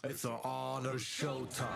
It's an honor showtime.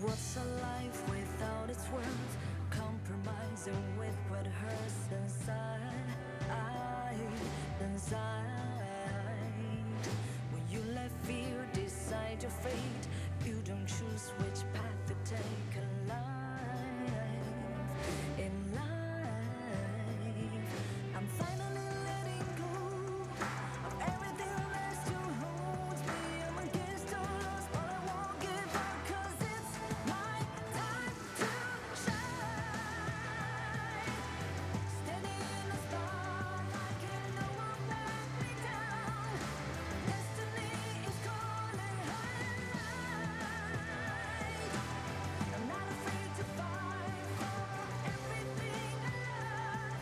What's a life without its worth? Compromising with what hurts inside. When you let fear decide your fate, you don't choose which path to take in life. I'm finally letting go of everything that still holds me. I'm against all odds, but I won't give up, 'cause it's my time to shine. Standing in the spotlight, can no one back me down. Destiny is calling high night. I'm not afraid to fight for everything I love.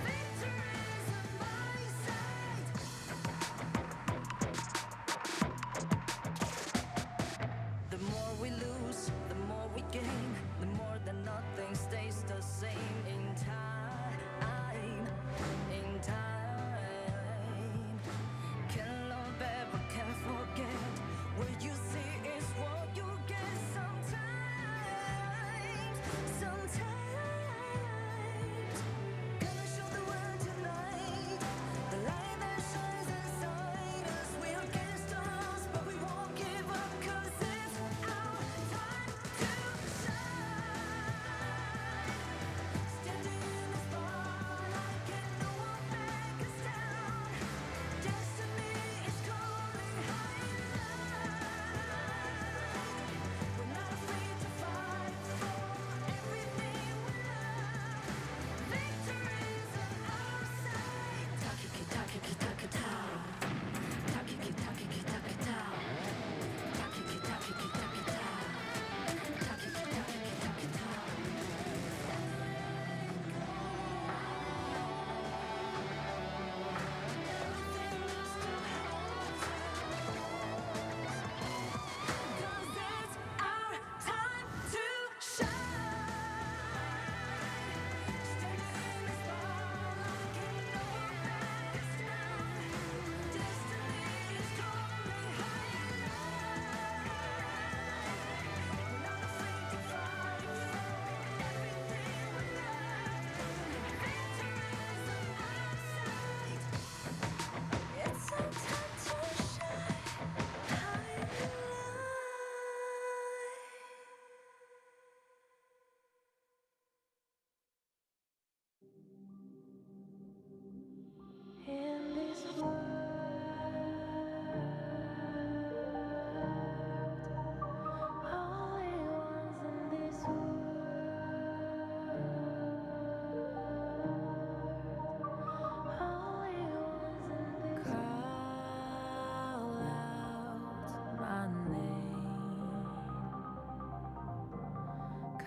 Victory is on my side. The more we lose, the more we gain. The more that nothing stays the same in time. Can love ever, can't forget. What you see is what you get sometimes. Gonna show the world tonight. The light that shines inside us. We're against the odds, but we won't give up, 'cause it's our time to shine. Standing in the spotlight, can no one back us down. Destiny is calling high night. We're not afraid to fight for everything we love. Victory is on our side. Takiki-takiki-takitao. Takiki-takiki-takitao. Takiki-takiki-takitao. Takiki-takiki-takitao. Cause it's our time to shine. Standing in the spotlight, can no one back us down. Destiny is calling high night. We're not afraid to fight for everything we love. Victory is on our side. It's our time to shine. High in this world, only ones in this world, only ones in this call out my name,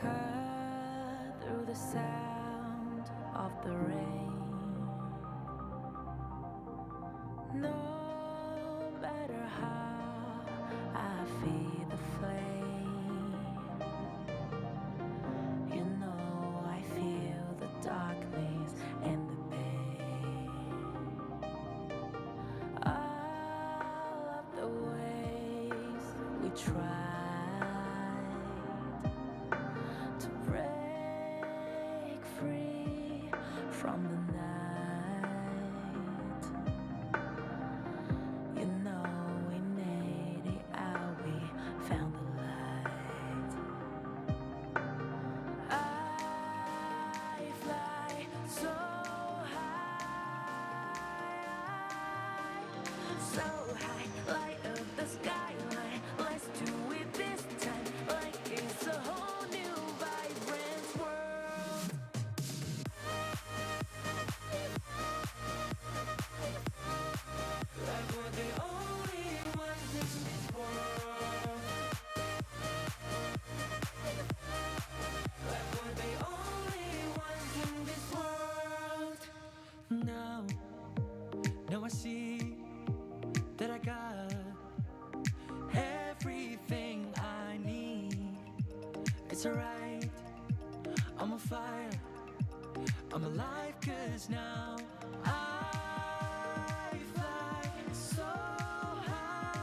cut through the sound of the rain. No matter how I feed the flame, you know I feel the darkness and the pain. All of the ways we tried to break free from the night. You know we made it out, we found the light. I fly so high, light up the skyline. Let's do it this time. it's alright. I'm on fire, I'm alive, cause now I fly so high,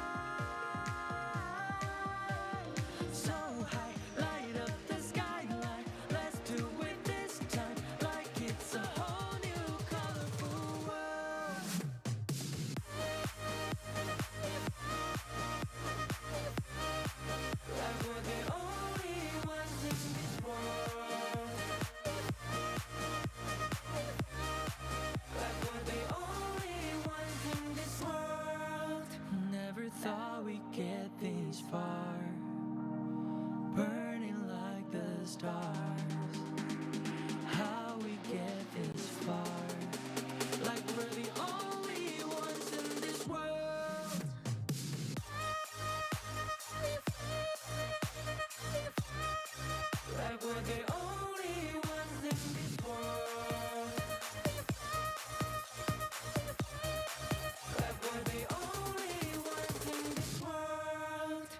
so high. Light up the skyline, let's do it this time, like it's a whole new colorful world. Like we're the only ones in this world. Like we're the only ones in this world. Never thought we'd get this far, burning like the stars. How we get this far, like we're the only ones in this world. Like we're the only ones in this world. Like we're the only ones in this world.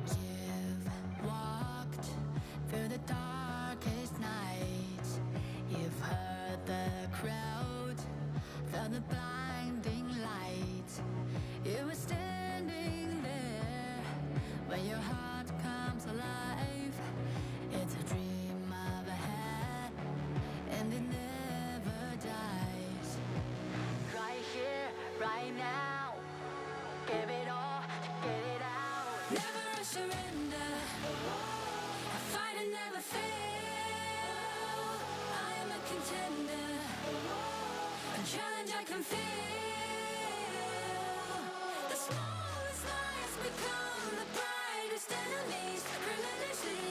You've walked through the darkest nights. You've heard the crowd, felt the blinding light. You were standing there when your heart comes alive. It's a dream of ahead, and it never dies. Right here, right now. Give it all, get it out. Never surrender. I fight and never fail. I am a contender. A challenge I can feel. The smallest lies become the brightest enemies. Relentlessly.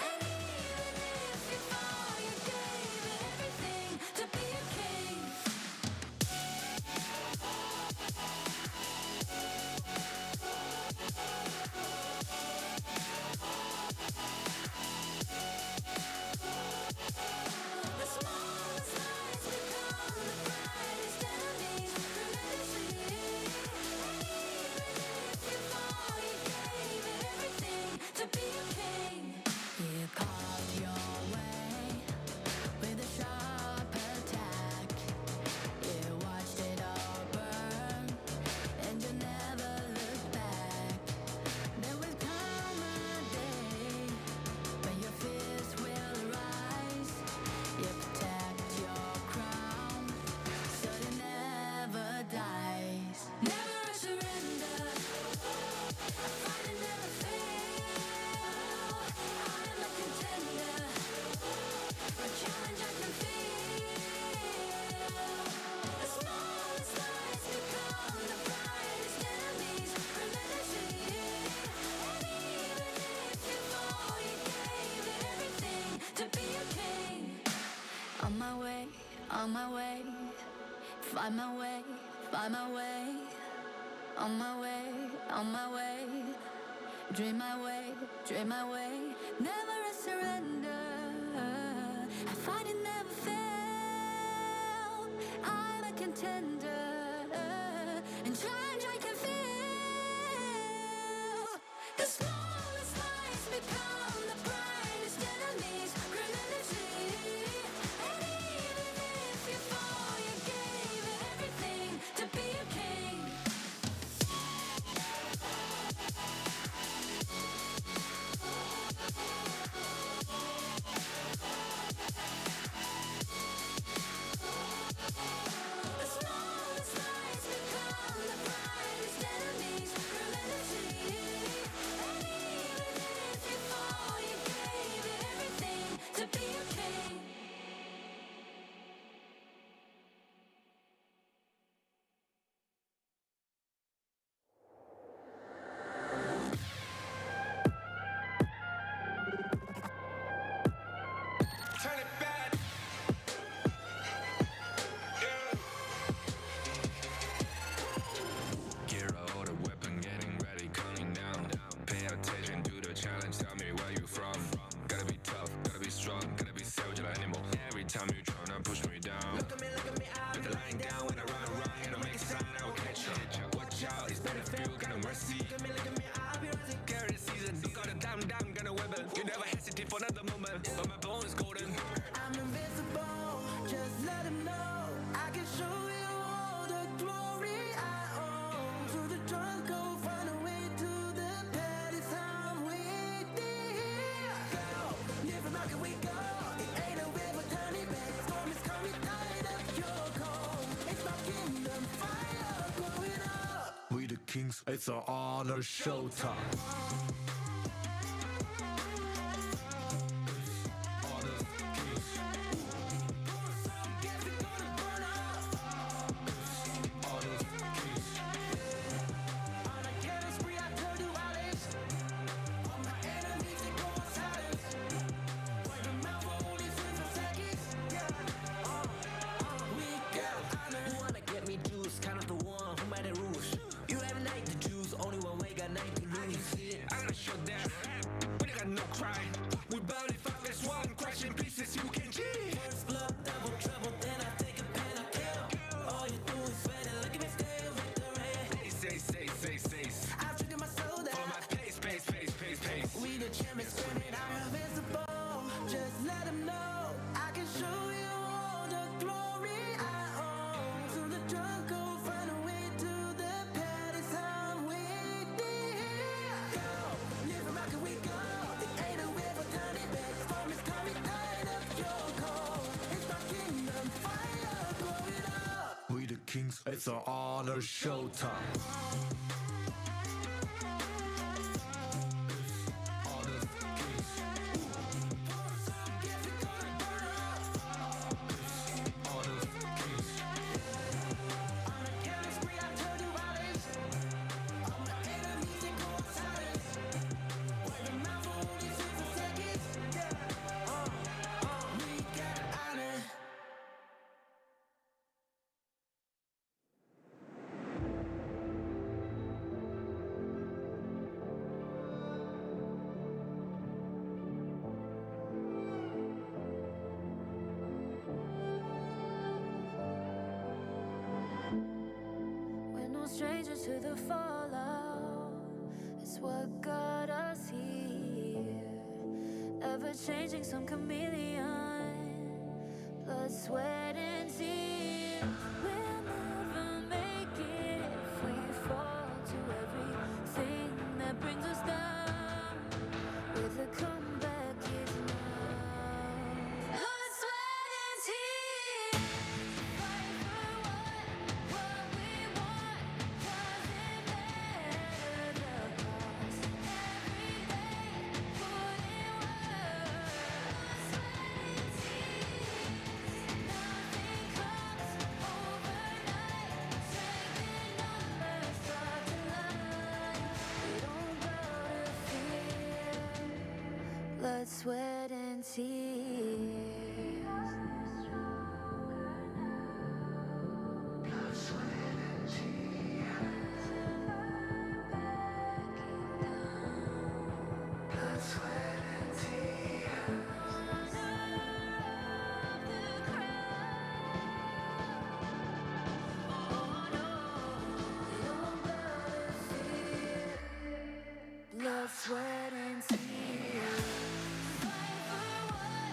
And even if you fall, you gave it everything to be a king. The smallest lies become the brightest enemies. Relentlessly. And even if you fall, you gave it everything to be a king. You carved your way with a sharp attack. You watched it all burn, and you never looked back. There will come a day when your fears will rise. You protect your crown, so it never dies. Never surrender. I fight and never fail. I am a contender. A challenge I can feel. The smallest lies become the brightest enemies. Relentlessly. And even if you fall, you gave it everything to be a king. On my way, on my way. Find my way, find my way. On my way, on my way. Dream my way, dream my way. Never a surrender. I fight and never fail. I'm a contender. And challenge I can feel. The smallest lies become the brightest enemies. Relentlessly. And even if you fall, you gave it everything to be a king. The smallest lies become the brightest enemies. Relentlessly. And no mercy. Look at me, I'll be rising. Carry the season, you got a damn, gonna weather. You never hesitate for another moment, but my bone is golden. I'm invincible, just let him know. I can show you all the glory I own. To the drunk, go find a way to the palace. I'm waiting here. Go, live rock and we go. It ain't a river, turning back. Storm is coming, tide of your cold. It's my kingdom, fire growing up. We the kings, it's our honor showtime. It's our honor showtime. Strangers to the fallout, it's what got us here. Ever changing, some chameleon, blood, sweat, and tears. We'll never make it if we fall to everything that brings us down. With a comeback is now. Blood, sweat, and tears. Fight for what we want. Doesn't matter the cost. Every day, put in work. Blood, sweat, and tears. Nothing comes overnight. Strength in numbers start to line. We don't bow to fear. Blood, sweat, and tears. Blood, sweat, and tears. Blood, sweat, and tears. Blood, sweat, and tears. Fight for what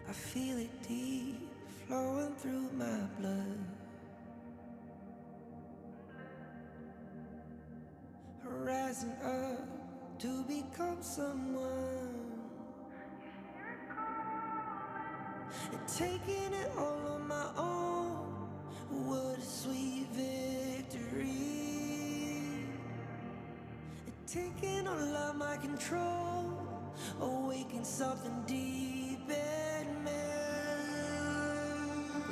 I feel it deep flowing through my blood. Rising up to become someone, and taking it all on my own. What a sweet victory. And taking all of my control, awaken something deep in me.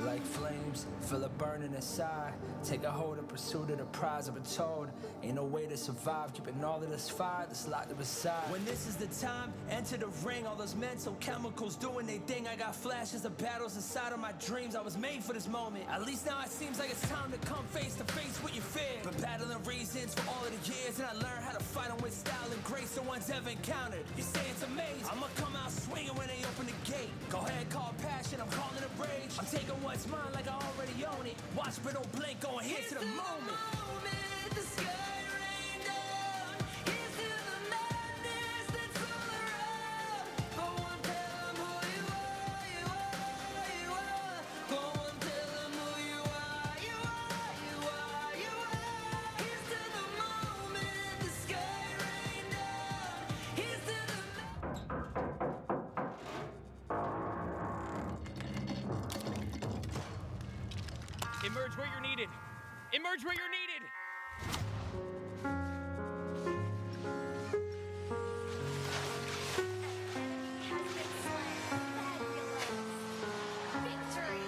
Like flames, feel it burning inside. Take a hold of pursuit of the prize. I've been told ain't no way to survive, keeping all of this fire that's locked up inside. When this is the time, enter the ring. All those mental chemicals doing their thing. I got flashes of battles inside of my dreams. I was made for this moment. At least now it seems like it's time to come face to face with your fear. Been battling reasons for all of the years, and I learned how to fight them with style and grace no one's ever encountered. You say it's amazing, I'ma come out swinging when they open the gate. Go ahead, call passion, I'm calling it rage. I'm taking what's mine like I already own it. Watch but don't blink, going here to the moment. The sky rained down. Here's to the madness that's all around. Go on, tell 'em who you are, you are, you are. Go on, tell 'em who you are, you are, you are, you are. Here's to the moment the sky rained down. Here's to the Emerge where you're needed. Emerge where you're needed. Has been slain. Fabulous. Victory.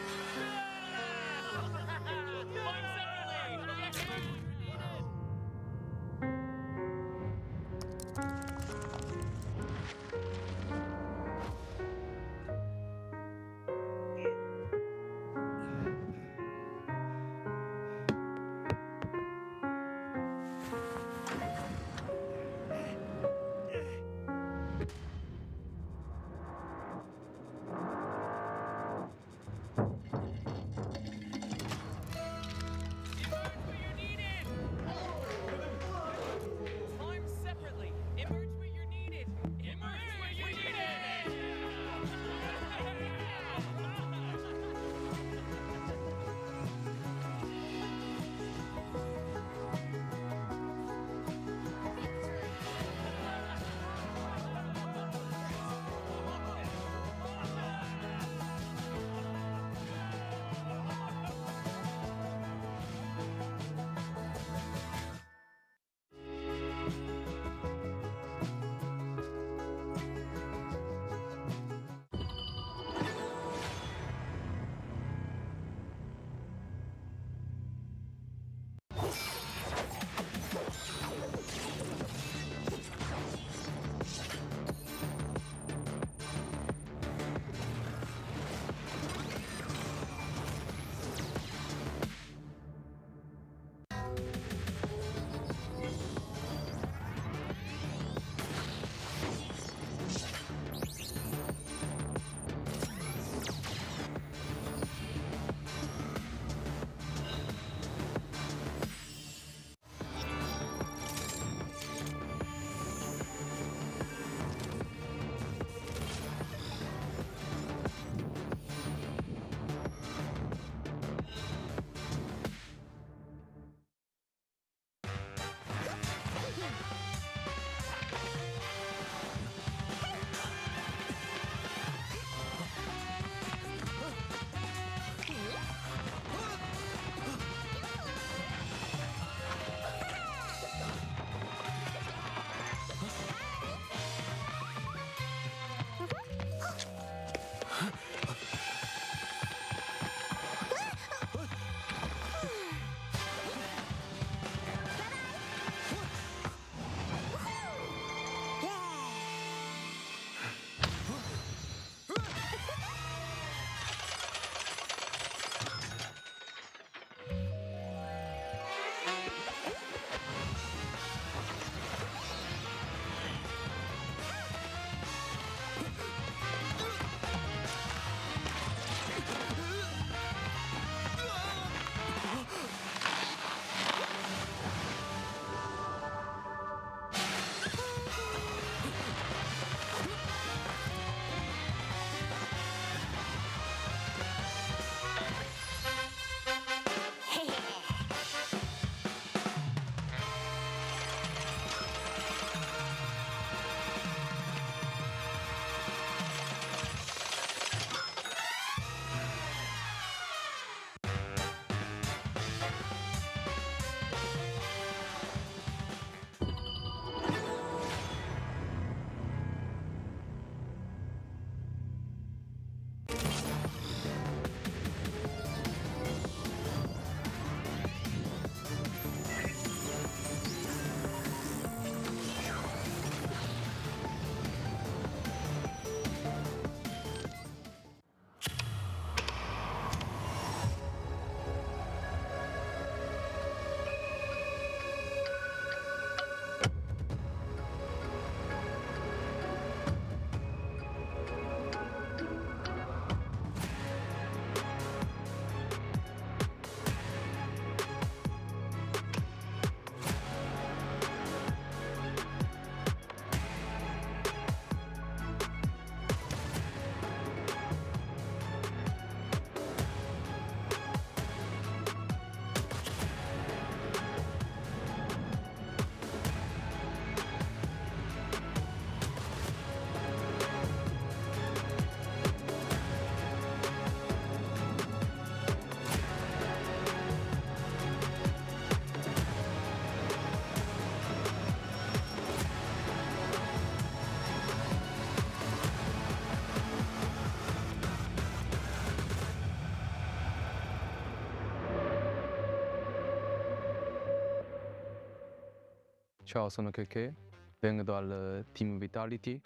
ciao, sono Keke, vengo dal team Vitality,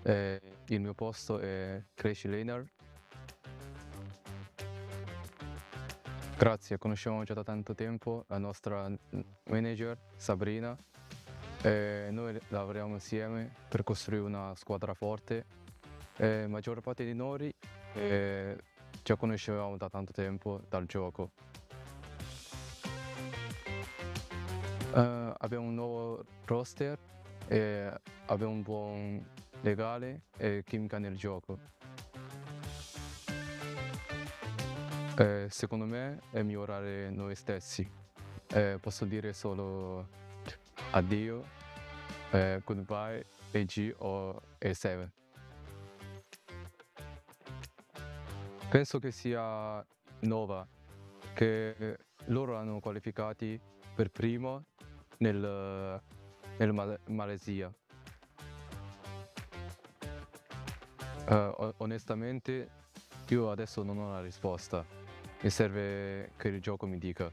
il mio posto è Crash Laner. Grazie, conosciamo già da tanto tempo la nostra manager Sabrina e noi lavoriamo insieme per costruire una squadra forte. Maggior parte di noi già conoscevamo da tanto tempo dal gioco. Abbiamo un nuovo roster e abbiamo un buon legale e chimica nel gioco. Secondo me è migliorare noi stessi. Posso dire solo addio, goodbye, AG o E7. Penso che sia Nova, che loro hanno qualificati per primo nel Malesia. Onestamente io adesso non ho la risposta, mi serve che il gioco mi dica.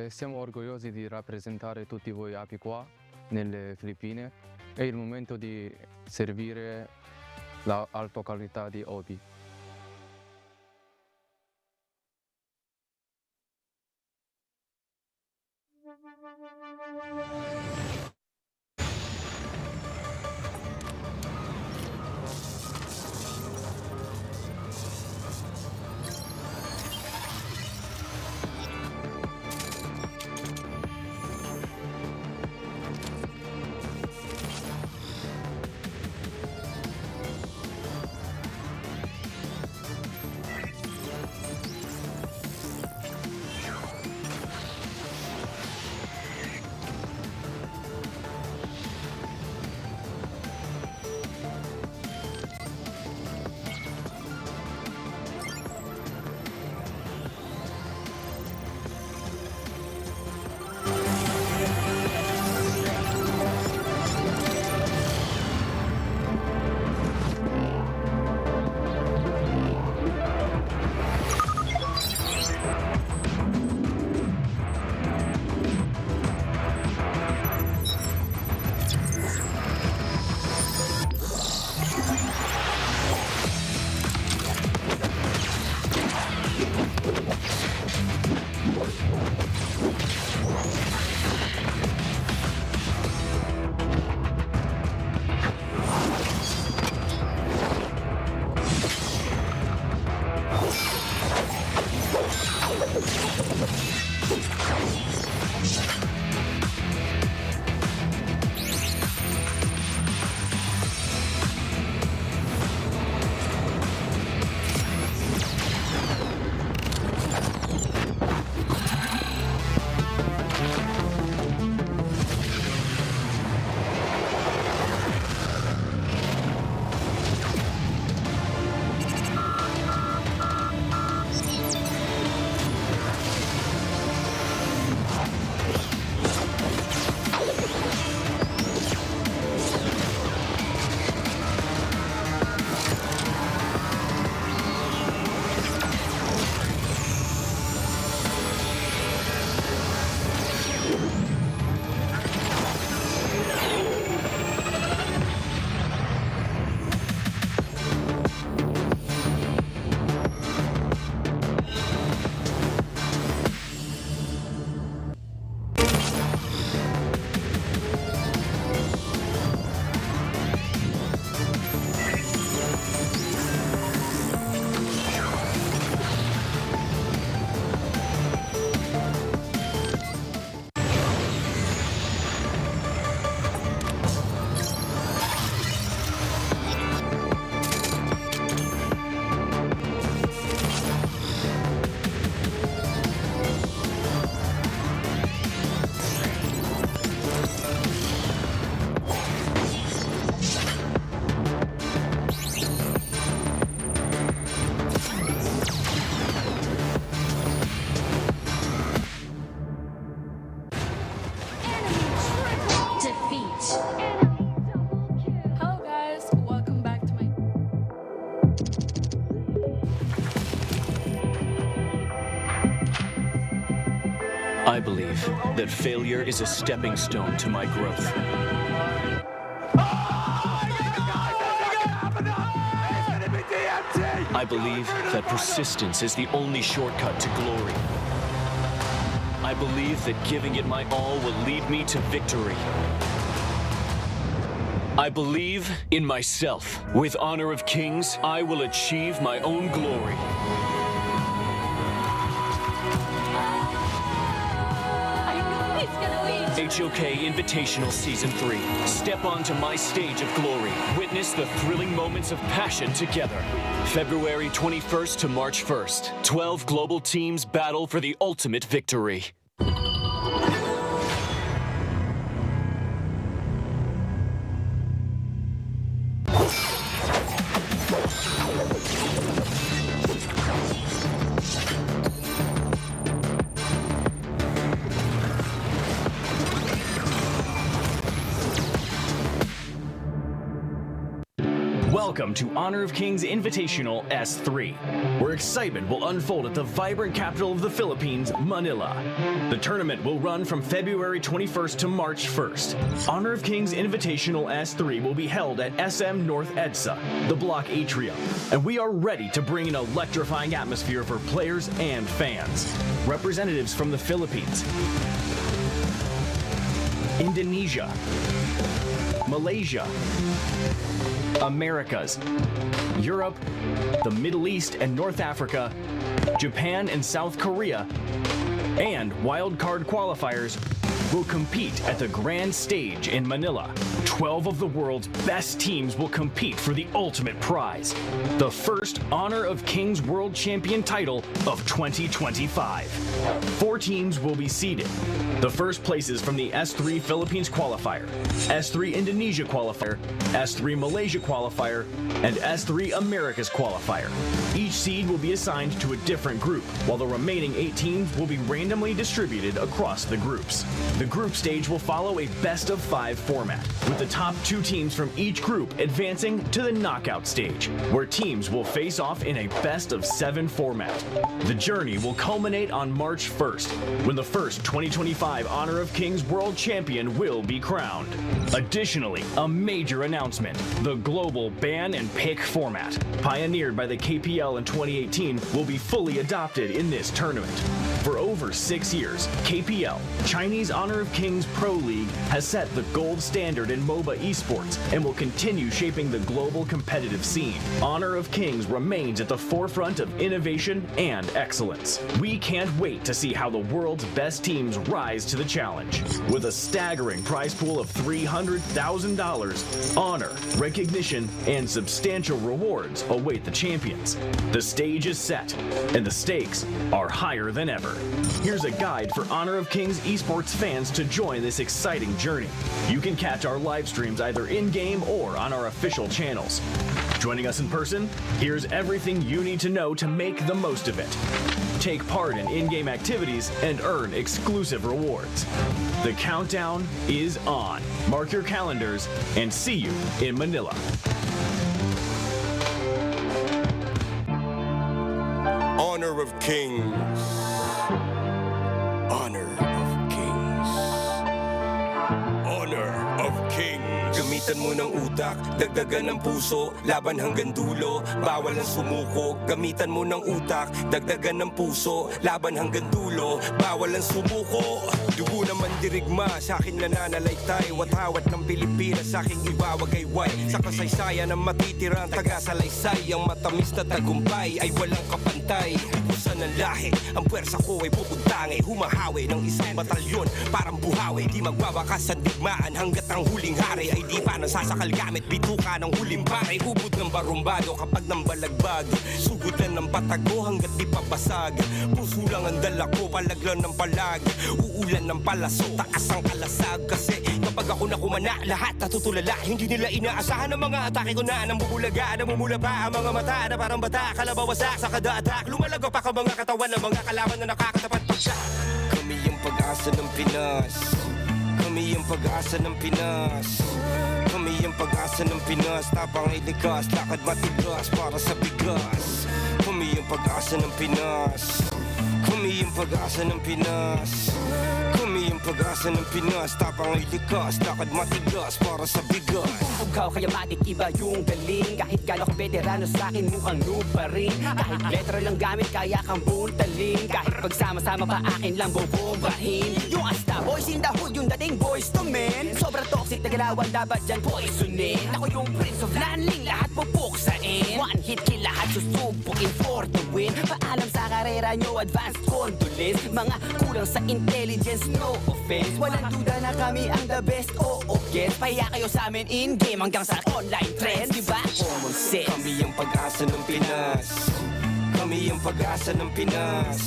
Siamo orgogliosi di rappresentare tutti voi api qua nelle Filippine. È il momento di servire l'alta qualità di Obi. I believe that failure is a stepping stone to my growth. I believe that persistence is the only shortcut to glory. I believe that giving it my all will lead me to victory. I believe in myself. With Honor of Kings, I will achieve my own glory. HOK Invitational Season 3. Step onto my stage of glory. Witness the thrilling moments of passion together. February 21st to March 1st. 12 global teams battle for the ultimate victory. Welcome to Honor of Kings Invitational S3, where excitement will unfold at the vibrant capital of the Philippines, Manila. The tournament will run from February 21st to March 1st. Honor of Kings Invitational S3 will be held at SM North EDSA, the Block Atrium, and we are ready to bring an electrifying atmosphere for players and fans. Representatives from the Philippines, Indonesia, Malaysia, Americas, Europe, the Middle East and North Africa, Japan and South Korea, and wildcard qualifiers will compete at the grand stage in Manila. 12 of the world's best teams will compete for the ultimate prize, the first Honor of Kings World Champion title of 2025. 4 teams will be seeded. The first places from the S3 Philippines qualifier, S3 Indonesia qualifier, S3 Malaysia qualifier, and S3 Americas qualifier. Each seed will be assigned to a different group, while the remaining 8 teams will be randomly distributed across the groups. The group stage will follow a best-of-5 format, with the top 2 teams from each group advancing to the knockout stage, where teams will face off in a best-of-7 format. The journey will culminate on March 1st, when the first 2025 Honor of Kings World Champion will be crowned. Additionally, a major announcement: the global ban and pick format, pioneered by the KPL in 2018, will be fully adopted in this tournament. For over 6 years, KPL, Chinese Honor of Kings Pro League, has set the gold standard in MOBA esports and will continue shaping the global competitive scene. Honor of Kings remains at the forefront of innovation and excellence. We can't wait to see how the world's best teams rise to the challenge. With a staggering prize pool of $300,000, honor, recognition, and substantial rewards await the champions. The stage is set, and the stakes are higher than ever. Here's a guide for Honor of Kings esports fans to join this exciting journey. You can catch our live streams either in-game or on our official channels. Joining us in person, here's everything you need to know to make the most of it. Take part in in-game activities and earn exclusive rewards. The countdown is on. Mark your calendars and see you in Manila. Honor of Kings. Honor of Kings. Honor of Kings. Gamitan mo ng utak, dagdagan ng puso, laban hanggang dulo, bawal ang sumuko. Gamitan mo ng utak, dagdagan ng puso, laban hanggang dulo, bawal ang sumuko. Dugo naman dirigma, sa akin nananalaytay, watawat ng Pilipinas, sa aking iwawagayway. Sa kasaysayan ng matitirang taga-salaysay, ang matamis na tagumpay ay walang kapantay. Ipusan ng lahi, ang pwersa ko ay pupuntangi, humahawi ng isang batalyon, parang buhawi. Di magwawakas ang digmaan hanggat ang huling hari ay di pa nasasakal gamit bituka ng huling pare. Hubod ng barumbado kapag nang balagbag, sugudan ng patago hanggat di pabasag. Puso lang ang dala ko, palaglan ng palag, uulan ng palaso, taas ang kalasag. Kasi kapag ako nakumana, lahat natutulala. Hindi nila inaasahan ang mga atake ko na nambubulaga, namumula pa ang mga mata na parang bata, kalabawasak sa kada atak. Lumalago pa ka mga katawan ng mga kalaban na nakakatapat pa siya. Kami yung pag-asa ng Pinas. Kami yung pag-asa ng Pinas. Kami yung pag-asa ng Pinas. Tapang ay likas, lakad matigas para sa bigas. Kami yung pag-asa ng Pinas. Kami Kami yung pag-asa ng Pinas. Kami yung pag-asa ng Pinas. Tapang ay likas, lakad matigas para sa bigas. Ikaw kaya matik iba yung galing. Kahit gala ko veterano sa'kin mukhang noob pa rin. Kahit letra lang gamit kaya kang buntalin. Kahit pagsama-sama pa akin lang bobombahin. Yung asta boys in the hood, yung dating boys to men. Sobrang toxic na galawan dapat dyan poisonin. Ako yung prince of landing, lahat pupuksain. One hit kill, lahat susubukin for the win. Paalam sa karera nyo, advanced condolence. Mga kulang sa intelligence, no offense. Walang duda na kami ang the best, oo guess. Pahiya kayo sa amin in-game hanggang sa online trends, diba? Common sense. Kami yung pag-asa ng Pinas. Kami yung pag-asa ng Pinas.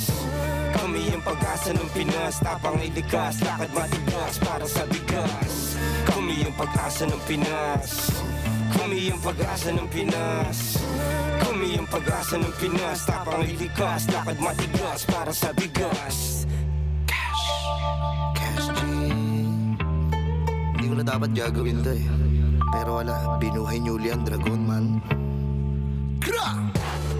Kami yung pag-asa ng Pinas. Tapang ay likas, lakad matigas para sa bigas. Kami yung pag-asa ng Pinas. Kami yung pag-asa ng Pinas. Kami yung pag-asa ng Pinas. Tapang ay likas, lakad matigas para sa bigas. Cash G. Hindi ko na dapat gagawin to eh. Pero wala, binuhay niyo uli ang dragon man. Kra!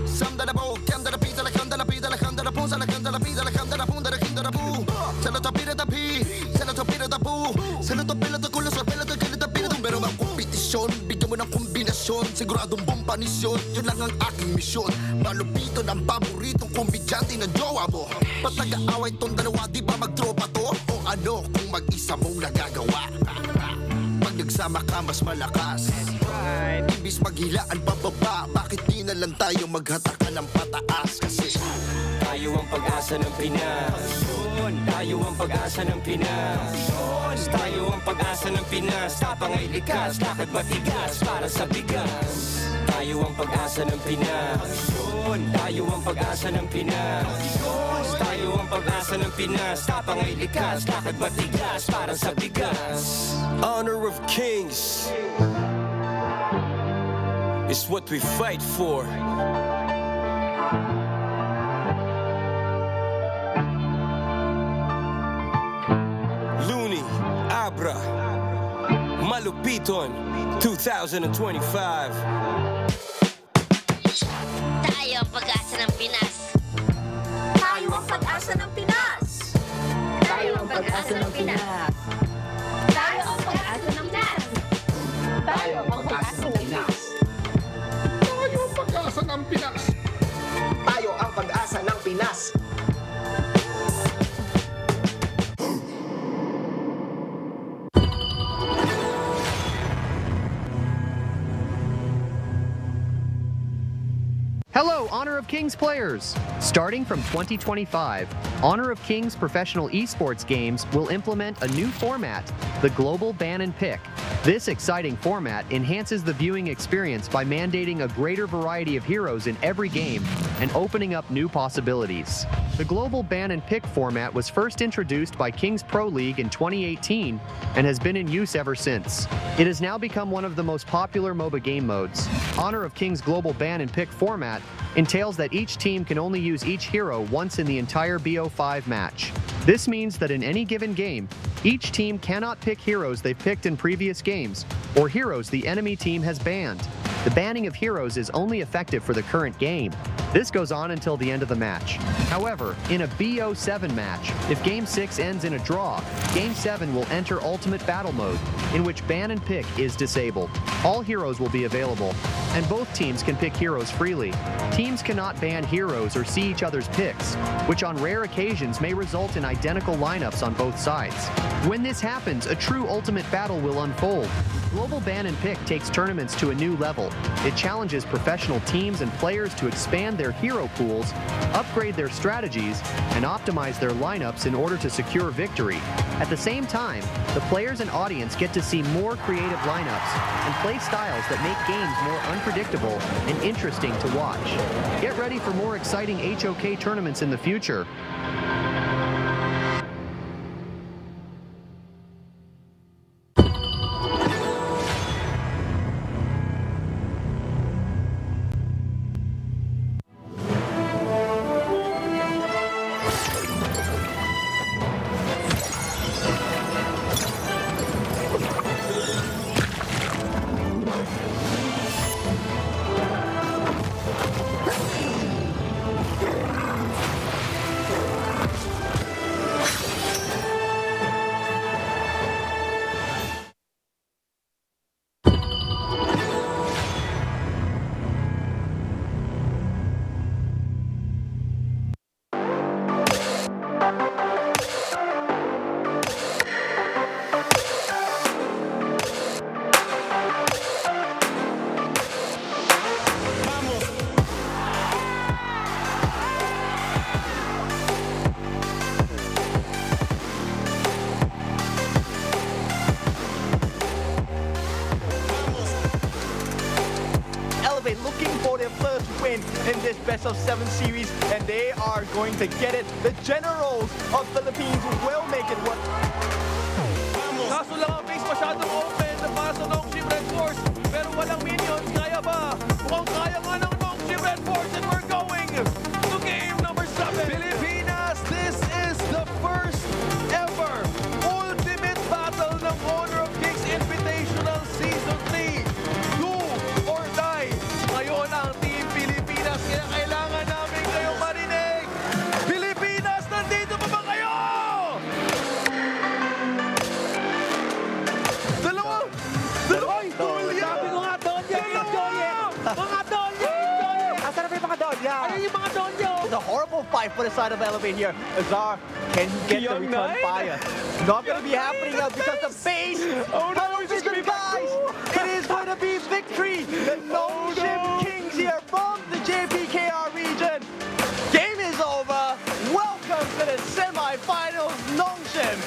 Samda na po, kanda na pita, lakanda na pita, lakanda na po, sa lakanda na pita, lakanda na po, darakinda na po. Sa natapira na pi, sa natapira na po, sa natapira na kulo, sa pila na kilita pila. Pero mga kompetisyon, bigyan mo ng kombinasyon, siguradong bombanisyon, yun lang ang aking misyon. Malupito ng paboritong kombidyante ng jowa mo. Ba't nag-aaway tong dalawa, di ba magtropa to? O ano kung mag-isa mong nagagawa? Pag nagsama ka mas malakas. Ibis maghilaan pababa, bakit di na lang tayo maghatakan ng pataas? Kasi tayo ang pag-asa ng Pinas. Tayo ang pag-asa ng Pinas. Tayo ang pag-asa ng Pinas. Tapang ay likas, lakad matigas para sa bigas. Tayo ang pag-asa ng Pinas. Tayo ang pag-asa ng Pinas. Tayo ang pag-asa ng Pinas. Tapang ay likas, lakad matigas para sa bigas. Honor of kings is what we fight for. Looney, Abra, Malupiton, 2025. Tayo ang pag-asa ng Pinas. Tayo ang pag-asa ng Pinas. Tayo ang pag-asa ng Pinas. Tayo ang pag-asa ng Pinas. Tayo ang pag-asa ng Pinas. tayo ang pag-asa ng Pinas. Tayo ang pag-asa ng Pinas. Hello, Honor of Kings players! Starting from 2025, Honor of Kings professional esports games will implement a new format, the Global Ban and Pick. This exciting format enhances the viewing experience by mandating a greater variety of heroes in every game and opening up new possibilities. The Global Ban and Pick format was first introduced by Kings Pro League in 2018 and has been in use ever since. It has now become one of the most popular MOBA game modes. Honor of Kings Global Ban and Pick format entails that each team can only use each hero once in the entire BO5 match. This means that in any given game, each team cannot pick heroes they've picked in previous games, or heroes the enemy team has banned. The banning of heroes is only effective for the current game. This goes on until the end of the match. However, in a BO7 match, if Game 6 ends in a draw, Game 7 will enter Ultimate Battle Mode, in which Ban and Pick is disabled. All heroes will be available, and both teams can pick heroes freely. Teams cannot ban heroes or see each other's picks, which on rare occasions may result in identical lineups on both sides. When this happens, a true Ultimate Battle will unfold. Global Ban and Pick takes tournaments to a new level. It challenges professional teams and players to expand their hero pools, upgrade their strategies, and optimize their lineups in order to secure victory. At the same time, the players and audience get to see more creative lineups and play styles that make games more unpredictable and interesting to watch. Get ready for more exciting HOK tournaments in the future. this best-of-7 series, and they are going to get it. The Generals of Philippines will make it work. Kaso lang ang base masyadong open para sa Nongshim RedForce, pero walang minions. Kaya ba? Mukhang kaya nga ng Nongshim RedForce, and we're going to game number 7. Pilipinas, this is the first ever ultimate battle ng Honor of Kings Invitational Season 3. Do or die. Ngayon ang Team Pilipinas, kaya kailangan namin kayong marinig. Pilipinas, nandito pa ba kayo? Dalawa! Dolya! Sabi ko nga, Dolya! Mga Dolya! Asan na ba yung mga Dolya? Ayun yung mga Dolya! It's a horrible fight for the side of Elevate here. Azar, can he get the return fire? Not going to be happening now because the base. Oh no, is going to be guys. It is going to be victory. The Nongshim Kings here from the JPKR region. Game is over. Welcome to the semifinals, Nongshim.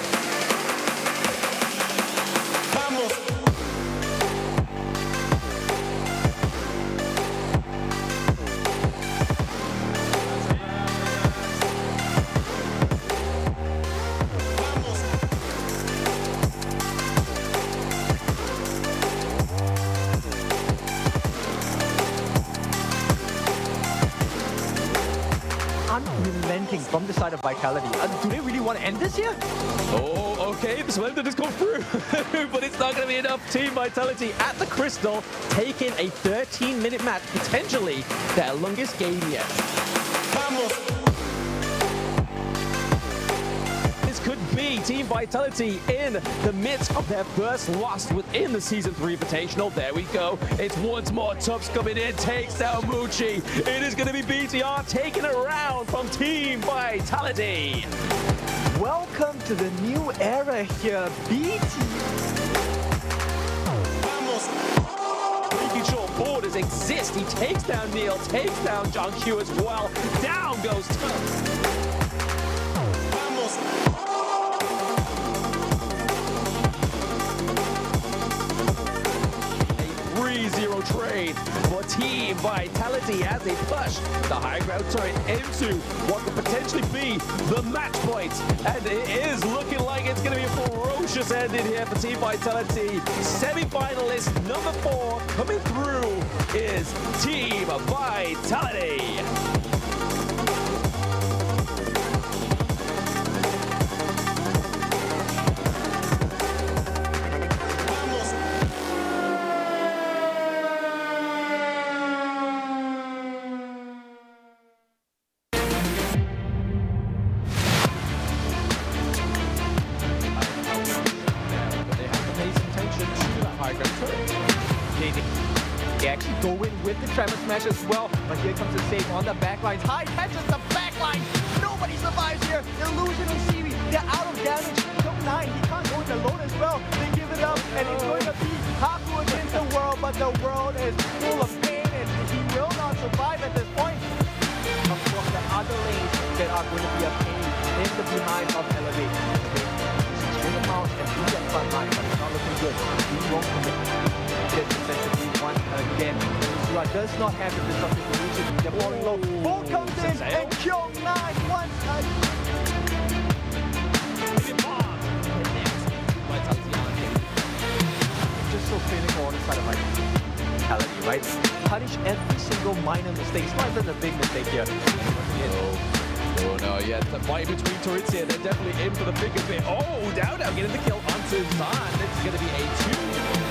Unrelenting from the side of Vitality. Do they really want to end this here? Oh, okay, the Swelter just go through, but it's not going to be enough. Team Vitality at the Crystal, taking a 13-minute match, potentially their longest game yet. This could be Team Vitality in the midst of their first loss within the Season 3 Invitational. There we go. It's once more Tubbs coming in, takes down Muchi. It is going to be BTR taking it around from Team Vitality. Welcome to the new era here, BT. Making sure borders exist. He takes down Neil, takes down John Q as well. Down goes Tubbs. 3-0 trade for Team Vitality as they push the high ground turret into what could potentially be the match point. And it is looking like it's going to be a ferocious ending here for Team Vitality. Semi-finalist number 4 coming through is Team Vitality. They actually go in with the Tremor Smash as well, but here comes the save on the backlines. High catches the backline. Nobody survives here. They're losing in series. They're out of damage. Don't 9. He can't go in alone as well. They give it up, and it's going to be Haku against the world, but the world is full of pain, and he will not survive at this point. Of course, the other lanes that are going to be a pain in the behind of Elevate. Swing them out and do that front line, but it's not looking good. He won't commit. Defensively once again. Yusua does not have the disruptive solution. They're falling low. Ball comes in and Kyung 9 once again. Just so clinical on the side of Vitality, right? Punish every single minor mistake. It's not even a big mistake here. Oh no, yeah, the fight between turrets here. They're definitely in for the biggest bit. Oh, down now, getting the kill onto Zan. It's going to be a 2.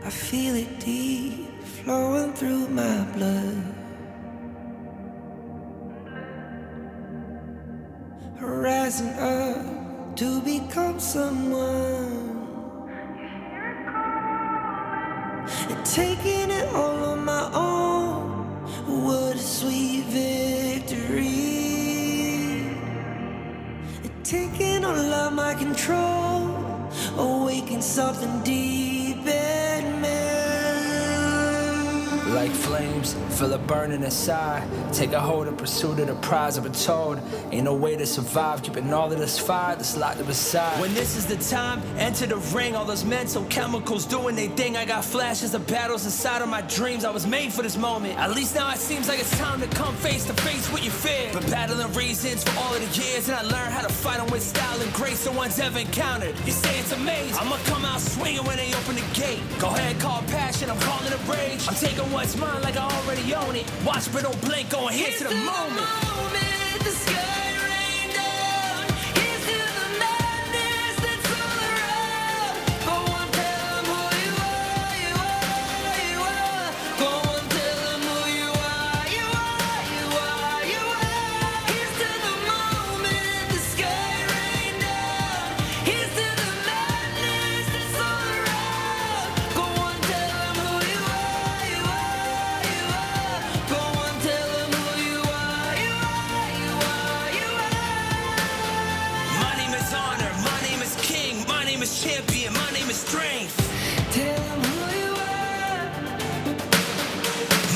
I feel it deep flowing through my blood. Rising up to become someone, and taking it all on my own. What a sweet victory. And taking all of my control, awaken something deep in me. Like flames, feel it burning inside. Take a hold in pursuit of the prize. I've been told, ain't no way to survive. Keeping all of this fire that's locked up inside. When this is the time, enter the ring. All those mental chemicals doing their thing. I got flashes of battles inside of my dreams. I was made for this moment. At least now it seems like it's time to come face to face with your fear. Been battling reasons for all of the years, and I learned how to fight them with style and grace no one's ever encountered. You say it's amazing, I'ma come out swinging when they open the gate. Go ahead, call passion, I'm calling it rage. I'm taking what's mine like I already own it. Watch but don't blink, going here to the moment. The sky rain down. Here's to the madness that's all around. Go on, tell them who you are, you are, you are. Go on, tell them who you are, you are, you are, you are. Here's to the moment, the sky rain down. Here's to the madness that's all around. Go on, tell them who you are, you are, you are. Go on, tell them who you are, you are, you are, you are. My name is honor, my name is king, my name is champion, my name is strength. Tell them who you are.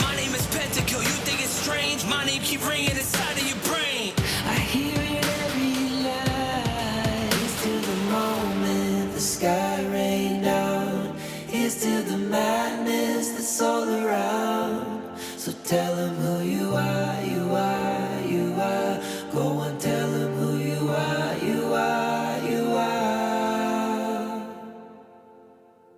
My name is Pentakill, you think it's strange? My name keep ringing inside of your brain. I hear it every night. Here's to the moment the sky rain down. Here's to the madness that's all around. So tell them who you are, you are, you are. Go and tell them who you are, you are, you are.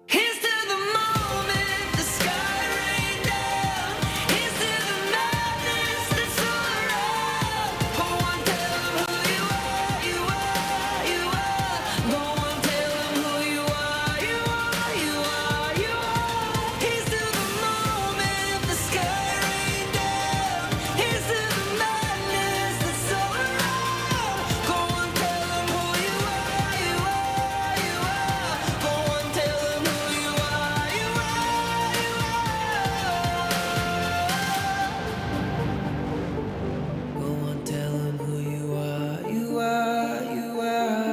Here's to the moment the sky rain down. Here's to the madness that's all around. Go on, tell them who you are, you are, you are. Go on, tell them who you are, you are, you are, you are. Here's to the moment the sky rain down. Here's to the madness that's all around. Go on, tell them who you are, you are, you are. Go on, tell them who you are, you are, you are. Go on, tell them who you are, you are, you are.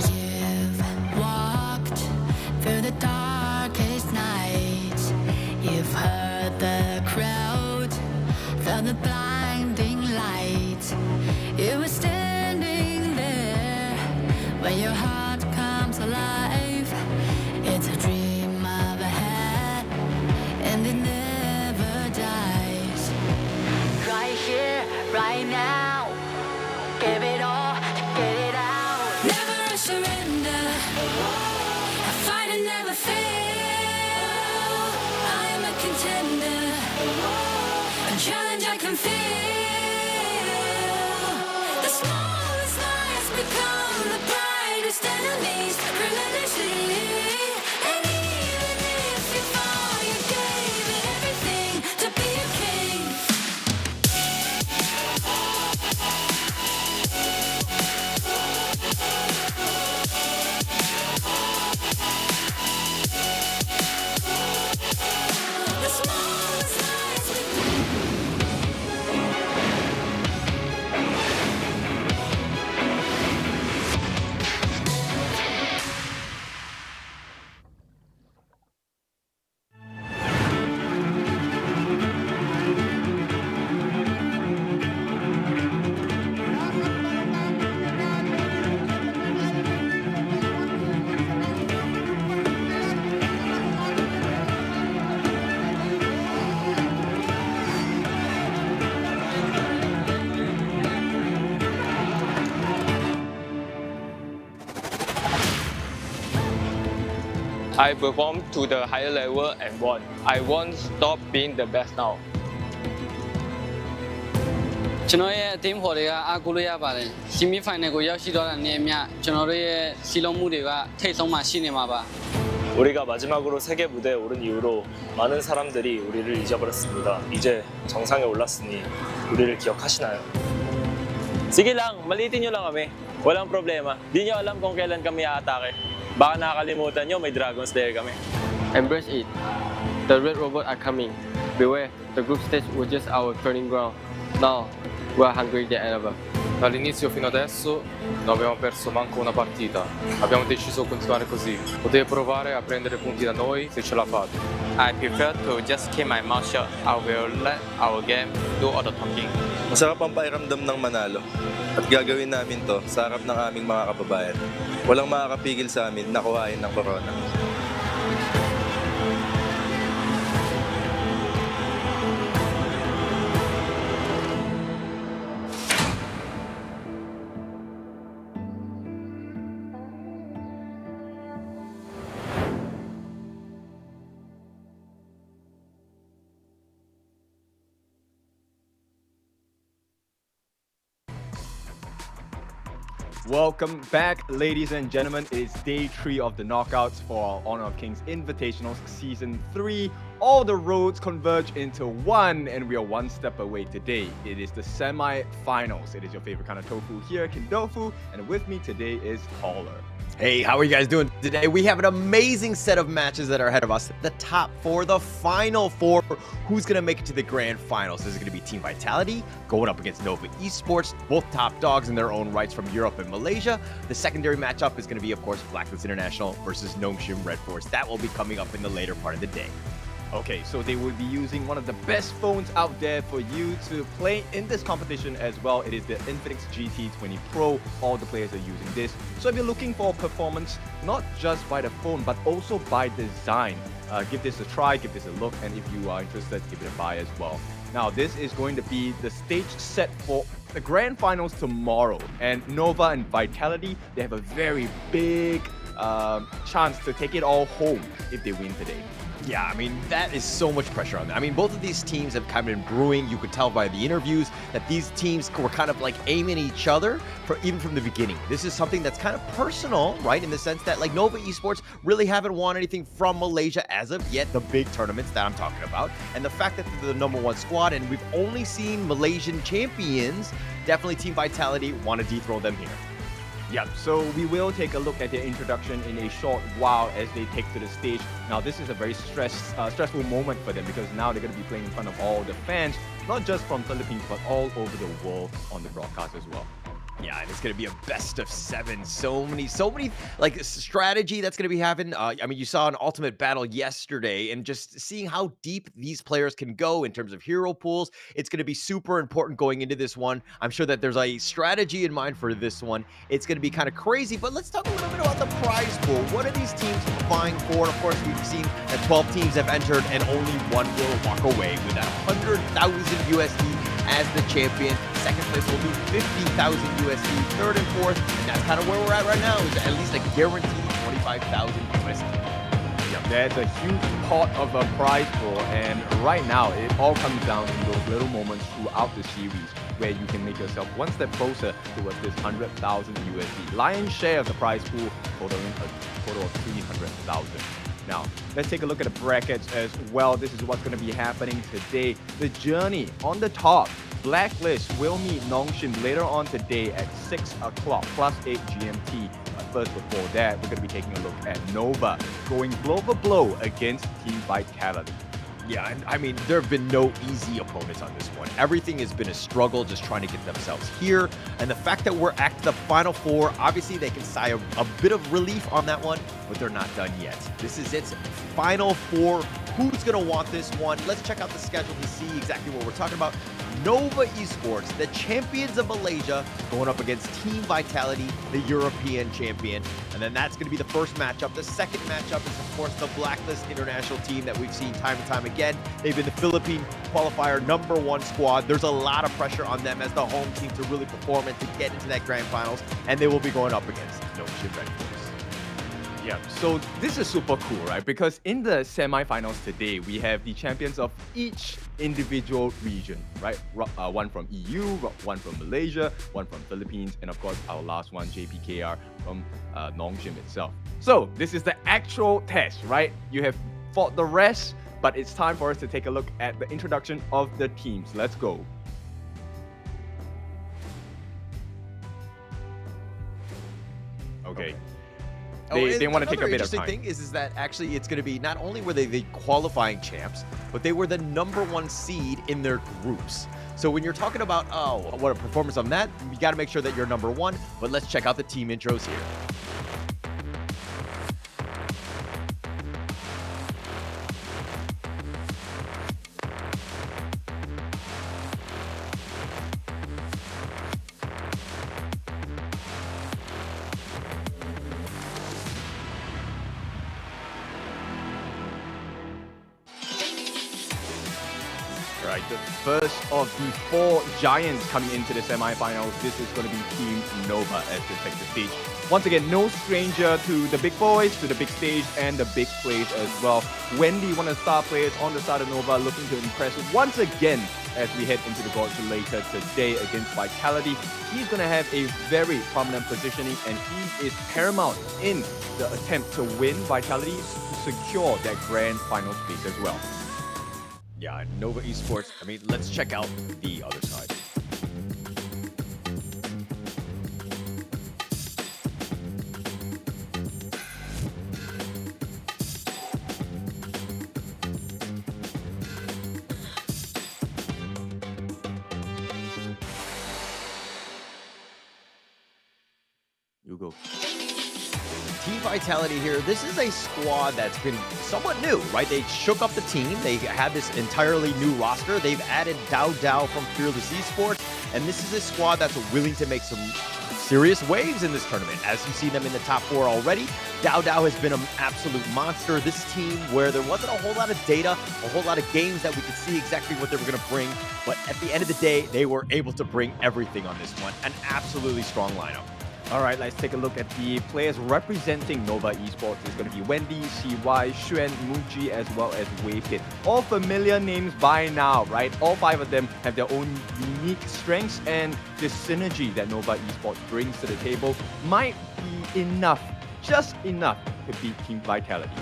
You've walked through the darkest nights. You've heard the crowd, felt the blinding light. You were standing there when your heart comes alive. It's a dream of a hat, and it never dies. Right here, right now, give it all, get it out. Never a surrender, a fight and never fail. I am a contender, a challenge I can feel. The smallest lies become the brightest enemies, relentlessly. And even if you fall, you gave it everything to be a king. The smallest lies I performed to the higher level and won. I won't stop being the best now. ကျွန်တော်ရဲ့အသင်းဖော်တွေကအားကိုးလို့ရပါတယ် Semifinal ကိုရောက်ရှိတော့တာနဲ့အမျှကျွန်တော်တို့ရဲ့စီလုံးမှုတွေကထိတ်ဆုံးမှရှိနေမှာပါ 우리가 마지막으로 세계 무대에 오른 이후로 많은 사람들이 우리를 잊어버렸습니다. 이제 정상에 올랐으니 우리를 기억하시나요? Sige lang, malitin nyo lang kami. Walang problema. Di nyo alam kung kailan kami aatake. Baka nakakalimutan nyo, may Dragon Slayer kami. Embrace it. The red robots are coming. Beware, the group stage was just our training ground. Now, we are hungrier than ever. Dall'inizio fino adesso non abbiamo perso manco una partita. Abbiamo deciso di continuare così. Potete provare a prendere punti da noi se ce la fate. I prefer to just keep my mouth shut. I will let our game do all the talking. Masarap ang pakiramdam ng manalo. At gagawin namin to sa harap ng aming mga kababayan. Walang makakapigil sa amin na kuhain ng corona. Welcome back, ladies and gentlemen. It is day 3 of the knockouts for our Honor of Kings Invitationals Season 3. All the roads converge into one, and we are one step away today. It is the semi-finals. It is your favorite kind of tofu here, Kindofu, and with me today is Caller. Hey, how are you guys doing today? We have an amazing set of matches that are ahead of us. The top 4, the final 4. Who's going to make it to the grand finals? This is going to be Team Vitality going up against Nova Esports, both top dogs in their own rights from Europe and Malaysia. The secondary matchup is going to be, of course, Blacklist International versus Nongshim RedForce. That will be coming up in the later part of the day. Okay, so they will be using one of the best phones out there for you to play in this competition as well. It is the Infinix GT20 Pro. All the players are using this. So if you're looking for performance, not just by the phone, but also by design, give this a try, give this a look, and if you are interested, give it a buy as well. Now, this is going to be the stage set for the grand finals tomorrow. And Nova and Vitality, they have a very big chance to take it all home if they win today. Yeah, I mean, that is so much pressure on them. I mean, both of these teams have kind of been brewing. You could tell by the interviews that these teams were kind of like aiming at each other even from the beginning. This is something that's kind of personal, right? In the sense that like Nova Esports really haven't won anything from Malaysia as of yet, the big tournaments that I'm talking about. And the fact that they're the #1 squad and we've only seen Malaysian champions, definitely Team Vitality want to dethrone them here. Yeah, so we will take a look at their introduction in a short while as they take to the stage. Now, this is a very stressful moment for them because now they're going to be playing in front of all the fans, not just from Philippines, but all over the world on the broadcast as well. Yeah, and it's going to be a best of 7. So many, like, strategy that's going to be happening. I mean, you saw an ultimate battle yesterday, and just seeing how deep these players can go in terms of hero pools, it's going to be super important going into this one. I'm sure that there's a strategy in mind for this one. It's going to be kind of crazy, but let's talk a little bit about the prize pool. What are these teams vying for? And of course, we've seen that 12 teams have entered, and only one will walk away with that 100,000 USD as the champion. Second place will do 50,000 USD. Third and fourth, and that's kind of where we're at right now, is at least a guaranteed 25,000 USD. Yeah, there's a huge pot of a prize pool, and right now it all comes down to those little moments throughout the series where you can make yourself one step closer towards this 100,000 USD. Lion's share of the prize pool totaling a total of 300,000. Now, let's take a look at the brackets as well. This is what's going to be happening today. The journey on the top, Blacklist will meet Nongshim later on today at 6 o'clock, +8 GMT. But first, before that, we're going to be taking a look at Nova going blow for blow against Team Vitality. Yeah, and I mean, there have been no easy opponents on this one. Everything has been a struggle just trying to get themselves here. And the fact that we're at the Final 4, obviously they can sigh a bit of relief on that one, but they're not done yet. This is its Final 4. Who's going to want this one? Let's check out the schedule to see exactly what we're talking about. Nova Esports, the champions of Malaysia, going up against Team Vitality, the European champion. And then that's going to be the first matchup. The second matchup is, of course, the Blacklist International team that we've seen time and time again. They've been the Philippine qualifier #1 squad. There's a lot of pressure on them as the home team to really perform and to get into that grand finals. And they will be going up against Nongshim RedForce. Yeah, so this is super cool, right? Because in the semifinals today, we have the champions of each individual region, right? One from EU, one from Malaysia, one from Philippines, and of course our last one, JPKR from Nongshim itself. So this is the actual test, right? You have fought the rest, but it's time for us to take a look at the introduction of the teams. Let's go. Okay. They want to take a bit of time. The interesting thing is that actually it's going to be not only were they the qualifying champs, but they were the #1 seed in their groups. So when you're talking about, oh, what a performance on that, you got to make sure that you're #1. But let's check out the team intros here. Right, the first of the 4 giants coming into the semifinals. This is going to be Team Nova as they take the stage. Once again, no stranger to the big boys, to the big stage, and the big plays as well. Wendy, one of the star players on the side of Nova, looking to impress once again as we head into the Gorge later today against Vitality. He's going to have a very prominent positioning, and he is paramount in the attempt to win Vitality to secure that grand final space as well. Yeah, Nova Esports. I mean, let's check out the other side. You go. Team Vitality here. This is a squad that's been somewhat new, right? They shook up the team. They had this entirely new roster. They've added Dao from Fearless Esports, and this is a squad that's willing to make some serious waves in this tournament. As you see them in the top 4 already, Dao has been an absolute monster. This team, where there wasn't a whole lot of data, a whole lot of games that we could see exactly what they were going to bring, but at the end of the day, they were able to bring everything on this one. An absolutely strong lineup. All right, let's take a look at the players representing Nova Esports. It's going to be Wendy, CY, Xuan, Muji, as well as Waypit. All familiar names by now, right? All 5 of them have their own unique strengths, and the synergy that Nova Esports brings to the table might be enough, just enough, to beat Team Vitality.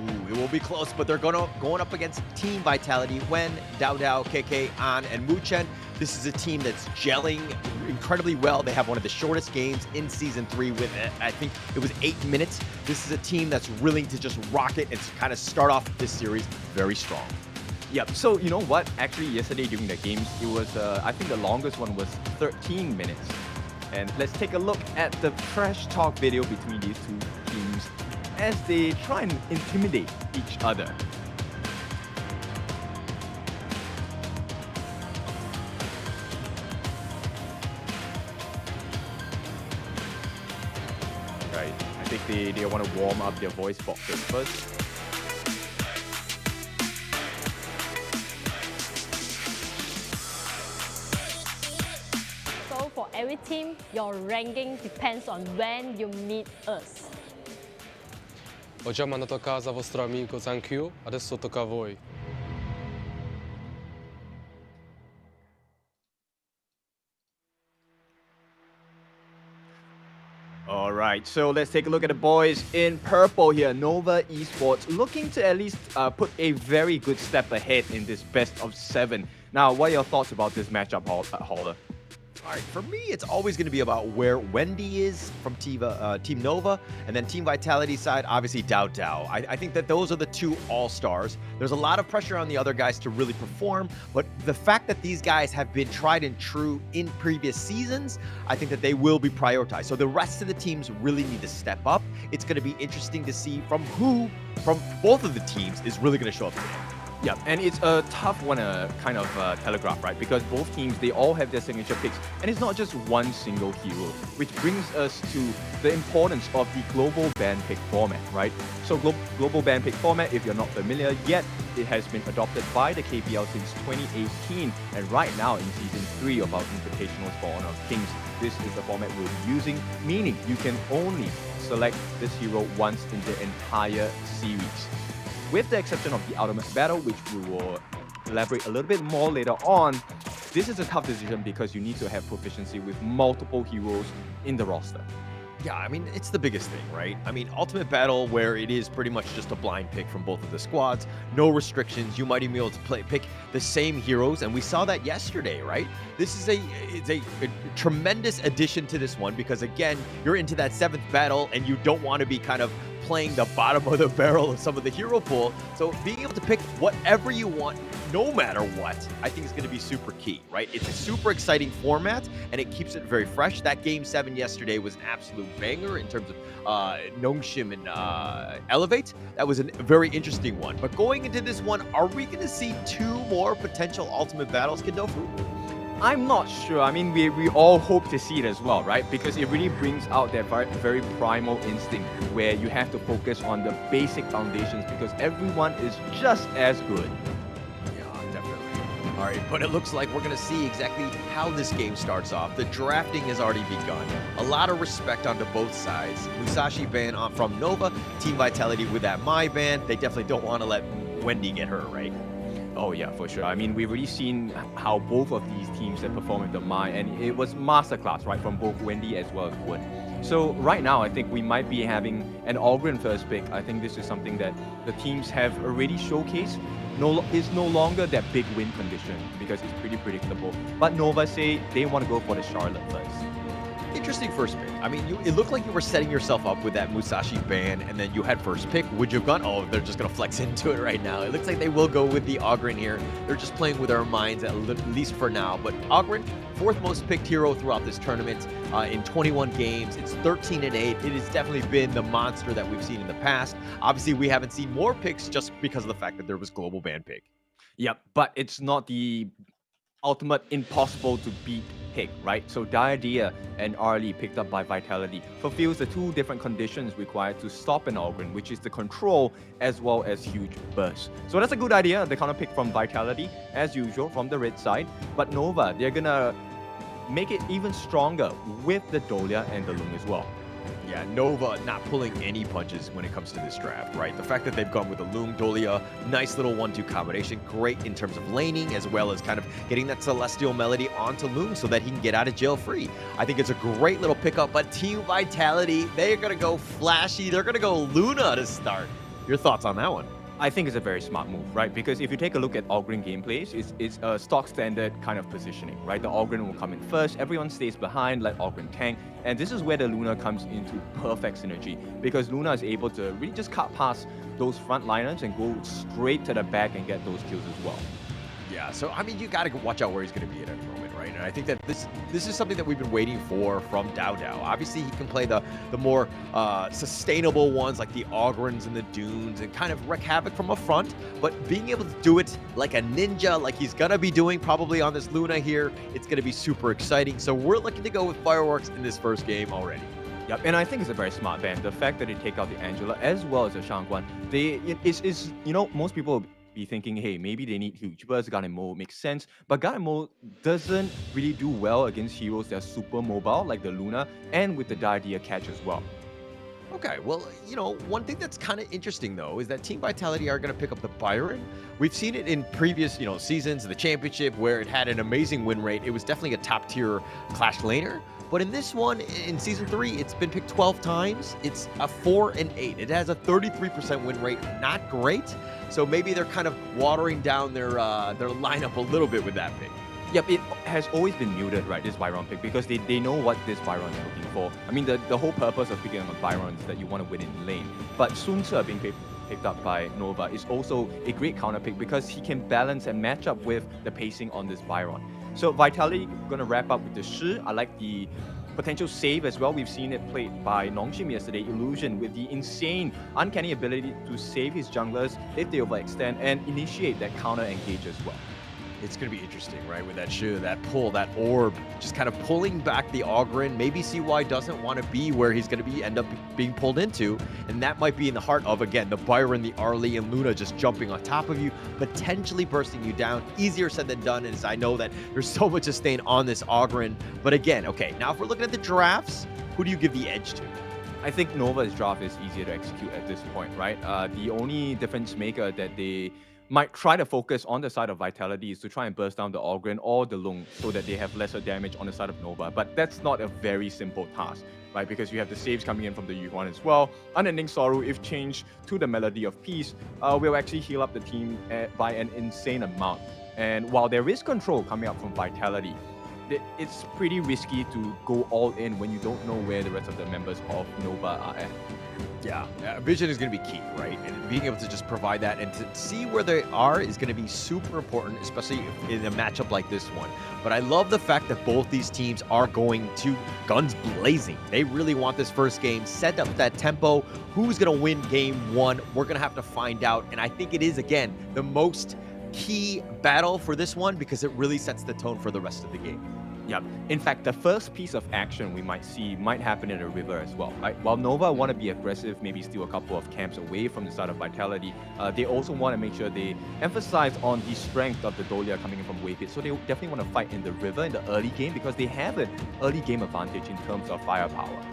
Ooh, it will be close, but they're going up against Team Vitality. Wen, Dao, KK, An, and Muchen. This is a team that's gelling incredibly well. They have one of the shortest games in Season 3 with, I think it was 8 minutes. This is a team that's willing to just rock it and kind of start off this series very strong. Yep, so you know what? Actually, yesterday during the games, it was, I think the longest one was 13 minutes. And let's take a look at the trash talk video between these 2 teams as they try and intimidate each other. Right, I think they want to warm up their voice boxes first. So for every team, your ranking depends on when you meet us. Ho già mandato a casa vostro amico Zankyu, adesso tocca a voi. All right, so let's take a look at the boys in purple here. Nova Esports looking to at least put a very good step ahead in this best of 7. Now, what are your thoughts about this matchup, Halder? All right, for me, it's always going to be about where Wendy is from Team Nova, and then Team Vitality side, obviously Dao. I think that those are the 2 all-stars. There's a lot of pressure on the other guys to really perform, but the fact that these guys have been tried and true in previous seasons, I think that they will be prioritized. So the rest of the teams really need to step up. It's going to be interesting to see from both of the teams is really going to show up today. Yeah, and it's a tough one to kind of telegraph, right? Because both teams, they all have their signature picks, and it's not just one single hero, which brings us to the importance of the global ban pick format, right? So global ban pick format, if you're not familiar yet, it has been adopted by the KPL since 2018, and right now in Season 3 of our Invitationals for Honor of Kings, this is the format we'll be using, meaning you can only select this hero once in the entire series. With the exception of the Ultimate Battle, which we will elaborate a little bit more later on, this is a tough decision because you need to have proficiency with multiple heroes in the roster. Yeah, I mean, it's the biggest thing, right? I mean, Ultimate Battle, where it is pretty much just a blind pick from both of the squads, no restrictions, you might even be able to pick the same heroes, and we saw that yesterday, right? This is a tremendous addition to this one because, again, you're into that 7th battle, and you don't want to be kind of playing the bottom of the barrel of some of the hero pool. So being able to pick whatever you want, no matter what, I think is going to be super key, right? It's a super exciting format, and it keeps it very fresh. That Game 7 yesterday was an absolute banger in terms of Nongshim and Elevate. That was a very interesting one. But going into this one, are we going to see 2 more potential Ultimate Battles, Kindofu? I'm not sure. I mean, we all hope to see it as well, right? Because it really brings out that very primal instinct where you have to focus on the basic foundations because everyone is just as good. Yeah, definitely. All right, but it looks like we're going to see exactly how this game starts off. The drafting has already begun. A lot of respect onto both sides. Musashi ban from Nova, Team Vitality with that Mai ban. They definitely don't want to let Wendy get hurt, right? Oh yeah, for sure. I mean, we've already seen how both of these teams have performed with the Mai, and it was masterclass, right, from both Wendy as well as Wood. So right now, I think we might be having an Ogryn first pick. I think this is something that the teams have already showcased. It's no longer that big win condition because it's pretty predictable. But Nova say they want to go for the Charlotte first. Interesting first pick. I mean, it looked like you were setting yourself up with that Musashi ban, and then you had first pick. Would you have gone? Oh, they're just going to flex into it right now. It looks like they will go with the Ogryn here. They're just playing with our minds, at least for now. But Ogryn, 4th most picked hero throughout this tournament in 21 games. It's 13-8. It has definitely been the monster that we've seen in the past. Obviously, we haven't seen more picks just because of the fact that there was global ban pick. Yep, but it's not the ultimate impossible to beat pick, right? So Diadea and Arlie, picked up by Vitality, fulfills the 2 different conditions required to stop an Ogryn, which is the control as well as huge burst. So that's a good idea. They kind of pick from Vitality, as usual, from the red side. But Nova, they're gonna make it even stronger with the Dolia and the Lung as well. Yeah, Nova not pulling any punches when it comes to this draft, right? The fact that they've gone with the Lung, Dolia, nice little 1-2 combination, great in terms of laning, as well as kind of getting that Celestial Melody onto Lung so that he can get out of jail free. I think it's a great little pickup, but Team Vitality, they're going to go flashy. They're going to go Luna to start. Your thoughts on that one? I think it's a very smart move, right? Because if you take a look at Ogryn gameplays, it's a stock standard kind of positioning, right? The Ogryn will come in first, everyone stays behind, let Ogryn tank, and this is where the Luna comes into perfect synergy because Luna is able to really just cut past those frontliners and go straight to the back and get those kills as well. Yeah, so I mean, you got to watch out where he's going to be at any moment, right? And I think that this is something that we've been waiting for from Dao Dao. Obviously, he can play the more sustainable ones like the Ogryns and the Dunes and kind of wreak havoc from a front, but being able to do it like a ninja, like he's going to be doing probably on this Luna here, it's going to be super exciting. So we're looking to go with fireworks in this first game already. Yep, and I think it's a very smart ban. The fact that they take out the Angela as well as the Shangguan, most people be thinking, hey, maybe they need huge burst. Garnemmo makes sense, but Garnemmo doesn't really do well against heroes that are super mobile like the Luna and with the Diadea catch as well. Okay, well, one thing that's kind of interesting, though, is that Team Vitality are going to pick up the Byron. We've seen it in previous, seasons of the championship where it had an amazing win rate. It was definitely a top-tier Clash laner. But in this one, in Season 3, it's been picked 12 times. It's a 4-8. It has a 33% win rate. Not great. So maybe they're kind of watering down their lineup a little bit with that pick. Yep, it has always been muted, right, this Byron pick, because they know what this Byron is looking for. I mean, the whole purpose of picking up a Byron is that you want to win in lane. But Sun Ce being picked up by Nova is also a great counter pick because he can balance and match up with the pacing on this Byron. So Vitality going to wrap up with the Shi. I like the potential save as well. We've seen it played by Nongshim yesterday, Illusion, with the insane, uncanny ability to save his junglers if they overextend and initiate that counter engage as well. it's going to be interesting, right? With that Shu, that pull, that orb, just kind of pulling back the Ogren. Maybe CY doesn't want to be where he's going to end up being pulled into. And that might be in the heart of, again, the Byron, the Arlie, and Luna just jumping on top of you, potentially bursting you down. Easier said than done, as I know that there's so much sustain on this Ogren. But again, okay, now if we're looking at the drafts, who do you give the edge to? I think Nova's draft is easier to execute at this point, right? The only difference maker that they might try to focus on the side of Vitality is to try and burst down the Ogren or the Lung so that they have lesser damage on the side of Nova. But that's not a very simple task, right? Because you have the saves coming in from the Yuan as well. Unending Sorrow, if changed to the Melody of Peace, will actually heal up the team by an insane amount. And while there is control coming up from Vitality, it's pretty risky to go all in when you don't know where the rest of the members of Nova are at. Yeah, vision is going to be key, right? And being able to just provide that and to see where they are is going to be super important, especially in a matchup like this one. But I love the fact that both these teams are going to guns blazing. They really want this first game, set up that tempo. Who's going to win game one? We're going to have to find out. And I think it is, again, the most key battle for this one because it really sets the tone for the rest of the game. Yep. In fact, the first piece of action we might see might happen in the river as well, right? While Nova want to be aggressive, maybe steal a couple of camps away from the side of Vitality, they also want to make sure they emphasize on the strength of the Dolia coming in from Waypit. So they definitely want to fight in the river in the early game because they have an early game advantage in terms of firepower.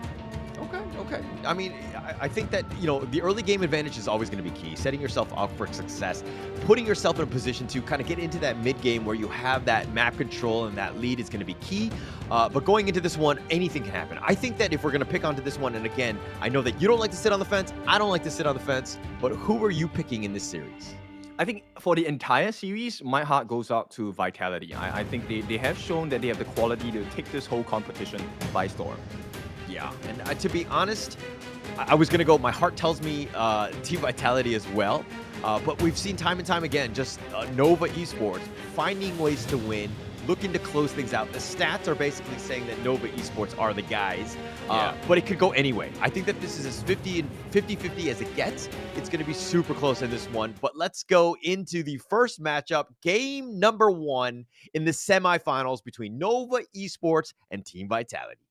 Okay. I mean, I think that, you know, the early game advantage is always going to be key. Setting yourself up for success, putting yourself in a position to kind of get into that mid game where you have that map control and that lead is going to be key. But going into this one, anything can happen. I think that if we're going to pick onto this one, and again, I know that you don't like to sit on the fence, I don't like to sit on the fence, but who are you picking in this series? I think for the entire series, my heart goes out to Vitality. I think they have shown that they have the quality to take this whole competition by storm. Yeah, and to be honest, I was going to go, my heart tells me Team Vitality as well. But we've seen time and time again, just Nova Esports finding ways to win, looking to close things out. The stats are basically saying that Nova Esports are the guys, but it could go anyway. I think that this is as 50-50 as it gets. It's going to be super close in this one. But let's go into the first matchup, game number 1 in the semifinals between Nova Esports and Team Vitality.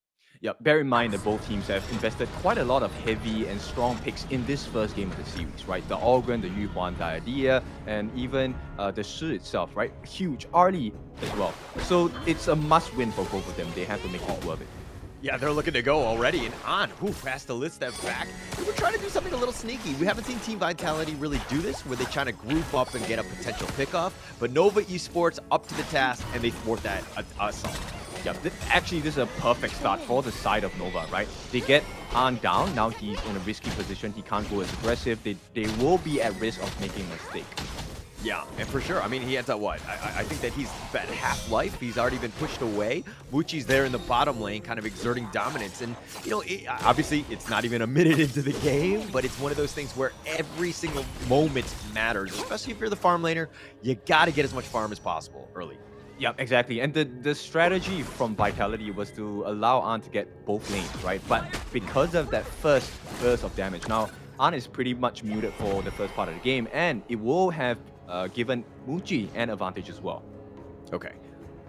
Yeah, bear in mind that both teams have invested quite a lot of heavy and strong picks in this first game of the series, right? The Ogren, the Yuhuan, the Idea, and even the Shi itself, right? Huge, Arlie as well. So it's a must-win for both of them. They have to make it worth it. Yeah, they're looking to go already, and on. Fast to list step back. We're trying to do something a little sneaky. We haven't seen Team Vitality really do this, where they trying to group up and get a potential pickoff. But Nova Esports up to the task, and they thwart that assault. Yeah, actually, this is a perfect start for the side of Nova, right? They get Han down. Now he's in a risky position. He can't go as aggressive. They will be at risk of making a mistake. Yeah, and for sure. I mean, he ends at what? I think that he's at half-life. He's already been pushed away. Muchi's there in the bottom lane, kind of exerting dominance. And, you know, obviously, it's not even a minute into the game, but it's one of those things where every single moment matters, especially if you're the farm laner. You got to get as much farm as possible early. Yeah, exactly. And the strategy from Vitality was to allow An to get both lanes, right? But because of that first burst of damage, now An is pretty much muted for the first part of the game, and it will have given Muchi an advantage as well. Okay.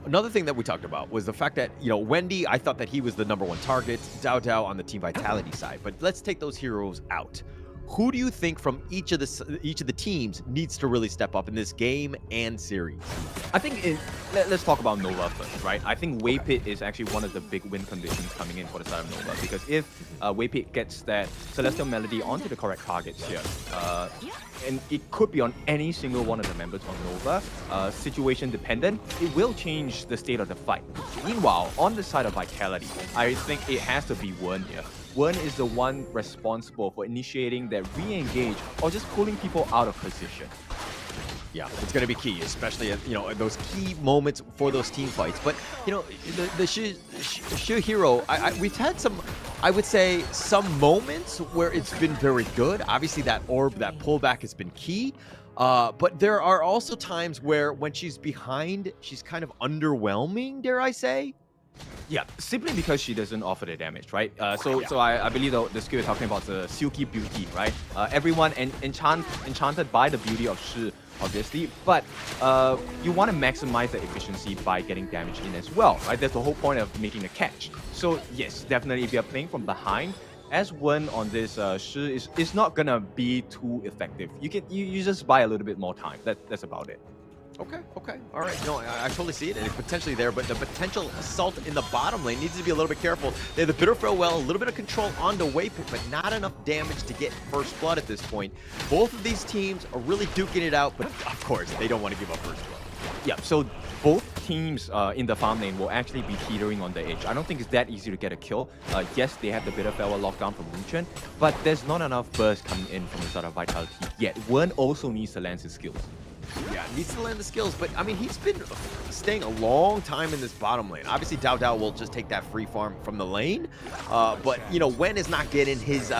Another thing that we talked about was the fact that, you know, Wendy, I thought that he was the #1 target, Dao on the Team Vitality side. But let's take those heroes out. Who do you think from each of the teams needs to really step up in this game and series? I think let's talk about Nova first, right? I think Waypit is actually one of the big win conditions coming in for the side of Nova, because if Waypit gets that Celestial Melody onto the correct targets here, and it could be on any single one of the members of Nova, situation dependent, it will change the state of the fight. Meanwhile, on the side of Vitality, I think it has to be Wern here. Wern is the one responsible for initiating that re-engage or just pulling people out of position. Yeah, it's going to be key, especially at, you know, those key moments for those team fights. But, you know, the Shi hero, we've had some, I would say, some moments where it's been very good. Obviously, that orb, that pullback has been key. But there are also times where when she's behind, she's kind of underwhelming, dare I say? Yeah, simply because she doesn't offer the damage, right? So I believe the skill you're talking about is the Silky Beauty, right? Everyone enchanted by the beauty of Shi, obviously, but you want to maximize the efficiency by getting damage in as well, right? That's the whole point of making a catch. So yes, definitely if you're playing from behind, as one on this Shi is not gonna be too effective. You just buy a little bit more time. That's about it. Okay, all right. No, I totally see it, and it's potentially there, but the potential assault in the bottom lane needs to be a little bit careful. They have the Bitter Farewell, a little bit of control onto Waypit, but not enough damage to get first blood at this point. Both of these teams are really duking it out, but of course, they don't want to give up first blood. Yeah, so both teams in the farm lane will actually be teetering on the edge. I don't think it's that easy to get a kill. Yes, they have the Bitter Farewell lockdown from Nongshim, but there's not enough burst coming in from the side of Vitality yet. Wern also needs to land his skills. Yeah, needs to land the skills, but I mean, he's been staying a long time in this bottom lane. Obviously, Dao will just take that free farm from the lane, but you know, Wen is not getting his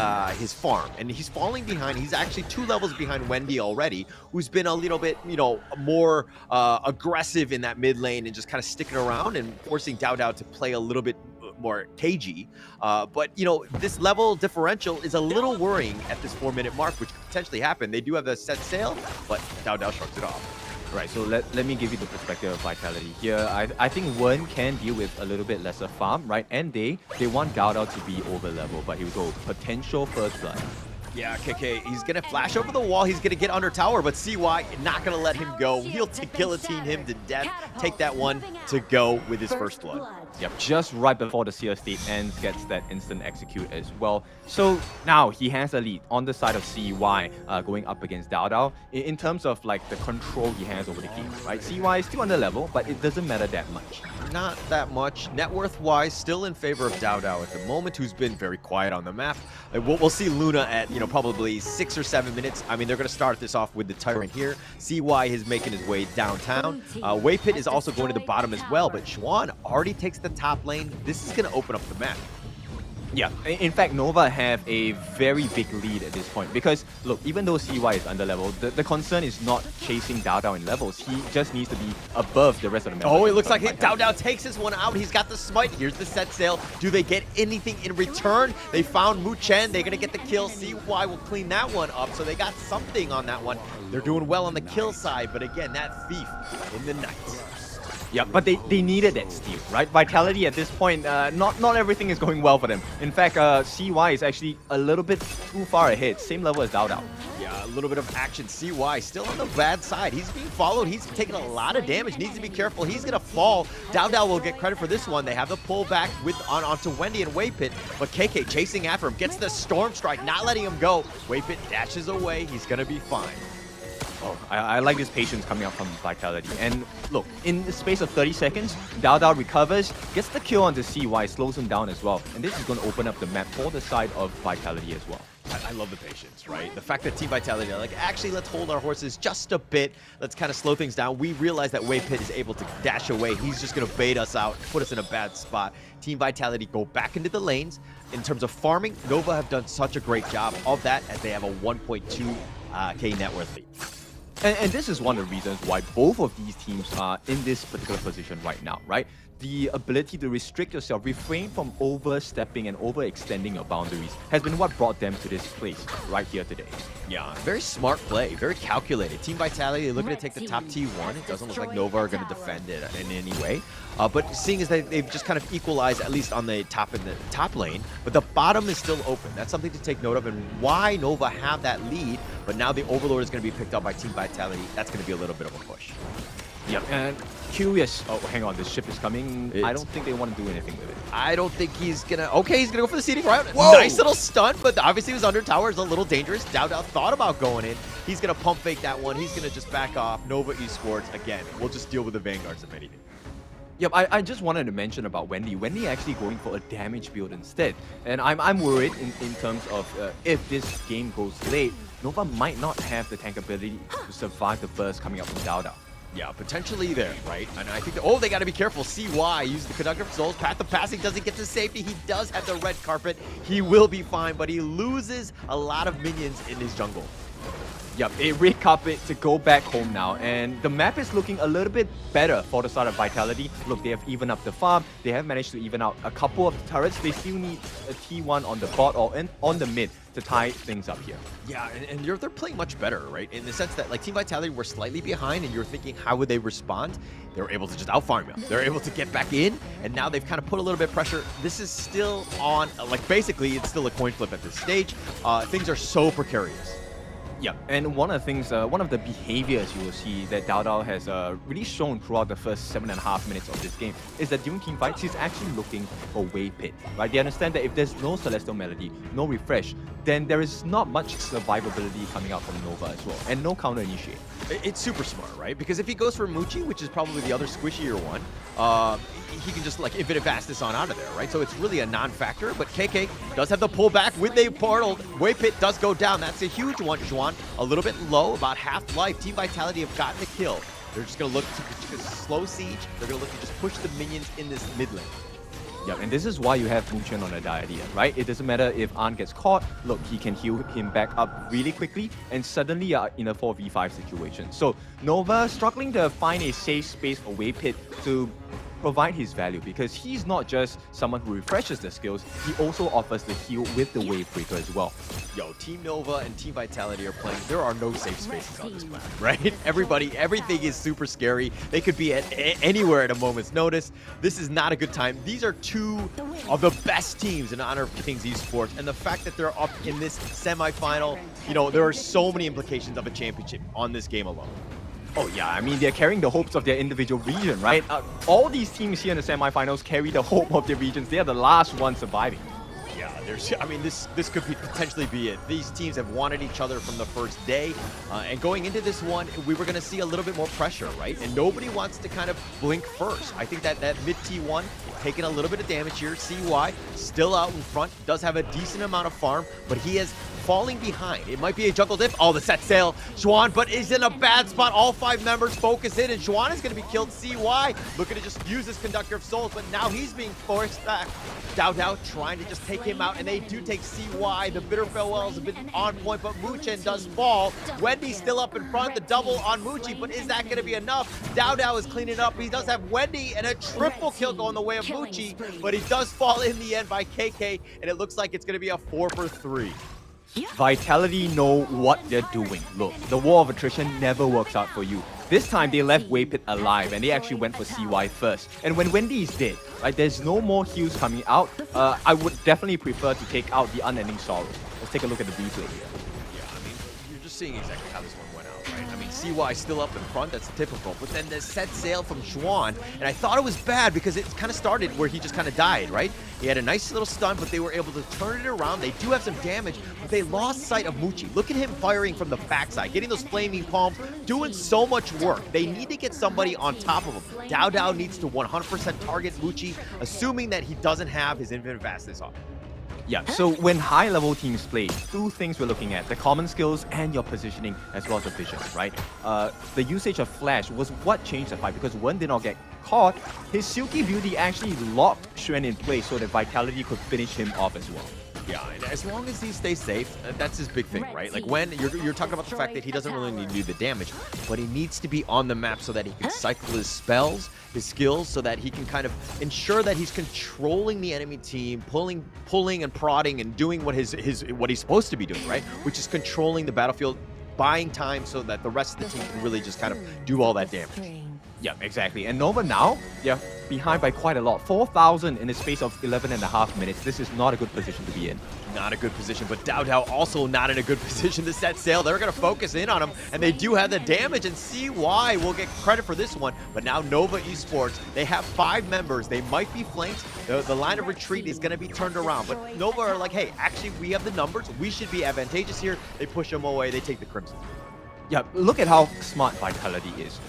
farm, and he's falling behind. He's actually 2 levels behind Wendy already, who's been a little bit, you know, more aggressive in that mid lane and just kind of sticking around and forcing Dao to play a little bit more cagey. But you know, this level differential is a little worrying at this 4-minute mark, which could potentially happen. They do have a set sail, but Dao shrugs it off. Right, so let me give you the perspective of Vitality here. I think Wern can deal with a little bit lesser farm, right? And they want Dao to be over level, but he will go potential first blood. Yeah, KK, he's going to flash over the wall. He's going to get under tower, but CY not going to let him go. He'll guillotine him to death. Take that one to go with his first blood. Yep, just right before the Seer state ends, gets that instant execute as well. So now he has a lead on the side of CY going up against Dao in terms of like the control he has over the game, right? CY is still under level, but it doesn't matter that much. Not that much. Net worth-wise, still in favor of Dao at the moment, who's been very quiet on the map. We'll see Luna at, you know, probably 6 or 7 minutes. I mean, they're going to start this off with the Tyrant here. CY is making his way downtown. Waypit is also going to the bottom as well, but Xuan already takes the top lane. This is going to open up the map. Yeah, in fact, Nova have a very big lead at this point because, look, even though CY is under level, the concern is not chasing Dao in levels. He just needs to be above the rest of the members. Oh, it looks like Dao takes this one out. He's got the smite. Here's the set sail. Do they get anything in return? They found Mu Chen. They're going to get the kill. CY will clean that one up, so they got something on that one. They're doing well on the kill side, but again, that thief in the night. Yeah, but they needed that steal, right? Vitality at this point, not everything is going well for them. In fact, CY is actually a little bit too far ahead, same level as Dao. Yeah, a little bit of action. CY still on the bad side. He's being followed. He's taking a lot of damage. Needs to be careful. He's going to fall. Dao will get credit for this one. They have the pullback onto Wendy and Waypit, but KK chasing after him. Gets the Storm Strike, not letting him go. Waypit dashes away. He's going to be fine. Oh, I like this patience coming out from Vitality. And look, in the space of 30 seconds, Dao recovers, gets the kill onto CY, slows him down as well. And this is going to open up the map for the side of Vitality as well. I love the patience, right? The fact that Team Vitality are like, actually, let's hold our horses just a bit. Let's kind of slow things down. We realize that Waypit is able to dash away. He's just going to bait us out, put us in a bad spot. Team Vitality go back into the lanes. In terms of farming, Nova have done such a great job of that as they have a 1.2k net worth lead. And this is one of the reasons why both of these teams are in this particular position right now, right? The ability to restrict yourself, refrain from overstepping and overextending your boundaries has been what brought them to this place right here today. Yeah, very smart play, very calculated. Team Vitality looking to take the top T1. It doesn't look like Nova are going to defend it in any way. But seeing as they've just kind of equalized, at least on the top lane, but the bottom is still open. That's something to take note of, and why Nova have that lead, but now the Overlord is going to be picked up by Team Vitality. That's going to be a little bit of a push. Yep, and curious. Oh, hang on, this ship is coming. I don't think they want to do anything with it. I don't think he's gonna. Okay, he's gonna go for the seeding route. Nice little stun, but obviously he was under tower. It's a little dangerous. Dao thought about going in. He's gonna pump fake that one. He's gonna just back off. Nova Esports again. We'll just deal with the Vanguards if anything. Yep, I just wanted to mention about Wendy. Wendy actually going for a damage build instead. And I'm worried in terms of if this game goes late, Nova might not have the tank ability to survive the burst coming up from Dao. Yeah, potentially there, right? And I think, they got to be careful. CY use the Conductor of Souls. Path of Passing doesn't get to safety. He does have the red carpet. He will be fine, but he loses a lot of minions in his jungle. Yep, a red carpet to go back home now, and the map is looking a little bit better for the side of Vitality. Look, they have evened up the farm, they have managed to even out a couple of turrets. They still need a T1 on the bot or on the mid to tie things up here. Yeah, and they're playing much better, right? In the sense that like Team Vitality were slightly behind, and you're thinking, how would they respond? They were able to just out-farm you. They're able to get back in, and now they've kind of put a little bit of pressure. This is still on, like basically, it's still a coin flip at this stage. Things are so precarious. Yeah, and one of the things, one of the behaviors you will see that Dao has really shown throughout the first 7.5 minutes of this game is that during team fights, he's actually looking for wave pit, right? They understand that if there's no Celestial Melody, no refresh, then there is not much survivability coming out from Nova as well, and no counter initiate. It's super smart, right? Because if he goes for Muchi, which is probably the other squishier one, he can just like Infinite Vastus on out of there, right? So it's really a non-factor, but KK does have the pullback with the portal. Wave Pit does go down. That's a huge one. Juan a little bit low, about half life. Team Vitality have gotten the kill. They're just going to look to slow siege. They're going to look to just push the minions in this mid lane. Yeah, and this is why you have Nongshim on the Diadem, right? It doesn't matter if Arn gets caught, look, he can heal him back up really quickly, and suddenly you are in a 4v5 situation. So Nova struggling to find a safe space for Wave Pit to provide his value, because he's not just someone who refreshes the skills, he also offers the heal with the Wave Breaker as well. Yo, Team Nova and Team Vitality are playing. There are no safe spaces on this map, right? Everything is super scary. They could be at anywhere at a moment's notice. This is not a good time. These are two of the best teams in honor of Kings Esports, and the fact that they're up in this semifinal, you know, there are so many implications of a championship on this game alone. Oh yeah, I mean, they're carrying the hopes of their individual region, right? All these teams here in the semifinals carry the hope of their regions. They are the last ones surviving. Yeah, I mean, this could potentially be it. These teams have wanted each other from the first day, and going into this one, we were going to see a little bit more pressure, right? And nobody wants to kind of blink first. I think that mid T1 taking a little bit of damage here. CY still out in front, does have a decent amount of farm, but he is falling behind. It might be a jungle diff. Oh, the set sail. Xuan, but is in a bad spot. All 5 members focus in, and Xuan is going to be killed. CY looking to just use this Conductor of Souls, but now he's being forced back. Dao trying to just take him out, and they do take CY. The bitter farewell is a bit on point, but Muchen does fall. Wendy's still up in front. The double on Muchi, but is that going to be enough? Dao is cleaning up. He does have Wendy and a triple kill going the way of Muchi, but he does fall in the end by KK, and it looks like it's going to be a 4 for 3. Vitality know what they're doing. Look, the war of attrition never works out for you. This time they left Wave Pit alive, and they actually went for CY first. And when Wendy is dead, right, there's no more heals coming out. I would definitely prefer to take out the Unending Sorrow. Let's take a look at the replay here. Yeah, I mean, you're just seeing exactly how this one went out, right? I mean, CY still up in front, that's typical. But then the set sail from Xuan, and I thought it was bad because it kind of started where he just kind of died, right? He had a nice little stun, but they were able to turn it around. They do have some damage, but they lost sight of Muchi. Look at him firing from the backside, getting those flaming palms, doing so much work. They need to get somebody on top of him. Dao needs to 100% target Muchi, assuming that he doesn't have his Infinite Vastus off. Yeah, so when high-level teams play, 2 things we're looking at, the common skills and your positioning, as well as the vision, right? The usage of Flash was what changed the fight, because Wen did not get caught. His Silky Beauty actually locked Xuan in place so that Vitality could finish him off as well. Yeah, and as long as he stays safe, that's his big thing, right? Like when you're talking about the fact that he doesn't really need to do the damage, but he needs to be on the map so that he can cycle his spells, his skills, so that he can kind of ensure that he's controlling the enemy team, pulling and prodding and doing what what he's supposed to be doing, right? Which is controlling the battlefield, buying time so that the rest of the team can really just kind of do all that damage. Yeah, exactly. And Nova now, yeah, behind by quite a lot. 4,000 in the space of 11.5 minutes. This is not a good position to be in. Not a good position, but Dao also not in a good position to set sail. They're going to focus in on him, and they do have the damage, and CY will get credit for this one. But now Nova Esports, they have 5 members. They might be flanked. The line of retreat is going to be turned around, but Nova are like, hey, actually, we have the numbers. We should be advantageous here. They push them away. They take the Crimson. Yeah, look at how smart Vitality is.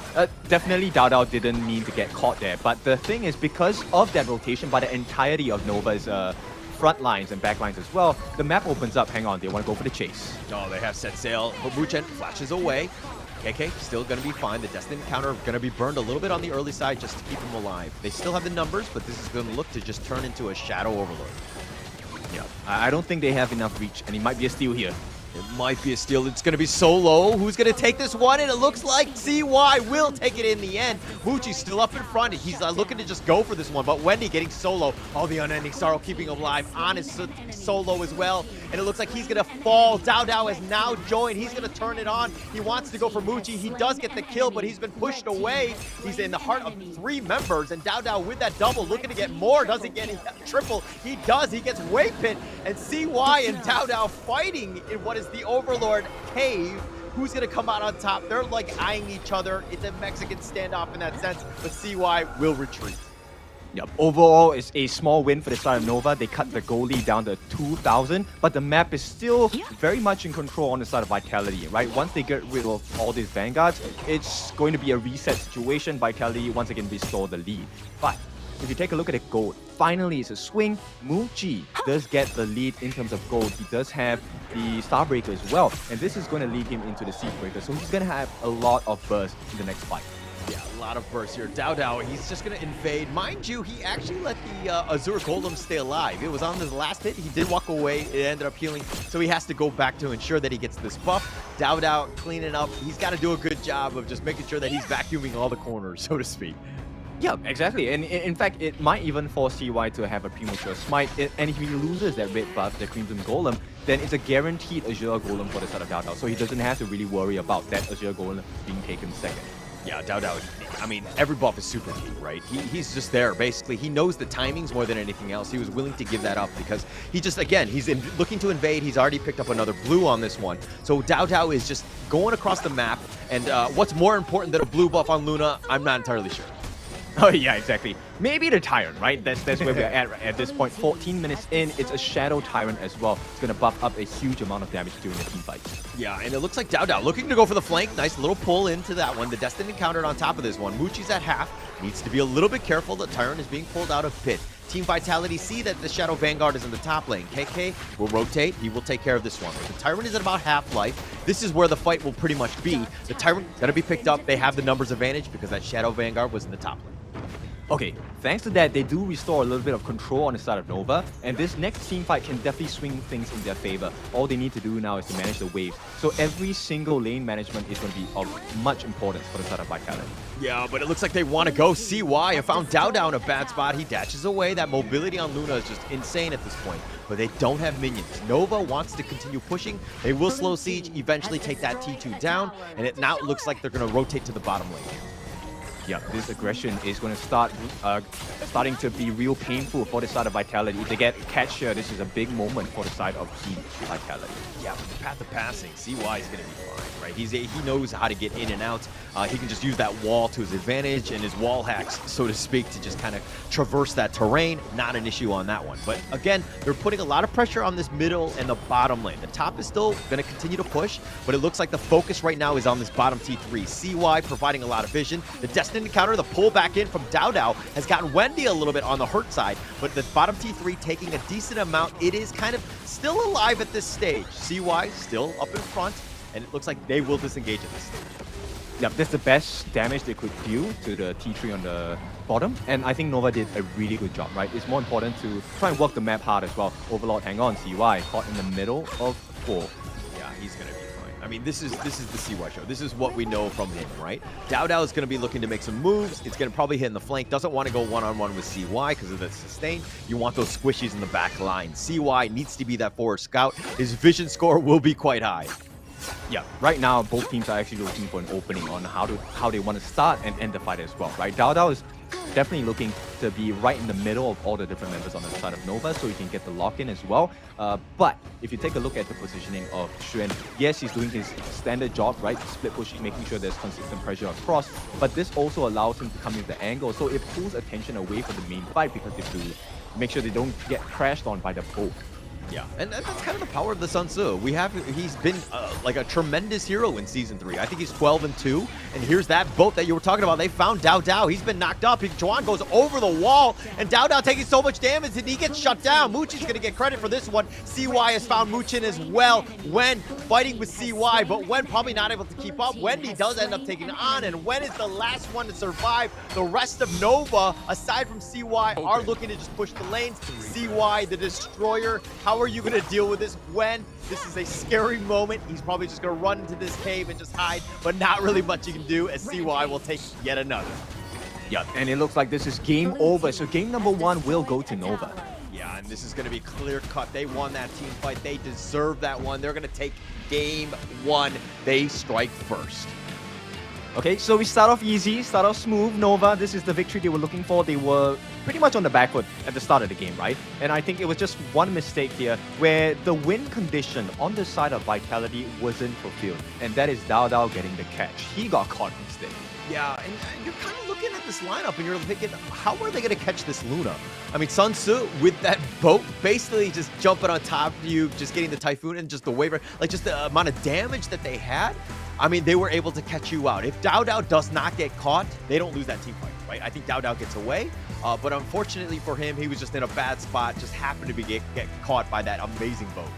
Definitely Dao didn't mean to get caught there, but the thing is, because of that rotation by the entirety of Nova's front lines and back lines as well, the map opens up. Hang on, they want to go for the chase. Oh, they have set sail, but Muchen flashes away. KK still going to be fine. The Destiny counter going to be burned a little bit on the early side just to keep him alive. They still have the numbers, but this is going to look to just turn into a Shadow Overlord. Yeah, I don't think they have enough reach, and it might be a steal here. It might be a steal. It's going to be Solo who's going to take this one, and it looks like CY will take it in the end. Muchi's still up in front. He's looking to just go for this one, but Wendy getting Solo. Oh, the unending sorrow keeping him alive on his Solo as well, and it looks like he's going to fall. Dao has now joined. He's going to turn it on. He wants to go for Muchi. He does get the kill, but he's been pushed away. He's in the heart of 3 members, and Dao with that double, looking to get more. Doesn't get triple. He does. He gets Wave Pit, and CY and Dao fighting in what is the Overlord cave. Who's going to come out on top? They're like eyeing each other. It's a Mexican standoff in that sense, but CY will retreat. Yep. Overall, it's a small win for the side of Nova. They cut the goal lead down to 2,000, but the map is still very much in control on the side of Vitality, right? Once they get rid of all these Vanguards, it's going to be a reset situation. Vitality once again restore the lead. But if you take a look at the gold, finally it's a swing. Muchi does get the lead in terms of gold. He does have the Starbreaker as well, and this is going to lead him into the Seedbreaker, so he's going to have a lot of burst in the next fight. Yeah, a lot of bursts here. Dao, he's just going to invade. Mind you, he actually let the Azure Golem stay alive. It was on his last hit. He did walk away. It ended up healing, so he has to go back to ensure that he gets this buff. Dao cleaning up. He's got to do a good job of just making sure that he's vacuuming all the corners, so to speak. Yeah, exactly. And in fact, it might even force CY to have a premature smite. And if he loses that red buff, the Crimson Golem, then it's a guaranteed Azure Golem for the side of Dao. So he doesn't have to really worry about that Azure Golem being taken second. Yeah, Dao, I mean, every buff is super key, right? He's just there, basically. He knows the timings more than anything else. He was willing to give that up because he just, again, he's looking to invade. He's already picked up another blue on this one. So Dao is just going across the map. And what's more important than a blue buff on Luna, I'm not entirely sure. Oh yeah, exactly. Maybe the Tyrant, right? That's where we're at this point. 14 minutes in, it's a Shadow Tyrant as well. It's going to buff up a huge amount of damage during the team fight. Yeah, and it looks like Dao looking to go for the flank. Nice little pull into that one. The Destined encountered on top of this one. Muchi's at half. Needs to be a little bit careful. The Tyrant is being pulled out of pit. Team Vitality see that the Shadow Vanguard is in the top lane. KK will rotate. He will take care of this one. The Tyrant is at about half-life. This is where the fight will pretty much be. The Tyrant going to be picked up. They have the numbers advantage because that Shadow Vanguard was in the top lane. Okay, thanks to that, they do restore a little bit of control on the side of Nova, and this next team fight can definitely swing things in their favor. All they need to do now is to manage the waves. So every single lane management is going to be of much importance for the side of Vitality. Yeah, but it looks like they want to go CY and found Dao in a bad spot. He dashes away. That mobility on Luna is just insane at this point, but they don't have minions. Nova wants to continue pushing. They will slow siege, eventually take that T2 down, and it now looks like they're going to rotate to the bottom lane. Yeah, this aggression is going to starting to be real painful for the side of Vitality. If they get catch here, this is a big moment for the side of Team Vitality. Yeah, but the path of passing, CY is going to be fine, right? He knows how to get in and out. He can just use that wall to his advantage and his wall hacks, so to speak, to just kind of traverse that terrain. Not an issue on that one. But again, they're putting a lot of pressure on this middle and the bottom lane. The top is still going to continue to push, but it looks like the focus right now is on this bottom T3. CY providing a lot of vision. The Destined encounter, the pull back in from Dao has gotten Wendy a little bit on the hurt side, but the bottom T3 taking a decent amount. It is kind of still alive at this stage. CY still up in front, and it looks like they will disengage at this stage. Yep, that's the best damage they could deal to the T3 on the bottom, and I think Nova did a really good job, right? It's more important to try and work the map hard as well. Overlord, hang on, CY caught in the middle of 4. Yeah, he's gonna be fine. I mean, this is the CY show. This is what we know from him, right? Dao is gonna be looking to make some moves. It's gonna probably hit in the flank. Doesn't want to go one-on-one with CY because of the sustain. You want those squishies in the back line. CY needs to be that forward scout. His vision score will be quite high. Yeah, right now both teams are actually looking for an opening on how they want to start and end the fight as well, right? Dao is definitely looking to be right in the middle of all the different members on the side of Nova, so he can get the lock-in as well. But if you take a look at the positioning of Xuan, yes, he's doing his standard job, right? Split pushing, making sure there's consistent pressure across, but this also allows him to come in the angle, so it pulls attention away from the main fight because they have to make sure they don't get crashed on by the poke. Yeah, and that's kind of the power of the Sun Tzu. He's been like a tremendous hero in Season 3. I think he's 12-2, and here's that boat that you were talking about. They found Dao. He's been knocked up. Juan goes over the wall, and Dao taking so much damage, and he gets shut down. Muchi's going to get credit for this one. CY has found Muchin as well when fighting with CY, but Wen probably not able to keep up. Wendy does end up taking on, and Wen is the last one to survive. The rest of Nova, aside from CY, are looking to just push the lanes. CY, the destroyer, how How are you going to deal with this when this is a scary moment? He's probably just going to run into this cave and just hide, but not really much you can do as CY will take yet another. Yeah, and it looks like this is game over. So game number 1 will go to Nova. Yeah, and this is going to be clear cut. They won that team fight. They deserve that one. They're going to take game 1. They strike first. Okay, so we start off easy, start off smooth. Nova, this is the victory they were looking for. They were pretty much on the back foot at the start of the game, right? And I think it was just one mistake here where the win condition on the side of Vitality wasn't fulfilled. And that is Dao Dao getting the catch. He got caught instead. Yeah, and you're kind of looking at this lineup and you're thinking, how are they going to catch this Luna? I mean, Sun Tzu with that boat basically just jumping on top of you, just getting the Typhoon and just the wave, like just the amount of damage that they had. I mean, they were able to catch you out. If Dao Dao does not get caught, they don't lose that team fight, right? I think Dao Dao gets away, but unfortunately for him, he was just in a bad spot, just happened to be get caught by that amazing boat.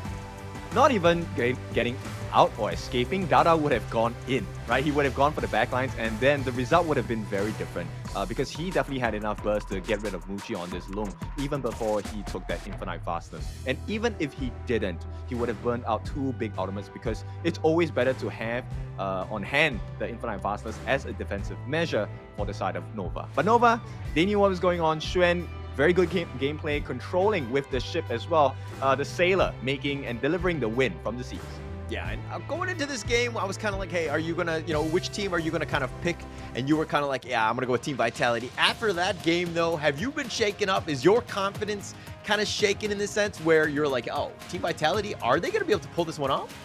Not even getting out or escaping, Dao Dao would have gone in, right? He would have gone for the backlines, and then the result would have been very different because he definitely had enough burst to get rid of Muji on this Lung even before he took that infinite fastness. And even if he didn't, he would have burned out 2 big ultimates because it's always better to have on hand the infinite fastness as a defensive measure for the side of Nova. But Nova, they knew what was going on. Xuan, very good gameplay, controlling with the ship as well. The Sailor making and delivering the win from the seas. Yeah, and going into this game, I was kind of like, hey, are you going to, which team are you going to kind of pick? And you were kind of like, yeah, I'm going to go with Team Vitality. After that game, though, have you been shaken up? Is your confidence kind of shaken in the sense where you're like, oh, Team Vitality, are they going to be able to pull this one off?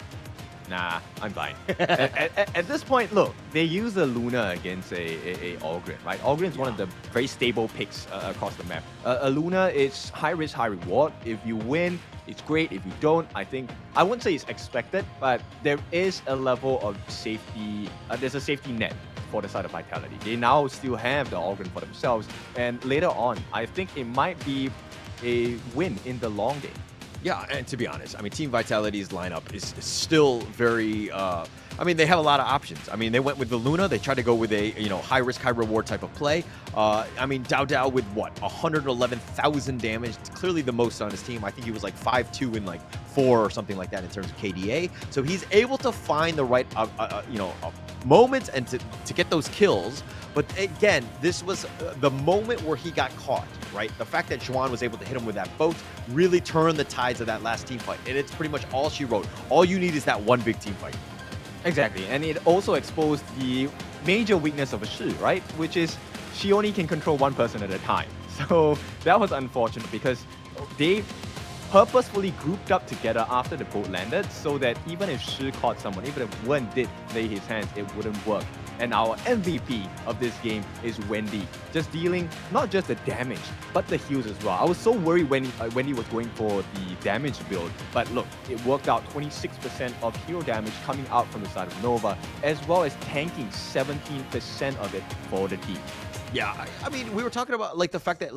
Nah, I'm fine. at this point, look, they use a Luna against a Ogren, right? Ogren is one of the very stable picks across the map. A Luna is high risk, high reward. If you win, it's great. If you don't, I wouldn't say it's expected, but there is a level of safety. There's a safety net for the side of Vitality. They now still have the Ogren for themselves, and later on, I think it might be a win in the long game. Yeah, and to be honest, I mean, Team Vitality's lineup is still very, I mean, they have a lot of options. I mean, they went with the Luna. They tried to go with a, high risk, high reward type of play. I mean, Dao Dao with what, 111,000 damage. It's clearly the most on his team. I think he was like 5-2 in like 4 or something like that in terms of KDA. So he's able to find the right, moments and to get those kills. But again, this was the moment where he got caught, right? The fact that Zhuan was able to hit him with that boat really turned the tides of that last team fight. And it's pretty much all she wrote. All you need is that one big team fight. Exactly, and it also exposed the major weakness of a Shi, right? Which is she only can control one person at a time. So that was unfortunate because they purposefully grouped up together after the boat landed so that even if Shi caught someone, even if Wen did lay his hands, it wouldn't work. And our MVP of this game is Wendy, just dealing not just the damage, but the heals as well. I was so worried when Wendy was going for the damage build, but look, it worked out. 26% of hero damage coming out from the side of Nova, as well as tanking 17% of it for the team. Yeah, I mean, we were talking about like the fact that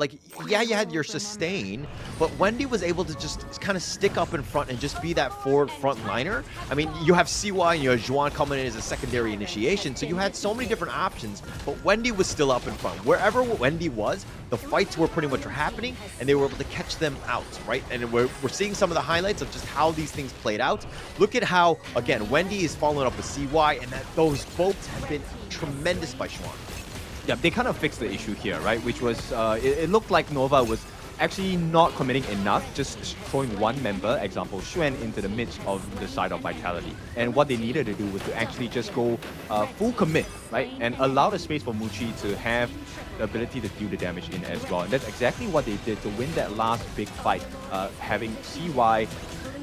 yeah, you had your sustain, but Wendy was able to just kind of stick up in front and just be that forward front liner. I mean, you have CY and you have Zhuan coming in as a secondary initiation, so you had so many different options, but Wendy was still up in front. Wherever Wendy was, the fights were pretty much happening, and they were able to catch them out, right? And we're seeing some of the highlights of just how these things played out. Look at how, again, Wendy is following up with CY, and that those boats have been tremendous by Zhuan. Yeah, they kind of fixed the issue here, right? Which was, it looked like Nova was actually not committing enough, just throwing one member, example Xuan, into the midst of the side of Vitality. And what they needed to do was to actually just go full commit, right? And allow the space for Muji to have the ability to deal the damage in as well. And that's exactly what they did to win that last big fight, having CY,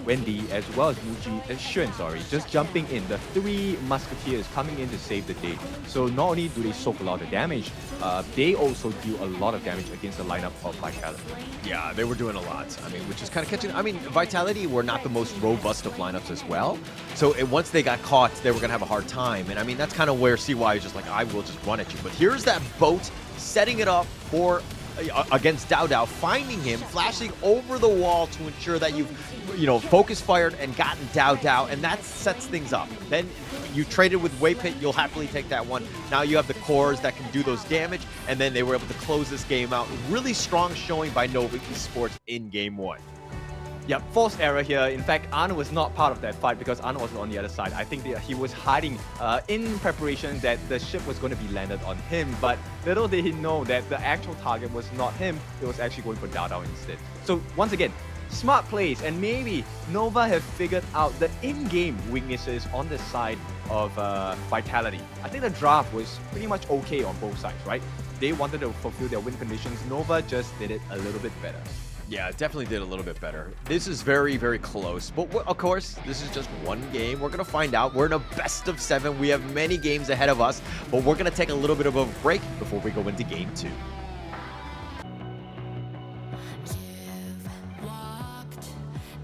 Wendy, as well as Muji and Xuan, just jumping in. The 3 musketeers coming in to save the day. So not only do they soak a lot of damage, they also deal a lot of damage against the lineup of Vitality. Yeah, they were doing a lot. I mean, which is kind of catching. I mean, Vitality were not the most robust of lineups as well. So once they got caught, they were going to have a hard time. And I mean, that's kind of where CY is just like, I will just run at you. But here's that boat setting it up for against Dao Dao, finding him, flashing over the wall to ensure that you've, focus fired and gotten Dao Dao, and that sets things up. Then you traded with Waypit, you'll happily take that one. Now you have the cores that can do those damage, and then they were able to close this game out. Really strong showing by Nova Esports in Game 1. Yeah, forced error here. In fact, Arno was not part of that fight because Arno was on the other side. I think that he was hiding in preparation that the ship was going to be landed on him. But little did he know that the actual target was not him. It was actually going for Dao Dao instead. So once again, smart plays, and maybe Nova have figured out the in-game weaknesses on the side of Vitality. I think the draft was pretty much okay on both sides, right? They wanted to fulfill their win conditions. Nova just did it a little bit better. Yeah, it definitely did a little bit better. This is very, very close. But of course, this is just one game. We're going to find out. We're in a best of 7. We have many games ahead of us. But we're going to take a little bit of a break before we go into game 2.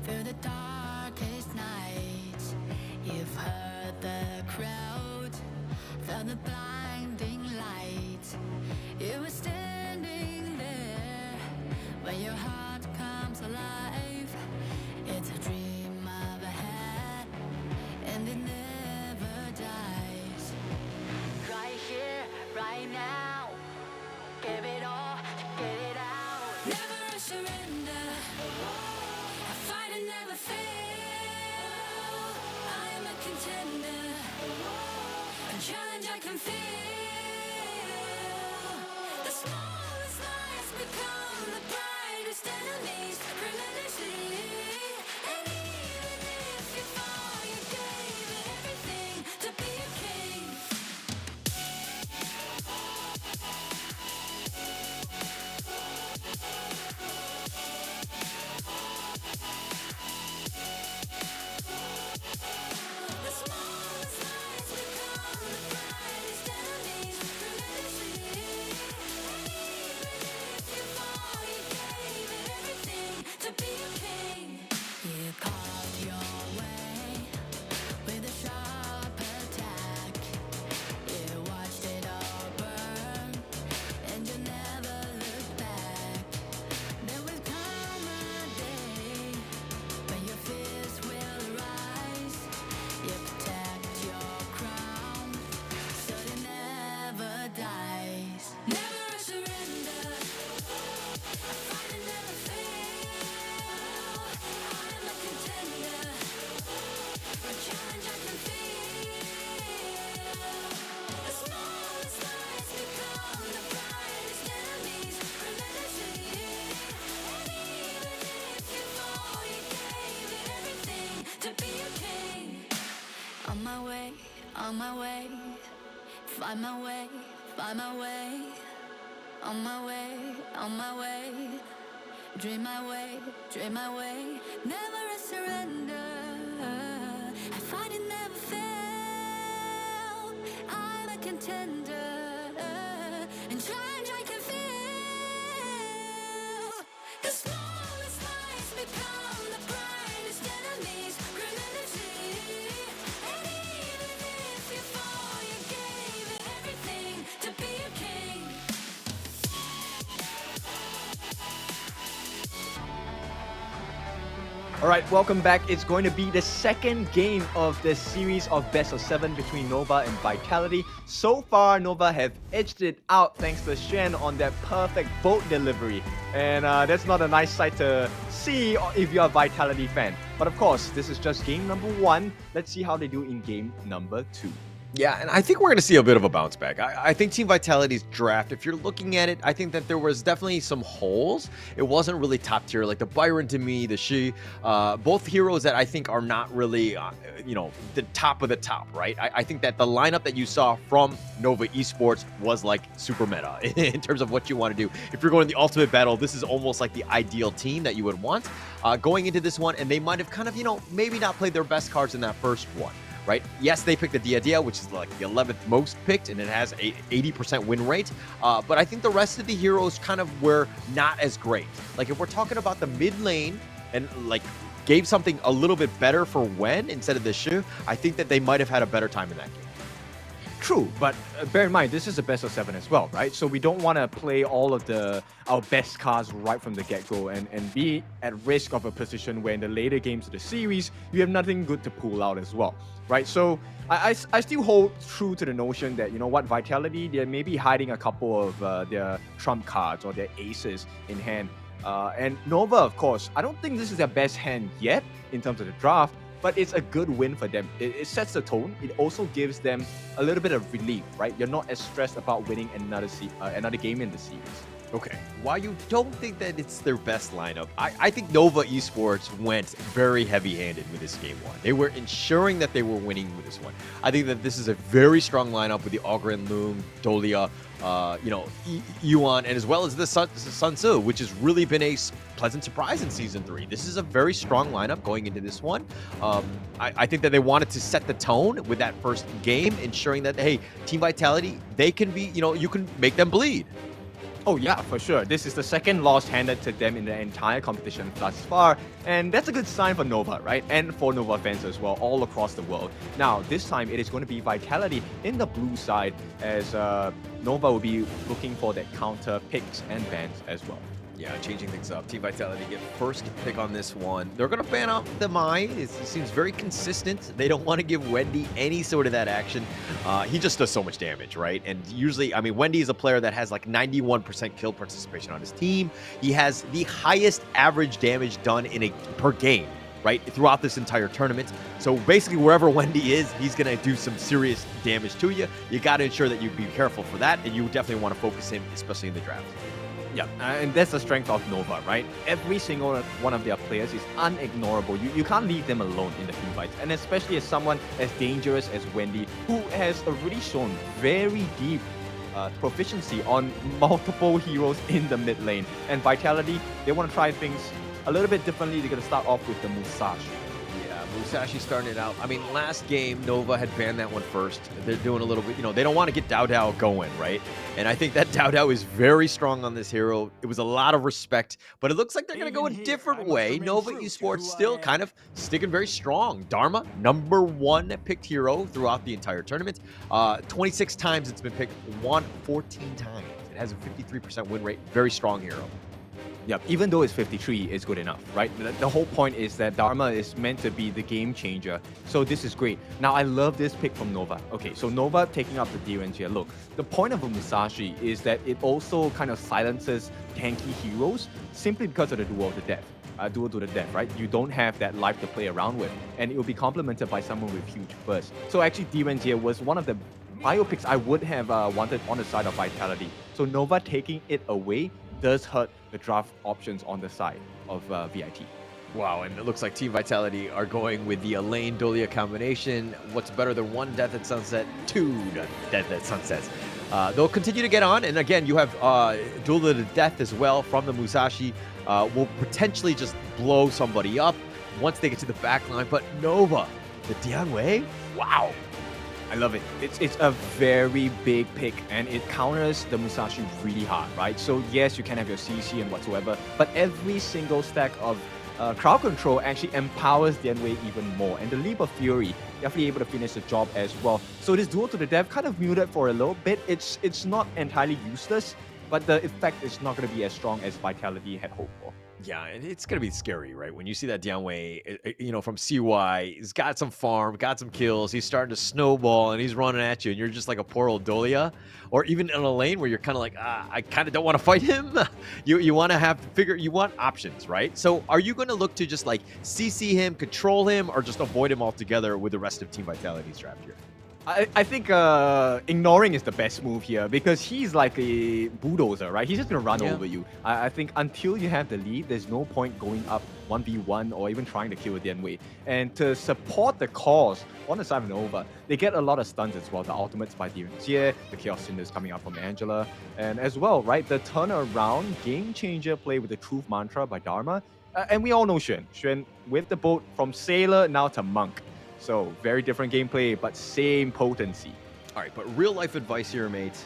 Through the darkest nights, you've heard the crowd, felt the blinding light. You were standing there when your heart comes alive. It's a dream of a hat, and it never dies. Right here, right now, give it all, get it out. Never surrender. I fight and never fail. I am a contender. A challenge I can feel. The smallest lies become the brightest enemies. Relentlessly. And even if you fall, you gave it everything to be a king. The smallest lies become the brightest enemies. Relentlessly. Even if you fall, you gave it everything to be a king. You carved your way with a sharp attack. You watched it all burn, and you never looked back. There will come a day when your fears will rise. You protect your crown, so it never dies. Never surrender. I fight and never fail. I am a contender. A challenge I can feel. The smallest lies become the brightest enemies. Relentlessly. And even if you fall, you gave it everything to be a king. On my way, on my way. Find my way, find my way. On my way, on my way. Dream my way, dream my way. Never a surrender. I fight and never fail. I'm a contender. And challenge I can feel. The smallest lies become the brightest enemies. Relentlessly. And even if you fall, you gave it everything to be a king. Alright, welcome back. It's going to be the second game of the series of best of 7 between Nova and Vitality. So far, Nova have edged it out thanks to Shen on that perfect boat delivery. And that's not a nice sight to see if you're a Vitality fan. But of course, this is just game number 1. Let's see how they do in game number 2. Yeah, and I think we're going to see a bit of a bounce back. I think Team Vitality's draft, if you're looking at it, I think that there was definitely some holes. It wasn't really top tier. Like the Byron to me, the Shi, both heroes that I think are not really, the top of the top, right? I think that the lineup that you saw from Nova Esports was like super meta in terms of what you want to do. If you're going to the ultimate battle, this is almost like the ideal team that you would want going into this one. And they might have kind of, maybe not played their best cards in that first one. Right? Yes, they picked the Dia, which is like the 11th most picked, and it has a 80% win rate. But I think the rest of the heroes kind of were not as great. Like if we're talking about the mid lane and like gave something a little bit better for Wen instead of the Shu, I think that they might have had a better time in that game. True, but bear in mind, this is a best of 7 as well, right? So we don't want to play all of our best cards right from the get-go and be at risk of a position where in the later games of the series, you have nothing good to pull out as well, right? So I still hold true to the notion that, Vitality, they may be hiding a couple of their trump cards or their aces in hand. And Nova, of course, I don't think this is their best hand yet in terms of the draft, but it's a good win for them. It sets the tone. It also gives them a little bit of relief, right? You're not as stressed about winning another game in the series. Okay. While you don't think that it's their best lineup, I think Nova Esports went very heavy-handed with this game one. They were ensuring that they were winning with this one. I think that this is a very strong lineup with the Ogren, Loom, Dolia, Yuan, and as well as the Sun Tzu, which has really been a pleasant surprise in Season 3. This is a very strong lineup going into this one. I think that they wanted to set the tone with that first game, ensuring that, hey, Team Vitality, they can be, you can make them bleed. Oh yeah, for sure. This is the second loss handed to them in the entire competition thus far, and that's a good sign for Nova, right? And for Nova fans as well, all across the world. Now, this time it is going to be Vitality in the blue side, as Nova will be looking for that counter picks and bans as well. Yeah, changing things up. Team Vitality get first pick on this one. They're going to ban out the Mai. It seems very consistent. They don't want to give Wendy any sort of that action. He just does so much damage, right? And usually, I mean, Wendy is a player that has like 91% kill participation on his team. He has the highest average damage done per game, right, throughout this entire tournament. So basically, wherever Wendy is, he's going to do some serious damage to you. You got to ensure that you be careful for that, and you definitely want to focus him, especially in the draft. Yeah, and that's the strength of Nova, right? Every single one of their players is unignorable. You can't leave them alone in the team fights. And especially as someone as dangerous as Wendy, who has already shown very deep proficiency on multiple heroes in the mid lane. And Vitality, they want to try things a little bit differently. They're going to start off with the Musashi. Yeah, Musashi starting it out. I mean, last game, Nova had banned that one first. They're doing a little bit, they don't want to get Dao Dao going, right? And I think that Dao Dao is very strong on this hero. It was a lot of respect, but it looks like they're going to go a different way. Nova Esports still kind of sticking very strong. Dharma, #1 picked hero throughout the entire tournament. 26 times it's been picked, won 14 times. It has a 53% win rate. Very strong hero. Yep, even though it's 53, it's good enough, right? The whole point is that Dharma is meant to be the game changer. So this is great. Now, I love this pick from Nova. Okay, so Nova taking up the DRNG here. Look, the point of a Musashi is that it also kind of silences tanky heroes simply because of the duel to the death, right? You don't have that life to play around with, and it will be complemented by someone with huge burst. So actually, DRNG was one of the bio picks I would have wanted on the side of Vitality. So Nova taking it away does hurt the draft options on the side of VIT. Wow, and it looks like Team Vitality are going with the Elaine Dolia combination. What's better than 1 Death at Sunset, 2 Death at Sunsets. They'll continue to get on, and again, you have Dolia to Death as well from the Musashi. Will potentially just blow somebody up once they get to the back line, but Nova, the Dianwei, wow. I love it. It's a very big pick, and it counters the Musashi really hard, right? So yes, you can have your CC and whatsoever, but every single stack of crowd control actually empowers Dianwei even more. And the Leap of Fury, definitely able to finish the job as well. So this duel to the death kind of muted for a little bit. It's not entirely useless, but the effect is not going to be as strong as Vitality had hoped for. Yeah, and it's going to be scary, right? When you see that Dianwei, from CY, he's got some farm, got some kills, he's starting to snowball, and he's running at you, and you're just like a poor old Dolia. Or even in a lane where you're kind of like, I kind of don't want to fight him. You want to you want options, right? So are you going to look to just like CC him, control him, or just avoid him altogether with the rest of Team Vitality's draft here? I think ignoring is the best move here because he's like a bulldozer, right? He's just going to run over you. I think until you have the lead, there's no point going up 1v1 or even trying to kill Dianwei. And to support the cause on the side of Nova, they get a lot of stuns as well. The ultimates by DRNG, the Chaos Cinders coming up from Angela. And as well, right, the turnaround game changer play with the Truth Mantra by Dharma. And we all know Xuan. Xuan with the boat from Sailor now to Monk. So, very different gameplay, but same potency. All right, but real life advice here, mates.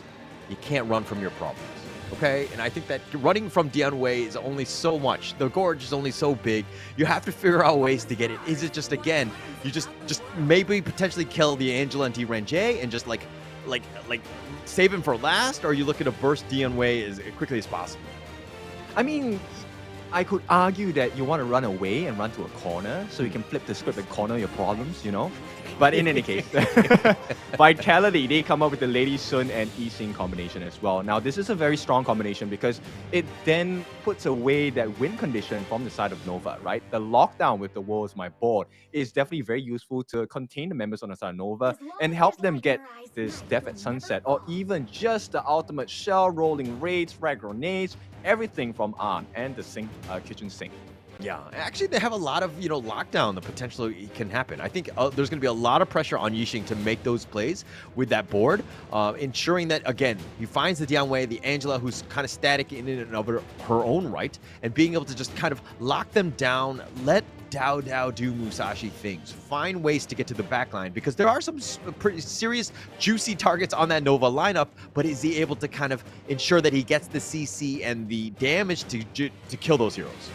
You can't run from your problems, okay? And I think that running from Dianwei is only so much. The gorge is only so big. You have to figure out ways to get it. Is it just, again, you just maybe potentially kill the Angela and DRNG and just like save him for last? Or are you looking to burst Dianwei as quickly as possible? I mean, I could argue that you want to run away and run to a corner so you can flip the script and corner your problems, you know? But in any case, Vitality, they come up with the Lady Sun and Yixing combination as well. Now, this is a very strong combination because it then puts away that win condition from the side of Nova, right? The lockdown with the World is My Board is definitely very useful to contain the members on the side of Nova and help them get this Death at Sunset or even just the ultimate shell, rolling raids, frag grenades, everything from Arn and the kitchen sink. Yeah, actually, they have a lot of, lockdown that potentially can happen. I think there's going to be a lot of pressure on Yixing to make those plays with that board, ensuring that, again, he finds the Dianwei, the Angela, who's kind of static in and of her own right, and being able to just kind of lock them down, let Dao do Musashi things, find ways to get to the backline, because there are some pretty serious, juicy targets on that Nova lineup, but is he able to kind of ensure that he gets the CC and the damage to kill those heroes?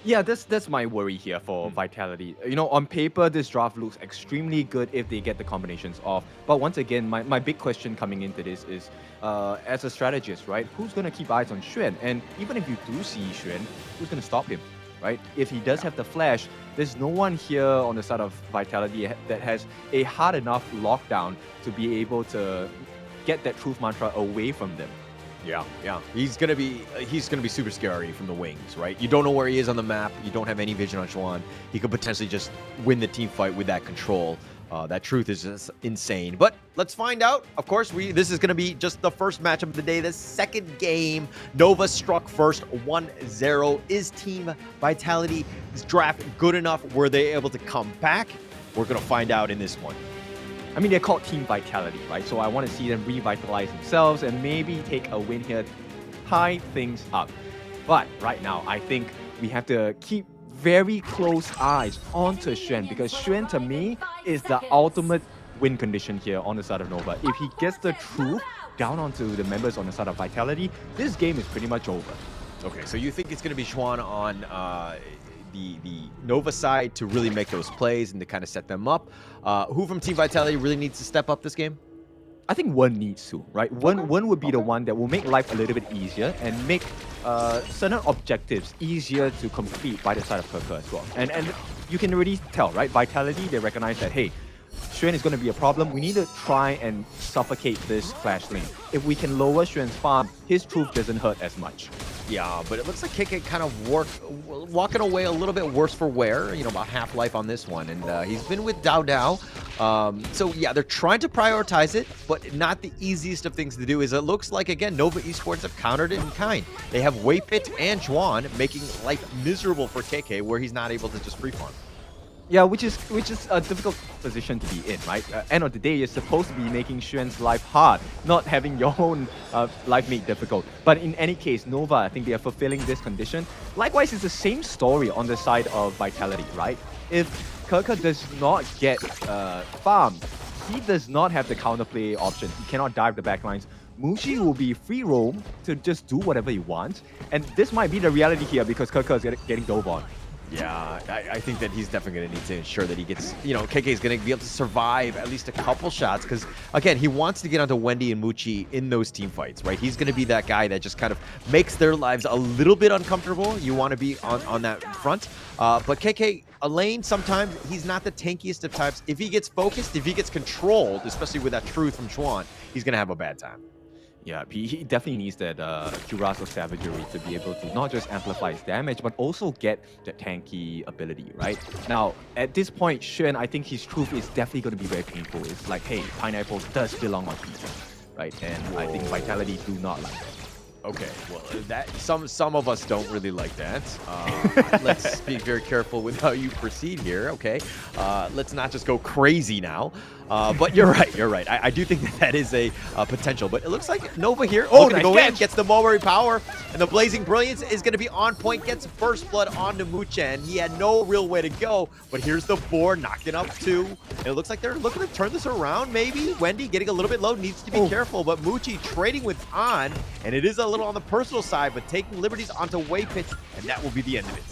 Yeah, that's my worry here for Vitality. On paper, this draft looks extremely good if they get the combinations off. But once again, my big question coming into this is, as a strategist, right, who's going to keep eyes on Xuan? And even if you do see Xuan, who's going to stop him, right? If he does have the flash, there's no one here on the side of Vitality that has a hard enough lockdown to be able to get that truth mantra away from them. Yeah. He's gonna be super scary from the wings, right? You don't know where he is on the map. You don't have any vision on Xuan. He could potentially just win the team fight with that control. That truth is just insane. But let's find out. Of course, this is gonna be just the first matchup of the day. The second game, Nova struck first, 1-0. Is Team Vitality's draft good enough? Were they able to come back? We're gonna find out in this one. I mean, they're called Team Vitality, right? So I want to see them revitalize themselves and maybe take a win here, tie things up. But right now, I think we have to keep very close eyes onto Xuan, because Xuan, to me, is the ultimate win condition here on the side of Nova. If he gets the truth down onto the members on the side of Vitality, this game is pretty much over. Okay, so you think it's going to be Xuan on the Nova side to really make those plays and to kind of set them up. Who from Team Vitality really needs to step up this game? I think one needs to, right? One would be the one that will make life a little bit easier and make certain objectives easier to complete by the side of Kerker as well. And you can already tell, right? Vitality, they recognize that, hey, Xuan is going to be a problem. We need to try and suffocate this Flash lane. If we can lower Xuan's farm, his truth doesn't hurt as much. Yeah, but it looks like KK kind of walking away a little bit worse for wear, about half life on this one. And he's been with Dao. So yeah, they're trying to prioritize it, but not the easiest of things to do. Is it looks like, again, Nova Esports have countered it in kind. They have Waypit and Juan making life miserable for KK, where he's not able to just free farm. Yeah, which is a difficult position to be in, right? End of the day, you're supposed to be making Xuan's life hard, not having your own life made difficult. But in any case, Nova, I think they are fulfilling this condition. Likewise, it's the same story on the side of Vitality, right? If Kerker does not get farmed, he does not have the counterplay option. He cannot dive the backlines. Mushi will be free roam to just do whatever he wants. And this might be the reality here because Kerker is getting dove on. Yeah, I think that he's definitely going to need to ensure that he gets, KK is going to be able to survive at least a couple shots because, again, he wants to get onto Wendy and Muchi in those team fights, right? He's going to be that guy that just kind of makes their lives a little bit uncomfortable. You want to be on that front. But KK, Elaine, sometimes he's not the tankiest of types. If he gets focused, if he gets controlled, especially with that truth from Xuan, he's going to have a bad time. Yeah, he definitely needs that Jurassic Savagery to be able to not just amplify his damage, but also get that tanky ability, right? Now, at this point, Xuan, I think his truth is definitely going to be very painful. It's like, hey, pineapple does belong on pizza, right? And I think Vitality do not like that. Okay, well, that some of us don't really like that. Let's be very careful with how you proceed here, okay? Let's not just go crazy now. But you're right. I do think that is a potential. But it looks like Nova here, nice go catch. in, gets the Mulberry Power, and the Blazing Brilliance is going to be on point, gets First Blood onto Muchen. He had no real way to go, but here's the board, knocking up 2. And it looks like they're looking to turn this around, maybe. Wendy getting a little bit low, needs to be careful, but Muchi trading with An, and it is a little on the personal side, but taking liberties onto Waypit, and that will be the end of it.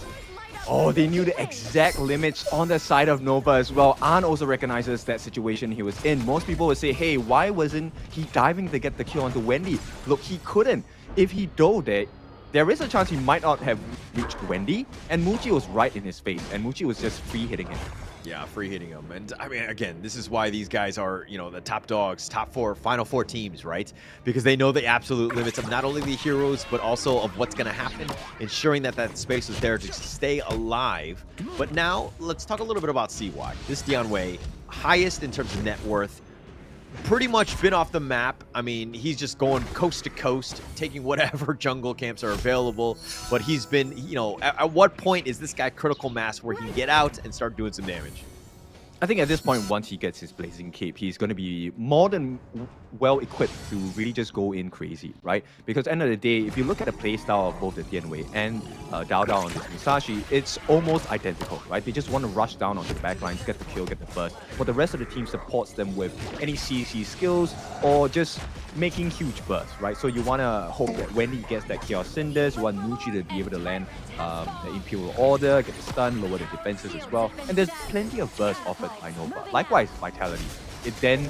Oh, they knew the exact limits on the side of Nova as well. An also recognizes that situation he was in. Most people would say, hey, why wasn't he diving to get the kill onto Wendy? Look, he couldn't. If he dove there, there is a chance he might not have reached Wendy, and Muchi was right in his face, and Muchi was just free hitting him. Yeah, free hitting him. And I mean, again, this is why these guys are, you know, the top dogs, top four, final four teams, right? Because they know the absolute limits of not only the heroes, but also of what's going to happen, ensuring that that space is there to stay alive. But now, let's talk a little bit about CY. This Dion Wei, highest in terms of net worth, pretty much been off the map. I mean, he's just going coast to coast, taking whatever jungle camps are available. But he's been, you know, at what point is this guy critical mass where he can get out and start doing some damage? I think at this point, once he gets his Blazing Cape, he's going to be more than well equipped to really just go in crazy, right? Because at the end of the day, if you look at the playstyle of both the Dianwei and Dao Dao on this Musashi, it's almost identical, right? They just want to rush down onto the backlines, get the kill, get the burst. But the rest of the team supports them with any CC skills or just making huge bursts, right? So you want to hope that when he gets that Chaos Cinders, you want Muchi to be able to land the Imperial Order, get the stun, lower the defenses as well. And there's plenty of bursts offered by Nova. Likewise, Vitality. It then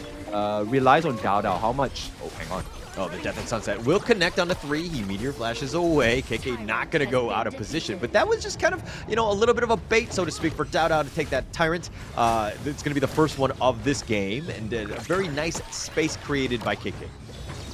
relies on Dao Dao how much... Oh, hang on. Oh, the Death and Sunset will connect on the 3. He Meteor flashes away. KK not going to go out of position. But that was just kind of, you know, a little bit of a bait, so to speak, for Dao Dao to take that Tyrant. It's going to be the first one of this game. And a very nice space created by KK.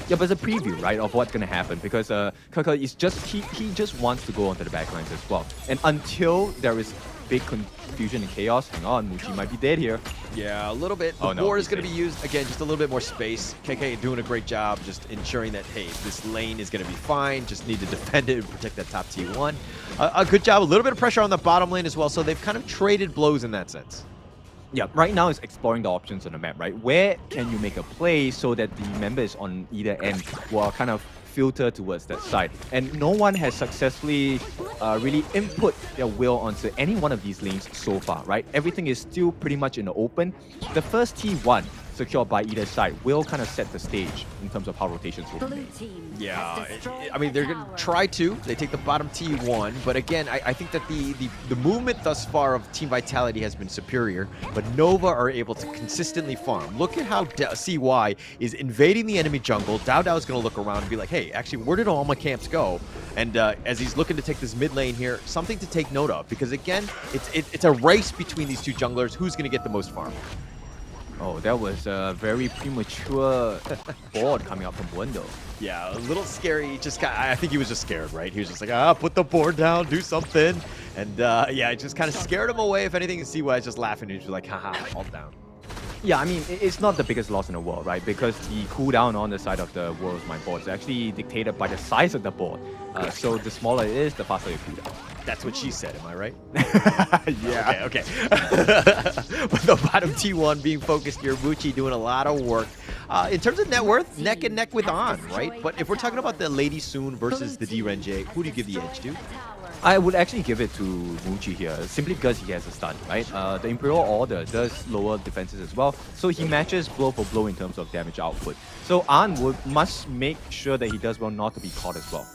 Yeah, but it's a preview, right, of what's going to happen because Kaka is just, he just wants to go onto the backlines as well. And until there is big confusion and chaos, hang on, Muchi might be dead here. Yeah, a little bit. The board is going to be used, again, just a little bit more space. KK doing a great job just ensuring that, hey, this lane is going to be fine. Just need to defend it and protect that top T1. A good job. A little bit of pressure on the bottom lane as well. So they've kind of traded blows in that sense. Yeah, right now it's exploring the options on the map, right? Where can you make a play so that the members on either end will kind of filter towards that side? And no one has successfully really input their will onto any one of these lanes so far, right? Everything is still pretty much in the open. The first T1 secured by either side will kind of set the stage in terms of how rotations will be made. Yeah, I mean, they're going to try to. They take the bottom T1, but again, I think that the movement thus far of Team Vitality has been superior, but Nova are able to consistently farm. Look at how CY is invading the enemy jungle. Dao Dao is going to look around and be like, hey, actually, where did all my camps go? And as he's looking to take this mid lane here, something to take note of, because again, it's a race between these two junglers. Who's going to get the most farm? Oh, that was a very premature board coming out from window. Yeah, a little scary. I think he was just scared, right? He was just like, put the board down, do something. And yeah, it just kind of scared him away. If anything, and CY is just laughing. He's just like, haha, all down. Yeah, I mean, it's not the biggest loss in the world, right? Because the cooldown on the side of the World's Mind board is actually dictated by the size of the board. So the smaller it is, the faster your cooldown. That's what she said, am I right? Yeah. Okay. But the bottom T1 being focused here, Muchi doing a lot of work. In terms of net worth, neck and neck with On, right? But if we're talking about the Lady Soon versus the D-Renjie, who do you give the edge to? I would actually give it to Muchi here, simply because he has a stun, right? The Imperial Order does lower defenses as well, so he matches blow for blow in terms of damage output. So An must make sure that he does well not to be caught as well.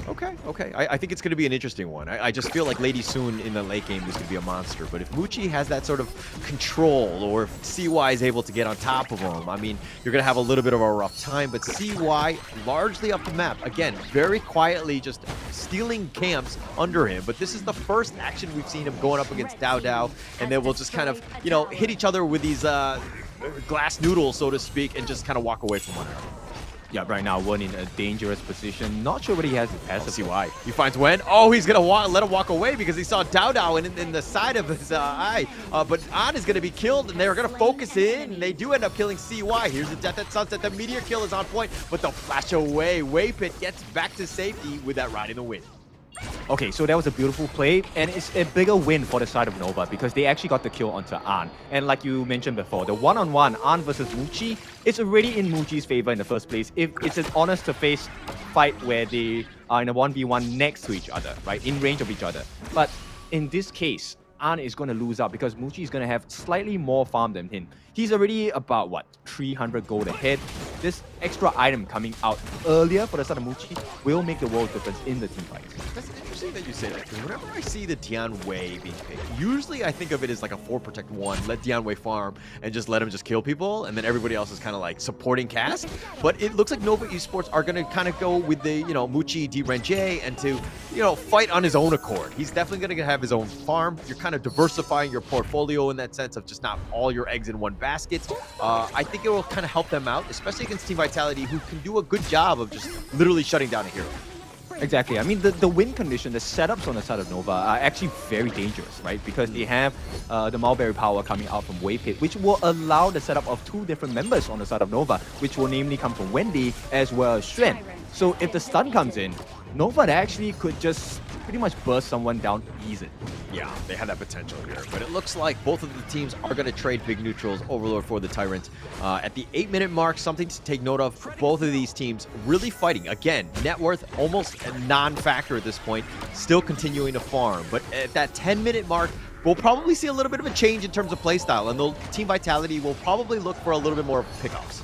Okay. I think it's going to be an interesting one. I just feel like Lady Soon in the late game is going to be a monster. But if Muchi has that sort of control, or if CY is able to get on top of him, I mean, you're going to have a little bit of a rough time. But CY, largely up the map. Again, very quietly just stealing camps under him. But this is the first action we've seen him going up against Dao Dao. And then we'll just kind of, you know, hit each other with these glass noodles, so to speak, and just kind of walk away from one another. Yeah, right now, Wen in a dangerous position. Not sure what he has to pass. CY. He finds Wen. Oh, he's going to let him walk away because he saw Dao Dao in the side of his eye. But An is going to be killed, and they're going to focus in. And they do end up killing CY. Here's the Death at Sunset. The Meteor kill is on point, but the flash away. Waypit gets back to safety with that ride in the wind. Okay, so that was a beautiful play, and it's a bigger win for the side of Nova because they actually got the kill onto An. And like you mentioned before, the one-on-one An versus Muchi, it's already in Muchi's favor in the first place. If it's an honest-to-face fight where they are in a 1v1 next to each other, right, in range of each other. But in this case, An is going to lose out because Muchi is going to have slightly more farm than him. He's already about, what, 300 gold ahead. This extra item coming out earlier for the side of Muchi will make the world difference in the team fight. That's interesting. interesting that you say that, because whenever I see the Dian Wei being picked, usually I think of it as like a 4 protect 1, let Dian Wei farm and just let him just kill people, and then everybody else is kind of like supporting cast. But it looks like Nova Esports are going to kind of go with the, you know, Muchi Di Renjie and to, you know, fight on his own accord. He's definitely going to have his own farm. You're kind of diversifying your portfolio in that sense of just not all your eggs in one basket. I think it will kind of help them out, especially against Team Vitality, who can do a good job of just literally shutting down a hero. Exactly. I mean, the win condition, the setups on the side of Nova are actually very dangerous, right? Because they have the Mulberry power coming out from Wave Pit, which will allow the setup of 2 different members on the side of Nova, which will namely come from Wendy as well as Xuan. So if the stun comes in, Nova actually could just pretty much burst someone down easily. Yeah, they had that potential here, but it looks like both of the teams are going to trade big neutrals, Overlord for the Tyrant. At the 8-minute mark, something to take note of, both of these teams really fighting. Again, net worth almost a non-factor at this point, still continuing to farm. But at that 10-minute mark, we'll probably see a little bit of a change in terms of playstyle, and the Team Vitality will probably look for a little bit more pickups.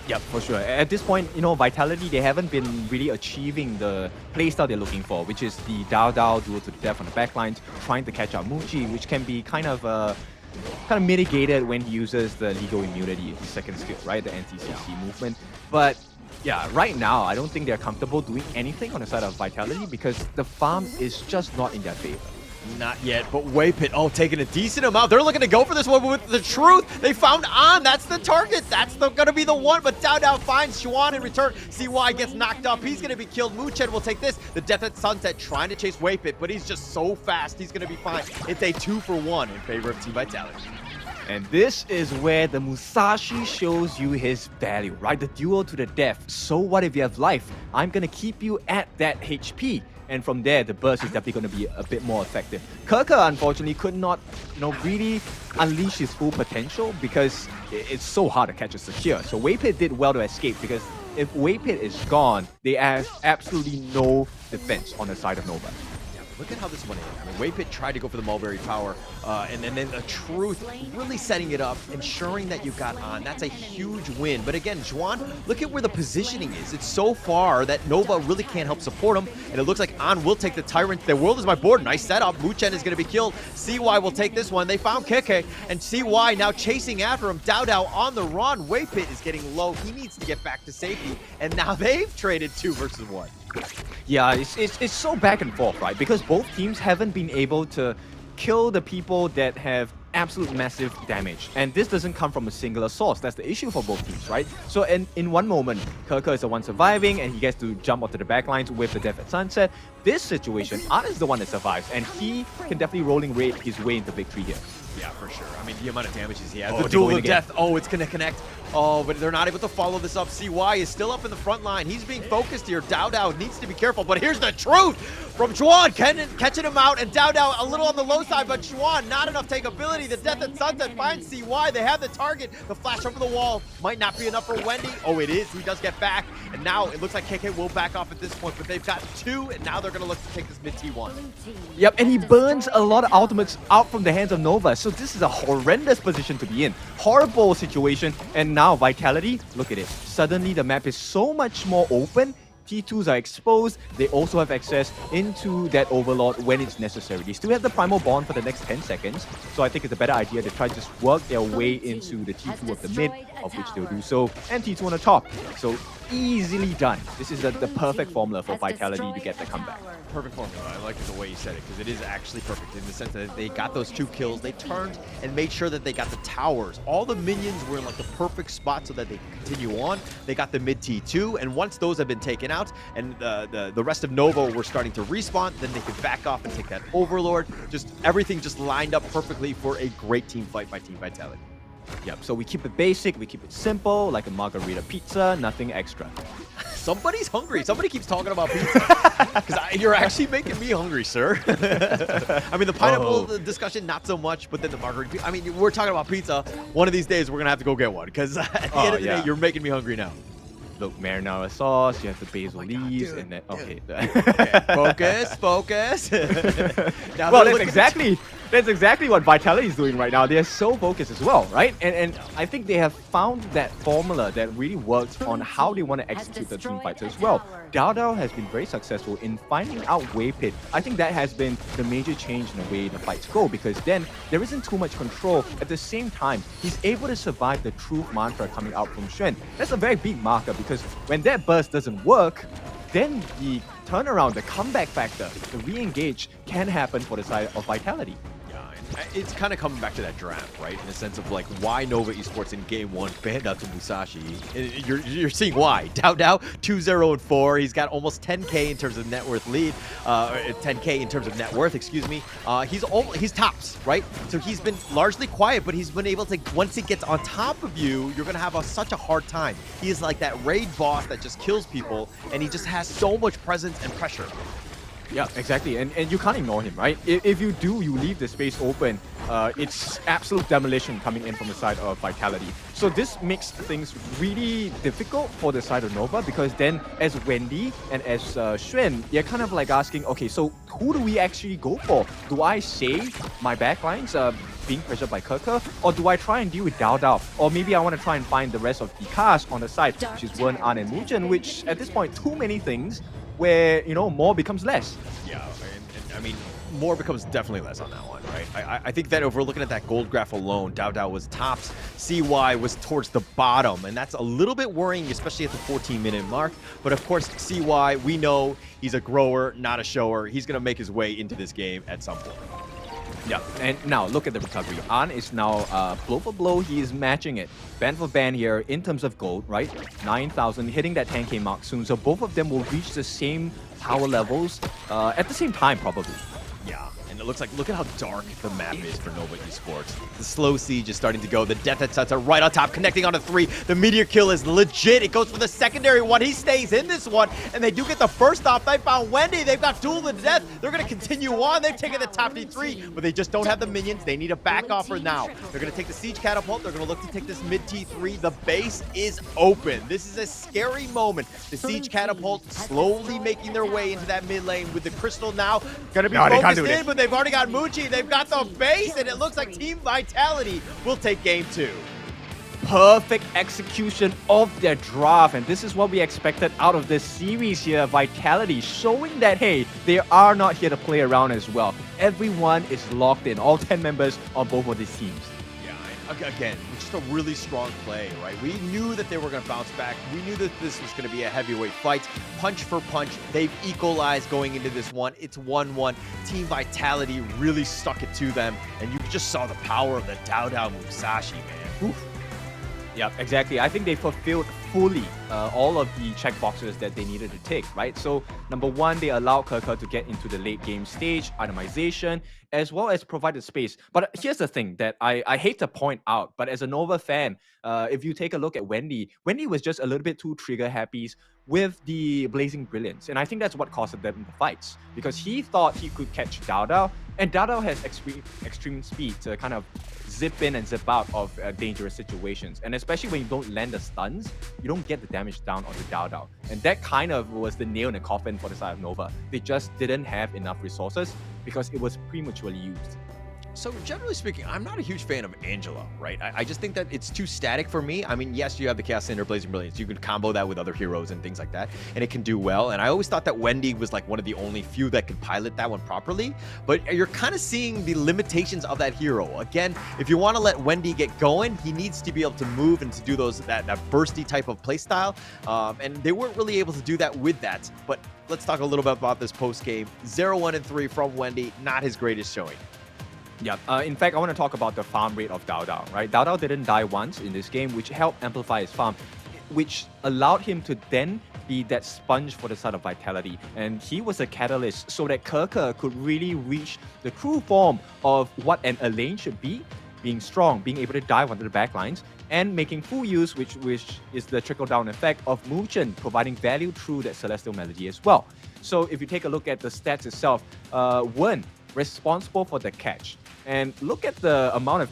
Yep, for sure. At this point, you know, Vitality, they haven't been really achieving the playstyle they're looking for, which is the Dao duel to the death on the backlines, trying to catch out Muji, which can be kind of mitigated when he uses the legal immunity, his second skill, right? The anti-CC movement. But yeah, right now, I don't think they're comfortable doing anything on the side of Vitality because the farm is just not in their favor. Not yet, but Waypit, taking a decent amount. They're looking to go for this one with the truth. They found On. That's the target. That's gonna be the one, but Dao finds Xuan in return. CY gets knocked up. He's gonna be killed. Muchen will take this. The Death at Sunset trying to chase Waypit, but he's just so fast. He's gonna be fine. It's a 2-for-1 in favor of Team Vitality. And this is where the Musashi shows you his value, right? The duel to the death. So what if you have life? I'm gonna keep you at that HP. And from there, the burst is definitely going to be a bit more effective. Kirka, unfortunately, could not, really unleash his full potential because it's so hard to catch a secure. So Waypit did well to escape because if Waypit is gone, they have absolutely no defense on the side of Nova. Look at how this one ended. I mean, Waypit tried to go for the Mulberry power, and then the Truth really setting it up, ensuring that you got On. That's a huge win. But again, Xuan, look at where the positioning is. It's so far that Nova really can't help support him, and it looks like On will take the Tyrant. Their world is my board. Nice setup. Muchen is going to be killed. CY will take this one. They found Keke, and CY now chasing after him. Dao on the run. Waypit is getting low. He needs to get back to safety, and now they've traded 2 versus 1. Yeah, it's so back and forth, right? Because both teams haven't been able to kill the people that have absolute massive damage. And this doesn't come from a singular source. That's the issue for both teams, right? So in one moment, Kirka is the one surviving and he gets to jump onto the backlines with the Death at Sunset. This situation, Art is the one that survives and he can definitely rolling rate his way into victory here. Yeah, for sure. I mean, the amount of damages he has. The duel of death. It's going to connect. But they're not able to follow this up. CY is still up in the front line. He's being focused here. Dao needs to be careful. But here's the truth from Xuan. Catching him out. And Dao a little on the low side. But Xuan, not enough takeability. The Death at Sunset finds CY. They have the target. The flash over the wall might not be enough for Wendy. It is. He does get back. And now it looks like KK will back off at this point. But they've got 2. And now they're going to look to take this mid T1. Yep, and he burns a lot of ultimates out from the hands of Nova. So this is a horrendous position to be in. Horrible situation. And now Vitality, look at it. Suddenly the map is so much more open. T2s are exposed. They also have access into that Overlord when it's necessary. They still have the Primal Bond for the next 10 seconds. So I think it's a better idea to try to just work their way into the T2 of the mid, of which they'll do so, and T2 on the top. So easily done. This is the perfect formula for Vitality to get the comeback. Perfect formula. I like the way you said it because it is actually perfect in the sense that they got those 2 kills. They turned and made sure that they got the towers. All the minions were in like the perfect spot so that they could continue on. They got the mid T2, and once those have been taken out and the rest of Nova were starting to respawn, then they could back off and take that Overlord. Just everything just lined up perfectly for a great team fight by Team Vitality. Yep, so we keep it basic, we keep it simple, like a margarita pizza, nothing extra. Somebody's hungry. Somebody keeps talking about pizza. Because you're actually making me hungry, sir. I mean, the pineapple discussion, not so much, but then the margarita. I mean, we're talking about pizza. One of these days, we're going to have to go get one. Because at the end of the day, you're making me hungry now. Look, marinara sauce, you have the basil leaves, and then, okay. Focus. Now well, that's exactly That's exactly what Vitality is doing right now. They are so focused as well, right? And I think they have found that formula that really works on how they want to execute the team fights as well. Dao has been very successful in finding out wave pit. I think that has been the major change in the way the fights go, because then there isn't too much control. At the same time, he's able to survive the truth mantra coming out from Xuan. That's a very big marker, because when that burst doesn't work, then the turnaround, the comeback factor, the re-engage can happen for the side of Vitality. It's kind of coming back to that draft, right? In the sense of like why Nova Esports in game 1 banned out to Musashi. You're seeing why. Dao 2-0-4. He's got almost 10k in terms of net worth lead. 10k in terms of net worth, excuse me. He's tops, right? So he's been largely quiet, but he's been able to, once he gets on top of you, you're gonna have such a hard time. He is like that raid boss that just kills people, and he just has so much presence and pressure. Yeah, exactly. And you can't ignore him, right? If you do, you leave the space open, it's absolute demolition coming in from the side of Vitality. So this makes things really difficult for the side of Nova, because then as Wendy and as Xuan, you're kind of like asking, okay, so who do we actually go for? Do I save my backlines being pressured by Keke, or do I try and deal with Dao? Or maybe I want to try and find the rest of the cast on the side, which is Wen, An, and Muchen, which at this point, too many things where, you know, more becomes less. Yeah, and I mean, more becomes definitely less on that one, right? I think that if we're looking at that gold graph alone, Dao was tops, CY was towards the bottom, and that's a little bit worrying, especially at the 14-minute mark. But of course, CY, we know he's a grower, not a shower. He's going to make his way into this game at some point. Yeah, and now look at the recovery. An is now blow for blow, he is matching it. Band for band here in terms of gold, right? 9,000, hitting that 10k mark soon. So both of them will reach the same power levels at the same time, probably. Yeah, and it looks like, look at how dark the map is for Nova Esports. The slow siege is starting to go. The death headsets are right on top, connecting onto 3. The meteor kill is legit. It goes for the secondary one. He stays in this one, and they do get the first off. They found Wendy. They've got duel to death. They're going to continue on. They've taken the top T3, but they just don't have the minions. They need a back offer now. They're going to take the siege catapult. They're going to look to take this mid T3. The base is open. This is a scary moment. The siege catapult slowly making their way into that mid lane with the crystal now. Going to be focused in, but they've already got Muchi. They've got the base, and it looks like Team Vitality will take game 2. Perfect execution of their draft, and this is what we expected out of this series here. Vitality showing that, hey, they are not here to play around as well. Everyone is locked in, all 10 members on both of these teams. Again, just a really strong play, right? We knew that they were going to bounce back. We knew that this was going to be a heavyweight fight. Punch for punch, they've equalized going into this one. It's 1-1. Team Vitality really stuck it to them, and you just saw the power of the Dao Musashi, man. Oof. Yeah, exactly. I think they fulfilled fully all of the checkboxes that they needed to tick, right? So, number one, they allowed Keke to get into the late game stage, itemization, as well as provide the space. But here's the thing that I hate to point out, but as a Nova fan, if you take a look at Wendy was just a little bit too trigger happy with the Blazing Brilliance. And I think that's what costed them the fights, because he thought he could catch Dao, and Dao has extreme speed to kind of zip in and zip out of dangerous situations. And especially when you don't land the stuns, you don't get the damage down on the Dao. And that kind of was the nail in the coffin for the side of Nova. They just didn't have enough resources because it was prematurely used. So generally speaking, I'm not a huge fan of Angela, right? I just think that it's too static for me. I mean, yes, you have the Chaos Cinder, Blazing Brilliance. You can combo that with other heroes and things like that, and it can do well. And I always thought that Wendy was like one of the only few that could pilot that one properly. But you're kind of seeing the limitations of that hero. Again, if you want to let Wendy get going, he needs to be able to move and to do that bursty type of playstyle. And they weren't really able to do that with that. But let's talk a little bit about this post-game. 0-1-3 from Wendy, not his greatest showing. Yeah, in fact, I want to talk about the farm rate of Dao, right? Dao didn't die once in this game, which helped amplify his farm, which allowed him to then be that sponge for the side of Vitality. And he was a catalyst so that Keke could really reach the true form of what an Elaine should be, being strong, being able to dive onto the backlines, and making full use, which is the trickle-down effect of Muchen providing value through that Celestial Melody as well. So if you take a look at the stats itself, Wen responsible for the catch. And look at the amount of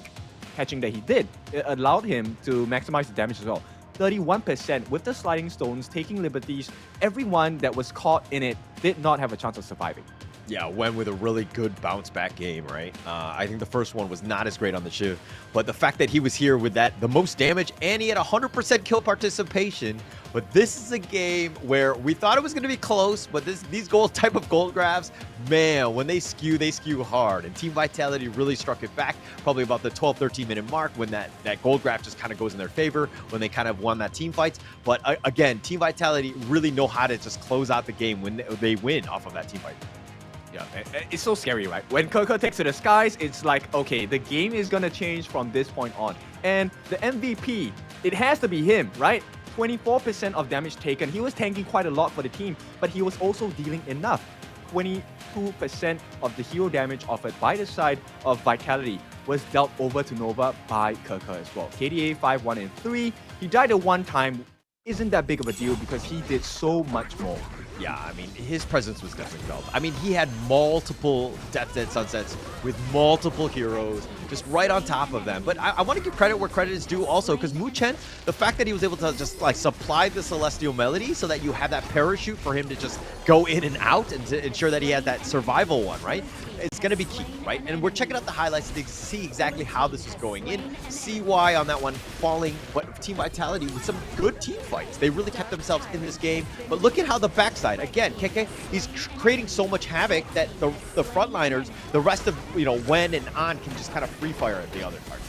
catching that he did. It allowed him to maximize the damage as well. 31% with the sliding stones, taking liberties. Everyone that was caught in it did not have a chance of surviving. Yeah, went with a really good bounce back game, right? I think the first one was not as great on the Shiv, but the fact that he was here with the most damage, and he had 100% kill participation. But this is a game where we thought it was going to be close, but these type of gold grabs, man, when they skew hard. And Team Vitality really struck it back, probably about the 12-13 minute mark, when that gold grab just kind of goes in their favor, when they kind of won that team fights. But again, Team Vitality really know how to just close out the game when they win off of that team fight. Yeah, it's so scary, right? When Keke takes to the skies, it's like, okay, the game is gonna change from this point on. And the MVP, it has to be him, right? 24% of damage taken. He was tanking quite a lot for the team, but he was also dealing enough. 22% of the hero damage offered by the side of Vitality was dealt over to Nova by Keke as well. KDA 5, 1, and 3. He died at one time. Isn't that big of a deal because he did so much more. Yeah, I mean, his presence was definitely felt. I mean, he had multiple Death Dead Sunsets with multiple heroes just right on top of them. But I want to give credit where credit is due also, because Mu Chen, the fact that he was able to just like supply the Celestial Melody so that you have that parachute for him to just go in and out and to ensure that he has that survival one, right? It's going to be key, right? And we're checking out the highlights to see exactly how this is going in, see why on that one falling, but Team Vitality with some good team fights. They really kept themselves in this game, but look at how the backside, again, Keke, he's creating so much havoc that the frontliners, the rest of, Wen and An can just kind of free fire at the other targets.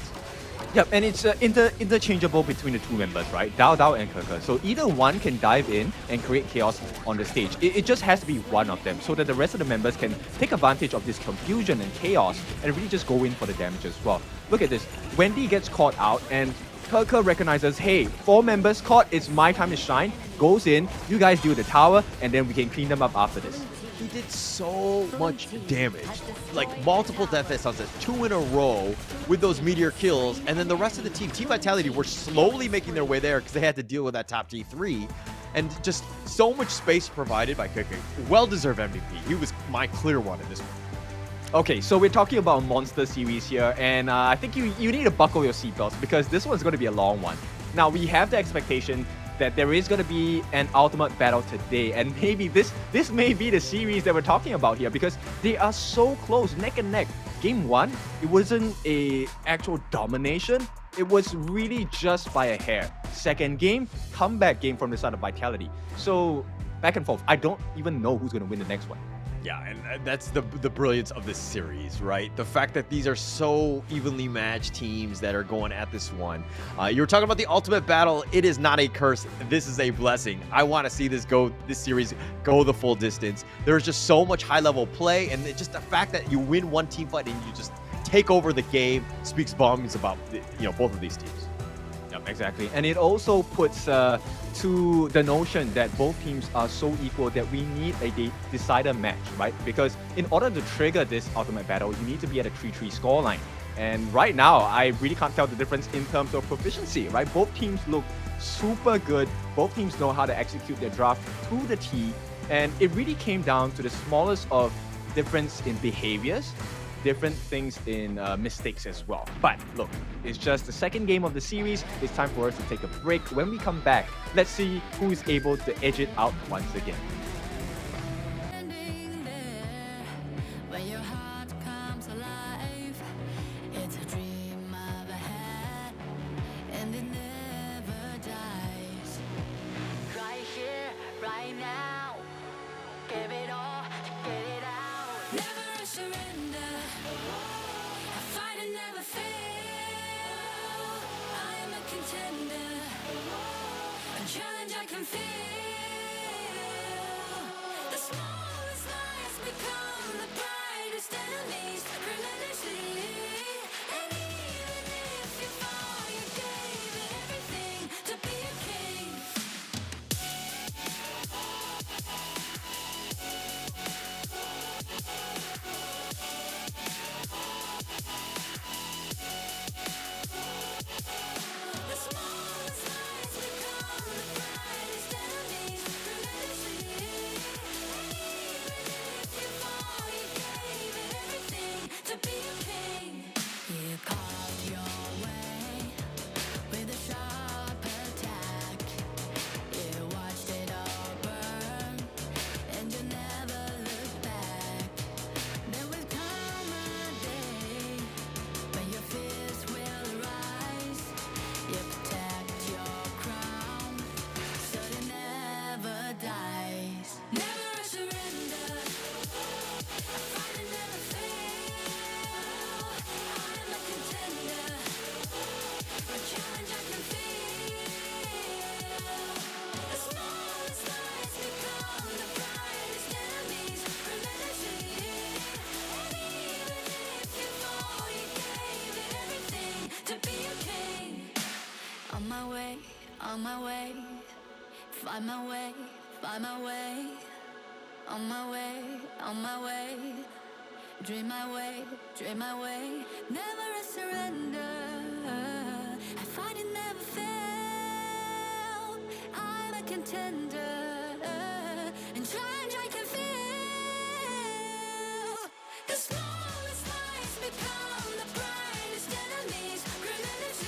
Yep, and it's interchangeable between the two members, right? Dao and Keke. So either one can dive in and create chaos on the stage. It just has to be one of them so that the rest of the members can take advantage of this confusion and chaos and really just go in for the damage as well. Look at this. Wendy gets caught out and Keke recognizes, hey, 4 members caught, it's my time to shine. Goes in, you guys do the tower, and then we can clean them up after this. He did so much damage, like multiple Death Dead Sunsets, 2 in a row with those meteor kills, and then the rest of the team, Team Vitality, were slowly making their way there because they had to deal with that top G3, and just so much space provided by Keke. Well-deserved MVP. He was my clear one in this one. Okay, so we're talking about a monster series here, and I think you need to buckle your seatbelts because this one's going to be a long one. Now, we have the expectation that there is going to be an ultimate battle today, and maybe this may be the series that we're talking about here because they are so close, neck and neck. Game 1, it wasn't a actual domination, it was really just by a hair. Second game, comeback game from the side of Vitality. So back and forth, I don't even know who's going to win the next one. Yeah, and that's the brilliance of this series, right? The fact that these are so evenly matched teams that are going at this one. You were talking about the ultimate battle. It is not a curse. This is a blessing. I want to see this series go the full distance. There's just so much high-level play, and just the fact that you win one team fight and you just take over the game speaks volumes about both of these teams. Yep, exactly. And it also puts to the notion that both teams are so equal that we need a decider match, right? Because in order to trigger this ultimate battle, you need to be at a 3-3 scoreline. And right now, I really can't tell the difference in terms of proficiency, right? Both teams look super good. Both teams know how to execute their draft to the T. And it really came down to the smallest of difference in behaviors, different things in mistakes as well. But look, it's just the second game of the series. It's time for us to take a break. When we come back, let's see who is able to edge it out once again. When your heart comes alive, it's a dream of a hat, and it never dies. Right here, right now, give it all, get it out. Never surrender. I fight and never fail. I am a contender. A challenge I can feel. The smallest lies become the brightest enemies relentlessly. And even if you fall, you gave it everything to be a king. The smallest lies become the brightest enemies. On my way, on my way. Find my way, find my way. On my way, on my way. Dream my way, dream my way. Never a surrender. I find it never fail. I'm a contender. And challenge I can feel. The smallest lies become the brightest enemies. Remember see.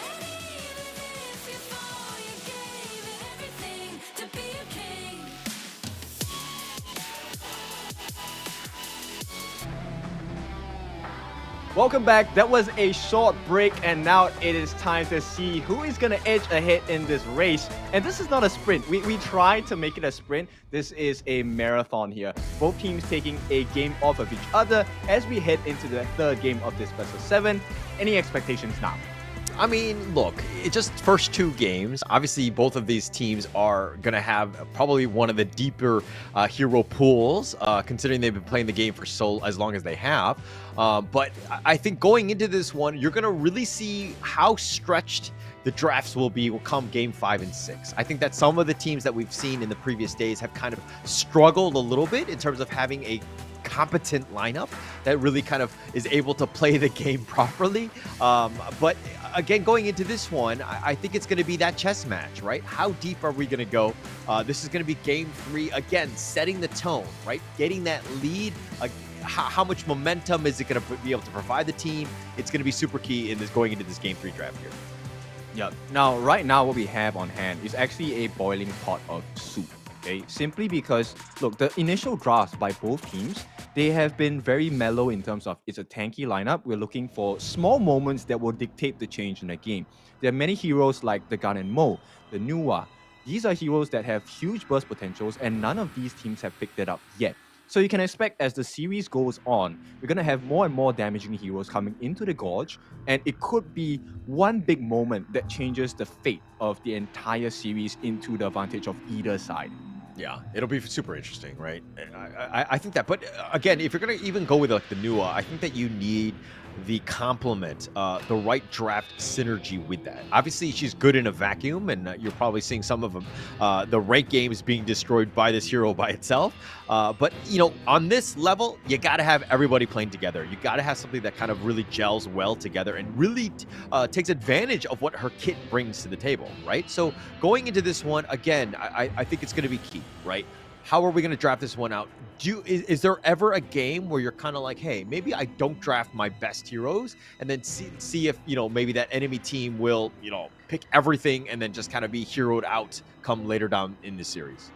And even if you fall, you gave it everything to be a king. Welcome back. That was a short break, and now it is time to see who is going to edge ahead in this race. And this is not a sprint. We tried to make it a sprint. This is a marathon here. Both teams taking a game off of each other as we head into the third game of this best of 7. Any expectations now? I mean, look, it just first 2 games. Obviously, both of these teams are going to have probably one of the deeper hero pools, considering they've been playing the game for as long as they have. But I think going into this one, you're going to really see how stretched the drafts will come game 5 and 6. I think that some of the teams that we've seen in the previous days have kind of struggled a little bit in terms of having a competent lineup that really kind of is able to play the game properly. But again, going into this one, I think it's going to be that chess match, right? How deep are we going to go? This is going to be game 3, again, setting the tone, right? Getting that lead. How much momentum is it going to be able to provide the team? It's going to be super key in this going into this game 3 draft here. Yeah. Now, right now, what we have on hand is actually a boiling pot of soup. Okay, simply because, look, the initial drafts by both teams, they have been very mellow in terms of it's a tanky lineup. We're looking for small moments that will dictate the change in the game. There are many heroes like the Gun and Mo, the Nuwa. These are heroes that have huge burst potentials, and none of these teams have picked it up yet. So you can expect as the series goes on, we're going to have more and more damaging heroes coming into the Gorge, and it could be one big moment that changes the fate of the entire series into the advantage of either side. Yeah, it'll be super interesting, right? I think that. But again, if you're going to even go with like the Nuwa, I think that you need the complement, the right draft synergy with that. Obviously, she's good in a vacuum, and you're probably seeing some of them, the rank games being destroyed by this hero by itself. But, you know, on this level, you got to have everybody playing together. You got to have something that kind of really gels well together and really takes advantage of what her kit brings to the table, right? So going into this one, again, I think it's going to be key, right? How are we going to draft this one out? Is there ever a game where you're kind of like, hey, maybe I don't draft my best heroes and then see if, you know, maybe that enemy team will, you know, pick everything and then just kind of be heroed out come later down in the series?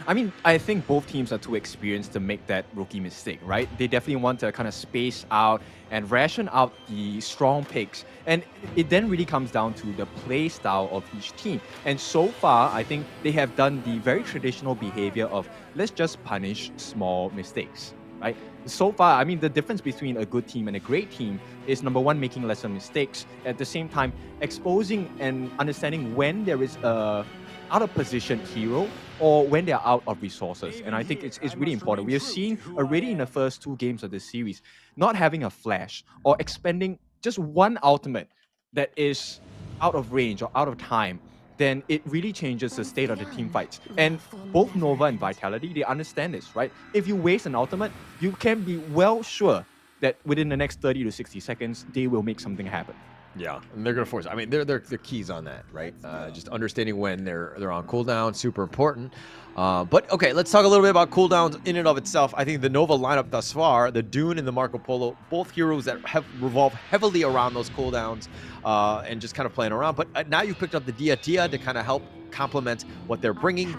I mean, I think both teams are too experienced to make that rookie mistake, right? They definitely want to kind of space out and ration out the strong picks. And it then really comes down to the play style of each team. And so far, I think they have done the very traditional behavior of let's just punish small mistakes, right? So far, I mean, the difference between a good team and a great team is number one, making lesser mistakes. At the same time, exposing and understanding when there is a out of position hero or when they're out of resources. And I think it's really important. We have seen already in the first 2 games of this series, not having a flash or expending just one ultimate that is out of range or out of time, then it really changes the state of the team fights. And both Nova and Vitality, they understand this, right? If you waste an ultimate, you can be well sure that within the next 30 to 60 seconds, they will make something happen. Yeah, and they're going to force it. I mean, they're keys on that, right? Just understanding when they're on cooldown, super important. But okay, let's talk a little bit about cooldowns in and of itself. I think the Nova lineup thus far, the Dune and the Marco Polo, both heroes that have revolve heavily around those cooldowns and just kind of playing around. But now you've picked up the Dia to kind of help complement what they're bringing.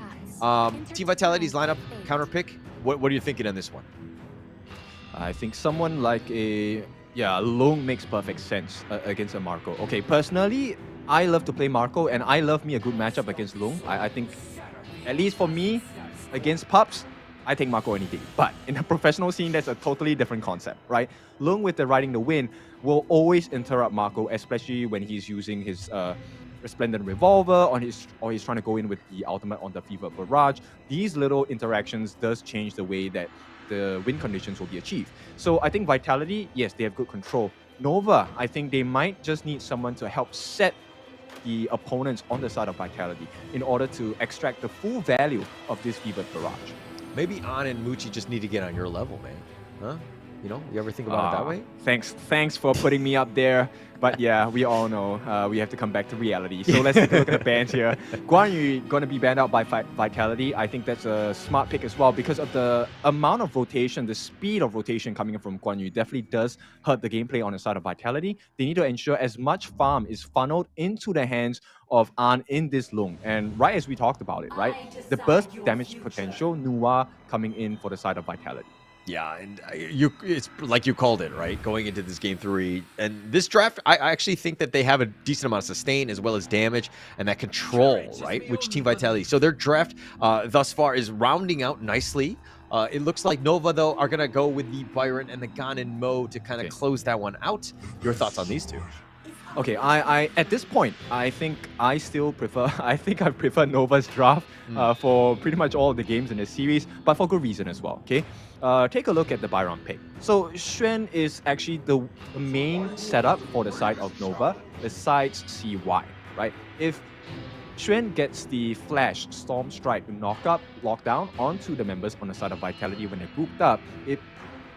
Team Vitality's lineup counter pick. What are you thinking on this one? I think someone like Long makes perfect sense against a Marco. Okay, personally, I love to play Marco, and I love me a good matchup against Long. I think, at least for me, against Pups, I take Marco any day. But in the professional scene, that's a totally different concept, right? Long with the Riding the Wind will always interrupt Marco, especially when he's using his Resplendent Revolver or he's trying to go in with the ultimate on the Fever Barrage. These little interactions does change the way that the win conditions will be achieved. So I think Vitality, yes, they have good control. Nova, I think they might just need someone to help set the opponents on the side of Vitality in order to extract the full value of this fevered barrage. Maybe An and Muchi just need to get on your level, man. Huh? You know, you ever think about it that way? Thanks for putting me up there. But yeah, we all know we have to come back to reality. So let's take a look at the bans here. Guan Yu going to be banned out by Vitality. I think that's a smart pick as well because of the amount of rotation, the speed of rotation coming in from Guan Yu definitely does hurt the gameplay on the side of Vitality. They need to ensure as much farm is funneled into the hands of An in this Lung. And right as we talked about it, right? The burst damage potential, Nuwa coming in for the side of Vitality. Yeah, and it's like you called it, right? Going into this game 3. And this draft, I actually think that they have a decent amount of sustain as well as damage and that control, right? Which Team Vitality. So their draft thus far is rounding out nicely. It looks like Nova, though, are going to go with the Byron and the Gan and Mo to kind of close that one out. Your thoughts on these two? Okay, I at this point, I think I prefer Nova's draft for pretty much all of the games in the series, but for good reason as well, okay? Take a look at the Byron pick. So Xuan is actually the main setup for the side of Nova, besides CY, right? If Xuan gets the Flash, Storm Strike, knock up, lockdown onto the members on the side of Vitality when they're grouped up, it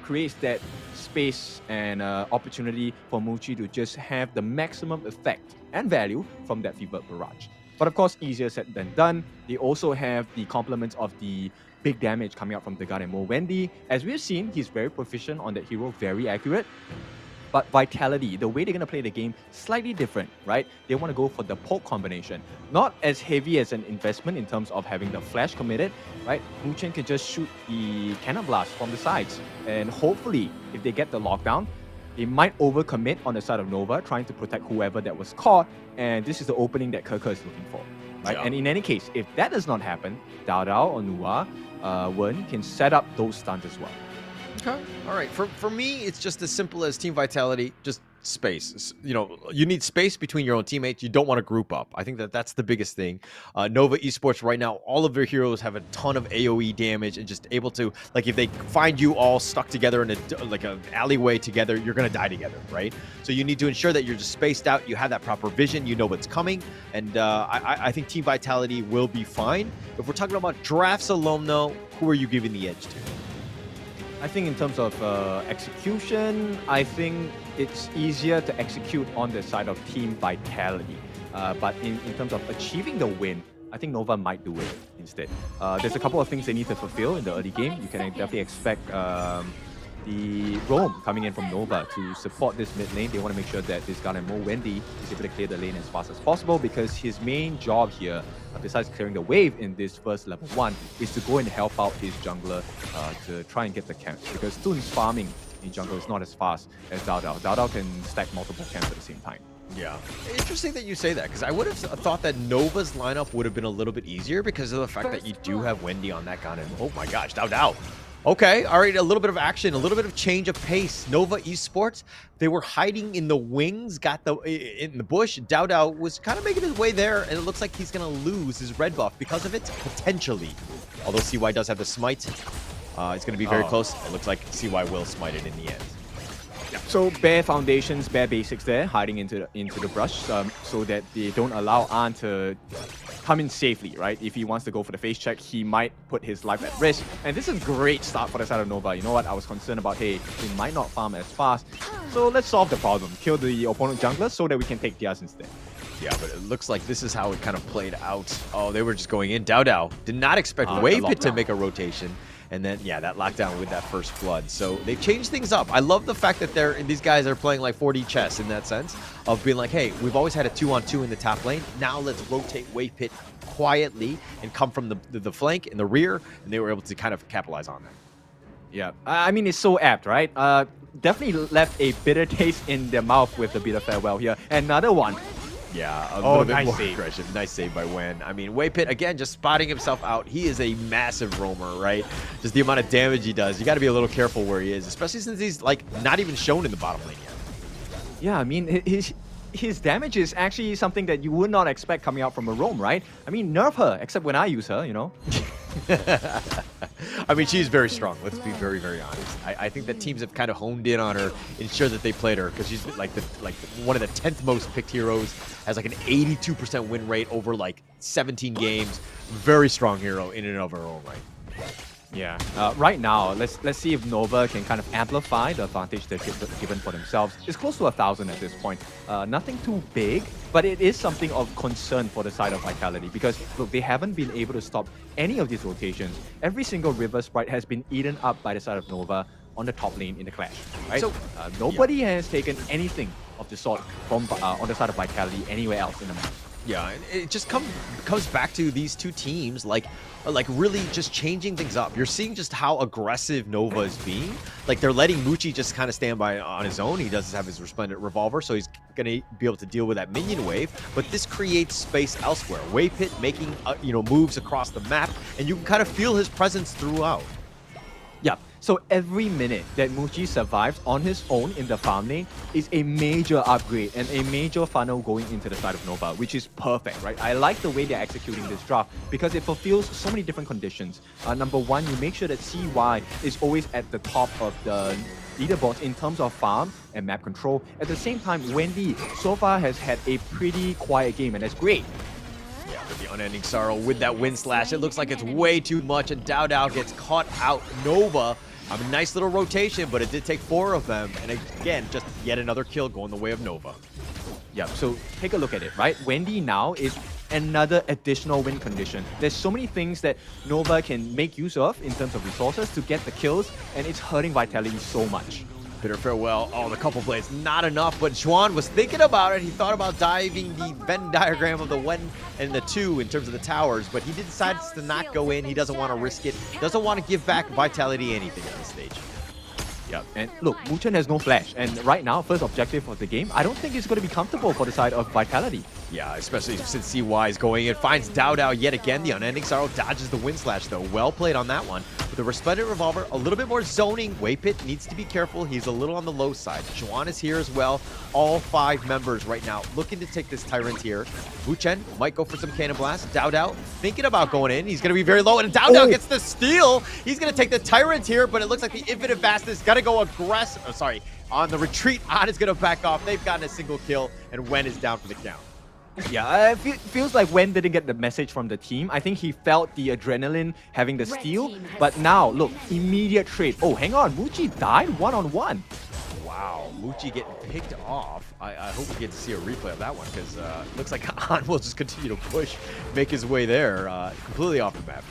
creates that space and opportunity for Muchi to just have the maximum effect and value from that fevered barrage. But of course, easier said than done. They also have the complements of the big damage coming out from the God and Mo Wendy. As we've seen, he's very proficient on that hero, very accurate. But Vitality, the way they're going to play the game, slightly different, right? They want to go for the poke combination. Not as heavy as an investment in terms of having the flash committed, right? Muchen can just shoot the cannon blast from the sides. And hopefully, if they get the lockdown, they might overcommit on the side of Nova, trying to protect whoever that was caught. And this is the opening that Keke is looking for, right? Yeah. And in any case, if that does not happen, Dao Dao or Nua, Wen can set up those stunts as well. Okay. All right. For me, it's just as simple as Team Vitality, just space. You know, you need space between your own teammates. You don't want to group up. I think that's the biggest thing. Nova Esports right now, all of their heroes have a ton of AoE damage and just able to, like, if they find you all stuck together in an alleyway together, you're going to die together, right? So you need to ensure that you're just spaced out. You have that proper vision. You know what's coming. And I think Team Vitality will be fine. If we're talking about drafts alone, though, who are you giving the edge to? I think in terms of execution, I think it's easier to execute on the side of Team Vitality. But in terms of achieving the win, I think Nova might do it instead. There's a couple of things they need to fulfill in the early game. You can definitely expect the roam coming in from Nova to support this mid lane. They want to make sure that this guy Mo Wendy is able to clear the lane as fast as possible, because his main job here, besides clearing the wave in this first level 1, is to go and help out his jungler to try and get the camps, because Tun's farming in jungle is not as fast as Dao Dao. Dao Dao can stack multiple camps at the same time. Yeah. Interesting that you say that, because I would have thought that Nova's lineup would have been a little bit easier because of the fact that you do have Wendy on that gun. And oh my gosh, Dao Dao. Okay, all right, a little bit of action, a little bit of change of pace. Nova Esports, they were hiding in the wings, in the bush. Dao Dao was kind of making his way there, and it looks like he's going to lose his red buff because of it, potentially. Although CY does have the smite. It's going to be very close. It looks like CY will smite it in the end. So bare foundations, bare basics there, hiding into the brush, so that they don't allow An to come in safely, right? If he wants to go for the face check, he might put his life at risk. And this is a great start for the side of Nova. You know what? I was concerned about, hey, he might not farm as fast. So let's solve the problem. Kill the opponent jungler so that we can take TRs instead. Yeah, but it looks like this is how it kind of played out. Oh, they were just going in. Dao Dao did not expect Wave Pit to make a rotation. And then, yeah, that lockdown with that first flood. So they've changed things up. I love the fact that these guys are playing like 4D chess in that sense of being like, hey, we've always had a 2-on-2 in the top lane. Now let's rotate Wave Pit quietly and come from the flank and the rear. And they were able to kind of capitalize on that. Yeah, I mean, it's so apt, right? Definitely left a bitter taste in their mouth with the bitter farewell here. Another one. Yeah, a little bit more aggressive. Nice save by Wen. I mean, Wei Pit, again, just spotting himself out. He is a massive roamer, right? Just the amount of damage he does. You got to be a little careful where he is, especially since he's, like, not even shown in the bottom lane yet. Yeah, I mean, his damage is actually something that you would not expect coming out from a roam, right? I mean, nerf her, except when I use her, you know? I mean, she's very strong. Let's be very, very honest. I think that teams have kind of honed in on her, ensure that they played her because she's like one of the 10th most picked heroes. Has like an 82% win rate over like 17 games. Very strong hero in and of her own right. Yeah. Right now, let's see if Nova can kind of amplify the advantage they've given for themselves. It's close to 1,000 at this point. Nothing too big, but it is something of concern for the side of Vitality because, look, they haven't been able to stop any of these rotations. Every single River Sprite has been eaten up by the side of Nova on the top lane in the clash, right? So nobody has taken anything of the sort from on the side of Vitality anywhere else in the map. Yeah, and it just comes back to these two teams like really just changing things up. You're seeing just how aggressive Nova is being. Like they're letting Muchi just kind of stand by on his own. He does have his Resplendent Revolver, so he's going to be able to deal with that minion wave. But this creates space elsewhere. Wave Pit making moves across the map, and you can kind of feel his presence throughout. Yeah. So every minute that Muchi survives on his own in the farm lane is a major upgrade and a major funnel going into the side of Nova, which is perfect, right? I like the way they're executing this draft because it fulfills so many different conditions. Number one, you make sure that CY is always at the top of the leaderboards in terms of farm and map control. At the same time, Wendy so far has had a pretty quiet game, and that's great. Yeah, with the Unending Sorrow with that Wind Slash, it looks like it's way too much, and Dao gets caught out. Nova, I mean, nice little rotation, but it did take 4 of them. And again, just yet another kill going the way of Nova. Yeah, so take a look at it, right? Wendy now is another additional win condition. There's so many things that Nova can make use of in terms of resources to get the kills, and it's hurting Vitality so much. Bitter Farewell. Oh, the couple blades, not enough, but Xuan was thinking about it. He thought about diving the Venn diagram of the 1 and the 2 in terms of the towers, but he decides to not go in. He doesn't want to risk it. Doesn't want to give back Vitality anything at this stage. Yeah, and look, Muchen has no flash, and right now, first objective of the game, I don't think it's going to be comfortable for the side of Vitality. Yeah, especially since CY is going in. Finds Dao yet again. The Unending Sorrow dodges the Wind Slash, though. Well played on that one. With the Resplendent Revolver, a little bit more zoning. Wave Pit needs to be careful. He's a little on the low side. Juan is here as well. All 5 members right now looking to take this Tyrant here. Wuchen might go for some Cannon Blast. Dao thinking about going in. He's going to be very low, and Dao gets the steal. He's going to take the Tyrant here, but it looks like the Infinite Fastness got to go aggressive. Oh, sorry. On the retreat, On is going to back off. They've gotten a single kill, and Wen is down for the count. Yeah, it feels like Wen didn't get the message from the team. I think he felt the adrenaline having the steal, but now, look, immediate trade. Oh, hang on, Muchi died one-on-one. Wow, Muchi getting picked off. I hope we get to see a replay of that one because looks like Han will just continue to push, make his way there, completely off the map.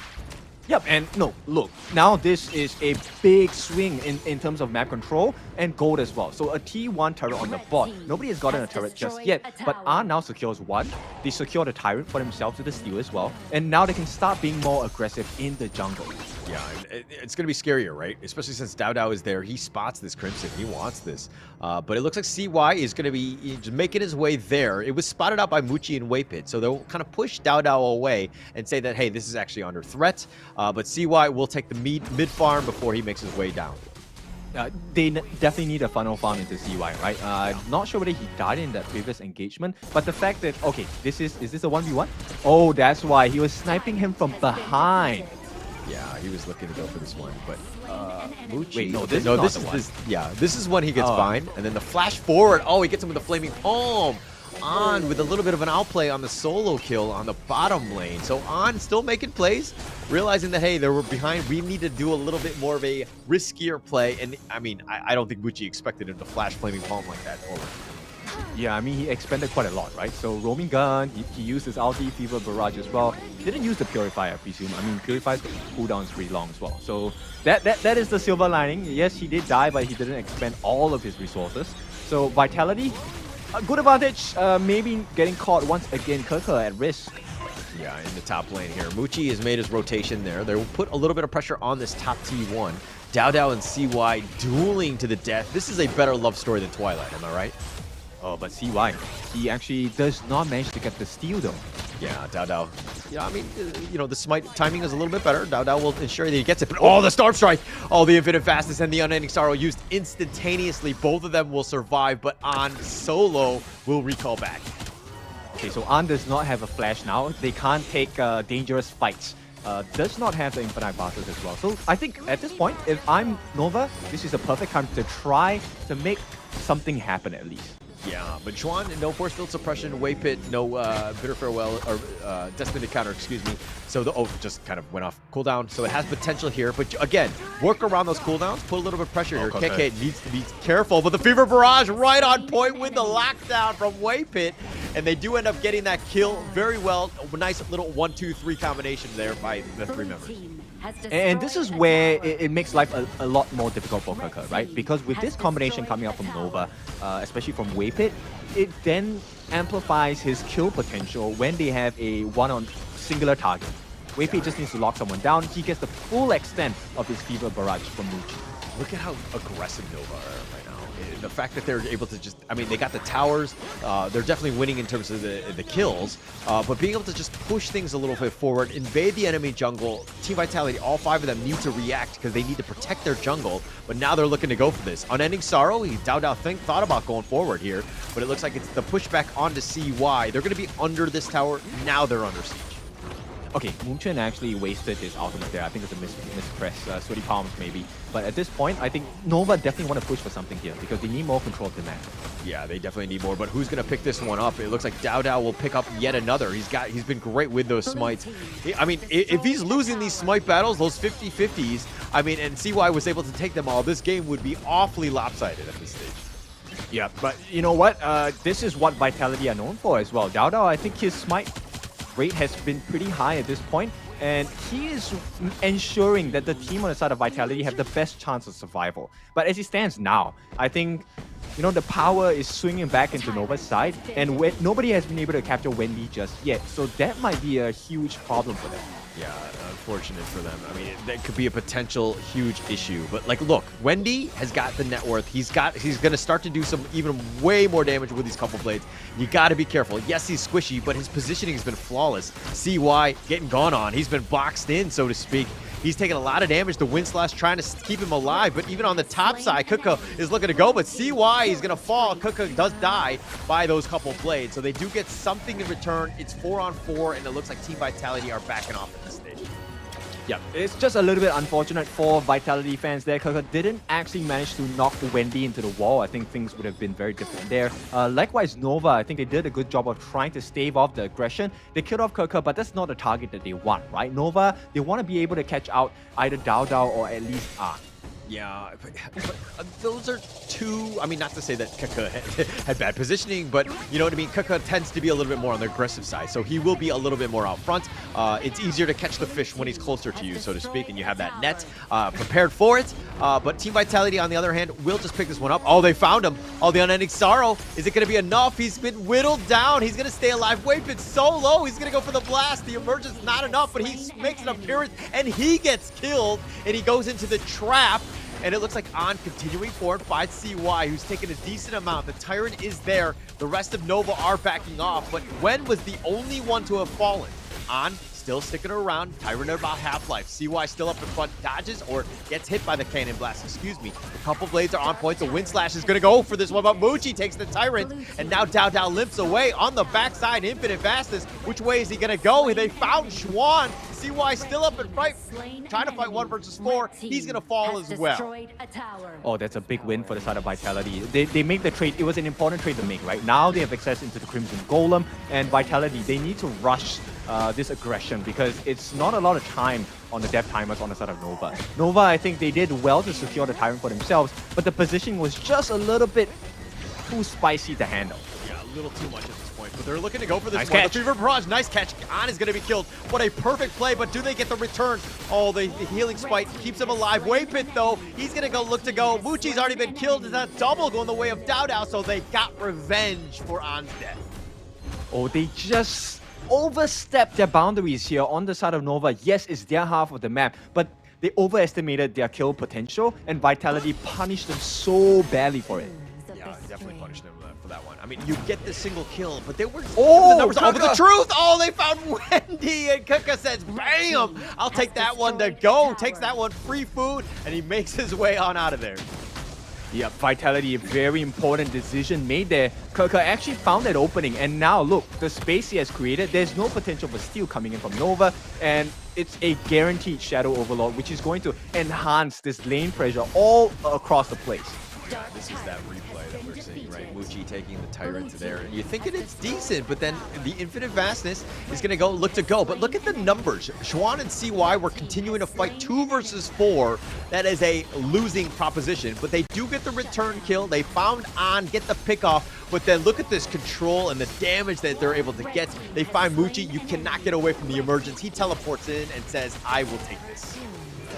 Yep, and no, look, now this is a big swing in terms of map control and gold as well. So a T1 turret on the bot. Nobody has gotten a turret just yet, but R now secures 1. They secure the Tyrant for themselves with the steal as well, and now they can start being more aggressive in the jungle. Yeah, it's going to be scarier, right? Especially since Dao is there. He spots this Crimson. He wants this. But it looks like CY is going to be making his way there. It was spotted out by Muchi and Waypit, so they'll kind of push Dao away and say that, hey, this is actually under threat. But CY will take the mid farm before he makes his way down. They definitely need a funnel farm into CY, right? Not sure whether he died in that previous engagement, but the fact that, okay, is this a 1v1? Oh, that's why. He was sniping him from behind. Yeah, he was looking to go for this one, but Muchi... Wait, no, this is this is when he gets fined, and then the flash forward. Oh, he gets him with the Flaming Palm. On with a little bit of an outplay on the solo kill on the bottom lane. So On still making plays, realizing that, hey, they were behind. We need to do a little bit more of a riskier play. And I mean, I don't think Muchi expected him to flash Flaming Palm like that. Yeah, I mean, he expanded quite a lot, right? So roaming gun, he used his ulti, Fever Barrage as well. Didn't use the Purify, I presume. I mean, Purify's cooldown is pretty long as well. So that is the silver lining. Yes, he did die, but he didn't expend all of his resources. So Vitality, a good advantage, maybe getting caught once again. Kirker at risk. Yeah, in the top lane here. Muchi has made his rotation there. They will put a little bit of pressure on this top T1. Dao and CY dueling to the death. This is a better love story than Twilight, am I right? Oh, but CY, he actually does not manage to get the steal though. Yeah, Dao. Yeah, I mean, the smite timing is a little bit better. Dao will ensure that he gets it. But oh, the Storm Strike! Oh, the Infinite Fastness and the Unending Sorrow used instantaneously. Both of them will survive, but On solo will recall back. Okay, so On does not have a flash now. They can't take dangerous fights. Does not have the Infinite Passes as well. So I think at this point, if I'm Nova, this is a perfect time to try to make something happen at least. Yeah, but Juan, no force field suppression, Wave Pit, no Bitter Farewell, or Destined Encounter, excuse me. So just kind of went off cooldown. So it has potential here, but again, work around those cooldowns, put a little bit of pressure here. KK needs to be careful, but the Fever Barrage right on point with the lockdown from Wave Pit, and they do end up getting that kill very well. A nice little 1-2-3 combination there by the 3 members. And this is where it makes life a lot more difficult for Kaka, right? Because with this combination coming out from Nova, especially from Wave Pit, it then amplifies his kill potential when they have a one-on singular target. Wave Pit just needs to lock someone down. He gets the full extent of his Fever Barrage from Muji. Look at how aggressive Nova are right now. The fact that they're able to just, I mean, they got the towers. They're definitely winning in terms of the kills. But being able to just push things a little bit forward, invade the enemy jungle, Team Vitality, all 5 of them need to react because they need to protect their jungle. But now they're looking to go for this. Unending Sorrow, Dao thought about going forward here. But it looks like it's the pushback onto CY. They're going to be under this tower. Now they're under siege. Okay, Moonchen actually wasted his ultimate there. I think it's a mispress, Sweaty Palms maybe. But at this point, I think Nova definitely want to push for something here because they need more control of the map. Yeah, they definitely need more, but who's going to pick this one up? It looks like Dao will pick up yet another. He's been great with those smites. I mean, if he's losing these smite battles, those 50-50s, I mean, and CY was able to take them all, this game would be awfully lopsided at this stage. Yeah, but you know what? This is what Vitality are known for as well. Dao, I think his smite rate has been pretty high at this point, and he is ensuring that the team on the side of Vitality have the best chance of survival. But as it stands now, I think, the power is swinging back into Nova's side, and nobody has been able to capture Wendy just yet, so that might be a huge problem for them. Yeah, unfortunate for them. I mean, that could be a potential huge issue. But look, Wendy has got the net worth. He's going to start to do some even way more damage with these couple blades. You got to be careful. Yes, he's squishy, but his positioning has been flawless. CY getting gone on. He's been boxed in, so to speak. He's taking a lot of damage. The Windslash trying to keep him alive, but even on the top side, Kuka is looking to go, but CY is going to fall. Kuka does die by those couple blades, so they do get something in return. It's 4-on-4, and it looks like Team Vitality are backing off at this stage. Yeah, it's just a little bit unfortunate for Vitality fans there. Kaka didn't actually manage to knock Wendy into the wall. I think things would have been very different there. Likewise, Nova, I think they did a good job of trying to stave off the aggression. They killed off Kaka, but that's not the target that they want, right? Nova, they want to be able to catch out either Dao or at least Ark. Yeah, but those are two, I mean, not to say that Kaka had bad positioning, but you know what I mean? Kaka tends to be a little bit more on the aggressive side, so he will be a little bit more out front. It's easier to catch the fish when he's closer to you, so to speak, and you have that net prepared for it. But Team Vitality, on the other hand, will just pick this one up. Oh, they found him. Oh, the Unending Sorrow. Is it going to be enough? He's been whittled down. He's going to stay alive. Wave Pit's so low. He's going to go for the blast. The emergence not enough, but he makes an appearance, and he gets killed, and he goes into the trap. And it looks like On continuing forward, finds CY, who's taken a decent amount. The Tyrant is there. The rest of Nova are backing off. But Wen was the only one to have fallen. On still sticking around. Tyrant at about half-life. CY still up in front, dodges or gets hit by the cannon blast, excuse me. A couple blades are on point. The Windslash is going to go for this one, but Muji takes the Tyrant, and now Dao limps away on the backside. Infinite Fastness. Which way is he going to go? They found Xuan. CY still up in front, trying to fight 1 versus 4. He's going to fall as well. Oh, that's a big win for the side of Vitality. They made the trade. It was an important trade to make, right? Now they have access into the Crimson Golem, and Vitality, they need to rush this aggression because it's not a lot of time on the death timers on the side of Nova. Nova, I think they did well to secure the Tyrant for themselves, but the positioning was just a little bit too spicy to handle. Yeah, a little too much at this point, but they're looking to go for this Nice one. catch. The Fever Barrage, nice catch. On is going to be killed. What a perfect play, but do they get the return? Oh, the healing spite keeps him alive. Wave Pit, though, he's going to go look to go. Muchi's already been killed. It's a double going the way of Dao, so they got revenge for On's death. Oh, they just overstepped their boundaries here on the side of Nova. Yes, it's their half of the map, but they overestimated their kill potential, and Vitality punished them so badly for it. Yeah, definitely punished them for that one. I mean, you get the single kill, but they were Oh, the numbers. Oh, but the Kaka! truth! Oh, they found Wendy, and Kaka says, "Bam! I'll take that one to go." Takes that one, free food, and he makes his way on out of there. Yeah, Vitality, a very important decision made there. Kaka actually found that opening, and now look, the space he has created, there's no potential for steal coming in from Nova, and it's a guaranteed Shadow Overlord, which is going to enhance this lane pressure all across the place. Yeah, this is that replay that we're seeing, right? Muji taking the Tyrant there. And you're thinking it's decent, but then the Infinite Vastness is going to look to go. But look at the numbers. Xuan and CY were continuing to fight 2 versus 4. That is a losing proposition, but they do get the return kill. They found On, get the pick off, but then look at this control and the damage that they're able to get. They find Muji. You cannot get away from the emergence. He teleports in and says, "I will take this."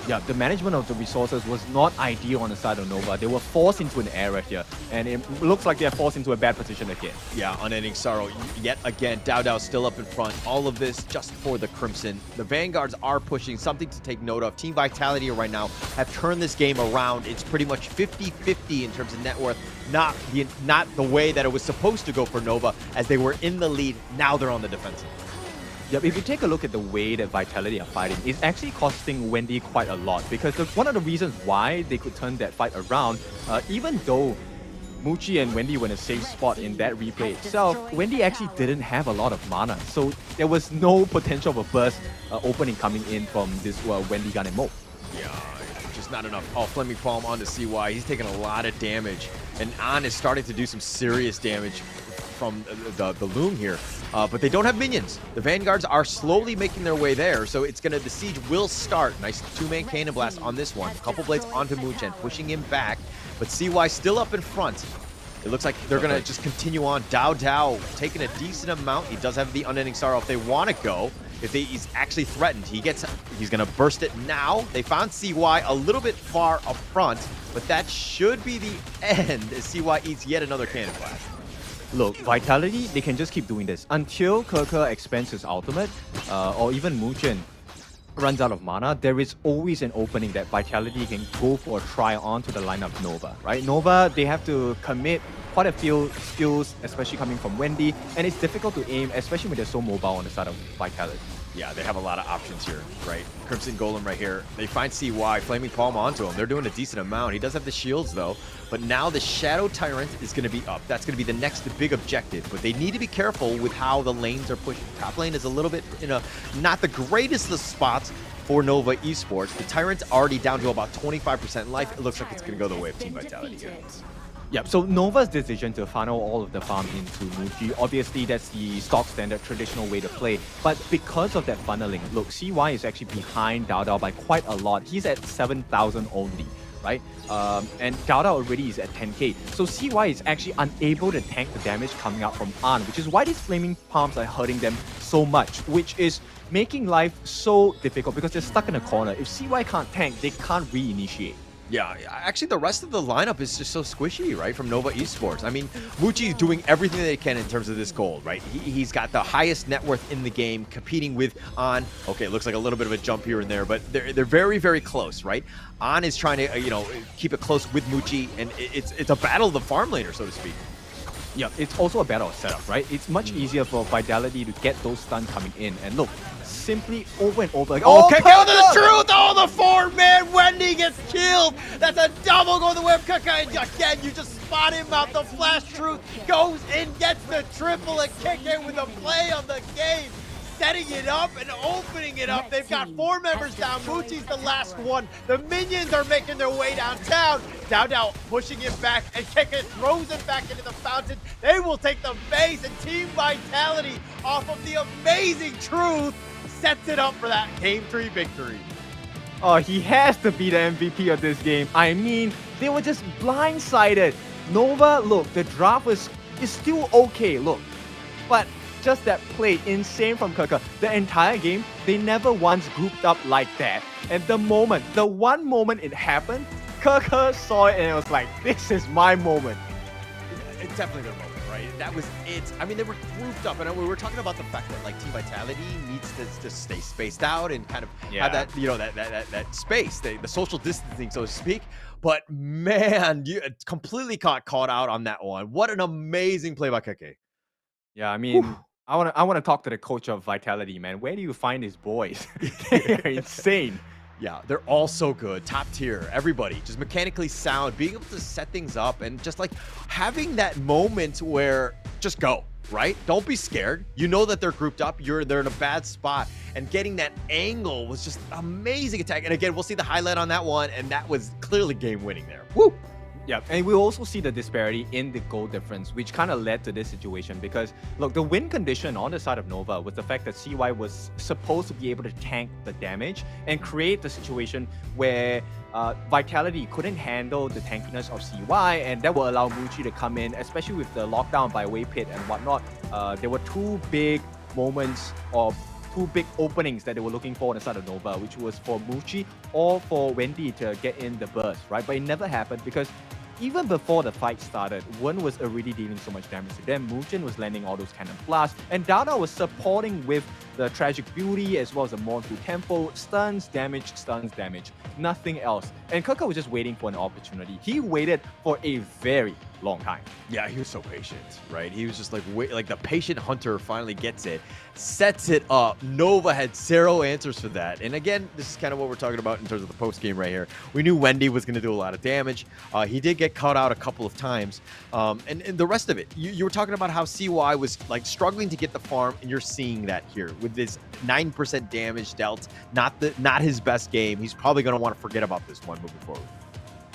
Yeah, the management of the resources was not ideal on the side of Nova. They were forced into an error here, and it looks like they're forced into a bad position again. Yeah, Unending Sorrow yet again. Dao still up in front. All of this just for the Crimson. The Vanguards are pushing, something to take note of. Team Vitality right now have turned this game around. It's pretty much 50-50 in terms of net worth. Not the way that it was supposed to go for Nova, as they were in the lead. Now they're on the defensive. Yeah, if you take a look at the way that Vitality are fighting, it's actually costing Wendy quite a lot, because one of the reasons why they could turn that fight around, even though Muji and Wendy were in a safe spot in that replay itself, Wendy actually didn't have a lot of mana, so there was no potential of a burst opening coming in from this Wendy gun and Mo. Yeah, just not enough. Oh, Flaming Palm onto CY. He's taking a lot of damage, and An is starting to do some serious damage from the Loom here. But they don't have minions. The Vanguards are slowly making their way there, so the siege will start. Nice 2-man Cannon Blast on this one. Couple blades onto Moochen, pushing him back, but CY still up in front. It looks like they're gonna just continue on. Dao taking a decent amount. He does have the Unending Sorrow if they want to go. He's actually threatened. He's gonna burst it now. They found CY a little bit far up front, but that should be the end as CY eats yet another Cannon Blast. Look, Vitality, they can just keep doing this until Kaka expends his ultimate, or even Muchen runs out of mana. There is always an opening that Vitality can go for a try onto the lineup Nova, right? Nova, they have to commit quite a few skills, especially coming from Wendy, and it's difficult to aim, especially when they're so mobile on the side of Vitality. Yeah, they have a lot of options here, right? Crimson Golem right here. They find CY, Flaming Palm onto him. They're doing a decent amount. He does have the shields, though. But now the Shadow Tyrant is going to be up. That's going to be the next big objective. But they need to be careful with how the lanes are pushing. Top lane is a little bit in not the greatest of spots for Nova Esports. The Tyrant's already down to about 25% life. It looks like it's going to go the way of Team Vitality here. Yep, so Nova's decision to funnel all of the farm into Muji, obviously that's the stock standard traditional way to play. But because of that funneling, look, CY is actually behind Dao by quite a lot. He's at 7,000 only, right? And Dao already is at 10k. So CY is actually unable to tank the damage coming out from An, which is why these Flaming Palms are hurting them so much, which is making life so difficult because they're stuck in a corner. If CY can't tank, they can't reinitiate. Yeah, actually the rest of the lineup is just so squishy, right, from Nova Esports. I mean, Muji is doing everything they can in terms of this gold, right? He's got the highest net worth in the game, competing with An. Okay, it looks like a little bit of a jump here and there, but they're very, very close, right? An is trying to, keep it close with Muji, and it's a battle of the farm laner, so to speak. Yeah, it's also a battle of setup, right? It's much easier for Vitality to get those stuns coming in. And look, simply over and over again. Oh, kick out to the truth! Oh, the 4-man Wendy gets killed! That's a double going the way of Kaka, and again, you just spot him out. The flash truth goes in, gets the triple, and kick in with a play of the game. Setting it up and opening it up. They've got 4 members down. Muji's the last one. The minions are making their way downtown. Dao pushing him back, and Kika throws him back into the fountain. They will take the base, and Team Vitality, off of the amazing truth, sets it up for that Game 3 victory. Oh, he has to be the MVP of this game. I mean, they were just blindsided. Nova, look, the draft is still okay, look. But just that play, insane from Kaka. The entire game, they never once grouped up like that. And the one moment it happened, Kaka saw it and it was like, this is my moment. It's definitely their moment, right? that was it. I mean, they were grouped up, and we were talking about the fact that like Team Vitality needs to stay spaced out and kind of have that that space, the social distancing, so to speak. But man, you completely caught out on that one. What an amazing play by Keke. Yeah, I mean, I want to talk to the coach of Vitality, man. Where do you find these boys? They're insane. Yeah, they're all so good, top tier. Everybody just mechanically sound, being able to set things up, and just like having that moment where just go, right? Don't be scared. You know that they're grouped up. They're in a bad spot, and getting that angle was just amazing attack. And again, we'll see the highlight on that one, and that was clearly game winning there. Woo! Yeah, and we also see the disparity in the goal difference, which kind of led to this situation because, look, the win condition on the side of Nova was the fact that CY was supposed to be able to tank the damage and create the situation where Vitality couldn't handle the tankiness of CY, and that will allow Muchi to come in, especially with the lockdown by Waypit and whatnot. There were two big moments of two big openings that they were looking for on the side of Nova, which was for Muchi or for Wendy to get in the burst, right? But it never happened because even before the fight started, Wen was already dealing so much damage to them. Muchin was landing all those cannon blasts, and Dada was supporting with the Tragic Beauty as well as the Mournful Tempo. Stuns, damage, nothing else. And Keka was just waiting for an opportunity. He waited for a very long time. Yeah, he was so patient, right? He was just like, wait, like the patient hunter finally gets it, sets it up. Nova had zero answers for that. And again, this is kind of what we're talking about in terms of the post game right here. We knew Wendy was going to do a lot of damage. He did get caught out a couple of times. And the rest of it, you were talking about how CY was like struggling to get the farm, and you're seeing that here with this 9% damage dealt. Not his best game. He's probably going to want to forget about this one moving forward.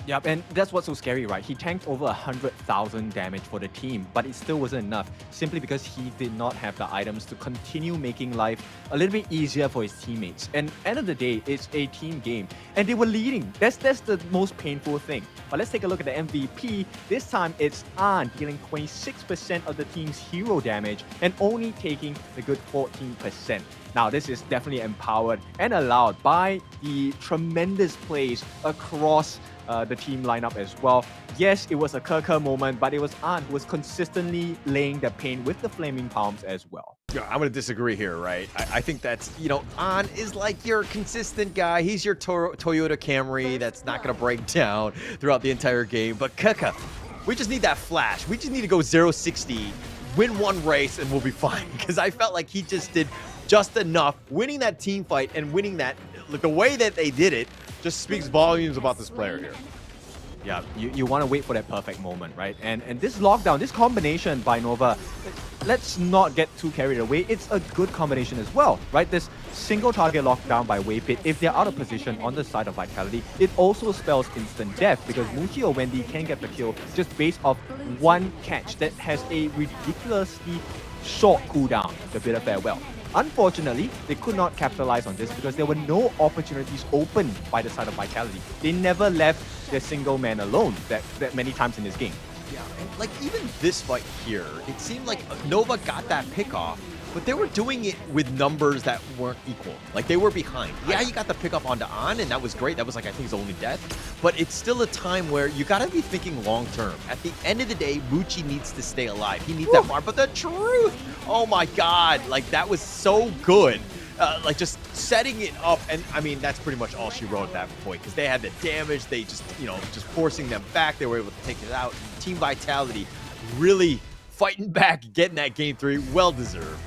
Yep, and that's what's so scary, right? He tanked over 100,000 damage for the team, but it still wasn't enough, simply because he did not have the items to continue making life a little bit easier for his teammates. And end of the day, it's a team game, and they were leading. That's the most painful thing. But let's take a look at the MVP. This time, it's An dealing 26% of the team's hero damage and only taking the good 14%. Now, this is definitely empowered and allowed by the tremendous plays across the team lineup as well. Yes, it was a Keka moment, but it was An who was consistently laying the pain with the flaming palms as well. Yeah, I'm going to disagree here, right? I think that's, An is like your consistent guy. He's your Toyota Camry that's not going to break down throughout the entire game. But Keka, we just need that flash. We just need to go 0-60, win one race, and we'll be fine. Because I felt like he just did just enough. Winning that team fight and winning that, like the way that they did it, just speaks volumes about this player here. Yeah, you want to wait for that perfect moment, right? And this lockdown, this combination by Nova, let's not get too carried away. It's a good combination as well, right? This single target lockdown by Waypit, if they're out of position on the side of Vitality, it also spells instant death because Muchi or Wendy can get the kill just based off one catch that has a ridiculously short cooldown, the Bitter Farewell. Unfortunately, they could not capitalize on this because there were no opportunities open by the side of Vitality. They never left their single man alone that many times in this game. Yeah, and like even this fight here, it seemed like Nova got that pick off, but they were doing it with numbers that weren't equal. Like they were behind. Yeah, you got the pick up onto An, and that was great. That was like, I think his only death. But it's still a time where you got to be thinking long term. At the end of the day, Muchi needs to stay alive. He needs that farm. But the truth, oh my God, like that was so good. Like just setting it up, and I mean that's pretty much all she wrote at that point because they had the damage. They just just forcing them back. They were able to take it out. Team Vitality really fighting back, getting that game 3, well deserved.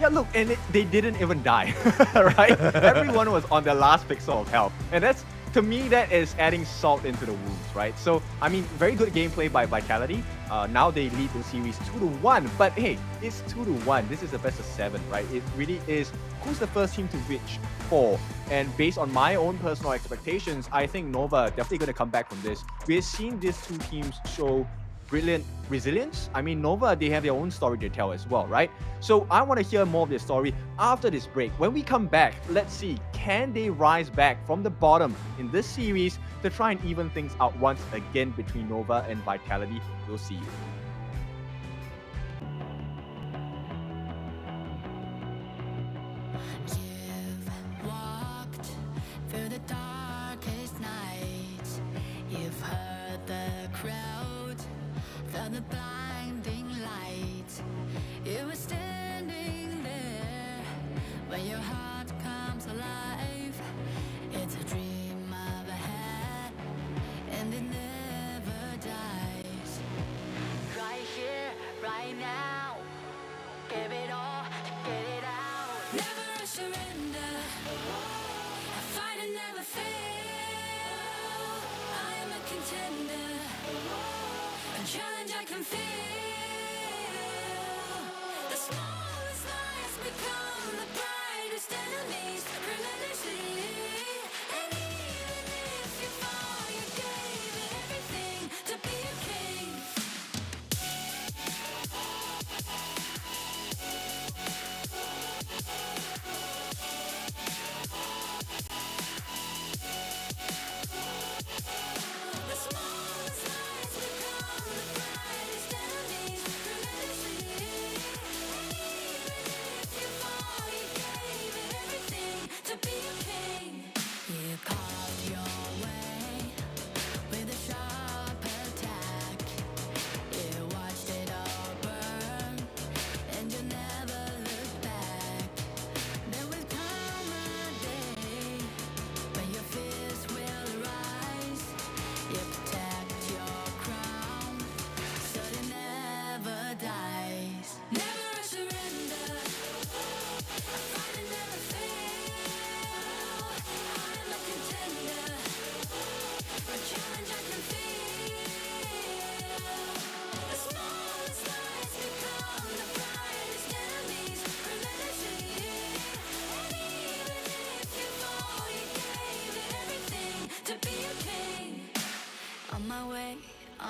Yeah, look, and they didn't even die, right? Everyone was on their last pixel of health, and that's, to me, that is adding salt into the wounds, right? So, I mean, very good gameplay by Vitality. Now they lead the series 2-1, but hey, it's 2-1. This is the best of 7, right? It really is. Who's the first team to reach 4? And based on my own personal expectations, I think Nova definitely going to come back from this. We've seen these two teams show brilliant resilience. I mean, Nova, they have their own story to tell as well, right? So I want to hear more of their story after this break. When we come back, let's see, can they rise back from the bottom in this series to try and even things out once again between Nova and Vitality? We'll see you. You've walked through the darkest nights. You've heard the crowd, felt the blinding light.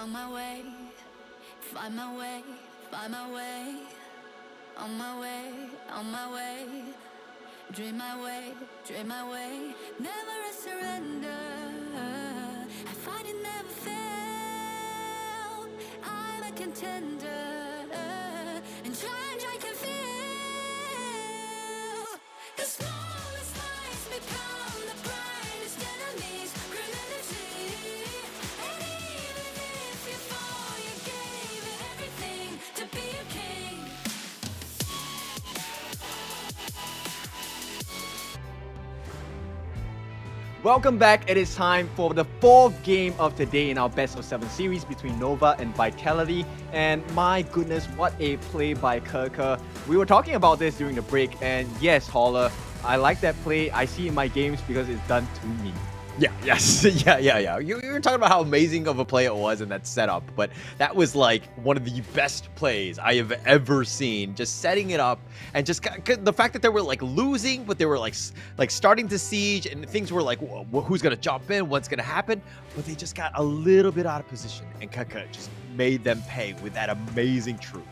On my way, find my way, find my way. On my way, on my way. Dream my way, dream my way. Never a surrender. I fight it never fail. I'm a contender. And change I can feel. The smallest lies become the brightest enemies. Grenadity. And even if you fall, you gave it everything to be a king. Welcome back. It is time for the fourth game of the day in our best of 7 series between Nova and Vitality. And my goodness, what a play by Kerker. We were talking about this during the break, and yes, Holler, I like that play. I see it in my games because it's done to me. Yeah, yes, yeah. You were talking about how amazing of a play it was in that setup, but that was like one of the best plays I have ever seen. Just setting it up and just the fact that they were like losing, but they were like starting to siege, and things were like, who's gonna jump in? What's gonna happen? But they just got a little bit out of position, and Kaka just made them pay with that amazing truth.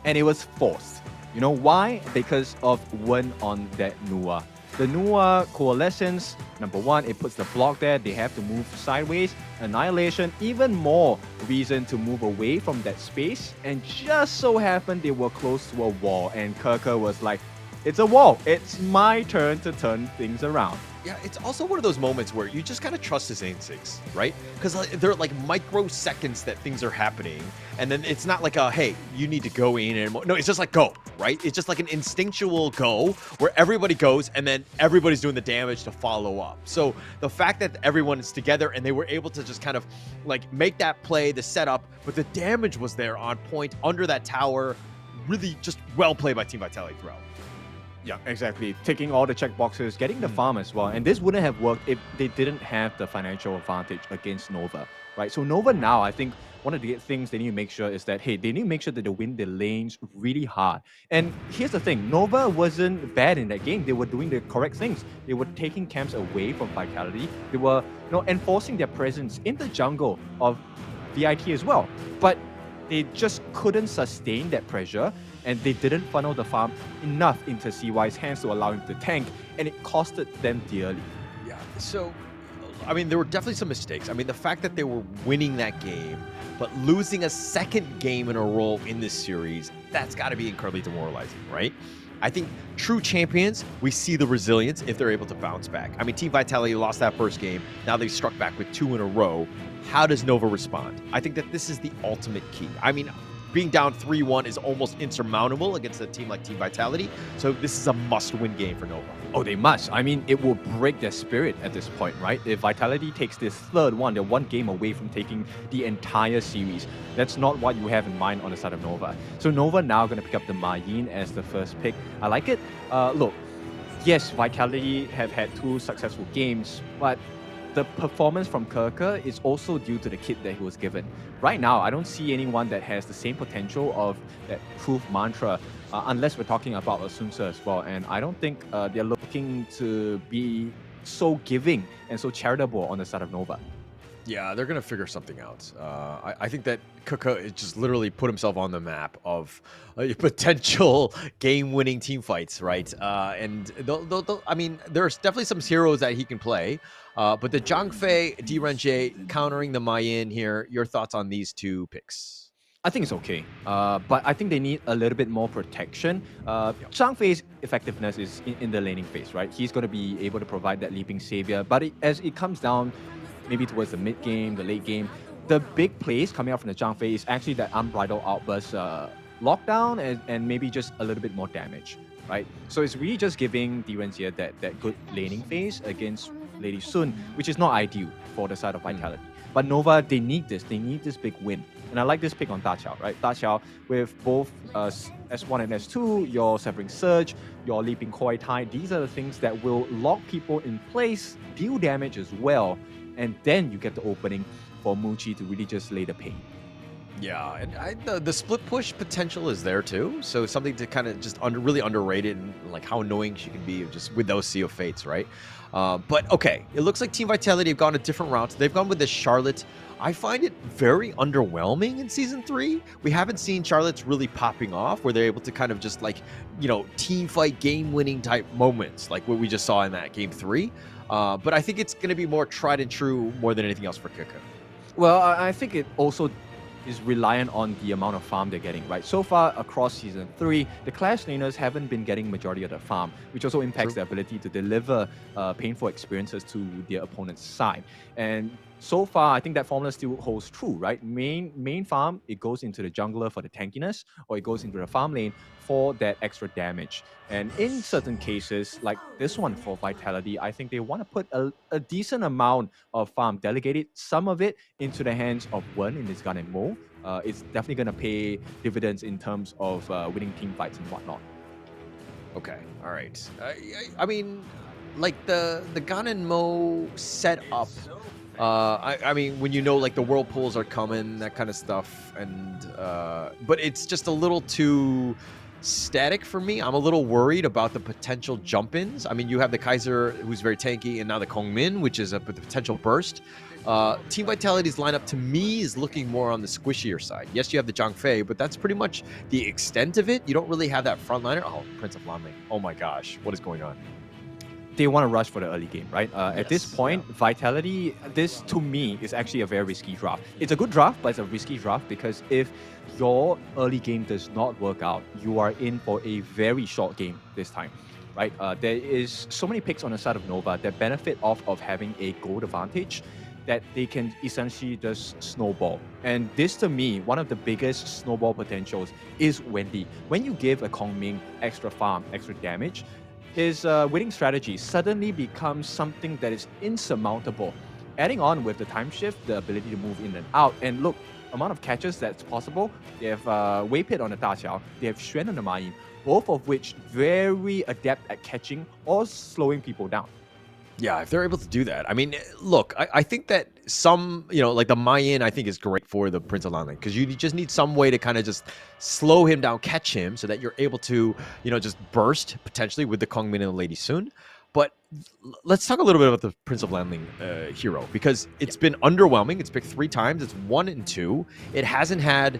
And it was forced. You know why? Because of Wen on that Nua. The Nua coalescence, number one, it puts the block there. They have to move sideways. Annihilation, even more reason to move away from that space. And just so happened they were close to a wall. And Kerker was like, it's a wall. It's my turn to turn things around. Yeah, it's also one of those moments where you just gotta trust his instincts, right? Because they're like microseconds that things are happening, and then it's not like hey, you need to go in and no, it's just like go, right? It's just like an instinctual go where everybody goes and then everybody's doing the damage to follow up. So the fact that everyone is together and they were able to just kind of like make that play, the setup, but the damage was there on point under that tower, really just well played by Team Vitality throughout. Yeah, exactly. Ticking all the checkboxes, getting the farm as well. And this wouldn't have worked if they didn't have the financial advantage against Nova, right? So Nova now, I think one of the things they need to make sure is that, hey, they need to make sure that they win the lanes really hard. And here's the thing, Nova wasn't bad in that game. They were doing the correct things. They were taking camps away from Vitality. They were, enforcing their presence in the jungle of VIT as well. But they just couldn't sustain that pressure, and they didn't funnel the farm enough into CY's hands to allow him to tank, and it costed them dearly. Yeah, so, I mean, there were definitely some mistakes. I mean, the fact that they were winning that game, but losing a second game in a row in this series, that's got to be incredibly demoralizing, right? I think true champions, we see the resilience if they're able to bounce back. I mean, Team Vitality lost that first game. Now they've struck back with 2 in a row. How does Nova respond? I think that this is the ultimate key. I mean, being down 3-1 is almost insurmountable against a team like Team Vitality. So this is a must-win game for Nova. Oh, they must. I mean, it will break their spirit at this point, right? If Vitality takes this third one, they're one game away from taking the entire series. That's not what you have in mind on the side of Nova. So Nova now going to pick up the Mayin as the first pick. I like it. Look, yes, Vitality have had 2 successful games, but the performance from Kerker is also due to the kit that he was given. Right now, I don't see anyone that has the same potential of that proof mantra, unless we're talking about Sunse as well. And I don't think they're looking to be so giving and so charitable on the side of Nova. Yeah, they're going to figure something out. I think that Kaka just literally put himself on the map of potential game-winning team fights, right? And I mean, there's definitely some heroes that he can play. But the Zhangfei, Direnjie countering the Mayin here. Your thoughts on these 2 picks? I think it's okay, but I think they need a little bit more protection. Zhangfei's effectiveness is in the laning phase, right? He's going to be able to provide that leaping savior, but as it comes down maybe towards the mid game, the late game, the big plays coming out from the Zhangfei is actually that unbridled outburst lockdown and maybe just a little bit more damage, right? So it's really just giving Direnjie that good laning phase against Lady Sun, which is not ideal for the side of Vitality. But Nova, they need this. They need this big win. And I like this pick on Da Qiao, right? Da Qiao with both S1 and S2, your Severing Surge, your Leaping Koi Tai. These are the things that will lock people in place, deal damage as well. And then you get the opening for Muchi to really just lay the pain. Yeah, and the split push potential is there too. So something to kind of just really underrated, and like how annoying she can be just with those Sea of Fates, right? But okay, it looks like Team Vitality have gone a different route. They've gone with this Charlotte. I find it very underwhelming in Season 3. We haven't seen Charlotte's really popping off where they're able to kind of just like, team fight, game-winning type moments like what we just saw in that Game 3. But I think it's going to be more tried and true more than anything else for Kika. Well, I think it also is reliant on the amount of farm they're getting, right? So far across Season 3, the Clash laners haven't been getting majority of the farm, which also impacts their ability to deliver painful experiences to their opponent's side. And so far, I think that formula still holds true, right? Main farm, it goes into the jungler for the tankiness, or it goes into the farm lane for that extra damage. And in certain cases, like this one for Vitality, I think they want to put a decent amount of farm, delegated some of it into the hands of Wen in this Gun and Mo. It's definitely going to pay dividends in terms of winning team fights and whatnot. Okay, all right. I mean, like the Gun and Mo setup. I mean, when like the whirlpools are coming, that kind of stuff, and but it's just a little too static for me. I'm a little worried about the potential jump-ins. I mean, you have the Kaiser, who's very tanky, and now the Kongmin, which is a potential burst. Team Vitality's lineup, to me, is looking more on the squishier side. Yes, you have the Zhang Fei, but that's pretty much the extent of it. You don't really have that frontliner. Oh, Prince of Lanling. Oh my gosh, what is going on? They want to rush for the early game, right? At this point, Vitality, this to me is actually a very risky draft. It's a good draft, but it's a risky draft because if your early game does not work out, you are in for a very short game this time, right? There is so many picks on the side of Nova that benefit off of having a gold advantage that they can essentially just snowball. And this, to me, one of the biggest snowball potentials is Wendy. When you give a Kongming extra farm, extra damage, his winning strategy suddenly becomes something that is insurmountable. Adding on with the time shift, the ability to move in and out, and look, amount of catches that's possible. They have Wei Pit on the Da Xiao, they have Xuan on the Ma Yin, both of which very adept at catching or slowing people down. Yeah, if they're able to do that. I mean, look, I think that some, like the Mayan, I think is great for the Prince of Lanling because you just need some way to kind of just slow him down, catch him so that you're able to, just burst potentially with the Kongmin and the Lady Sun. But let's talk a little bit about the Prince of Lanling hero because it's been underwhelming. It's picked 3 times. It's 1 and 2. It hasn't had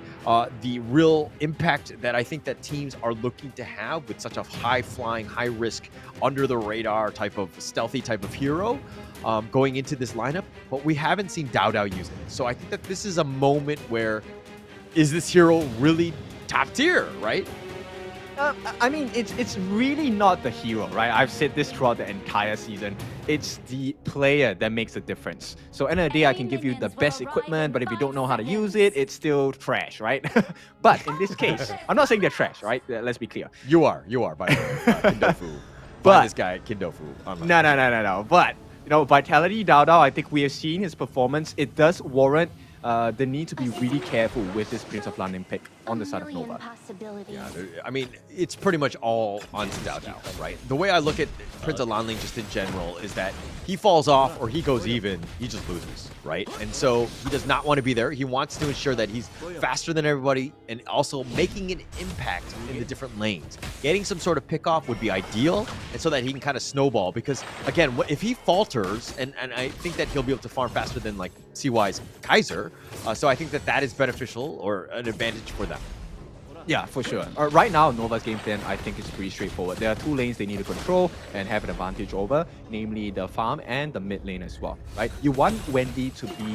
the real impact that I think that teams are looking to have with such a high-flying, high-risk, under-the-radar type of stealthy type of hero going into this lineup. But we haven't seen Dao Dao use it. So I think that this is a moment where is this hero really top tier, right? I mean, it's really not the hero, right? I've said this throughout the entire season. It's the player that makes a difference. So end of the day, I can give you the best equipment, but if you don't know how to use it, it's still trash, right? But in this case, I'm not saying they're trash, right? Let's be clear. You are, by the way. Kindofu. But this guy, Kindofu. No. But, Vitality Dao Dao, I think we have seen his performance. It does warrant the need to be really careful with this Prince of Lanling pick on the side of Nova. Yeah, I mean, it's pretty much all on Dao Dao, right? The way I look at Prince of Lanling just in general is that he falls off or he goes even, he just loses, right? And so he does not want to be there. He wants to ensure that he's faster than everybody and also making an impact in the different lanes. Getting some sort of pick off would be ideal, and so that he can kind of snowball because, again, if he falters, and I think that he'll be able to farm faster than like CY's Kaiser, so I think that is beneficial or an advantage for them. Yeah, for sure. Right now, Nova's game plan, I think, is pretty straightforward. There are 2 lanes they need to control and have an advantage over, namely the farm and the mid lane as well, right? You want Wendy to be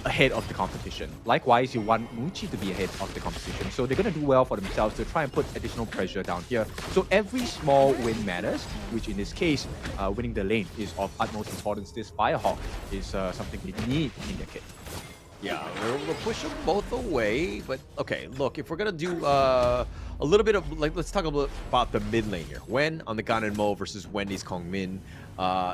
ahead of the competition. Likewise, you want Muchi to be ahead of the competition. So they're going to do well for themselves to try and put additional pressure down here. So every small win matters, which in this case, winning the lane is of utmost importance. This Firehawk is something they need in their kit. Yeah, we'll push them both away, but okay, look, if we're going to do a little bit of, like, let's talk a little about the mid lane here. Wen on the Gan and Mo versus Wendy's Kongmin.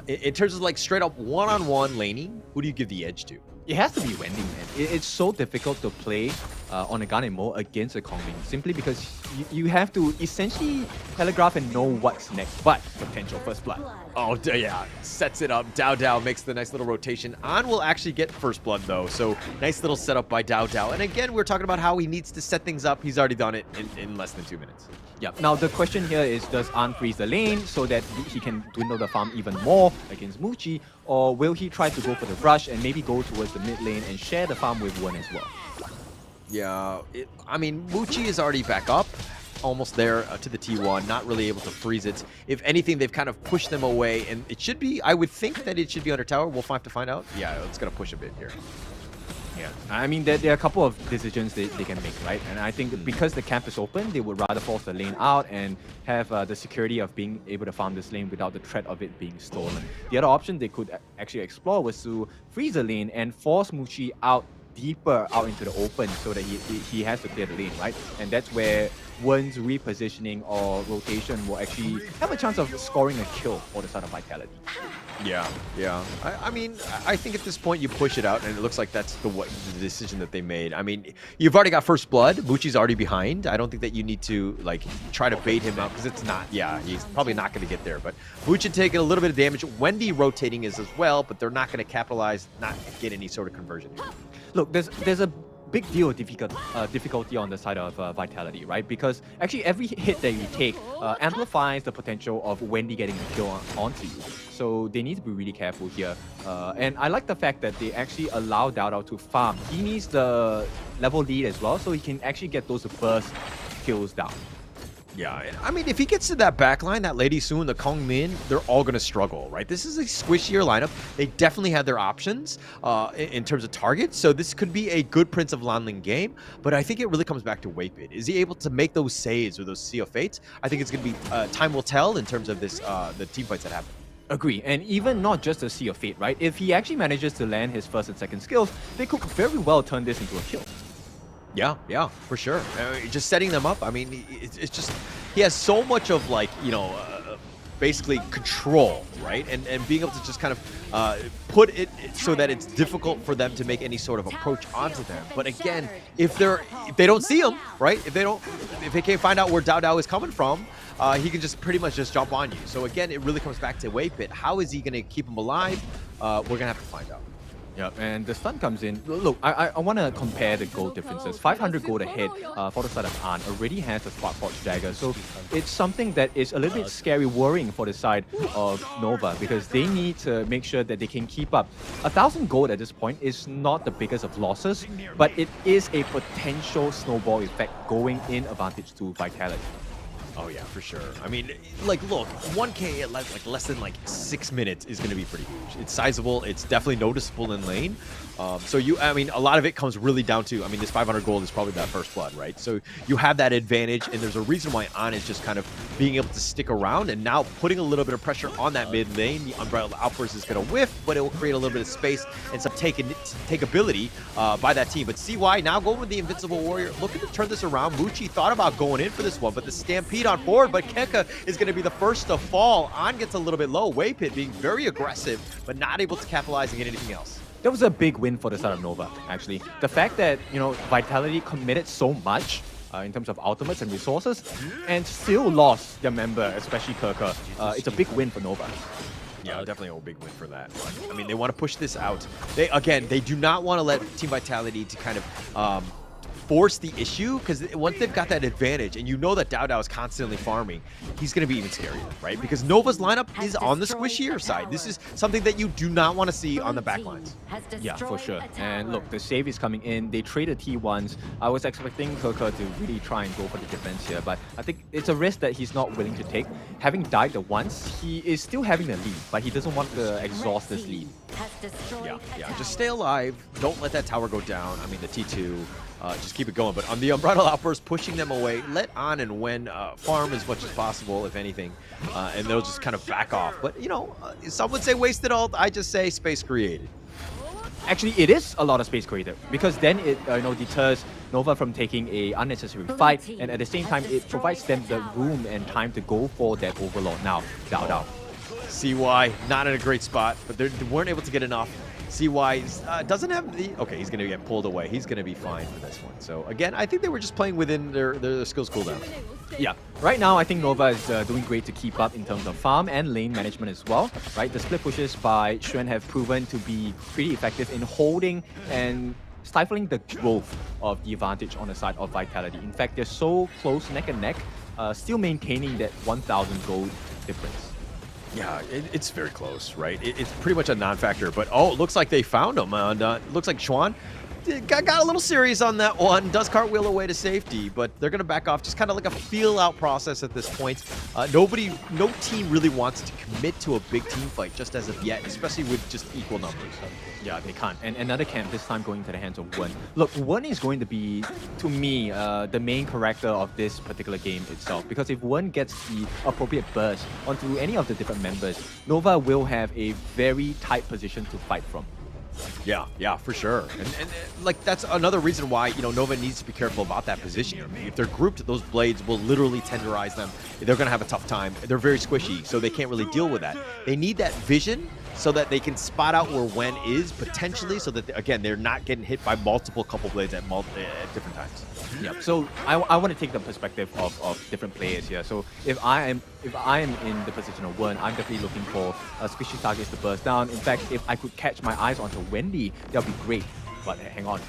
In terms of, like, straight up one-on-one laning, who do you give the edge to? It has to be Wendy, man. It's so difficult to play Onagane mode against the Kongming, simply because you have to essentially telegraph and know what's next, but potential first blood. Oh, yeah, sets it up. Dao makes the nice little rotation. An will actually get first blood, though, so nice little setup by Dao. And again, we're talking about how he needs to set things up. He's already done it in less than 2 minutes. Yeah. Now the question here is, does An freeze the lane so that he can dwindle the farm even more against Muchi, or will he try to go for the rush and maybe go towards the mid lane and share the farm with Wen as well? Yeah, I mean, Muchi is already back up, almost there to the T1, not really able to freeze it. If anything, they've kind of pushed them away, and it should be, I would think that it should be under tower. We'll have to find out. Yeah, it's going to push a bit here. Yeah, I mean, there are a couple of decisions they can make, right? And I think because the camp is open, they would rather force the lane out and have the security of being able to farm this lane without the threat of it being stolen. The other option they could actually explore was to freeze the lane and force Muchi out deeper out into the open so that he has to clear the lane, right? And that's where Wen's repositioning or rotation will actually have a chance of scoring a kill for the side of Vitality. Yeah. I mean, I think at this point you push it out, and it looks like that's the decision that they made. I mean, you've already got first blood. Muchi's already behind. I don't think that you need to like try to bait him out because it's not. Yeah, he's probably not going to get there. But Muchi taking a little bit of damage. Wendy rotating is as well, but they're not going to capitalize, not get any sort of conversion. Look, there's a big deal of difficulty on the side of Vitality, right? Because actually every hit that you take amplifies the potential of Wendy getting a kill onto you. So they need to be really careful here. And I like the fact that they actually allow Dao to farm. He needs the level lead as well, so he can actually get those burst kills down. Yeah, I mean, if he gets to that backline, that Lady Soon, the Kong Min, they're all going to struggle, right? This is a squishier lineup. They definitely have their options in terms of targets, so this could be a good Prince of Lanling game, but I think it really comes back to Waypit. Is he able to make those saves or those Sea of Fates? I think it's going to be, time will tell in terms of this the team fights that happen. Agree, and even not just a Sea of Fate, right? If he actually manages to land his first and second skills, they could very well turn this into a kill. Yeah, for sure. Just setting them up. I mean, it's just he has so much of like, you know, basically control, right? And being able to just kind of put it so that it's difficult for them to make any sort of approach onto them. But again, if they don't see him, right? If they can't find out where Dao is coming from, he can just pretty much just jump on you. So again, it really comes back to Waypit. How is he going to keep him alive? We're going to have to find out. Yeah, and the stun comes in. Look, I want to compare the gold differences. 500 gold ahead for the side of An already has the Sparkforge dagger, so it's something that is a little bit scary, worrying for the side of Nova, because they need to make sure that they can keep up. 1,000 gold at this point is not the biggest of losses, but it is a potential snowball effect going in advantage to Vitality. Oh yeah, for sure. I mean, like, look, 1K at like less than like 6 minutes is going to be pretty huge. It's sizable. It's definitely noticeable in lane. So I mean, a lot of it comes really down to, I mean, this 500 gold is probably that first blood, right? So you have that advantage, and there's a reason why An is just kind of being able to stick around, and now putting a little bit of pressure on that mid lane. The Unbridled Outburst is going to whiff, but it will create a little bit of space and some takeability by that team. But CY now going with the Invincible Warrior, looking to turn this around. Muchi thought about going in for this one, but the Stampede on forward, but Keka is going to be the first to fall. An gets a little bit low. Waypit being very aggressive, but not able to capitalize and get anything else. That was a big win for the side of Nova, actually. The fact that, you know, Vitality committed so much in terms of ultimates and resources and still lost their member, especially Keka, it's a big win for Nova. Yeah, definitely a big win for that. But, I mean, they want to push this out. They do not want to let Team Vitality to kind of force the issue, because once they've got that advantage, and you know that Dao is constantly farming, he's going to be even scarier, right? Because Nova's lineup is on the squishier side. This is something that you do not want to see on the backlines. Yeah, for sure. And look, the save is coming in. They traded T1s. I was expecting Keka to really try and go for the defense here, but I think it's a risk that he's not willing to take. Having died the once, he is still having the lead, but he doesn't want to exhaust this lead. Yeah, just stay alive. Don't let that tower go down. I mean, the T2, just keep it going. But on the Unbridled Outburst, pushing them away, let An and Wen farm as much as possible, if anything, and they'll just kind of back off. But, you know, some would say wasted ult. I just say space created. Actually, it is a lot of space created, because then it deters Nova from taking a unnecessary fight, and at the same time, it provides them the room and time to go for that Overlord. Now, Dao. CY, not in a great spot, but they weren't able to get enough. CY doesn't have the... Okay, he's going to get pulled away. He's going to be fine for this one. So, again, I think they were just playing within their skills cooldown. Yeah, right now I think Nova is doing great to keep up in terms of farm and lane management as well, right? The split pushes by Xuan have proven to be pretty effective in holding and stifling the growth of the advantage on the side of Vitality. In fact, they're so close neck and neck, still maintaining that 1,000 gold difference. Yeah, it's very close, right? It's pretty much a non-factor, but oh, it looks like they found him. And looks like Xuan got a little serious on that one. Does cartwheel away to safety, but they're going to back off. Just kind of like a feel-out process at this point. No team really wants to commit to a big team fight just as of yet, especially with just equal numbers. Yeah, they can't. And another camp, this time going to the hands of Wen. Look, Wen is going to be, to me, the main character of this particular game itself. Because if Wen gets the appropriate burst onto any of the different members, Nova will have a very tight position to fight from. Yeah, for sure. And like that's another reason why, you know, Nova needs to be careful about that position. I mean, if they're grouped, those blades will literally tenderize them. They're going to have a tough time. They're very squishy, so they can't really deal with that. They need that vision so that they can spot out where Wen is potentially, so that, again, they're not getting hit by multiple couple blades at different times. Yeah, so I want to take the perspective of different players here. So if I am in the position of Wen, I'm definitely looking for squishy targets to burst down. In fact, if I could catch my eyes onto Wendy, that would be great. But hang on.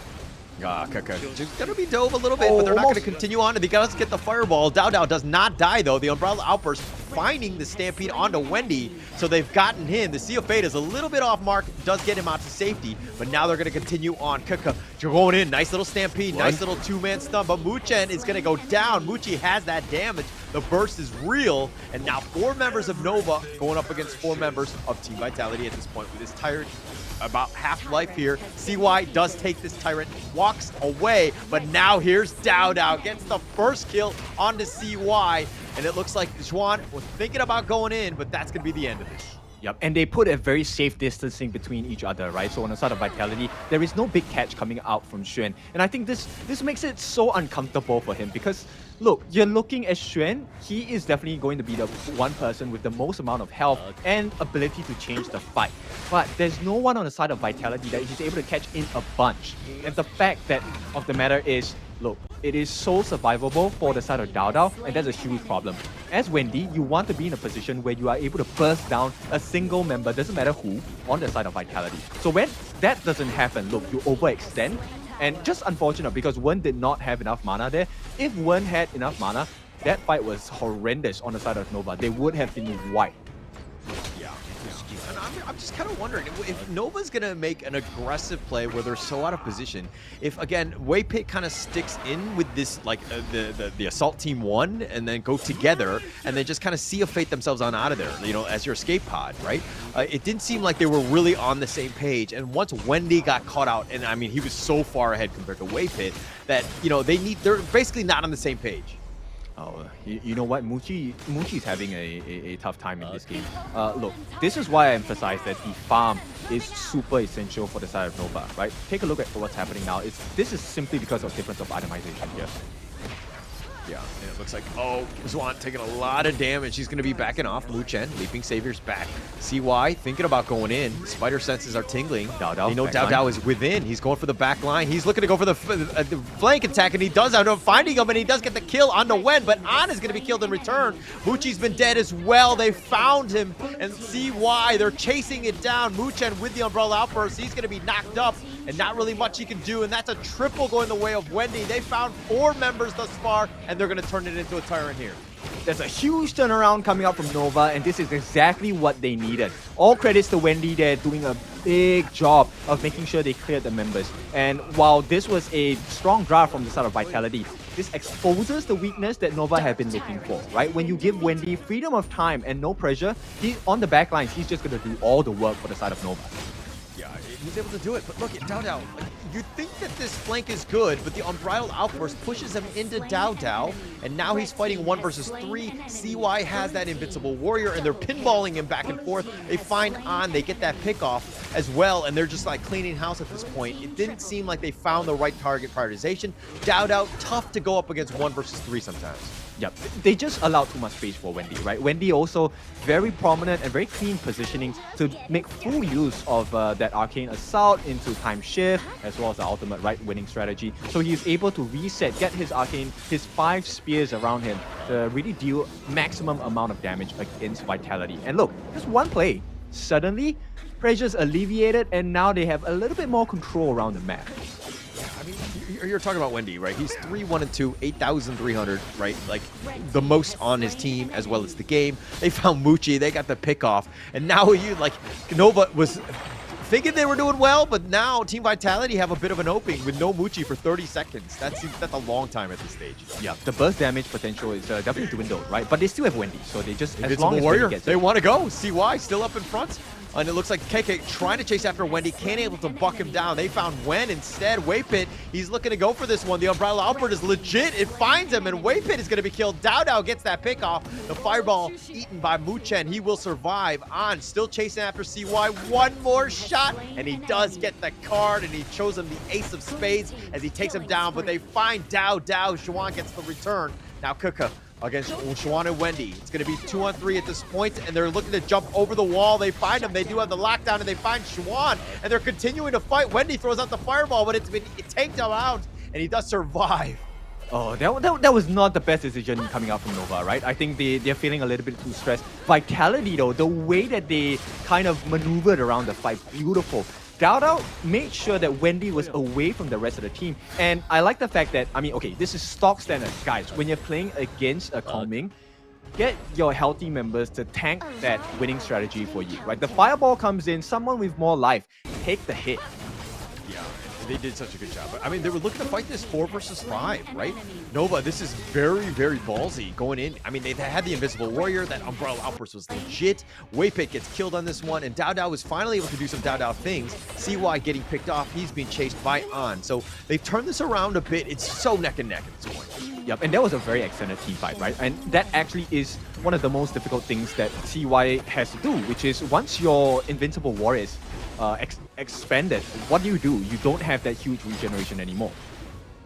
Just gonna be dove a little bit, but they're not gonna continue on. They gotta get the fireball. Dao does not die though. The Umbrella Outburst finding the Stampede onto Wendy, so they've gotten him. The Sea of Fate is a little bit off mark, does get him out to safety, but now they're gonna continue on. Kaka going in, nice little Stampede, nice little two-man stun, but Muchen is gonna go down. Muchi has that damage. The burst is real, and now 4 members of Nova going up against 4 members of Team Vitality at this point with his tired about half life here. CY does take this Tyrant, walks away, but now here's Dao gets the first kill onto CY, and it looks like Xuan was thinking about going in, but that's going to be the end of it. Yep, and they put a very safe distancing between each other, right? So on the side of Vitality, there is no big catch coming out from Xuan. And I think this makes it so uncomfortable for him because, look, you're looking at Xuan, he is definitely going to be the one person with the most amount of health and ability to change the fight. But there's no one on the side of Vitality that he's able to catch in a bunch. And the fact that of the matter is, look, it is so survivable for the side of Dao, and that's a huge problem. As Wendy, you want to be in a position where you are able to burst down a single member, doesn't matter who, on the side of Vitality. So when that doesn't happen, look, you overextend, and just unfortunate because Wen did not have enough mana there. If Wen had enough mana, that fight was horrendous on the side of Nova. They would have been wiped. And I'm just kind of wondering if Nova's going to make an aggressive play where they're so out of position. If, again, Waypit kind of sticks in with this, like, the Assault Team 1 and then go together and then just kind of Sea of Fate themselves on out of there, you know, as your escape pod, right? It didn't seem like they were really on the same page. And once Wendy got caught out, and I mean, he was so far ahead compared to Waypit that, you know, they're basically not on the same page. Oh, you know what? Muchi's having a tough time in this game. Look, this is why I emphasize that the farm is super essential for the side of Nova, right? Take a look at what's happening now. This is simply because of difference of itemization here. Yeah, and it looks like, oh, Xuan taking a lot of damage. He's going to be backing off. Muchen, Leaping Savior's back. CY thinking about going in. Spider senses are tingling. They know Dao is within. He's going for the back line. He's looking to go for the flank attack, and he does end up finding him, and he does get the kill onto Wen, but An is going to be killed in return. Muchi's been dead as well. They found him, and CY, they're chasing it down. Muchen with the Umbrella Outburst. He's going to be knocked up, and not really much he can do, and that's a triple going the way of Wendy. They found 4 members thus far, and they're going to turn it into a Tyrant here. There's a huge turnaround coming out from Nova, and this is exactly what they needed. All credits to Wendy. They're doing a big job of making sure they cleared the members. And while this was a strong draft from the side of Vitality, this exposes the weakness that Nova have been looking for, right? When you give Wendy freedom of time and no pressure, he's on the back lines, he's just going to do all the work for the side of Nova. Yeah, he's able to do it, but look at Dao. Like, you think that this flank is good, but the Unbridled Outburst pushes him into Dao, and now he's fighting 1 versus 3. CY has that Invincible Warrior, and they're pinballing him back and forth. They find An, they get that pick off as well, and they're just like cleaning house at this point. It didn't seem like they found the right target prioritization. Dao, tough to go up against 1 versus 3 sometimes. Yep, they just allowed too much space for Wendy, right? Wendy also very prominent and very clean positioning to make full use of that arcane assault into time shift as well as the ultimate right winning strategy. So he's able to reset, get his arcane, his 5 spears around him to really deal maximum amount of damage against Vitality. And look, just one play, suddenly pressure's alleviated and now they have a little bit more control around the map. I mean, you're talking about Wendy, right? He's 3-1-2, 8,300, right? Like, the most on his team as well as the game. They found Muchi, they got the pick off, and now Nova was thinking they were doing well, but now Team Vitality have a bit of an opening with no Muchi for 30 seconds. That's a long time at this stage. Yeah, the burst damage potential is definitely dwindled, right? But they still have Wendy, so they just, as Invincible long as Warrior, Wendy gets they it. want to go. CY still up in front. And it looks like KK trying to chase after Wendy, can't able to buck him down. They found Wen instead. Waypit, he's looking to go for this one. The Umbrella Outbird is legit. It finds him, and Waypit is going to be killed. Dao gets that pick off. The Fireball eaten by Muchen. He will survive. On, still chasing after CY. One more shot, and he does get the card, and he shows him the Ace of Spades as he takes him down. But they find Dao. Xuan gets the return. Now Kuka against Xuan and Wendy. It's going to be 2-on-3 at this point, and they're looking to jump over the wall. They find him. They do have the lockdown, and they find Xuan, and they're continuing to fight. Wendy throws out the fireball, but it takes him out, and he does survive. Oh, that was not the best decision coming out from Nova, right? I think they're feeling a little bit too stressed. Vitality, though, the way that they kind of maneuvered around the fight, beautiful. Dao made sure that Wendy was away from the rest of the team. And I like the fact that, I mean, okay, this is stock standard. Guys, when you're playing against a Kongming, get your healthy members to tank that winning strategy for you, right? The fireball comes in, someone with more life, take the hit. Yeah, they did such a good job. I mean, they were looking to fight this 4 versus 5, right? Nova, this is very, very ballsy going in. I mean, they had the Invisible Warrior. That Umbrella Outburst was legit. Waypit gets killed on this one, and Dao was finally able to do some Dao things. CY getting picked off. He's being chased by On. So they've turned this around a bit. It's so neck and neck at this point. Yep, and that was a very extended team fight, right? And that actually is one of the most difficult things that CY has to do, which is once your Invincible Warrior is expanded, what do? You don't have that huge regeneration anymore.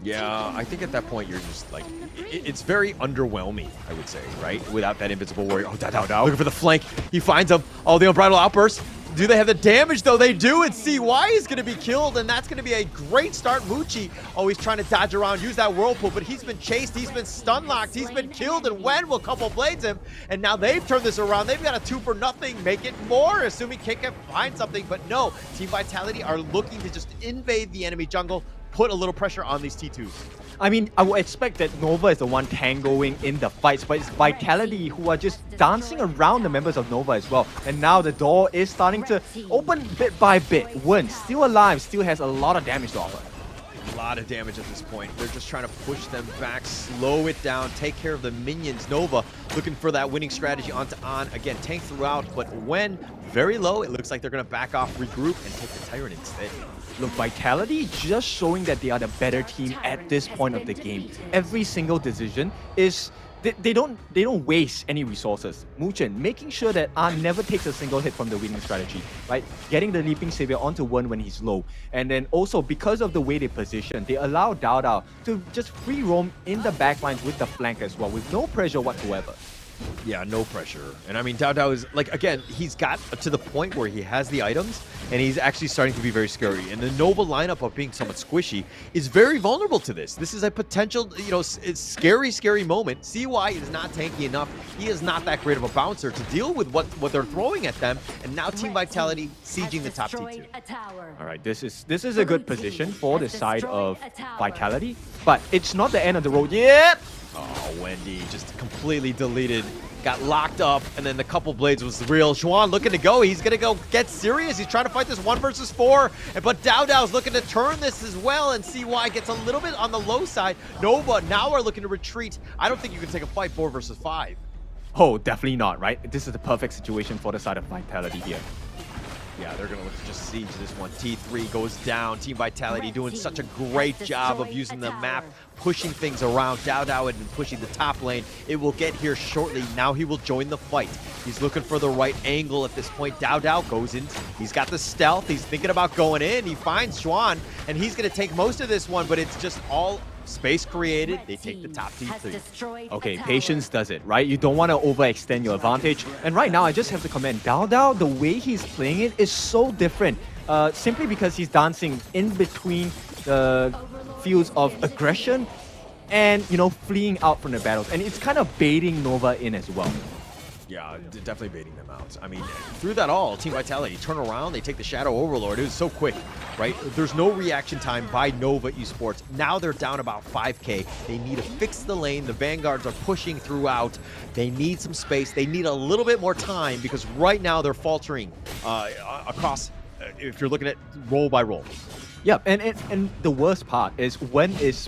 Yeah, I think at that point you're just like, it's very underwhelming, I would say, right? Without that Invincible Warrior. Oh, Dao. Looking for the flank. He finds him. Oh, the Unbridled Outburst. Do they have the damage, though? They do, and CY is going to be killed, and that's going to be a great start. Muchi, oh, he's trying to dodge around, use that Whirlpool, but he's been chased, he's been stun-locked, he's been killed, and Wen will couple blades him, and now they've turned this around. They've got a 2-for-0, make it more, assuming KK finds something, but no. Team Vitality are looking to just invade the enemy jungle, put a little pressure on these T2s. I mean, I would expect that Nova is the one tangoing in the fights, but it's Vitality who are just dancing around the members of Nova as well. And now the door is starting to open bit by bit. Wen, still alive, still has a lot of damage to offer. A lot of damage at this point. They're just trying to push them back, slow it down, take care of the minions. Nova looking for that winning strategy onto On. Again, tank throughout, but when very low, it looks like they're going to back off, regroup, and take the Tyrant instead. Look, Vitality just showing that they are the better team at this point of the game. Every single decision is... They don't waste any resources. Muchen making sure that An never takes a single hit from the winning strategy, right? Getting the Leaping Savior onto Wen when he's low. And then also, because of the way they position, they allow Dao to just free roam in the backlines with the flank as well, with no pressure whatsoever. Yeah, no pressure. And I mean, Dao is, like, again, he's got to the point where he has the items, and he's actually starting to be very scary. And the Nova lineup of being somewhat squishy is very vulnerable to this. This is a potential, you know, it's scary moment. CY is not tanky enough. He is not that great of a bouncer to deal with what they're throwing at them. And now Team Vitality sieging the top T2. All right, this is a good position for the side of Vitality, but it's not the end of the road yet. Oh, Wendy just completely deleted, got locked up, and then the couple blades was real. Xuan looking to go. He's going to go get serious. He's trying to fight this 1 versus 4, but Dao's looking to turn this as well, and CY gets a little bit on the low side. Nova now are looking to retreat. I don't think you can take a fight 4 versus 5. Oh, definitely not, right? This is the perfect situation for the side of Vitality here. Yeah, they're going to look to just siege this one. T3 goes down. Team Vitality doing such a great job of using the map, pushing things around. Dao and pushing the top lane. It will get here shortly. Now he will join the fight. He's looking for the right angle at this point. Dao goes in. He's got the stealth. He's thinking about going in. He finds Xuan, and he's going to take most of this one, but it's just all Space created, they take the top T3. Okay, patience does it, right? You don't want to overextend your advantage. And right now, I just have to comment, Dao Dao, the way he's playing it is so different. Simply because he's dancing in between the fields of aggression and, you know, fleeing out from the battles. And it's kind of baiting Nova in as well. Yeah, definitely baiting them out. I mean, through that all, Team Vitality turn around, they take the Shadow Overlord. It was so quick, right? There's no reaction time by Nova Esports. Now they're down about 5K. They need to fix the lane. The Vanguards are pushing throughout. They need some space. They need a little bit more time because right now they're faltering across, if you're looking at roll by roll. Yeah, and the worst part is when is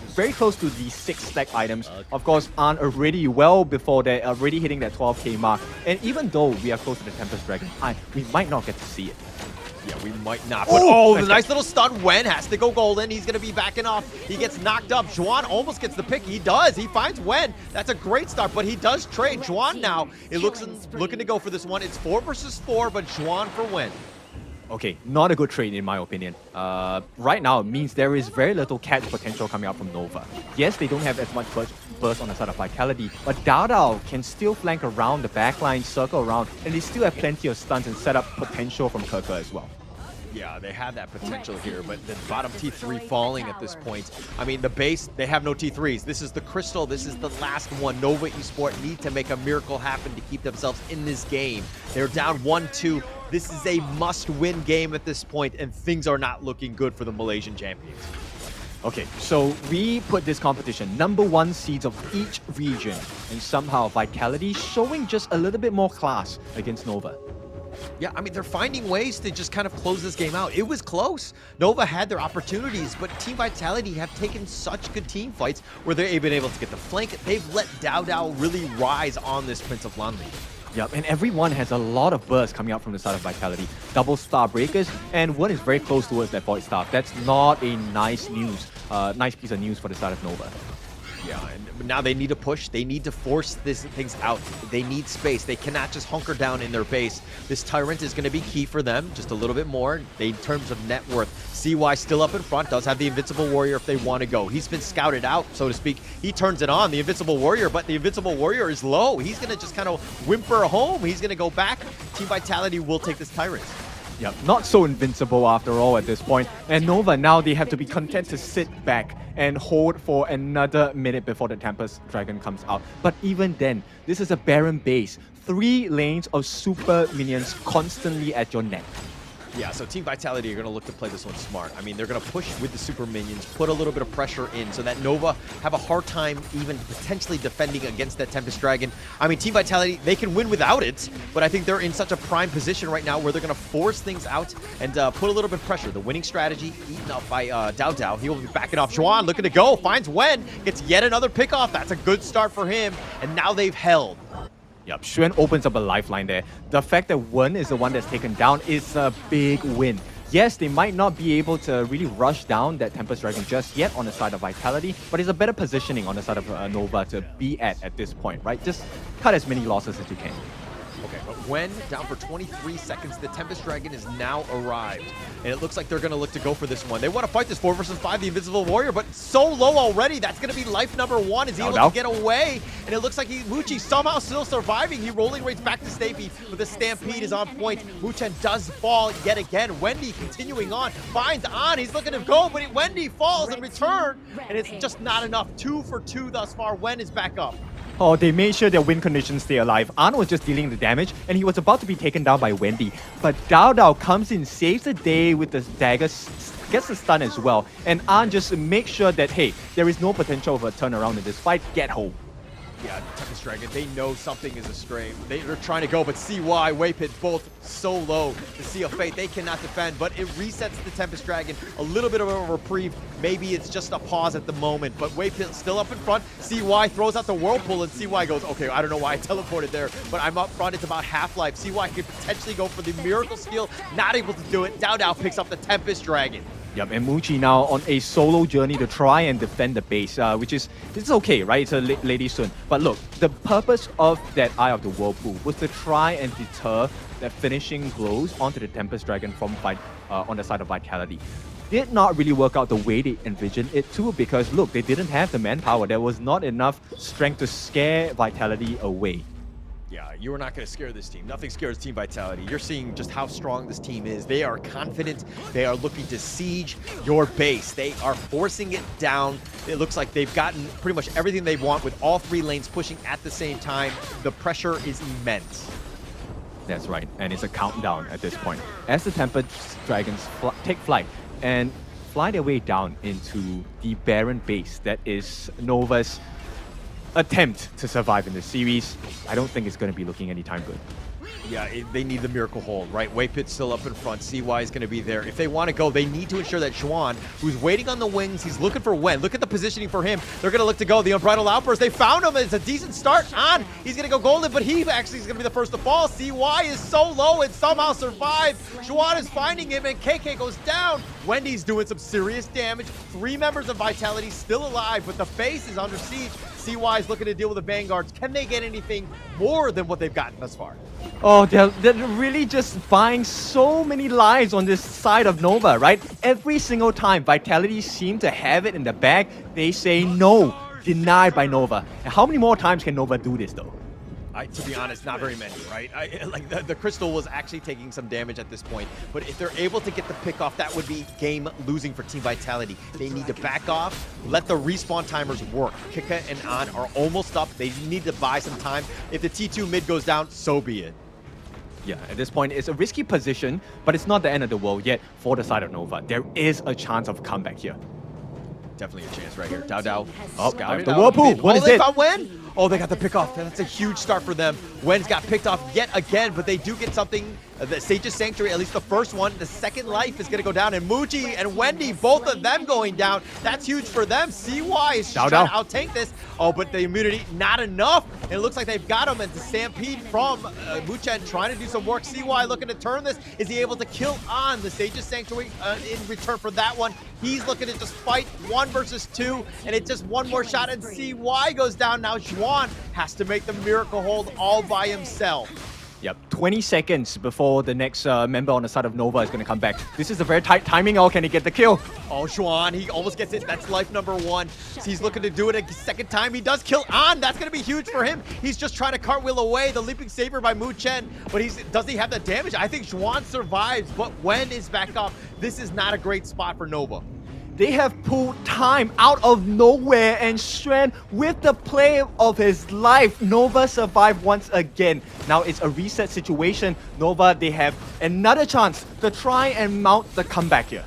very close to the 6 stack items, of course, aren't already well before they're already hitting that 12k mark. And even though we are close to the Tempest Dragon, we might not get to see it. Yeah, we might not. But oh, the nice little stun. Wen has to go golden. He's going to be backing off. He gets knocked up. Juan almost gets the pick. He does. He finds Wen. That's a great start, but he does trade. Juan now, it looks looking to go for this one. It's 4 versus 4, but Juan for Wen. Okay, not a good trade in my opinion. Right now, it means there is very little catch potential coming out from Nova. Yes, they don't have as much burst on the side of Vitality, but Dao Dao can still flank around the backline, circle around, and they still have plenty of stuns and setup potential from Kirker as well. Yeah, they have that potential here, but the bottom T3 falling at this point. I mean, the base, they have no T3s. This is the Crystal. This is the last one. Nova Esports need to make a miracle happen to keep themselves in this game. They're down 1-2. This is a must-win game at this point, and things are not looking good for the Malaysian champions. Okay, so we put this competition #1 seeds of each region, and somehow Vitality showing just a little bit more class against Nova. Yeah, I mean, they're finding ways to just kind of close this game out. It was close. Nova had their opportunities, but Team Vitality have taken such good team fights where they've been able to get the flank. They've let Dao Dao really rise on this Prince of Lan lead. Yep, and everyone has a lot of bursts coming out from the side of Vitality. Double Star Breakers, and one is very close towards that Void Staff. That's not a nice piece of news for the side of Nova. Yeah, and now they need to push. They need to force things out. They need space. They cannot just hunker down in their base. This Tyrant is going to be key for them, just a little bit more in terms of net worth. CY still up in front, does have the Invincible Warrior if they want to go. He's been scouted out, so to speak. He turns it on, the Invincible Warrior, but the Invincible Warrior is low. He's going to just kind of whimper home. He's going to go back. Team Vitality will take this Tyrant. Yep, not so invincible after all at this point. And Nova, now they have to be content to sit back and hold for another minute before the Tempest Dragon comes out. But even then, this is a barren base. 3 lanes of super minions constantly at your neck. Yeah, so Team Vitality are going to look to play this one smart. I mean, they're going to push with the super minions, put a little bit of pressure in so that Nova have a hard time even potentially defending against that Tempest Dragon. I mean, Team Vitality, they can win without it, but I think they're in such a prime position right now where they're going to force things out and put a little bit of pressure. The winning strategy eaten up by Dao Dao. He will be backing off. Juan looking to go, finds Wen, gets yet another pickoff. That's a good start for him, and now they've held. Yep, Xuan opens up a lifeline there. The fact that Wen is the one that's taken down is a big win. Yes, they might not be able to really rush down that Tempest Dragon just yet on the side of Vitality, but it's a better positioning on the side of Nova to be at this point, right? Just cut as many losses as you can. Okay, but Wen down for 23 seconds. The Tempest Dragon is now arrived. And it looks like they're going to look to go for this one. They want to fight this 4 versus 5, the Invincible Warrior, but so low already. That's going to be life #1. Is he able to get away? And it looks like Muchi somehow still surviving. He rolling rates back to Stapy, but the Stampede is on point. Muchen does fall yet again. Wendy continuing on, finds On. He's looking to go, but Wendy falls in return. And it's just not enough. 2 for 2 thus far. Wen is back up. Oh, they made sure their win conditions stay alive. An was just dealing the damage, and he was about to be taken down by Wendy. But Dao Dao comes in, saves the day with the dagger, gets the stun as well. And An just makes sure that, hey, there is no potential of a turnaround in this fight. Get home. Yeah, Tempest Dragon, they know something is astray. They're trying to go, but CY, Waypit, both so low. The Sea of Fate, they cannot defend, but it resets the Tempest Dragon. A little bit of a reprieve. Maybe it's just a pause at the moment, but Waypit still up in front. CY throws out the Whirlpool, and CY goes, okay, I don't know why I teleported there, but I'm up front. It's about half-life. CY could potentially go for the Miracle Skill. Not able to do it. Dao Dao picks up the Tempest Dragon. Yep, and Muchi now on a solo journey to try and defend the base, which is, it's okay, right? It's a Lady Sun. But look, the purpose of that Eye of the Whirlpool was to try and deter the finishing blows onto the Tempest Dragon from on the side of Vitality. did not really work out the way they envisioned it to, because look, they didn't have the manpower. There was not enough strength to scare Vitality away. Yeah, you are not going to scare this team. Nothing scares Team Vitality. You're seeing just how strong this team is. They are confident. They are looking to siege your base. They are forcing it down. It looks like they've gotten pretty much everything they want with all 3 lanes pushing at the same time. The pressure is immense. That's right, and it's a countdown at this point. As the Tempest Dragons take flight and fly their way down into the Baron base that is Nova's attempt to survive in this series, I don't think it's going to be looking anytime good. Yeah, they need the miracle hold, right? Waypit's still up in front. CY is going to be there. If they want to go, they need to ensure that Xuan, who's waiting on the wings, he's looking for Wen. Look at the positioning for him. They're going to look to go. The Unbridled Outburst, they found him. It's a decent start on. He's going to go golden, but he actually is going to be the first to fall. CY is so low and somehow survived. Xuan is finding him, and KK goes down. Wendy's doing some serious damage. 3 members of Vitality still alive, but the face is under siege. CY is looking to deal with the Vanguards. Can they get anything more than what they've gotten thus far? Oh, they're really just buying so many lives on this side of Nova, right? Every single time Vitality seem to have it in the bag, they say no, denied by Nova. And how many more times can Nova do this though? To be honest, not very many, right? Like the Crystal was actually taking some damage at this point, but if they're able to get the pick off, that would be game losing for Team Vitality. They need to back off, let the respawn timers work. Kika and An are almost up. They need to buy some time. If the T2 mid goes down, so be it. Yeah, at this point, it's a risky position, but it's not the end of the world yet for the side of Nova. There is a chance of comeback here. Definitely a chance right here. Dao. Oh, the Whirlpool. What is they it? found Wen? Oh, they got the pick off. That's a huge start for them. Wen's got picked off yet again, but they do get something. The Sage's Sanctuary, at least the first one. The second life is going to go down, and Muji and Wendy, both of them going down. That's huge for them. CY is trying to out-tank this. Oh, but the immunity, not enough. And it looks like they've got him, and the Stampede from Muchen trying to do some work. CY looking to turn this. Is he able to kill on the Sage's Sanctuary in return for that one? He's looking to just fight 1 versus 2, and it's just one more shot, and CY goes down. Now Xuan has to make the miracle hold all by himself. Yep, 20 seconds before the next member on the side of Nova is going to come back. This is a very tight timing. Oh, can he get the kill? Oh, Xuan, he almost gets it. That's life number 1. He's looking to do it a second time. He does kill An. That's going to be huge for him. He's just trying to cartwheel away the Leaping Saber by Mu Chen. But does he have the damage? I think Xuan survives, but Wen is back up. This is not a great spot for Nova. They have pulled time out of nowhere, and Xuan, with the play of his life, Nova survived once again. Now it's a reset situation. Nova, they have another chance to try and mount the comeback here.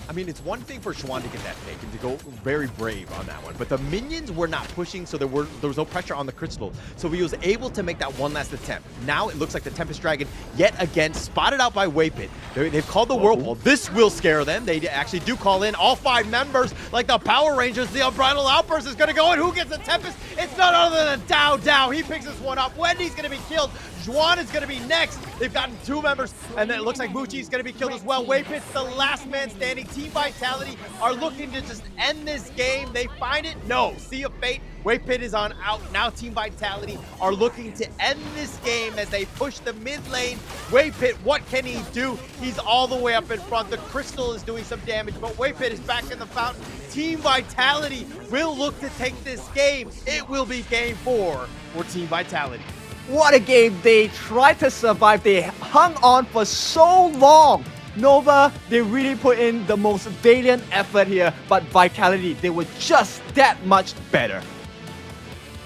I mean, it's one thing for Xuan to get that pick and to go very brave on that one, but the minions were not pushing, so there was no pressure on the Crystal. So he was able to make that one last attempt. Now it looks like the Tempest Dragon, yet again, spotted out by Waypit. They've called the Whirlpool. This will scare them. They actually do call in all 5 members, like the Power Rangers. The Unbridled Outburst is going to go, and who gets the Tempest? It's none other than Dao. He picks this one up. Wendy's going to be killed. Xuan is going to be next. They've gotten 2 members, and then it looks like Muchi is going to be killed as well. Waypit's the last man standing. Team Vitality are looking to just end this game. They find it? No. Sea of Fate. Waypit is on out. Now Team Vitality are looking to end this game as they push the mid lane. Waypit, what can he do? He's all the way up in front. The Crystal is doing some damage, but Waypit is back in the fountain. Team Vitality will look to take this game. It will be game 4 for Team Vitality. What a game. They tried to survive. They hung on for so long. Nova, they really put in the most valiant effort here, but Vitality, they were just that much better.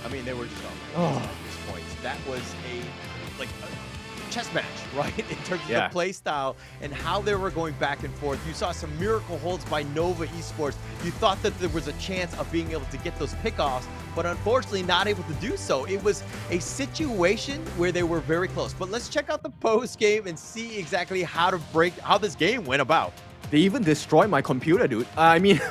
I mean, they were just at this point. That was a chess match, right? In terms of the play style and how they were going back and forth. You saw some miracle holds by Nova Esports. You thought that there was a chance of being able to get those pickoffs, but unfortunately not able to do so. It was a situation where they were very close. But let's check out the post game and see exactly how this game went about. They even destroyed my computer, dude. I mean,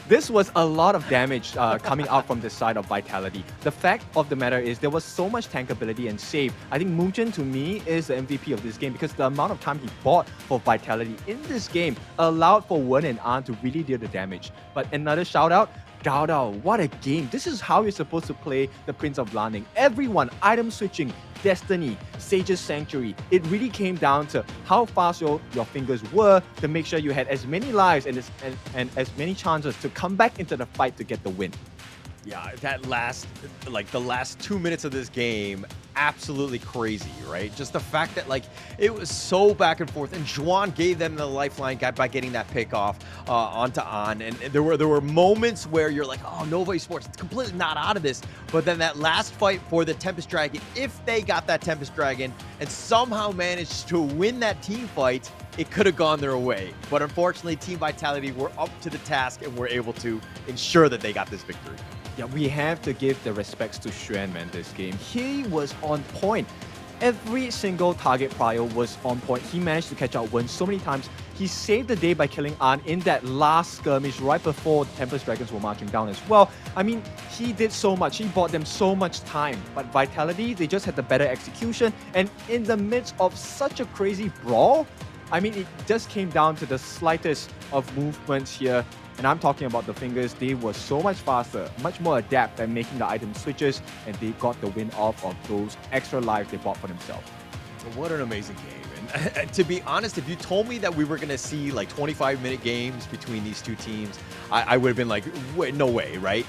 this was a lot of damage coming out from the side of Vitality. The fact of the matter is there was so much tankability and save. I think Mugen, to me, is the MVP of this game because the amount of time he bought for Vitality in this game allowed for Wen and An to really deal the damage. But another shout out, Dao Dao, what a game. This is how you're supposed to play the Prince of Landing. Everyone, item switching, Destiny, Sage's Sanctuary. It really came down to how fast your fingers were to make sure you had as many lives and as many chances to come back into the fight to get the win. Yeah, the last 2 minutes of this game, absolutely crazy, right? Just the fact that it was so back and forth, and Juan gave them the lifeline by getting that pick off onto On, and there were moments where you're like, oh, Nova Esports, it's completely not out of this. But then that last fight for the Tempest Dragon, if they got that Tempest Dragon and somehow managed to win that team fight, it could have gone their way. But unfortunately, Team Vitality were up to the task and were able to ensure that they got this victory. Yeah, we have to give the respects to Xuan, man, this game. He was on point. Every single target prior was on point. He managed to catch out Wen so many times. He saved the day by killing An in that last skirmish right before the Tempest Dragons were marching down as well. I mean, he did so much. He bought them so much time. But Vitality, they just had the better execution. And in the midst of such a crazy brawl, I mean, it just came down to the slightest of movements here. And I'm talking about the fingers. They were so much faster, much more adept at making the item switches, and they got the win off of those extra lives they bought for themselves. What an amazing game. And to be honest, if you told me that we were going to see 25-minute games between these two teams, I would have been like, no way, right?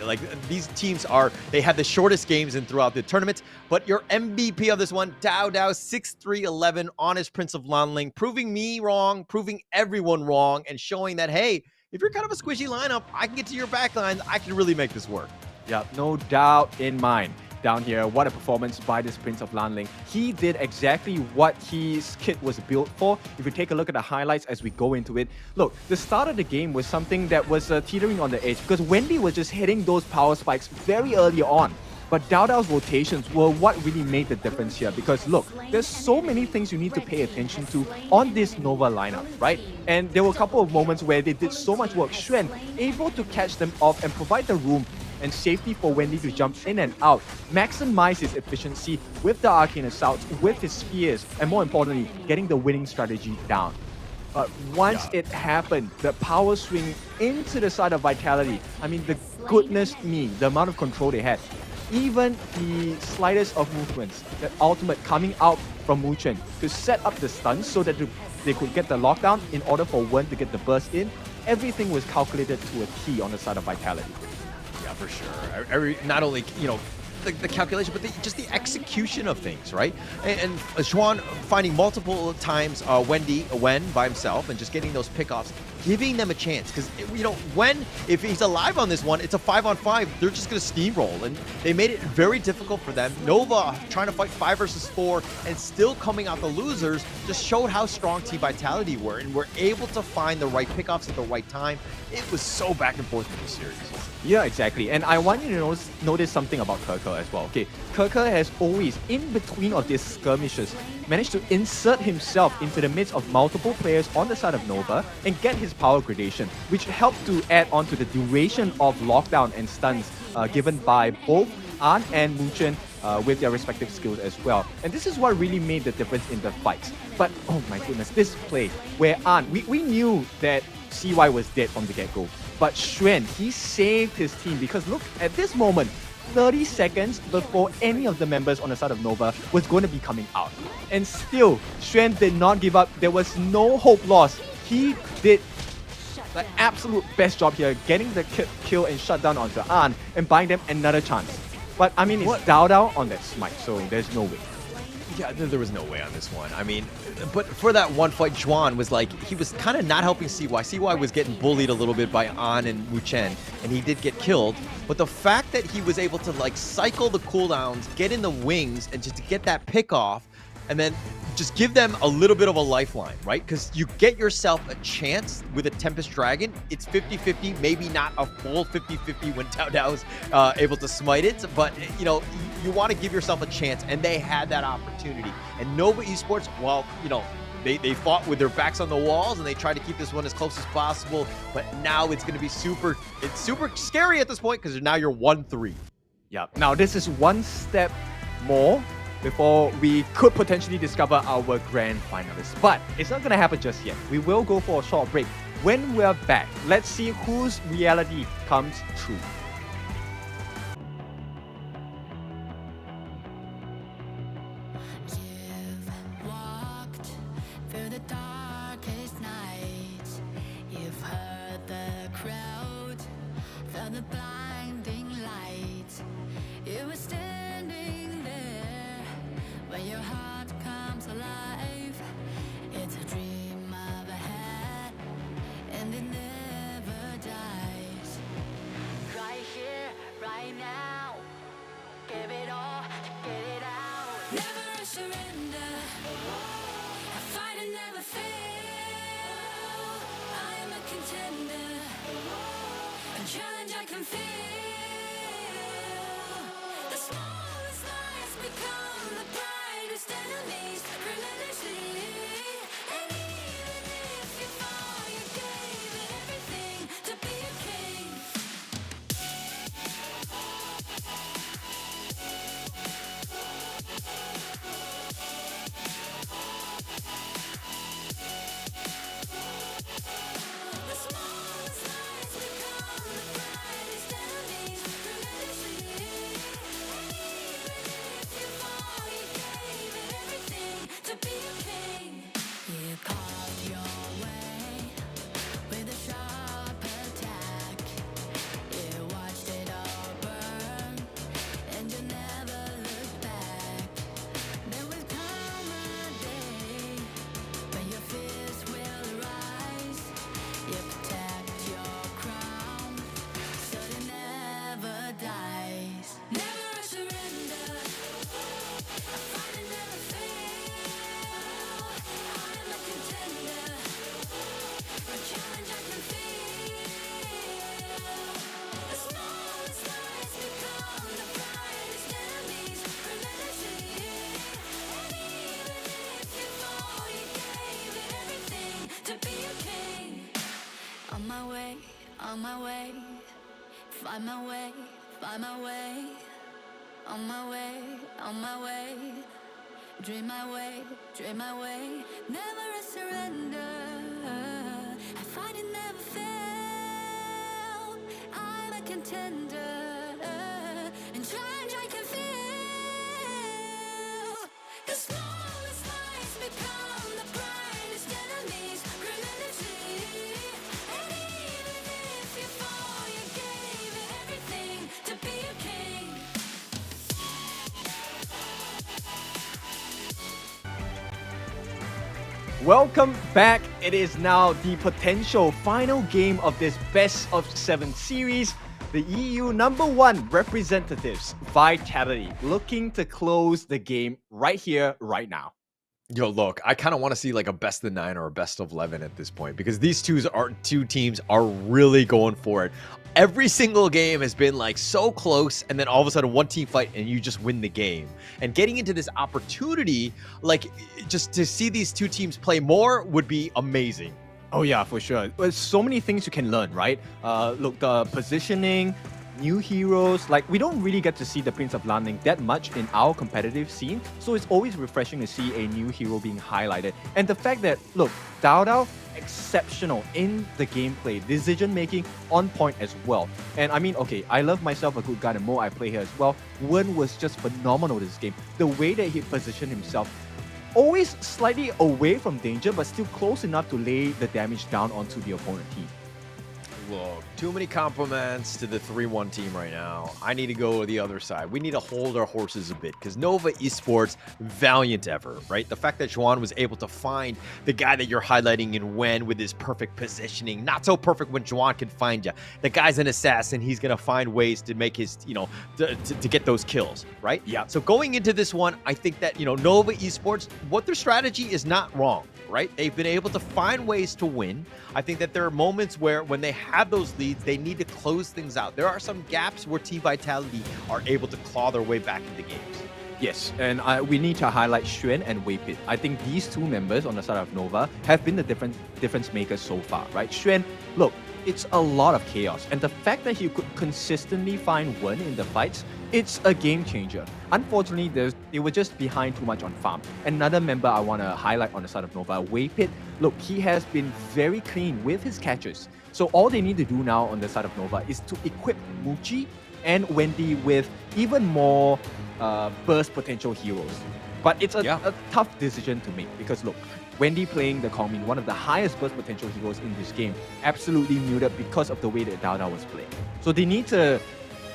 These teams they had the shortest games throughout the tournament, but your MVP of this one, Dao Dao, 6-3-11, Honest Prince of Lanling, proving me wrong, proving everyone wrong, and showing that, hey, if you're kind of a squishy lineup, I can get to your backline. I can really make this work. Yeah, no doubt in mind. Down here, what a performance by this Prince of Lanling. He did exactly what his kit was built for. If you take a look at the highlights as we go into it, look, the start of the game was something that was teetering on the edge because Wendy was just hitting those power spikes very early on. But Dao Dao's rotations were what really made the difference here because look, there's so many things you need to pay attention to on this Nova lineup, right? And there were a couple of moments where they did so much work. Xuan able to catch them off and provide the room and safety for Wendy to jump in and out, maximize his efficiency with the arcane assaults, with his spears, and more importantly, getting the winning strategy down. But once it happened, the power swing into the side of Vitality, I mean, the goodness me, the amount of control they had. Even the slightest of movements, the ultimate coming out from Muchen to set up the stuns so that they could get the lockdown in order for Wen to get the burst in, everything was calculated to a T on the side of Vitality. Yeah, for sure. Not only, the calculation, but just the execution of things, right? And Xuan finding multiple times Wen by himself and just getting those pickoffs, giving them a chance. Because, Wen, if he's alive on this one, it's a 5-on-5. They're just going to steamroll. And they made it very difficult for them. Nova trying to fight 5 versus 4 and still coming out the losers just showed how strong Team Vitality were and were able to find the right pickoffs at the right time. It was so back and forth in this series. Yeah, exactly. And I want you to notice something about Kerker as well. Okay, Kerker has always, in between of these skirmishes, managed to insert himself into the midst of multiple players on the side of Nova and get his power gradation, which helped to add on to the duration of lockdown and stuns given by both An and Muchen with their respective skills as well. And this is what really made the difference in the fights. But, oh my goodness, this play where An, we knew that CY was dead from the get-go. But Xuan, he saved his team because look, at this moment, 30 seconds before any of the members on the side of Nova was going to be coming out. And still, Xuan did not give up. There was no hope lost. He did the absolute best job here, getting the kill and shutdown onto An and buying them another chance. But I mean, it's Dao Dao on that smite, so there's no way. Yeah, there was no way on this one. I mean, but for that one fight, Juan was he was kind of not helping CY. CY was getting bullied a little bit by An and Muchen, and he did get killed. But the fact that he was able to cycle the cooldowns, get in the wings, and just to get that pick off, and then just give them a little bit of a lifeline, right? Because you get yourself a chance with a Tempest Dragon. It's 50-50, maybe not a full 50-50 when Dao Dao's able to smite it, but you want to give yourself a chance, and they had that opportunity. And Nova Esports, well, they fought with their backs on the walls, and they tried to keep this one as close as possible, but now it's going to be super scary at this point, because now you're 1-3. Yeah, now this is one step more before we could potentially discover our grand finalists. But it's not going to happen just yet. We will go for a short break. When we're back, let's see whose reality comes true. challenge I can feel. The smallest lies become the brightest enemies relentlessly. And even if you fall, you gave it everything to be a king. The smallest lies become the brightest enemies relentlessly. And even if you fall, you gave it everything to be a king. You carved your way with a sharp attack. You watched it all burn, and you never looked back. There will come a day when your fears will rise. You protect your crown, so it never dies. Never a surrender. I fight and never fail. I'm a contender. A challenge I can feel. The smallest lies become the brightest enemies relentlessly. And even if you fall, you gave it everything to be a king. On my way, find my way, find my way. On my way, dream my way, never a surrender. I fight and never fail. I'm a contender, and challenge I can feel. The smallest lies become the brightest enemies relentlessly. And even if you fall, you gave it everything to be a king. Welcome back. It is now the potential final game of this best of 7 series. The EU #1 representatives, Vitality, looking to close the game right here, right now. Yo, look, I kind of want to see like a best of 9 or a best of 11 at this point because these two teams are really going for it. Every single game has been like so close, and then all of a sudden one team fight and you just win the game. And getting into this opportunity, like just to see these two teams play more would be amazing. Oh yeah, for sure. There's so many things you can learn, right? Look, the positioning, new heroes. Like, we don't really get to see the Prince of Landing that much in our competitive scene, so it's always refreshing to see a new hero being highlighted. And the fact that, look, Dao exceptional in the gameplay, decision making on point as well. And I mean, okay, I love myself a good guy the more I play here as well. Wen was just phenomenal this game. The way that he positioned himself, always slightly away from danger, but still close enough to lay the damage down onto the opponent team. Look, too many compliments to the 3-1 team right now. I need to go to the other side. We need to hold our horses a bit because Nova Esports, valiant ever, right? The fact that Juan was able to find the guy that you're highlighting in Wen with his perfect positioning. Not so perfect when Juan can find you. The guy's an assassin. He's going to find ways to make his, to get those kills, right? Yeah. So going into this one, I think that, Nova Esports, what their strategy is not wrong, right? They've been able to find ways to win. I think that there are moments where when they have those leads, they need to close things out. There are some gaps where Team Vitality are able to claw their way back into games. Yes, and we need to highlight Xuan and Weipit. I think these two members on the side of Nova have been the difference makers so far, right? Xuan, look, it's a lot of chaos, and the fact that he could consistently find Wen in the fights, it's a game changer. Unfortunately, they were just behind too much on farm. Another member I want to highlight on the side of Nova, Weipit, look, he has been very clean with his catches. So all they need to do now on the side of Nova is to equip Muji and Wendy with even more burst potential heroes. But it's a tough decision to make because look, Wendy playing the Kongmin, one of the highest burst potential heroes in this game, absolutely muted because of the way that Dao was playing. So they need to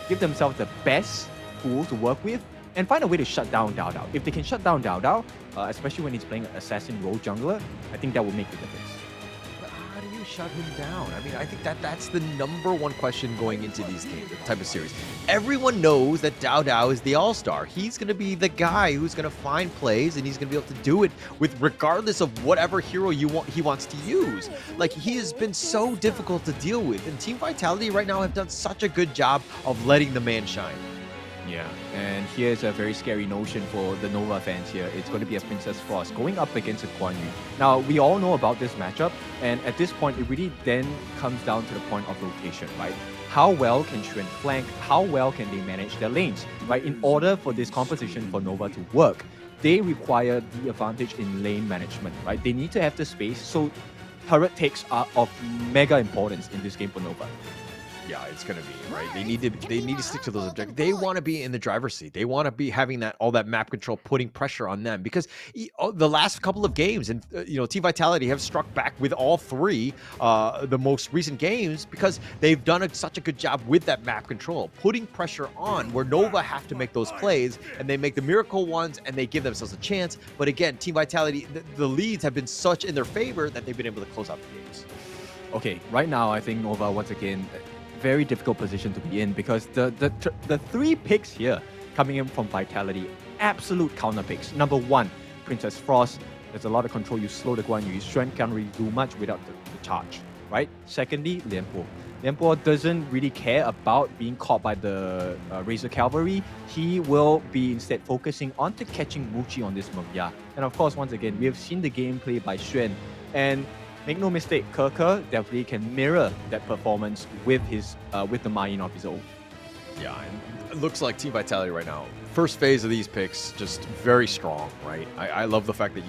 give themselves the best tool to work with and find a way to shut down Dao. If they can shut down Dao, especially when he's playing an assassin role jungler, I think that will make the difference. But how do you you shut him down? I mean, I think that's the number one question going into these games, the type of series. Everyone knows that Dao Dao is the all-star. He's going to be the guy who's going to find plays, and he's going to be able to do it with regardless of whatever hero he wants to use. Like, he has been so difficult to deal with, and Team Vitality right now have done such a good job of letting the man shine. Yeah, and here's a very scary notion for the Nova fans here. It's going to be a Princess Frost going up against a Guan Yu. Now, we all know about this matchup, and at this point, it really then comes down to the point of rotation, right? How well can Xuan flank? How well can they manage their lanes, right? In order for this composition for Nova to work, they require the advantage in lane management, right? They need to have the space, so turret takes are of mega importance in this game for Nova. Yeah, it's gonna be right. They need to stick to those objectives. They want to be in the driver's seat. They want to be having all that map control, putting pressure on them, because the last couple of games, and Team Vitality have struck back with all three the most recent games, because they've done such a good job with that map control, putting pressure on where Nova have to make those plays, and they make the miracle ones, and they give themselves a chance. But again, Team Vitality, the leads have been such in their favor that they've been able to close out the games. Okay, right now I think Nova once again very difficult position to be in, because the three picks here coming in from Vitality, absolute counter picks. Number one, Princess Frost. There's a lot of control. You slow the Guan Yu. Xuan can't really do much without the charge, right? Secondly, Lianpo. Lianpo doesn't really care about being caught by the Razor Cavalry. He will be instead focusing on to catching Muchi on this Mengya. And of course, once again, we have seen the gameplay by Xuan, and make no mistake, Kerker definitely can mirror that performance with the Mayin of his own. Yeah, and it looks like Team Vitality right now, first phase of these picks, just very strong, right? I love the fact that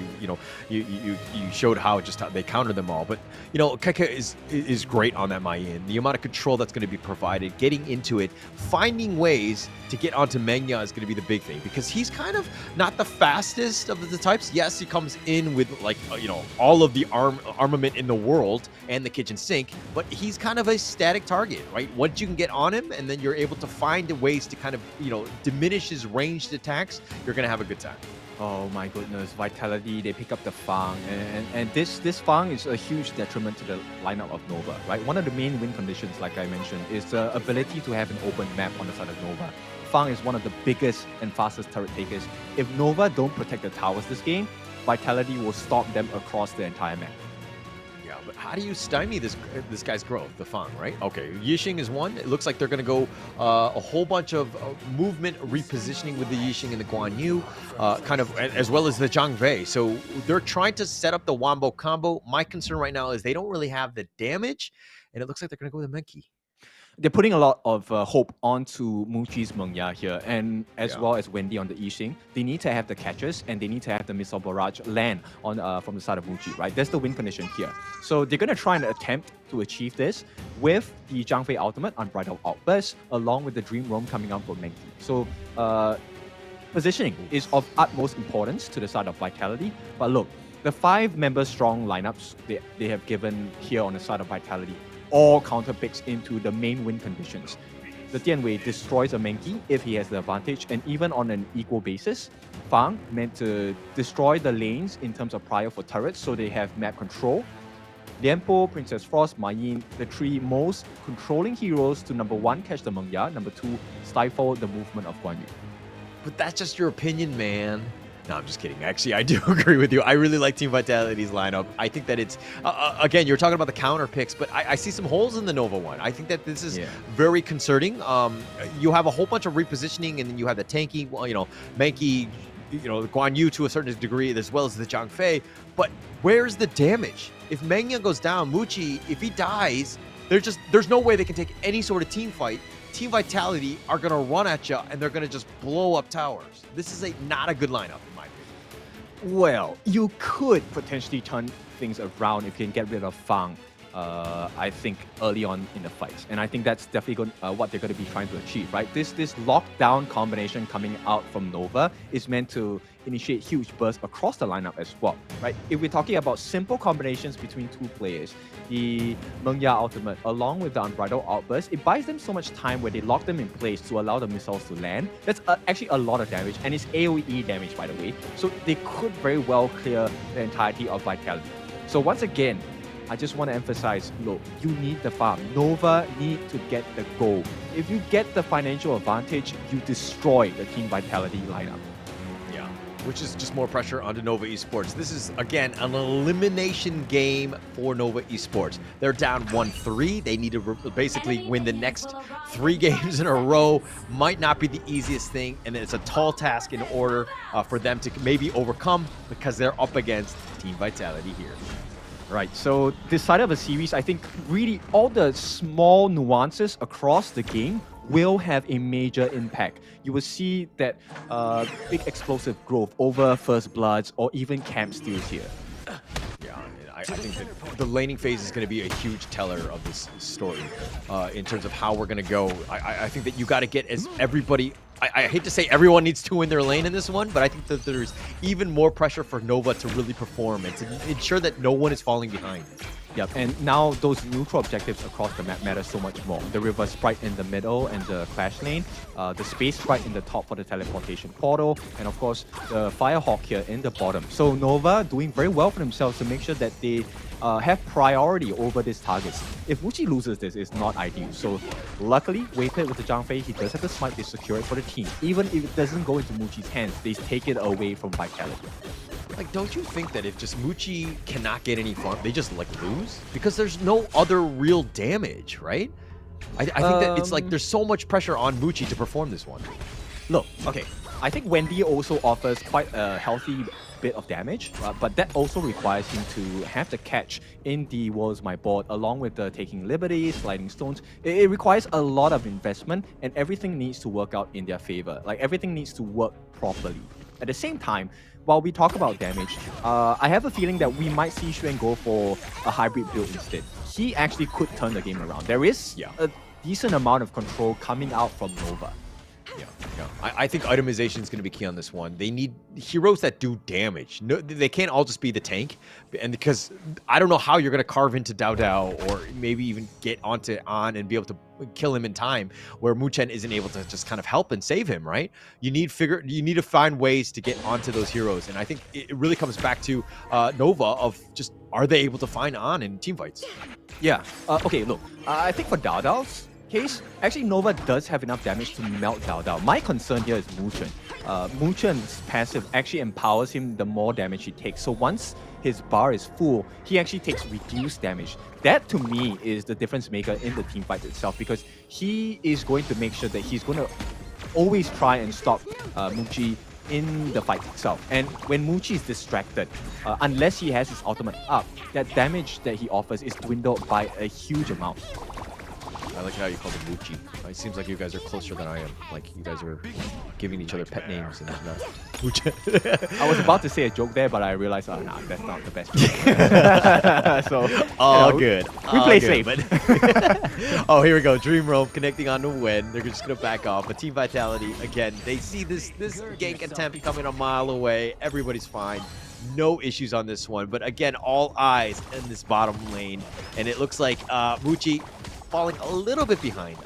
you showed how they countered them all. But Keke is great on that Mayin. The amount of control that's going to be provided, getting into it, finding ways to get onto Mengya is going to be the big thing, because he's kind of not the fastest of the types. Yes, he comes in with all of the armament in the world and the kitchen sink, but he's kind of a static target, right? Once you can get on him, and then you're able to find ways to kind of diminish his ranged attacks, you're gonna have a good time. Oh my goodness, Vitality, they pick up the Fang, and this Fang is a huge detriment to the lineup of Nova, right? One of the main win conditions, like I mentioned, is the ability to have an open map on the side of Nova. Fang is one of the biggest and fastest turret takers. If Nova don't protect the towers this game, Vitality will stomp them across the entire map. Yeah, but how do you stymie this guy's growth, the Fang, right? Okay, Yixing is one. It looks like they're going to go a whole bunch of movement repositioning with the Yixing and the Guan Yu, kind of, as well as the Zhang Wei. So they're trying to set up the Wombo combo. My concern right now is they don't really have the damage, and it looks like they're going to go with the Menki. They're putting a lot of hope onto Muchi's Mengya here, and as well as Wendy on the Yixing. They need to have the catches, and they need to have the missile barrage land on from the side of Muchi, right? That's the win condition here. So they're going to try and attempt to achieve this with the Zhang Fei ultimate Unbridled Outburst, along with the Dream Roam coming out for Menki. So positioning is of utmost importance to the side of Vitality. But look, the 5-member strong lineups they have given here on the side of Vitality, all counter picks into the main win conditions. The Tianwei destroys a Menki if he has the advantage, and even on an equal basis, Fang meant to destroy the lanes in terms of prior for turrets, so they have map control. Lianpo, Princess Frost, Mayin, the 3 most controlling heroes to number 1, catch the Mengya, number 2, stifle the movement of Guan Yu. But that's just your opinion, man. No, I'm just kidding. Actually, I do agree with you. I really like Team Vitality's lineup. I think that it's, again, you're talking about the counter picks, but I see some holes in the Nova one. I think that this is very concerning. You have a whole bunch of repositioning, and then you have the tanky, Menki, Guan Yu to a certain degree, as well as the Zhang Fei. But where's the damage? If Mengya goes down, Muchi, if he dies, there's no way they can take any sort of team fight. Team Vitality are going to run at you, and they're going to just blow up towers. This is not a good lineup, in my opinion. Well, you could potentially turn things around if you can get rid of Fang, I think, early on in the fight. And I think that's definitely what they're going to be trying to achieve, right? This lockdown combination coming out from Nova is meant to initiate huge bursts across the lineup as well, right? If we're talking about simple combinations between 2 players, the Mengya ultimate along with the Unbridled Outburst, it buys them so much time where they lock them in place to allow the missiles to land. That's actually a lot of damage, and it's AoE damage, by the way. So they could very well clear the entirety of Vitality. So once again, I just want to emphasize, look, you need the farm. Nova need to get the goal. If you get the financial advantage, you destroy the team vitality lineup. Yeah, which is just more pressure onto Nova Esports. This is, again, an elimination game for Nova Esports. They're down 1-3. They need to basically win the next 3 games in a row. Might not be the easiest thing, and it's a tall task in order for them to maybe overcome because they're up against Team Vitality here. Right, so this side of the series, I think really all the small nuances across the game will have a major impact. You will see that big explosive growth over First Bloods or even camp steals here. Yeah, I think that the laning phase is going to be a huge teller of this story in terms of how we're going to go. I think that you got to get as everybody... I hate to say everyone needs to win their lane in this one, but I think that there's even more pressure for Nova to really perform and to ensure that no one is falling behind. Yep, and now those neutral objectives across the map matter so much more. The River Sprite in the middle and the Clash lane, the Space Sprite in the top for the teleportation portal, and of course the Firehawk here in the bottom. So Nova doing very well for themselves to make sure that they have priority over these targets. If Muchi loses this, it's not ideal. So luckily, Waypit with the Zhangfei, he does have the smite, they secure it for the team. Even if it doesn't go into Muchi's hands, they take it away from Vitality. Like, don't you think that if just Muchi cannot get any farm, they just, like, lose? Because there's no other real damage, right? I think that it's like there's so much pressure on Muchi to perform this one. Look, okay, I think Wendy also offers quite a healthy bit of damage, but that also requires him to have the catch in the World's My Board, along with the taking liberties, sliding stones. It requires a lot of investment, and everything needs to work out in their favor. Like, everything needs to work properly. At the same time, while we talk about damage, I have a feeling that we might see Xuan go for a hybrid build instead. He actually could turn the game around. There is a decent amount of control coming out from Nova. Yeah. I think itemization is going to be key on this one. They need heroes that do damage. No, they can't all just be the tank. And because I don't know how you're going to carve into Dao Dao or maybe even get onto An and be able to kill him in time where Muchen isn't able to just kind of help and save him, right? You need to find ways to get onto those heroes. And I think it really comes back to Nova of just, are they able to find An in team fights? Yeah. Okay, look, I think for Dao Dao's case, actually Nova does have enough damage to melt Dao Dao. My concern here is Muchen. Muchen's passive actually empowers him the more damage he takes. So once his bar is full, he actually takes reduced damage. That to me is the difference maker in the team fight itself, because he is going to make sure that he's going to always try and stop Muchi in the fight itself. And when Muchi is distracted, unless he has his ultimate up, that damage that he offers is dwindled by a huge amount. I like how you call him Muchi. It seems like you guys are closer than I am. Like, you guys are giving each other pet names and whatnot. Muchi. I was about to say a joke there, but I realized, oh, no, that's not the best joke. So, all good. We all play good, safe. Oh, here we go. Dream Roam connecting on to Wen. They're just going to back off. But Team Vitality, again, they see this gank attempt coming a mile away. Everybody's fine. No issues on this one. But again, all eyes in this bottom lane. And it looks like Muchi falling a little bit behind.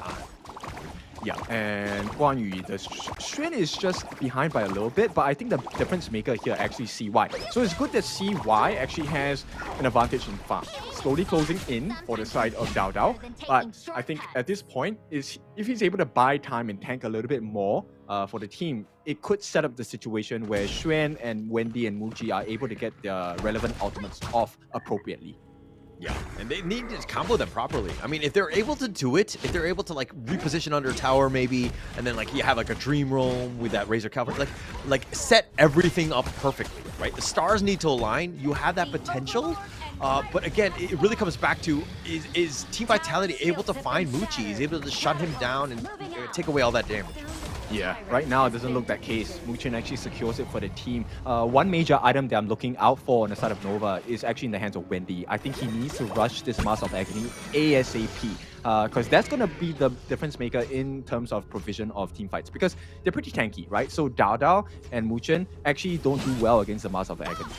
Yeah, and Guan Yu, the Xuan is just behind by a little bit, but I think the difference maker here actually CY. So it's good that CY actually has an advantage in farm. Slowly closing in for the side of Dao Dao, but I think at this point, if he's able to buy time and tank a little bit more for the team, it could set up the situation where Xuan and Wendy and Muchi are able to get their relevant ultimates off appropriately. Yeah, and they need to combo them properly. I mean, if they're able to do it, if they're able to like reposition under a tower maybe, and then like you have like a Dream Roam with that Razor Cavalry, like set everything up perfectly, right? The stars need to align. You have that potential, but again, it really comes back to is Team Vitality able to find Muchi? Is able to shut him down and take away all that damage? Yeah, right now it doesn't look that case. Muchen actually secures it for the team. One major item that I'm looking out for on the side of Nova is actually in the hands of Wendy. I think he needs to rush this Mask of Agony ASAP, because that's going to be the difference maker in terms of provision of team fights, because they're pretty tanky, right? So Dao Dao and Muchen actually don't do well against the Mask of Agony.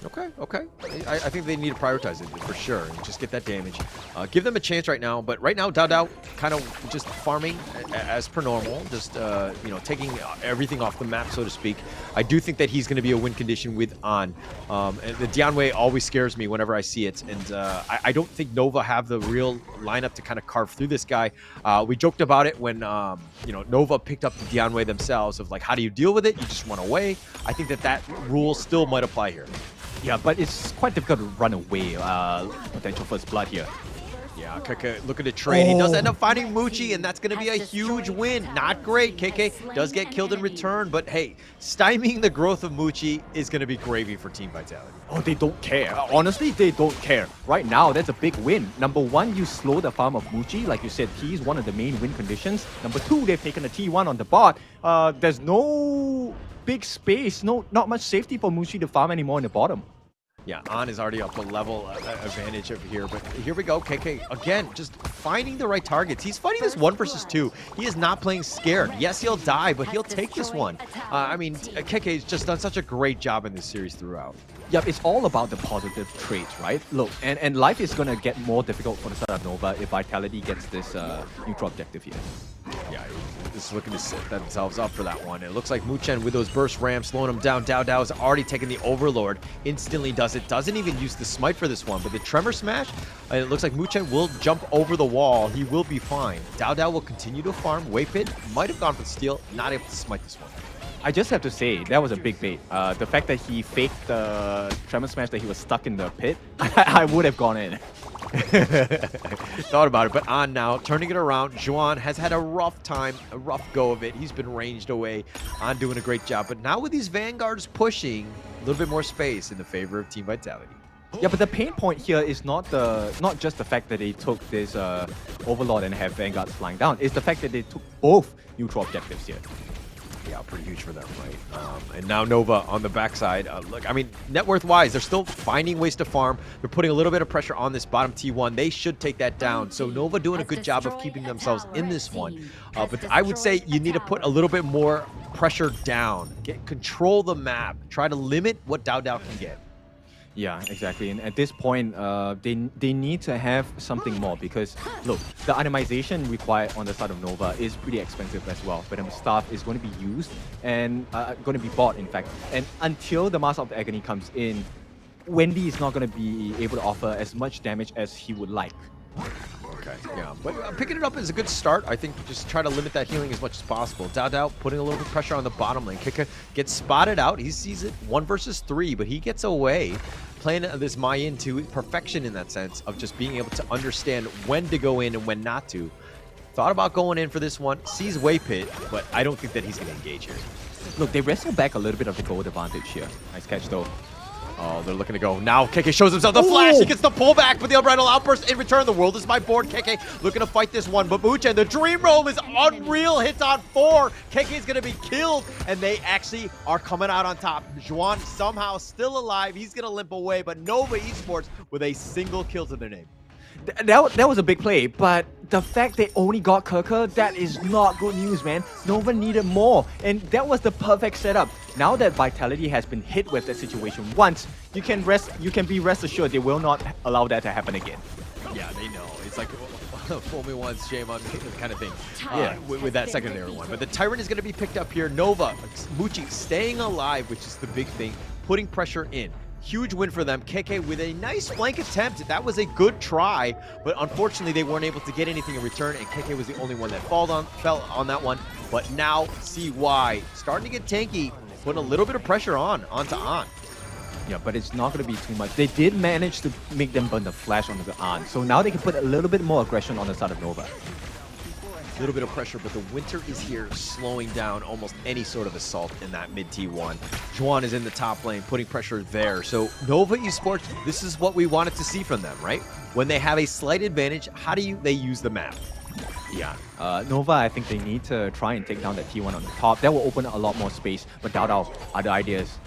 Okay. I think they need to prioritize it for sure and just get that damage. Give them a chance right now, but right now Dao kind of just farming as per normal, just you know, taking everything off the map, so to speak. I do think that he's going to be a win condition with An. And the Dianwei always scares me whenever I see it, and I don't think Nova have the real lineup to kind of carve through this guy. We joked about it when you know, Nova picked up the Dianwei themselves of like, how do you deal with it? You just run away. I think that rule still might apply here. Yeah, but it's quite difficult to run away. Potential first blood here. Yeah, KK, look at the trade. He does end up finding Muchi, and that's going to be a huge win. Not great. KK does get killed in return, but hey, stymieing the growth of Muchi is going to be gravy for Team Vitality. Oh, they don't care. Honestly, they don't care. Right now, that's a big win. Number one, you slow the farm of Muchi. Like you said, he's one of the main win conditions. Number two, they've taken a T1 on the bot. There's no big space, not much safety for Muchi to farm anymore in the bottom. Yeah, An is already up a level advantage over here, but here we go. KK, again, just finding the right targets. He's fighting this 1 versus 2. He is not playing scared. Yes, he'll die, but he'll take this one. I mean, KK's just done such a great job in this series throughout. Yep, it's all about the positive traits, right? Look, and life is going to get more difficult for the side of Nova if Vitality gets this neutral objective here. Yeah, he's looking to set themselves up for that one. It looks like Muchen with those burst rams slowing him down. Dao has already taken the Overlord. Instantly does it. Doesn't even use the smite for this one. But the Tremor Smash, it looks like Muchen will jump over the wall. He will be fine. Dao will continue to farm. Waypit might have gone for the steal. Not able to smite this one. I just have to say, that was a big bait. The fact that he faked the Tremor Smash that he was stuck in the pit, I would have gone in. Thought about it, but on now, turning it around. Juan has had a rough time, a rough go of it. He's been ranged away. On doing a great job, but now with these Vanguards pushing, a little bit more space in the favor of Team Vitality. Yeah, but the pain point here is not just the fact that they took this Overlord and have Vanguards flying down. It's the fact that they took both neutral objectives here. Yeah, pretty huge for them, right? And now Nova on the backside. Look, I mean, net worth-wise, they're still finding ways to farm. They're putting a little bit of pressure on this bottom T1. They should take that down. So Nova doing a good job of keeping themselves in this one. But I would say you need to put a little bit more pressure down. Control the map. Try to limit what Dao can get. Yeah, exactly. And at this point, they need to have something more because, look, the itemization required on the side of Nova is pretty expensive as well. But the staff is going to be used and going to be bought, in fact. And until the Master of the Agony comes in, Wendy is not going to be able to offer as much damage as he would like. Okay, yeah, but picking it up is a good start. I think just try to limit that healing as much as possible. Dao putting a little bit of pressure on the bottom lane. Kika gets spotted out. He sees it 1 versus 3, but he gets away. Playing this Mayan to perfection in that sense of just being able to understand when to go in and when not to. Thought about going in for this one. Sees Waypit, but I don't think that he's going to engage here. Look, they wrestle back a little bit of the gold advantage here. Nice catch, though. Oh, they're looking to go. Now KK shows himself the flash. He gets the pullback, but the unbridled outburst in return. The world is my board. KK looking to fight this one. But Muchen, the Dream Roam is unreal. Hits on 4. KK is going to be killed, and they actually are coming out on top. Juan somehow still alive. He's going to limp away, but Nova Esports with a single kill to their name. That was a big play, but the fact they only got Kirker, that is not good news, man. Nova needed more, and that was the perfect setup. Now that Vitality has been hit with that situation once, you can be rest assured they will not allow that to happen again. Yeah, they know. It's like fool me once, shame on me kind of thing. Yeah, with that secondary one. But the Tyrant is going to be picked up here. Nova, Muchi staying alive, which is the big thing, putting pressure in. Huge win for them. KK with a nice flank attempt. That was a good try, but unfortunately they weren't able to get anything in return, and KK was the only one that fell on that one. But now CY starting to get tanky, putting a little bit of pressure onto An. Yeah, but it's not going to be too much. They did manage to make them burn the flash onto the An, so now they can put a little bit more aggression on the side of Nova. A little bit of pressure, but the winter is here, slowing down almost any sort of assault in that mid T1. Juan is in the top lane, putting pressure there. So Nova Esports, this is what we wanted to see from them, right? When they have a slight advantage, how do they use the map? Yeah, Nova, I think they need to try and take down that T1 on the top. That will open a lot more space, but Dao, other ideas?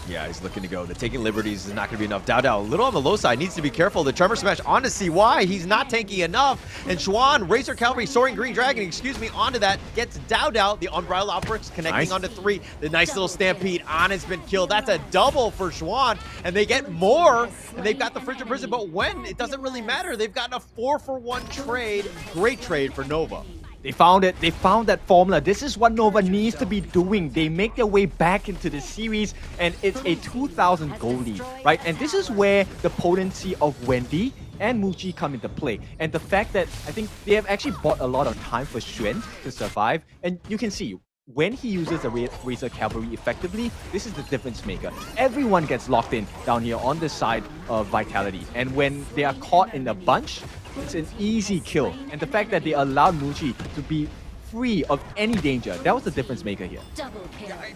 Yeah, he's looking to go. The taking liberties is not going to be enough. Dao a little on the low side, needs to be careful. The Tremor Smash onto CY. He's not tanky enough. And Xuan, Razor Cavalry, Soaring Green Dragon, onto that. Gets Dao. The Unbridled Outburst connecting onto 3. The nice little Stampede. On has been killed. That's a double for Xuan. And they get more. And they've got the Frigid Prison. But when? It doesn't really matter. They've gotten a 4-for-1 trade. Great trade for Nova. They found it. They found that formula. This is what Nova needs to be doing. They make their way back into the series, and it's a 2,000 goal lead, right? And this is where the potency of Wendy and Muji come into play. And the fact that I think they have actually bought a lot of time for Xuan to survive. And you can see, when he uses the Razor Cavalry effectively, this is the difference maker. Everyone gets locked in down here on this side of Vitality. And when they are caught in a bunch, it's an easy kill. And the fact that they allowed Muji to be free of any danger, that was the difference maker here. Yeah,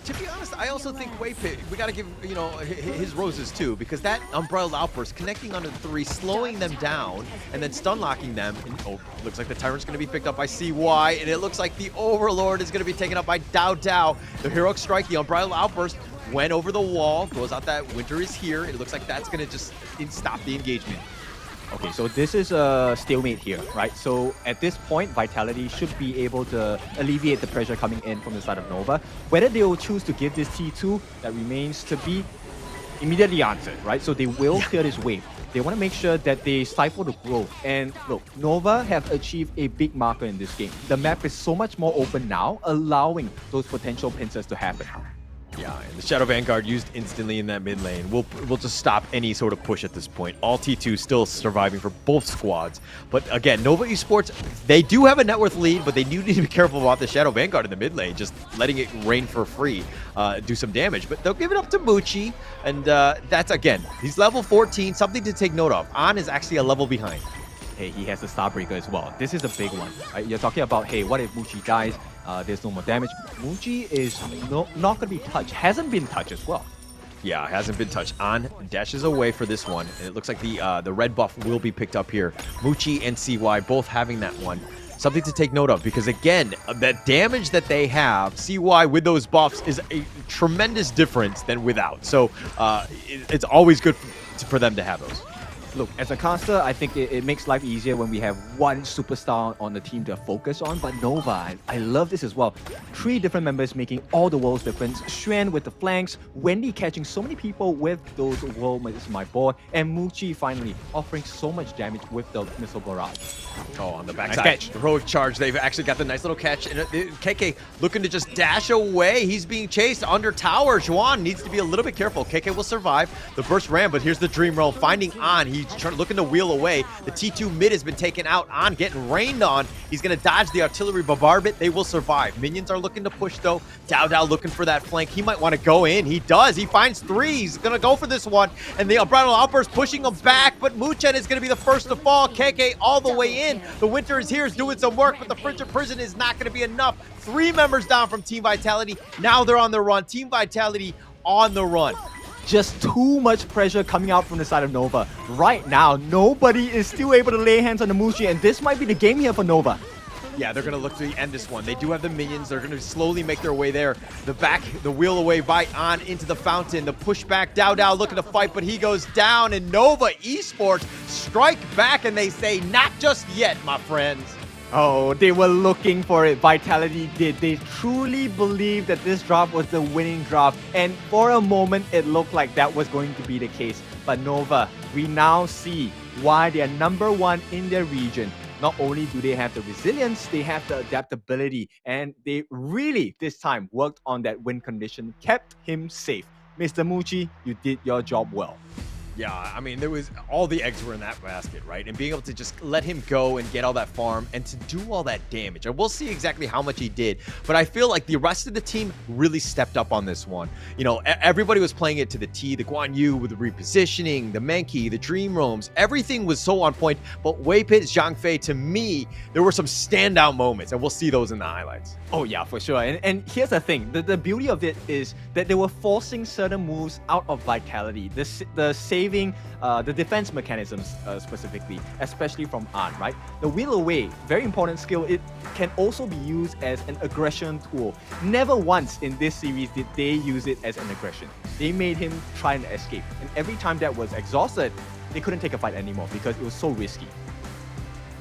to be honest, I also think Waypit, we got to give, his roses too, because that Unbridled Outburst connecting onto 3, slowing them down, and then stun locking them. And, looks like the Tyrant's going to be picked up by CY, and it looks like the Overlord is going to be taken up by Dao. The Heroic Strike, the Unbridled Outburst, went over the wall, goes out that Winter is here. It looks like that's going to just stop the engagement. Okay, so this is a stalemate here, right? So at this point, Vitality should be able to alleviate the pressure coming in from the side of Nova. Whether they will choose to give this T2, that remains to be immediately answered, right? So they will clear this wave. They want to make sure that they stifle the growth. And look, Nova have achieved a big marker in this game. The map is so much more open now, allowing those potential pincers to happen. Yeah, and the Shadow Vanguard used instantly in that mid lane. We'll just stop any sort of push at this point. All T2 still surviving for both squads. But again, Nova Esports, they do have a net worth lead, but they do need to be careful about the Shadow Vanguard in the mid lane, just letting it rain for free, do some damage. But they'll give it up to Muchi, and that's, again, he's level 14, something to take note of. An is actually a level behind. Hey, he has the Starbreaker as well. This is a big one, right? You're talking about, hey, what if Muchi dies? There's no more damage. Muji is not going to be touched. Hasn't been touched as well. Yeah, hasn't been touched. An dashes away for this one. And it looks like the red buff will be picked up here. Muchi and CY both having that one. Something to take note of, because again, that damage that they have, CY with those buffs is a tremendous difference than without. So it's always good for them to have those. Look, as a caster, I think it makes life easier when we have one superstar on the team to focus on. But Nova, I love this as well. 3 different members making all the world's difference. Xuan with the flanks, Wendy catching so many people with those world is my board, and Muchi finally offering so much damage with the missile barrage. Oh, on the backside. Nice catch. Heroic charge. They've actually got the nice little catch. And KK looking to just dash away. He's being chased under tower. Xuan needs to be a little bit careful. KK will survive. The burst ran, but here's the Dream Realm finding An. He's looking to wheel away. The T2 mid has been taken out. An getting rained on. He's going to dodge the artillery bombardment. They will survive. Minions are looking to push though. Dao looking for that flank. He might want to go in. He does. He finds 3. He's going to go for this one. And the Unbridled Outburst pushing him back. But Muchen is going to be the first to fall. KK all the way in. The Winter is here, is doing some work, but the Frigid Prison is not going to be enough. 3 members down from Team Vitality. Now they're on the run. Team Vitality on the run. Just too much pressure coming out from the side of Nova. Right now, nobody is still able to lay hands on the Mushi, and this might be the game here for Nova. Yeah, they're going to look to end this one. They do have the minions. They're going to slowly make their way there. The wheel away by On into the fountain. The pushback. Dao looking to fight, but he goes down. And Nova Esports strike back, and they say, not just yet, my friends. Oh, they were looking for it. Vitality did. They truly believed that this drop was the winning drop. And for a moment, it looked like that was going to be the case. But Nova, we now see why they are #1 in their region. Not only do they have the resilience, they have the adaptability. And they really, this time, worked on that win condition, kept him safe. Mr. Muchi, you did your job well. Yeah, I mean, there was all the eggs were in that basket, right? And being able to just let him go and get all that farm and to do all that damage. And we'll see exactly how much he did. But I feel like the rest of the team really stepped up on this one. You know, everybody was playing it to the T, the Guan Yu with the repositioning, the Menki, the Dream Roams. Everything was so on point. But Weipit, Zhang Fei, to me, there were some standout moments. And we'll see those in the highlights. Oh yeah, for sure. And here's the thing. The beauty of it is that they were forcing certain moves out of Vitality. The save saving the defense mechanisms specifically, especially from An, right? The wheel away, very important skill. It can also be used as an aggression tool. Never once in this series did they use it as an aggression. They made him try and escape. And every time that was exhausted, they couldn't take a fight anymore because it was so risky.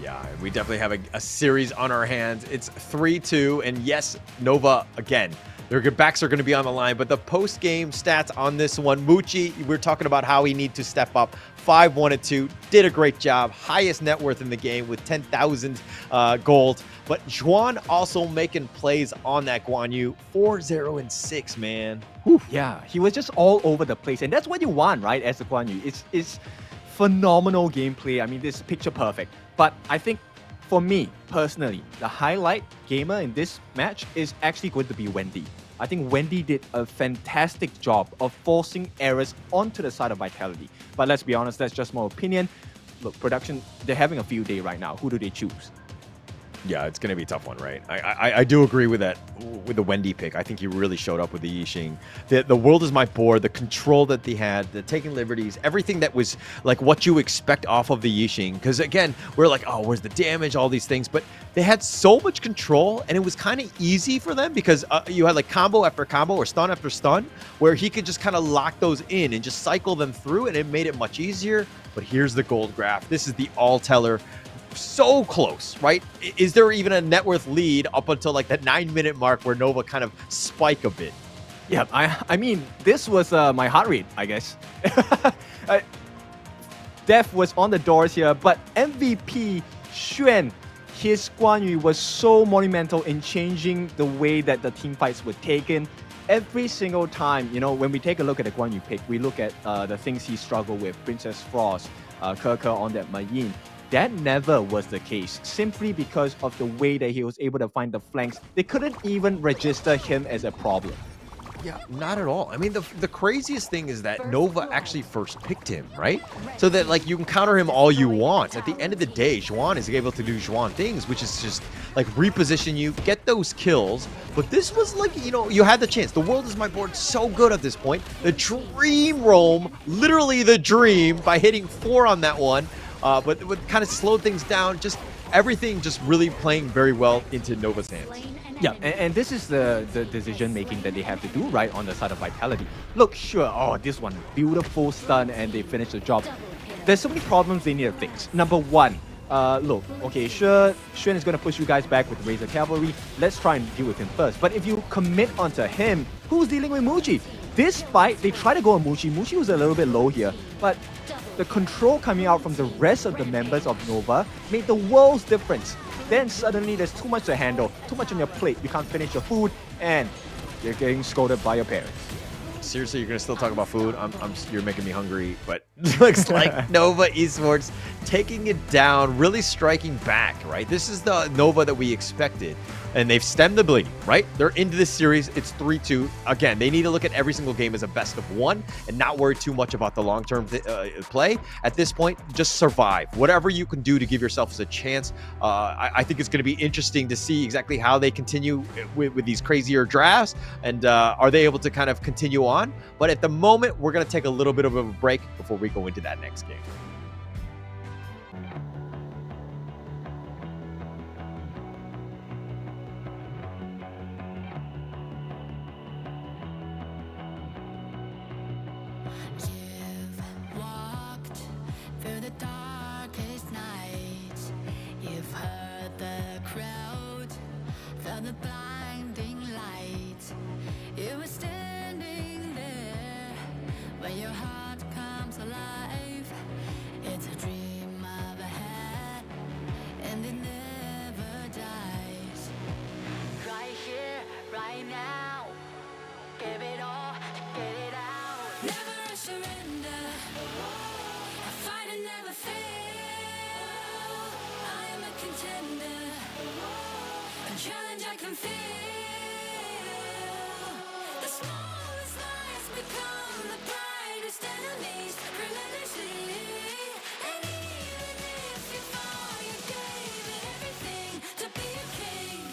Yeah, we definitely have a series on our hands. It's 3-2, and yes, Nova, again, their backs are going to be on the line, but the post-game stats on this one, Muchi, we're talking about how he needs to step up. 5-1-2, did a great job. Highest net worth in the game with 10,000 gold. But Juan also making plays on that Guan Yu. 4-0-6, man. Whew. Yeah, he was just all over the place, and that's what you want, right, as a Guan Yu. It's phenomenal gameplay. I mean, this picture perfect. But I think for me, personally, the highlight gamer in this match is actually going to be Wendy. I think Wendy did a fantastic job of forcing errors onto the side of Vitality. But let's be honest, that's just my opinion. Look, production, they're having a field day right now. Who do they choose? Yeah, it's going to be a tough one, right? I do agree with that, with the Wendy pick. I think he really showed up with the Yixing. The world is my board, the control that they had, the taking liberties, everything that was like what you expect off of the Yixing. Because again, we're like, oh, where's the damage, all these things. But they had so much control, and it was kind of easy for them because you had like combo after combo or stun after stun, where he could just kind of lock those in and just cycle them through, and it made it much easier. But here's the gold graph. This is the all-teller. So close, right? Is there even a net worth lead up until like that 9-minute mark where Nova kind of spike a bit? Yeah, I mean, this was my heart rate, I guess. Death was on the doors here, but MVP Xuan, his Guan Yu was so monumental in changing the way that the team fights were taken. Every single time, you know, when we take a look at the Guan Yu pick, we look at the things he struggled with, Princess Frost, Ke on that Mayin. That never was the case, simply because of the way that he was able to find the flanks. They couldn't even register him as a problem. Yeah, not at all. I mean, the craziest thing is that Nova actually first picked him, right? So that, like, you can counter him all you want. At the end of the day, Juan is able to do Juan things, which is just, like, reposition you, get those kills. But this was, like, you know, you had the chance. The world is my board so good at this point. The dream roam, literally the dream, by hitting 4 on that one. But it would kind of slow things down. Just everything just really playing very well into Nova's hands. Yeah, and this is the decision making that they have to do right on the side of Vitality. Look, sure, oh, this one, beautiful stun, and they finish the job. There's so many problems they need to fix. Number one, look, okay, sure, Xuan is going to push you guys back with Razor Cavalry. Let's try and deal with him first. But if you commit onto him, who's dealing with Muji? This fight, they try to go on Muji. Muji was a little bit low here, but the control coming out from the rest of the members of Nova made the world's difference. Then suddenly there's too much to handle, too much on your plate, you can't finish your food, and you're getting scolded by your parents. Seriously, you're gonna still talk about food? You're making me hungry, but looks like Nova Esports taking it down, really striking back, right? This is the Nova that we expected. And they've stemmed the bleeding, right? They're into this series. It's 3-2. Again, they need to look at every single game as a best of one and not worry too much about the long-term play. At this point, just survive. Whatever you can do to give yourselves a chance. I think it's going to be interesting to see exactly how they continue with these crazier drafts. And are they able to kind of continue on? But at the moment, we're going to take a little bit of a break before we go into that next game. Through the darkest nights, you've heard the crowd, felt the blinding light. You were standing there when your heart comes alive. It's a dream of a hat, and it never dies. Right here, right now, give it all, get it out. Never surrender. Fight and never fail. I am a contender. A challenge I can feel. The smallest lies become the brightest enemies. Relentlessly. And even if you fall, you gave it everything to be a king.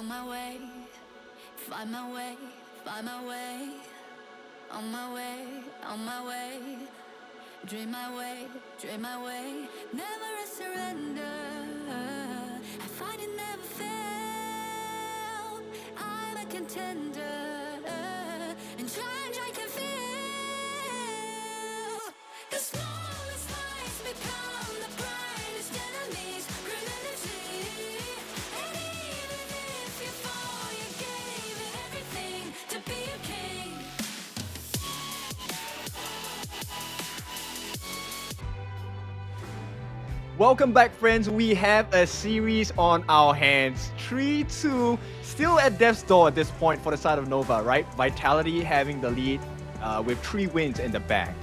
On my way, find my way, find my way. On my way, on my way. Dream my way, dream my way. Never a surrender. I find it never fail. I'm a contender. And challenge I can feel. The smallest lights become the brightest enemies. Grim in the sea. And even if you fall, you gave it everything to be a king. Welcome back, friends. We have a series on our hands. 3-2, still at death's door at this point for the side of Nova, right? Vitality having the lead with 3 wins in the bag.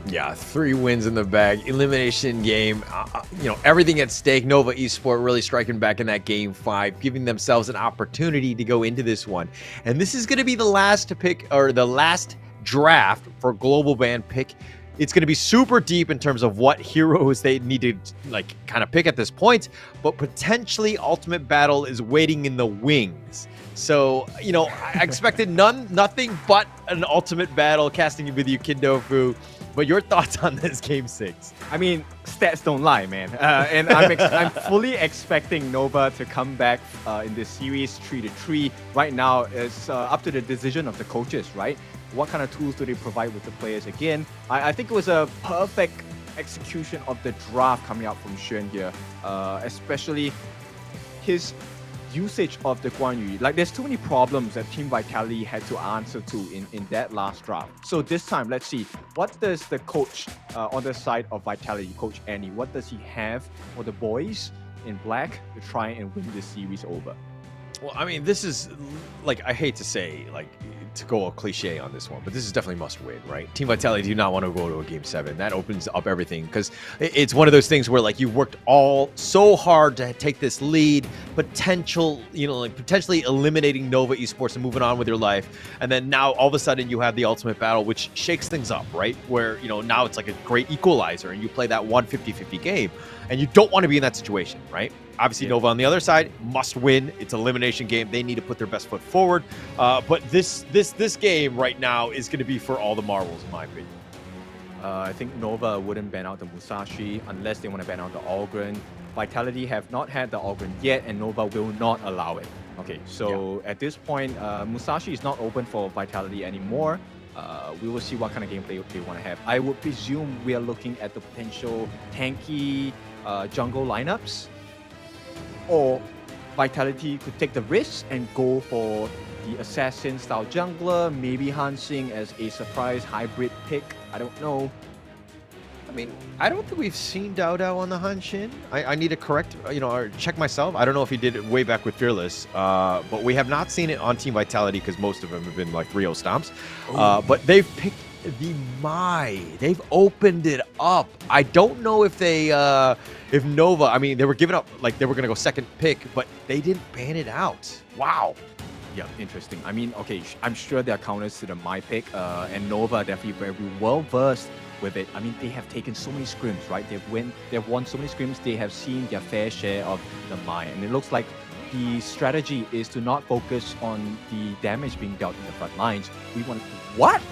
Yeah, 3 wins in the bag. Elimination game. Everything at stake. Nova Esports really striking back in that game 5, giving themselves an opportunity to go into this one. And this is going to be the last pick, or the last draft for global ban pick. It's going to be super deep in terms of what heroes they need to kind of pick at this point, but potentially Ultimate Battle is waiting in the wings. So, I expected nothing but an Ultimate Battle casting with you, Kindofu. But your thoughts on this game 6? I mean, stats don't lie, man. And I'm fully expecting Nova to come back in this series 3-3. Right now, it's up to the decision of the coaches, right? What kind of tools do they provide with the players? Again, I think it was a perfect execution of the draft coming out from Xuan here, especially his usage of the Guan Yu. There's too many problems that Team Vitality had to answer to in that last draft. So this time, let's see, what does the coach on the side of Vitality, Coach Annie, what does he have for the boys in black to try and win this series over? Well, I mean, this is, I hate to say, to go a cliche on this one, but this is definitely must win, right? Team Vitality do not want to go to a game 7. That opens up everything, because it's one of those things where you worked so hard to take this lead, potentially eliminating Nova Esports and moving on with your life, and then now all of a sudden you have the Ultimate Battle, which shakes things up, right? Where now it's like a great equalizer, and you play that 150-50 game, and you don't want to be in that situation, right? Obviously, Nova on the other side must win. It's an elimination game. They need to put their best foot forward. But this game right now is going to be for all the marbles, in my opinion. I think Nova wouldn't ban out the Musashi unless they want to ban out the Algren. Vitality have not had the Algren yet, and Nova will not allow it. Okay, so at this point, Musashi is not open for Vitality anymore. We will see what kind of gameplay they want to have. I would presume we are looking at the potential tanky jungle lineups. Or Vitality could take the risk and go for the assassin-style jungler, maybe Hansing as a surprise hybrid pick. I don't know. I mean, I don't think we've seen Dao Dao on the Hanshin. I need to correct, or check myself. I don't know if he did it way back with Fearless, but we have not seen it on Team Vitality because most of them have been 3-0 stomps. But they've picked the Mai. They've opened it up. I don't know if they, if Nova, I mean, they were giving up, they were going to go second pick, but they didn't ban it out. Wow. Yeah, interesting. I mean, okay, I'm sure there are counters to the Mai pick, and Nova definitely very well versed with it. I mean, they have taken so many scrims, right? They've won so many scrims. They have seen their fair share of the Mai, and it looks like the strategy is to not focus on the damage being dealt in the front lines. We want to what?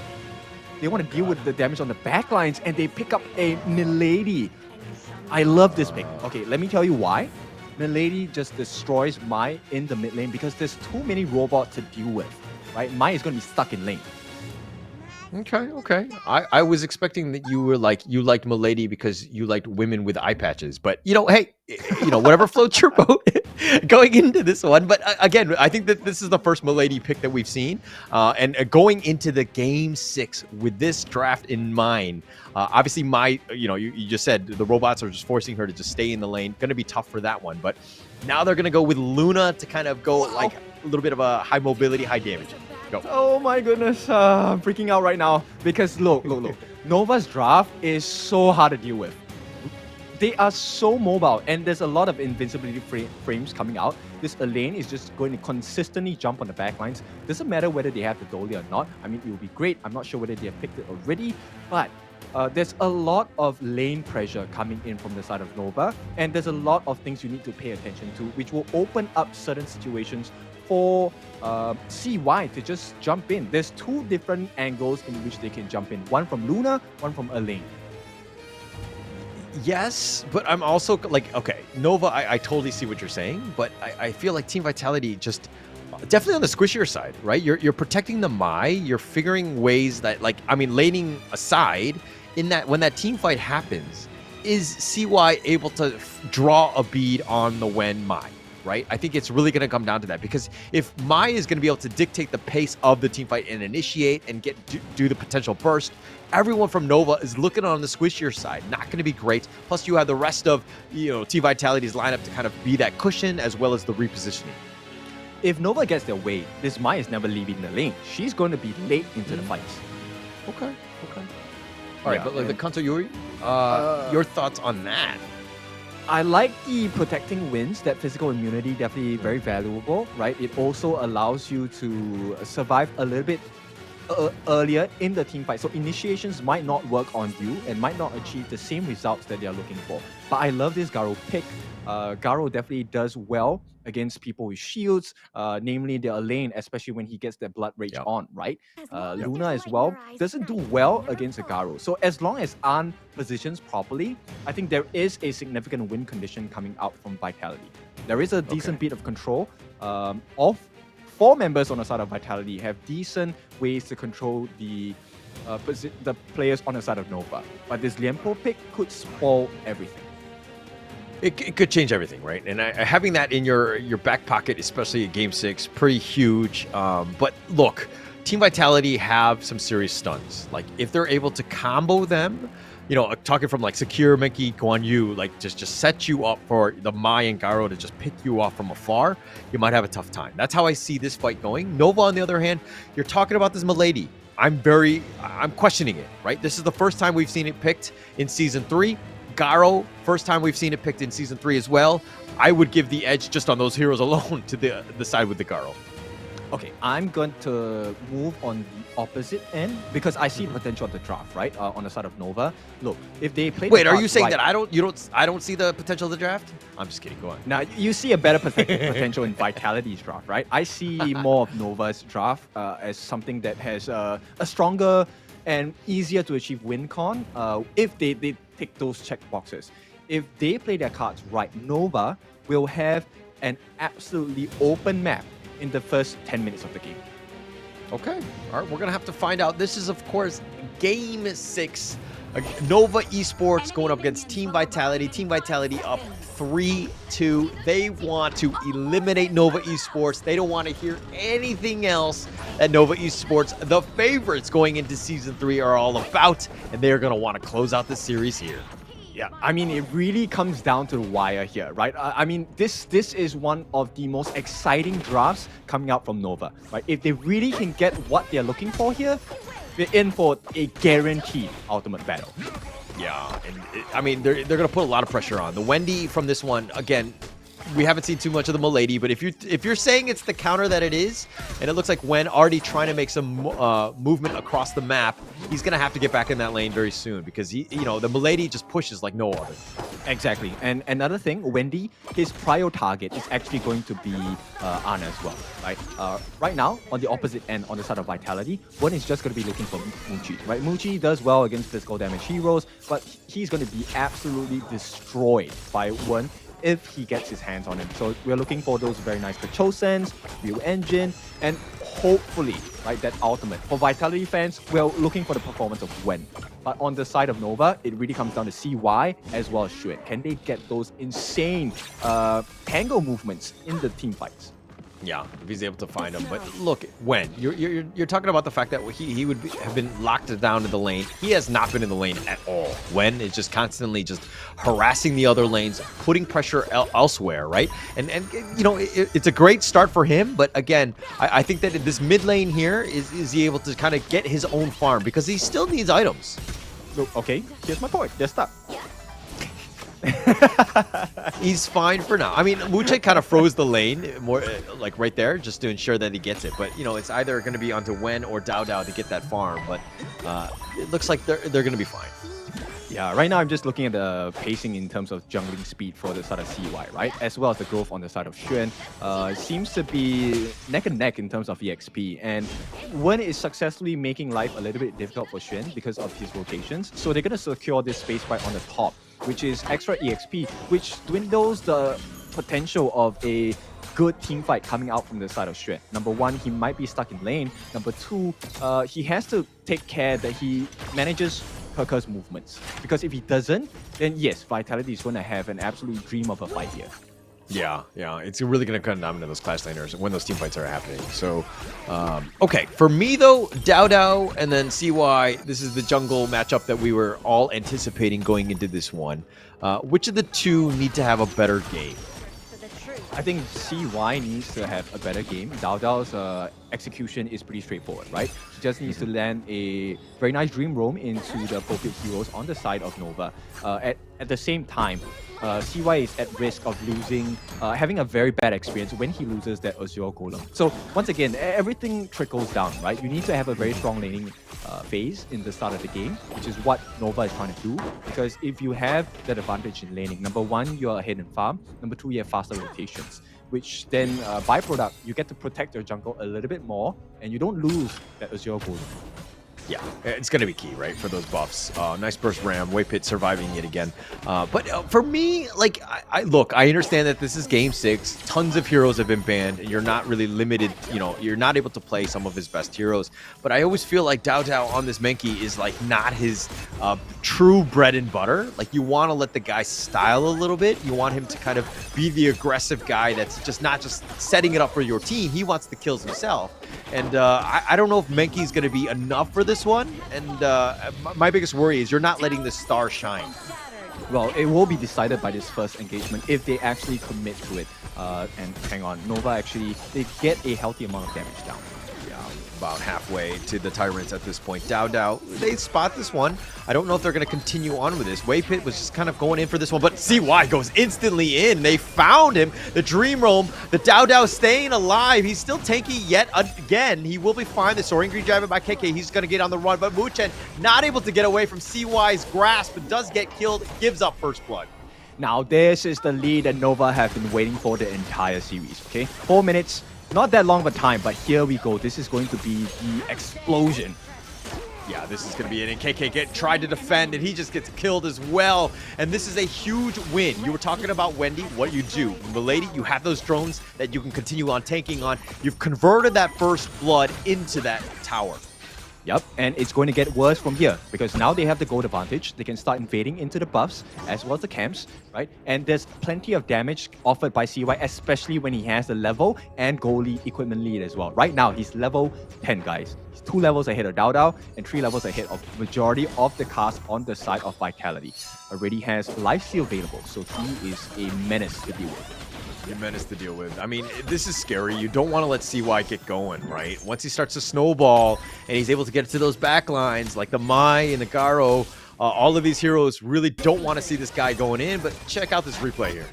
They want to deal with the damage on the back lines, and they pick up a Milady. I love this pick. Okay, let me tell you why. Milady just destroys Mai in the mid lane because there's too many robots to deal with, right? Mai is going to be stuck in lane. Okay. I was expecting that you were you liked Milady because you liked women with eye patches, but hey, whatever floats your boat going into this one. But again, I think that this is the first Milady pick that we've seen, and going into the game 6 with this draft in mind. Obviously, you just said the robots are just forcing her to just stay in the lane. Going to be tough for that one, but now they're going to go with Luna to kind of go a little bit of a high mobility, high damage. Go. Oh my goodness, I'm freaking out right now because look. Nova's draft is so hard to deal with. They are so mobile, and there's a lot of invincibility frames coming out. This Elaine is just going to consistently jump on the backlines. Doesn't matter whether they have the Dolly or not. I mean, it will be great. I'm not sure whether they have picked it already, but there's a lot of lane pressure coming in from the side of Nova, and there's a lot of things you need to pay attention to, which will open up certain situations for CY to just jump in. There's two different angles in which they can jump in. One from Luna, one from Elaine. Yes, but I'm also like, okay, Nova, I totally see what you're saying, but I feel like Team Vitality just definitely on the squishier side, right? You're protecting the Mai, you're figuring ways that, like, I mean, laning aside, in that when that team fight happens, is CY able to draw a bead on the Wen Mai, right? I think it's really going to come down to that, because if Mai is going to be able to dictate the pace of the team fight and initiate and do the potential burst, everyone from Nova is looking on the squishier side. Not going to be great. Plus, you have the rest of Team Vitality's lineup to kind of be that cushion as well as the repositioning. If Nova gets their way, this Mai is never leaving the lane. She's going to be late into the fights. Okay. All right, but like the Kanto Yuri, your thoughts on that? I like the protecting wins. That physical immunity definitely very valuable, right? It also allows you to survive a little bit earlier in the team fight. So initiations might not work on you and might not achieve the same results that they are looking for. But I love this Garo pick. Garo definitely does well against people with shields, namely the Elaine, especially when he gets that Blood Rage on, right? Luna as well doesn't do well against a Garo. So as long as An positions properly, I think there is a significant win condition coming out from Vitality. There is a decent bit of control of 4 members on the side of Vitality have decent ways to control the players on the side of Nova. But this Lianpo pick could spoil everything. It could change everything, right? And having that in your back pocket, especially at Game 6, pretty huge. But look, Team Vitality have some serious stuns. Like, if they're able to combo them, talking from like Secure, Mickey, Guan Yu, like just set you up for the Mai and Garo to just pick you off from afar, you might have a tough time. That's how I see this fight going. Nova, on the other hand, you're talking about this Milady. I'm questioning it, right? This is the first time we've seen it picked in Season 3. Garo, first time we've seen it picked in Season 3 as well. I would give the edge just on those heroes alone to the side with the Garo. Okay, I'm going to move on the opposite end because I see the potential of the draft, right? On the side of Nova. Look, if they play. Wait, are you saying that I don't see the potential of the draft? I'm just kidding. Go on. Now you see a better potential in Vitality's draft, right? I see more of Nova's draft as something that has a stronger and easier to achieve win con if they tick those check boxes. If they play their cards right, Nova will have an absolutely open map in the first 10 minutes of the game. Okay. All right, we're going to have to find out. This is, of course, Game 6. Nova Esports going up against Team Vitality. Team Vitality up 3-2. They want to eliminate Nova Esports. They don't want to hear anything else that Nova Esports, the favorites going into Season 3, are all about. And they're going to want to close out the series here. Yeah, I mean, it really comes down to the wire here, right? I mean, this is one of the most exciting drafts coming out from Nova, right? If they really can get what they're looking for here, we're in for a guaranteed ultimate battle. Yeah, and I mean, they're going to put a lot of pressure on. The Wendy from this one, again, we haven't seen too much of the Milady, but if you're saying it's the counter that it is, and it looks like Wen already trying to make some movement across the map, he's gonna have to get back in that lane very soon because the Milady just pushes like no other. Exactly. And another thing, Wendy, his prior target is actually going to be Ana as well, right? Right now, on the opposite end, on the side of Vitality, Wen is just going to be looking for Muji, right? Muji does well against physical damage heroes, but he's going to be absolutely destroyed by Wen if he gets his hands on him. So we're looking for those very nice Chosens, Real Engine, and hopefully, right, that ultimate. For Vitality fans, we're looking for the performance of Wen. But on the side of Nova, it really comes down to CY as well as Shuet. Can they get those insane tango movements in the team fights? Yeah, if he's able to find them. But look, Wen, you're talking about the fact that he would have been locked down in the lane. He has not been in the lane at all. Wen is just constantly just harassing the other lanes, putting pressure elsewhere, right? And it's a great start for him. But again, I think that in this mid lane here, is he able to kind of get his own farm because he still needs items. Okay, here's my point. They're stuck. He's fine for now. I mean, Muche kind of froze the lane more like right there just to ensure that he gets it. But, it's either going to be onto Wen or Dao Dao to get that farm. But it looks like they're going to be fine. Yeah, right now I'm just looking at the pacing in terms of jungling speed for the side of CY, right? As well as the growth on the side of Xuan. Seems to be neck and neck in terms of EXP. And Wen is successfully making life a little bit difficult for Xuan because of his rotations. So they're going to secure this space right on the top, which is extra EXP, which dwindles the potential of a good team fight coming out from the side of Xuan. Number one, he might be stuck in lane. Number two, he has to take care that he manages Keke's movements. Because if he doesn't, then yes, Vitality is going to have an absolute dream of a fight here. Yeah, it's really going to come down to those clash laners when those team fights are happening. So, okay, for me though, Dao and then CY, this is the jungle matchup that we were all anticipating going into this one. Which of the two need to have a better game? I think CY needs to have a better game. Dao's execution is pretty straightforward, right? He just needs to land a very nice Dream Roam into the appropriate heroes on the side of Nova. At the same time, CY is at risk of losing, having a very bad experience when he loses that Azure Golem. So once again, everything trickles down, right? You need to have a very strong laning phase in the start of the game, which is what Nova is trying to do. Because if you have that advantage in laning, number one, you're ahead in farm. Number two, you have faster rotations, which then byproduct, you get to protect your jungle a little bit more, and you don't lose that Azure Golem. Yeah, it's going to be key, right, for those buffs. Nice burst ram, Waypit surviving it again. But for me, like, look, I understand that this is Game 6. Tons of heroes have been banned, and you're not really limited, you know, you're not able to play some of his best heroes. But I always feel like Dao on this Menki is, like, not his true bread and butter. Like, you want to let the guy style a little bit. You want him to kind of be the aggressive guy that's just not just setting it up for your team. He wants the kills himself. And I don't know if Menki is going to be enough for this one. And my biggest worry is you're not letting the star shine. Well, it will be decided by this first engagement if they actually commit to it. And hang on, Nova actually, they get a healthy amount of damage down. Yeah, about halfway to the Tyrants at this point. Dao, they spot this one. I don't know if they're going to continue on with this. Waypit was just kind of going in for this one, but CY goes instantly in. They found him. The Dream Roam, the Dao staying alive. He's still tanky yet again. He will be fine. The Soaring Green Dragon by KK. He's going to get on the run, but Muchen not able to get away from CY's grasp, but does get killed, gives up first blood. Now, this is the lead that Nova have been waiting for the entire series, okay? 4 minutes, not that long of a time, but here we go. This is going to be the explosion. Yeah, this is going to be it. And KK tried to defend, and he just gets killed as well. And this is a huge win. You were talking about Wendy, what you do. Milady, you have those drones that you can continue on tanking on. You've converted that first blood into that tower. Yep, and it's going to get worse from here because now they have the gold advantage. They can start invading into the buffs as well as the camps, right? And there's plenty of damage offered by CY, especially when he has the level and goalie equipment lead as well. Right now, he's level 10, guys. He's 2 levels ahead of Dao and 3 levels ahead of the majority of the cast on the side of Vitality. Already has Lifesteal available, so he is a menace to deal with. A menace to deal with. I mean, this is scary. You don't want to let CY get going, right? Once he starts to snowball and he's able to get to those back lines like the Mai and the Garo, all of these heroes really don't want to see this guy going in, but check out this replay here.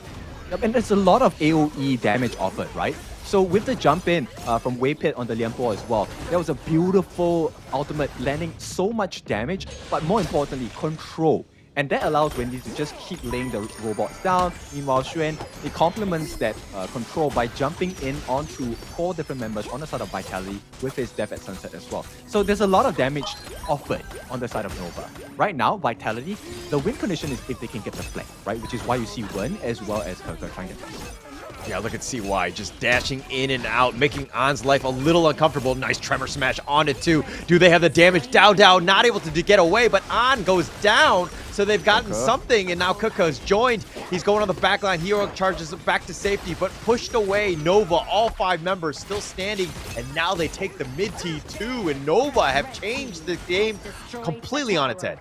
Yep, and there's a lot of AoE damage offered, right? So with the jump in from Waypit on the Lianpo as well, there was a beautiful ultimate landing so much damage, but more importantly, control. And that allows Wendy to just keep laying the robots down. Meanwhile, Xuan, he complements that control by jumping in onto 4 different members on the side of Vitality with his Death at Sunset as well. So there's a lot of damage offered on the side of Nova. Right now, Vitality, the win condition is if they can get the flank, right? Which is why you see Wen as well as Keke trying to get this. Yeah, look at CY just dashing in and out, making An's life a little uncomfortable. Nice Tremor Smash on it too. Do they have the damage? Dao not able to get away, but An goes down. So they've gotten something, and now Keke's joined. He's going on the back line. Hero charges back to safety, but pushed away. Nova, all 5 members still standing, and now they take the mid T2, and Nova have changed the game completely on its head.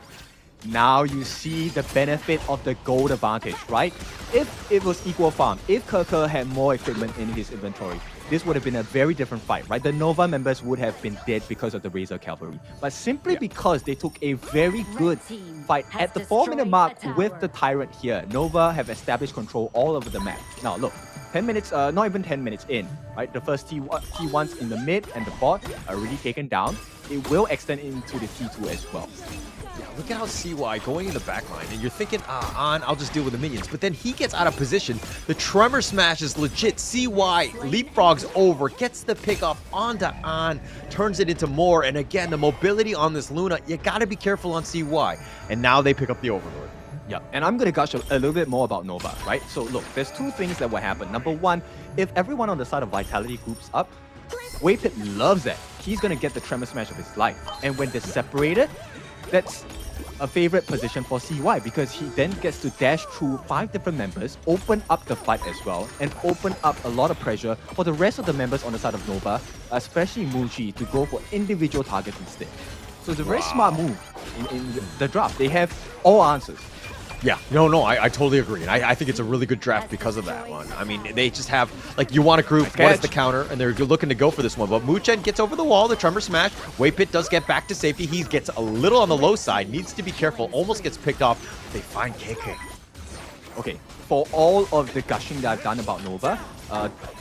Now you see the benefit of the gold advantage, right? If it was equal farm, if Keke had more equipment in his inventory, this would have been a very different fight, right? The Nova members would have been dead because of the Razor Cavalry. But simply because they took a very good fight at the 4-minute mark with the Tyrant here, Nova have established control all over the map. Now look, 10 minutes, not even 10 minutes in, right? The first T1s in the mid and the bot are already taken down. It will extend into the T2 as well. Yeah, look at how CY going in the backline, and you're thinking, I'll just deal with the minions. But then he gets out of position. The Tremor Smash is legit. CY leapfrogs over, gets the pick off onto On, turns it into more. And again, the mobility on this Luna, you got to be careful on CY. And now they pick up the Overlord. Yeah, and I'm going to gush a little bit more about Nova, right? So look, there's two things that will happen. Number one, if everyone on the side of Vitality groups up, Waypit loves that. He's going to get the Tremor Smash of his life. And when they're separated, that's a favorite position for CY because he then gets to dash through 5 different members, open up the fight as well, and open up a lot of pressure for the rest of the members on the side of Nova, especially Muji, to go for individual targets instead. So it's a very smart move in the draft. They have all answers. Yeah, no, I totally agree. And I think it's a really good draft because of that one. I mean, they just have, like, you want to group, what is the counter? And they're looking to go for this one. But Muchen gets over the wall, the Tremor Smash. Waypit does get back to safety. He gets a little on the low side, needs to be careful, almost gets picked off. They find KK. Okay, for all of the gushing that I've done about Nova,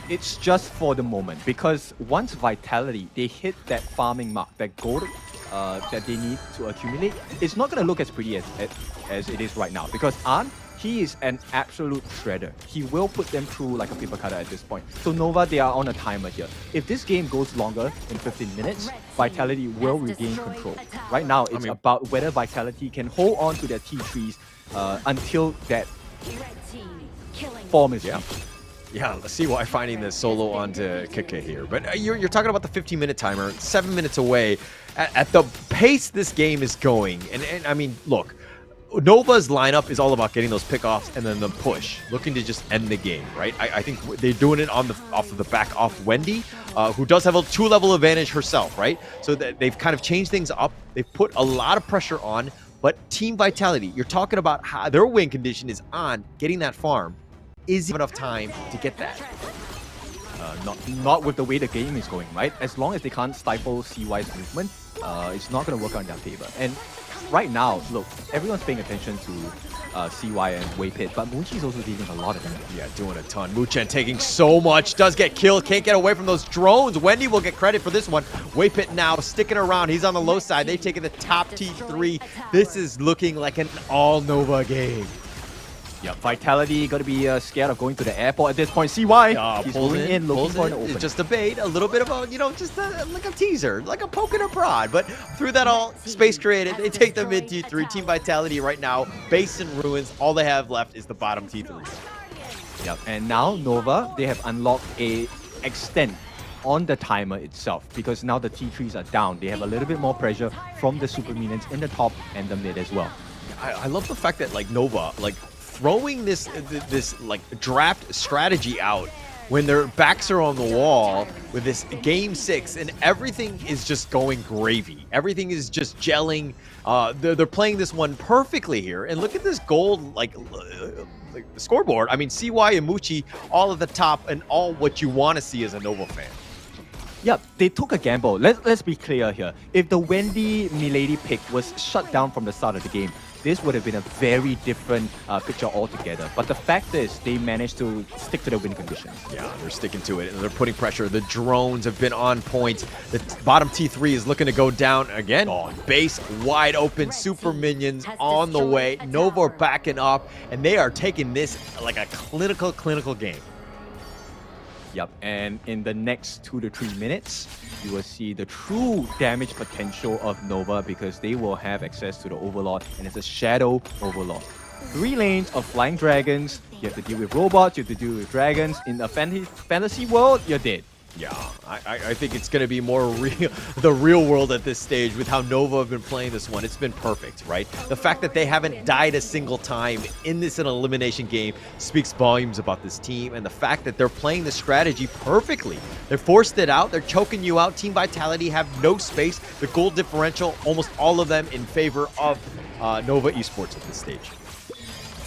it's just for the moment. Because once Vitality, they hit that farming mark, that gold that they need to accumulate, it's not going to look as pretty as it is right now. Because An, he is an absolute shredder. He will put them through like a paper cutter at this point. So Nova, they are on a timer here. If this game goes longer than 15 minutes, Vitality will regain control. Right now, it's about whether Vitality can hold on to their T3s until that form is reached. Yeah, let's see why finding the solo onto KK here. But you're talking about the 15-minute timer, 7 minutes away. At the pace this game is going, and I mean, look, Nova's lineup is all about getting those pickoffs and then the push, looking to just end the game, right? I think they're doing it off of the back off Wendy, who does have a 2-level advantage herself, right? So they've kind of changed things up. They've put a lot of pressure on, but Team Vitality, you're talking about how their win condition is on getting that farm. Is enough time to get that? Not with the way the game is going, right? As long as they can't stifle CY's movement, it's not going to work on their favor. And right now, look, everyone's paying attention to CY and Waypit, but Muji's also dealing a lot of damage. Yeah, doing a ton. Muchen taking so much, does get killed, can't get away from those drones. Wendy will get credit for this one. Waypit now sticking around. He's on the low side. They've taken the top T3. This is looking like an all-Nova game. Yeah, Vitality got to be scared of going to the airport at this point. CY, he's pulling in, looking for an opening. Just a bait, a little bit of a, just like a teaser, like a poke and a prod. But through that all, space created. They take the mid T3. Team Vitality right now, base in ruins. All they have left is the bottom T3. Yeah, and now Nova, they have unlocked a extend on the timer itself because now the T3s are down. They have a little bit more pressure from the super minions in the top and the mid as well. I love the fact that like Nova, like throwing this like draft strategy out when their backs are on the wall with this game 6 and everything is just going gravy. Everything is just gelling. They're playing this one perfectly here. And look at this gold like scoreboard. I mean, CY and Muchi all at the top and all what you want to see as a Nova fan. Yeah, they took a gamble. Let's be clear here. If the Wendy Milady pick was shut down from the start of the game, this would have been a very different picture altogether. But the fact is, they managed to stick to the win conditions. Yeah, they're sticking to it, and they're putting pressure. The drones have been on point. The bottom T3 is looking to go down again. Base wide open, super minions on the way. Nova backing up, and they are taking this like a clinical game. Yep, and in the next 2 to 3 minutes, you will see the true damage potential of Nova because they will have access to the Overlord, and it's a Shadow Overlord. 3 lanes of flying dragons, you have to deal with robots, you have to deal with dragons. In a fantasy world, you're dead. Yeah, I think it's going to be more real, the real world at this stage with how Nova have been playing this one. It's been perfect, right? The fact that they haven't died a single time in this elimination game speaks volumes about this team, and the fact that they're playing the strategy perfectly. They forced it out. They're choking you out. Team Vitality have no space. The goal differential, almost all of them in favor of Nova Esports at this stage.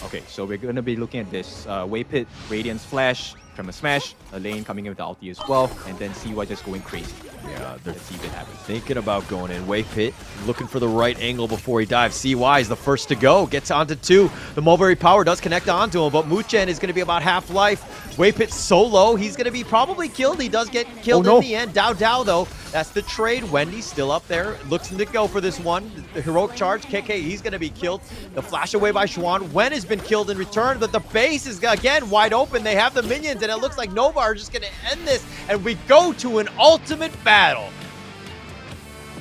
Okay, so we're going to be looking at this Waypit, Radiance Flash, Tremor Smash, a lane coming in with the ulti as well, and then CY just going crazy. Yeah, let's see if it happens. Thinking about going in. Waypit looking for the right angle before he dives. CY is the first to go. Gets onto 2. The Mulberry Power does connect onto him, but Muchen is going to be about half life. Waypit so low, he's going to be probably killed. He does get killed in the end. Dow though That's the trade. Wendy's still up there. Looks to go for this one. The heroic charge. KK, he's going to be killed. The flash away by Schwan. Wen has been killed in return, but the base is, again, wide open. They have the minions, and it looks like Nova are just going to end this, and we go to an ultimate battle.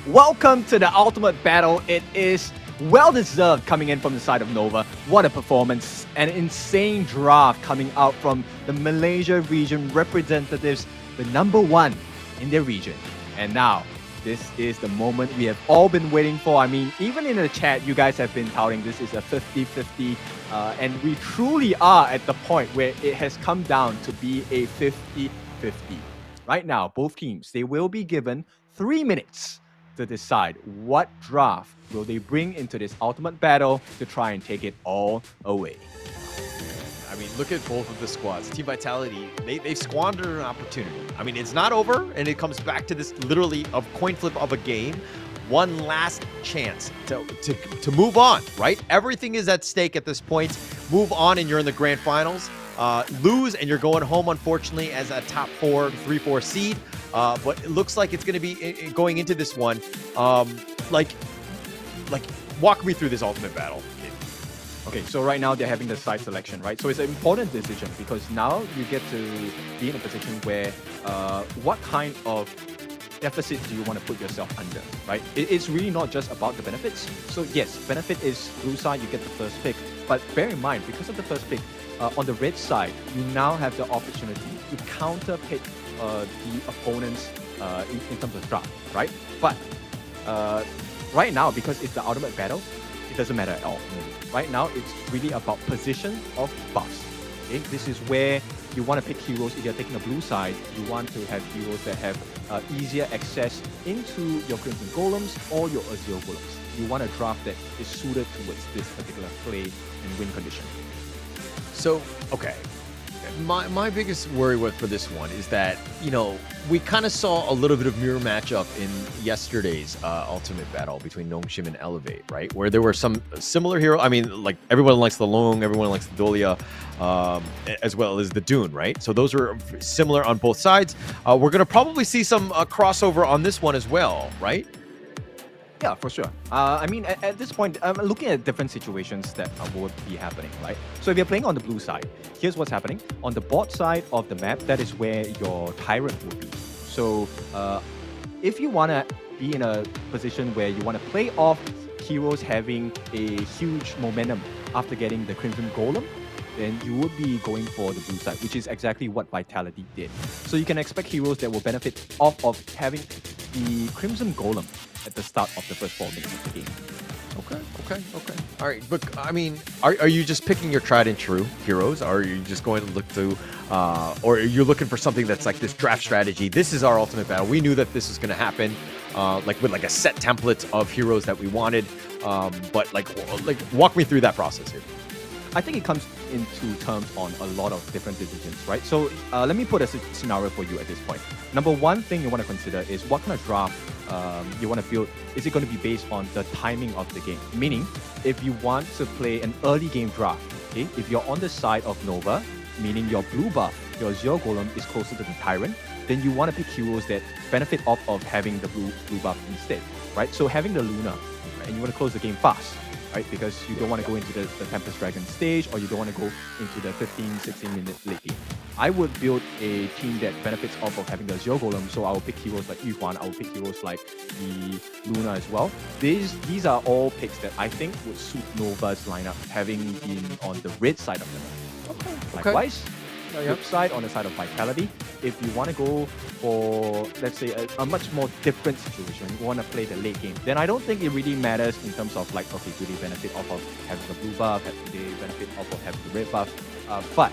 Welcome to the ultimate battle. It is well-deserved coming in from the side of Nova. What a performance. An insane draft coming out from the Malaysia region representatives, the #1 in their region. And now, this is the moment we have all been waiting for. I mean, even in the chat, you guys have been touting this is a 50-50. And we truly are at the point where it has come down to be a 50-50. Right now, both teams, they will be given 3 minutes to decide what draft will they bring into this ultimate battle to try and take it all away. I mean, look at both of the squads. Team Vitality, they've squandered an opportunity. I mean, it's not over, and it comes back to this literally a coin flip of a game. One last chance to move on, right? Everything is at stake at this point. Move on, and you're in the grand finals. Lose, and you're going home, unfortunately, as a top 3-4 seed. But it looks like it's going to be going into this one. Like, walk me through this ultimate battle. Okay, so right now they're having the side selection, right? So it's an important decision because now you get to be in a position where what kind of deficit do you want to put yourself under, right? It's really not just about the benefits. So yes, benefit is blue side, you get the first pick. But bear in mind, because of the first pick, on the red side, you now have the opportunity to counter pick the opponents in terms of draft, right? But right now, because it's the ultimate battle, it doesn't matter at all. Right now, it's really about position of buffs. Okay? This is where you want to pick heroes. If you're taking the blue side, you want to have heroes that have easier access into your Crimson Golems or your Azure Golems. You want a draft that is suited towards this particular play and win condition. So, okay. My biggest worry for this one is that, you know, we kind of saw a little bit of mirror matchup in yesterday's ultimate battle between Nongshim and Elevate, right? Where there were some similar hero. I mean, like everyone likes the Long, everyone likes the Dolia, as well as the Dune, right? So those are similar on both sides. We're going to probably see some crossover on this one as well, right? Yeah, for sure. I mean, at this point, I'm looking at different situations that would be happening, right? So if you're playing on the blue side, here's what's happening. On the bot side of the map, that is where your Tyrant will be. So if you want to be in a position where you want to play off heroes having a huge momentum after getting the Crimson Golem, then you would be going for the blue side, which is exactly what Vitality did. So you can expect heroes that will benefit off of having the Crimson Golem at the start of the first 4 minutes of the game. Okay. All right, but I mean, are you just picking your tried and true heroes? Or are you just going to look to, or are you looking for something that's like this draft strategy? This is our ultimate battle. We knew that this was going to happen, like with like a set template of heroes that we wanted. But like walk me through that process here. I think it comes into terms on a lot of different decisions, right? So let me put a scenario for you at this point. Number one thing you want to consider is what kind of draft you want to build. Is it going to be based on the timing of the game? Meaning, if you want to play an early game draft, okay, if you're on the side of Nova, meaning your blue buff, your Azure Golem is closer to the Tyrant, then you want to pick heroes that benefit off of having the blue buff instead, right? So having the Luna, right, and you want to close the game fast, right? Because you don't want to go into the Tempest Dragon stage, or you don't want to go into the 15-16 minute late game. I would build a team that benefits off of having the Azure Golem, so I will pick heroes like Yuan, I will pick heroes like the Luna as well. These are all picks that I think would suit Nova's lineup, having been on the red side of the map. Okay. Likewise, flip side, on the side of Vitality, if you want to go for, let's say, a much more different situation, you want to play the late game, then I don't think it really matters in terms of like, okay, do they benefit off of having the blue buff, do they benefit off of having the red buff, but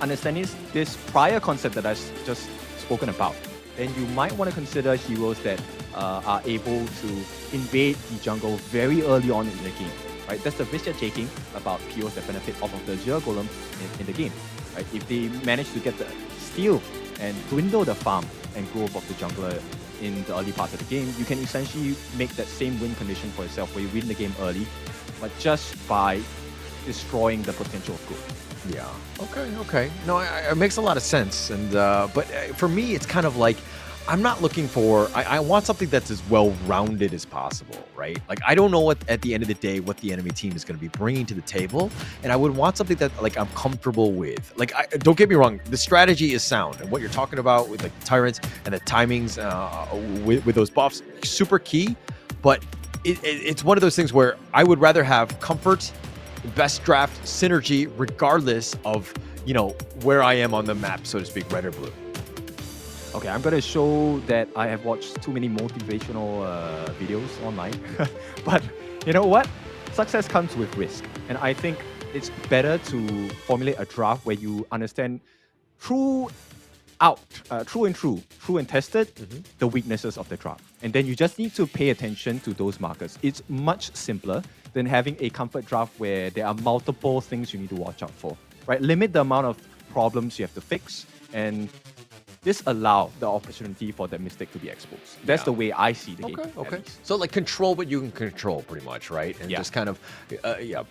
understanding this prior concept that I've just spoken about, then you might want to consider heroes that are able to invade the jungle very early on in the game, right? That's the risk you're taking about heroes that benefit off of the Azure Golem in the game, right? If they manage to get the steal and dwindle the farm and growth of the jungler in the early parts of the game, you can essentially make that same win condition for yourself where you win the game early, but just by destroying the potential of growth. Yeah. Okay. No, it makes a lot of sense. And but for me, it's kind of like I'm not looking for. I want something that's as well-rounded as possible, right? Like I don't know what at the end of the day what the enemy team is going to be bringing to the table, and I would want something that like I'm comfortable with. Like don't get me wrong, the strategy is sound, and what you're talking about with like the tyrants and the timings with those buffs, super key. But it's one of those things where I would rather have comfort, best draft, synergy, regardless of where I am on the map, so to speak, red or blue. Okay, I'm gonna show that I have watched too many motivational videos online. But you know what? Success comes with risk. And I think it's better to formulate a draft where you understand true and tested the weaknesses of the draft. And then you just need to pay attention to those markers. It's much simpler than having a comfort draft where there are multiple things you need to watch out for. Right? Limit the amount of problems you have to fix, and this allow the opportunity for that mistake to be exposed. That's the way I see the game. Okay. So like control what you can control, pretty much, right? And just kind of,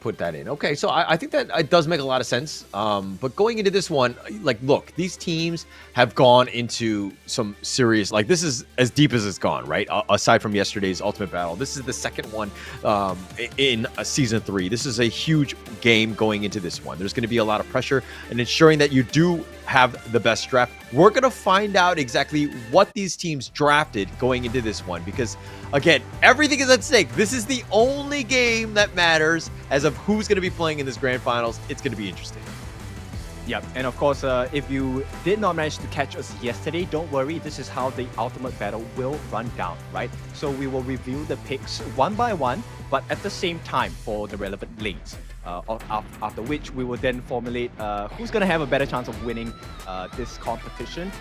put that in. Okay, so I think that it does make a lot of sense. But going into this one, like, look, these teams have gone into some serious, like, this is as deep as it's gone, right? Aside from yesterday's Ultimate Battle, this is the second one in Season 3. This is a huge game going into this one. There's going to be a lot of pressure and ensuring that you do have the best draft. We're going to find out exactly what these teams drafted going into this one because, again, everything is at stake. This is the only game that matters as of who's going to be playing in this grand finals. It's going to be interesting. Yep, and of course, if you did not manage to catch us yesterday, don't worry. This is how the ultimate battle will run down, right? So we will review the picks one by one, but at the same time for the relevant lanes. After which we will then formulate who's going to have a better chance of winning this competition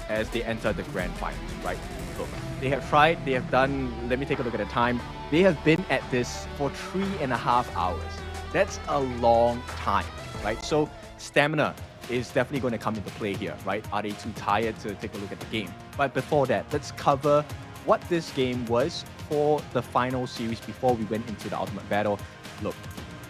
as they enter the grand finals, right? Look, they have tried, they have done, let me take a look at the time. They have been at this for 3.5 hours. That's a long time, right? So stamina is definitely going to come into play here, right? Are they too tired to take a look at the game? But before that, let's cover what this game was for the final series before we went into the ultimate battle. Look,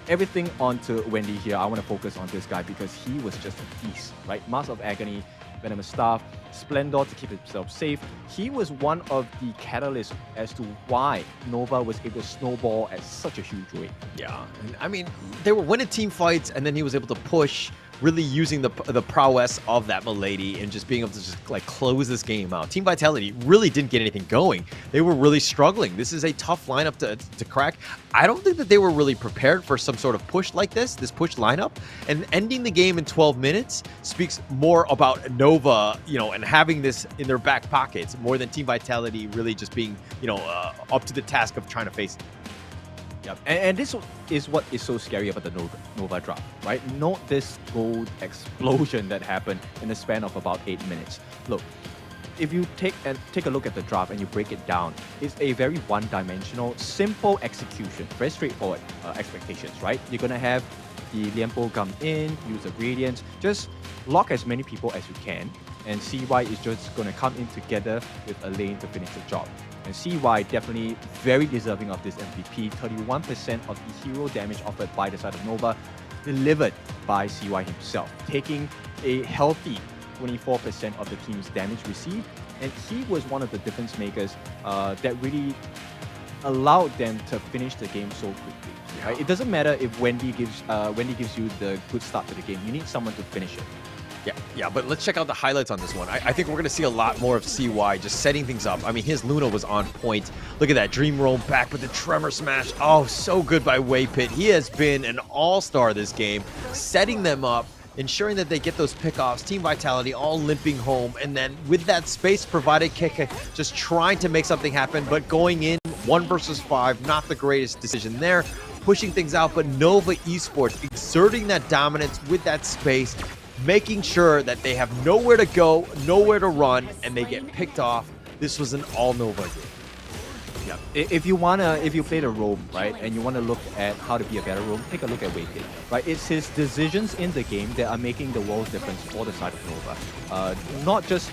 everything onto Wendy here. I want to focus on this guy because he was just a beast, right? Mask of Agony, Venomous Staff, Splendor to keep himself safe. He was one of the catalysts as to why Nova was able to snowball at such a huge rate. Yeah, I mean, they were winning team fights, and then he was able to push, really using the prowess of that Milady and just being able to just like close this game out. Team Vitality really didn't get anything going. They were really struggling. This is a tough lineup to crack. I don't think that they were really prepared for some sort of push like this push lineup. And ending the game in 12 minutes speaks more about Nova, and having this in their back pockets more than Team Vitality really just being, up to the task of trying to face it. Yep. And this is what is so scary about the Nova draft, right? Note this gold explosion that happened in the span of about 8 minutes. Look, if you take a look at the draft and you break it down, it's a very one-dimensional, simple execution, very straightforward expectations, right? You're gonna have the Lianpo come in, use the gradients, just lock as many people as you can, and CY is just gonna come in together with a lane to finish the job. And CY definitely very deserving of this MVP. 31% of the hero damage offered by the side of Nova, delivered by CY himself, taking a healthy 24% of the team's damage received. And he was one of the difference makers that really allowed them to finish the game so quickly. Right? It doesn't matter if Wendy gives you the good start to the game. You need someone to finish it. Yeah, but let's check out the highlights on this one. I think we're going to see a lot more of CY just setting things up. I mean, his Luna was on point. Look at that, Dream Roam back with the Tremor Smash. Oh, so good by Waypit. He has been an all-star this game, setting them up, ensuring that they get those pickoffs. Team Vitality all limping home, and then with that space provided, Keke just trying to make something happen, but going in 1 versus 5, not the greatest decision there. Pushing things out, but Nova Esports exerting that dominance with that space, making sure that they have nowhere to go, nowhere to run, and they get picked off. This was an all Nova game. Yeah. If you play the roam, right, and you want to look at how to be a better roam, take a look at Waypit, right? It's his decisions in the game that are making the world's difference for the side of Nova. Not just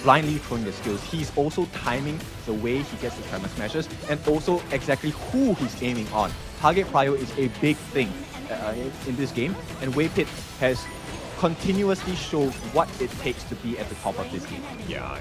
blindly throwing the skills, he's also timing the way he gets the Tremor Smashes, and also exactly who he's aiming on. Target prio is a big thing in this game, and Waypit has continuously showed what it takes to be at the top of this game. Yeah,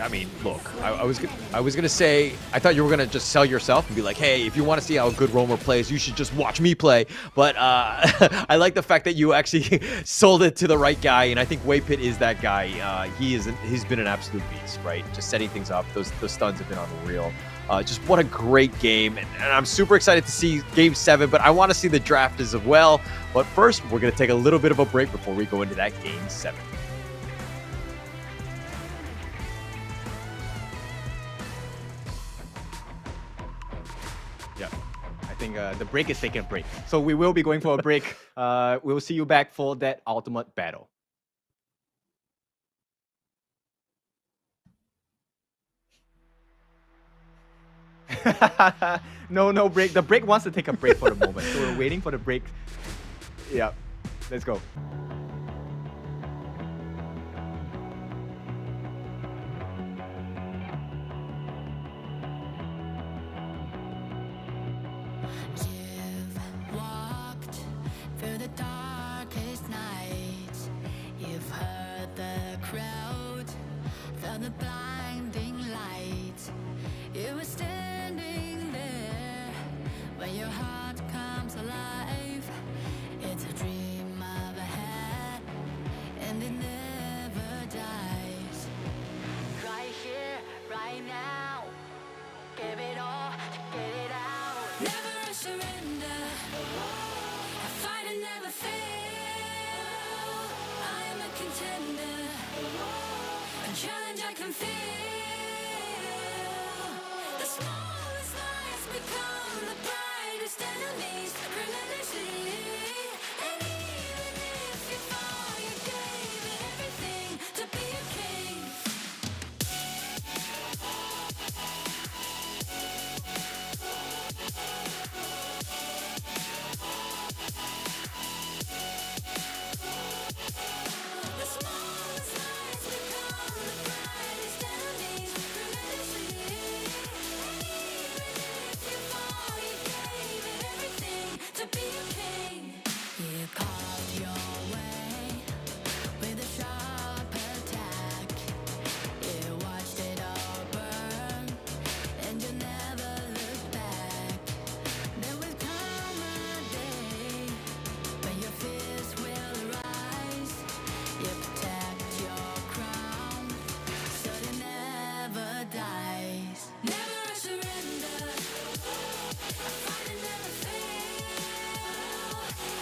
I mean, look, I was gonna say, I thought you were gonna just sell yourself and be like, hey, if you want to see how a good roamer plays, you should just watch me play. But I like the fact that you actually sold it to the right guy, and I think Waypit is that guy. He's been an absolute beast, right? Just setting things up. Those stuns have been unreal. Just what a great game, and I'm super excited to see Game 7, but I want to see the draft as well. But first, we're going to take a little bit of a break before we go into that Game 7. Yeah, I think the break is taking a break. So we will be going for a break. We'll see you back for that ultimate battle. No break. The break wants to take a break for the moment. So we're waiting for the break. Yeah, let's go. Walked through the darkest nights. You've heard the crowd, felt the blinding light. You were standing there when your heart comes alive. It's a dream I've had, and it never dies. Right here, right now, give it all, get it out. Never a surrender, I fight and never fail. I am a contender, a challenge I can feel. The smallest lies become the brightest enemies, relentlessly. And even if you fall, you gave it everything to be a king. The smallest lies become the brightest enemies, relentlessly. And even if you fall, you gave it everything to be a king. You carved your way with a sharp attack. You watched it all burn, and you never looked back. There will come a day when your fears will arise. You protect your crown, so it never dies. Never a surrender, I fight and never fail.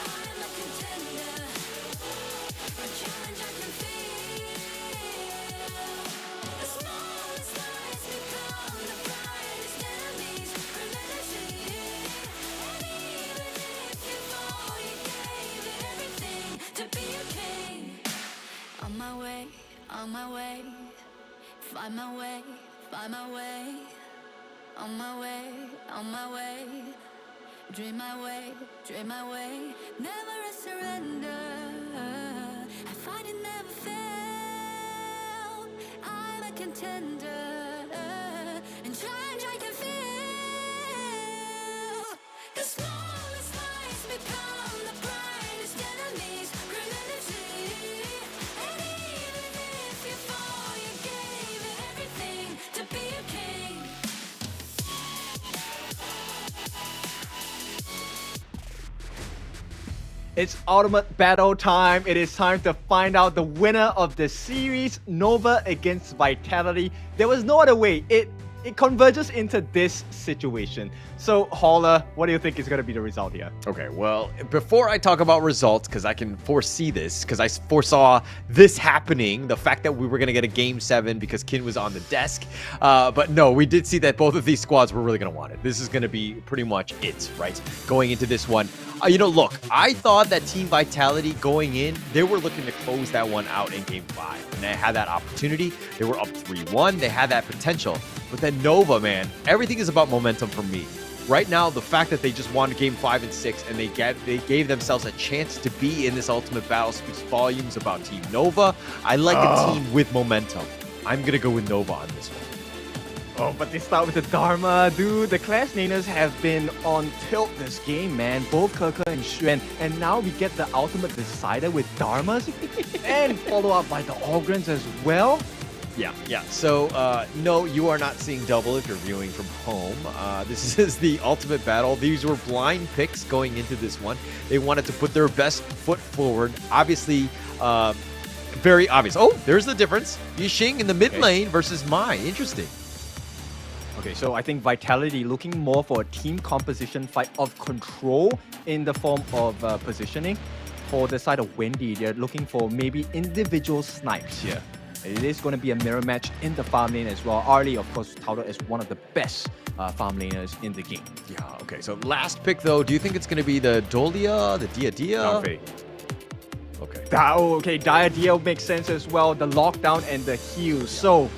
I'm a contender, a challenge I can feel. The smallest lies become the brightest enemies, relentlessly. And even if you fall, you gave it everything to be a king. On my way, find my way, find my way. On my way, dream my way, never a surrender. I fight and never fail. I'm a contender, and challenge I can feel. The smallest lies become the brightest enemies, relentlessly. And even if you fall, you gave it everything to be a king. It's ultimate battle time. It is time to find out the winner of the series, Nova against Vitality. There was no other way. It converges into this situation. So, Holler, what do you think is going to be the result here? Okay, well, before I talk about results, because I can foresee this, because I foresaw this happening, the fact that we were going to get a Game 7 because Kin was on the desk. But no, we did see that both of these squads were really going to want it. This is going to be pretty much it, right? Going into this one. Look, I thought that Team Vitality going in, they were looking to close that one out in Game 5. And they had that opportunity. They were up 3-1. They had that potential. But then Nova, man, everything is about momentum for me. Right now, the fact that they just won Game 5 and 6 and they gave themselves a chance to be in this ultimate battle speaks volumes about Team Nova. I like a team with momentum. I'm going to go with Nova on this one. Oh, but they start with the Dharma, dude. The Clash Naners have been on tilt this game, man. Both Keke and Xuan. And now we get the ultimate decider with Dharmas. And follow up by the Ogrins as well. Yeah. So, no, you are not seeing double if you're viewing from home. This is the ultimate battle. These were blind picks going into this one. They wanted to put their best foot forward. Obviously, very obvious. Oh, there's the difference. Yixing in the mid lane versus Mai. Interesting. Okay, so I think Vitality looking more for a team composition fight of control in the form of positioning. For the side of Wendy, they're looking for maybe individual snipes here. It is going to be a mirror match in the farm lane as well. Arlie, of course, touted as one of the best farm laners in the game. Yeah, okay. So last pick, though, do you think it's going to be the Dolia, the Dia? Okay. Okay, Dia makes sense as well. The lockdown and the heal. So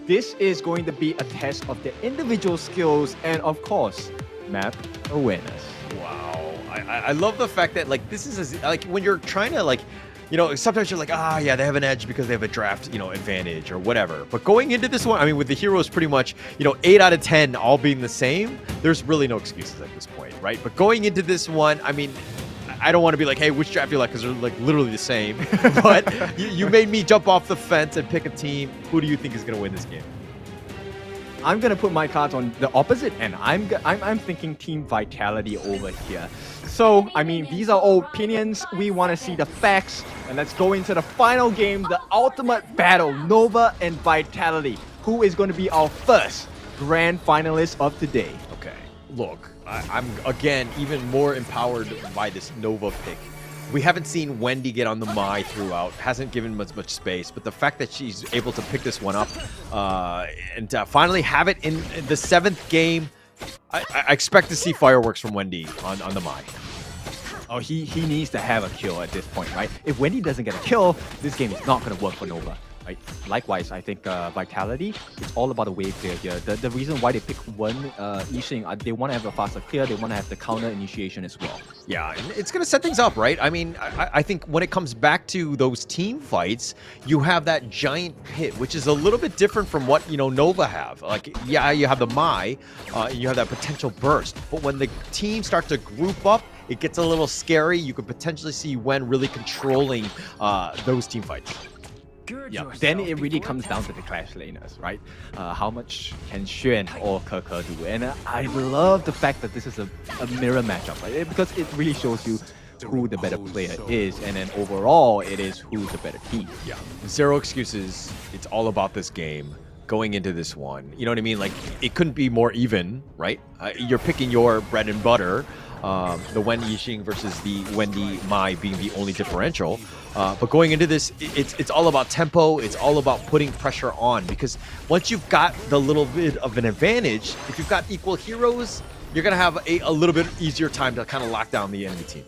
this is going to be a test of their individual skills and, of course, map awareness. Wow. I love the fact that, like, this is like when you're trying to, like, you know, sometimes you're like, yeah, they have an edge because they have a draft, you know, advantage or whatever. But going into this one, I mean, with the heroes pretty much, you know, 8 out of 10 all being the same, there's really no excuses at this point, right? But going into this one, I mean, I don't want to be like, hey, which draft you like, because they're like literally the same. But you made me jump off the fence and pick a team. Who do you think is going to win this game? I'm gonna put my cards on the opposite end. I'm thinking Team Vitality over here. So I mean, these are all opinions. We want to see the facts, and let's go into the final game, the ultimate battle, Nova and Vitality. Who is going to be our first grand finalist of today? Okay, look, I'm again even more empowered by this Nova pick. We haven't seen Wendy get on the Mai throughout, hasn't given much space, but the fact that she's able to pick this one up and finally have it in the 7th game, I expect to see fireworks from Wendy on the Mai. Oh, he needs to have a kill at this point, right? If Wendy doesn't get a kill, this game is not going to work for Nova. Right? Likewise, I think Vitality, it's all about the wave clear here. The reason why they pick one Yixing, they want to have a faster clear, they want to have the counter initiation as well. Yeah, and it's going to set things up, right? I mean, I think when it comes back to those team fights, you have that giant pit, which is a little bit different from what, you know, Nova have. Like, yeah, you have the Mai, and you have that potential burst. But when the teams start to group up, it gets a little scary. You could potentially see Wen really controlling those team fights. Yeah, then it really comes down to the Clash laners, right? How much can Xuan or Keke do? And I love the fact that this is a mirror matchup, right? Because it really shows you who the better player is, and then overall, it is who's the better team. Yeah, zero excuses. It's all about this game. Going into this one, you know what I mean? Like, it couldn't be more even, right? You're picking your bread and butter. The Wen Yixing versus the Wendy Mai being the only differential. But going into this, it's all about tempo. It's all about putting pressure on, because once you've got the little bit of an advantage, if you've got equal heroes, you're going to have a little bit easier time to kind of lock down the enemy team.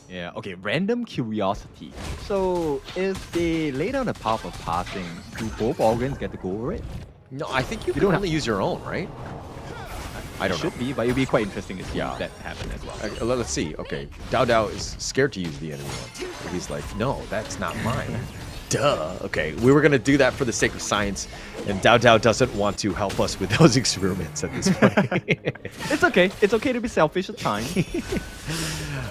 Yeah, okay, random curiosity. So if they lay down the path of passing, do both organs get to go over it? No, I think you can only use your own, right? I don't know. Should be, but it'd be quite interesting to see that happen as well. Let's see. Okay, Dao is scared to use the enemy one. He's like, no, that's not mine. Duh. Okay, we were going to do that for the sake of science, and Dao doesn't want to help us with those experiments at this point. It's okay. It's okay to be selfish at times.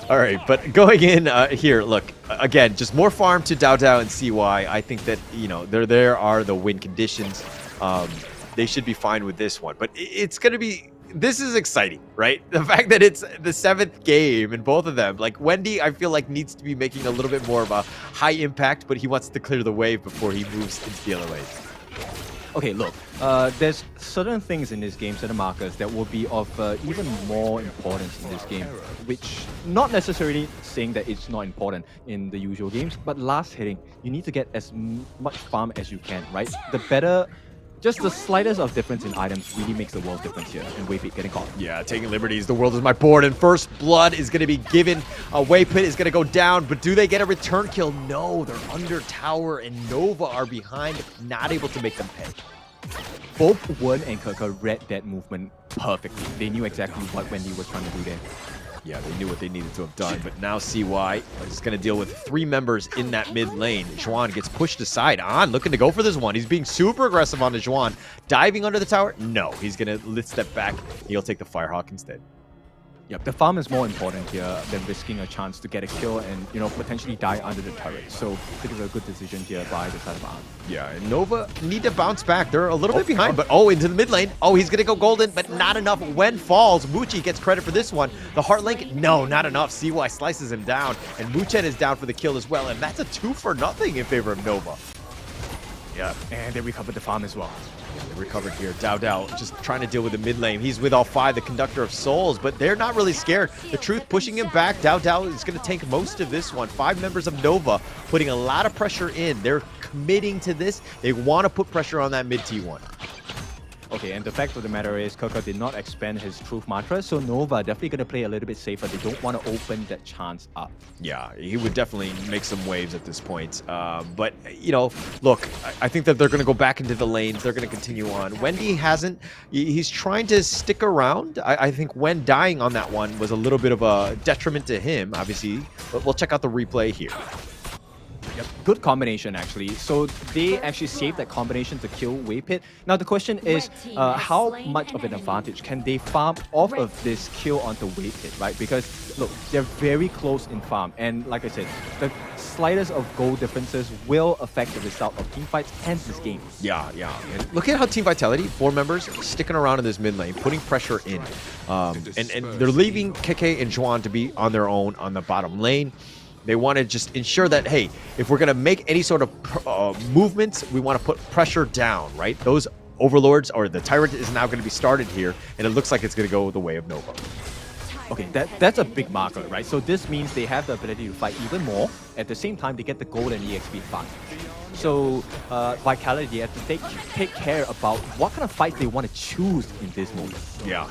All right, but going in here, look, again, just more farm to Dao and CY. I think that, you know, there are the win conditions. They should be fine with this one, but it's going to be... This is exciting, right? The fact that it's the 7th game in both of them. Like, Wendy, I feel like, needs to be making a little bit more of a high impact, but he wants to clear the wave before he moves into the other lanes. Okay, look, there's certain things in this game, certain markers, that will be of even more importance in this game, which not necessarily saying that it's not important in the usual games, but last hitting, you need to get as much farm as you can, right? The better... Just the slightest of difference in items really makes the world difference here, and Waypit getting caught. Yeah, taking liberties. The world is my board, and first blood is going to be given. Waypit is going to go down, but do they get a return kill? No, they're under tower, and Nova are behind, not able to make them pay. Both Wen and Keke read that movement perfectly. They knew exactly what Wendy was trying to do there. Yeah, they knew what they needed to have done, but now CY is going to deal with 3 members in that mid lane. Juan gets pushed aside. On, looking to go for this one. He's being super aggressive on the Juan. Diving under the tower? No, he's going to step back. He'll take the Firehawk instead. Yep, the farm is more important here than risking a chance to get a kill and, you know, potentially die under the turret. So I think it's a good decision here by the side of Arm. Yeah, and Nova need to bounce back. They're a little bit behind, but into the mid lane. Oh, he's going to go golden, but not enough. When falls, Muchi gets credit for this one. The Heart Link, no, not enough. CY slices him down, and Muchen is down for the kill as well, and that's a 2-for-0 in favor of Nova. Yeah, and they recovered the farm as well. They recovered here. Dao just trying to deal with the mid lane. He's with all 5, the Conductor of Souls, but they're not really scared. The Truth pushing him back. Dao is going to tank most of this one. 5 members of Nova putting a lot of pressure in. They're committing to this. They want to put pressure on that mid T1. Okay, and the fact of the matter is Kaka did not expand his Truth Mantra, so Nova definitely going to play a little bit safer. They don't want to open that chance up. Yeah, he would definitely make some waves at this point. But, you know, look, I think that they're going to go back into the lanes. They're going to continue on. Wendy hasn't. He's trying to stick around. I think Wen dying on that one was a little bit of a detriment to him, obviously. But we'll check out the replay here. Yep, good combination actually. So they actually saved that combination to kill Waypit. Now the question is, how much of an advantage can they farm off of this kill onto Waypit, right? Because look, they're very close in farm, and like I said, the slightest of goal differences will affect the result of teamfights and this game. Yeah. And look at how Team Vitality, 4 members, sticking around in this mid lane, putting pressure in. And they're leaving Keke and Juan to be on their own on the bottom lane. They want to just ensure that, hey, if we're going to make any sort of movements, we want to put pressure down, right? Those overlords, or the Tyrant is now going to be started here, and it looks like it's going to go the way of Nova. Okay, that's a big marker, right? So this means they have the ability to fight even more. At the same time, they get the gold and EXP fast. So Vitality have to take care about what kind of fight they want to choose in this moment. Yeah.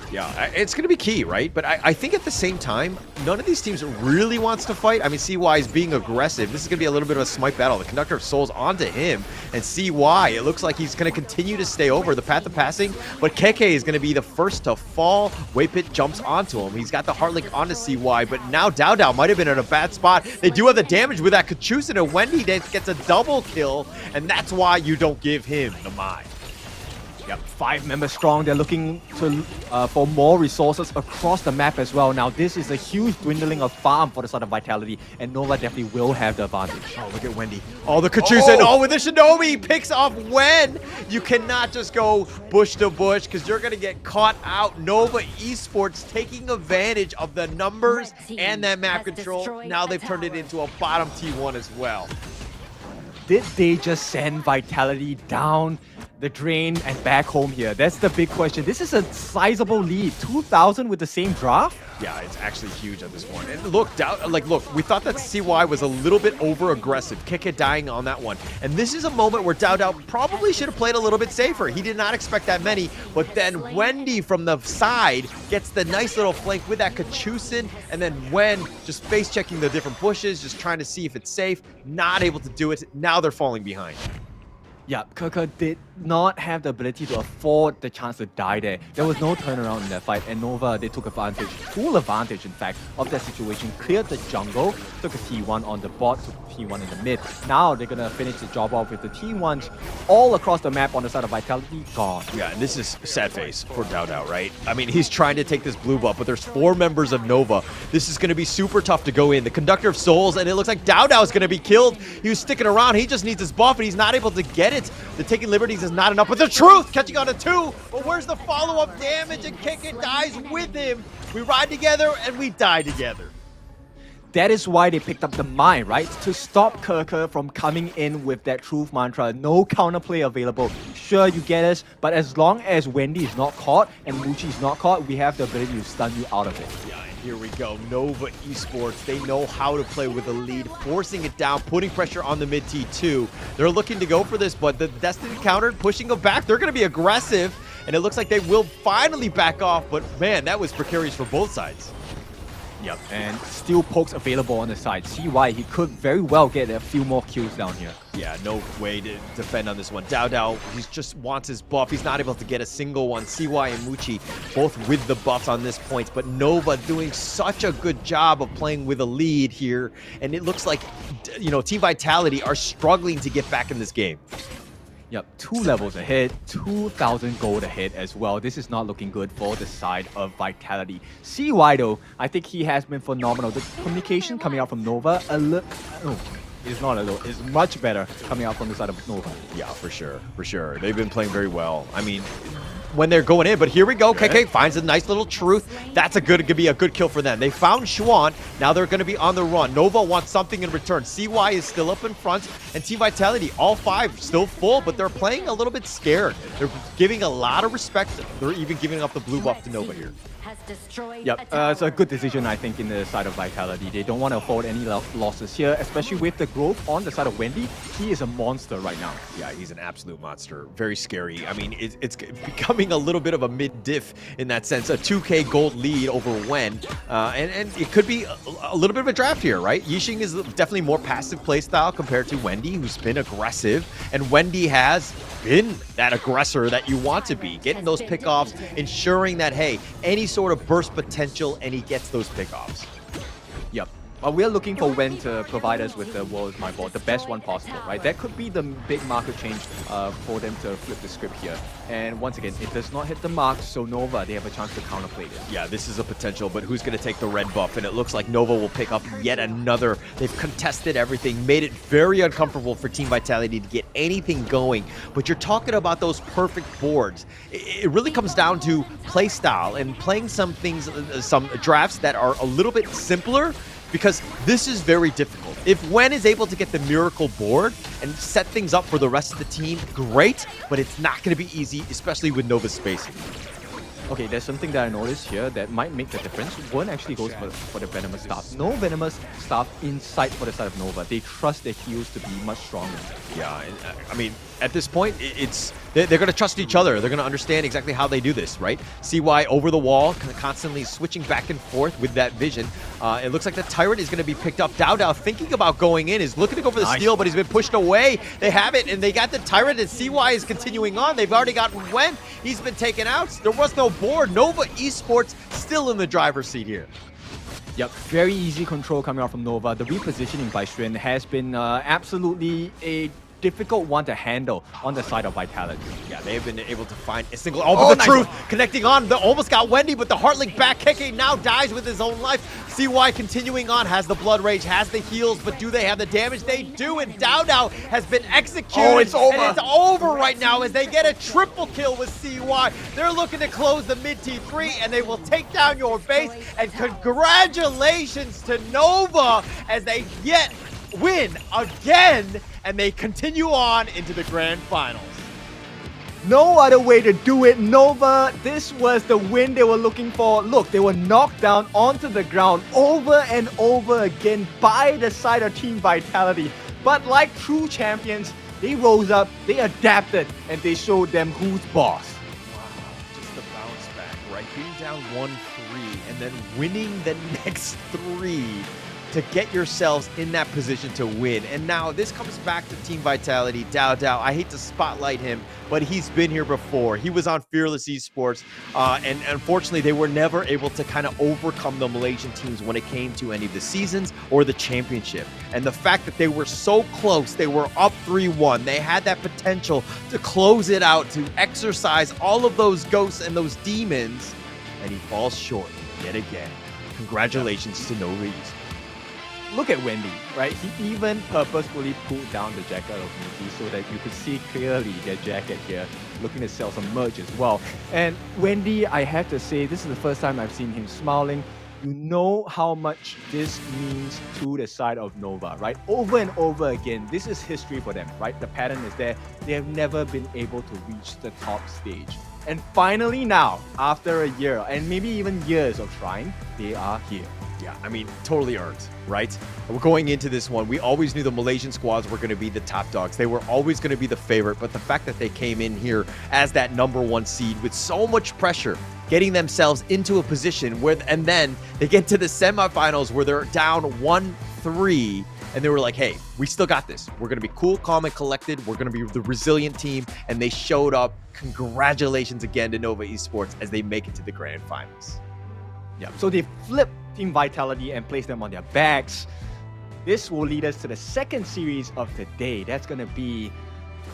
It's going to be key, right? But I think at the same time, none of these teams really wants to fight. I mean, CY is being aggressive. This is going to be a little bit of a smite battle. The Conductor of Souls onto him, and CY, it looks like he's going to continue to stay over the path of passing, but Keke is going to be the first to fall. Waypit jumps onto him. He's got the Heartlink onto CY, but now Dao might have been in a bad spot. They do have the damage with that Kachusen, and Wendy gets a double kill, and that's why you don't give him the mine. Yep, 5 members strong. They're looking to for more resources across the map as well. Now, this is a huge dwindling of farm for the side of Vitality, and Nova definitely will have the advantage. Oh, look at Wendy. Oh, the Kachusen. Oh, with the Shinobi picks off Wen. You cannot just go bush to bush because you're going to get caught out. Nova Esports taking advantage of the numbers and that map control. Now they've turned it into a bottom T1 as well. Did they just send Vitality down the drain and back home here? That's the big question. This is a sizable lead. 2,000 with the same draft? Yeah, it's actually huge at this point. And look, we thought that CY was a little bit over-aggressive. Keke dying on that one. And this is a moment where Dao probably should have played a little bit safer. He did not expect that many. But then Wendy from the side gets the nice little flank with that Kachusen. And then Wen just face-checking the different bushes, just trying to see if it's safe. Not able to do it. Now they're falling behind. Yeah, Keke did not have the ability to afford the chance to die there. There was no turnaround in that fight, and Nova, they took advantage, full advantage in fact, of that situation. Cleared the jungle, took a T1 on the bot, took a T1 in the mid. Now they're gonna finish the job off with the T1s all across the map on the side of Vitality, gone. Yeah, and this is sad face for Dao, right? I mean, he's trying to take this blue buff, but there's 4 members of Nova. This is gonna be super tough to go in. The Conductor of Souls, and it looks like Dao is gonna be killed. He was sticking around, he just needs his buff, and he's not able to get it. The taking liberties is not enough, but the Truth catching on to 2. But where's the follow-up damage? And Keke dies with him. We ride together and we die together. That is why they picked up the mine, right? To stop Keke from coming in with that Truth Mantra. No counterplay available. Sure, you get us, but as long as Wendy is not caught and Muchi is not caught, we have the ability to stun you out of it. Yeah, and here we go. Nova Esports, they know how to play with the lead, forcing it down, putting pressure on the mid T2. They're looking to go for this, but the Destiny countered, pushing them back. They're going to be aggressive, and it looks like they will finally back off, but man, that was precarious for both sides. Yep, and still pokes available on the side. CY, he could very well get a few more kills down here. Yeah, no way to defend on this one. Dao, he just wants his buff. He's not able to get a single one. CY and Muchi both with the buffs on this point, but Nova doing such a good job of playing with a lead here, and it looks like, you know, Team Vitality are struggling to get back in this game. Yep, 2 levels ahead, 2,000 gold ahead as well. This is not looking good for the side of Vitality. CY though, I think he has been phenomenal. The communication coming out from Nova, it's not a little, it's much better coming out from the side of Nova. Yeah, for sure. They've been playing very well. I mean, when they're going in, but here we go. KK finds a nice little truth. That's could be a good kill for them. They found Xuan. Now they're going to be on the run. Nova wants something in return. CY is still up in front, and Team Vitality, all 5 still full, but they're playing a little bit scared. They're giving a lot of respect. They're even giving up the blue buff to Nova here. Yep, it's a good decision, I think, in the side of Vitality. They don't want to afford any losses here, especially with the growth on the side of Wendy. He is a monster right now. Yeah, he's an absolute monster. Very scary. I mean, it's becoming a little bit of a mid-diff in that sense. A 2k gold lead over Wen. And it could be a little bit of a draft here, right? Yixing is definitely more passive playstyle compared to Wendy, who's been aggressive. And Wendy has been that aggressor that you want to be. Getting those pickoffs, ensuring that, hey, any sort of burst potential, and he gets those pickoffs. Yep. We're looking for Wen to provide us with the World is My Board, the best one possible, right? That could be the big market change for them to flip the script here. And once again, it does not hit the mark, so Nova, they have a chance to counterplay this. Yeah, this is a potential, but who's going to take the red buff? And it looks like Nova will pick up yet another. They've contested everything, made it very uncomfortable for Team Vitality to get anything going. But you're talking about those perfect boards. It really comes down to play style and playing some things, some drafts that are a little bit simpler, because this is very difficult. If Wen is able to get the miracle board and set things up for the rest of the team, great, but it's not going to be easy, especially with Nova's spacing. Okay, there's something that I noticed here that might make the difference. One actually goes for the Venomous Staff. No Venomous Staff inside for the side of Nova. They trust their heals to be much stronger. Yeah, I mean, at this point, they're going to trust each other. They're going to understand exactly how they do this, right? CY over the wall, constantly switching back and forth with that vision. It looks like the Tyrant is going to be picked up. Dao thinking about going in, is looking to go for the steal, but he's been pushed away. They have it, and they got the Tyrant, and CY is continuing on. They've already gotten Wen. He's been taken out. There was no board. Nova Esports still in the driver's seat here. Yep, very easy control coming out from Nova. The repositioning by Xuan has been absolutely a difficult one to handle on the side of Vitality. Yeah, they've been able to find a single... Oh, but the truth connecting on. They almost got Wendy, but the Heartlink back kicking now dies with his own life. CY continuing on, has the Blood Rage, has the heals, but do they have the damage? They do, and Dao has been executed. Oh, it's over. And it's over right now as they get a triple kill with CY. They're looking to close the mid T3, and they will take down your base. And congratulations to Nova as they win again, and they continue on into the grand finals. No other way to do it. Nova, this was the win they were looking for. Look, they were knocked down onto the ground over and over again by the side of Team Vitality. But like true champions, they rose up, they adapted, and they showed them who's boss. Wow, just the bounce back, right? Being down 1-3 and then winning the next 3 to get yourselves in that position to win. And now this comes back to Team Vitality. Dao, I hate to spotlight him, but he's been here before. He was on Fearless Esports, and unfortunately they were never able to kind of overcome the Malaysian teams when it came to any of the seasons or the championship. And the fact that they were so close, they were up 3-1, they had that potential to close it out, to exercise all of those ghosts and those demons, and he falls short yet again. Congratulations to Nova Esports. Look at Wendy, right? He even purposefully pulled down the jacket of Muji so that you could see clearly their jacket here, looking to sell some merch as well. And Wendy, I have to say, this is the first time I've seen him smiling. You know how much this means to the side of Nova, right? Over and over again, this is history for them, right? The pattern is there. They have never been able to reach the top stage. And finally now, after a year, and maybe even years of trying, they are here. Yeah, I mean, totally earned, right? We're going into this one. We always knew the Malaysian squads were going to be the top dogs. They were always going to be the favorite, but the fact that they came in here as that #1 seed with so much pressure, getting themselves into a position where, and then they get to the semifinals where they're down 1-3, and they were like, hey, we still got this. We're going to be cool, calm, and collected. We're going to be the resilient team, and they showed up. Congratulations again to Nova Esports as they make it to the grand finals. Yeah, so they flipped Team Vitality and placed them on their backs. This will lead us to the second series of the day. That's going to be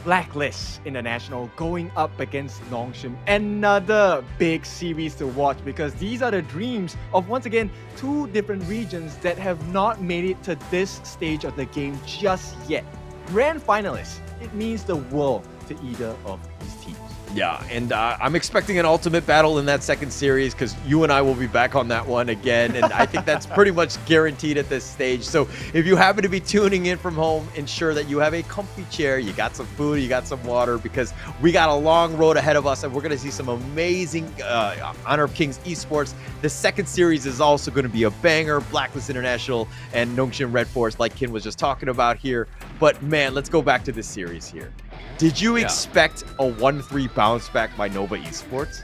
Blacklist International going up against Nongshim. Another big series to watch because these are the dreams of, once again, two different regions that have not made it to this stage of the game just yet. Grand finalists, it means the world to either of these teams. Yeah, and I'm expecting an ultimate battle in that second series because you and I will be back on that one again, and I think that's pretty much guaranteed at this stage. So if you happen to be tuning in from home, ensure that you have a comfy chair, you got some food, you got some water, because we got a long road ahead of us, and we're going to see some amazing Honor of Kings Esports. The second series is also going to be a banger, Blacklist International and Nongshim RedForce, like Kin was just talking about here. But man, let's go back to this series here. Did you expect a 1-3 bounce back by Nova Esports?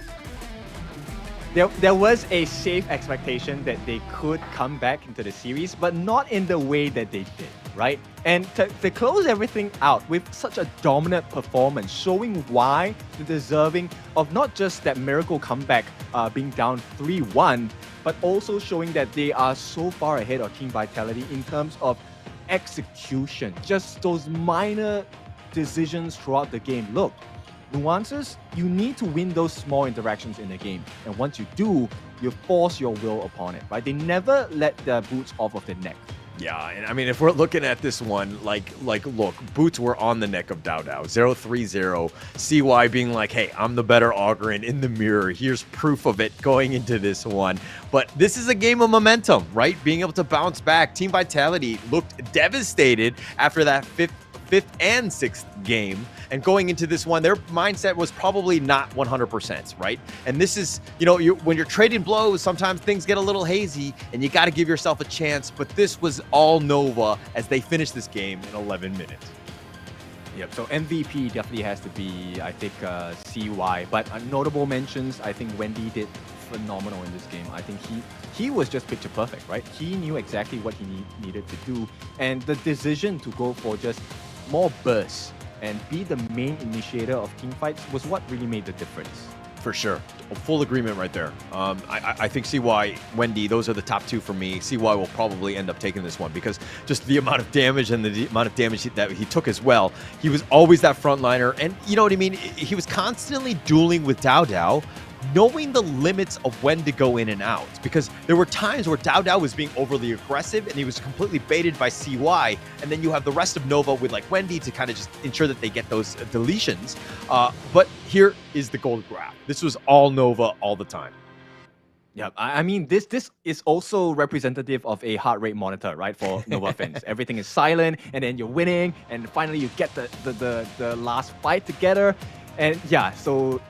There was a safe expectation that they could come back into the series, but not in the way that they did, right? And to close everything out with such a dominant performance, showing why they're deserving of not just that miracle comeback being down 3-1, but also showing that they are so far ahead of Team Vitality in terms of execution. Just those minor decisions throughout the game. Look, nuances, you need to win those small interactions in the game. And once you do, you force your will upon it, right? They never let the boots off of the neck. Yeah, and I mean, if we're looking at this one, like look, boots were on the neck of Dao Dao. 0-3-0. CY being like, hey, I'm the better Augurin in the mirror. Here's proof of it going into this one. But this is a game of momentum, right? Being able to bounce back. Team Vitality looked devastated after that fifth and sixth game, and going into this one, their mindset was probably not 100%, right? And this is, when you're trading blows, sometimes things get a little hazy, and you got to give yourself a chance. But this was all Nova as they finished this game in 11 minutes. Yep, so MVP definitely has to be, I think, CY. But notable mentions, I think Wendy did phenomenal in this game. I think he was just picture perfect, right? He knew exactly what he needed to do, and the decision to go for just more bursts and be the main initiator of team fights was what really made the difference. For sure. Full agreement right there. I think CY, Wendy, those are the top two for me. CY will probably end up taking this one because just the amount of damage and the amount of damage that he took as well. He was always that frontliner, and you know what I mean? He was constantly dueling with Dao Dao, knowing the limits of when to go in and out, because there were times where Dao Dao was being overly aggressive and he was completely baited by CY, and then you have the rest of Nova with like Wendy to kind of just ensure that they get those deletions. But here is the gold graph. This was all Nova all the time. Yeah, I mean, this is also representative of a heart rate monitor, right, for Nova fans. Everything is silent, and then you're winning, and finally you get the last fight together. And yeah, so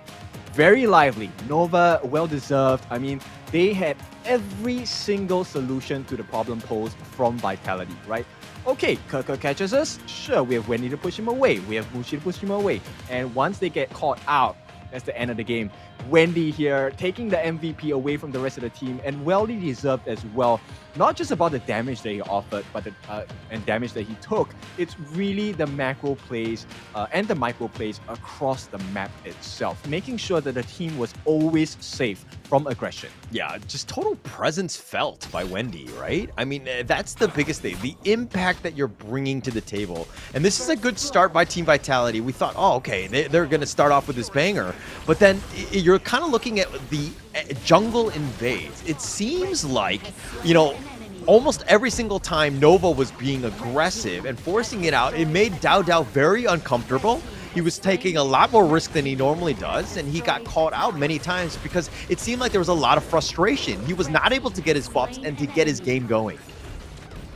very lively. Nova, well-deserved. I mean, they had every single solution to the problem posed from Vitality, right? Okay, Kirker catches us. Sure, we have Wendy to push him away. We have Mushi to push him away. And once they get caught out, that's the end of the game. Wendy here taking the MVP away from the rest of the team, and well deserved as well. Not just about the damage that he offered, but and damage that he took. It's really the macro plays and the micro plays across the map itself, making sure that the team was always safe from aggression. Yeah, just total presence felt by Wendy, right? I mean, that's the biggest thing, the impact that you're bringing to the table. And this is a good start by Team Vitality. We thought, oh, okay, they're going to start off with this banger. But then you're kind of looking at the jungle invades. It seems like, almost every single time Nova was being aggressive and forcing it out, it made Dao Dao very uncomfortable. He was taking a lot more risk than he normally does, and he got caught out many times because it seemed like there was a lot of frustration. He was not able to get his buffs and to get his game going.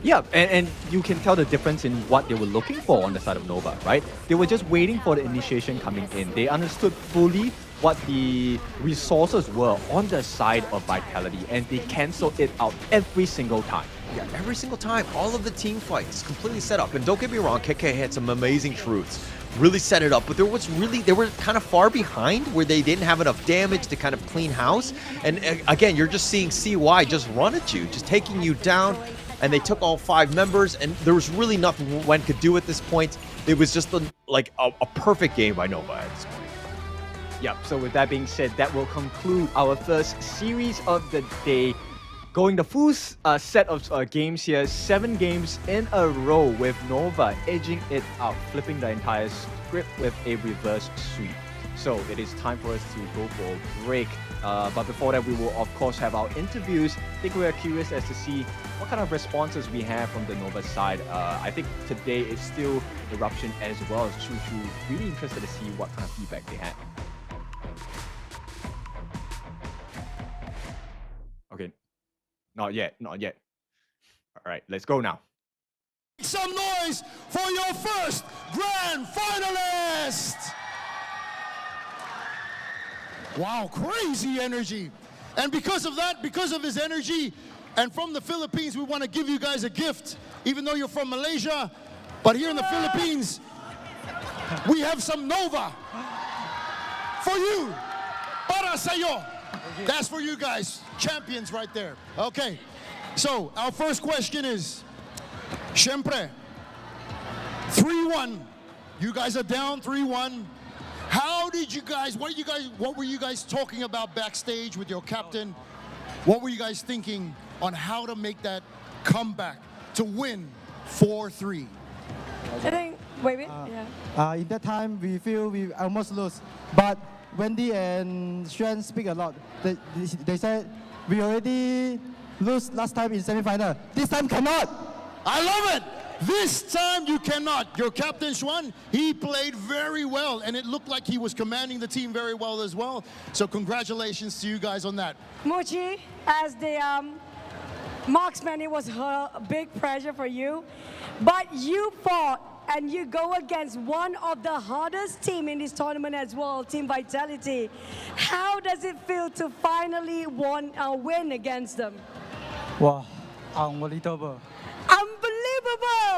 Yeah, and you can tell the difference in what they were looking for on the side of Nova, right? They were just waiting for the initiation coming in. They understood fully what the resources were on the side of Vitality, and they canceled it out every single time. Yeah, every single time. All of the team fights completely set up. And don't get me wrong, KK had some amazing truths. really set it up. But they were kind of far behind where they didn't have enough damage to kind of clean house. And again, you're just seeing CY just run at you, just taking you down. And they took all 5 members, and there was really nothing Wen could do at this point. It was just a perfect game by Nova at this point. Yep, so with that being said, that will conclude our first series of the day. Going the full set of games here, 7 games in a row with Nova edging it out, flipping the entire script with a reverse sweep. So it is time for us to go for a break. But before that, we will of course have our interviews. I think we are curious as to see what kind of responses we have from the Nova side. I think today is still Eruption as well as Choo Choo. Really interested to see what kind of feedback they had. Okay, not yet. All right, let's go now. Make some noise for your first grand finalist! Wow, crazy energy. And because of that, because of his energy, and from the Philippines, we want to give you guys a gift, even though you're from Malaysia. But here in the Philippines, we have some Nova for you. Para sa'yo. That's for you guys, champions right there. Okay, so our first question is, syempre, 3-1. You guys are down 3-1. How did you guys, what were you guys talking about backstage with your captain? What were you guys thinking on how to make that comeback to win 4-3? I think, in that time, we feel we almost lose. But Wendy and Xuan speak a lot. They said, we already lose last time in semifinal. This time cannot. I love it. This time you cannot. Your captain Xuan, he played very well, and it looked like he was commanding the team very well as well. So congratulations to you guys on that. Muchi, as the marksman, it was a big pressure for you. But you fought, and you go against one of the hardest team in this tournament as well, Team Vitality. How does it feel to finally win against them? Wow, unbelievable.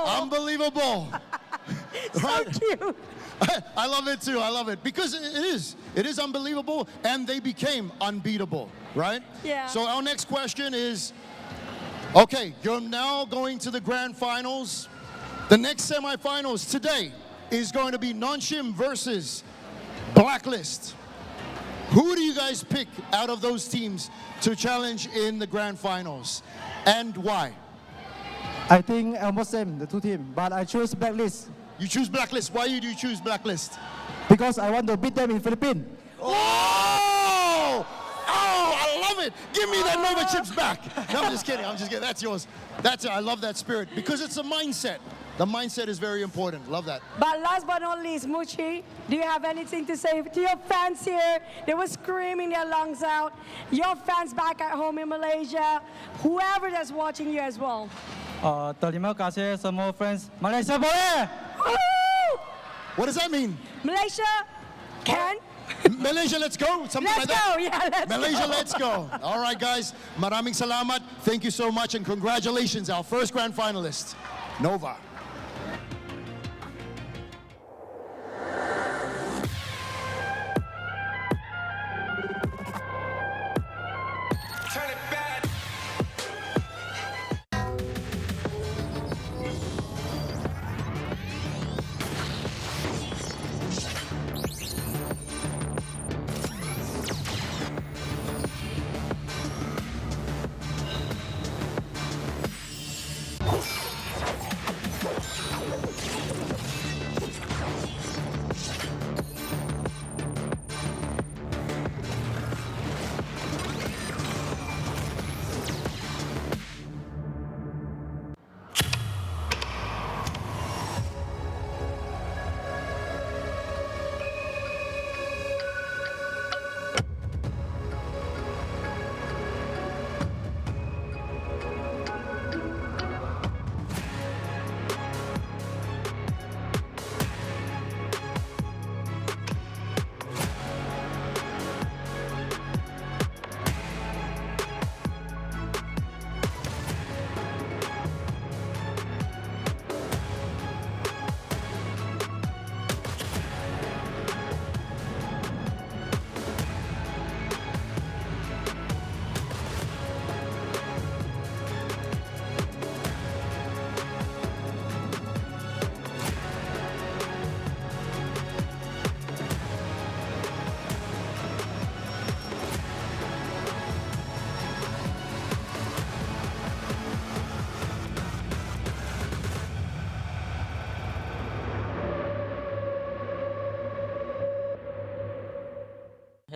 Unbelievable. So cute. I love it too. I love it because it is unbelievable, and they became unbeatable, right? Yeah. So our next question is, okay, you're now going to the grand finals. The next semifinals today is going to be Nongshim versus Blacklist. Who do you guys pick out of those teams to challenge in the grand finals, and why? I think almost same, the 2 teams, but I choose Blacklist. You choose Blacklist. Why do you choose Blacklist? Because I want to beat them in Philippines. Oh! Oh, I love it. Give me that Nova chips back. No, I'm just kidding. That's yours. I love that spirit because it's a mindset. The mindset is very important. Love that. But last but not least, Muchi, do you have anything to say to your fans here? They were screaming their lungs out. Your fans back at home in Malaysia, whoever that's watching you as well. Terima kasih semua friends. Malaysia boleh! What does that mean? Malaysia can. Malaysia, let's go. Something Let's like that. go. Yeah, let's Malaysia, go. let's go. All right, guys. Maraming salamat. Thank you so much, and congratulations, our first grand finalist, Nova.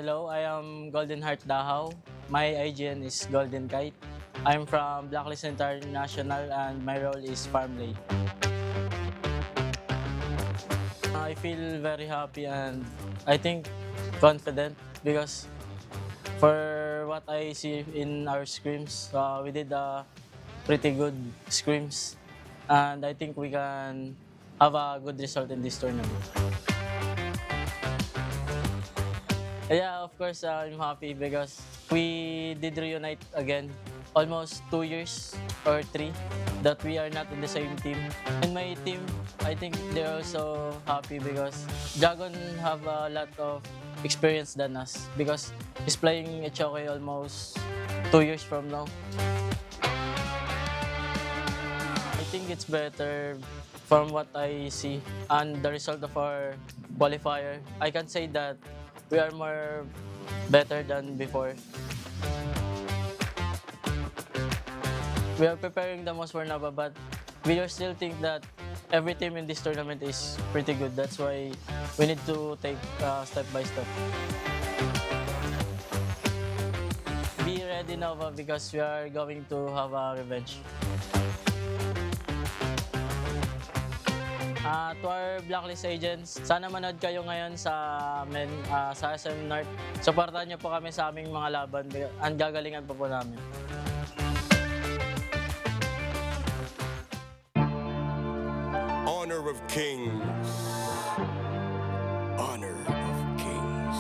Hello, I am Golden Heart Dahaw. My IGN is Golden Kite. I'm from Blacklist International and my role is Farm Lane. I feel very happy and I think confident because for what I see in our scrims, we did pretty good scrims and I think we can have a good result in this tournament. Yeah, of course, I'm happy because we did reunite again. Almost 2 years or 3 that we are not in the same team. In my team, I think they're also happy because Dragon have a lot of experience than us because he's playing Echoke almost 2 years from now. I think it's better from what I see and the result of our qualifier. I can say that we are more better than before. We are preparing the most for Nava, but we still think that every team in this tournament is pretty good. That's why we need to take step by step. Be ready, Nova, because we are going to have a revenge. To our Blacklist agents, sana manood kayo ngayon sa SM North. Supportan niyo po kami sa aming mga laban. Ang gagalingan po namin. Honor of Kings. Honor of Kings.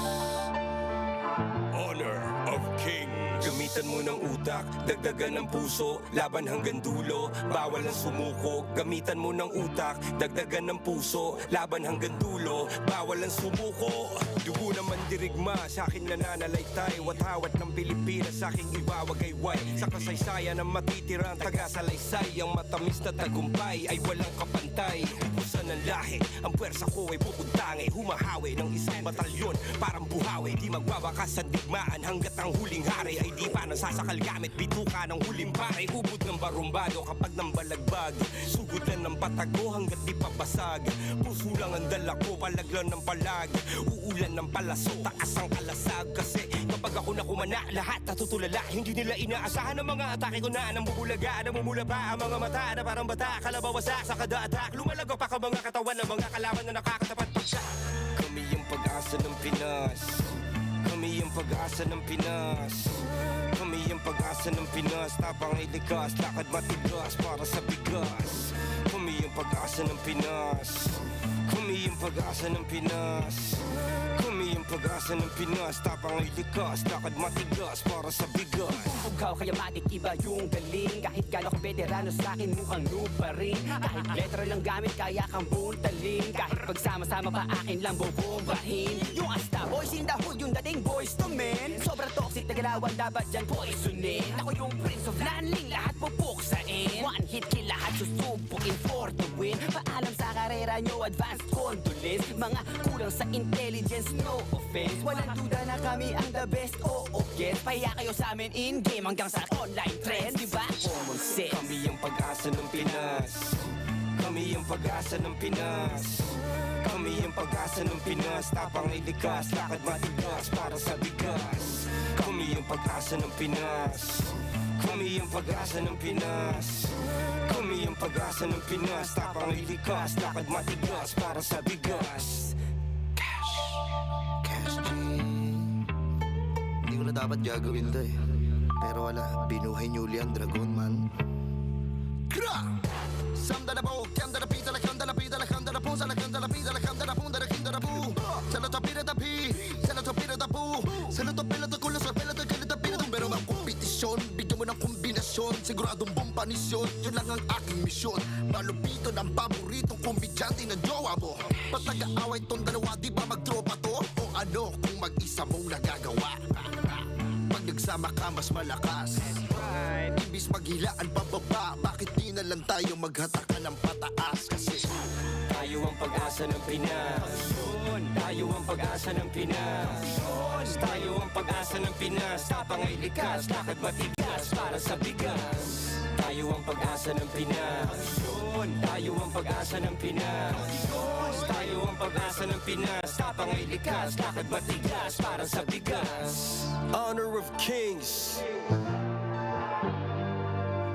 Honor of Kings. Gamitan mo ng utak, dagdagan ng puso, laban hanggang dulo, bawal ang sumuko. Gamitan mo ng utak, dagdagan ng puso, laban hanggang dulo, bawal ang sumuko. Dugo naman dirigma, sa akin nananalaytay, watawat ng Pilipinas, sa aking iwawagayway. Sa kasaysayan ng matitirang taga-salaysay, ang matamis na tagumpay ay walang kapantay. Ipusan ng lahi, ang pwersa ko ay pupuntangi, humahawi ng isang batalyon, parang buhawi. Di magwawakas sa digmaan hanggat ang huling hari ay di pa nasasakal gamit bituka ng huling pare. Ubod ng barumbado kapag nang balagbag, sugutan ng patago hanggat di pabasag. Puso lang ang dala ko, palaglan ng palag, uulan ng palaso, taas ang kalasag. Kasi kapag ako nakumana, lahat natutulala. Hindi nila inaasahan ang mga atake ko na nambubulaga, namumula pa ang mga mata na parang bata, kalabawasak sa kada atak. Lumalago pa ka mga katawan ng mga kalaban na nakakatapat pa siya. Kami yung pag-asa ng Pinas, kami yung pag-asa ng Pinas, kami yung pag-asa ng Pinas. Tapang ay likas, lakad matigas para sa bigas. Kami yung pag-asa ng Pinas, kami yung pag-asa ng Pinas, kami yung pag-asa ng Pinas. Tapang ay likas, lakad matigas para sa bigas. Ikaw kaya matik iba yung galing. Kahit gano'ng veterano sa'kin mukhang noob pa rin. Kahit letra lang gamit kaya kang buntalin. Kahit pagsama-sama pa akin lang bubombahin. Yung Asta Boys in the hood, yung dating boys to men. Sobrang toxic na galawan, dapat dyan poisonin. Ako yung Prince of Landing, lahat pupuksain. One hit kill, lahat susubukin for the win. Paalam sa karera nyo, advanced condolence. Mga kulang sa intelligence, no offense. Walang duda na kami ang the best, oo yes. Pahiya kayo sa amin in-game hanggang sa online trend, diba? Common sense. Kami yung pag-asa ng Pinas, kami yung pag-asa ng Pinas, kami yung pag-asa ng Pinas. Tapang ay likas, lakad matigas para sa bigas. Kami yung pag-asa ng Pinas, kami yung pag-asa ng Pinas, kami yung pag-asa ng Pinas. Tapang ay likas, lakad matigas para sa bigas. Cash G. Hindi ko na dapat gagawin to eh. Pero wala, binuhay niyo uli ang dragon man. Samda na po, kyanda na pita, lakanda na pita, lakanda na po, salakanda na pita, lakanda na po, darakinda na po. Sa lato pira da pi, sa lato pira da po, sa lato pila da kulo, sa pila da kalita pira. Pero mga kompetisyon, bigyan mo ng kombinasyon, siguradong bompanisyon, yun lang ang aking misyon. Malupito ng paboritong kombidyante ng jowa mo. Pataga-away tong dalawa, di ba magtropa to? O ano kung mag-isa mong nagagawa? Pag nagsama ka mas malakas. Ibis maghilaan pababa, bakit di na lang tayo maghatakan ng pataas? Kasi tayo ang pag-asa ng Pinas, tayo ang pag-asa ng Pinas, tayo ang pag-asa ng Pinas. Tapang ay likas, lakad matigas para sa bigas. Tayo ang pag-asa ng Pinas, tayo ang pag-asa ng Pinas, Tayo ang pag-asa ng Pinas, tapang ay likas, lakad matigas para sa bigas. Honor of kings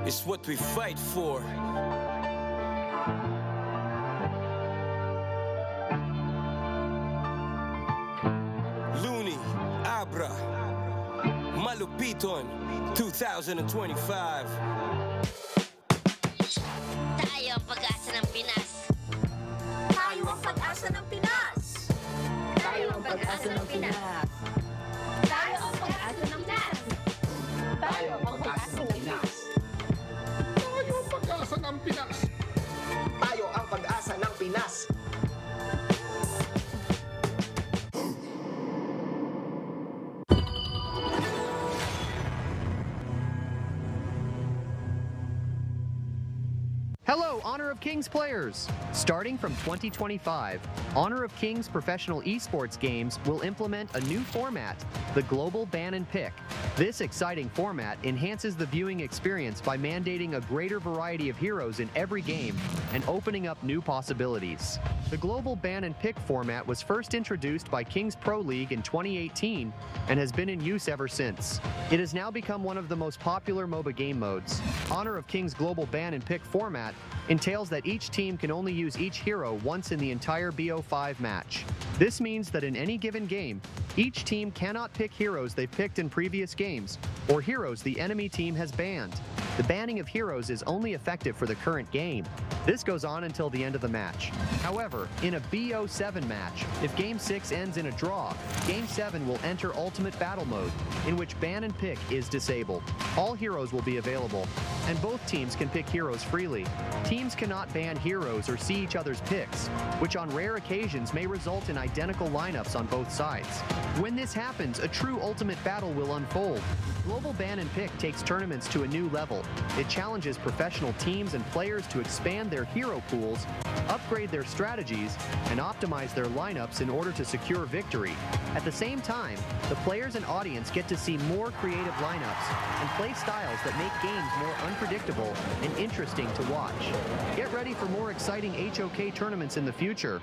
is what we fight for. Looney, Abra, Malupiton, 2025. Tayo ang pag-asa ng Pinas. Tayo ang pag-asa ng Pinas. Tayo ang pag-asa ng Pinas. Tayo ang pag-asa ng Pinas. Tayo ang pag-asa ng Pinas. Tayo ang pag-asa ng Pinas. Tayo ang pag-asa ng Pinas. Hello, Honor of Kings players! Starting from 2025, Honor of Kings professional esports games will implement a new format, the Global Ban and Pick. This exciting format enhances the viewing experience by mandating a greater variety of heroes in every game and opening up new possibilities. The Global Ban and Pick format was first introduced by Kings Pro League in 2018 and has been in use ever since. It has now become one of the most popular MOBA game modes. Honor of Kings Global Ban and Pick format entails that each team can only use each hero once in the entire BO5 match. This means that in any given game, each team cannot pick heroes they've picked in previous games, or heroes the enemy team has banned. The banning of heroes is only effective for the current game. This goes on until the end of the match. However, in a BO7 match, if Game 6 ends in a draw, Game 7 will enter Ultimate Battle Mode, in which Ban and Pick is disabled. All heroes will be available, and both teams can pick heroes freely. Teams cannot ban heroes or see each other's picks, which on rare occasions may result in identical lineups on both sides. When this happens, a true Ultimate Battle will unfold. Global Ban and Pick takes tournaments to a new level. It challenges professional teams and players to expand their hero pools, upgrade their strategies, and optimize their lineups in order to secure victory. At the same time, the players and audience get to see more creative lineups and play styles that make games more unpredictable and interesting to watch. Get ready for more exciting HOK tournaments in the future.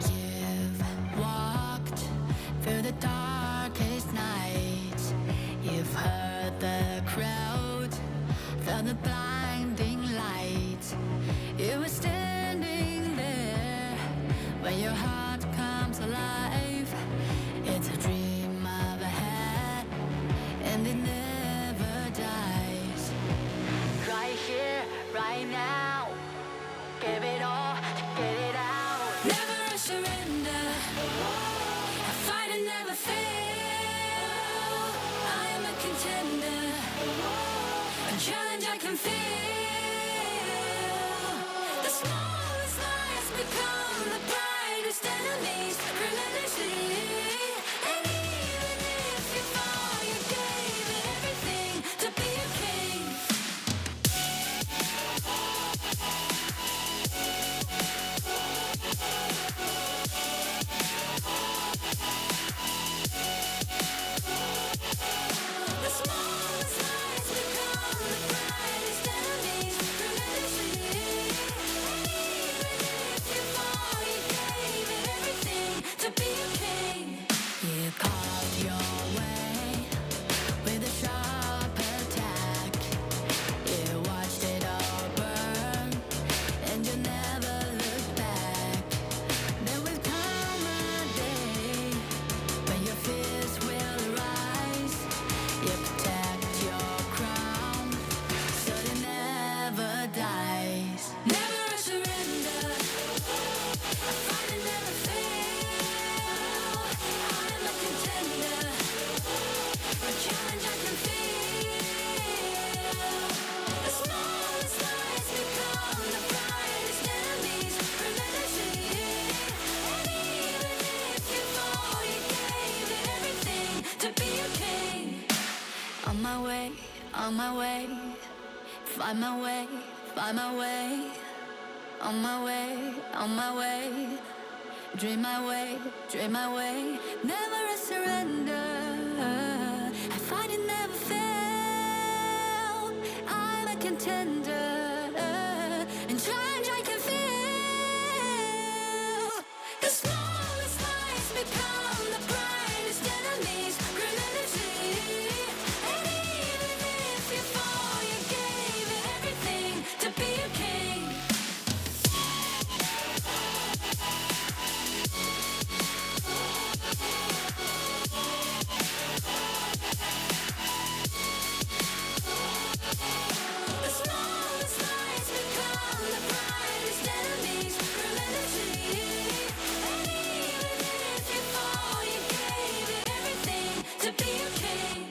You've walked through the darkest nights. You've heard the crowd, felt the blinding light. You were standing there when your heart comes alive. It's a dream of a hat, and it never dies. Right here, right now, give it all, get it out. Never surrender. I fight and never fail. I am a contender. A challenge I can feel. The smallest lies become the brightest enemies relentlessly. And even if you fall, you gave it everything to be a king. The smallest lies become the brightest enemies. On my way, find my way, find my way. On my way, on my way. Dream my way, dream my way. Never a surrender. I find it never fail. I'm a contender. And challenge I can feel. The smallest lies become the brightest enemies. Grenadity. And even if you fall, you gave it everything to be a king. The smallest lies become the brightest enemies. Grenadity. And even if you fall, you gave it everything to be a king.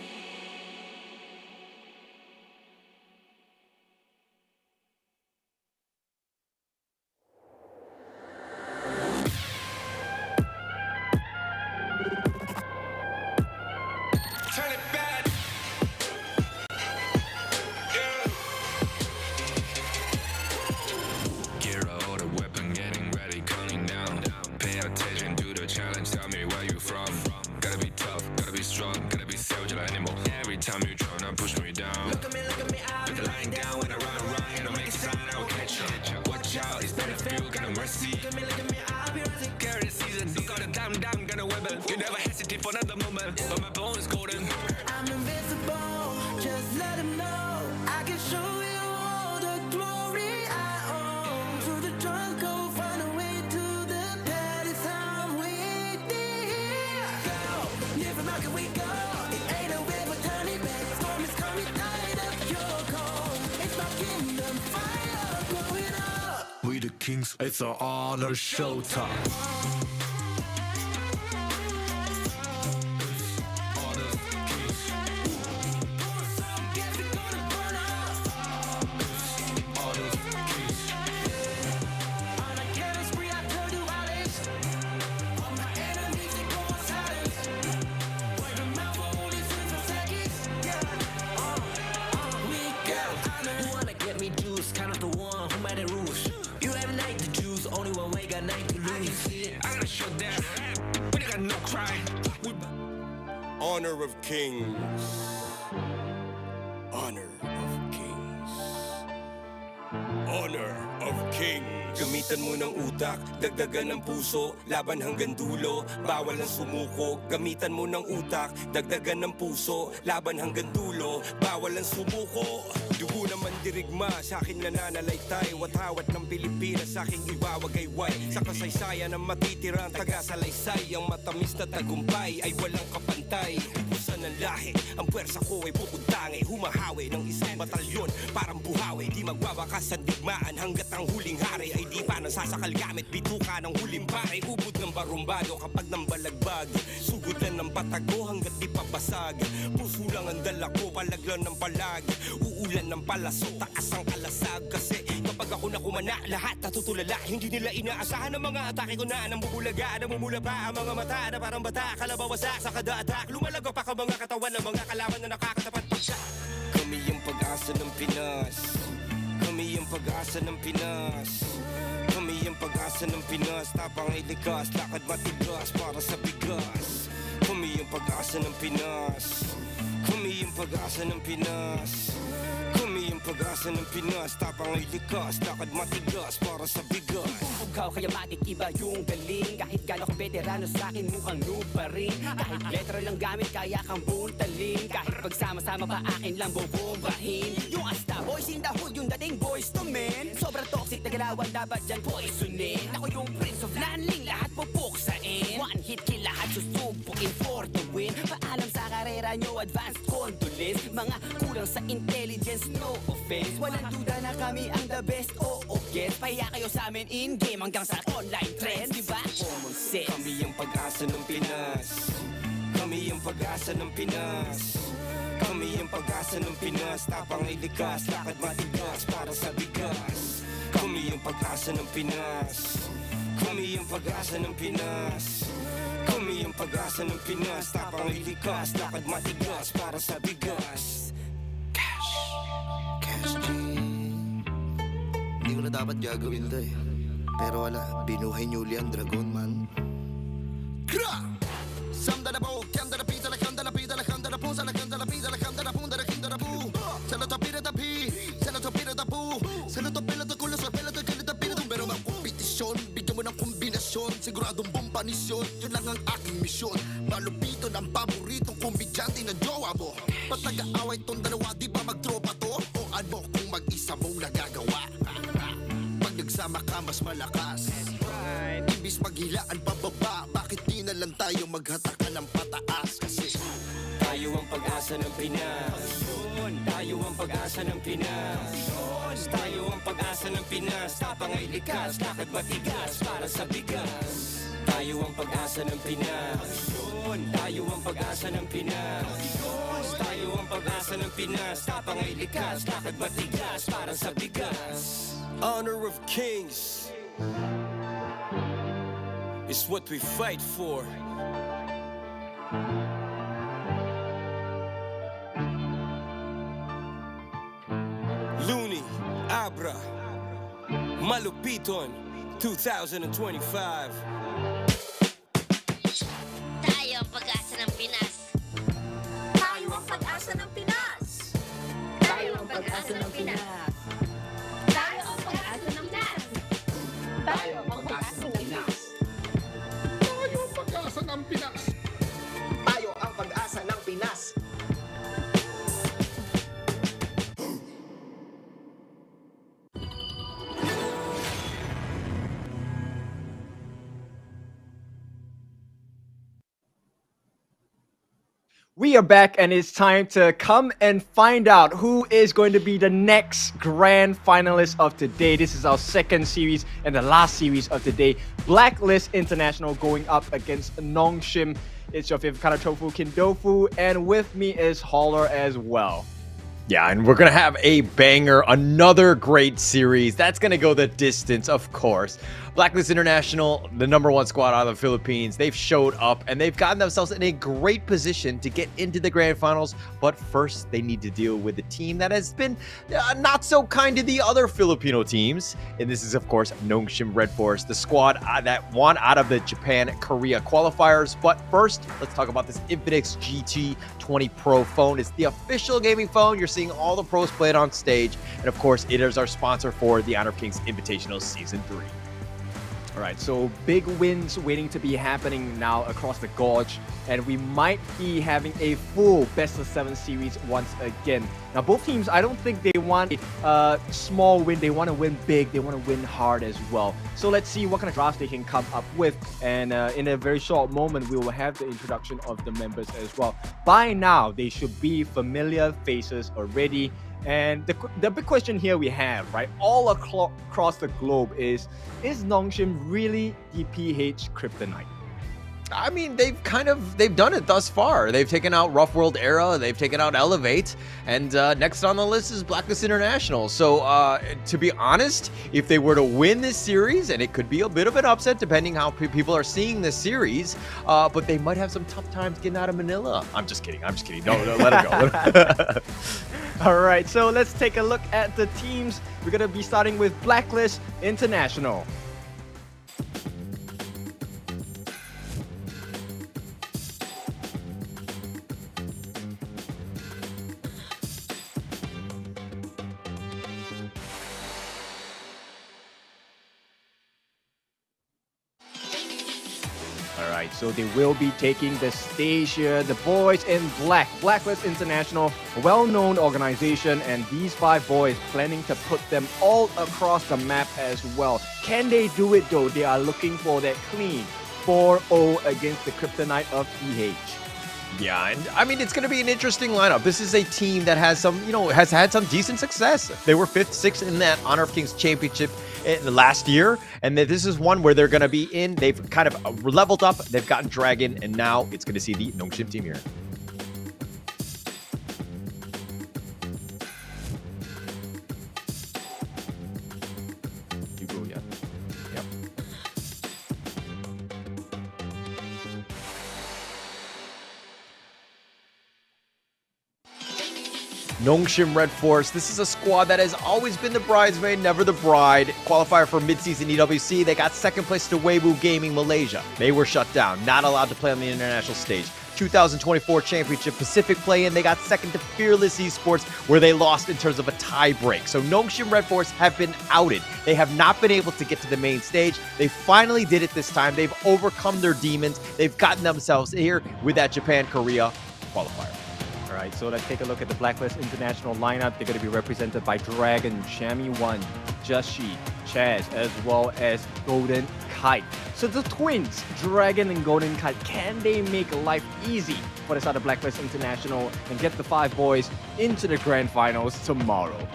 Turn it back. Gear out the weapon, getting ready, counting down. Pay attention to the challenge, tell me where you from. Gotta be tough, gotta be strong, gotta be savage like animal. Every time you tryna push me down. Look at me, put the line down when I run around. You don't make a sound, I will catch you. Watch out, it's better feel, got no mercy. Look at me, I'll be running. Carry the season, you got a damn, gonna weapon. You never hesitate for another moment, but my bone is golden. I'm invincible, just let him know. I can show you all the glory I own. Through the jungle, find a way to the palace. I'm waiting here. Go, live from how we go. It ain't a river turning back. Storm is coming, tide of your cold. It's my kingdom, fire blowing up. We the kings, it's an honor showtime. Honor of kings. Honor of kings. Honor of kings. Gamitan mo ng utak, dagdagan ng puso, laban hanggang dulo, bawal ang sumuko. Gamitan mo ng utak, dagdagan ng puso, laban hanggang dulo, bawal ang sumuko. Dugo naman dirigma, sa akin nananalaytay, watawat ng Pilipinas, sa aking iwawagayway. Sa kasaysayan ng matitirang taga-salaysay, ang matamis na tagumpay ay walang kapantay. Pusan ng lahi, ang puwersa ko ay pupuntangi, humahawi ng isang batalyon, parang buhawi. Di magwawakas sa digmaan hanggat ang huling hari ay di pa nasasakal gamit bituka ng huling pare. Ubod ng barumbado kapag nang balagbag, sugudan ng patago hanggat di pabasag. Puso lang ang dala ko, palaglan ng palag, uulan ng palaso, taas ang kalasag. Kasi kapag ako nakumana, lahat natutulala. Hindi nila inaasahan ang mga atake ko na nambubulaga, namumula pa ang mga mata na parang bata, kalabawasak sa kada atak. Lumalago pa ka mga katawan ng mga kalaban na nakakatapat pa siya. Kami yung pag-asa ng Pinas. Kami yung pag-asa ng Pinas. Kami yung pag-asa ng Pinas. Tapang ay likas, lakad matigas para sa bigas. Kami yung pag-asa ng Pinas. Kami yung pag-asa ng Pinas. Kami yung pag-asa ng Pinas. Tapang ay likas, lakad matigas para sa bigas. Ikaw kaya makikiba yung galing. Kahit gano'ng veterano sa'kin mukhang noob pa rin. Kahit letra lang gamit kaya kang buntalin. Kahit pagsama-sama pa akin lang bubombahin. Yung asta boys in the hood, yung dating boys to men. Sobrang toxic na galawan, dapat dyan poisonin. Ako yung Prince of Landling, lahat pupuksain. One hit kill, lahat susubukin for the win. Paalam sa karera nyo, advanced condolence. Mga kulang sa intelligence, no offense. Walang duda na kami ang the best, oo yes. Pahiya kayo sa amin in-game hanggang sa online trends, diba? Common sense. Kami yung pag-asa ng Pinas. Kami yung pag-asa ng Pinas. Kami yung pag-asa ng Pinas. Tapang ay likas, lakad matigas para sa bigas. Kami yung pag-asa ng Pinas. Kami yung pag-asa ng Pinas. Kami yung pag-asa ng Pinas. Tapang ay likas, lakad matigas para sa bigas. Hindi ko na dapat gagawin to eh. Pero wala, binuhay niyo uli ang dragon man. Kra! Samda na po, kanda na pita, la kanda na pita, la kanda na punsa, la kanda na pita, la kanda na punda, la kinda na pu. Sa lo tapira tapi, sa lo tapira tapu. Sa lo tapila to kulo, sa pila to kilit tapira to. Pero mga kompetisyon, bigyan mo ng kombinasyon. Siguradong bompanisyon, yun lang ang aking misyon. Malupito ng paboritong kombidyante na jowa mo. Ba't nag-aaway tong dalawa, di ba magtropa to? O ano kung mag-isa mong nagagawa? Pag nagsama ka, mas malakas. Ibis maghilaan pababa, bakit di na lang tayo maghatakan ng pataas? Kasi Tayo ang pag-asa ng Pinas. Tayo ang pag-asa ng Pinas. Tayo ang pag-asa ng Pinas. Tapang ay likas, lakad matigas para sa bigas. Tayo ang pag-asa ng Pinas. Tayo ang pag-asa ng Pinas. Tayo ang pag-asa ng Pinas. Tapang ay likas, lakad matigas para sa bigas. Honor of kings is what we fight for. Looney, Abra, Malupiton, 2025. Tayo ang pag-asa ng Pinas. Tayo ang pag-asa ng Pinas. Tayo ang pag-asa ng Pinas. Tayo ang pag-asa ng Pinas. Tayo ang pag-asa ng Pinas. Tayo ang pag-asa ng Pinas. Tayo ang pag-asa ng Pinas. We are back, and it's time to come and find out who is going to be the next grand finalist of today. This is our second series and the last series of today. Blacklist International going up against Nongshim. It's your favorite kind of tofu, Kindofu, and with me is Holler as well. Yeah, and we're going to have a banger, another great series. That's going to go the distance, of course. Blacklist International, the #1 squad out of the Philippines, they've showed up and they've gotten themselves in a great position to get into the grand finals. But first, they need to deal with a team that has been not so kind to the other Filipino teams. And this is, of course, Nongshim RedForce, the squad that won out of the Japan-Korea qualifiers. But first, let's talk about this Invitational GT20 Pro phone. It's the official gaming phone. You're seeing all the pros play it on stage. And of course, it is our sponsor for the Honor of Kings Invitational Season 3. All right, so big wins waiting to be happening now across the gorge, and we might be having a full best-of-7 series once again. Now, both teams, I don't think they want a small win. They want to win big. They want to win hard as well. So let's see what kind of drafts they can come up with. And in a very short moment, we will have the introduction of the members as well. By now, they should be familiar faces already. And the big question here we have, right, all across the globe is Nongshim really the PH kryptonite? I mean, they've done it thus far. They've taken out Rough World Era, they've taken out Elevate, and next on the list is Blacklist International. So, to be honest, if they were to win this series, and it could be a bit of an upset depending how people are seeing this series, but they might have some tough times getting out of Manila. I'm just kidding. No, let it go. All right, so let's take a look at the teams. We're going to be starting with Blacklist International. Alright, so they will be taking the stage here. The boys in black, Blacklist International, a well-known organization, and these 5 boys planning to put them all across the map as well. Can they do it though? They are looking for that clean 4-0 against the Kryptonite of PH. Yeah, and I mean, it's going to be an interesting lineup. This is a team that has some, has had some decent success. They were 5th, 6th in that Honor of Kings championship in the last year, and this is one where they're going to be in. They've kind of leveled up. They've gotten Dragon, and now it's going to see the Nongshim team here. You go, yeah. Yep. Nongshim RedForce. This is a squad that has always been the bridesmaid, never the bride. Qualifier for mid-season EWC. They got second place to Weibo Gaming Malaysia. They were shut down, not allowed to play on the international stage. 2024 Championship Pacific play-in, they got second to Fearless Esports, where they lost in terms of a tie break. So Nongshim RedForce have been outed. They have not been able to get to the main stage. They finally did it this time. They've overcome their demons. They've gotten themselves here with that Japan-Korea qualifier. All right, so let's take a look at the Blacklist International lineup. They're going to be represented by Dragon, Shami1, Jashi, Chaz, as well as Golden Kite. So the twins, Dragon and Golden Kite, can they make life easy for the side of Blacklist International and get the 5 boys into the grand finals tomorrow?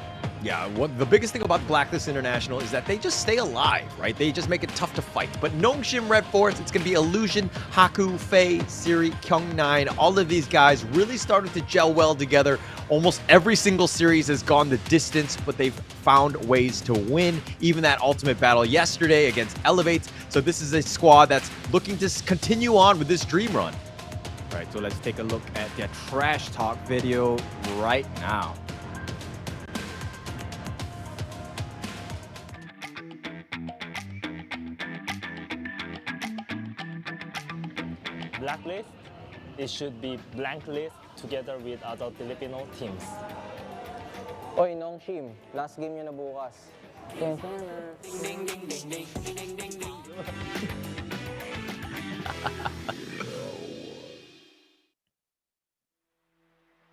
Yeah, the biggest thing about Blacklist International is that they just stay alive, right? They just make it tough to fight. But Nongshim RedForce, it's going to be Illusion, Haku, Faye, Siri, Kyung9. All of these guys really started to gel well together. Almost every single series has gone the distance, but they've found ways to win. Even that ultimate battle yesterday against Elevates. So this is a squad that's looking to continue on with this dream run. All right, so let's take a look at their trash talk video right now. Blacklist, it should be Blacklist together with other Filipino teams. Oy, Nongshim, last game nyo na bukas.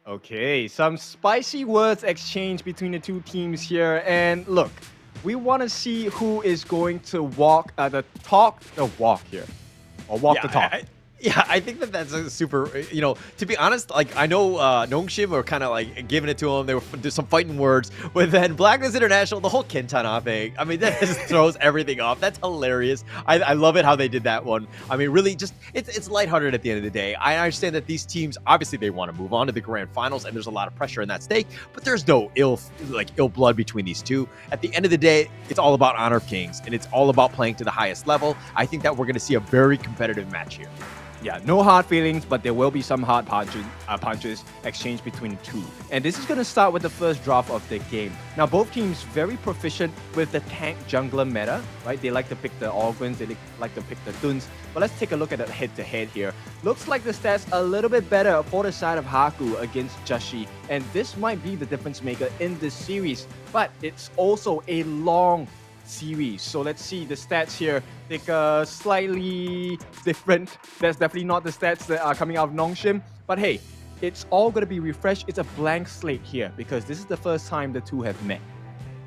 Okay, some spicy words exchanged between the two teams here. And look, we want to see who is going to walk the walk here. Or walk the talk. I think that's a super, to be honest, like, I know Nongshim were kind of like giving it to him. There's some fighting words. But then Blacklist International, the whole Quintana thing, I mean, that just throws everything off. That's hilarious. I love it how they did that one. I mean, really just, it's lighthearted at the end of the day. I understand that these teams, obviously they want to move on to the grand finals and there's a lot of pressure in that stake, but there's no ill blood between these two. At the end of the day, it's all about Honor of Kings and it's all about playing to the highest level. I think that we're going to see a very competitive match here. Yeah, no hard feelings, but there will be some hard punches exchanged between the two. And this is going to start with the first draft of the game. Now, both teams very proficient with the tank jungler meta, right? They like to pick the Organs, they like to pick the Duns. But let's take a look at the head-to-head here. Looks like the stats a little bit better for the side of Haku against Jashi. And this might be the difference maker in this series. But it's also a long series. So let's see the stats here. They slightly different. That's definitely not the stats that are coming out of Nongshim. But hey, it's all going to be refreshed. It's a blank slate here because this is the first time the two have met.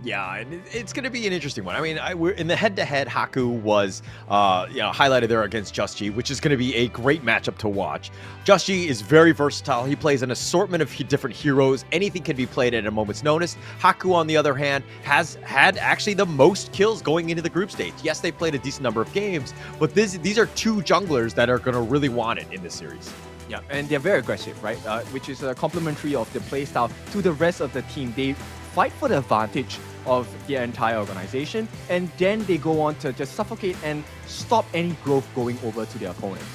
Yeah, and it's going to be an interesting one. I mean, we're in the head-to-head. Haku was, highlighted there against Just, which is going to be a great matchup to watch. Just is very versatile. He plays an assortment of different heroes. Anything can be played at a moment's notice. Haku, on the other hand, has had actually the most kills going into the group stage. Yes, they played a decent number of games, but these are two junglers that are going to really want it in this series. Yeah, and they're very aggressive, right? Which is complementary of the playstyle to the rest of the team. They fight for the advantage of their entire organization, and then they go on to just suffocate and stop any growth going over to their opponents.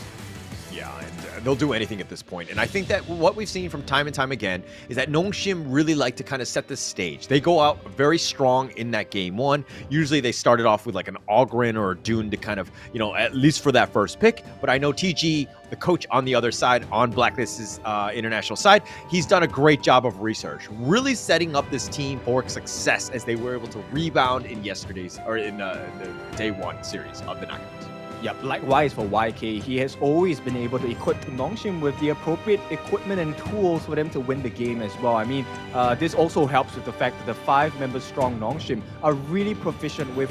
Yeah, and they'll do anything at this point. And I think that what we've seen from time and time again is that Nongshim really like to kind of set the stage. They go out very strong in that game one. Usually they started off with like an Ogren or a Dune to kind of, at least for that first pick. But I know TG, the coach on the other side, on Blacklist's international side, he's done a great job of research, really setting up this team for success as they were able to rebound in the day one series of the knockouts. Yeah, likewise for YK, he has always been able to equip Nongshim with the appropriate equipment and tools for them to win the game as well. I mean, this also helps with the fact that the 5-member strong Nongshim are really proficient with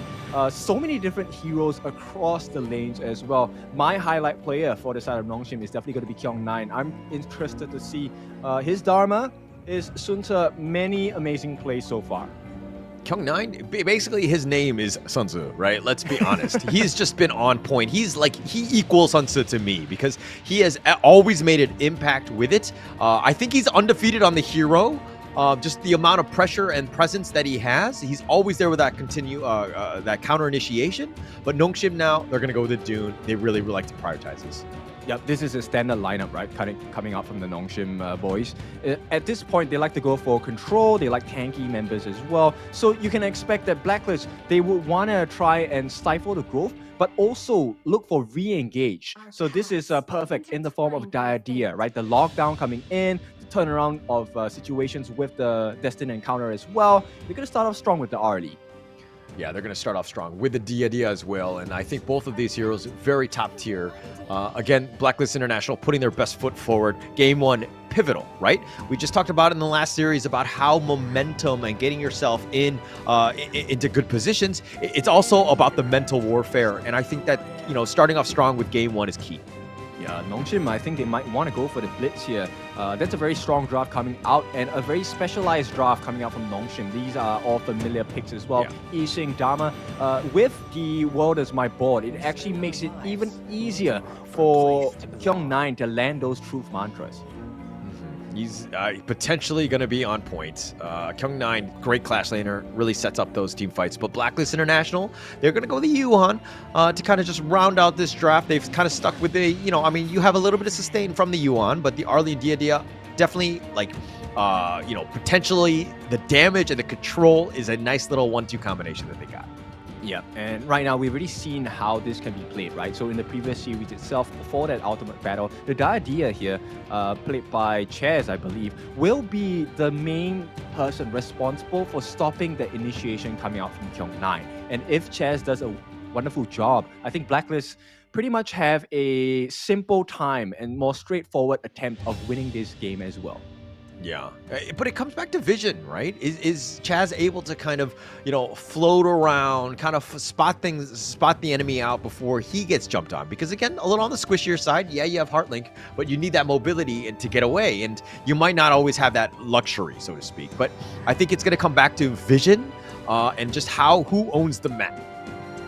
so many different heroes across the lanes as well. My highlight player for the side of Nongshim is definitely going to be Kyung9. I'm interested to see his Dharma is Sunta many amazing plays so far. Kyung9, basically his name is Sun Tzu, right? Let's be honest. He's just been on point. He equals Sun Tzu to me because he has always made an impact with it. I think he's undefeated on the hero. Just the amount of pressure and presence that he has. He's always there with that that counter initiation. But Nongshim now, they're going to go with the Dune. They really like to prioritize this. Yep, this is a standard lineup, right? Coming out from the Nongshim boys. At this point, they like to go for control. They like tanky members as well. So you can expect that Blacklist, they would want to try and stifle the growth, but also look for re-engage. So this is perfect in the form of Diadea, right? The lockdown coming in, the turnaround of situations with the Destined Encounter as well. They're going to start off strong with the RLE. Yeah, they're going to start off strong with the Dia as well. And I think both of these heroes very top tier. Again, Blacklist International putting their best foot forward. Game 1, pivotal, right? We just talked about in the last series about how momentum and getting yourself into good positions. It's also about the mental warfare. And I think that, starting off strong with Game 1 is key. Yeah, Nongshim, I think they might want to go for the Blitz here. That's a very strong draft coming out and a very specialized draft coming out from Nongshim. These are all familiar picks as well. Yeah. Yixing, Dharma. With the world as my board, it actually makes it even easier for Kyung9 to land those truth mantras. He's potentially going to be on point. Kyung9, great clash laner, really sets up those team fights. But Blacklist International, they're going to go the Yuhan to kind of just round out this draft. They've kind of stuck with the, you have a little bit of sustain from the Yuan, but the Arlie and Dia definitely, potentially the damage and the control is a nice little 1-2 combination that they got. Yeah, and right now we've already seen how this can be played, right? So in the previous series itself, before that ultimate battle, the Diadea here, played by Chaz, I believe, will be the main person responsible for stopping the initiation coming out from Kyung9. And if Chaz does a wonderful job, I think Blacklist pretty much have a simple time and more straightforward attempt of winning this game as well. Yeah, but it comes back to vision, right? Is Chaz able to kind of, float around, kind of spot the enemy out before he gets jumped on? Because again, a little on the squishier side, yeah, you have Heartlink, but you need that mobility and to get away, and you might not always have that luxury, so to speak. But I think it's going to come back to vision and just who owns the map.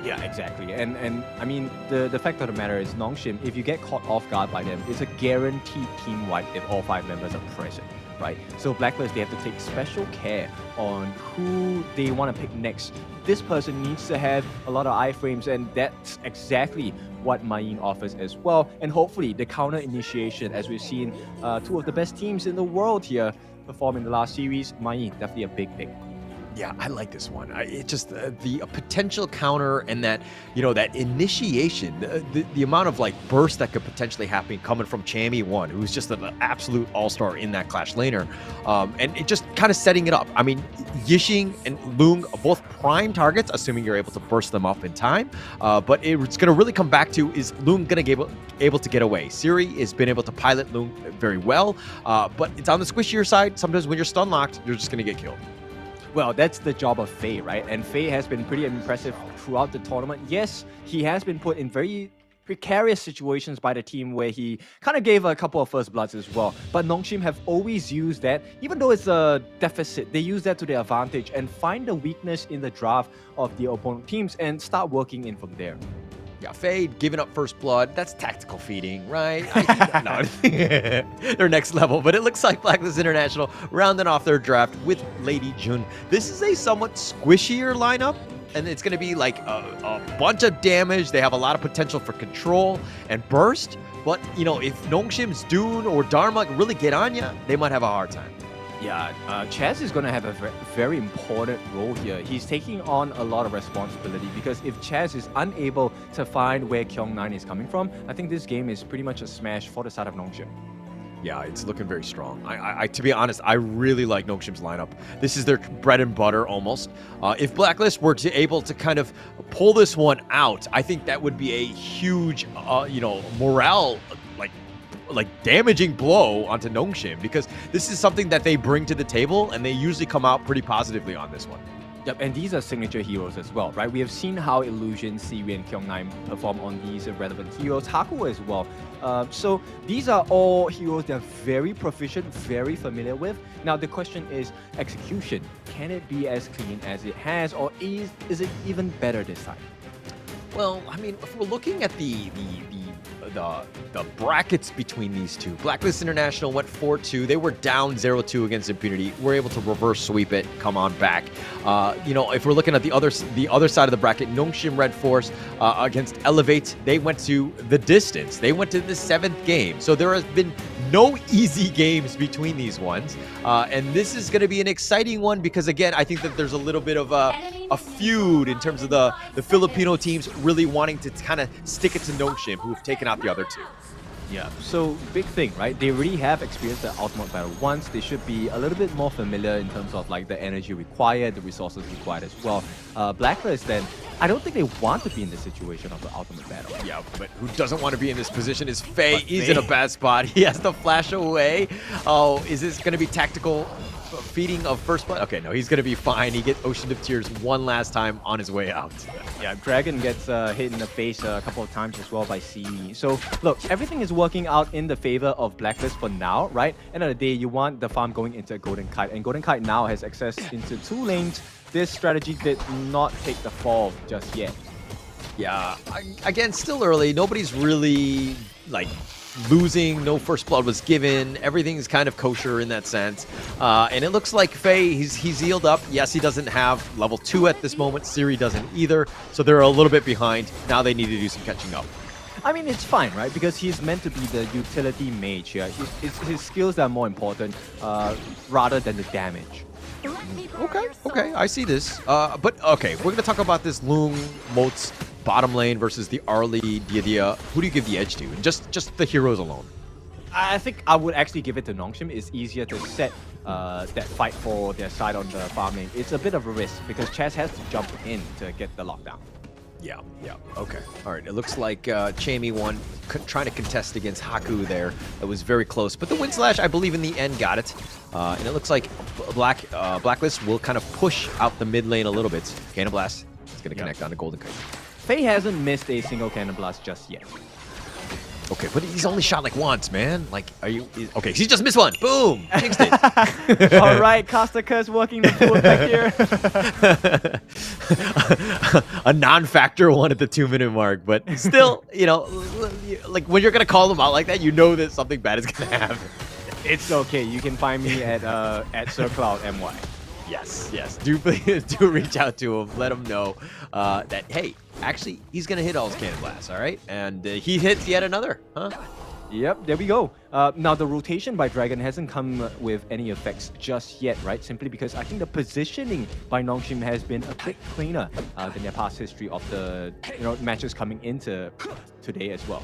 Yeah, exactly. And I mean, the fact of the matter is, Nongshim, if you get caught off guard by them, it's a guaranteed team wipe if all 5 members are present. Right? So Blacklist, they have to take special care on who they want to pick next. This person needs to have a lot of iframes, and that's exactly what Mayin offers as well. And hopefully the counter initiation, as we've seen 2 of the best teams in the world here perform in the last series, Mayin, definitely a big pick. Yeah, I like this one. It just the potential counter and that that initiation, the amount of burst that could potentially happen coming from Chammy 1, who's just an absolute all-star in that clash laner, and it just kind of setting it up. I mean, Yixing and Lung, both prime targets, assuming you're able to burst them up in time. But it's going to really come back to, is Lung going to be able to get away? Siri has been able to pilot Lung very well, but it's on the squishier side. Sometimes when you're stun locked, you're just going to get killed. Well, that's the job of Faye, right? And Faye has been pretty impressive throughout the tournament. Yes, he has been put in very precarious situations by the team where he kind of gave a couple of first bloods as well. But Nongshim have always used that, even though it's a deficit, they use that to their advantage and find the weakness in the draft of the opponent teams and start working in from there. Yeah, Fade giving up first blood, that's tactical feeding, right? No, they're next level, but it looks like Blacklist International rounding off their draft with Lady Jun. This is a somewhat squishier lineup, and it's going to be like a bunch of damage. They have a lot of potential for control and burst, but, if Nongshim's Dune or Dharma really get on you, they might have a hard time. Yeah, Chaz is going to have a very important role here. He's taking on a lot of responsibility because if Chaz is unable to find where Kyung9 is coming from, I think this game is pretty much a smash for the side of Nongshim. Yeah, it's looking very strong. I to be honest, I really like Nongshim's lineup. This is their bread and butter almost. If Blacklist were able to kind of pull this one out, I think that would be a huge, morale damaging blow onto Nongshim, because this is something that they bring to the table and they usually come out pretty positively on this one. Yep, and these are signature heroes as well, right? We have seen how Illusion, Siri, and Kyung9 perform on these relevant heroes, Haku as well. So these are all heroes they're very proficient, very familiar with. Now the question is execution. Can it be as clean as it has, or is it even better this time? Well, I mean, if we're looking at the brackets between these two. Blacklist International went 4-2. They were down 0-2 against Impunity. We're able to reverse sweep it. Come on back. You know, if we're looking at the other side of the bracket, Nongshim RedForce against Elevate, they went to the distance. They went to the 7th game. So there has been no easy games between these ones. And this is going to be an exciting one because, again, I think that there's a little bit of a feud in terms of the Filipino teams really wanting to kind of stick it to Nongshim, who have taken out the other two. Yeah, so big thing, right? They already have experienced the ultimate battle once. They should be a little bit more familiar in terms of like the energy required, the resources required as well. Blacklist, then, I don't think they want to be in the situation of the ultimate battle. Yeah, but who doesn't want to be in this position is Faye. He's in a bad spot. He has to flash away. Oh, is this going to be tactical feeding of first blood? Okay, no, he's going to be fine. He gets Ocean of Tears one last time on his way out. Yeah, Dragon gets hit in the face a couple of times as well by Seamy. So, look, everything is working out in the favor of Blacklist for now, right? End of the day, you want the farm going into Golden Kite, and Golden Kite now has access into 2 lanes. This strategy did not take the fall just yet. Yeah, again, still early. Nobody's really, like, losing. No first blood was given. Everything's kind of kosher in that sense. And it looks like Faye, he's healed up. Yes, he doesn't have level 2 at this moment. Siri doesn't either. So they're a little bit behind. Now they need to do some catching up. I mean, it's fine, right? Because he's meant to be the utility mage here. It's his skills that are more important rather than the damage. Okay, I see this. But okay, we're gonna talk about this Lung Moats bottom lane versus the Arlie Dia. Who do you give the edge to? Just the heroes alone. I think I would actually give it to Nongshim. It's easier to set that fight for their side on the farming. It's a bit of a risk because Chaz has to jump in to get the lockdown. Yeah, okay. All right, it looks like Chamey won, trying to contest against Haku there. It was very close, but the Wind Slash, I believe, in the end got it. And it looks like Blacklist will kind of push out the mid lane a little bit. Cannon Blast is going to connect on the Golden Kite. Faye hasn't missed a single Cannon Blast just yet. Okay, but he's only shot like once, man. Like, are you... Okay, he just missed one. Boom! Jinxed it. All right, Caster Curse working the full back here. A non-factor one at the 2-minute mark, but still, you know, like when you're going to call them out like that, you know that something bad is going to happen. It's okay. You can find me at SirCloudMY. Yes. Do reach out to him. Let him know that, hey, actually, he's going to hit all his Cannon Blasts, all right? And he hits yet another, huh? Yep, there we go. Now, the rotation by Dragon hasn't come with any effects just yet, right? Simply because I think the positioning by Nongshim has been a bit cleaner than their past history of the matches coming into today as well.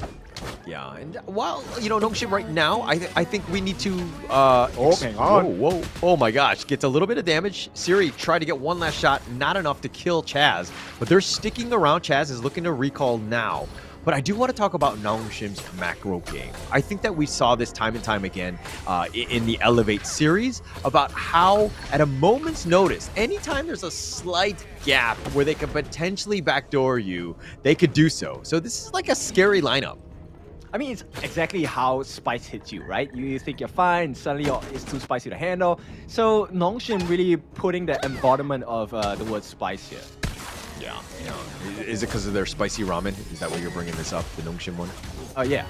Yeah, and while, Nongshim right now, I think we need to... hang on. Whoa. Oh my gosh, gets a little bit of damage. Siri tried to get one last shot, not enough to kill Chaz, but they're sticking around. Chaz is looking to recall now. But I do want to talk about Nongshim's macro game. I think that we saw this time and time again in the Elevate series about how, at a moment's notice, anytime there's a slight gap where they could potentially backdoor you, they could do so. So this is like a scary lineup. I mean, it's exactly how Spice hits you, right? You think you're fine, suddenly it's too spicy to handle. So Nongshim really putting the embodiment of the word spice here. Yeah. Is it because of their spicy ramen? Is that why you're bringing this up, the Nongshim one? Yeah.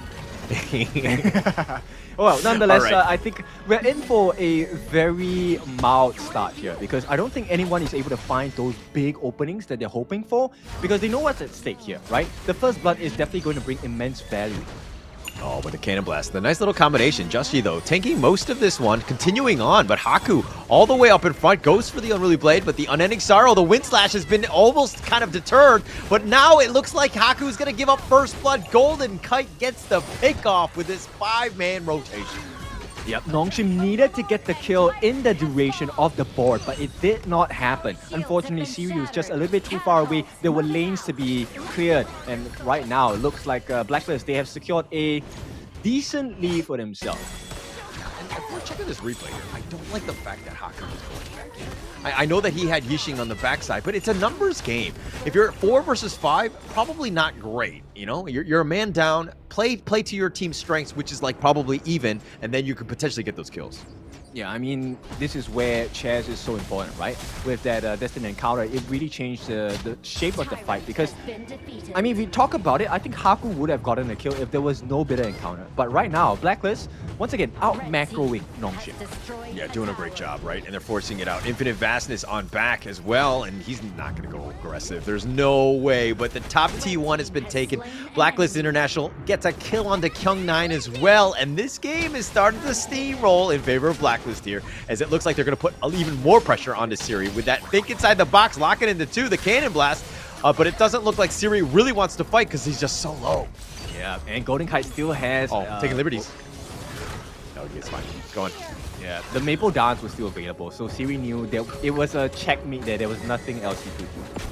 Well, nonetheless, right. I think we're in for a very mild start here because I don't think anyone is able to find those big openings that they're hoping for because they know what's at stake here, right? The first blood is definitely going to bring immense value. Oh, but the Cannon Blast. The nice little combination. Justy, though, tanking most of this one, continuing on. But Haku, all the way up in front, goes for the Unruly Blade. But the Unending Sorrow, the Wind Slash, has been almost kind of deterred. But now it looks like Haku's going to give up first blood. Golden Kite gets the pick off with this 5-man rotation. Yep, Nongshim needed to get the kill in the duration of the board, but it did not happen. Unfortunately, Siri was just a little bit too far away. There were lanes to be cleared, and right now, it looks like Blacklist, they have secured a decent lead for themselves. And if we're checking this replay here, I don't like the fact that Haku is going back in. I know that he had Yixing on the backside, but it's a numbers game. If you're at 4 versus 5, probably not great. You know, you're a man down. Play to your team's strengths, which is like probably even, and then you could potentially get those kills. Yeah, I mean, this is where chess is so important, right? With that Destined Encounter, it really changed the shape of the fight because, I mean, if you talk about it, I think Haku would have gotten a kill if there was no Bitter Encounter. But right now, Blacklist, once again, out-macroing Nongshim. Yeah, doing a great job, right? And they're forcing it out. Infinite Vastness on back as well, and he's not going to go aggressive. There's no way, but the top T1 has been taken. Blacklist International gets a kill on the Kyung9 as well, and this game is starting to steamroll in favor of Blacklist here, as it looks like they're going to put even more pressure onto Siri with that think inside the box, locking into 2, the Cannon Blast, but it doesn't look like Siri really wants to fight because he's just so low. Yeah, and Golden Kite still has... taking liberties. No, it's fine. It's going. Yeah, the Maple Dance was still available, so Siri knew that it was a checkmate there. There was nothing else he could do.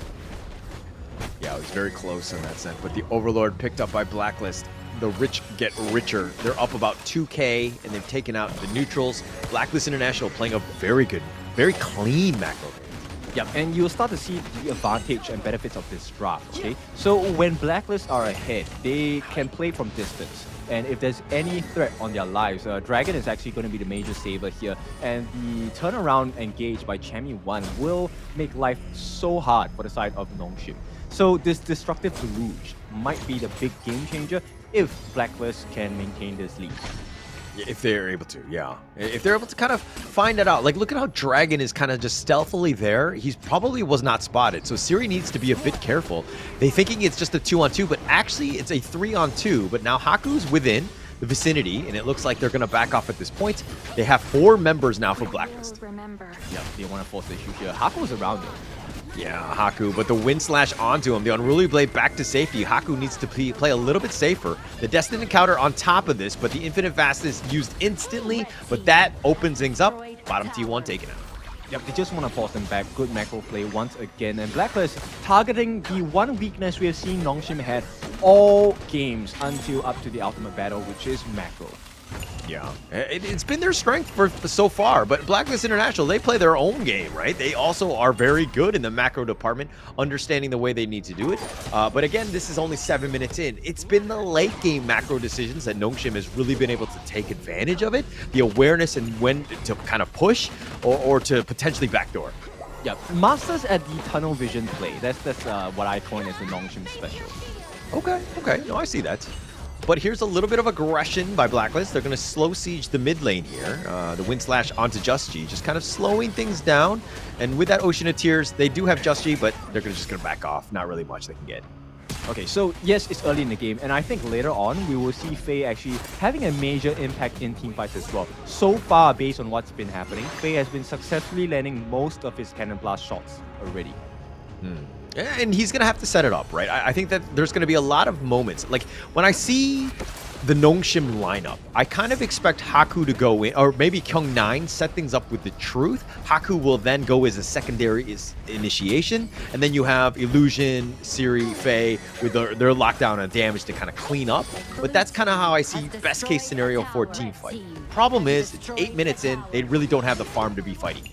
Yeah, it was very close in that sense, but the Overlord picked up by Blacklist. The rich get richer. They're up about 2K, and they've taken out the neutrals. Blacklist International playing a very good, very clean macro game. Yep, and you'll start to see the advantage and benefits of this draft, okay? So when Blacklist are ahead, they can play from distance. And if there's any threat on their lives, Dragon is actually going to be the major saver here. And the turnaround engage by Chami 1 will make life so hard for the side of Nongshim. So this Destructive Deluge might be the big game changer if Blacklist can maintain this lead. If they're able to, yeah. If they're able to kind of find it out. Like, look at how Dragon is kind of just stealthily there. He's probably was not spotted, so Siri needs to be a bit careful. They thinking it's just a 2-on-2, but actually it's a 3-on-2. But now Haku's within the vicinity, and it looks like they're going to back off at this point. They have 4 members now for Blacklist. Yeah, they want to force the issue here. Haku's around though. Yeah, Haku, but the Wind Slash onto him. The Unruly Blade back to safety. Haku needs to play a little bit safer. The Destined Encounter on top of this, but the Infinite Vastness used instantly, but that opens things up. Bottom T1 taken out. Yep, they just want to force them back. Good macro play once again. And Blacklist targeting the one weakness we have seen Nongshim had all games until up to the ultimate battle, which is macro. Yeah, it's been their strength for so far, but Blacklist International, they play their own game, right? They also are very good in the macro department, understanding the way they need to do it. But again, this is only 7 minutes in. It's been the late game macro decisions that Nongshim has really been able to take advantage of it, the awareness and when to kind of push or to potentially backdoor. Yeah, masters at the tunnel vision play. That's what I coin as the Nongshim special. Okay, no, I see that. But here's a little bit of aggression by Blacklist. They're going to slow siege the mid lane here. The Wind Slash onto Just G, just kind of slowing things down. And with that Ocean of Tears, they do have Just G, but they're just going to back off. Not really much they can get. Okay, so yes, it's early in the game, and I think later on we will see Faye actually having a major impact in teamfights as well. So far, based on what's been happening, Faye has been successfully landing most of his Cannon Blast shots already. And he's going to have to set it up, right? I think that there's going to be a lot of moments. Like, when I see the Nongshim lineup, I kind of expect Haku to go in, or maybe Kyung9 set things up with the Truth. Haku will then go as a secondary initiation, and then you have Illusion, Siri, Faye with their lockdown and damage to kind of clean up. But that's kind of how I see best case scenario for a team fight. Problem is, it's 8 minutes in, they really don't have the farm to be fighting.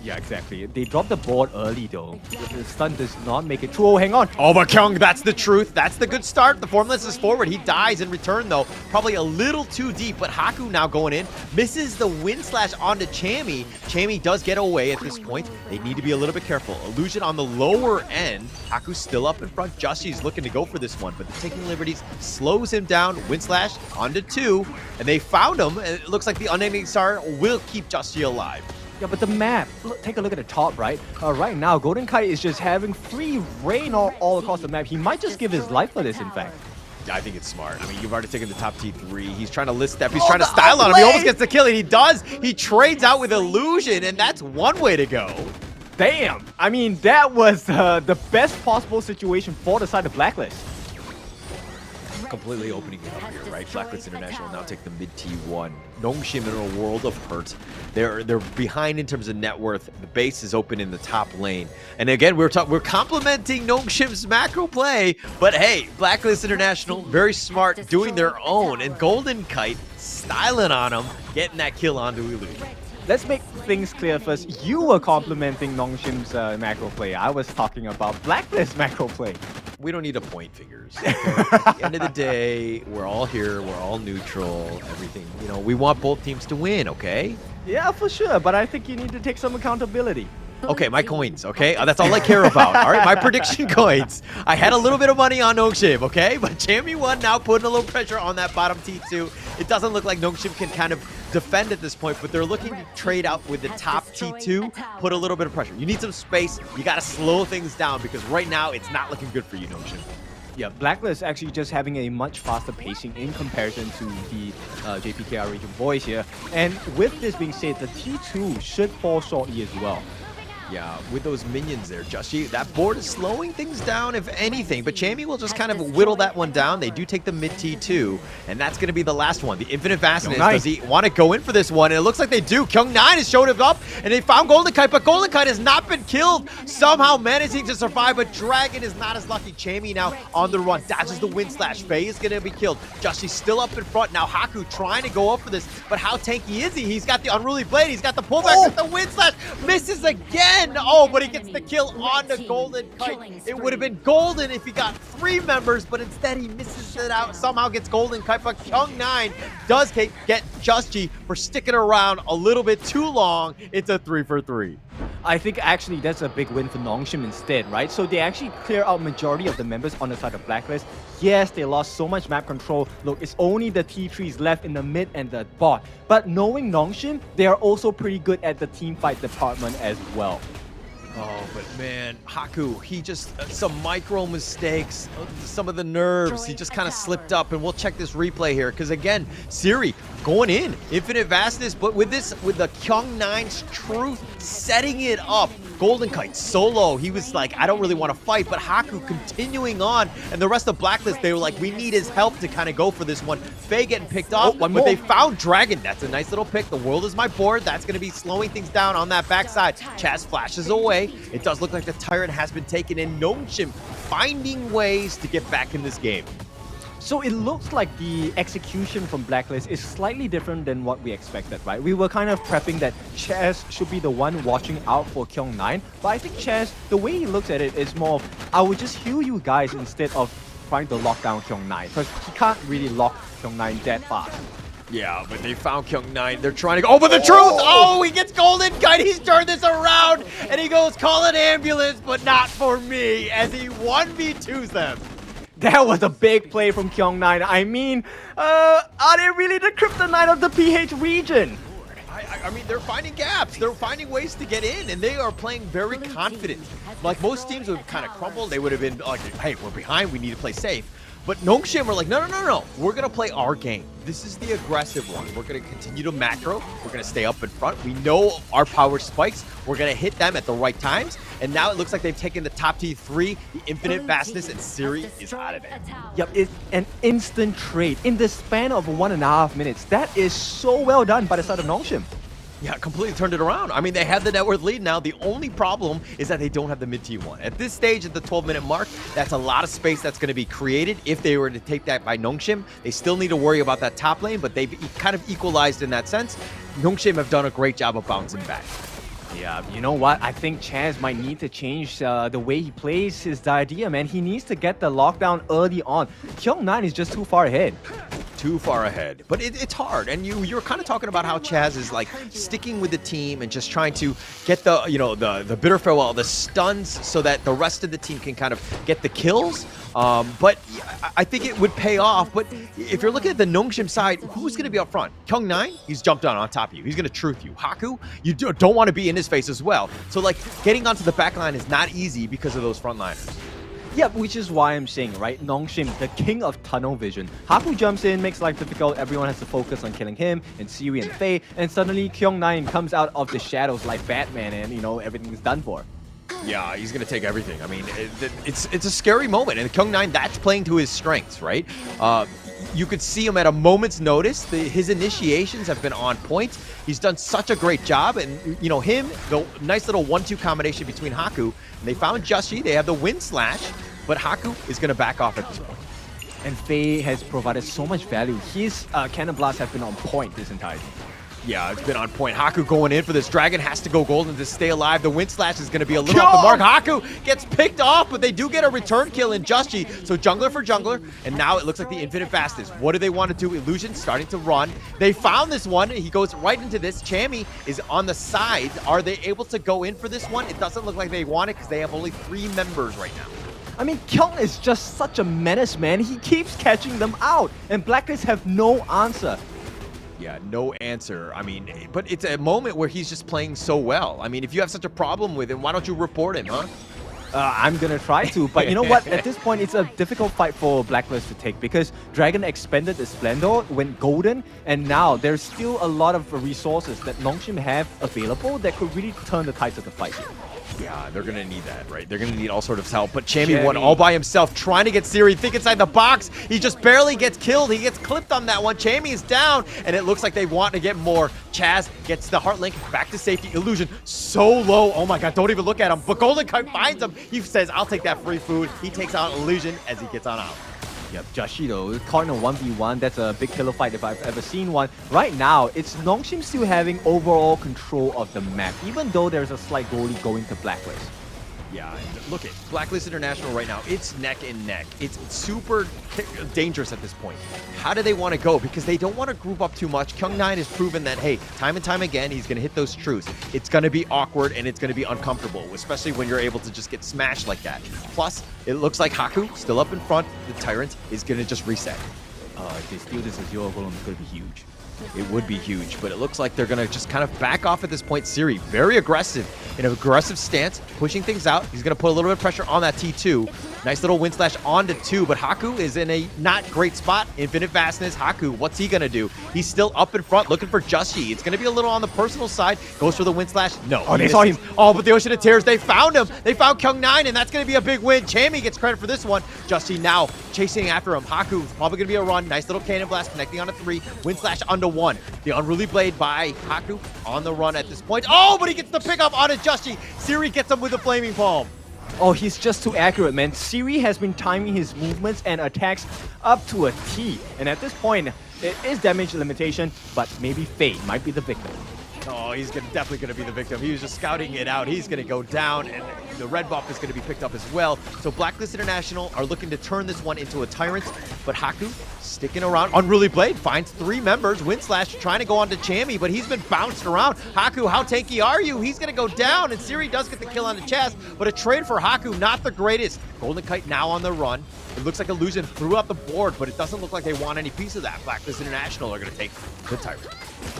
Yeah, exactly. They dropped the board early though. The stun does not make it through. Oh, hang on. Oh, but Kyung, that's the Truth. That's the good start. The Formless is forward. He dies in return though. Probably a little too deep, but Haku now going in. Misses the Wind Slash onto Chami. Chami does get away at this point. They need to be a little bit careful. Illusion on the lower end. Haku's still up in front. Jushi's looking to go for this one, but the Taking Liberties slows him down. Wind Slash onto 2, and they found him. It looks like the Unending Star will keep Jushi alive. Yeah, but the map, take a look at the top, right? Right now, Golden Kite is just having free reign all across the map. He might just give his life for this, in fact. I think it's smart. I mean, you've already taken the top T3. He's trying to list step. He's trying to style on him. He almost gets the kill, and he does. He trades out with Illusion, and that's one way to go. Damn. I mean, that was the best possible situation for the side of Blacklist. Completely opening it up here, right? Blacklist International now take the mid T1. Nongshim in a world of hurt. They're behind in terms of net worth. The base is open in the top lane. And again, we're complimenting Nongshim's macro play, but hey, Blacklist International, very smart, doing their own. And Golden Kite styling on him, getting that kill onto Illusion. Let's make things clear first. You were complimenting Nongshim's macro play. I was talking about Blacklist macro play. We don't need to point fingers. Okay? At the end of the day, we're all here. We're all neutral. Everything. You know, we want both teams to win. Okay. Yeah, for sure. But I think you need to take some accountability. Okay, my coins, okay? That's all I care about, all right? My prediction coins. I had a little bit of money on Nongshim, okay? But Jamie won now, putting a little pressure on that bottom T2. It doesn't look like Nongshim can kind of defend at this point, but they're looking to trade out with the top T2, put a little bit of pressure. You need some space. You got to slow things down because right now it's not looking good for you, Nongshim. Yeah, Blacklist actually just having a much faster pacing in comparison to the JPKR region boys here. And with this being said, the T2 should fall shortly as well. Yeah, with those minions there, Joshi, that board is slowing things down, if anything. But Jamie will just kind of whittle that one down. They do take the mid T2, and that's going to be the last one. The Infinite Vastness, does he want to go in for this one? And it looks like they do. Kyung9 has showed him up, and they found Golden Kite, but Golden Kite has not been killed. Somehow managing to survive, but Dragon is not as lucky. Jamie now on the run, dodges the Wind Slash. Faye is going to be killed. Joshi's still up in front. Now Haku trying to go up for this, but how tanky is he? He's got the Unruly Blade. He's got the pullback with the Wind Slash. Misses again. Oh, but he gets the kill on the Golden Kite. It would have been golden if he got 3 members, but instead he misses it out. Somehow gets Golden Kite, but Kyung9 does get Just for sticking around a little bit too long. It's a 3 for 3. I think actually that's a big win for Nongshim instead, right? So they actually clear out majority of the members on the side of Blacklist. Yes, they lost so much map control. Look, it's only the T3s left in the mid and the bot. But knowing Nongshim, they are also pretty good at the team fight department as well. Oh, but man, Haku, he just, some micro mistakes, some of the nerves, he just kind of slipped up, and we'll check this replay here, because again, Siri going in, Infinite Vastness, but with this, with the Kyung9's Truth setting it up. Golden Kite solo, he was like, I don't really want to fight, but Haku continuing on, and the rest of Blacklist, they were like, we need his help to kind of go for this one. Faye getting picked off, but they found Dragon. That's a nice little pick. The world is my board. That's going to be slowing things down on that backside. Chaz flashes away. It does look like the Tyrant has been taken in. Nongshim finding ways to get back in this game. So it looks like the execution from Blacklist is slightly different than what we expected, right? We were kind of prepping that Chaz should be the one watching out for Kyung9, but I think Chaz, the way he looks at it is more of, I would just heal you guys instead of trying to lock down Kyung9, because he can't really lock Kyung9 that fast. Yeah, but they found Kyung9. They're trying to go. Oh, but the Truth! Oh, he gets Golden Kite. He's turned this around, and he goes, call an ambulance, but not for me, as he 1v2s them. That was a big play from Kyung9. I mean, are they really the kryptonite of the PH region? I mean, they're finding gaps. They're finding ways to get in, and they are playing very confident. Like most teams would kind of crumble. They would have been like, hey, we're behind. We need to play safe. But Nongshim are like, no. We're going to play our game. This is the aggressive one. We're going to continue to macro. We're going to stay up in front. We know our power spikes. We're going to hit them at the right times. And now it looks like they've taken the top T3, the Infinite Vastness, and Siri is out of there. Yep, it's an instant trade in the span of 1.5 minutes. That is so well done by the side of Nongshim. Yeah, completely turned it around. I mean, they have the net worth lead now. The only problem is that they don't have the mid T1. At this stage, at the 12-minute mark, that's a lot of space that's going to be created. If they were to take that by Nongshim, they still need to worry about that top lane, but they've kind of equalized in that sense. Nongshim have done a great job of bouncing back. Yeah, you know what? I think Chaz might need to change the way he plays his idea, man. He needs to get the lockdown early on. Kyung9 is just too far ahead. Too far ahead, but it's hard. And you're kind of talking about how Chaz is like sticking with the team and just trying to get the the bitter farewell, the stuns, so that the rest of the team can kind of get the kills. But I think it would pay off. But if you're looking at the Nongshim side, who's going to be up front? Kyung9, he's jumped on top of you. He's going to truth you. Haku, you don't want to be in his face as well. So like getting onto the back line is not easy because of those frontliners. Yeah, which is why I'm saying, right, Nongshim, the king of tunnel vision. Haku jumps in, makes life difficult, everyone has to focus on killing him, and Siri and Faye, and suddenly Kyung9 comes out of the shadows like Batman, and, you know, everything's done for. Yeah, he's going to take everything. I mean, it's a scary moment, and Kyung9, that's playing to his strengths, right? You could see him at a moment's notice. His initiations have been on point. He's done such a great job, and, you know, him, the nice little 1-2 combination between Haku, and they found Joshi, they have the Wind Slash, but Haku is going to back off at this point. And Faye has provided so much value. His Cannon Blasts have been on point this entire game. Yeah, it's been on point. Haku going in for this. Dragon has to go golden to stay alive. The wind slash is going to be a little off the mark. Haku gets picked off, but they do get a return kill in Justy. So jungler for jungler, and now it looks like the infinite fastest. What do they want to do? Illusion starting to run. They found this one. He goes right into this. Chammy is on the side. Are they able to go in for this one? It doesn't look like they want it because they have only 3 members right now. I mean, Kyung is just such a menace, man. He keeps catching them out, and Blacklist have no answer. Yeah, no answer. I mean, but it's a moment where he's just playing so well. I mean, if you have such a problem with him, why don't you report him, huh? I'm gonna try to, but you know what? At this point, it's a difficult fight for Blacklist to take because Dragon expended the Splendor, went golden, and now there's still a lot of resources that Nongshim have available that could really turn the tides of the fight. Yeah, they're going to need that, right? They're going to need all sorts of help. But Chammy won all by himself, trying to get Siri. Think inside the box. He just barely gets killed. He gets clipped on that one. Chammy is down, and it looks like they want to get more. Chaz gets the Heart Link back to safety. Illusion so low. Oh my god, don't even look at him. But Golden Kite finds him. He says, I'll take that free food. He takes out Illusion as he gets on out. Yep, Jashido caught in a 1v1. That's a big pillow fight if I've ever seen one. Right now, it's Nongshim still having overall control of the map, even though there's a slight goalie going to Blacklist. Yeah, and look at Blacklist International right now. It's neck and neck. It's super dangerous at this point. How do they want to go? Because they don't want to group up too much. Kyung9 has proven that, hey, time and time again, he's going to hit those truths. It's going to be awkward and it's going to be uncomfortable, especially when you're able to just get smashed like that. Plus, it looks like Haku, still up in front, the Tyrant, is going to just reset. If they steal this as your golem, it's going to be huge. It would be huge, but it looks like they're going to just kind of back off at this point. Siri, very aggressive, in an aggressive stance, pushing things out. He's going to put a little bit of pressure on that T2. Nice little wind slash onto 2, but Haku is in a not great spot. Infinite fastness. Haku, what's he going to do? He's still up in front, looking for Justy. It's going to be a little on the personal side. Goes for the wind slash. No. Oh, they saw him. Oh, but the Ocean of Tears, they found him. They found Kyung9, and that's going to be a big win. Chammy gets credit for this one. Justy now chasing after him. Haku, probably going to be a run. Nice little cannon blast connecting on a 3. Wind slash onto 1. The Unruly Blade by Haku on the run at this point. Oh, but he gets the pickup on it, Justy. Siri gets him with the Flaming Palm. Oh, he's just too accurate, man. Siri has been timing his movements and attacks up to a T. And at this point, it is damage limitation, but maybe Fate might be the victim. Oh, he's definitely going to be the victim. He was just scouting it out. He's going to go down, and the red buff is going to be picked up as well. So Blacklist International are looking to turn this one into a Tyrant, but Haku sticking around. Unruly Blade finds 3 members. Wind Slash trying to go on to Chammy, but he's been bounced around. Haku, how tanky are you? He's going to go down, and Siri does get the kill on the chest, but a trade for Haku, not the greatest. Golden Kite now on the run. It looks like Illusion threw up the board, but it doesn't look like they want any piece of that. Blacklist International are going to take the Tyrant.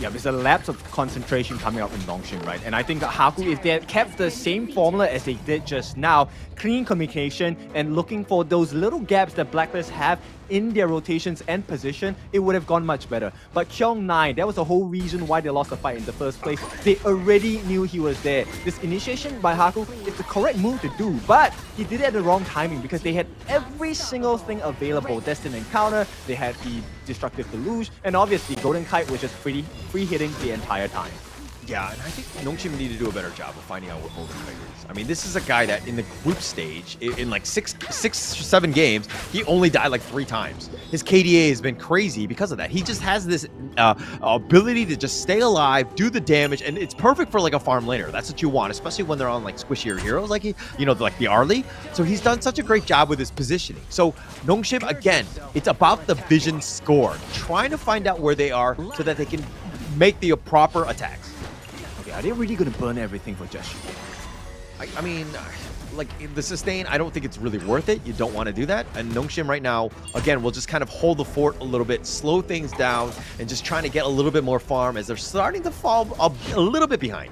Yeah, there's a lapse of concentration coming out in Nongshim, right? And I think Haku, if they had kept the same formula as they did just now, clean communication and looking for those little gaps that Blacklist have in their rotations and position, it would have gone much better. But Kyung9, that was the whole reason why they lost the fight in the first place. They already knew he was there. This initiation by Haku is the correct move to do, but he did it at the wrong timing because they had every single thing available. Destined Encounter, they had the Destructive Deluge, and obviously Golden Kite was just free hitting the entire time. Yeah, and I think Nongshim need to do a better job of finding out what Golden Kite is. I mean, this is a guy that in the group stage, in like 6 or 7 games, he only died like 3 times. His KDA has been crazy because of that. He just has this ability to just stay alive, do the damage, and it's perfect for like a farm laner. That's what you want, especially when they're on like squishier heroes like like the Arlie. So he's done such a great job with his positioning. So Nongshim, again, it's about the vision score, trying to find out where they are so that they can make the proper attacks. Are they really going to burn everything for Justy? I mean, like the sustain, I don't think it's really worth it. You don't want to do that. And Nongshim right now, again, will just kind of hold the fort a little bit, slow things down, and just trying to get a little bit more farm as they're starting to fall a little bit behind.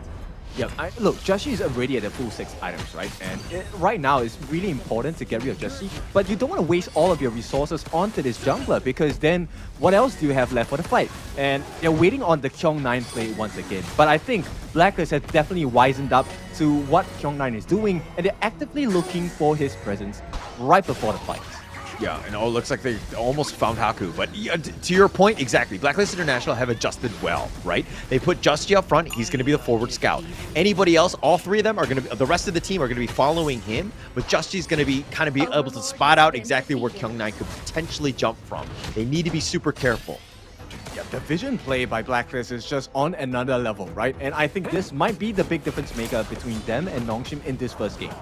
Yeah, look, Justy is already at the full 6 items, right? And right now, it's really important to get rid of Justy, but you don't want to waste all of your resources onto this jungler because then what else do you have left for the fight? And they're waiting on the Kyung9 play once again. But I think Blacklist has definitely wisened up to what Kyung9 is doing, and they're actively looking for his presence right before the fight. Yeah, and it looks like they almost found Haku. But to your point, exactly, Blacklist International have adjusted well, right? They put Justy up front. He's going to be the forward scout. Anybody else, all 3 of them are going to be, the rest of the team are going to be following him. But Justy's going to be kind of be able to spot out exactly where Kyung9 could potentially jump from. They need to be super careful. Yeah, The vision play by Blacklist is just on another level, right? And I think this might be the big difference maker between them and Nongshim in this first game.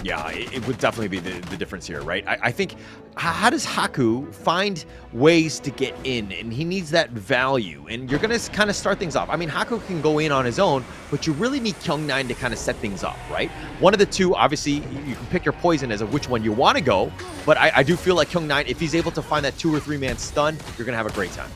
Yeah, it would definitely be the difference here, right? I think, how does Haku find ways to get in? And he needs that value. And you're going to kind of start things off. I mean, Haku can go in on his own, but you really need Kyung9 to kind of set things up, right? One of the two, obviously, you can pick your poison as of which one you want to go. But I do feel like Kyung9, if he's able to find that 2 or 3 man stun, you're going to have a great time.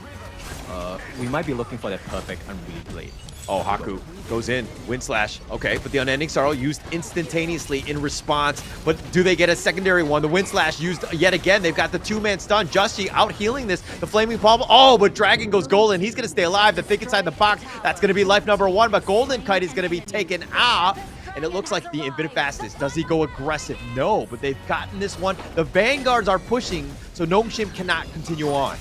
We might be looking for that perfect Unruly Blade. Oh, Haku goes in, wind slash. Okay, but the Unending Sorrow used instantaneously in response. But do they get a secondary one? The wind slash used yet again. They've got the 2-man stun. Justy out healing this. The Flaming Palm. Oh, but Dragon goes golden. He's going to stay alive. The Think inside the box. That's going to be life number 1. But Golden Kite is going to be taken out. And it looks like the Infinite Fastest. Does he go aggressive? No, but they've gotten this one. The Vanguards are pushing, so Nongshim cannot continue on.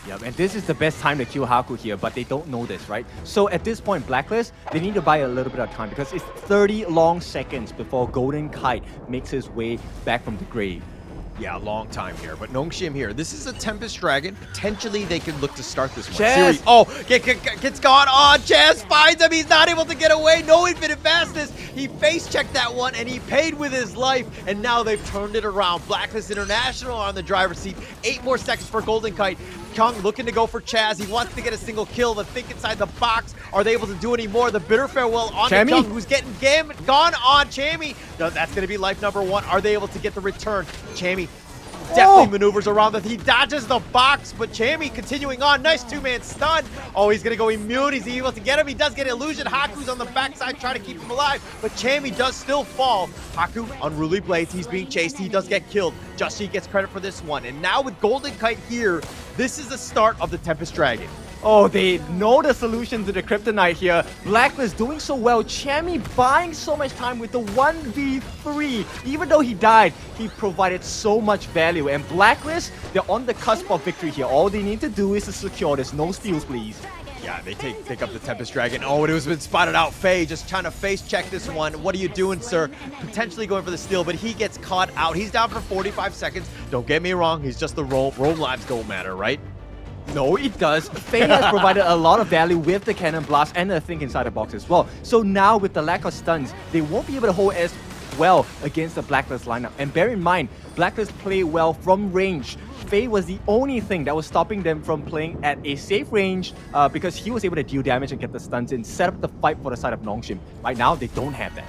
Yep, and this is the best time to kill Haku here, but they don't know this, right? So at this point, Blacklist, they need to buy a little bit of time because it's 30 long seconds before Golden Kite makes his way back from the grave. Yeah, long time here. But Nongshim here, this is a Tempest Dragon. Potentially, they could look to start this one. Chaz! Oh, gets gone on. Chaz finds him. He's not able to get away. No Infinite Fastness. He face-checked that one, and he paid with his life. And now they've turned it around. Blacklist International on the driver's seat. 8 more seconds for Golden Kite. Kyung looking to go for Chaz. He wants to get a single kill. The Think inside the box. Are they able to do any more? The Bitter Farewell on to Kyung, who's getting gone on. Chammy. No, that's going to be life number 1. Are they able to get the return? Chammy definitely maneuvers around. He dodges the box, but Chammy continuing on. Nice 2-man stun. Oh, he's going to go immune. He's able to get him. He does get illusion. Haku's on the backside trying to keep him alive, but Chammy does still fall. Haku, Unruly Blades. He's being chased. He does get killed. Justy gets credit for this one. And now with Golden Kite here, this is the start of the Tempest Dragon. Oh, they know the solution to the Kryptonite here. Blacklist doing so well. Chammy buying so much time with the 1v3. Even though he died, he provided so much value. And Blacklist, they're on the cusp of victory here. All they need to do is to secure this. No steals, please. Yeah, they take up the Tempest Dragon. Oh, and it was been spotted out. Faye just trying to face check this one. What are you doing, sir? Potentially going for the steal, but he gets caught out. He's down for 45 seconds. Don't get me wrong. He's just the roam. Roam lives don't matter, right? No, it does. Faye has provided a lot of value with the Cannon Blast and the Think inside the box as well. So now with the lack of stuns, they won't be able to hold as well against the Blacklist lineup. And bear in mind, Blacklist play well from range. Faye was the only thing that was stopping them from playing at a safe range because he was able to deal damage and get the stuns in, set up the fight for the side of Nongshim. Right now, they don't have that.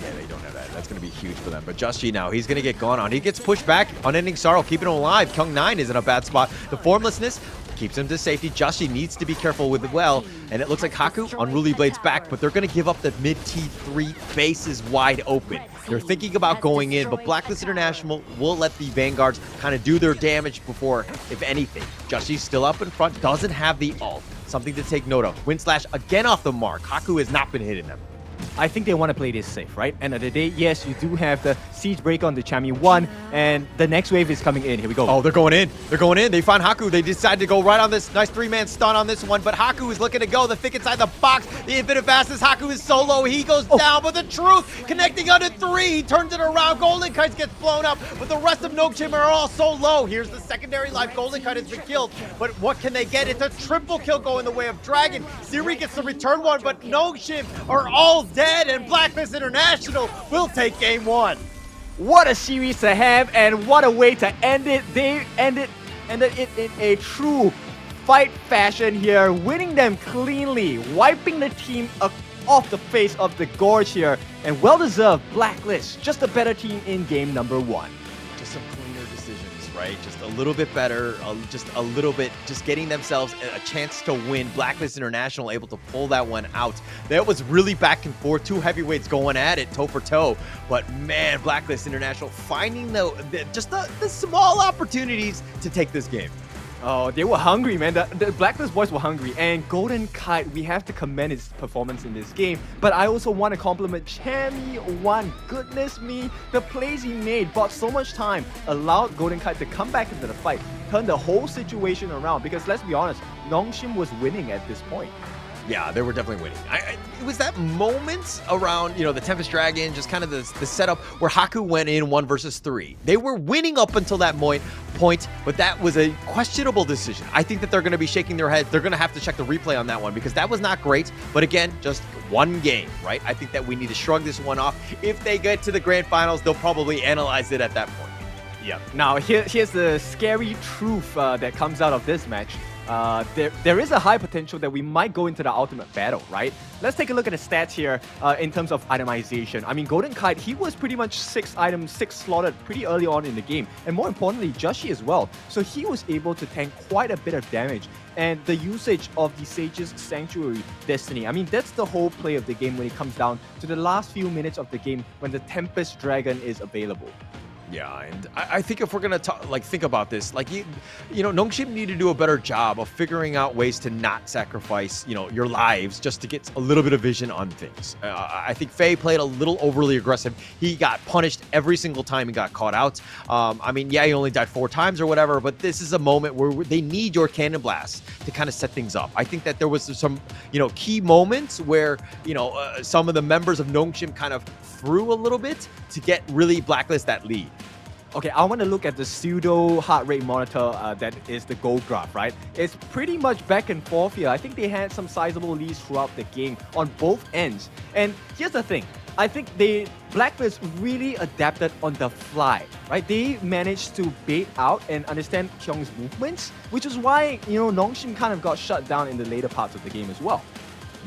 Yeah, they don't have that. That's going to be huge for them. But Justy now, he's going to get gone on. He gets pushed back. Unending Sorrow, keeping him alive. Kyung9 is in a bad spot. The Formlessness keeps him to safety. Justy needs to be careful with it well. And it looks like Haku, Unruly Blade's back, but they're going to give up the mid T3 bases wide open. They're thinking about going in, but Blacklist International will let the Vanguards kind of do their damage before, if anything. Justy's still up in front, doesn't have the ult. Something to take note of. Wind Slash again off the mark. Haku has not been hitting them. I think they want to play this safe, right? End of the day, yes, you do have the Siege Break on the Chammy 1, and the next wave is coming in. Here we go. Oh, they're going in. They're going in. They find Haku. They decide to go right on this nice 3-man stun on this one, but Haku is looking to go. The Think inside the box. The Infinite Fastest. Haku is solo. He goes down, but the Truth connecting under 3. He turns it around. Golden Kite gets blown up, but the rest of Nongshim are all so low. Here's the secondary life. Golden Kite has been killed, but what can they get? It's a triple kill going the way of Dragon. Siri gets the return one, but Nongshim are all dead, and Blacklist International will take game 1. What a series to have, and what a way to end it. They ended it in a true fight fashion here, winning them cleanly, wiping the team off the face of the gorge here, and well-deserved. Blacklist, just a better team in game number 1. Just some cleaner decisions, right? Just a little bit better, just a little bit, just getting themselves a chance to win. Blacklist International able to pull that one out. That was really back and forth. 2 heavyweights going at it, toe for toe. But man, Blacklist International finding the small opportunities to take this game. Oh, they were hungry, man. The Blacklist boys were hungry. And Golden Kite, we have to commend his performance in this game. But I also want to compliment Chammy 1. Goodness me, the plays he made bought so much time, allowed Golden Kite to come back into the fight, turn the whole situation around. Because let's be honest, Nongshim was winning at this point. Yeah, they were definitely winning. it was that moment around, the Tempest Dragon, just kind of the setup where Haku went in 1 versus 3. They were winning up until that point, but that was a questionable decision. I think that they're going to be shaking their heads. They're going to have to check the replay on that one because that was not great. But again, just one game, right? I think that we need to shrug this one off. If they get to the grand finals, they'll probably analyze it at that point. Yeah. Now, here's the scary truth that comes out of this match. There is a high potential that we might go into the ultimate battle, right? Let's take a look at the stats here in terms of itemization. I mean, Golden Kite, he was pretty much 6 slotted pretty early on in the game. And more importantly, Joshi as well. So he was able to tank quite a bit of damage. And the usage of the Sage's Sanctuary Destiny, I mean, that's the whole play of the game when it comes down to the last few minutes of the game when the Tempest Dragon is available. Yeah, and I think if we're gonna think about this, Nongshim need to do a better job of figuring out ways to not sacrifice, your lives just to get a little bit of vision on things. I think Faye played a little overly aggressive. He got punished every single time he got caught out. I mean, yeah, he only died 4 times or whatever, but this is a moment where they need your cannon blast to kind of set things up. I think that there was some, key moments where, some of the members of Nongshim kind of threw a little bit to get really Blacklist that lead. Okay, I want to look at the pseudo heart rate monitor that is the gold graph, right? It's pretty much back and forth here. I think they had some sizable leads throughout the game on both ends. And here's the thing. I think Blacklist really adapted on the fly, right? They managed to bait out and understand Kyung's movements, which is why, Nongshim kind of got shut down in the later parts of the game as well.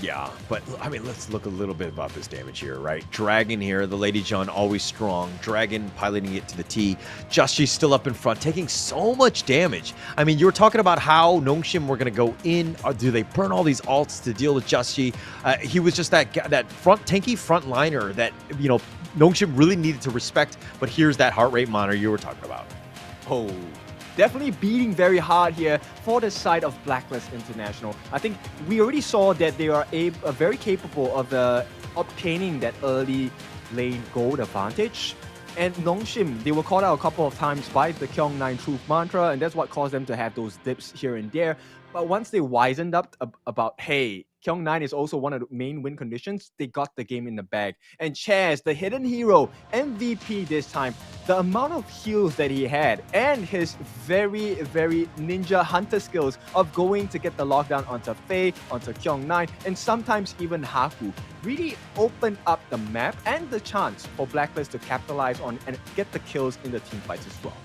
Yeah, but I mean, let's look a little bit about this damage here, right? Dragon here, the Lady John always strong. Dragon piloting it to the T. Jushi's still up in front, taking so much damage. I mean, you were talking about how Nongshim were going to go in. Or do they burn all these ults to deal with Jushi? He was just that tanky frontliner that, Nongshim really needed to respect. But here's that heart rate monitor you were talking about. Oh, definitely beating very hard here for the side of Blacklist International. I think we already saw that they are very capable of obtaining that early lane gold advantage. And Nongshim, they were caught out a couple of times by the Kyung9 Truth Mantra, and that's what caused them to have those dips here and there. But once they wisened up about, hey, Kyung9 is also one of the main win conditions, they got the game in the bag. And Chaz, the hidden hero, MVP this time, the amount of heals that he had and his very, very ninja hunter skills of going to get the lockdown onto Faye, onto Kyung9, and sometimes even Haku really opened up the map and the chance for Blacklist to capitalize on and get the kills in the team fights as well.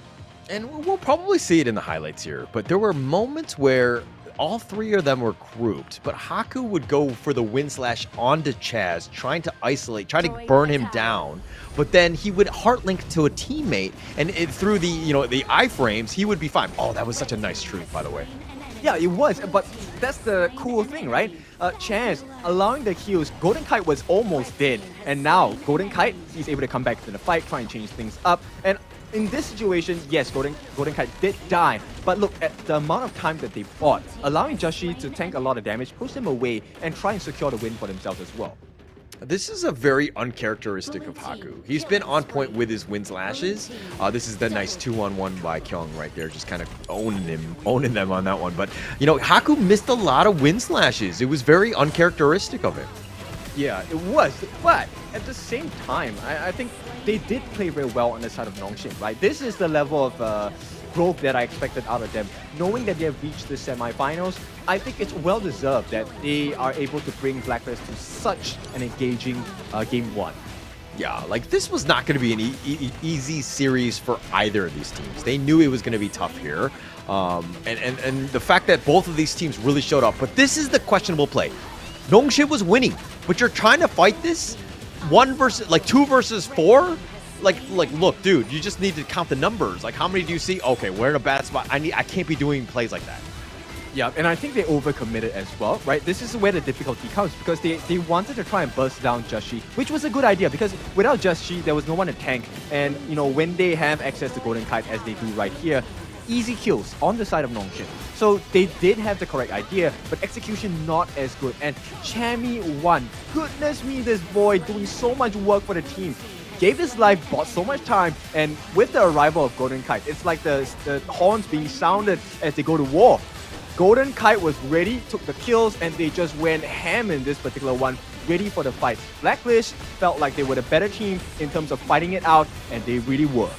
And we'll probably see it in the highlights here, but there were moments where all 3 of them were grouped, but Haku would go for the win slash onto Chaz, trying to isolate, trying to burn him down, but then he would heart link to a teammate, and through the the iframes, he would be fine. Oh, that was such a nice truth, by the way. Yeah, it was, but that's the cool thing, right? Chaz allowing the kills. Golden Kite was almost dead, and now Golden Kite, he's able to come back to the fight, try and change things up, and in this situation, yes, Golden Kite did die, but look at the amount of time that they bought, allowing Joshi to tank a lot of damage, push them away, and try and secure the win for themselves as well. This is a very uncharacteristic of Haku. He's been on point with his win slashes. This is the nice 2-on-1 by Kyung right there, just kind of owning them on that one. But, Haku missed a lot of win slashes. It was very uncharacteristic of him. Yeah, it was, but at the same time, I think they did play very well on the side of Nongshim, right? This is the level of growth that I expected out of them. Knowing that they have reached the semifinals, I think it's well-deserved that they are able to bring Blacklist to such an engaging Game 1. Yeah, this was not going to be an easy series for either of these teams. They knew it was going to be tough here. And the fact that both of these teams really showed up. But this is the questionable play. Nongshim was winning, but you're trying to fight this 2 versus 4. Look, dude, you just need to count the numbers. How many do you see? Okay, we're in a bad spot. I can't be doing plays like that. Yeah, and I think they overcommitted as well, right? This is where the difficulty comes because they wanted to try and burst down Joshi, which was a good idea because without Joshi, there was no one to tank. And, when they have access to Golden Kite as they do right here, easy kills on the side of Nongshim. So they did have the correct idea, but execution not as good. And Chammy won. Goodness me, this boy doing so much work for the team. Gave his life, bought so much time, and with the arrival of Golden Kite, it's like the horns being sounded as they go to war. Golden Kite was ready, took the kills, and they just went ham in this particular one. ready for the fight. Blacklist felt like they were the better team in terms of fighting it out, and they really were.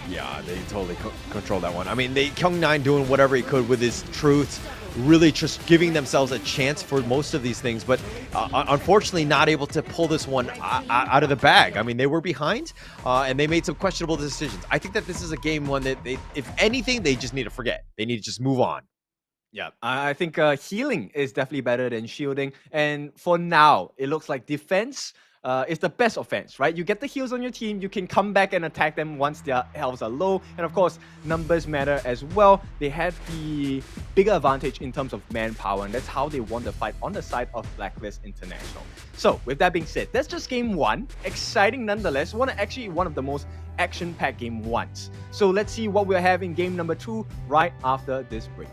Yeah, they totally control that one. I mean, Kyung9 doing whatever he could with his truths, really just giving themselves a chance for most of these things, but unfortunately not able to pull this one out of the bag. I mean, they were behind, and they made some questionable decisions. I think that this is a game one that, if anything, they just need to forget. They need to just move on. Yeah, I think healing is definitely better than shielding. And for now, it looks like defense is the best offense, right? You get the heals on your team, you can come back and attack them once their healths are low. And of course, numbers matter as well. They had the bigger advantage in terms of manpower, and that's how they won the fight on the side of Blacklist International. So with that being said, that's just game one. Exciting nonetheless. One of the most action-packed game ones. So let's see what we'll have in game number 2 right after this break.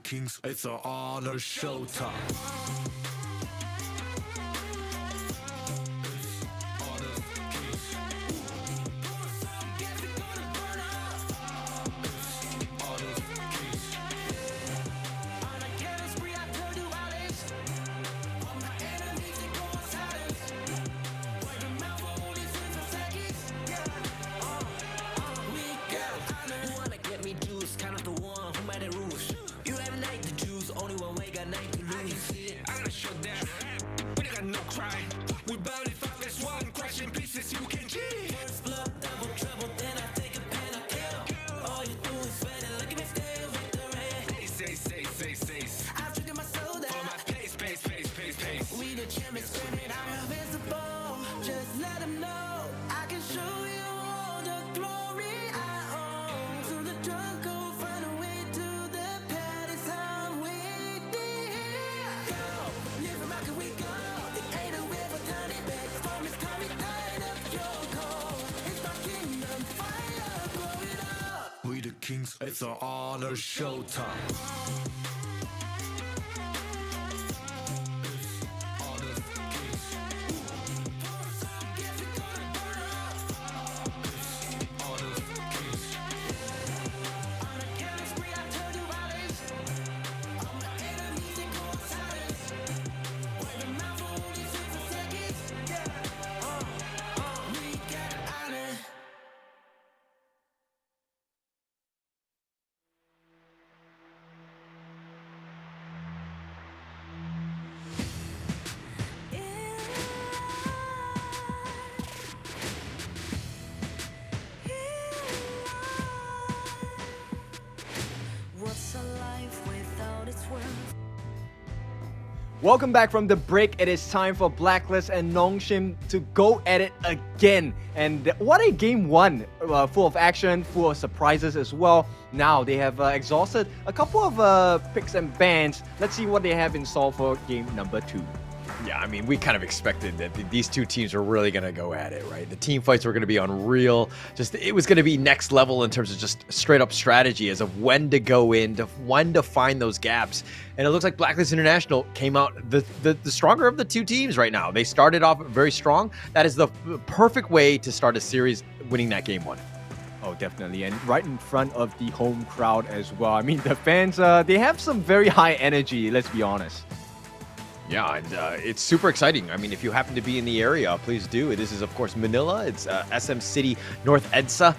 Kings, it's an honor showtime. Kings, it's an honor showtime. Welcome back from the break. It is time for Blacklist and Nongshim to go at it again. And what a game one, full of action, full of surprises as well. Now they have exhausted a couple of picks and bans. Let's see what they have in store for game number 2. Yeah, I mean, we kind of expected that these two teams were really going to go at it, right? The team fights were going to be unreal. It was going to be next level in terms of just straight up strategy as of when to go in, when to find those gaps. And it looks like Blacklist International came out the stronger of the two teams right now. They started off very strong. That is the perfect way to start a series, winning that game one. Oh, definitely. And right in front of the home crowd as well. I mean, the fans, they have some very high energy, let's be honest. Yeah, and it's super exciting. I mean, if you happen to be in the area, please do. This is, of course, Manila. It's SM City, North EDSA.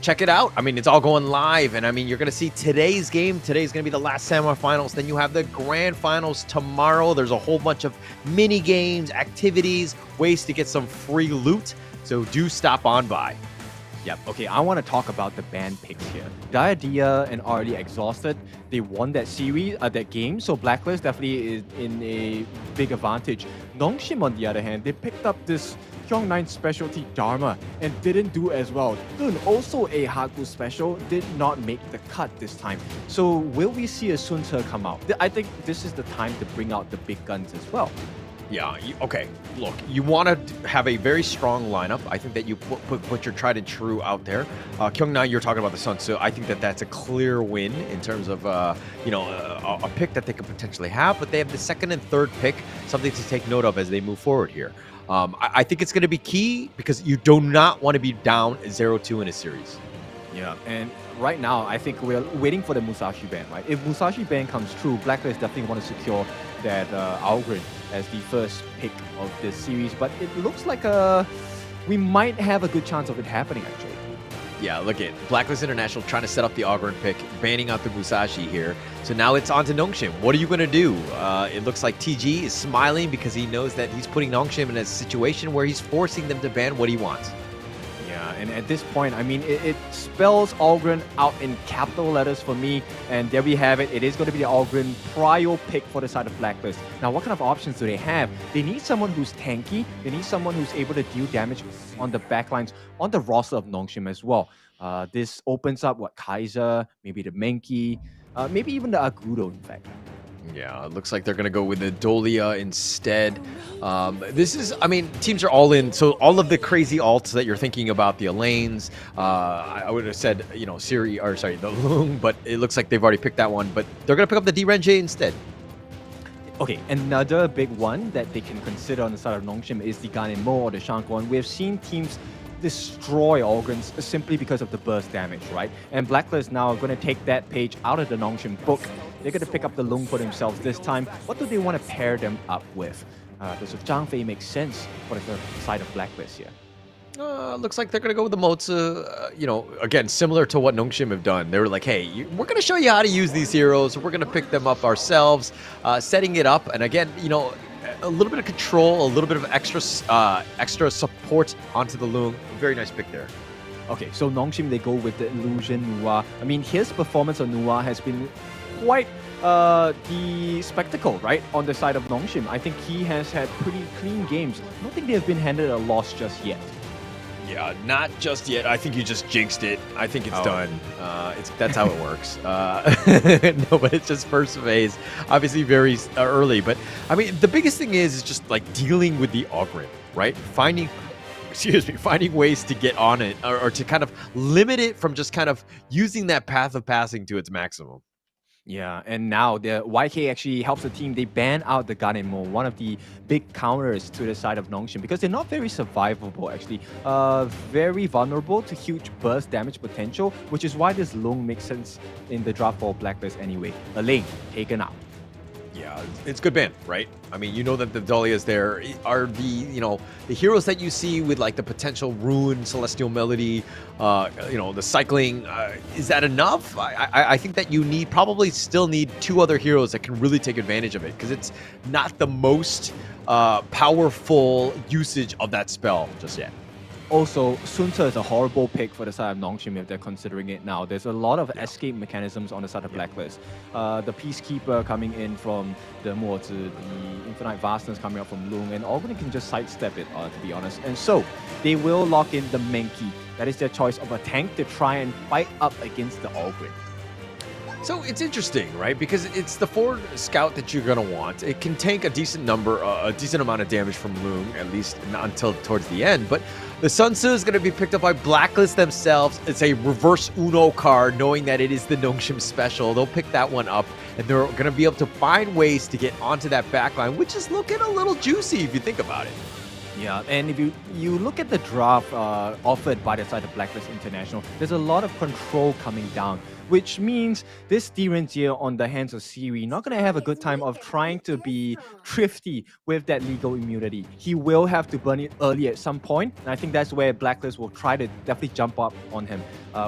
Check it out. I mean, it's all going live. And I mean, you're going to see today's game. Today's going to be the last semifinals. Then you have the grand finals tomorrow. There's a whole bunch of mini games, activities, ways to get some free loot. So do stop on by. Yep. Okay, I want to talk about the ban picks here. Diadia and already exhausted. They won that series, that game. So Blacklist definitely is in a big advantage. Nongshim, on the other hand, they picked up this Kyung9 specialty Dharma and didn't do as well. Dun, also a Haku special, did not make the cut this time. So will we see a Sun Tzu come out? I think this is the time to bring out the big guns as well. Yeah, okay. Look, you want to have a very strong lineup. I think that you put your tried and true out there. Kyung-na, you're talking about the Sun Tzu. I think that that's a clear win in terms of, a pick that they could potentially have. But they have the second and third pick, something to take note of as they move forward here. I think it's going to be key because you do not want to be down 0-2 in a series. Yeah, and right now, I think we're waiting for the Musashi ban, right? If Musashi ban comes true, Blacklist definitely want to secure that Algren as the first pick of this series. But it looks like we might have a good chance of it happening, actually. Yeah, look at Blacklist International trying to set up the Algren pick, banning out the Musashi here. So now it's on to Nongshim. What are you going to do? It looks like TG is smiling because he knows that he's putting Nongshim in a situation where he's forcing them to ban what he wants. Yeah, and at this point, I mean, it spells Algren out in capital letters for me. And there we have it. It is going to be the Algren prio pick for the side of Blacklist. Now, what kind of options do they have? They need someone who's tanky. They need someone who's able to deal damage on the backlines, on the roster of Nongshim as well. This opens up, Kaiser, maybe the Menki, maybe even the Agudo, in fact. Yeah, it looks like they're going to go with the Dolia instead. Teams are all in. So all of the crazy alts that you're thinking about, the Elaines, I would have said, the Lung, but it looks like they've already picked that one. But they're going to pick up the D-Renjay instead. Okay, another big one that they can consider on the side of Nongshim is the Ganemmo or the Shankwan. We've seen teams destroy Algrens simply because of the burst damage, right? And Blacklist now are going to take that page out of the Nongshim book. They're going to pick up the Lung for themselves this time. What do they want to pair them up with? Does Zhang Fei make sense for the side of Blacklist here? Looks like they're going to go with the Mozi. Again, similar to what Nongshim have done. They were like, hey, we're going to show you how to use these heroes. We're going to pick them up ourselves, setting it up. And again, a little bit of control, a little bit of extra support onto the Lung. Very nice pick there. Okay, so Nongshim, they go with the Illusion Nua. I mean, his performance on Nua has been quite the spectacle, right, on the side of Nongshim. I think he has had pretty clean games. I don't think they have been handed a loss just yet. Yeah, not just yet. I think you just jinxed it. I think it's done. That's how it works. No, but it's just first phase. Obviously very early. But, I mean, the biggest thing is just, like, dealing with the Algren, right? Finding ways to get on it or to kind of limit it from just kind of using that path of passing to its maximum. Yeah, and now the YK actually helps the team. They ban out the Ganemmo, one of the big counters to the side of Nongshim, because they're not very survivable, actually. Very vulnerable to huge burst damage potential, which is why this Lung makes sense in the draft for Blacklist anyway. Elaine, taken out. Yeah, it's good ban, right? I mean, you know that the Dahlias there are the heroes that you see with like the potential Ruin, Celestial Melody, the cycling. Is that enough? I think that you probably still need two other heroes that can really take advantage of it, because it's not the most powerful usage of that spell just yet. Also, Sun Tzu is a horrible pick for the side of Nongshim if they're considering it now. There's a lot of escape mechanisms on the side of Blacklist. The Peacekeeper coming in from the Mozi, the Infinite Vastness coming up from Lung, and Algren can just sidestep it, to be honest. And so, they will lock in the Menki. That is their choice of a tank to try and fight up against the Algren. So it's interesting, right? Because it's the forward scout that you're going to want. It can tank a decent amount of damage from Lung, at least not until towards the end. But the Sun Tzu is going to be picked up by Blacklist themselves. It's a reverse Uno card, knowing that it is the Nongshim special. They'll pick that one up, and they're going to be able to find ways to get onto that backline, which is looking a little juicy if you think about it. Yeah, and if you look at the draft offered by the side of Blacklist International, there's a lot of control coming down, which means this D-Renjay on the hands of Siri not going to have a good time of trying to be thrifty with that legal immunity. He will have to burn it early at some point, and I think that's where Blacklist will try to definitely jump up on him,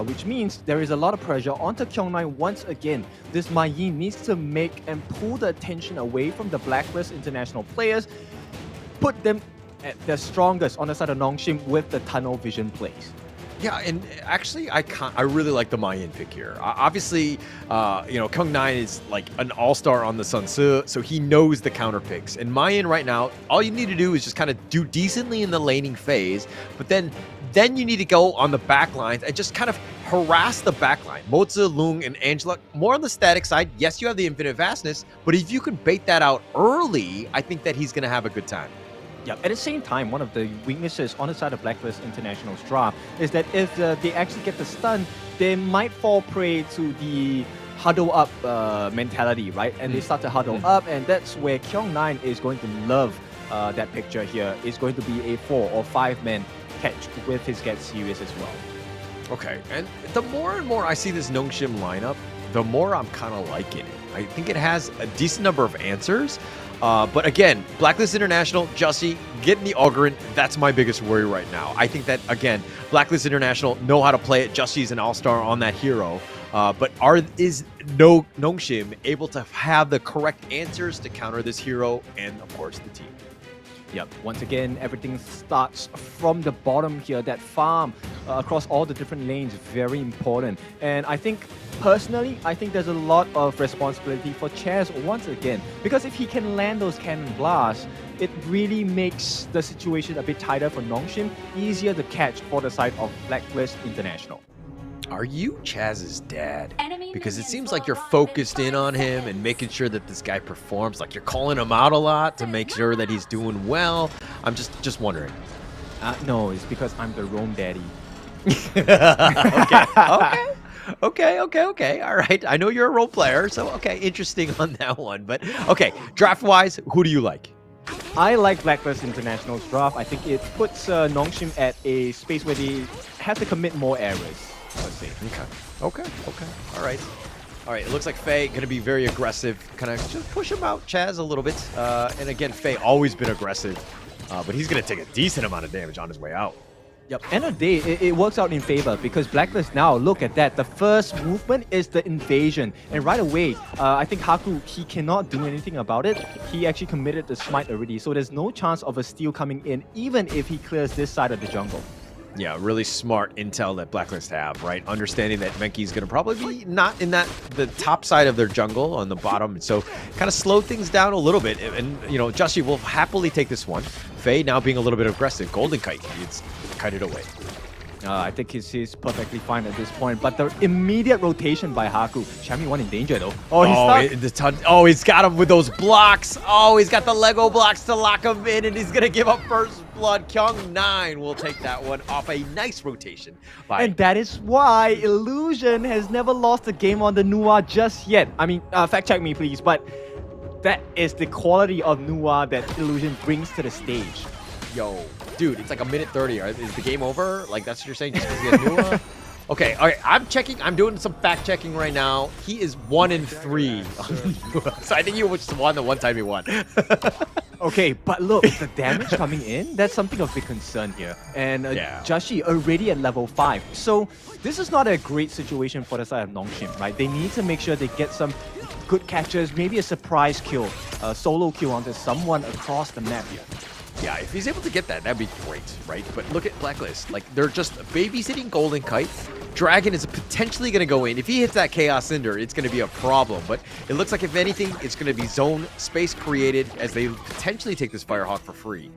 which means there is a lot of pressure onto Kyung9 once again. This Ma Yin needs to make and pull the attention away from the Blacklist International players, put them at their strongest on the side of Nongshim with the tunnel vision plays. Yeah, and actually, I really like the Mayan pick here. Obviously, Kung Nine is like an all-star on the Sun Tzu, so he knows the counter picks. And Mayan right now, all you need to do is just kind of do decently in the laning phase, but then you need to go on the back lines and just kind of harass the back line. Moza, Lung, and Angela, more on the static side. Yes, you have the infinite vastness, but if you can bait that out early, I think that he's going to have a good time. Yeah, at the same time, one of the weaknesses on the side of Blacklist International's draft is that if they actually get the stun, they might fall prey to the huddle up mentality, right? And they start to huddle up, and that's where Kyung9 is going to love that picture here. It's going to be a 4 or 5-man catch with his Get Serious as well. Okay, and the more and more I see this Nongshim lineup, the more I'm kind of liking it. I think it has a decent number of answers. But again, Blacklist International, Jussie, getting the Ogryn, that's my biggest worry right now. I think that, again, Blacklist International know how to play it. Jussie's an all-star on that hero. But is Nongshim able to have the correct answers to counter this hero and, of course, the team? Yep, once again, everything starts from the bottom here. That farm across all the different lanes, very important. And I think, personally, there's a lot of responsibility for Chaz once again. Because if he can land those cannon blasts, it really makes the situation a bit tighter for Nongshim, easier to catch for the side of Blacklist International. Are you Chaz's dad? Because it seems like you're focused in on him and making sure that this guy performs. Like you're calling him out a lot to make sure that he's doing well. I'm just wondering. No, it's because I'm the Rome daddy. Okay. All right. I know you're a role player, so okay, interesting on that one. But okay, draft-wise, who do you like? I like Blacklist International's draft. I think it puts Nongshim at a space where they have to commit more errors. Let's see. Okay. All right. It looks like Faye going to be very aggressive. Kind of just push him out, Chaz, a little bit. And again, Faye always been aggressive. But he's going to take a decent amount of damage on his way out. Yep, end of the day, it works out in favor because Blacklist now, look at that. The first movement is the invasion. And right away, I think Haku, he cannot do anything about it. He actually committed the smite already. So there's no chance of a steal coming in, even if he clears this side of the jungle. Yeah, really smart intel that Blacklist have, right? Understanding that Menki's going to probably be not in the top side of their jungle on the bottom. So kind of slow things down a little bit. And, Jussie will happily take this one. Faye now being a little bit aggressive. Golden Kite, it's kited away. I think he's perfectly fine at this point. But the immediate rotation by Haku. Xiaomi 1 in danger though. He's got him with those blocks. Oh, he's got the Lego blocks to lock him in, and he's going to give up first blood. Kyung9 will take that one off a nice rotation. And that is why Illusion has never lost a game on the Nua just yet. I mean, fact check me please, but that is the quality of Nua that Illusion brings to the stage. Yo, dude, it's like a minute 30. Is the game over? Like, that's what you're saying? Just because he had Nua? Okay, all right, I'm checking. I'm doing some fact checking right now. He is 1-3 on the Nua. So I think you just won the one time he won. Okay, but look, the damage coming in, that's something of big concern here. And Jussie already at level 5. So this is not a great situation for the side of Nongshim, right? They need to make sure they get some good catches, maybe a surprise kill, a solo kill onto someone across the map here. Yeah, if he's able to get that, that'd be great, right? But look at Blacklist. Like, they're just babysitting Golden Kite. Dragon is potentially going to go in. If he hits that Chaos Cinder, it's going to be a problem. But it looks like, if anything, it's going to be zone space created as they potentially take this Firehawk for free.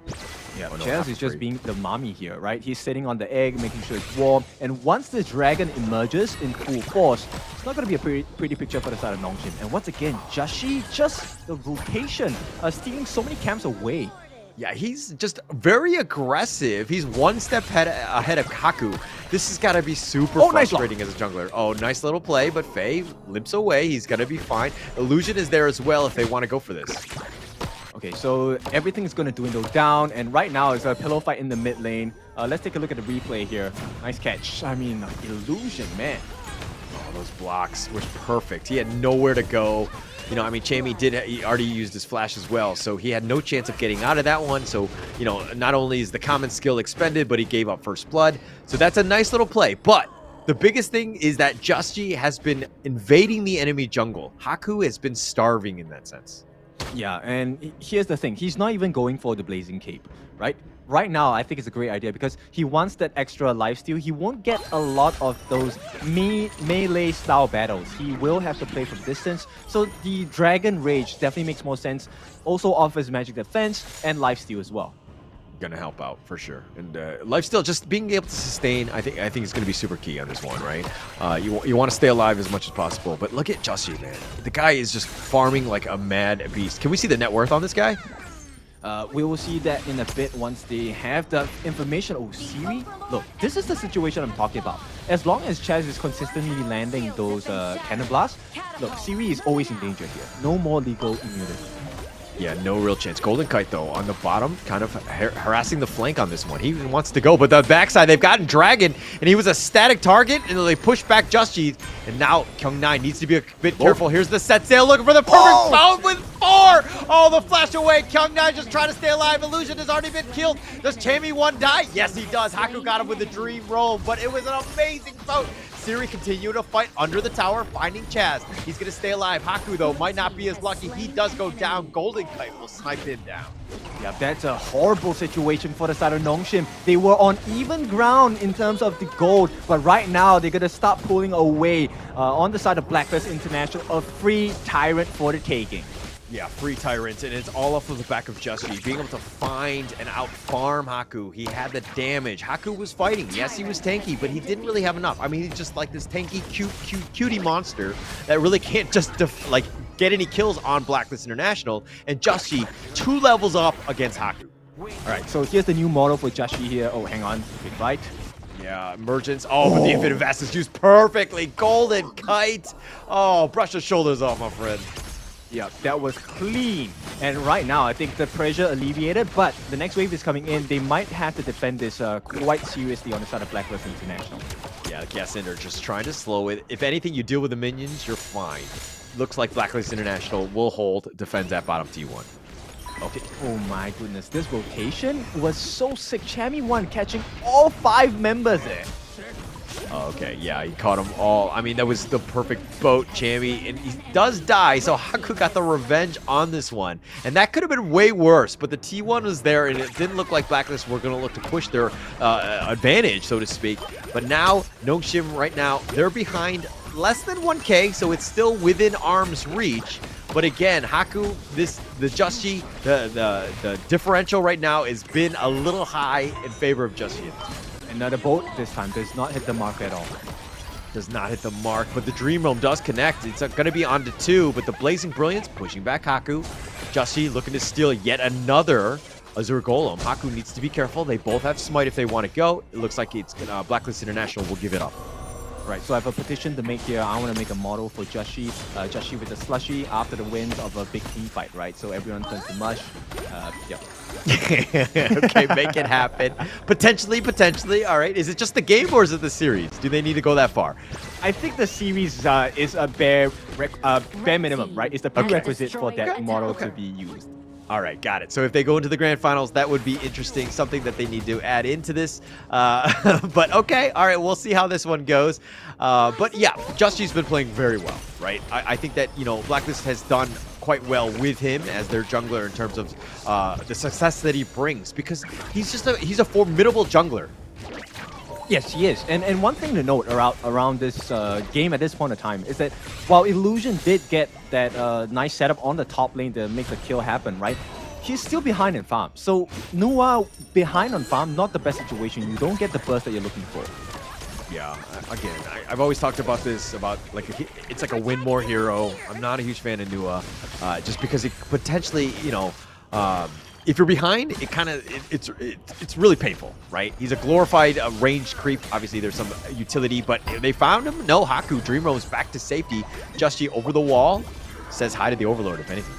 Yeah, Chaz is just being the mommy here, right? He's sitting on the egg, making sure it's warm. And once the Dragon emerges in full force, it's not going to be a pretty picture for the side of Nongshim. And once again, Jussie, just the rotation, stealing so many camps away. Yeah, he's just very aggressive. He's one step ahead of Haku. This has got to be super frustrating as a jungler. Oh, nice little play, but Faye limps away. He's going to be fine. Illusion is there as well if they want to go for this. Okay, so everything is going to dwindle down, and right now it's a pillow fight in the mid lane. Let's take a look at the replay here. Nice catch. I mean, Illusion, man. Oh, those blocks were perfect. He had nowhere to go. Chammy he already used his flash as well, so he had no chance of getting out of that one. So, not only is the common skill expended, but he gave up first blood. So that's a nice little play. But the biggest thing is that Jussie has been invading the enemy jungle. Haku has been starving in that sense. Yeah, and here's the thing. He's not even going for the Blazing Cape, right? right now, I think it's a great idea because he wants that extra lifesteal. He won't get a lot of those melee style battles. He will have to play from distance. So the Dragon Rage definitely makes more sense. Also offers magic defense and lifesteal as well. Gonna help out for sure, and lifesteal, just being able to sustain, I think is gonna be super key on this one, right? You want to stay alive as much as possible, but look at Justy, man. The guy is just farming like a mad beast. Can we see the net worth on this guy? We will see that in a bit once they have the information. Oh, Siri? Look, this is the situation I'm talking about. As long as Chaz is consistently landing those cannon blasts, look, Siri is always in danger here. No more legal immunity. Yeah, no real chance. Golden Kite, though, on the bottom, kind of harassing the flank on this one. He even wants to go, but the backside, they've gotten Dragon, and he was a static target, and they push back Justy, and now Kyung9 needs to be a bit careful. Here's the set sail, looking for the perfect bound with 4! Oh, the flash away. Kyung9 just trying to stay alive. Illusion has already been killed. Does Chammy1 die? Yes, he does. Haku got him with the dream roll, but it was an amazing boat. Siri continue to fight under the tower, finding Chaz. He's going to stay alive. Haku, though, might not be as lucky. He does go down. Golden Kite will snipe him down. Yeah, that's a horrible situation for the side of Nongshim. They were on even ground in terms of the gold, but right now they're going to start pulling away on the side of Blacklist International, a free Tyrant for the taking. Yeah, free Tyrant, and it's all off of the back of Justy. Being able to find and out-farm Haku. He had the damage. Haku was fighting. Yes, he was tanky, but he didn't really have enough. I mean, he's just like this tanky, cutie monster that really can't just, get any kills on Blacklist International. And Justy, 2 levels up against Haku. All right, so here's the new model for Justy here. Oh, hang on. Big fight. Yeah, Emergence. Oh, but the Infinite Vast is used perfectly. Golden Kite. Oh, brush the shoulders off, my friend. Yeah, that was clean. And right now, I think the pressure alleviated, but the next wave is coming in. They might have to defend this quite seriously on the side of Blacklist International. Yeah, the Gas Ender just trying to slow it. If anything, you deal with the minions, you're fine. Looks like Blacklist International will hold, defends that bottom T1. Okay. Oh my goodness, this rotation was so sick. Chammy1 catching all 5 members there. Okay, yeah, he caught them all. I mean, that was the perfect boat, Chammy, and he does die, so Haku got the revenge on this one. And that could have been way worse, but the T1 was there, and it didn't look like Blacklist were going to look to push their advantage, so to speak. But now, Nongshim right now, they're behind less than 1K, so it's still within arm's reach. But again, Haku, the Justy, the differential right now has been a little high in favor of Justy. Another bolt this time does not hit the mark at all. Does not hit the mark, but the Dream Realm does connect. It's going to be on to 2, but the Blazing Brilliance pushing back Haku. Justy looking to steal yet another Azure Golem. Haku needs to be careful. They both have Smite if they want to go. It looks like it's Blacklist International will give it up. Right, so I have a petition to make here. I want to make a model for Justy with a slushy after the wins of a big team fight, right? So everyone turns to mush. Yep. Okay, make it happen. Potentially. All right. Is it just the game or is it the series? Do they need to go that far? I think the series is a bare minimum, right? It's the prerequisite for that model to be used. All right, got it. So if they go into the grand finals, that would be interesting, something that they need to add into this. But okay, all right, we'll see how this one goes. But yeah, Justy's been playing very well, right? I think that, Blacklist has done quite well with him as their jungler in terms of the success that he brings, because he's a formidable jungler. Yes, he is. And one thing to note around this game at this point in time is that while Illusion did get that nice setup on the top lane to make the kill happen, right? He's still behind in farm. So Nua behind on farm, not the best situation. You don't get the burst that you're looking for. Yeah, again, I've always talked about this, it's like a win more hero. I'm not a huge fan of Nua, just because it potentially, if you're behind, it's really painful, right? He's a glorified ranged creep. Obviously, there's some utility, but they found him. No, Haku, Dream Realm is back to safety. Justy over the wall, says hi to the Overlord, if anything.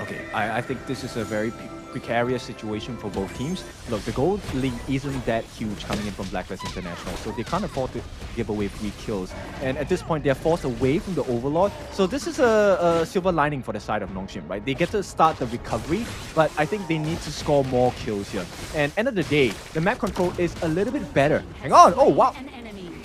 Okay, I think this is a very precarious situation for both teams. Look, the gold lead isn't that huge coming in from Blacklist International, so they can't afford to give away free kills. And at this point, they're forced away from the Overlord. So this is a silver lining for the side of Nongshim, right? They get to start the recovery, but I think they need to score more kills here. And end of the day, the map control is a little bit better. Hang on! Oh, wow!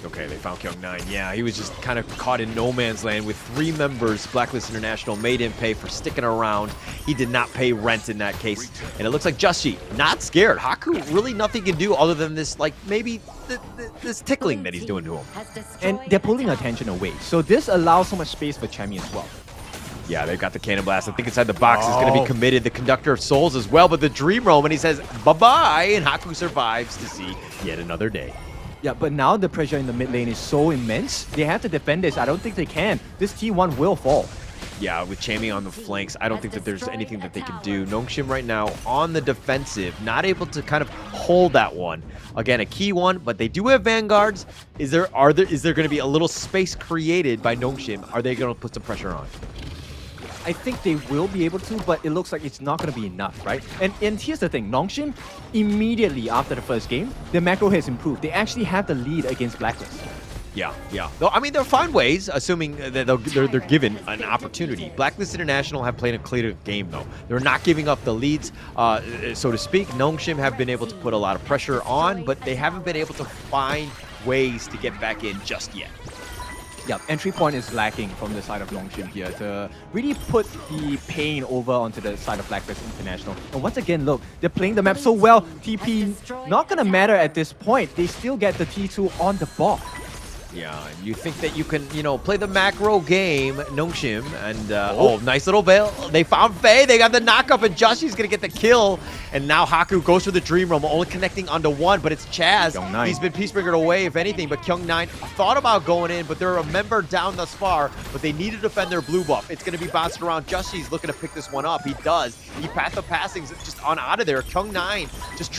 Okay, they found Kyung9. Yeah, he was just kind of caught in no man's land with 3 members. Blacklist International made him pay for sticking around. He did not pay rent in that case. And it looks like Justy not scared. Haku really nothing can do other than this, like, maybe this tickling that he's doing to him. And they're pulling attention away. So this allows so much space for Chemi as well. Yeah, they've got the Cannon Blast. I think inside the box is going to be committed. The Conductor of Souls as well, but the Dream Roam, and he says bye-bye, and Haku survives to see yet another day. Yeah, but now the pressure in the mid lane is so immense. They have to defend this. I don't think they can. This T1 will fall. Yeah, with Chami on the flanks, I don't think that there's anything that they can do. Nongshim right now on the defensive, not able to kind of hold that one. Again, a key one, but they do have Vanguards. Is there going to be a little space created by Nongshim? Are they going to put some pressure on? I think they will be able to, but it looks like it's not going to be enough, right? And here's the thing, Nongshim, immediately after the first game, their macro has improved. They actually have the lead against Blacklist. Yeah. Though, I mean, they'll find ways, assuming that they're given an opportunity. Blacklist International have played a clear game, though. They're not giving up the leads, so to speak. Nongshim have been able to put a lot of pressure on, but they haven't been able to find ways to get back in just yet. Yeah, entry point is lacking from the side of Nongshim here to really put the pain over onto the side of Blacklist International. And once again, look, they're playing the map so well. TP not gonna matter at this point. They still get the T2 on the ball. Yeah, and you think that you can, play the macro game, Nongshim, and nice little veil. They found Faye, they got the knockup, and Jushi's gonna get the kill. And now Haku goes for the Dream Roam, only connecting onto one, but it's Chaz. He's been Peacebreakered away, if anything, but Kyung9 thought about going in, but they're a member down thus far, but they need to defend their blue buff. It's gonna be bounced around. Jushi's looking to pick this one up. He does. He path of passings just on out of there. Kyung9 just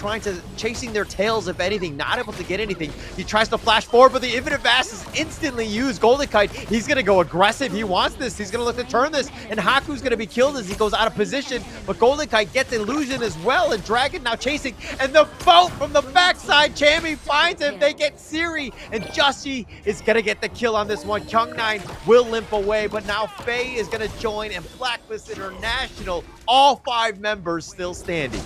chasing their tails, if anything, not able to get anything. He tries to flash forward, but the Infinite Vast is instantly used. Golden Kite, he's going to go aggressive. He wants this. He's going to look to turn this, and Haku's going to be killed as he goes out of position, but Golden Kite gets Illusion as well, and Dragon now chasing, and the boat from the backside, Chami finds him. They get Siri, and Justy is going to get the kill on this one. Kyung9 will limp away, but now Faye is going to join, and Blacklist International, all 5 members still standing.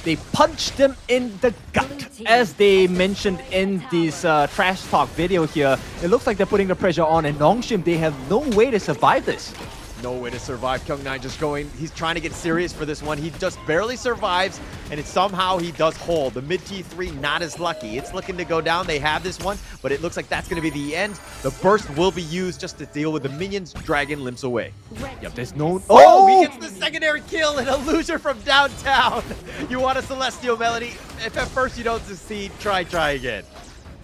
They punched them in the gut. As they mentioned in this trash talk video here, it looks like they're putting the pressure on, and Nongshim, they have no way to survive this. No way to survive. Kyung9 just going, he's trying to get serious for this one. He just barely survives, and somehow he does hold. The mid T3 not as lucky. It's looking to go down. They have this one, but it looks like that's going to be the end. The burst will be used just to deal with the minions. Dragon limps away. Yep, there's no... He gets the secondary kill and a loser from downtown. You want a Celestial Melody? If at first you don't succeed, try again.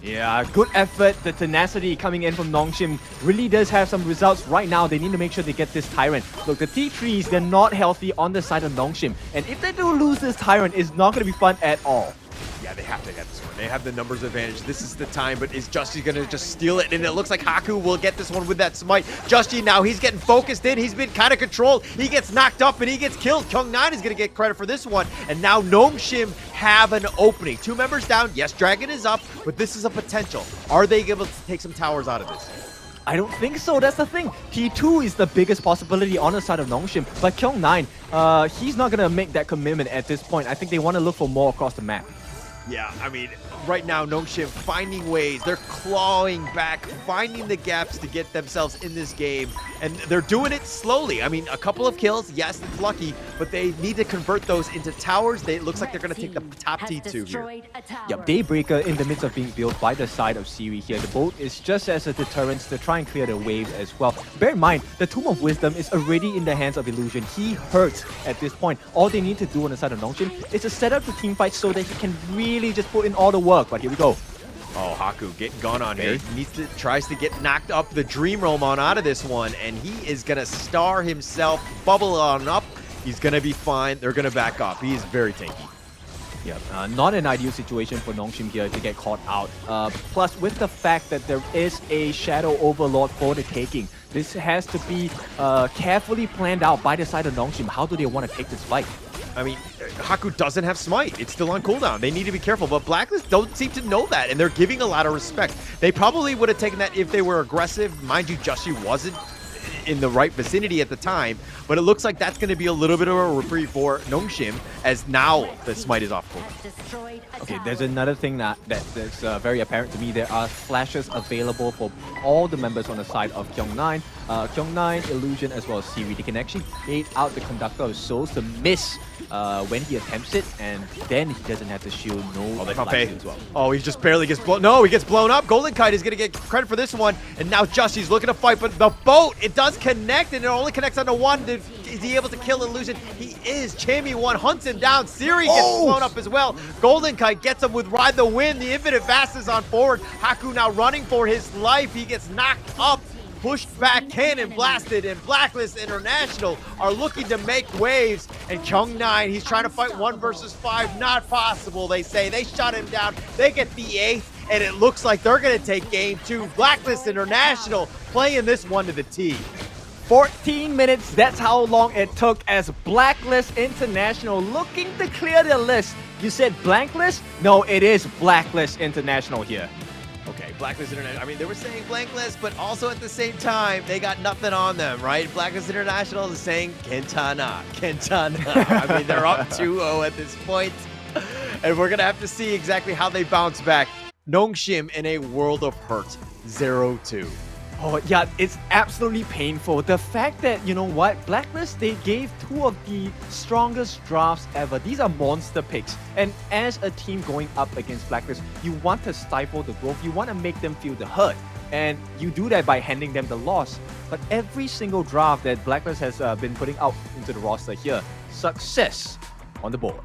Yeah, good effort. The tenacity coming in from Nongshim really does have some results right now. They need to make sure they get this Tyrant. Look, the T3s, they're not healthy on the side of Nongshim. And if they do lose this Tyrant, it's not going to be fun at all. Yeah, they have to get this one. They have the numbers advantage. This is the time, but is Justy going to just steal it? And it looks like Haku will get this one with that smite. Justy now, he's getting focused in. He's been kind of controlled. He gets knocked up and he gets killed. Kyung9 is going to get credit for this one. And now Nongshim have an opening. 2 members down. Yes, Dragon is up, but this is a potential. Are they able to take some towers out of this? I don't think so. That's the thing. T2 is the biggest possibility on the side of Nongshim. But Kyung9, he's not going to make that commitment at this point. I think they want to look for more across the map. Yeah, I mean, right now, Nongshim finding ways. They're clawing back, finding the gaps to get themselves in this game. And they're doing it slowly. I mean, a couple of kills, yes, it's lucky, but they need to convert those into towers. It looks like they're going to take the top T2 here. Yep, Daybreaker in the midst of being built by the side of Siri here. The boat is just as a deterrent to try and clear the waves as well. Bear in mind, the Tomb of Wisdom is already in the hands of Illusion. He hurts at this point. All they need to do on the side of Nongshim is to set up the team fight so that he can really just put in all the work. But here we go. Oh, Haku getting gone on here. Tries to get knocked up the Dream Roam on out of this one, and he is going to star himself, bubble on up. He's going to be fine. They're going to back up. He is very tanky. Yeah, not an ideal situation for Nongshim here to get caught out. Plus, with the fact that there is a Shadow Overlord for the taking, this has to be carefully planned out by the side of Nongshim. How do they want to take this fight? I mean, Haku doesn't have Smite. It's still on cooldown. They need to be careful, but Blacklist don't seem to know that, and they're giving a lot of respect. They probably would have taken that if they were aggressive. Mind you, Justy wasn't in the right vicinity at the time, but it looks like that's going to be a little bit of a reprieve for Nongshim. as now the smite is off course. Okay, there's another thing that's very apparent to me. There are flashes available for all the members on the side of Kyung9. Kyung9, Illusion, as well as Siri. They can actually bait out the Conductor of Souls to miss when he attempts it, and then he doesn't have to shield They can't pay. as well. Oh, he just barely gets blown. No, he gets blown up. Golden Kite is going to get credit for this one. And now Justy's looking to fight, but the boat, it does connect, and it only connects onto one. Is he able to kill Illusion? He is. Chammy1 hunts him down. Siri gets blown up as well. Golden Kite gets him with Ride the Wind. The Infinite Fast is on forward. Haku now running for his life. He gets knocked up. Pushed back, cannon blasted, and Blacklist International are looking to make waves. And Kyung9, he's trying to fight 1 versus 5. Not possible, they say. They shut him down. They get the 8th, and it looks like they're going to take game 2. Blacklist International playing this one to the T. 14 minutes, that's how long it took as Blacklist International looking to clear the list. You said Blacklist? No, it is Blacklist International here. Okay, Blacklist International. I mean, they were saying Blacklist, but also at the same time, they got nothing on them, right? Blacklist International is saying Kentana. I mean, they're up 2-0 at this point, and we're going to have to see exactly how they bounce back. Nongshim in a world of hurt, 0-2. Oh, yeah, it's absolutely painful. The fact that, you know what, Blacklist, they gave 2 of the strongest drafts ever. These are monster picks. And as a team going up against Blacklist, you want to stifle the growth. You want to make them feel the hurt. And you do that by handing them the loss. But every single draft that Blacklist has been putting out into the roster here, success on the board.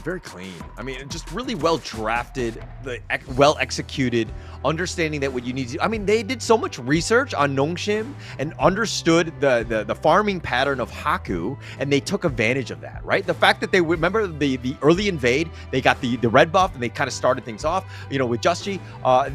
Very clean. I mean, just really well drafted, well executed, understanding that what you need to do. I mean, they did so much research on Nongshim and understood the farming pattern of Haku, and they took advantage of that, right? The fact that they remember the early invade, they got the red buff, and they kind of started things off, you know, with Justy.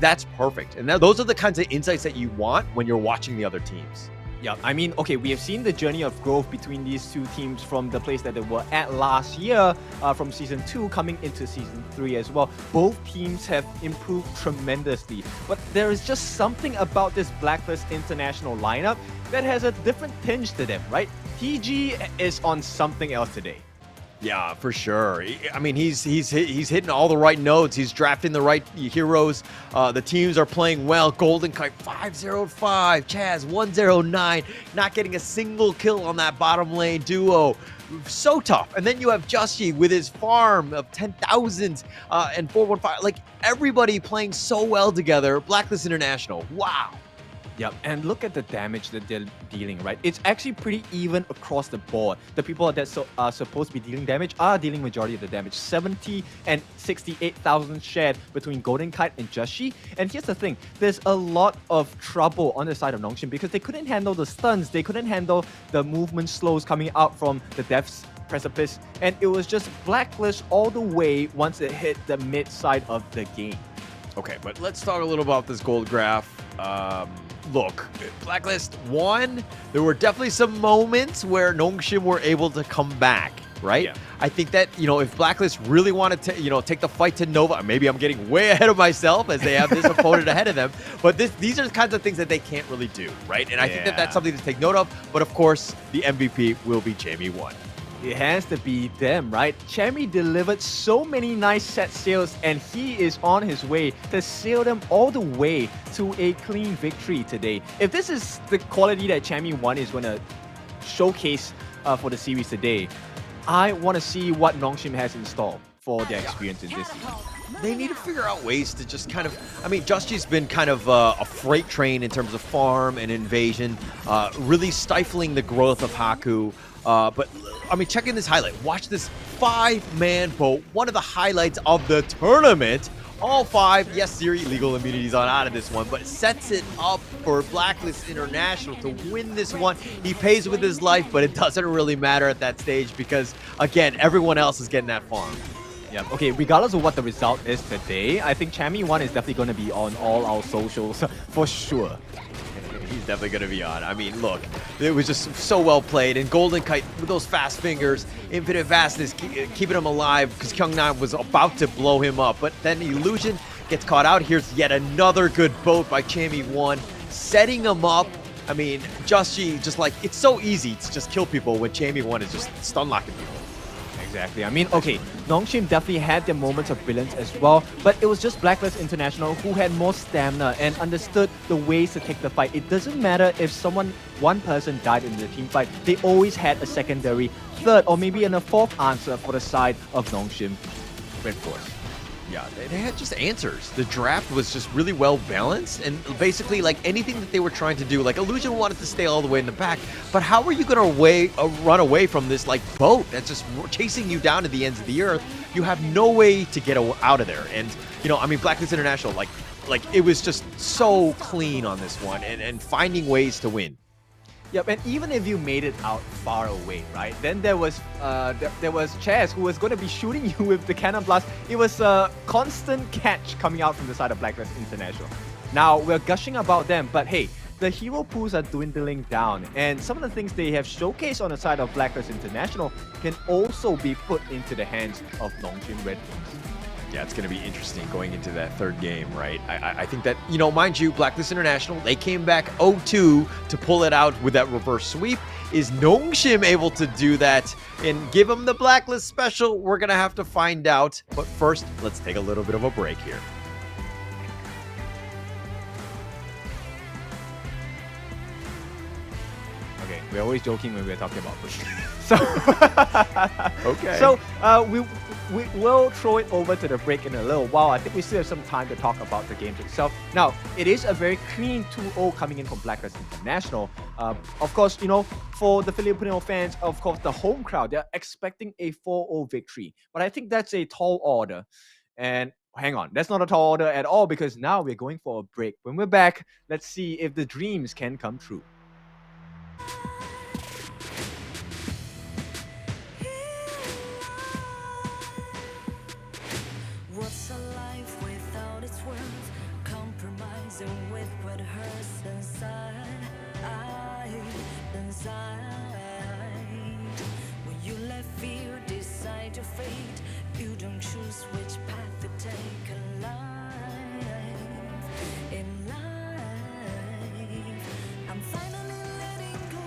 That's perfect. And those are the kinds of insights that you want when you're watching the other teams. Yeah, I mean, okay, we have seen the journey of growth between these two teams from the place that they were at last year, from Season 2 coming into Season 3 as well. Both teams have improved tremendously, but there is just something about this Blacklist International lineup that has a different tinge to them, right? TG is on something else today. Yeah, for sure. I mean, he's hitting all the right notes. He's drafting the right heroes. The teams are playing well. Golden Kite 505, Chaz 109, not getting a single kill on that bottom lane duo. So tough. And then you have Justy with his farm of 10,000 and 415. Like, everybody playing so well together. Blacklist International. Wow. Yep, and look at the damage that they're dealing, right? It's actually pretty even across the board. The people that are supposed to be dealing damage are dealing majority of the damage. 70 and 68,000 shared between Golden Kite and Justy. And here's the thing, there's a lot of trouble on the side of Nongshim because they couldn't handle the stuns, they couldn't handle the movement slows coming out from the Death's Precipice, and it was just Blacklist all the way once it hit the mid side of the game. Okay, but let's talk a little about this gold graph. Look, Blacklist won. There were definitely some moments where Nongshim were able to come back, right? Yeah. I think that, you know, if Blacklist really wanted to, you know, take the fight to Nova, maybe I'm getting way ahead of myself as they have this opponent ahead of them, but these are the kinds of things that they can't really do, right? And I think that that's something to take note of, but of course, the MVP will be Chammy1. It has to be them, right? Chammy delivered so many nice set sails, and he is on his way to sail them all the way to a clean victory today. If this is the quality that Chammy1 is going to showcase for the series today, I want to see what Nongshim has in store for their experience in this series. They need to figure out ways to just kind of, I mean, Justy's been kind of a freight train in terms of farm and invasion, really stifling the growth of Haku. But, I mean, check in this highlight. Watch this 5-man boat, one of the highlights of the tournament. All 5, yes, Siri, legal immunity's on out of this one, but it sets it up for Blacklist International to win this one. He pays with his life, but it doesn't really matter at that stage because, again, everyone else is getting that farm. Yeah, okay, regardless of what the result is today, I think Chammy1 is definitely going to be on all our socials for sure. He's definitely going to be on. I mean, look, it was just so well played. And Golden Kite with those fast fingers, infinite vastness, keeping him alive because Kyung9 was about to blow him up. But then Illusion gets caught out. Here's yet another good boat by Chammy1, setting him up. I mean, Justy, just like, it's so easy to just kill people when Chammy1 is just stun locking people. Exactly. I mean, okay, Nongshim definitely had their moments of brilliance as well, but it was just Blacklist International who had more stamina and understood the ways to take the fight. It doesn't matter if one person died in the team fight, they always had a secondary, third, or maybe a fourth answer for the side of Nongshim RedForce. Yeah, they had just answers. The draft was just really well balanced, and basically, like anything that they were trying to do, like Illusion wanted to stay all the way in the back, but how are you gonna run away from this like boat that's just chasing you down to the ends of the earth? You have no way to get out of there. And you know, I mean, Blacklist International, like it was just so clean on this one, and finding ways to win. Yep, and even if you made it out far away, right? Then there was Chaz who was going to be shooting you with the cannon blast. It was a constant catch coming out from the side of Blacklist International. Now we're gushing about them, but hey, the hero pools are dwindling down, and some of the things they have showcased on the side of Blacklist International can also be put into the hands of Nongshim RedForce. Yeah, it's going to be interesting going into that third game, right? I think that, you know, mind you, Blacklist International, they came back 0-2 to pull it out with that reverse sweep. Is Nongshim able to do that and give them the Blacklist special? We're going to have to find out. But first, let's take a little bit of a break here. Okay, we're always joking when we're talking about push. So, okay. So we will throw it over to the break in a little while. I think we still have some time to talk about the games itself. Now, it is a very clean 2-0 coming in from Blacklist International. Of course, you know, for the Filipino fans, of course, the home crowd, they're expecting a 4-0 victory. But I think that's a tall order. And hang on, that's not a tall order at all, because now we're going for a break. When we're back, let's see if the dreams can come true. What's a life without its worth? Compromising with what hurts inside. When you let fear decide your fate, you don't choose which path to take in life. In life, I'm finally letting go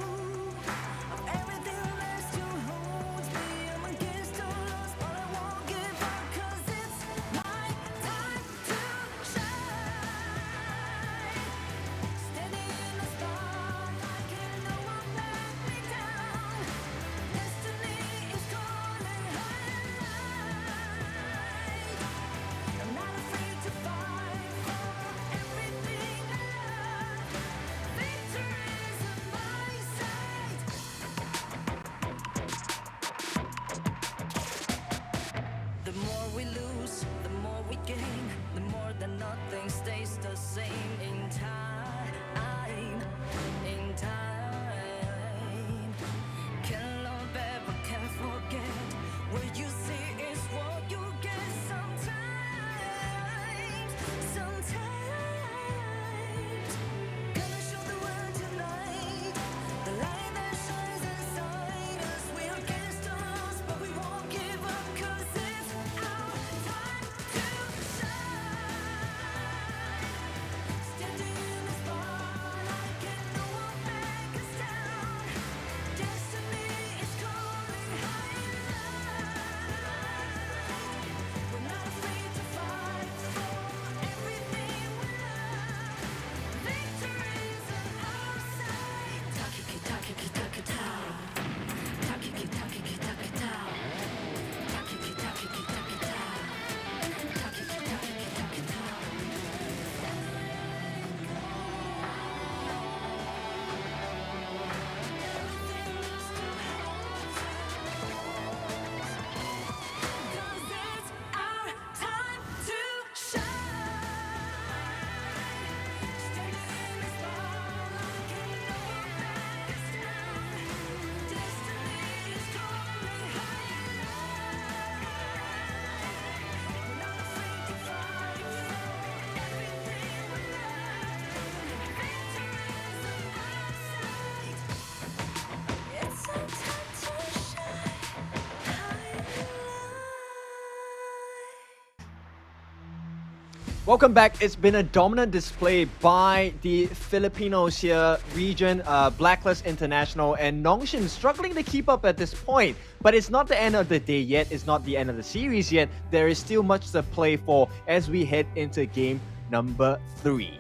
Welcome back. It's been a dominant display by the Filipinos here, region, Blacklist International, and Nongshim struggling to keep up at this point. But it's not the end of the day yet. It's not the end of the series yet. There is still much to play for as we head into game number 3.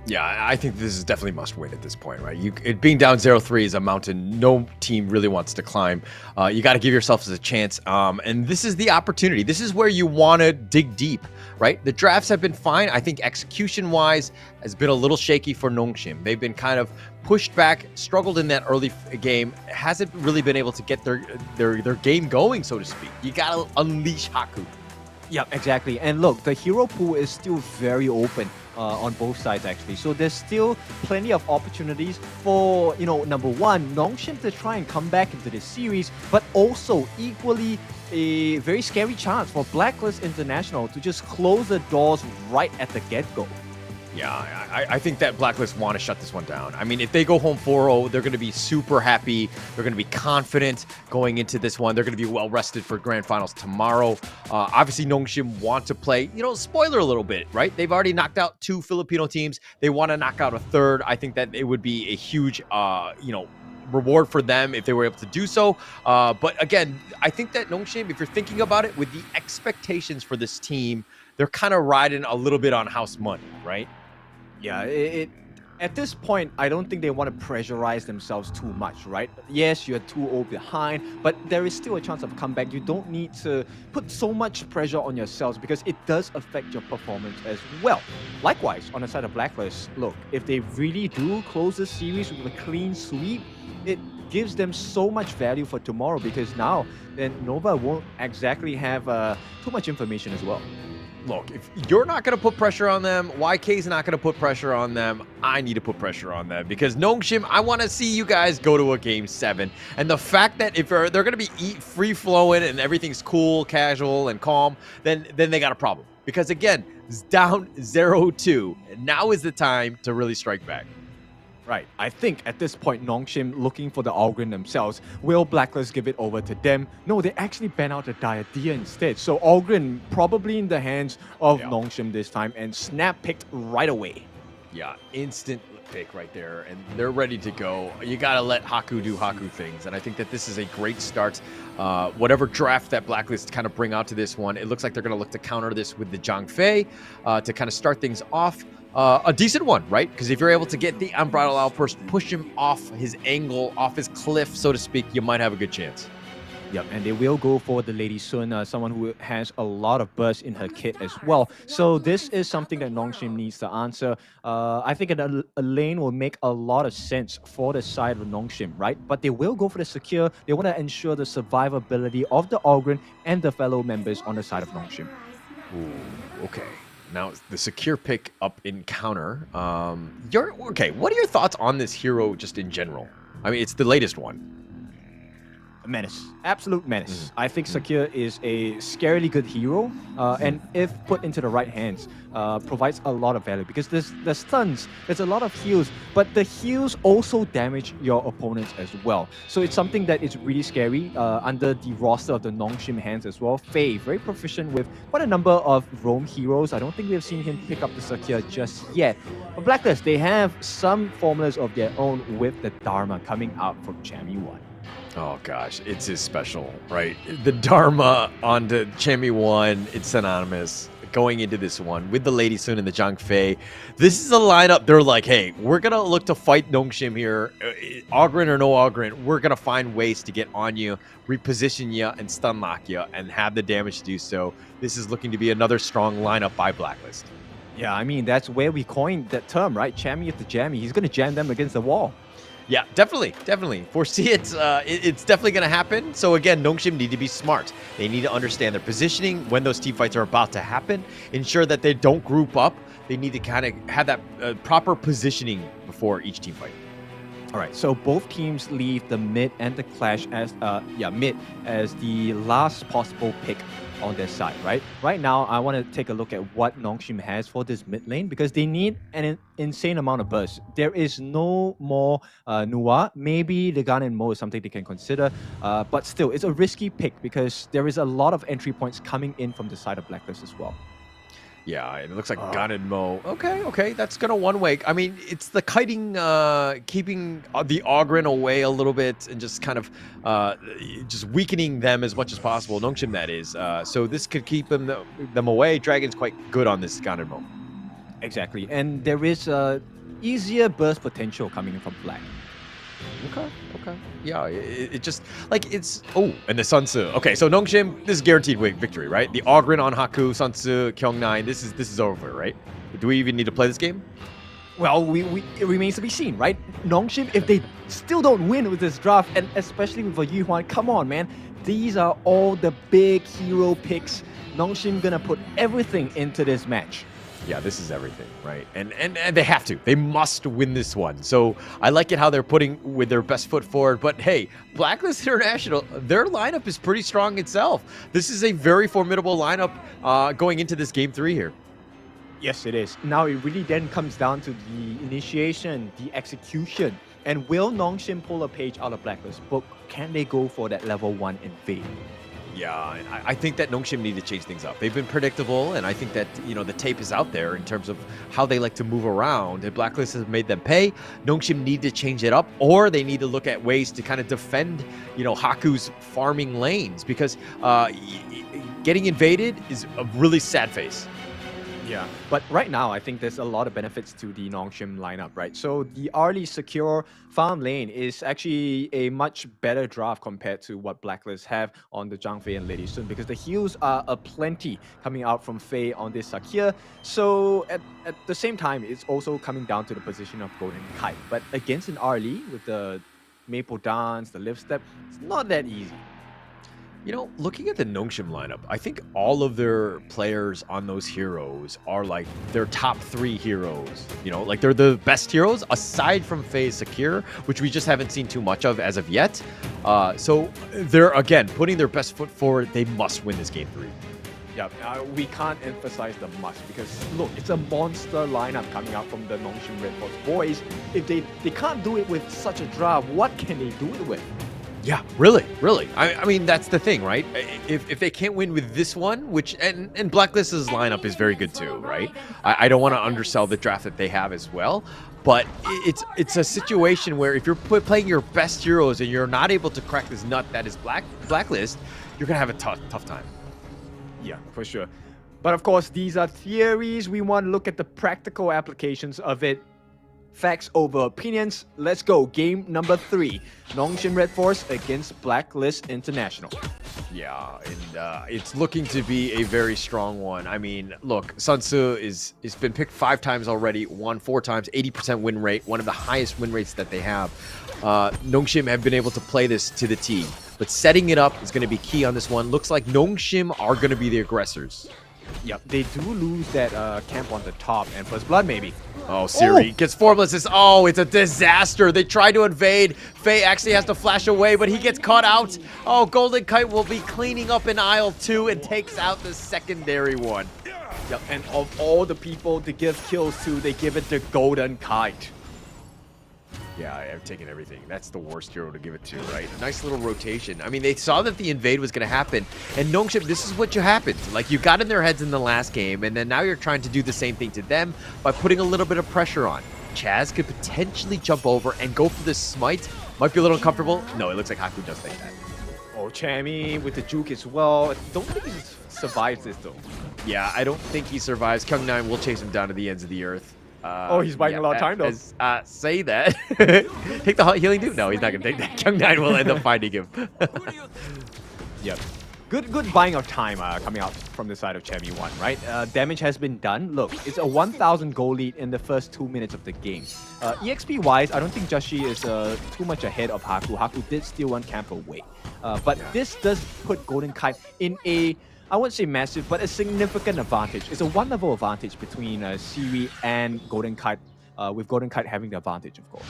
Yeah, I think this is definitely must win at this point, right? It being down 0-3 is a mountain no team really wants to climb. You got to give yourselves a chance. And this is the opportunity. This is where you want to dig deep, right? The drafts have been fine. I think execution-wise has been a little shaky for Nongshim. They've been kind of pushed back, struggled in that early game. Hasn't really been able to get their game going, so to speak. You got to unleash Haku. Yep, exactly. And look, the hero pool is still very open on both sides, actually. So there's still plenty of opportunities for, number one, Nongshim to try and come back into the series, but also equally a very scary chance for Blacklist International to just close the doors right at the get-go. Yeah, I think that Blacklist want to shut this one down. I mean, if they go home 4-0, they're going to be super happy. They're going to be confident going into this one. They're going to be well-rested for Grand Finals tomorrow. Obviously, Nongshim want to play, spoiler a little bit, right? They've already knocked out 2 Filipino teams. They want to knock out a third. I think that it would be a huge, reward for them if they were able to do so. But again, I think that Nongshim, if you're thinking about it, with the expectations for this team, they're kind of riding a little bit on house money, right? Yeah, at this point, I don't think they want to pressurize themselves too much, right? Yes, you're 2-0 behind, but there is still a chance of a comeback. You don't need to put so much pressure on yourselves because it does affect your performance as well. Likewise, on the side of Blacklist, look, if they really do close the series with a clean sweep, it gives them so much value for tomorrow because now then Nova won't exactly have too much information as well. Look, if you're not going to put pressure on them, YK's not going to put pressure on them, I need to put pressure on them because Nongshim, I want to see you guys go to a Game 7. And the fact that if they're going to be free-flowing and everything's cool, casual, and calm, then they got a problem. Because again, it's down 0-2. And now is the time to really strike back. Right. I think at this point, Nongshim looking for the Ogren themselves. Will Blacklist give it over to them? No, they actually ban out the Diadea instead. So Ogren probably in the hands of Nongshim this time and snap picked right away. Yeah, instant pick right there, and they're ready to go. You got to let Haku do Haku things, and I think that this is a great start. Whatever draft that Blacklist kind of bring out to this one, it looks like they're going to look to counter this with the Zhangfei to kind of start things off. A decent one, right? Because if you're able to get the Unbridled Outburst, push him off his angle, off his cliff, so to speak, you might have a good chance. Yep, and they will go for the Lady Sun, someone who has a lot of burst in her kit as well. So this is something that Nongshim needs to answer. I think a lane will make a lot of sense for the side of Nongshim, right? But they will go for the secure. They want to ensure the survivability of the Ogren and the fellow members on the side of Nongshim. Ooh, okay. Now, the secure pick up in counter. Okay, what are your thoughts on this hero just in general? I mean, it's the latest one. A menace. Absolute menace. I think Sakir is a scarily good hero, and if put into the right hands, provides a lot of value because there's stuns, there's a lot of heals, but the heals also damage your opponents as well. So it's something that is really scary under the roster of the Nongshim hands as well. Faye, very proficient with quite a number of roam heroes. I don't think we have seen him pick up the Sakir just yet. But Blacklist, they have some formulas of their own with the Dharma coming out from Chami 1. Oh gosh, it's his special, right? The Dharma onto Chami 1, it's synonymous. Going into this one with the Lady Sun and the Zhangfei. This is a lineup, they're like, hey, we're going to look to fight Nongshim here. Ogren or no Ogren, we're going to find ways to get on you, reposition you, and stun lock you, and have the damage to do so. This is looking to be another strong lineup by Blacklist. Yeah, I mean, that's where we coined that term, right? Chami at the jammy. He's going to jam them against the wall. Yeah, definitely. Foresee it. It's definitely going to happen. So again, Nongshim need to be smart. They need to understand their positioning when those team fights are about to happen. Ensure that they don't group up. They need to kind of have that proper positioning before each team fight. All right, so both teams leave the mid and the clash as mid as the last possible pick on their side, right? Right now, I want to take a look at what Nongshim has for this mid lane because they need an insane amount of burst. There is no more Nua. Maybe the Gun and Mo is something they can consider, but still, it's a risky pick because there is a lot of entry points coming in from the side of Blacklist as well. Yeah, it looks like Gun and Mo. Okay, that's gonna one way. I mean, it's the kiting, keeping the Ogren away a little bit and just kind of just weakening them as much as possible. Nongshim, that is. So this could keep them away. Dragon's quite good on this Gun and Mo. Exactly, and there is easier burst potential coming in from Black. Okay. Yeah, it just like it's and the Sun Tzu. Okay, so Nongshim, this is guaranteed victory, right? The Ogren on Haku, Sun Tzu, Kyung9. This is over, right? Do we even need to play this game? Well, it remains to be seen, right? Nongshim, if they still don't win with this draft, and especially with Yu Huan, come on, man. These are all the big hero picks. Nongshim gonna put everything into this match. Yeah, this is everything, right? And they have to. They must win this one. So I like it how they're putting with their best foot forward. But hey, Blacklist International, their lineup is pretty strong itself. This is a very formidable lineup going into this game 3 here. Yes, it is. Now it really then comes down to the initiation, the execution. And will Nongshim pull a page out of Blacklist book? Can they go for that level 1 invade? Yeah, and I think that Nongshim need to change things up. They've been predictable, and I think that, the tape is out there in terms of how they like to move around, and Blacklist has made them pay. Nongshim need to change it up, or they need to look at ways to kind of defend, Haku's farming lanes, because getting invaded is a really sad face. Yeah, but right now, I think there's a lot of benefits to the Nongshim lineup, right? So the early secure farm lane is actually a much better draft compared to what Blacklist have on the Zhang Fei and Lady Sun, because the heals are aplenty coming out from Fei on this Sakir. So at the same time, it's also coming down to the position of Golden Kite. But against an early with the Maple Dance, the Lift Step, it's not that easy. Looking at the Nongshim lineup, I think all of their players on those heroes are like their top 3 heroes. Like they're the best heroes aside from Fei Sakir, which we just haven't seen too much of as of yet. So they're, again, putting their best foot forward. They must win this game 3. Yeah, we can't emphasize the must because, look, it's a monster lineup coming out from the Nongshim RedForce boys. If they can't do it with such a draft, what can they do it with? Yeah, really. I mean, that's the thing, right? If they can't win with this one, which and Blacklist's lineup is very good too, right? I don't want to undersell the draft that they have as well, but it's a situation where if you're playing your best heroes and you're not able to crack this nut that is Blacklist, you're gonna have a tough time. Yeah, for sure. But of course, these are theories. We want to look at the practical applications of it. Facts over opinions. Let's go. Game number 3. Nongshim RedForce against Blacklist International. Yeah, and it's looking to be a very strong one. I mean, look, Sun Tzu is been picked 5 times already, won 4 times, 80% win rate, one of the highest win rates that they have. Nongshim have been able to play this to the T, but setting it up is going to be key on this one. Looks like Nongshim are going to be the aggressors. Yep, they do lose that camp on the top and First Blood maybe. Oh, Siri gets Formless. It's a disaster. They try to invade. Fei actually has to flash away, but he gets caught out. Oh, Golden Kite will be cleaning up in aisle 2 and takes out the secondary one. Yep, and of all the people to give kills to, they give it to Golden Kite. Yeah, I've taken everything. That's the worst hero to give it to, right? A nice little rotation. I mean, they saw that the invade was going to happen. And Nongshim, this is what happened. Like, you got in their heads in the last game, and then now you're trying to do the same thing to them by putting a little bit of pressure on. Chaz could potentially jump over and go for this smite. Might be a little uncomfortable. No, it looks like Haku does take that. Oh, Chammy with the juke as well. Don't think he survives this, though. Yeah, I don't think he survives. Kyung9 will chase him down to the ends of the earth. He's buying a lot of time, though. Say that. Take the healing dude? No, he's not going to take that. Kyung9 will end up finding him. Yep. Good buying of time coming out from the side of Chammy 1, right? Damage has been done. Look, it's a 1,000 goal lead in the first 2 minutes of the game. EXP-wise, I don't think Joshi is too much ahead of Haku. Haku did steal 1 camp away. But this does put Golden Kite in a, I wouldn't say massive, but a significant advantage. It's a 1-level advantage between Siri and Golden Kite, with Golden Kite having the advantage, of course.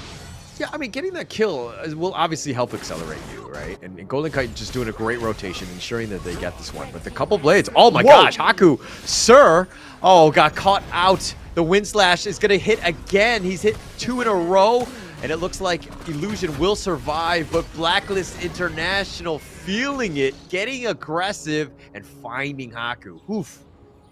Yeah, I mean, getting that kill will obviously help accelerate you, right? And Golden Kite just doing a great rotation, ensuring that they get this one. But the couple blades, oh my gosh, Haku, sir, got caught out. The Wind Slash is going to hit again. He's hit 2 in a row, and it looks like Illusion will survive, but Blacklist International feeling it, getting aggressive, and finding Haku. Oof.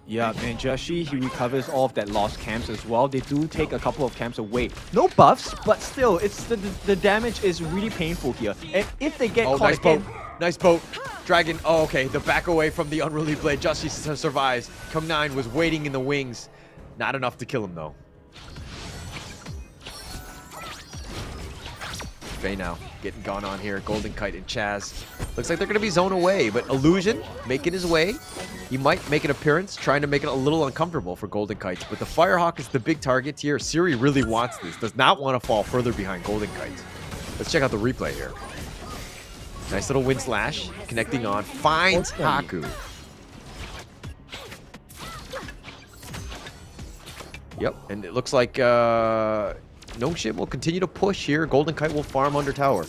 Yeah, and Joshi, he recovers all of that lost camps as well. They do take a couple of camps away. No buffs, but still, it's the damage is really painful here. And if they get caught nice again, boat. Nice boat. Dragon, oh, okay. The back away from the unruly blade. Joshi survives. Kung9 was waiting in the wings. Not enough to kill him, though. Faye now getting gone on here. Golden Kite and Chaz. Looks like they're going to be zone away, but Illusion making his way. He might make an appearance, trying to make it a little uncomfortable for Golden Kites, but the Firehawk is the big target here. Siri really wants this. Does not want to fall further behind Golden Kites. Let's check out the replay here. Nice little wind slash. Connecting on. Finds Haku. Yep, and it looks like Nongshim will continue to push here. Golden Kite will farm under tower.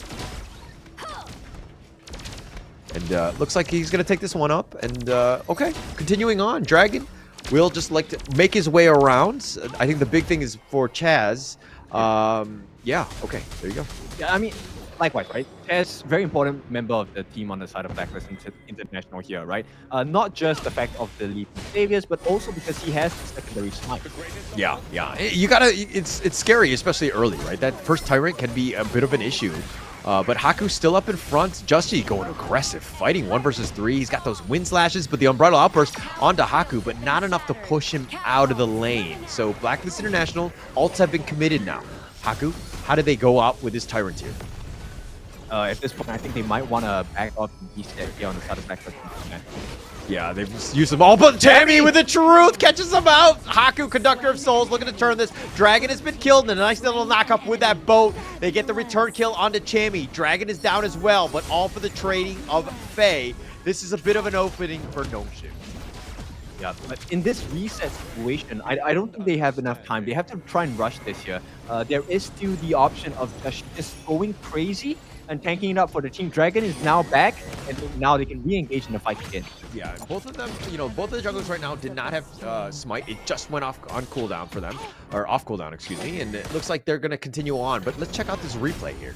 And looks like he's going to take this one up. And okay, continuing on. Dragon will just like to make his way around. I think the big thing is for Chaz. Yeah, okay, there you go. yeah, I mean, likewise, right? Chaz, very important member of the team on the side of Blacklist International here, right? Not just the fact of the lead saviors, but also because he has the secondary smite. Yeah, yeah. You gotta. It's scary, especially early, right? That first Tyrant can be a bit of an issue. But Haku's still up in front. Justy going aggressive, fighting 1 versus 3. He's got those wind slashes, but the Umbrella Outburst onto Haku, but not enough to push him out of the lane. So Blacklist International, ults have been committed now. Haku, how do they go out with this Tyrant here? At this point, I think they might want to back off and reset here on the side of Blacklist International. Yeah, they've just used them all, but Tammy with the truth catches them out. Haku, Conductor of Souls, looking to turn this. Dragon has been killed, and a nice little knock-up with that boat. They get the return kill onto Chammy. Dragon is down as well, but all for the trading of Faye. This is a bit of an opening for Nongshim. Yeah, but in this reset situation, I don't think they have enough time. They have to try and rush this here. There is still the option of just going crazy and tanking it up for the team. Dragon is now back, and now they can re-engage in the fight again. Yeah, both of them, both of the jugglers right now did not have smite. It just went off on cooldown for them, or off cooldown, excuse me, and it looks like they're going to continue on. But let's check out this replay here.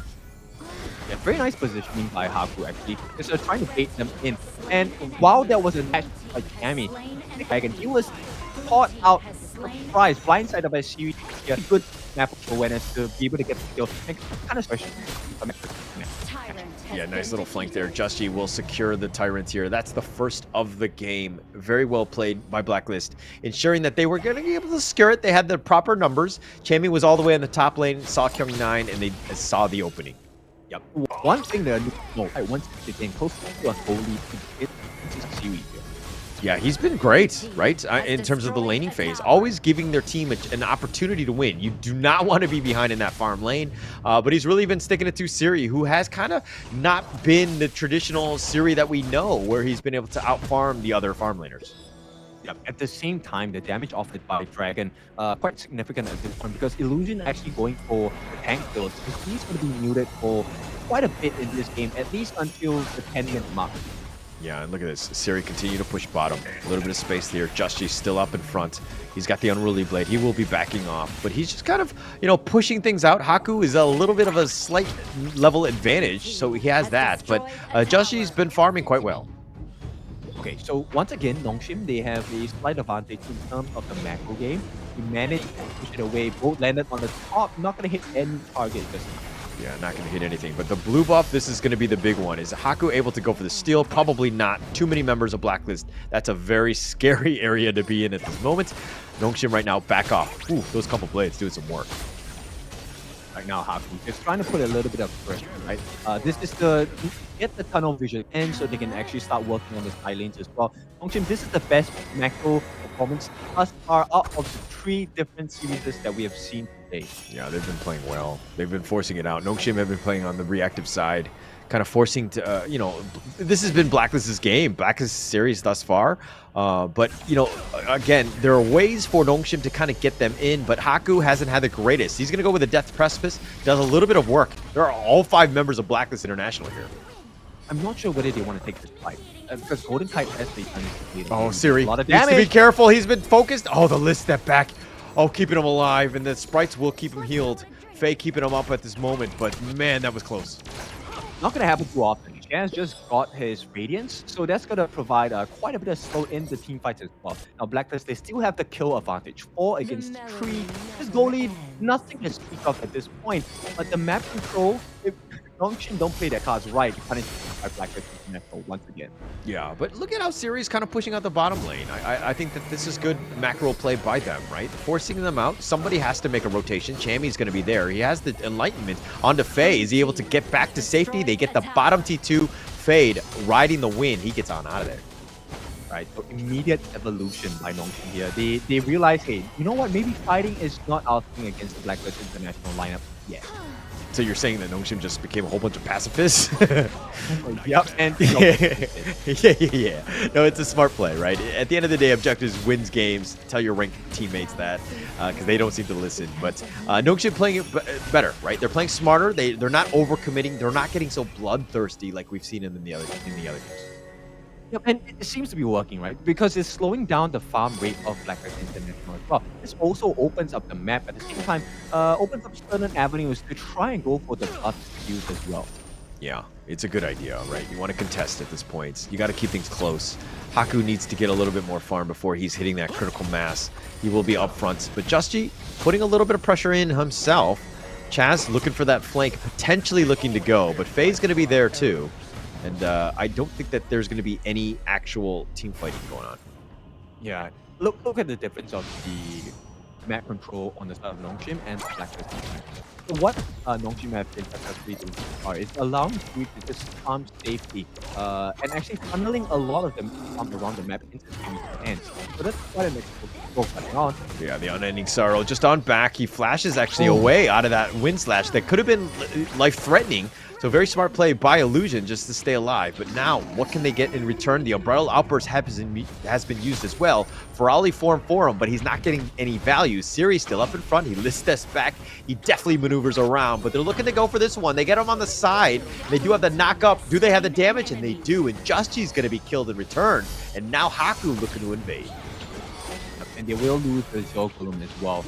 Yeah, very nice positioning by Haku, actually, because they're trying to bait them in. And while there was a match by Cammy, Dragon, he was caught out, surprised, blindsided by Siri. Yeah, good map awareness to be able to get the kill. Kind of special. Yeah, nice little flank there. Justy will secure the Tyrant here. That's the first of the game. Very well played by Blacklist, ensuring that they were going to be able to secure it. They had the proper numbers. Chammy was all the way in the top lane, saw Kung9, and they saw the opening. Yep. One thing that once they get close to a whole lead, it's Siri here. Yeah, he's been great, right? In terms of the laning phase, always giving their team an opportunity to win. You do not want to be behind in that farm lane, but he's really been sticking it to Siri, who has kind of not been the traditional Siri that we know, where he's been able to outfarm the other farm laners. Yep. At the same time, the damage offered by Dragon quite significant at this point, because Illusion actually going for the tank kills. He's going to be muted for quite a bit in this game, at least until the 10-minute mark. Yeah, and look at this. Siri continue to push bottom. A little bit of space there. Justy's still up in front. He's got the Unruly Blade. He will be backing off, but he's just kind of, pushing things out. Haku is a little bit of a slight level advantage, so he has that, but Justy's been farming quite well. Okay, so once again, Nongshim, they have a slight advantage in terms of the macro game. He managed to push it away. Both landed on the top, not going to hit any target just now. Yeah, not going to hit anything. But the blue buff, this is going to be the big one. Is Haku able to go for the steal? Probably not. Too many members of Blacklist. That's a very scary area to be in at this moment. Nongshim right now, back off. Ooh, those couple blades doing some work. Right now, Haku is trying to put a little bit of pressure, right? This is to get the tunnel vision in so they can actually start working on the side lanes as well. Nongshim, this is the best macro performance thus far out of the 3 different series that we have seen today. Yeah, they've been playing well. They've been forcing it out. Nongshim have been playing on the reactive side, kind of forcing to, this has been Blacklist's game, Blacklist's series thus far. But, again, there are ways for Nongshim to kind of get them in, but Haku hasn't had the greatest. He's going to go with the Death Precipice, does a little bit of work. There are all 5 members of Blacklist International here. I'm not sure whether they want to take this fight, because Golden Kite has the Oh, Siri a lot of needs damage. to be careful. He's been focused. Oh, the list step back. Oh, keeping him alive, and the sprites will keep him healed. Faye keeping him up at this moment, but man, that was close. not going to happen too often. Chance just got his Radiance, so that's going to provide quite a bit of slow in the team fights as well. Now, Blacklist, they still have the kill advantage. 4 against 3. This goal lead, nothing to speak of at this point. But the map control, if Nongshim don't play their cards right, you punish by Blacklist International once again. Yeah, but look at how Siri's kind of pushing out the bottom lane. I think that this is good macro play by them, right? Forcing them out. Somebody has to make a rotation. Chammy's going to be there. He has the Enlightenment onto Faye. Is he able to get back to safety? They get the bottom T2. Fade riding the win. He gets on out of there. Right, so immediate evolution by Nongshim here. They realize, hey, you know what? Maybe fighting is not our thing against the Blacklist International lineup yet. So you're saying that Nongshim just became a whole bunch of pacifists? Yep, and yeah. No, it's a smart play, right? At the end of the day, objectives wins games. Tell your ranked teammates that because they don't seem to listen. But Nongshim playing it better, right? They're playing smarter. They're not overcommitting. They're not getting so bloodthirsty like we've seen in the other games. Yep, and it seems to be working, right? Because it's slowing down the farm rate of Blacklist International as well. This also opens up the map at the same time, opens up certain avenues to try and go for the blood use as well. Yeah, it's a good idea, right? You want to contest at this point. You got to keep things close. Haku needs to get a little bit more farm before he's hitting that critical mass. He will be up front. But Justy putting a little bit of pressure in himself. Chaz looking for that flank, potentially looking to go, but Faye's going to be there too. And I don't think that there's going to be any actual team fighting going on. Yeah, look at the difference of the map control on the side of Nongshim and Blacklist. So what Nongshim have been successfully doing so far is allowing Sweet to just farm safely and actually funneling a lot of them around the map into the enemy's hands. So that's quite an explosive going on. Yeah, the Unending Sorrow just on back. He flashes actually away out of that wind slash that could have been life-threatening. So very smart play by Illusion just to stay alive. But now, what can they get in return? The Umbrella Outburst has been used as well. Ferali form for him, but he's not getting any value. Siri's still up in front. He lists us back. He definitely maneuvers around, but they're looking to go for this one. They get him on the side. They do have the knock-up. Do they have the damage? And they do. And Justy's going to be killed in return. And now Haku looking to invade. And they will lose the Zero Column as well.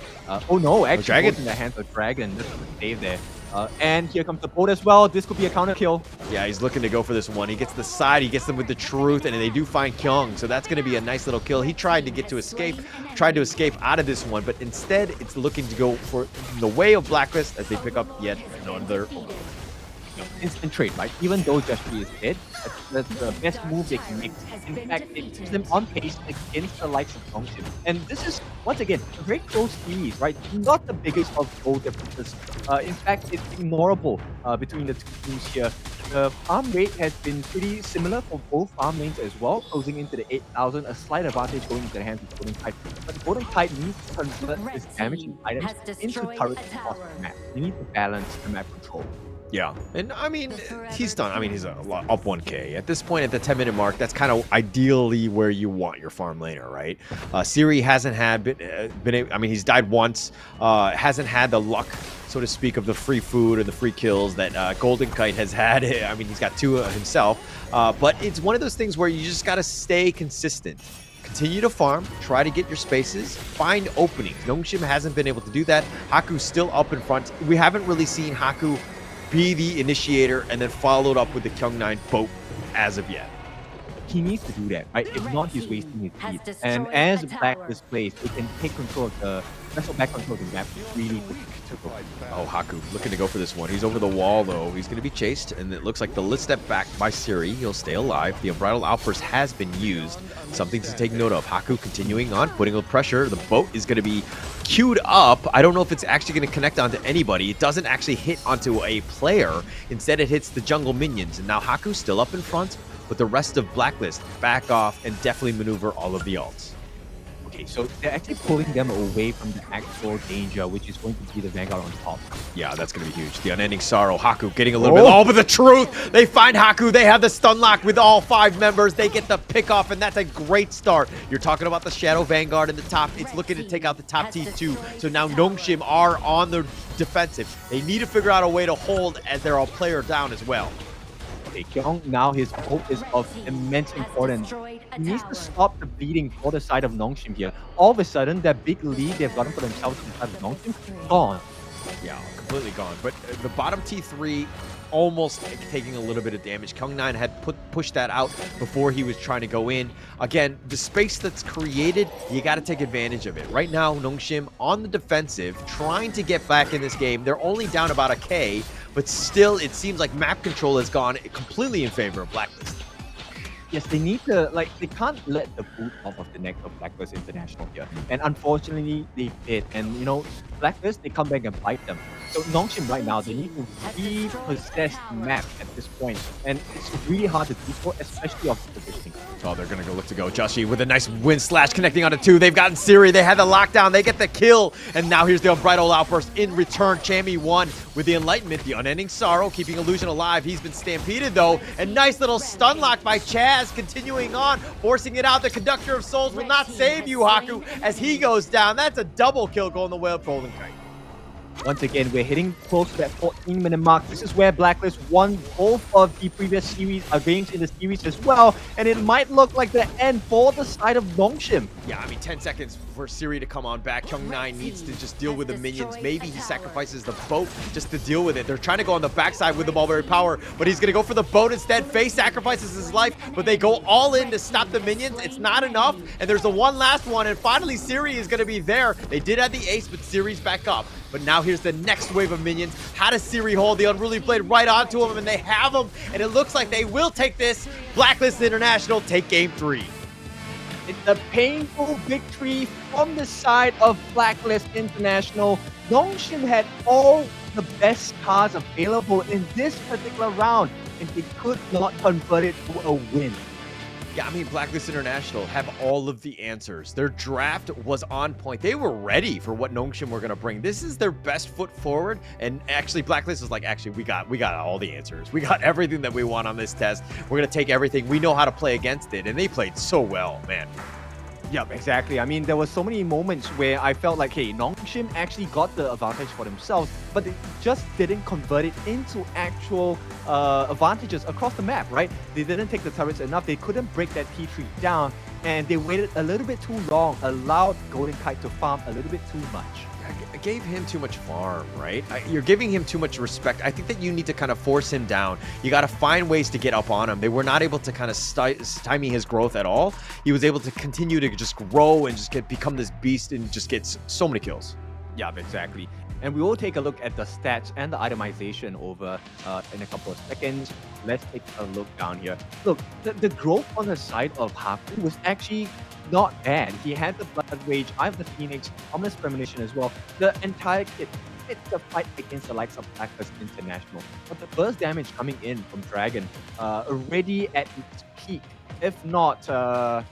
Oh no, actually Dragon goes in the hands of Dragon. That's a save there. And here comes the boat as well. This could be a counter kill. Yeah, he's looking to go for this one. He gets the side, he gets them with the truth, and they do find Kyung. So that's going to be a nice little kill. He tried to escape out of this one, but instead it's looking to go for the way of Blacklist as they pick up yet another. Instant trade, right? Even though Justly is dead, that's the best move they can make. In fact, it keeps them on pace against the likes of Nongshim. And this is, once again, a very close series, right? Not the biggest of goal differences. In fact, it's ignorable between the two teams here. The farm rate has been pretty similar for both farm lanes as well, closing into the 8,000, a slight advantage going into the hands of Golden Tide. But Golden Tide needs to convert this damaging items into turrets across the map. You need to balance the map control. Yeah, and I mean, he's done. I mean, he's up 1K. At this point, at the 10-minute mark, that's kind of ideally where you want your farm laner, right? Siri hasn't been I mean, he's died once. Hasn't had the luck, so to speak, of the free food or the free kills that Golden Kite has had. I mean, he's got 2 himself. But it's one of those things where you just got to stay consistent. Continue to farm, try to get your spaces, find openings. Nongshim hasn't been able to do that. Haku's still up in front. We haven't really seen Haku be the initiator and then followed up with the Kyung-9 boat as of yet. He needs to do that, right? If not, he's wasting his speed. And as Blacklist plays, they can take control of the back control of the map really quickly. Oh, Haku looking to go for this one. He's over the wall though. He's going to be chased, and it looks like the lit step back by Siri. He'll stay alive. The Unbridled Outburst has been used. Something to take note of. Haku continuing on, putting on pressure. The boat is going to be queued up. I don't know if it's actually going to connect onto anybody. It doesn't actually hit onto a player. Instead, it hits the jungle minions. And now Haku's still up in front, but the rest of Blacklist back off and definitely maneuver all of the ults. Okay, so they're actually pulling them away from the actual danger, which is going to be the Vanguard on top. Yeah, that's going to be huge. The Unending Sorrow, Haku getting a little bit. Oh, but the truth! They find Haku. They have the stun lock with all 5 members. They get the pick off, and that's a great start. You're talking about the Shadow Vanguard in the top. It's looking to take out the top T2. So now Nongshim are on the defensive. They need to figure out a way to hold as they're all player down as well. Okay, Kyung, now his ult is of immense importance. He needs to stop the bleeding for the side of Nongshim here. All of a sudden, that big lead they've gotten for themselves inside of Nongshim, gone. Yeah, completely gone. But the bottom T3 almost taking a little bit of damage. Kyung9 had pushed that out before he was trying to go in. Again, the space that's created, you got to take advantage of it. Right now, Nongshim on the defensive, trying to get back in this game. They're only down about a K, but still, it seems like map control has gone completely in favor of Blacklist. Yes, they need to, like, they can't let the boot off of the neck of Blacklist International here. And unfortunately, they did. And, you know, Blacklist, they come back and bite them. So Nongshim right now, they need to repossess the map at this point. And it's really hard to do so, especially off the positioning. Oh, they're going to look to go. Joshi with a nice wind slash connecting onto 2. They've gotten Siri. They had the lockdown. They get the kill. And now here's the Unbridled Outburst in return. Chammy 1 with the Enlightenment. The Unending Sorrow keeping Illusion alive. He's been stampeded, though. And nice little stun lock by Chaz continuing on, forcing it out. The Conductor of Souls will not save you, Haku, as he goes down. That's a double kill going the way of Golden Kite. Once again, we're hitting close to that 14-minute mark. This is where Blacklist won both of the previous series games in the series as well, and it might look like the end for the side of Nongshim. Yeah, I mean, 10 seconds for Siri to come on back. Kyung9 needs to just deal with the minions. Maybe he sacrifices the boat just to deal with it. They're trying to go on the backside with the Mulberry Power, but he's going to go for the boat instead. Faye sacrifices his life, but they go all in to stop the minions. It's not enough, and there's the one last one, and finally Siri is going to be there. They did have the ace, but Siri's back up. But now here's the next wave of minions. How does Siri hold the Unruly Blade right onto him? And they have him. And it looks like they will take this. Blacklist International take game 3. It's a painful victory from the side of Blacklist International. Nongshim had all the best cards available in this particular round, and they could not convert it to a win. Yeah, I mean, Blacklist International have all of the answers. Their draft was on point. They were ready for what Nongshim were going to bring. This is their best foot forward. And actually, Blacklist is like, actually, we got all the answers. We got everything that we want on this test. We're going to take everything. We know how to play against it. And they played so well, man. Yep, exactly. I mean, there were so many moments where I felt like, hey, Nongshim actually got the advantage for themselves, but they just didn't convert it into actual advantages across the map, right? They didn't take the turrets enough. They couldn't break that T3 down, and they waited a little bit too long, allowed Golden Kite to farm a little bit too much. I gave him too much farm, right? You're giving him too much respect. I think that you need to kind of force him down. You got to find ways to get up on him. They were not able to kind of stymie his growth at all. He was able to continue to just grow and just become this beast and just get so many kills. Yeah, exactly. And we will take a look at the stats and the itemization over in a couple of seconds. Let's take a look down here. Look, the growth on the side of Haku was actually not bad. He had the Blood Rage, I have the Phoenix, Ominous Premonition as well. The entire kit fits the fight against the likes of Blacklist International. But the burst damage coming in from Dragon already at its peak. If not, I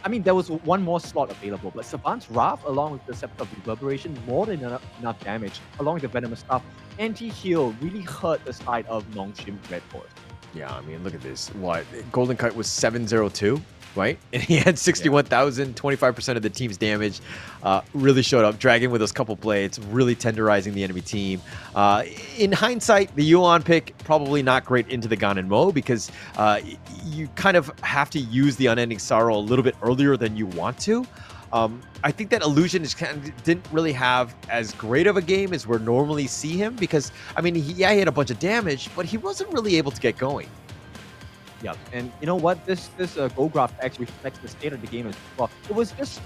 mean, there was one more slot available, but Savant's Wrath along with the Scepter of Reverberation, more than enough damage, along with the Venomous Staff. Anti-heal really hurt the side of Nongshim RedForce. Yeah, I mean, look at this. What? Golden Kite was 702, right? And he had 61,000, 25% of the team's damage. Really showed up. Dragon with those couple blades, really tenderizing the enemy team. In hindsight, the Yuan pick, probably not great into the Ganon Mo because you kind of have to use the Unending Sorrow a little bit earlier than you want to. I think that Illusion is kind of didn't really have as great of a game as we normally see him because, I mean, he had a bunch of damage, but he wasn't really able to get going. Yeah, and you know what? This gold graph actually reflects the state of the game as well. It was just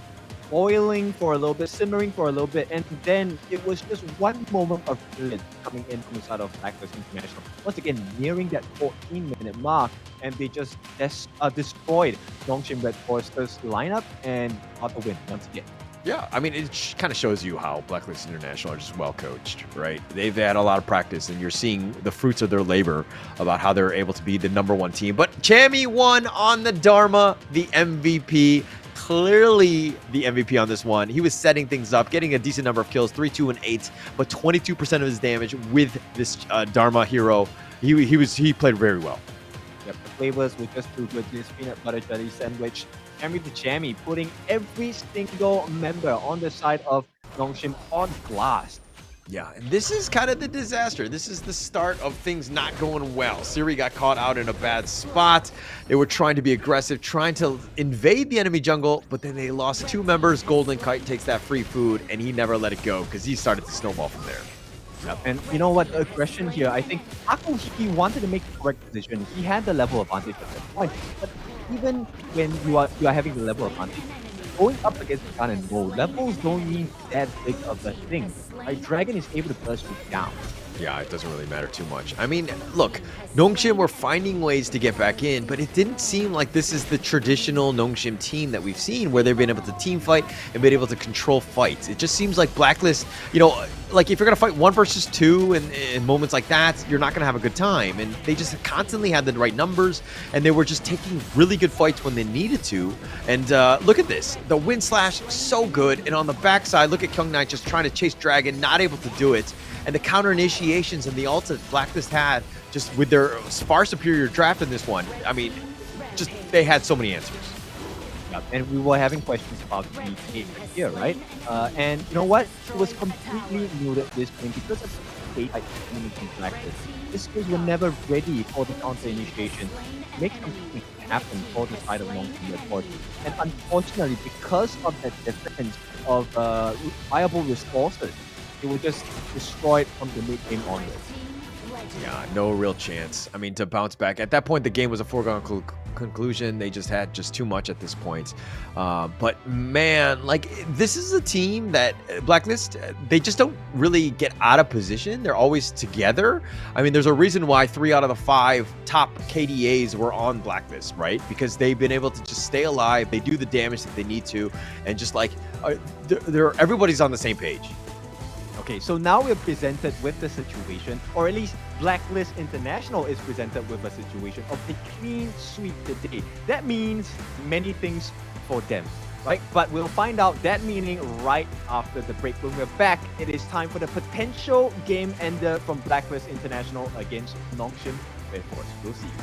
boiling for a little bit, simmering for a little bit, and then it was just one moment of brilliance coming in from the side of Blacklist International. Once again, nearing that 14-minute mark, and they just destroyed Nongshim RedForce's lineup and got the win once again. Yeah, I mean, it kind of shows you how Blacklist International are just well coached, right? They've had a lot of practice, and you're seeing the fruits of their labor about how they're able to be the #1 team. But Chammy won on the Dharma, the MVP. Clearly the MVP on this one. He was setting things up, getting a decent number of kills, 3, 2, and 8, but 22% of his damage with this Dharma hero. He played very well. Yep, the flavors were just too good. This peanut butter jelly sandwich, Chammy to Chammy, putting every single member on the side of Nongshim on blast. Yeah, and this is kind of the disaster. This is the start of things not going well. Siri got caught out in a bad spot. They were trying to be aggressive, trying to invade the enemy jungle, but then they lost 2 members. Golden Kite takes that free food, and he never let it go because he started to snowball from there. Yep. And you know what? Aggression here, I think Aku, he wanted to make the correct decision. He had the level advantage at that point. But even when you are having the level advantage, going up against Gun and Roll, levels don't mean that big of a thing. Right? Dragon is able to burst you down. Yeah, it doesn't really matter too much. I mean, look, Nongshim were finding ways to get back in, but it didn't seem like this is the traditional Nongshim team that we've seen where they've been able to team fight and been able to control fights. It just seems like Blacklist, you know, like if you're going to fight 1 versus 2 and in moments like that, you're not going to have a good time. And they just constantly had the right numbers, and they were just taking really good fights when they needed to. And look at this. The wind slash, so good. And on the backside, look at Kyung Knight just trying to chase Dragon, not able to do it. And the counter initiations and the ults that Blacklist had, just with their far superior draft in this one, I mean, just they had so many answers. Yep. And we were having questions about the game here, right? And you know what? It was completely muted this game because of the state from Blacklist. The skills were never ready for the counter initiation. Make something happen for the side of Nongshim RedForce. And unfortunately, because of that difference of viable resources, it was just destroyed from the mid game onwards. Yeah, no real chance. I mean, to bounce back. At that point, the game was a foregone conclusion. They just had too much at this point. But man, like, this is a team that Blacklist, they just don't really get out of position. They're always together. I mean, there's a reason why 3 out of the 5 top KDAs were on Blacklist, right? Because they've been able to just stay alive. They do the damage that they need to, and just like everybody's on the same page. Okay, so now we're presented with the situation, or at least Blacklist International is presented with a situation of a clean sweep today. That means many things for them, right? But we'll find out that meaning right after the break. When we're back, it is time for the potential game ender from Blacklist International against Nongshim RedForce. We'll see you.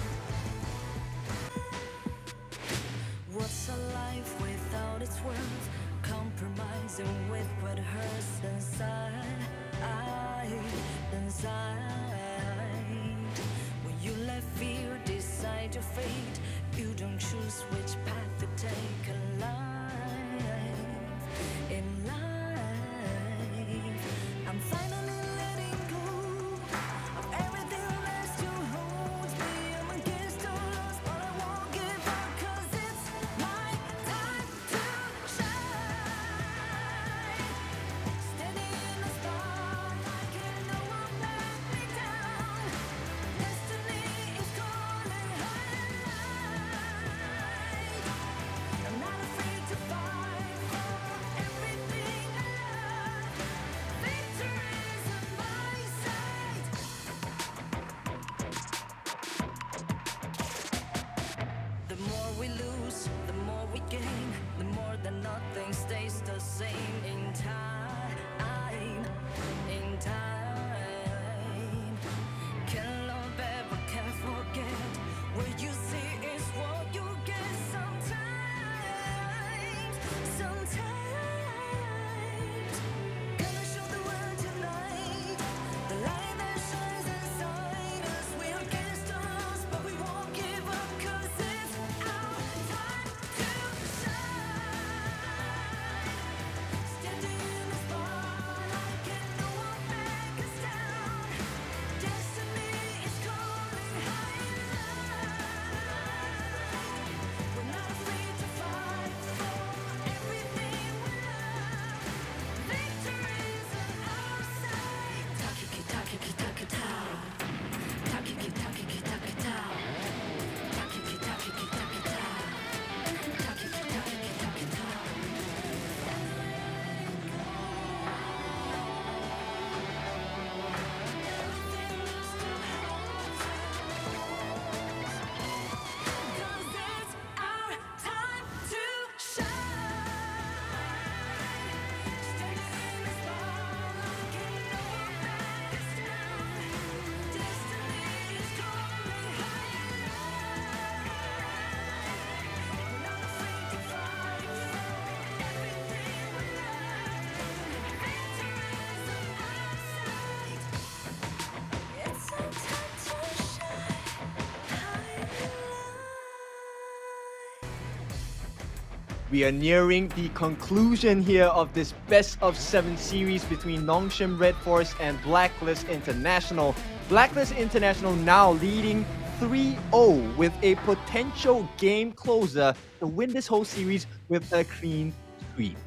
What's a life without its worth? Compromising with what hurts inside. When you let fear decide your fate, you don't choose which path to take alive. In life, I'm finally letting go of everything that still holds me. I'm against all odds, but I won't give up, 'cause it's my time to shine. Standing in the spotlight, can no one let me down. Destiny is calling high. I'm not afraid to We are nearing the conclusion here of this best of 7 series between Nongshim RedForce and Blacklist International. Blacklist International now leading 3-0 with a potential game closer to win this whole series with a clean sweep.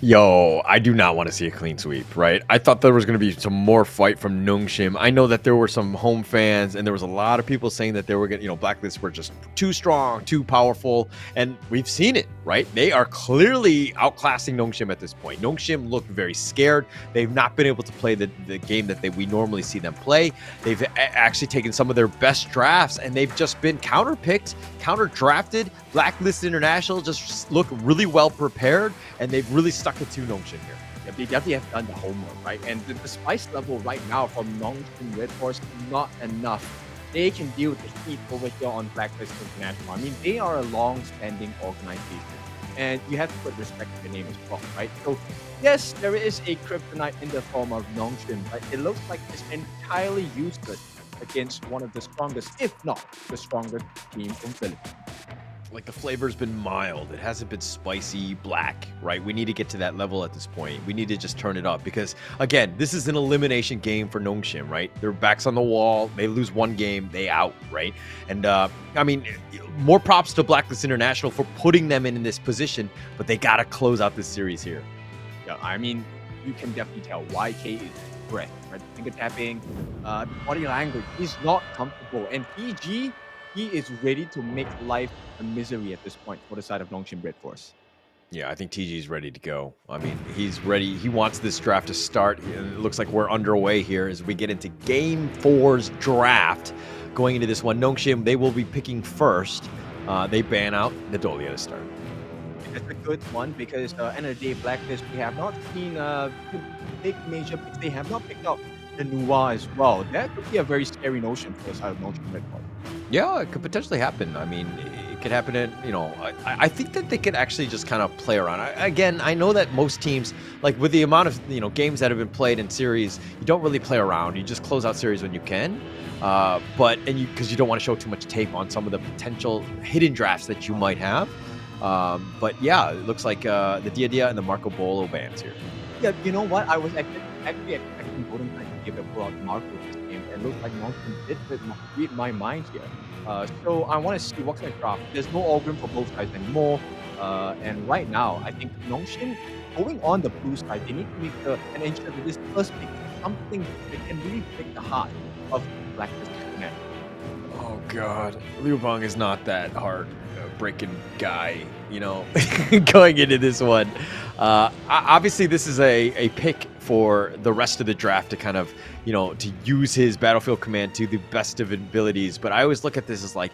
Yo, I do not want to see a clean sweep, right? I thought there was going to be some more fight from Nongshim. I know that there were some home fans, and there was a lot of people saying that they were going to, Blacklist were just too strong, too powerful, and we've seen it, right? They are clearly outclassing Nongshim at this point. Nongshim looked very scared. They've not been able to play the game that we normally see them play. They've actually taken some of their best drafts, and they've just been counter-picked, counter-drafted. Blacklist International just look really well prepared, and they've really stuck it to Nongshim here. Yeah, they definitely have done the homework, right? And the spice level right now from Nongshim RedForce is not enough. They can deal with the heat over here on Blacklist International. I mean, they are a long-standing organization, and you have to put respect to the name as well, right? So, yes, there is a kryptonite in the form of Nongshim, but it looks like it's entirely useless against one of the strongest, if not the strongest team in Philippines. Like, the flavor's been mild. It hasn't been spicy black, right? We need to get to that level at this point. We need to just turn it up because, again, this is an elimination game for Nongshim, right? Their backs on the wall. They lose one game, they out, right? And, I mean, more props to Blacklist International for putting them in this position, but they got to close out this series here. Yeah, I mean, you can definitely tell YK is breath, right? Finger tapping, body language. He's not comfortable. And PG, he is ready to make life a misery at this point for the side of Nongshim RedForce. Yeah, I think TG's ready to go. I mean, he's ready. He wants this draft to start. It looks like we're underway here as we get into Game 4's draft. Going into this one, Nongshim, they will be picking first. They ban out Nadolia to start. That's a good one because end of the day, Blacklist, we have not seen big major picks. They have not picked up the Nuwa as well. That could be a very scary notion for the side of Nongshim RedForce. Yeah, it could potentially happen. I mean, it could happen at, I think that they could actually just kind of play around. Again, I know that most teams, like with the amount of, games that have been played in series, you don't really play around. You just close out series when you can. Because you don't want to show too much tape on some of the potential hidden drafts that you might have. But yeah, it looks like the Dia and the Marco Polo bans here. Yeah, you know what? I was actually expecting Golden Knight to give a pull out Marco this game. It looks like Nongshim did read my mind here. So I want to see what kind of draft. There's no Ogrim for both sides anymore. And right now, I think Nongshim, going on the blue side, they need to make and ensure that this first pick is something that can really break the heart of Blacklist International. Oh God, Liu Bang is not that hard breaking guy, going into this one. Obviously, this is a pick for the rest of the draft to kind of, to use his battlefield command to the best of abilities. But I always look at this as like,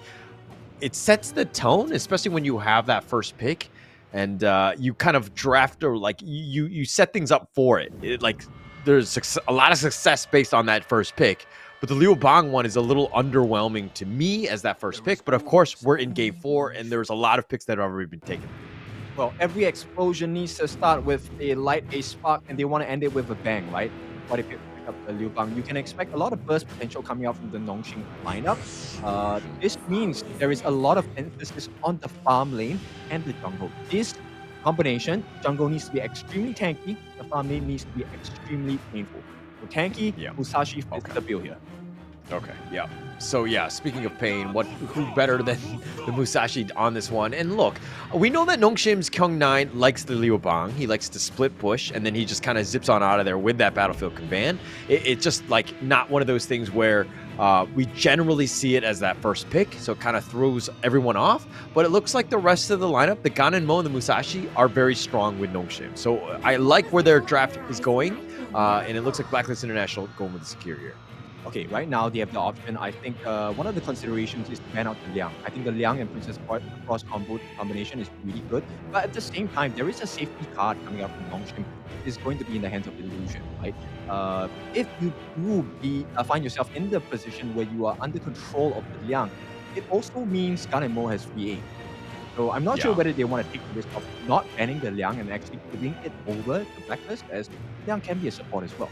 it sets the tone, especially when you have that first pick and you kind of draft or like you set things up for it. Like there's a lot of success based on that first pick. But the Liu Bang one is a little underwhelming to me as that first pick. But of course, we're in Game 4, and there's a lot of picks that have already been taken. Well, every explosion needs to start with a light, a spark, and they want to end it with a bang, right? What if you pick up the Liu Bang? You can expect a lot of burst potential coming out from the Nongshim lineup. This means there is a lot of emphasis on the farm lane and the jungle. This combination, jungle needs to be extremely tanky, the farm lane needs to be extremely painful. So tanky, Musashi fits the bill here. Okay, yeah. So yeah, speaking of pain, who better than the Musashi on this one? And look, we know that Nongshim's Kyung9 likes the Liu Bang. He likes to split push, and then he just kind of zips on out of there with that battlefield command. It's just like not one of those things where we generally see it as that first pick, so it kind of throws everyone off. But it looks like the rest of the lineup, the Ganenmo and the Musashi, are very strong with Nongshim. So I like where their draft is going, and it looks like Blacklist International going with the secure here. Okay, right now they have the option. I think one of the considerations is to ban out the Liang. I think the Liang and Princess Cross combination is really good. But at the same time, there is a safety card coming out from Nongshim. It's going to be in the hands of Illusion, right? If you do find yourself in the position where you are under control of the Liang, it also means Ganenmo has free aim. So I'm not sure whether they want to take the risk of not banning the Liang and actually giving it over to Blacklist, as Liang can be a support as well.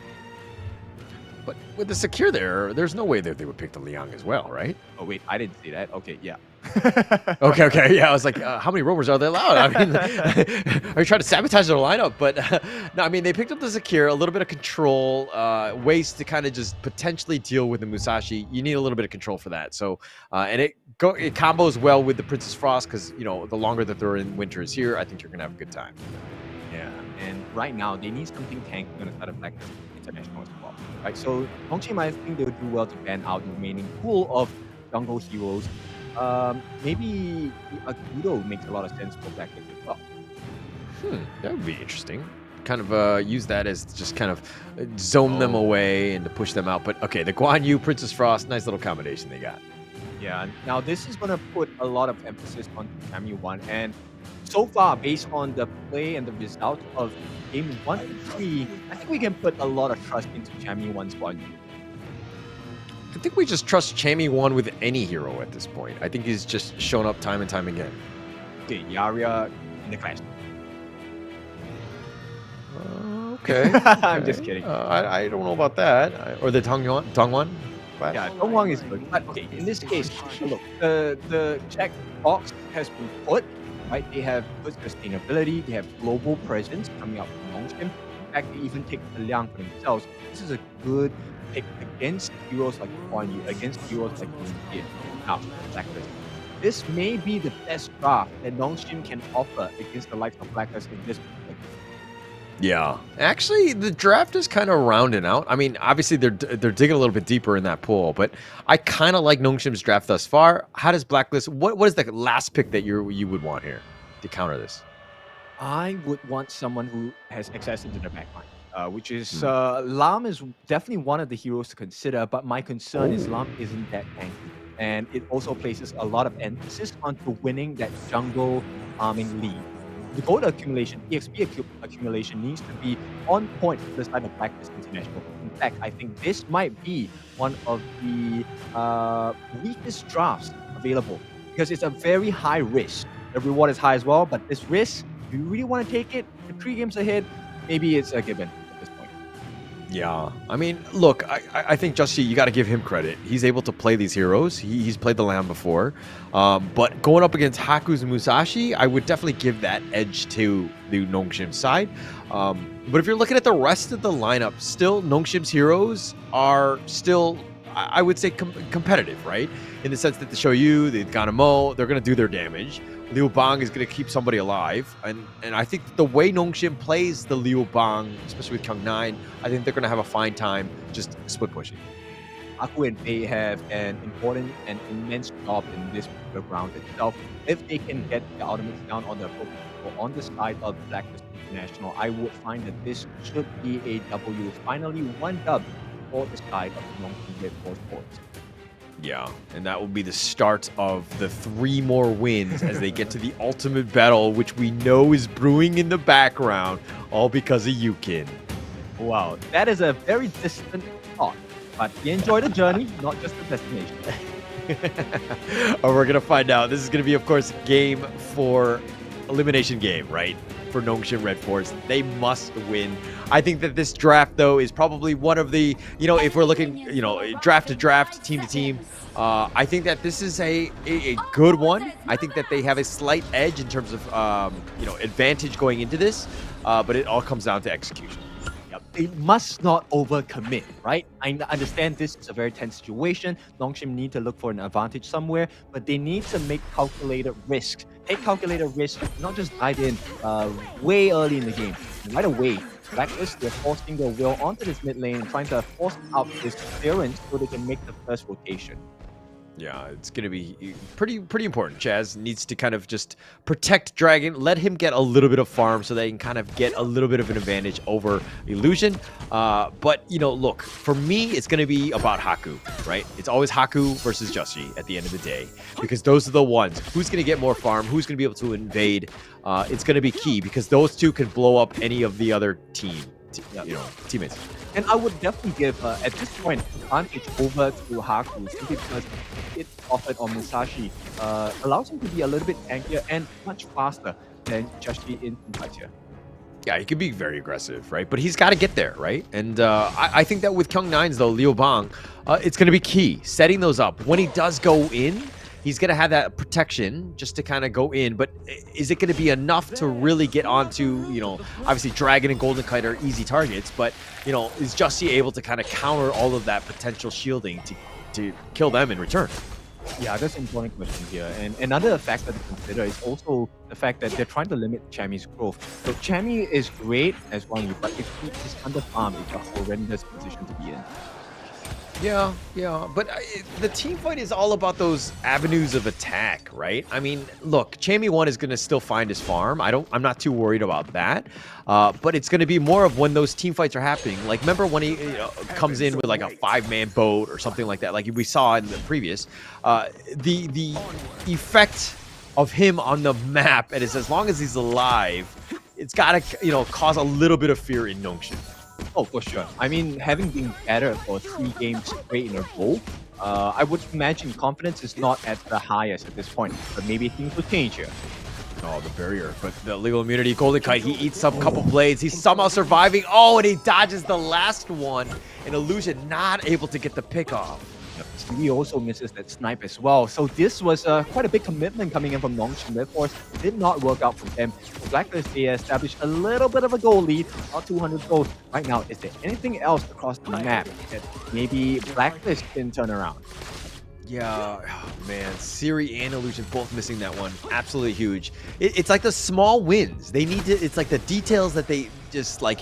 But with the secure there, there's no way that they would pick the Liang as well, right? Oh wait, I didn't see that. Okay, yeah. Okay, yeah. I was like, how many roamers are they allowed? I mean, are you trying to sabotage their lineup? But no, I mean, they picked up the secure, a little bit of control, ways to kind of just potentially deal with the Musashi. You need a little bit of control for that. So, and it combos well with the Princess Frost because, you know, the longer that they're in winter is here, I think you're going to have a good time. Yeah, and right now they need something tanky on the side of Blacklist International as well. Right, so Nongshim, I think they'll do well to ban out the remaining pool of jungle heroes. Maybe Akudo makes a lot of sense for Blacklist as well. That would be interesting. Kind of use that as just kind of zone them away and to push them out. But okay, the Guan Yu, Princess Frost, nice little combination they got. Yeah, now this is going to put a lot of emphasis on Chami 1, and so far, based on the play and the results of Game 1 and 3, I think we can put a lot of trust into Chami 1's Guan Yu. I think we just trust Chami 1 with any hero at this point. I think he's just shown up time and time again. Okay, Yaria in the clash. Okay. I'm just kidding. I don't know about that. Or the Dongwon? Yeah, Dongwon is good. But okay, in this case, look, the check box has been put, right? They have good sustainability, they have global presence coming out from Nongshim. In fact, they even take the Liang for themselves. This is a good pick against heroes like Guan Yu, against heroes like Yin. Now, Blacklist. This may be the best draft that Nongshim can offer against the likes of Blacklist in this particular game. Yeah. Actually, the draft is kind of rounding out. I mean, obviously, they're digging a little bit deeper in that pool, but I kind of like Nongshim's draft thus far. How does Blacklist... What is the last pick that you would want here to counter this? I would want someone who has access into the backline. Which is Lam is definitely one of the heroes to consider, but my concern is Lam isn't that tanky. And it also places a lot of emphasis onto winning that jungle farming lead. The gold accumulation, EXP accumulation needs to be on point for the side of Blacklist International. In fact, I think this might be one of the weakest drafts available because it's a very high risk. The reward is high as well, but this risk, if you really want to take it, the 3 games ahead, maybe it's a given. Yeah, I mean, look, I think Justy, you got to give him credit. He's able to play these heroes. He's played the Lamb before. But going up against Haku's Musashi, I would definitely give that edge to the Nongshim side. But if you're looking at the rest of the lineup, still, Nongshim's heroes are still, I would say, competitive, right? In the sense that the Shoyu, the Ganamo, they're going to do their damage. Liu Bang is going to keep somebody alive. And I think the way Nongshim plays the Liu Bang, especially with Kung 9, I think they're going to have a fine time just split pushing. Aku and Fei have an important and immense job in this particular round itself. If they can get the ultimates down on the on the side of Blacklist International, I would find that this should be a W. Finally, one dub for the side of Nongshim RedForce Sports. Yeah, and that will be the start of the 3 more wins as they get to the ultimate battle, which we know is brewing in the background, all because of Yukin. Wow, that is a very distant thought, but we enjoy the journey, not just the destination. Oh, we're going to find out. This is going to be, of course, game 4 elimination game, right? For Nongshim RedForce. They must win. I think that this draft, though, is probably one of the, if we're looking, draft to draft, team to team, I think that this is a good one. I think that they have a slight edge in terms of, advantage going into this, but it all comes down to execution. They must not overcommit, right? I understand this is a very tense situation. Nongshim need to look for an advantage somewhere, but they need to make calculated risks. Take calculated risks, not just dive in way early in the game. And right away, Blacklist, they're forcing their will onto this mid lane and trying to force out this clearance so they can make the first rotation. Yeah, it's going to be pretty important. Chaz needs to kind of just protect Dragon, let him get a little bit of farm so they can kind of get a little bit of an advantage over Illusion. But, look, for me, it's going to be about Haku, right? It's always Haku versus Justy at the end of the day because those are the ones. Who's going to get more farm? Who's going to be able to invade? It's going to be key because those two can blow up any of the other teammates. And I would definitely give, at this point, advantage over to Haku simply because it offered on Musashi allows him to be a little bit tankier and much faster than Justy in fight here. Yeah, he could be very aggressive, right? But he's got to get there, right? And I think that with Kyung9's, though, Liu Bang, it's going to be key, setting those up. When he does go in, he's going to have that protection just to kind of go in. But is it going to be enough to really get onto, you know, obviously Dragon and Golden Kite are easy targets, but, you know, is Justy able to kind of counter all of that potential shielding to kill them in return? Yeah, that's an important question here. And another factor to consider is also the fact that they're trying to limit Chammy's growth. So Chammy is great as one, but if he is under farm, it's a horrendous position to be in. Yeah, but the team fight is all about those avenues of attack, right? I mean, look, Chammy 1 is going to still find his farm. I'm not too worried about that. But it's going to be more of when those team fights are happening. Like, remember when he comes in with like a 5-man boat or something like that, like we saw in the previous. The effect of him on the map, and it's as long as he's alive, it's got to cause a little bit of fear in Nongshim. Oh, for sure. I mean, having been better for 3 games straight in a row, I would imagine confidence is not at the highest at this point, but maybe things will change here. Oh, the barrier, but the legal immunity. Golden Kite, he eats up a couple blades. He's somehow surviving. Oh, and he dodges the last one. An Illusion not able to get the pick off. He also misses that snipe as well. So this was quite a big commitment coming in from Nongshim. RedForce did not work out for them. Blacklist, they established a little bit of a goal lead, about 200 goals. Right now, is there anything else across the map that maybe Blacklist can turn around? Yeah, oh, man, Siri and Illusion both missing that one. Absolutely huge. It's like the small wins. They need to, it's like the details that they just like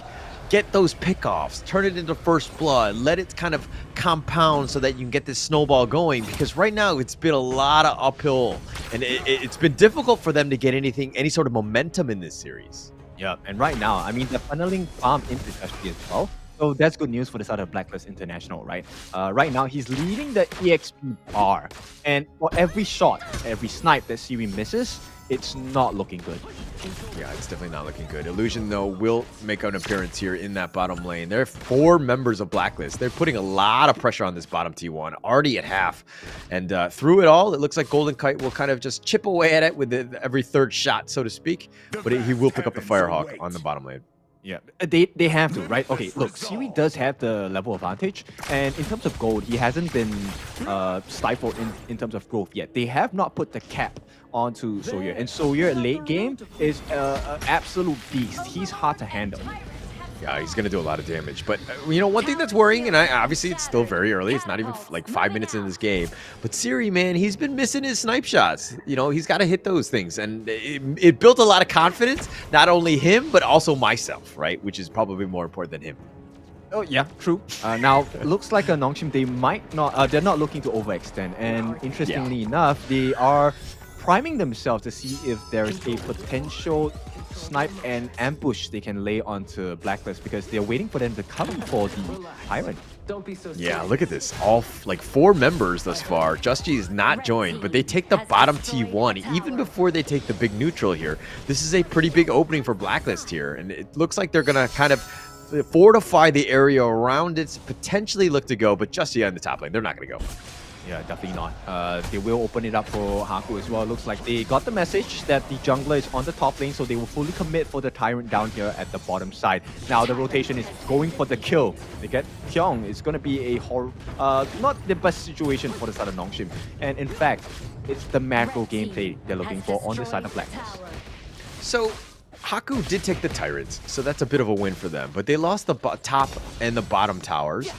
get those pickoffs, turn it into first blood, let it kind of compound so that you can get this snowball going, because right now it's been a lot of uphill and it's been difficult for them to get any sort of momentum in this series. Yeah, and right now, I mean, they're funneling farm into Justy as well. So that's good news for the side of Blacklist International, right? Right now, he's leading the EXP bar. And for every shot, every snipe that Siri misses, it's not looking good. Yeah, it's definitely not looking good. Illusion, though, will make an appearance here in that bottom lane. There are 4 members of Blacklist. They're putting a lot of pressure on this bottom T1, already at half. And through it all, it looks like Golden Kite will kind of just chip away at it with every 3rd shot, so to speak. But he will pick up the Firehawk on the bottom lane. Yeah, they have to, right? Okay, look, Siri does have the level advantage, and in terms of gold, he hasn't been stifled in terms of growth yet. They have not put the cap onto Sawyer, and Sawyer late game is an absolute beast. He's hard to handle. Yeah, he's going to do a lot of damage. But, one thing that's worrying, and obviously it's still very early. It's not even like 5 minutes into this game. But Siri, man, he's been missing his snipe shots. He's got to hit those things. And it built a lot of confidence, not only him, but also myself, right? Which is probably more important than him. Oh, yeah, true. Now, looks like a Nongshim, they might not, they're not looking to overextend. And interestingly enough, they are priming themselves to see if there is a potential snipe and ambush they can lay onto Blacklist, because they're waiting for them to come for the Tyrant. Yeah, look at this. All 4 members thus far. Justy is not joined, but they take the bottom T1 even before they take the big neutral here. This is a pretty big opening for Blacklist here, and it looks like they're going to kind of fortify the area around it, potentially look to go, but Justy on the top lane, they're not going to go. Yeah, definitely not. They will open it up for Haku as well. It looks like they got the message that the jungler is on the top lane, so they will fully commit for the Tyrant down here at the bottom side. Now the rotation is going for the kill. They get Kyung. It's going to be a not the best situation for the side of Nongshim. And in fact, it's the macro gameplay they're looking for on the side of Blacklist. So Haku did take the Tyrants, so that's a bit of a win for them. But they lost the top and the bottom towers.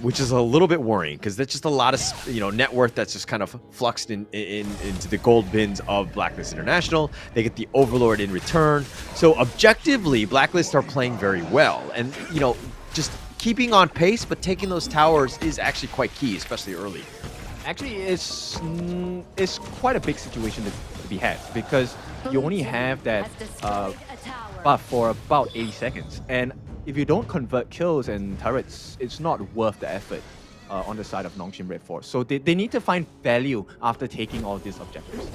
Which is a little bit worrying, because that's just a lot of net worth that's just kind of fluxed into the gold bins of Blacklist International. They get the Overlord in return. So objectively, Blacklist are playing very well, and just keeping on pace, but taking those towers is actually quite key, especially early. Actually, it's quite a big situation to be had, because you only have that buff for about 80 seconds, and if you don't convert kills and turrets, it's not worth the effort on the side of Nongshim RedForce. So they need to find value after taking all these objectives.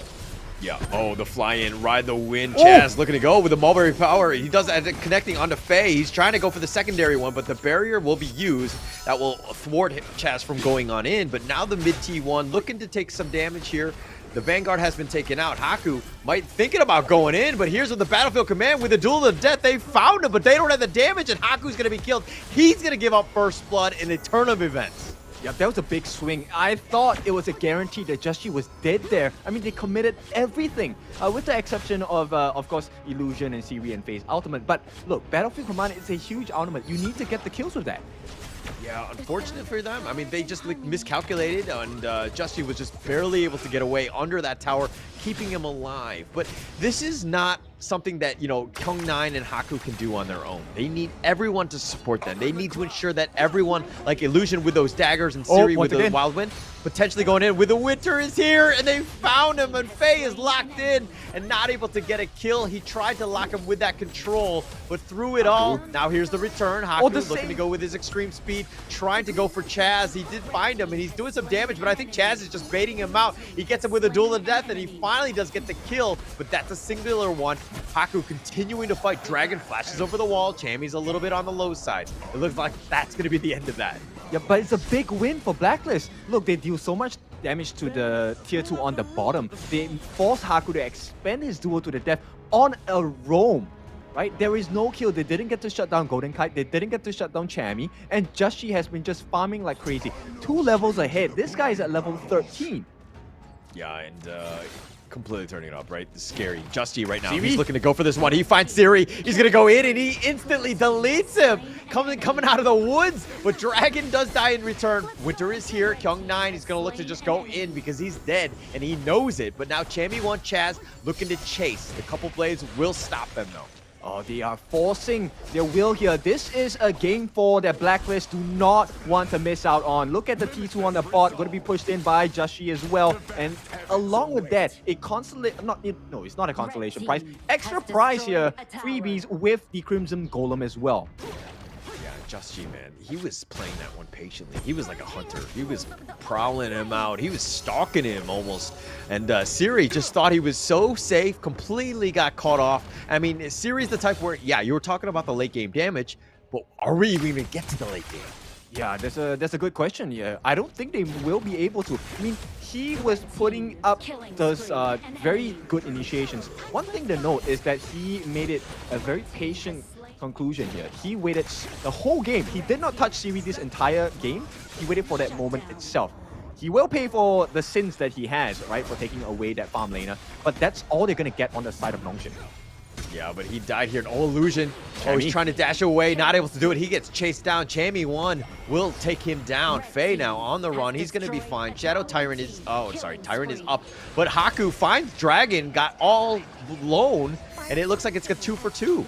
Yeah. Oh, the fly in, ride the wind. Chaz looking to go with the mulberry power. He does that connecting onto Faye. He's trying to go for the secondary one, but the barrier will be used. That will thwart Chaz from going on in. But now the mid T1 looking to take some damage here. The Vanguard has been taken out. Haku might thinking about going in, but here's with the Battlefield Command with the Duel of Death. They found him, but they don't have the damage, and Haku's going to be killed. He's going to give up first blood in a turn of events. Yeah, that was a big swing. I thought it was a guarantee that Just Chi was dead there. I mean, they committed everything, with the exception of course, Illusion and Siri and Phase Ultimate. But look, Battlefield Command is a huge ultimate. You need to get the kills with that. Yeah, unfortunate for them. I mean, they just miscalculated, and Just Chi was just barely able to get away under that tower, keeping him alive. But this is not something that, you know, Kyung9 and Haku can do on their own. They need everyone to support them. They need to ensure that everyone, like Illusion with those daggers and Siri with the Wild Wind, potentially going in with the Winter is here, and they found him, and Faye is locked in and not able to get a kill. He tried to lock him with that control, but through it all, now here's the return. Haku looking to go with his extreme speed, trying to go for Chaz. He did find him, and he's doing some damage, but I think Chaz is just baiting him out. He gets him with a Duel of Death, and he finally does get the kill, but that's a singular one. Haku continuing to fight. Dragon flashes over the wall. Chammy's a little bit on the low side. It looks like that's going to be the end of that. Yeah, but it's a big win for Blacklist. Look, they deal so much damage to the tier 2 on the bottom. They force Haku to expend his duel to the death on a roam. Right? There is no kill. They didn't get to shut down Golden Kite. They didn't get to shut down Chammy. And Just Chi has been just farming like crazy. 2 levels ahead. This guy is at level 13. Yeah, and completely turning it up, right? It's scary. Just Chi right now, he's looking to go for this one. He finds Siri. He's going to go in, and he instantly deletes him. Coming out of the woods, but Dragon does die in return. Winter is here. Kyung9 is going to look to just go in because he's dead, and he knows it. But now Chammy wants Chaz looking to chase. The couple blades will stop them, though. Oh, they are forcing their will here. This is a game 4 that Blacklist do not want to miss out on. Look at the T2 on the bot, going to be pushed in by Just Chi as well. And along with that, a it's not a consolation prize. Extra prize here, freebies with the Crimson Golem as well. Just Chi, man, he was playing that one patiently. He was like a hunter. He was prowling him out. He was stalking him almost. And Siri just thought he was so safe, completely got caught off. I mean, Siri's the type where, yeah, you were talking about the late game damage, but are we even going to get to the late game? Yeah, that's a good question. Yeah, I don't think they will be able to. I mean, he was putting up those very good initiations. One thing to note is that he made it a very patient conclusion here. He waited the whole game. He did not touch Siri this entire game. He waited for that moment itself. He will pay for the sins that he has, right, for taking away that farm laner, but that's all they're going to get on the side of Nongshim. Yeah, but he died here. Oh, Illusion. Oh, he's trying to dash away, not able to do it. He gets chased down. Chammy 1 will take him down. Faye now on the run. He's going to be fine. Shadow Tyrant is... Oh, sorry. Tyrant is up. But Haku finds Dragon, got all alone, and it looks like it's a 2 for 2.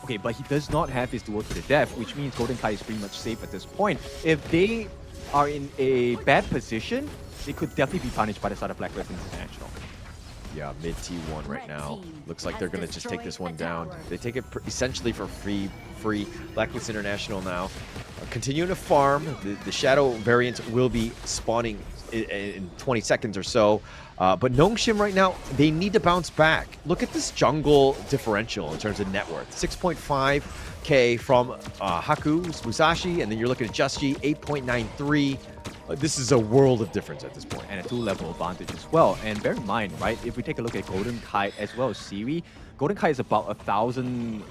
Okay, but he does not have his duel to the death, which means Golden Kai is pretty much safe at this point. If they are in a bad position, they could definitely be punished by the side of Blacklist International. Yeah, mid T1 right now. Looks like they're going to just take this one down. They take it essentially for free. Blacklist International now. Continuing to farm. The Shadow variants will be spawning in 20 seconds or so. But Nongshim right now, they need to bounce back. Look at this jungle differential in terms of net worth. 6.5k from Haku, Musashi, and then you're looking at Just Chi, 8.93. This is a world of difference at this point. And a 2-level advantage as well. And bear in mind, right, if we take a look at Golden Kite as well as Siri, Golden Kite is about 1,000,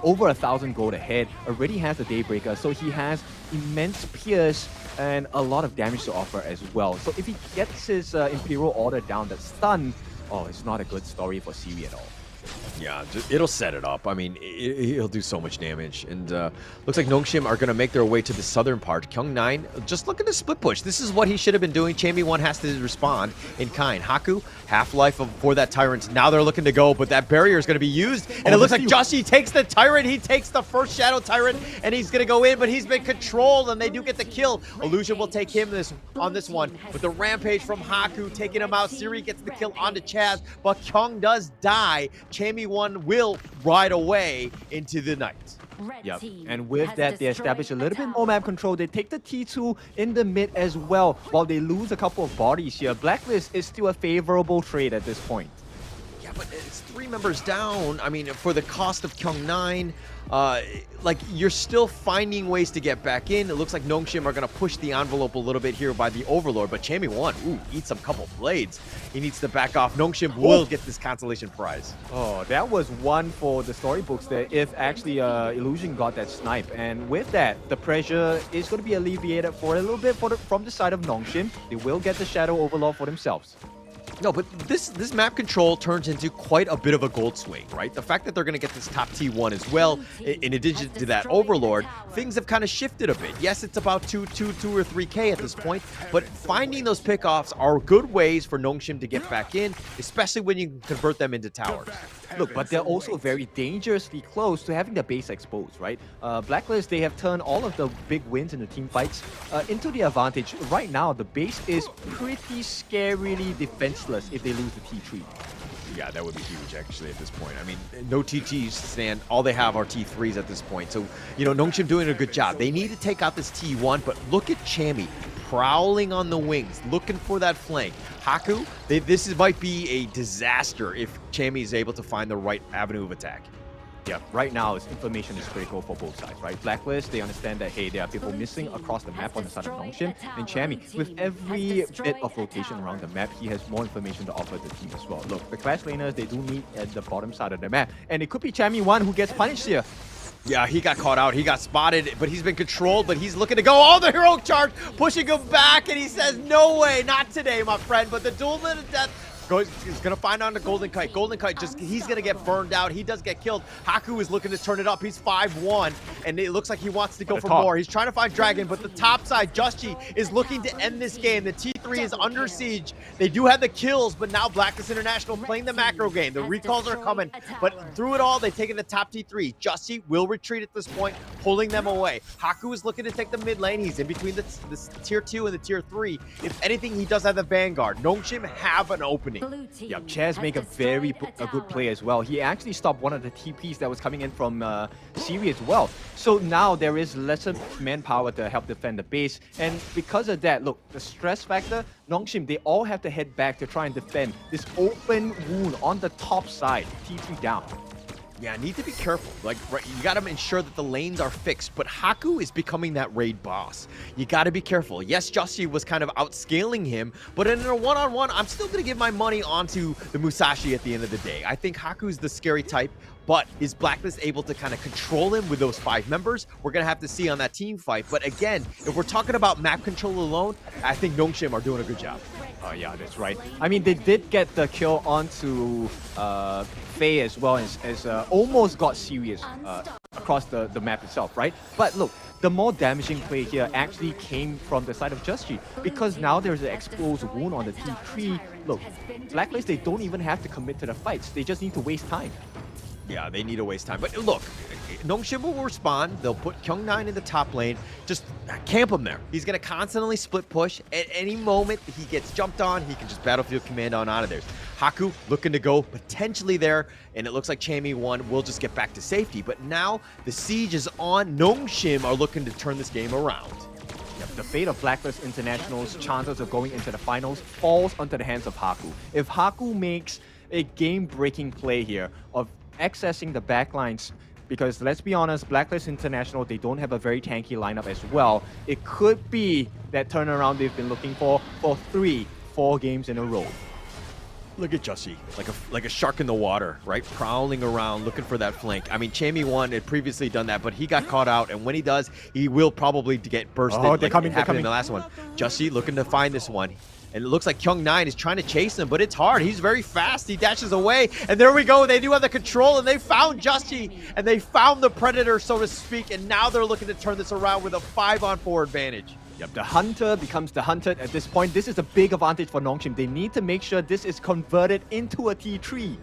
over 1,000 gold ahead, already has a Daybreaker, so he has immense pierce and a lot of damage to offer as well. So if he gets his Imperial Order down that stun, oh, it's not a good story for Siri at all. Yeah, it'll set it up. I mean, he'll do so much damage. And looks like Nongshim are going to make their way to the southern part. Kyung9 just looking to split push. This is what he should have been doing. Chammy 1 has to respond in kind. Haku, half-life for that Tyrant. Now they're looking to go, but that barrier is going to be used. And it looks like Just Chi takes the Tyrant. He takes the first Shadow Tyrant, and he's going to go in, but he's been controlled, and they do get the kill. Illusion will take him on this one. With the Rampage from Haku taking him out. Siri gets the kill onto Chaz, but Kyung does die. Chammy 1 will ride away into the night. Yep, and with that, they establish a little bit more map control. They take the T2 in the mid as well, while they lose a couple of bodies here. Blacklist is still a favorable trade at this point. but it's 3 members down. I mean, for the cost of Kyung9, like, you're still finding ways to get back in. It looks like Nongshim are going to push the envelope a little bit here by the Overlord, but Chammy1, ooh, eats a couple blades. He needs to back off. Nongshim will get this consolation prize. Oh, that was one for the storybooks there if actually Illusion got that snipe. And with that, the pressure is going to be alleviated for a little bit from the side of Nongshim. They will get the Shadow Overlord for themselves. No, but this map control turns into quite a bit of a gold swing, right? The fact that they're going to get this top T1 as well, in addition to that Overlord, things have kind of shifted a bit. Yes, it's about 2 or 3K at this point, but finding those pickoffs are good ways for Nongshim to get back in, especially when you can convert them into towers. Look, but they're also very dangerously close to having the base exposed, right? Blacklist, they have turned all of the big wins in the team fights into the advantage. Right now, the base is pretty scarily defenseless if they lose the T3. Yeah, that would be huge, actually, at this point. I mean, no TTs stand. All they have are T3s at this point. So, you know, Nongshim doing a good job. They need to take out this T1, but look at Chammy prowling on the wings, looking for that flank. Haku, this might be a disaster if Chammy is able to find the right avenue of attack. Yeah, right now, information is critical for both sides, right? Blacklist, they understand that, hey, there are people missing across the map on the side of Nongshim. And Chammy, with every bit of rotation around the map, he has more information to offer the team as well. Look, the Clash laners, they do meet at the bottom side of the map. And it could be Chammy1 who gets punished here. Yeah, he got caught out. He got spotted, but he's been controlled, but he's looking to go. Oh, the hero charge, pushing him back, and he says, no way, not today, my friend. But the duel to death he's gonna find on the Golden Kite. Golden Kite, he's gonna get burned out. He does get killed. Haku is looking to turn it up. He's 5-1, and it looks like he wants to go for more. He's trying to find Dragon, but the top side, Justy, is looking to end this game. The T3 is under siege. They do have the kills, but now Blacklist International playing the macro game. The recalls are coming, but through it all, they've taken the top T3. Justy will retreat at this point, pulling them away. Haku is looking to take the mid lane. He's in between the tier 2 and the tier 3. If anything, he does have the Vanguard. Nongshim have an opening. Yeah, Chaz make a good play as well. He actually stopped one of the TPs that was coming in from Siri as well. So now there is lesser manpower to help defend the base. And because of that, look, the stress factor, Nongshim, they all have to head back to try and defend this open wound on the top side. T3 down. Yeah, need to be careful. Like, right, you got to ensure that the lanes are fixed, but Haku is becoming that raid boss. You got to be careful. Yes, Justy was kind of outscaling him, but in a one-on-one, I'm still going to give my money onto the Musashi at the end of the day. I think Haku's the scary type, but is Blacklist able to kind of control him with those 5 members? We're going to have to see on that team fight. But again, if we're talking about map control alone, I think Nongshim are doing a good job. Yeah, that's right. I mean, they did get the kill onto Faye as well as almost got serious across the map itself, right? But look, the more damaging play here actually came from the side of Justy because now there's an exposed wound on the T3. Look, Blacklist, they don't even have to commit to the fights. They just need to waste time. Yeah, they need to waste time. But look, Nongshim will respond. They'll put Kyung9 in the top lane. Just camp him there. He's going to constantly split push. At any moment he gets jumped on, he can just battlefield command on out of there. Haku looking to go potentially there, and it looks like Chammy1 will just get back to safety. But now the siege is on. Nongshim are looking to turn this game around. Yep, the fate of Blacklist International's chances of going into the finals falls onto the hands of Haku. If Haku makes a game-breaking play here of accessing the backlines, because let's be honest, Blacklist International, they don't have a very tanky lineup as well. It could be that turnaround they've been looking for 3-4 games in a row. Look at Justy, like a shark in the water, right? Prowling around, looking for that flank. I mean, Chammy1 had previously done that, but he got caught out, and when he does, he will probably get bursted. Oh, they're coming, happened in the last one. Justy looking to find this one. And it looks like Kyung9 is trying to chase him, but it's hard. He's very fast. He dashes away. And there we go. They do have the control, and they found Justy. And they found the Predator, so to speak. And now they're looking to turn this around with a 5-on-4 advantage. Yep, the hunter becomes the hunted at this point. This is a big advantage for Nongshim. They need to make sure this is converted into a T3.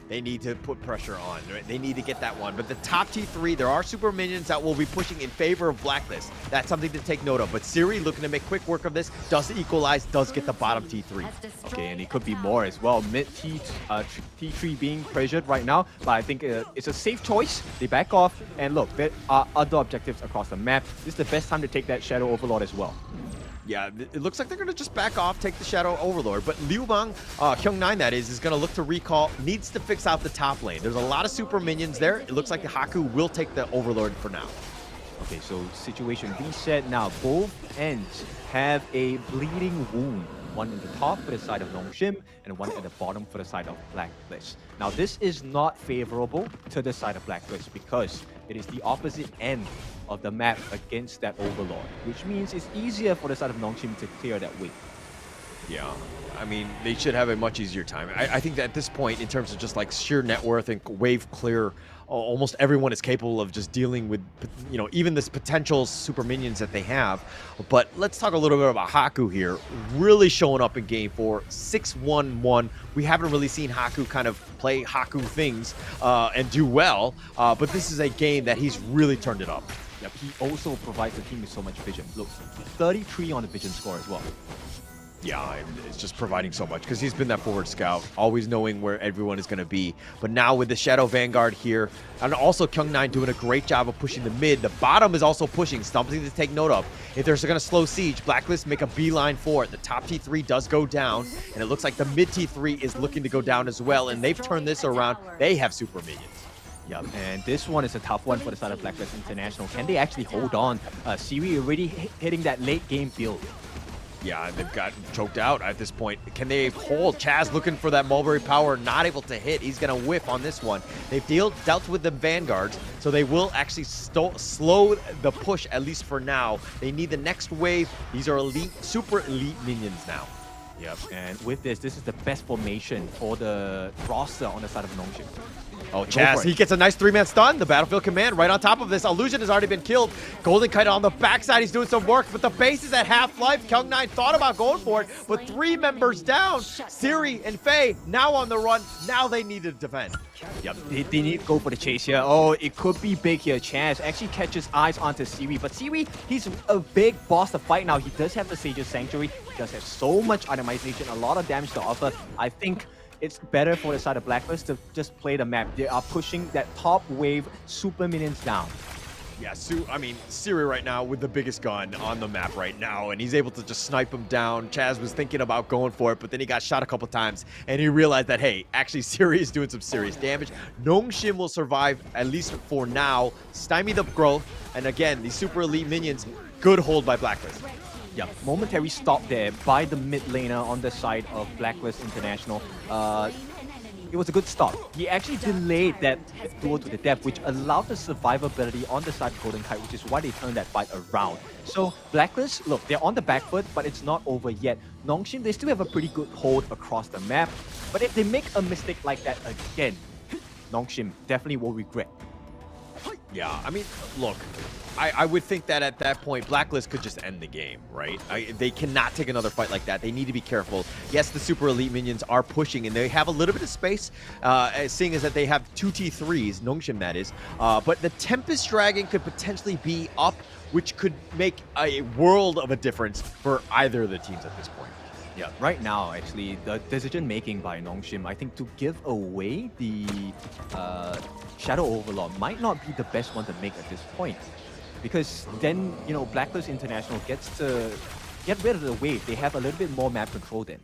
They need to put pressure on. Right? They need to get that one. But the top T3, there are super minions that will be pushing in favor of Blacklist. That's something to take note of. But Siri looking to make quick work of this, does equalize, does get the bottom T3. Okay, and it could be more as well. Mid T3 being pressured right now, but I think it's a safe choice. They back off, and look, there are other objectives across the map. This is the best time to take that Shadow Overlord as well. Yeah, it looks like they're going to just back off, take the Shadow Overlord. But Liu Bang, Kyung9 that is going to look to recall, needs to fix out the top lane. There's a lot of super minions there. It looks like the Haku will take the Overlord for now. Okay, so situation reset now. Both ends have a bleeding wound. One in the top for the side of Nongshim, and one at the bottom for the side of Blacklist. Now, this is not favorable to the side of Blacklist because it is the opposite end of the map against that Overlord, which means it's easier for the side of Nongshim to clear that wave. Yeah, I mean, they should have a much easier time. I think that at this point, in terms of just like sheer net worth and wave clear, almost everyone is capable of just dealing with, you know, even this potential super minions that they have. But let's talk a little bit about Haku here. Really showing up in Game 4, 6-1-1. We haven't really seen Haku kind of play Haku things and do well, but this is a game that he's really turned it up. Yep, he also provides the team with so much vision. Look, 33 on the vision score as well. Yeah, it's just providing so much because he's been that forward scout, always knowing where everyone is going to be. But now with the Shadow Vanguard here, and also Kyung9 doing a great job of pushing the mid. The bottom is also pushing, something to take note of. If they're going to slow siege, Blacklist make a beeline for it. The top T3 does go down, and it looks like the mid T3 is looking to go down as well, and they've turned this around. They have super minions. Yep, and this one is a tough one for the side of Blacklist International. Can they actually hold on? Siri already hitting that late game build. Yeah, they've gotten choked out at this point. Can they hold? Chaz looking for that Mulberry Power, not able to hit. He's going to whiff on this one. They've dealt with the Vanguards, so they will actually slow the push, at least for now. They need the next wave. These are elite, super elite minions now. Yep, and with this is the best formation for the roster on the side of Nongshim. Oh, Chaz, he gets a nice 3-man stun. The Battlefield Command right on top of this. Illusion has already been killed. Golden Kite on the backside. He's doing some work, but the base is at half-life. Kyung9 thought about going for it, but 3 members down. Siri and Faye now on the run. Now they need to defend. Yep, they need to go for the chase here. Oh, it could be big here. Chaz actually catches eyes onto Siri, but Siri, he's a big boss to fight now. He does have the Sage's Sanctuary. He does have so much itemization, a lot of damage to offer. I think it's better for the side of Blacklist to just play the map. They are pushing that top wave super minions down. Yeah, I mean, Siri right now with the biggest gun on the map right now, and he's able to just snipe him down. Chaz was thinking about going for it, but then he got shot a couple times, and he realized that, hey, actually Siri is doing some serious damage. Nongshim will survive, at least for now, stymie the growth, and again, these super elite minions, good hold by Blacklist. Yeah, momentary stop there by the mid laner on the side of Blacklist International. It was a good stop. He actually delayed that duel to the death, which allowed the survivability on the side of Golden Kite, which is why they turned that fight around. So Blacklist, look, they're on the back foot, but it's not over yet. Nongshim, they still have a pretty good hold across the map, but if they make a mistake like that again, Nongshim definitely will regret. Yeah, I mean, look, I would think that at that point, Blacklist could just end the game, right? They cannot take another fight like that. They need to be careful. Yes, the super elite minions are pushing, and they have a little bit of space, seeing as that they have 2 T3s, Nongshim that is, but the Tempest Dragon could potentially be up, which could make a world of a difference for either of the teams at this point. Yeah, right now, actually, the decision-making by Nongshim, I think to give away the Shadow Overlord might not be the best one to make at this point. Because then, you know, Blacklist International gets to get rid of the wave. They have a little bit more map control then.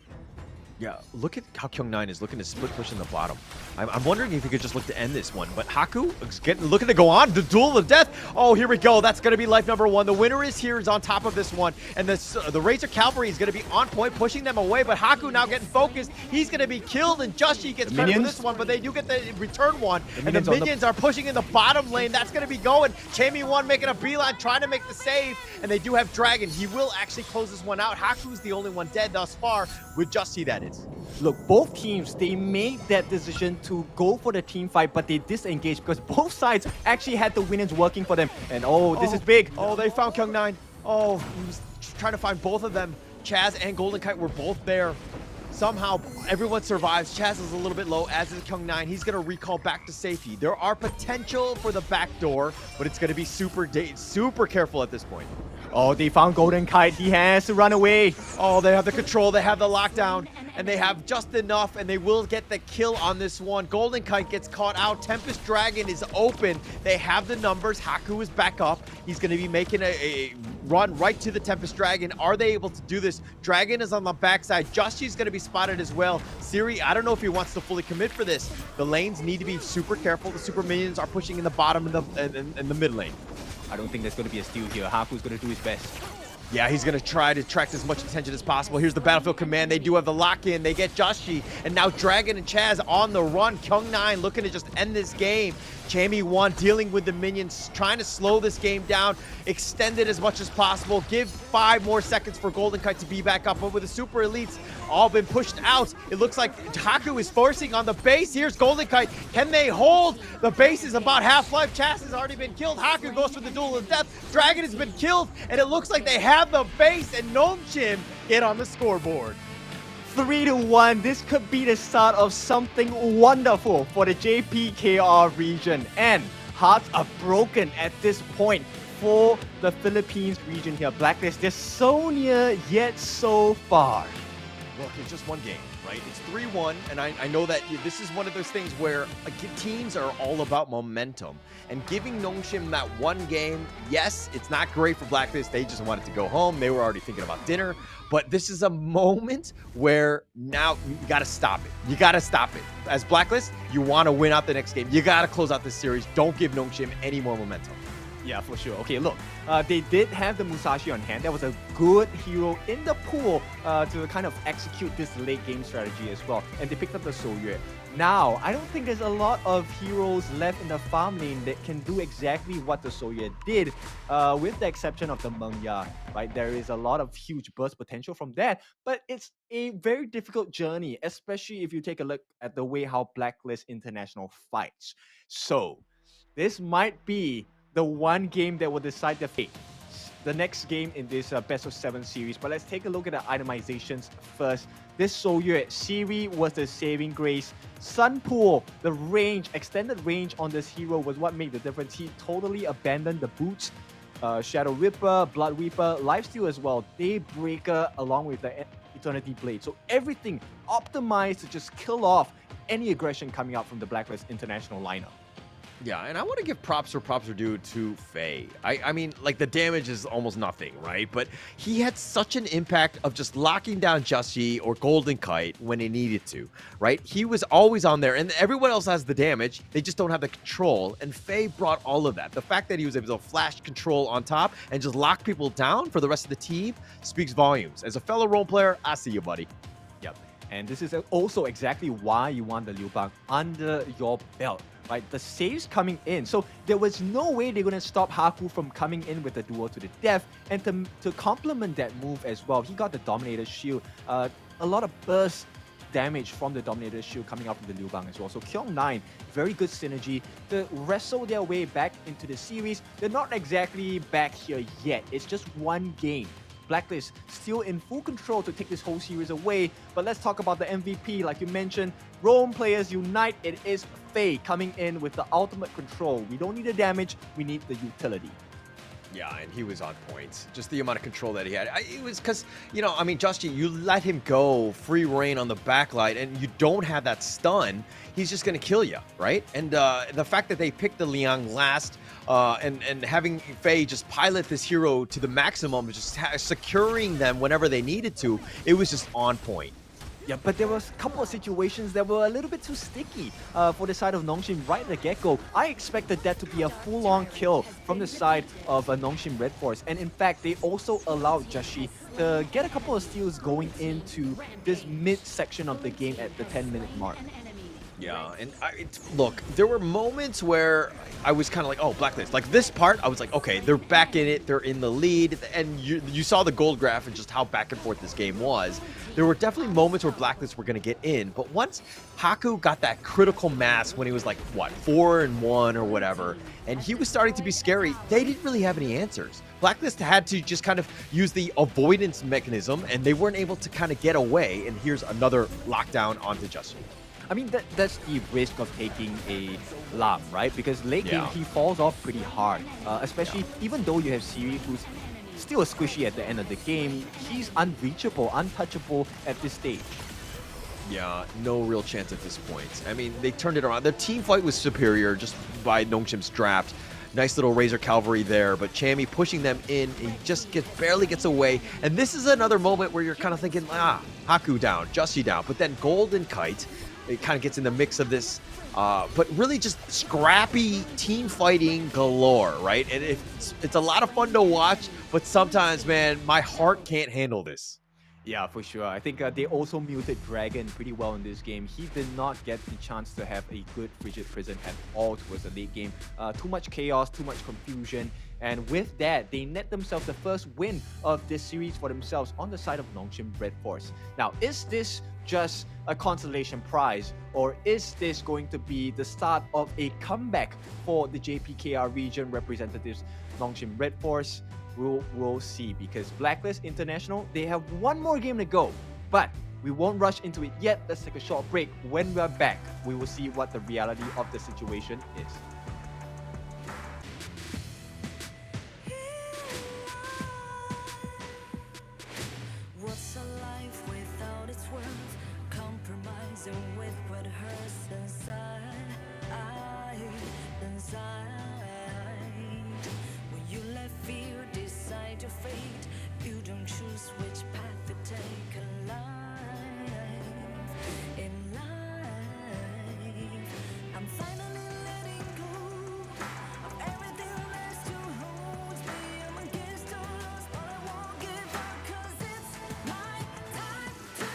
Yeah, look at how Kyung9 is looking to split push in the bottom. I'm wondering if he could just look to end this one. But Haku is looking to go on. The duel of death. Oh, here we go. That's going to be life number 1. The winner is here. Is on top of this one. And the Razor Cavalry is going to be on point, pushing them away. But Haku now getting focused. He's going to be killed. And Joshi gets credit for this one. But they do get the return one. And the minions are pushing in the bottom lane. That's going to be going. Chamie1 making a beeline, trying to make the save. And they do have Dragon. He will actually close this one out. Haku's the only one dead thus far with Joshi, that is. Look, both teams, they made that decision to go for the team fight, but they disengaged because both sides actually had the winners working for them. And this is big. Oh, they found Kyung9. Oh, he was trying to find both of them. Chaz and Golden Kite were both there. Somehow, everyone survives. Chaz is a little bit low, as is Kyung9. He's going to recall back to safety. There are potential for the back door, but it's going to be super careful at this point. Oh, they found Golden Kite. He has to run away. Oh, they have the control, they have the lockdown, and they have just enough, and they will get the kill on this one. Golden Kite gets caught out. Tempest Dragon is open. They have the numbers. Haku is back up. He's going to be making a run right to the Tempest Dragon. Are they able to do this? Dragon is on the backside. Jushi's going to be spotted as well. Siri, I don't know if he wants to fully commit for this. The lanes need to be super careful. The super minions are pushing in the bottom and the mid lane. I don't think there's going to be a steal here. Haku's going to do his best. Yeah, he's going to try to attract as much attention as possible. Here's the Battlefield Command. They do have the lock-in. They get Joshi. And now Dragon and Chaz on the run. Kyung9 looking to just end this game. Jamie 1 dealing with the minions, trying to slow this game down, extend it as much as possible, give 5 more seconds for Golden Kite to be back up. But with the Super Elites all been pushed out, it looks like Haku is forcing on the base. Here's Golden Kite. Can they hold? The base is about half-life. Chaz has already been killed. Haku goes for the duel of death. Dragon has been killed, and it looks like they have the base, and Nongshim get on the scoreboard. 3-1. This could be the start of something wonderful for the JPKR region. And hearts are broken at this point for the Philippines region here. Blacklist, they're so near, yet so far. Look, it's just one game, right? It's 3-1, and I know that this is one of those things where teams are all about momentum. And giving Nongshim that one game, yes, it's not great for Blacklist. They just wanted to go home. They were already thinking about dinner. But this is a moment where now you got to stop it. You got to stop it. As Blacklist, you want to win out the next game. You got to close out this series. Don't give Nongshim any more momentum. Yeah, for sure. Okay, look, they did have the Musashi on hand. That was a good hero in the pool to kind of execute this late game strategy as well. And they picked up the Soyue. Now, I don't think there's a lot of heroes left in the farm lane that can do exactly what the Soyue did, with the exception of the Mengya, right? There is a lot of huge burst potential from that, but it's a very difficult journey, especially if you take a look at the way how Blacklist International fights. So, this might be the one game that will decide the fate. The next game in this best of 7 series. But let's take a look at the itemizations first. This Soyue, Siri was the saving grace. Sunpool, the range, extended range on this hero was what made the difference. He totally abandoned the boots. Shadow Ripper, Blood Reaper, Lifesteal as well. Daybreaker along with the Eternity Blade. So everything optimized to just kill off any aggression coming out from the Blacklist International lineup. Yeah, and I want to give props where props are due to Faye. I mean, like, the damage is almost nothing, right? But he had such an impact of just locking down Justy or Golden Kite when he needed to, right? He was always on there, and everyone else has the damage. They just don't have the control, and Faye brought all of that. The fact that he was able to flash control on top and just lock people down for the rest of the team speaks volumes. As a fellow role player, I see you, buddy. Yep, and this is also exactly why you want the Liu Bang under your belt. Right, the saves coming in. So there was no way they're going to stop Haku from coming in with the duel to the death. And to complement that move as well, he got the Dominator's Shield. A lot of burst damage from the Dominator's Shield coming out from the Liu Bang as well. So Kyung9, very good synergy to wrestle their way back into the series. They're not exactly back here yet. It's just one game. Blacklist still in full control to take this whole series away. But let's talk about the MVP. Like you mentioned, Rome players unite. It is Faye coming in with the ultimate control. We don't need the damage, we need the utility. Yeah, and he was on point. Just the amount of control that he had. It was because, you know, I mean, Justin, you let him go free reign on the backlight and you don't have that stun, he's just going to kill you, right? And the fact that they picked the Liang last and having Faye just pilot this hero to the maximum, just securing them whenever they needed to, it was just on point. Yeah, but there was a couple of situations that were a little bit too sticky for the side of Nongshim right at the get-go. I expected that to be a full-on kill from the side of Nongshim RedForce. And in fact, they also allowed Jashi to get a couple of steals going into this mid-section of the game at the 10-minute mark. Yeah, and look, there were moments where I was kind of like, oh, Blacklist. Like this part, I was like, okay, they're back in it, they're in the lead, and you saw the gold graph and just how back and forth this game was. There were definitely moments where Blacklist were going to get in, but once Haku got that critical mass when he was like, what, 4-1 or whatever, and he was starting to be scary, they didn't really have any answers. Blacklist had to just kind of use the avoidance mechanism, and they weren't able to kind of get away, and here's another lockdown onto Justin. I mean, that's the risk of taking a Lam, right? Because late game, he falls off pretty hard. Especially even though you have Siri, who's still a squishy at the end of the game. He's unreachable, untouchable at this stage. Yeah, no real chance at this point. I mean, they turned it around. The team fight was superior just by Nongshim's draft. Nice little Razor Cavalry there, but Chammy pushing them in, he just barely gets away. And this is another moment where you're kind of thinking, Haku down, Jussie down. But then Golden Kite, it kind of gets in the mix of this. But really just scrappy team fighting galore, right? And it's a lot of fun to watch, but sometimes, man, my heart can't handle this. Yeah, for sure. I think they also muted Dragon pretty well in this game. He did not get the chance to have a good Frigid Prison at all towards the late game. Too much chaos, too much confusion. And with that, they net themselves the first win of this series for themselves on the side of Nongshim RedForce. Now, is this just a consolation prize, or is this going to be the start of a comeback for the JPKR region representatives, Nongshim RedForce? We'll see, because Blacklist International, they have one more game to go, but we won't rush into it yet. Let's take a short break. When we're back, we will see what the reality of the situation is. What's a life without its worth? Compromising with what hurts inside. When you let fear decide your fate, you don't choose which path to take in life. I'm finally letting go of everything that still holds me. I'm against all odds, but I won't give up, 'cause it's my time to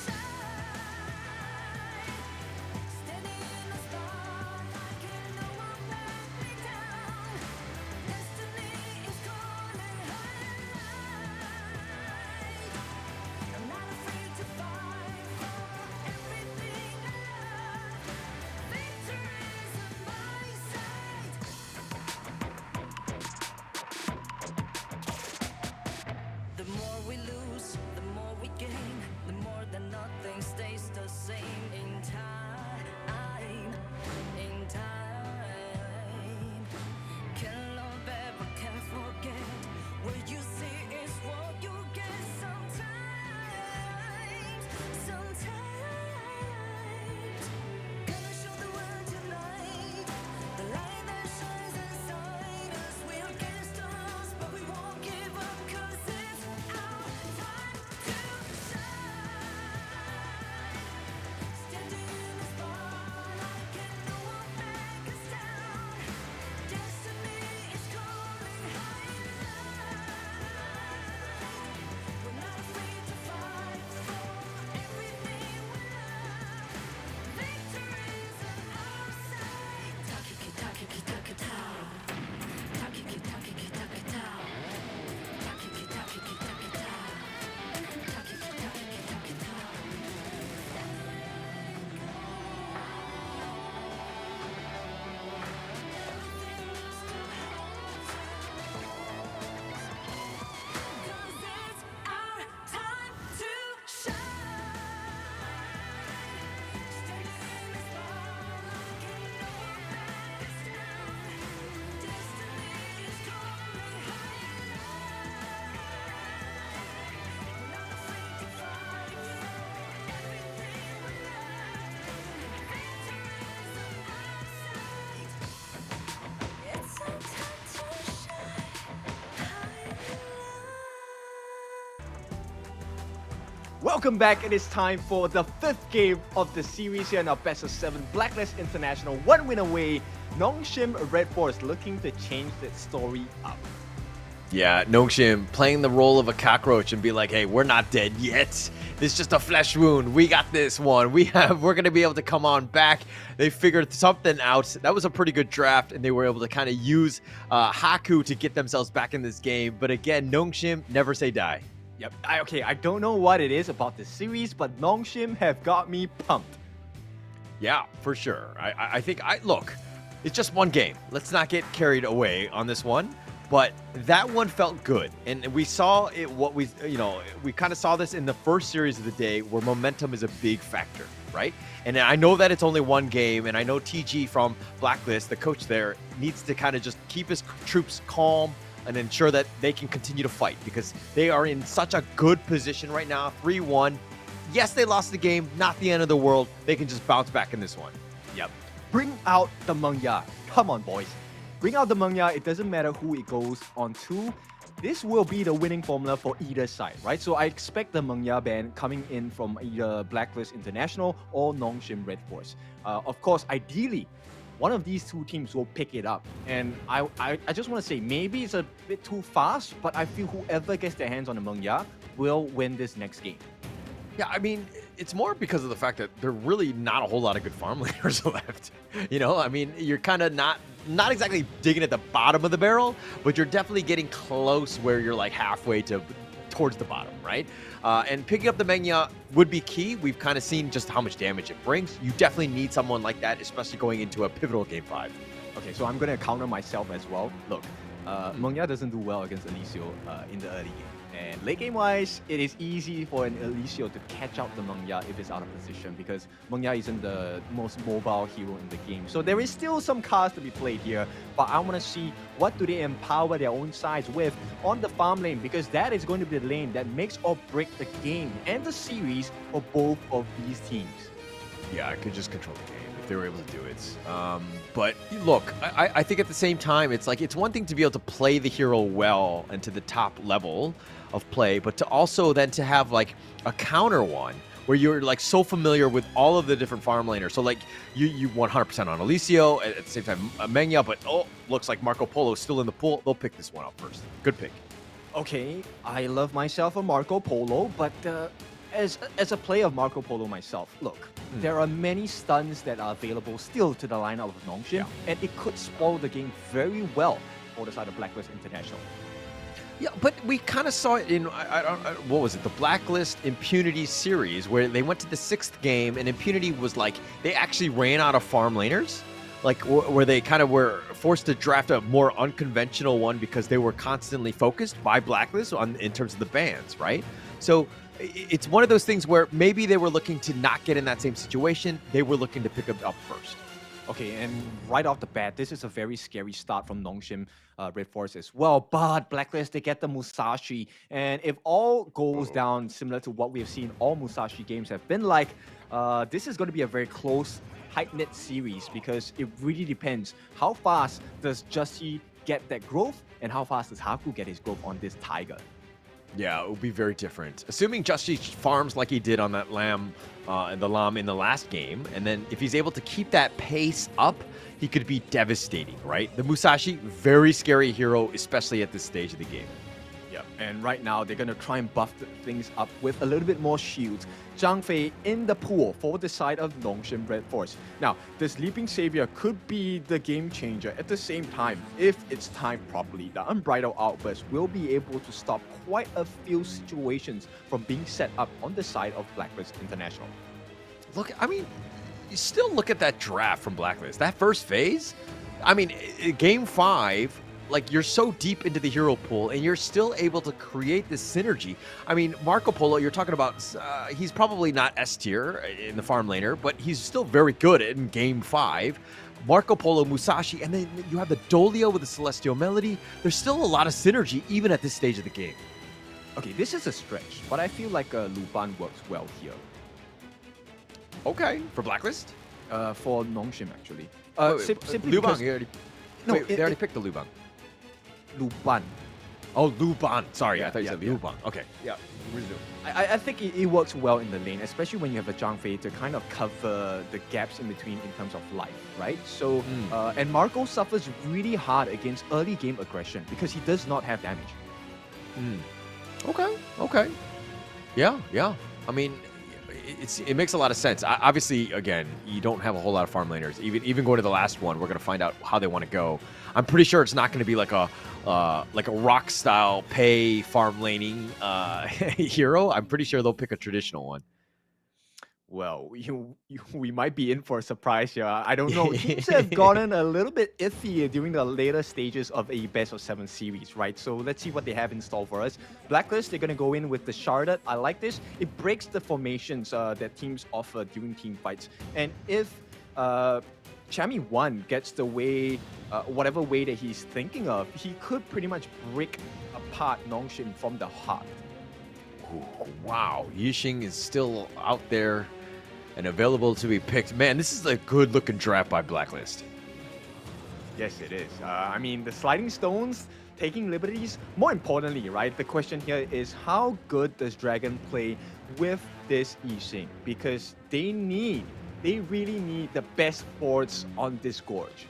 shine. Standing in the spotlight, can no one let me down. Destiny is calling high. I'm not afraid to fight for everything I love. Victory is in my sight. The more we lose, the more we gain. The more that nothing stays the same. In time, can love ever, can forget. What you see is what you get. Sometimes, gonna show the world tonight. The light that shines inside us. We're against the odds, but we won't give up, 'cause it's our time to shine. Standing in the spotlight, can no one back us down. Destiny is calling high. We're not afraid to fight for everything we love. Victory is in our sight. Takiki takiki takitao. Takiki takiki takitao. Takiki takiki takitao. Takiki takiki takitao. Welcome back. It is time for the fifth game of the series here in our best of 7 Blacklist International. One win away. Nongshim RedForce looking to change that story up. Yeah, Nongshim playing the role of a cockroach and be like, hey, we're not dead yet. This is just a flesh wound. We got this one. We're going to be able to come on back. They figured something out. That was a pretty good draft, and they were able to kind of use Haku to get themselves back in this game. But again, Nongshim, never say die. Yep. I don't know what it is about this series, but Nongshim have got me pumped. Yeah, for sure. I think, look, it's just one game. Let's not get carried away on this one. But that one felt good. And we saw it, we kind of saw this in the first series of the day where momentum is a big factor, right? And I know that it's only one game, and I know TG from Blacklist, the coach there, needs to kind of just keep his troops calm and ensure that they can continue to fight because they are in such a good position right now. 3-1. Yes, they lost the game. Not the end of the world. They can just bounce back in this one. Yep. Bring out the Mengya. Come on, boys. Bring out the Mengya. It doesn't matter who it goes on to. This will be the winning formula for either side, right? So I expect the Mengya band coming in from either Blacklist International or Nongshim RedForce. Of course, ideally, one of these two teams will pick it up. And I just want to say, maybe it's a bit too fast, but I feel whoever gets their hands on the Mengya will win this next game. Yeah, I mean, it's more because of the fact that there are really not a whole lot of good farm laners left. You know, I mean, you're kind of not exactly digging at the bottom of the barrel, but you're definitely getting close where you're like halfway towards the bottom, right? And picking up the Mengya would be key. We've kind of seen just how much damage it brings. You definitely need someone like that, especially going into a pivotal game 5. Okay, so I'm going to counter myself as well. Look, Mengya doesn't do well against Alicio in the early game. And late game wise, it is easy for an Alicio to catch out the Mengya if it's out of position because Mengya isn't the most mobile hero in the game. So there is still some cards to be played here, but I want to see what do they empower their own sides with on the farm lane because that is going to be the lane that makes or break the game and the series for both of these teams. Yeah, I could just control the game if they were able to do it. But look, I think at the same time, it's like it's one thing to be able to play the hero well and to the top level of play, but to also then to have like a counter one where you're like so familiar with all of the different farm laners. So like you 100% on Alicio, at the same time Mengya, but looks like Marco Polo is still in the pool. They'll pick this one up first. Good pick. Okay, I love myself a Marco Polo, but as a player of Marco Polo myself, look, there are many stuns that are available still to the lineup of Nongshim, and it could spoil the game very well for the side of Blacklist International. Yeah, but we kind of saw it in, what was it, the Blacklist Impunity series, where they went to the 6th game, and Impunity was like, they actually ran out of farm laners, like where they kind of were forced to draft a more unconventional one because they were constantly focused by Blacklist in terms of the bans, right? So it's one of those things where maybe they were looking to not get in that same situation. They were looking to pick it up first. Okay, and right off the bat, this is a very scary start from Nongshim RedForce as well. But Blacklist, they get the Musashi. And if all goes down similar to what we have seen all Musashi games have been like, this is going to be a very close, tight-knit series because it really depends how fast does Justy get that growth and how fast does Haku get his growth on this Tiger. Yeah, it will be very different. Assuming Justy farms like he did on that Lamb and the Lam in the last game, and then if he's able to keep that pace up, he could be devastating, right? The Musashi, very scary hero, especially at this stage of the game. Yep, and right now they're going to try and buff things up with a little bit more shields. Zhang Fei in the pool for the side of Nongshim RedForce. Now, this Leaping Savior could be the game changer. At the same time, if it's timed properly, the Unbridled Outburst will be able to stop quite a few situations from being set up on the side of Blacklist International. Look, I mean, you still look at that draft from Blacklist. That first phase, I mean, game 5, like you're so deep into the hero pool and you're still able to create this synergy. I mean, Marco Polo, you're talking about, he's probably not S tier in the farm laner, but he's still very good in game 5. Marco Polo, Musashi, and then you have the Dolio with the Celestial Melody. There's still a lot of synergy even at this stage of the game. Okay, this is a stretch, but I feel like Luban works well here. Okay, for Blacklist? For Nongshim, actually. Simply Lubang, they already picked the Lubang. Luban. Oh, Luban. Sorry, Yeah, I thought you yeah, said yeah. Lubang. Okay. Yeah. I think it works well in the lane, especially when you have a Zhang Fei to kind of cover the gaps in between in terms of life, right? So, and Marco suffers really hard against early game aggression because he does not have damage. Okay. Yeah. I mean, it makes a lot of sense. Obviously, again, you don't have a whole lot of farm laners. Even going to the last one, we're going to find out how they want to go. I'm pretty sure it's not going to be like a rock style pay farm laning hero. I'm pretty sure they'll pick a traditional one. Well, we might be in for a surprise here. I don't know. Teams have gotten a little bit iffy during the later stages of a best of 7 series, right? So let's see what they have in store for us. Blacklist, they're going to go in with the Sharded. I like this. It breaks the formations that teams offer during team fights. And if Chami 1 gets the way, whatever way that he's thinking of, he could pretty much break apart Nongshim from the heart. Ooh, wow, Yixing is still out there and available to be picked. Man, this is a good-looking draft by Blacklist. Yes, it is. I mean, the sliding stones, taking liberties. More importantly, right, the question here is how good does Dragon play with this Yixing? Because they really need the best boards on this Gorge.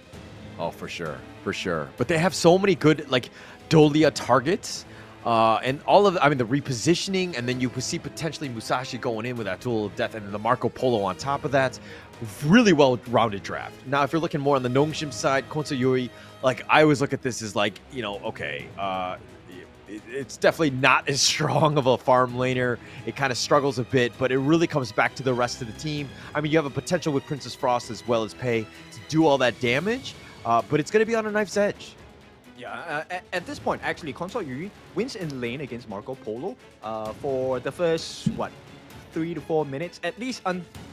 Oh, for sure, for sure. But they have so many good, like, Dolia targets. And all of, I mean, the repositioning, and then you see potentially Musashi going in with that Duel of Death, and then the Marco Polo on top of that. Really well-rounded draft. Now, if you're looking more on the Nongshim side, Konso Yuri, like, I always look at this as like, you know, okay, it's definitely not as strong of a farm laner. It kind of struggles a bit, but it really comes back to the rest of the team. I mean, you have a potential with Princess Frost as well as Pei to do all that damage, but it's going to be on a knife's edge. Yeah, at this point, actually, Consort Yuri wins in lane against Marco Polo for the first, 3 to 4 minutes, at least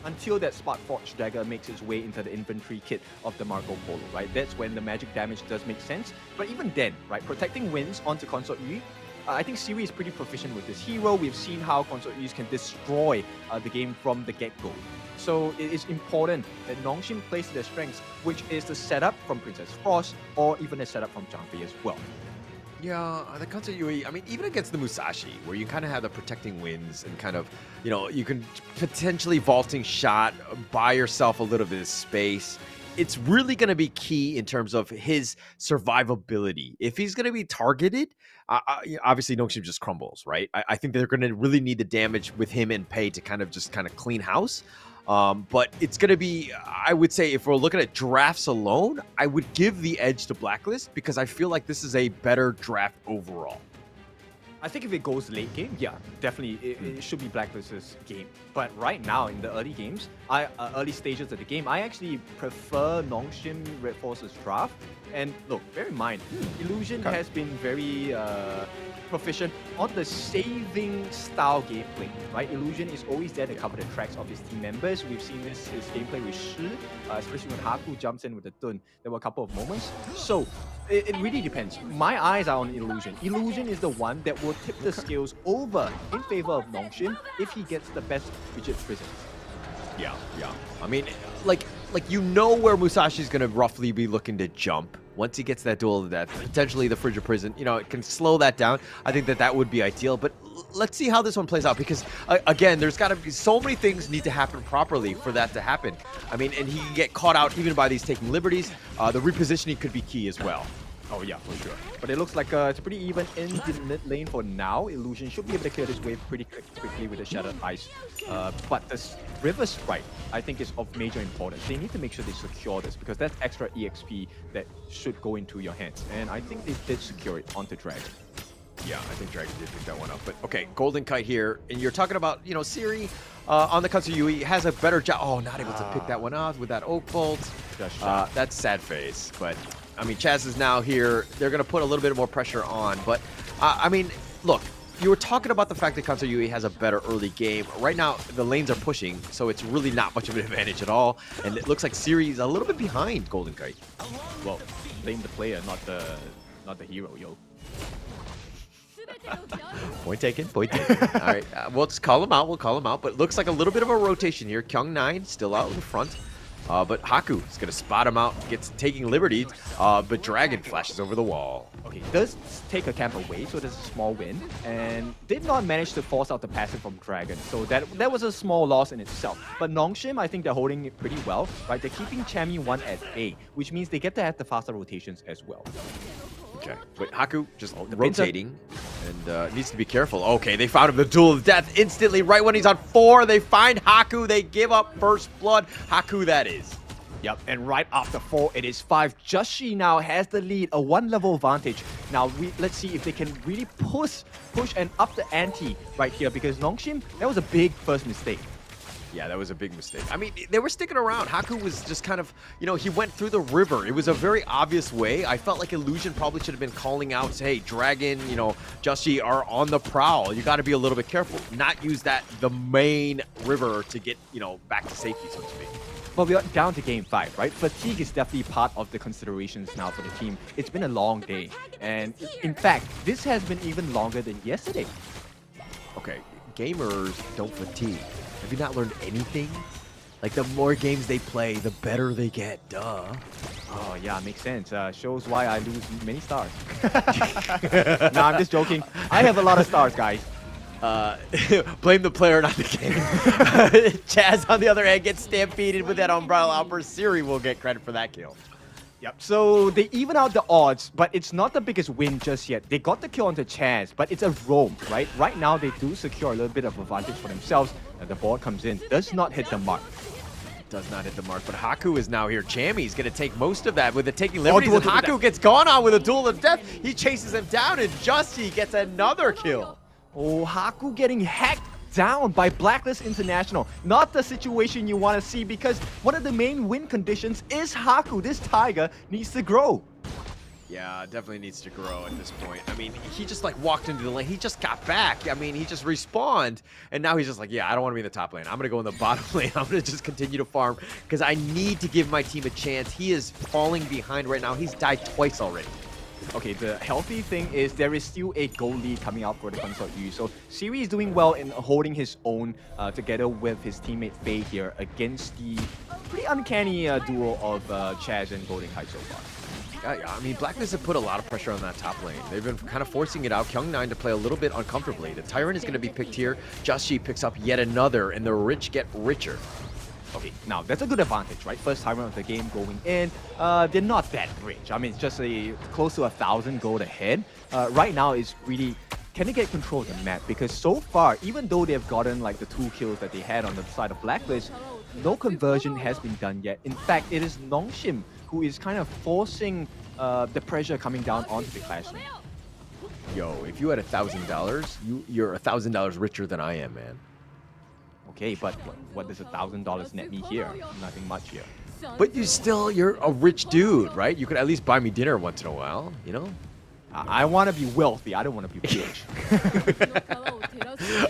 until that Spark Forge Dagger makes its way into the infantry kit of the Marco Polo, right? That's when the magic damage does make sense. But even then, right, protecting wins onto Consort Yuri, I think Siri is pretty proficient with this hero. We've seen how Consort Yuri can destroy the game from the get-go. So it is important that Nongshim plays to their strengths, which is the setup from Princess Frost or even the setup from Zhang Fei as well. Yeah, the Consort Yuri, I mean, even against the Musashi, where you kind of have the protecting winds and kind of, you know, you can potentially vaulting shot, buy yourself a little bit of space. It's really going to be key in terms of his survivability. If he's going to be targeted, obviously Nongshim just crumbles, right? I think they're going to really need the damage with him and Pei to kind of clean house. But it's going to be, I would say, if we're looking at drafts alone, I would give the edge to Blacklist because I feel like this is a better draft overall. I think if it goes late game, yeah, definitely it should be Blacklist's game. But right now in the early games, early stages of the game, I actually prefer Nongshim RedForce's draft. And look, bear in mind, Illusion has been very proficient on the saving style gameplay, right? Illusion is always there to cover the tracks of his team members. We've seen his gameplay with Shi, especially when Haku jumps in with the Dun. There were a couple of moments. So it really depends. My eyes are on Illusion. Illusion is the one that will tip the scales over in favor of Nongshim if he gets the best Rigid Prisons. Yeah. I mean, like you know where Musashi's going to roughly be looking to jump. Once he gets that Duel of Death, potentially the Frigid Prison, you know, it can slow that down. I think that would be ideal, but let's see how this one plays out because, again, there's got to be so many things need to happen properly for that to happen. I mean, and he can get caught out even by these taking liberties. The repositioning could be key as well. Oh yeah, for sure. But it looks like it's pretty even in the mid lane for now. Illusion should be able to clear this wave pretty quickly with the Shattered Ice. But this River Sprite, I think, is of major importance. They need to make sure they secure this because that's extra EXP that should go into your hands. And I think they did secure it onto Dragon. Yeah, I think Dragon did pick that one up. But okay, Golden Kite here. And you're talking about, you know, Siri on the Consort Yui has a better job. Oh, not able to pick that one off with that Oak Bolt. That's sad face. But, I mean, Chaz is now here. They're going to put a little bit more pressure on. But, I mean, look, you were talking about the fact that Consort Yui has a better early game. Right now, the lanes are pushing, so it's really not much of an advantage at all. And it looks like Siri is a little bit behind Golden Kite. Well, blame the player, not the hero, yo. Point taken. All right, we'll just call him out. But it looks like a little bit of a rotation here. Kyung9 still out in front. But Haku is going to spot him out, taking liberties, but Dragon flashes over the wall. Okay, does take a camp away, so there's a small win, and did not manage to force out the passive from Dragon, so that was a small loss in itself. But Nongshim, I think they're holding it pretty well, right? They're keeping Chami 1 at A, which means they get to have the faster rotations as well. Okay, but Haku just rotating and needs to be careful. Okay, they found him the Duel of Death instantly right when he's on 4. They find Haku. They give up first blood. Haku, that is. Yep, and right after 4, it is 5. Joshi now has the lead, a 1-level advantage. Now, let's see if they can really push and up the ante right here because Nongshim, that was a big first mistake. Yeah, that was a big mistake. I mean, they were sticking around. Haku was just kind of, you know, he went through the river. It was a very obvious way. I felt like Illusion probably should have been calling out, hey, Dragon, you know, Joshi are on the prowl. You got to be a little bit careful. Not use the main river to get, you know, back to safety, so to speak. But we are down to game 5, right? Fatigue is definitely part of the considerations now for the team. It's been a long day. And in fact, this has been even longer than yesterday. Okay, gamers don't fatigue. Have you not learned anything? Like, the more games they play, the better they get, duh. Oh, yeah, makes sense. Shows why I lose many stars. No, I'm just joking. I have a lot of stars, guys. Blame the player, not the game. Chaz, on the other hand, gets stampeded with that umbrella outburst. Siri will get credit for that kill. Yep. So they even out the odds, but it's not the biggest win just yet. They got the kill onto Chaz, but it's a roam, right? Right now, they do secure a little bit of advantage for themselves. And the ball comes in, does not hit the mark. Does not hit the mark, but Haku is now here. Chammy's going to take most of that with the taking liberties, and Haku gets gone on with a duel of death. He chases him down, and Justy gets another kill. Oh, Haku getting hacked down by Blacklist International. Not the situation you want to see, because one of the main win conditions is Haku. This Tiger needs to grow. Yeah, definitely needs to grow at this point. I mean, he just like walked into the lane. He just got back. I mean, he just respawned. And now he's just like, yeah, I don't want to be in the top lane. I'm going to go in the bottom lane. I'm going to just continue to farm because I need to give my team a chance. He is falling behind right now. He's died twice already. Okay, the healthy thing is there is still a goal lead coming out for the Consort U. So Siri is doing well in holding his own together with his teammate Faye here against the pretty uncanny duo of Chaz and Golden Kite so far. Yeah, I mean, Blacklist have put a lot of pressure on that top lane. They've been kind of forcing it out. Kyung9 to play a little bit uncomfortably. The Tyrant is going to be picked here. Justy picks up yet another, and the rich get richer. Okay, now that's a good advantage, right? First Tyrant of the game going in. They're not that rich. I mean, it's just close to 1,000 gold ahead. Right now, it's really, can they get control of the map? Because so far, even though they've gotten like the 2 kills that they had on the side of Blacklist, no conversion has been done yet. In fact, it is Nongshim who is kind of forcing the pressure coming down onto the Clash lane. Yo, if you had $1,000, you're $1,000 richer than I am, man. Okay, but what does $1,000 net me here? Nothing much here. But you're a rich dude, right? You could at least buy me dinner once in a while, you know? I want to be wealthy. I don't want to be rich.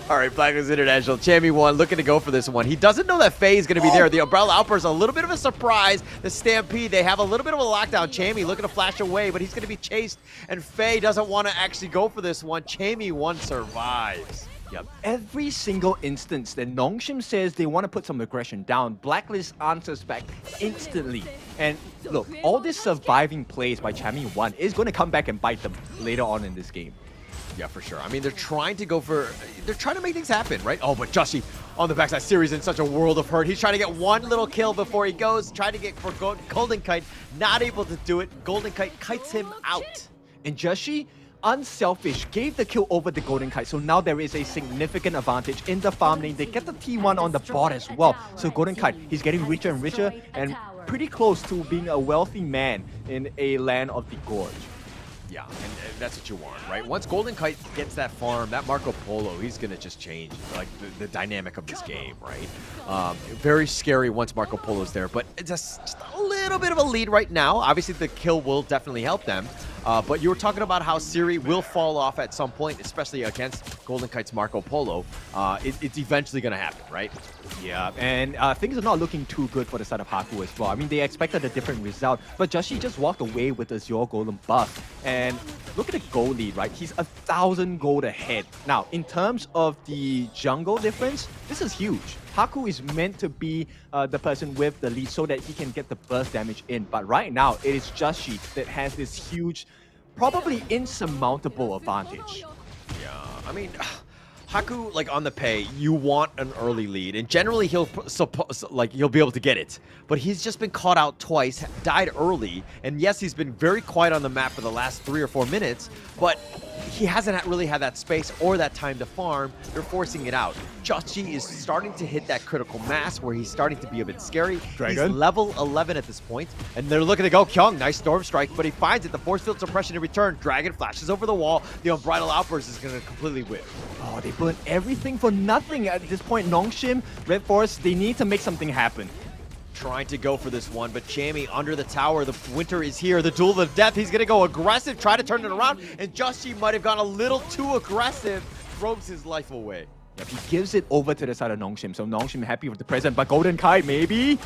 All right, Blacklist International. Chammy won, looking to go for this one. He doesn't know that Faye is going to be there. The Umbrella Outburst, a little bit of a surprise. The Stampede, they have a little bit of a lockdown. Chammy looking to flash away, but he's going to be chased, and Faye doesn't want to actually go for this one. Chammy one survives. Yep. Every single instance that Nongshim says they want to put some aggression down, Blacklist answers back instantly. And look, all this surviving plays by Chammy 1 is going to come back and bite them later on in this game. Yeah, for sure. I mean, they're trying to make things happen, right? Oh, but Justy on the backside, Siri's in such a world of hurt. He's trying to get one little kill before he goes, trying to get for Golden Kite, not able to do it. Golden Kite kites him out. And Justy, unselfish, gave the kill over the Golden Kite, so now there is a significant advantage in the farm lane. They get the T1 on the bot as well. So Golden Kite, he's getting richer and richer and pretty close to being a wealthy man in a land of the Gorge. Yeah, and that's what you want, right? Once Golden Kite gets that farm, that Marco Polo, he's going to just change like the dynamic of this game, right? Very scary once Marco Polo's there, but it's just a little bit of a lead right now. Obviously, the kill will definitely help them. But you were talking about how Siri will fall off at some point, especially against Golden Kite's Marco Polo. It's eventually going to happen, right? Yeah, and things are not looking too good for the side of Haku as well. I mean, they expected a different result, but Justy just walked away with the Azure Golem buff. And look at the gold lead, right? He's 1,000 gold ahead. Now, in terms of the jungle difference, this is huge. Haku is meant to be the person with the lead so that he can get the burst damage in. But right now, it is Justy that has this huge, probably insurmountable advantage. Yeah, I mean, Haku, like on the pay, you want an early lead, and generally he'll be able to get it. But he's just been caught out twice, died early, and yes, he's been very quiet on the map for the last 3 or 4 minutes, but he hasn't really had that space or that time to farm. They're forcing it out. Justy is starting to hit that critical mass where he's starting to be a bit scary. Dragon. He's level 11 at this point, and they're looking to go Kyung. Nice Storm Strike, but he finds it. The Force Field Suppression in return. Dragon flashes over the wall. The Unbridled Outburst is going to completely whip. Oh, they burn everything for nothing at this point. Nongshim, RedForce, they need to make something happen. Trying to go for this one, but Chammy under the tower. The winter is here. The duel of death. He's going to go aggressive, try to turn it around, and Justy might have gone a little too aggressive. Throws his life away. Yep, he gives it over to the side of Nongshim. So Nongshim happy with the present, but Golden Kite maybe?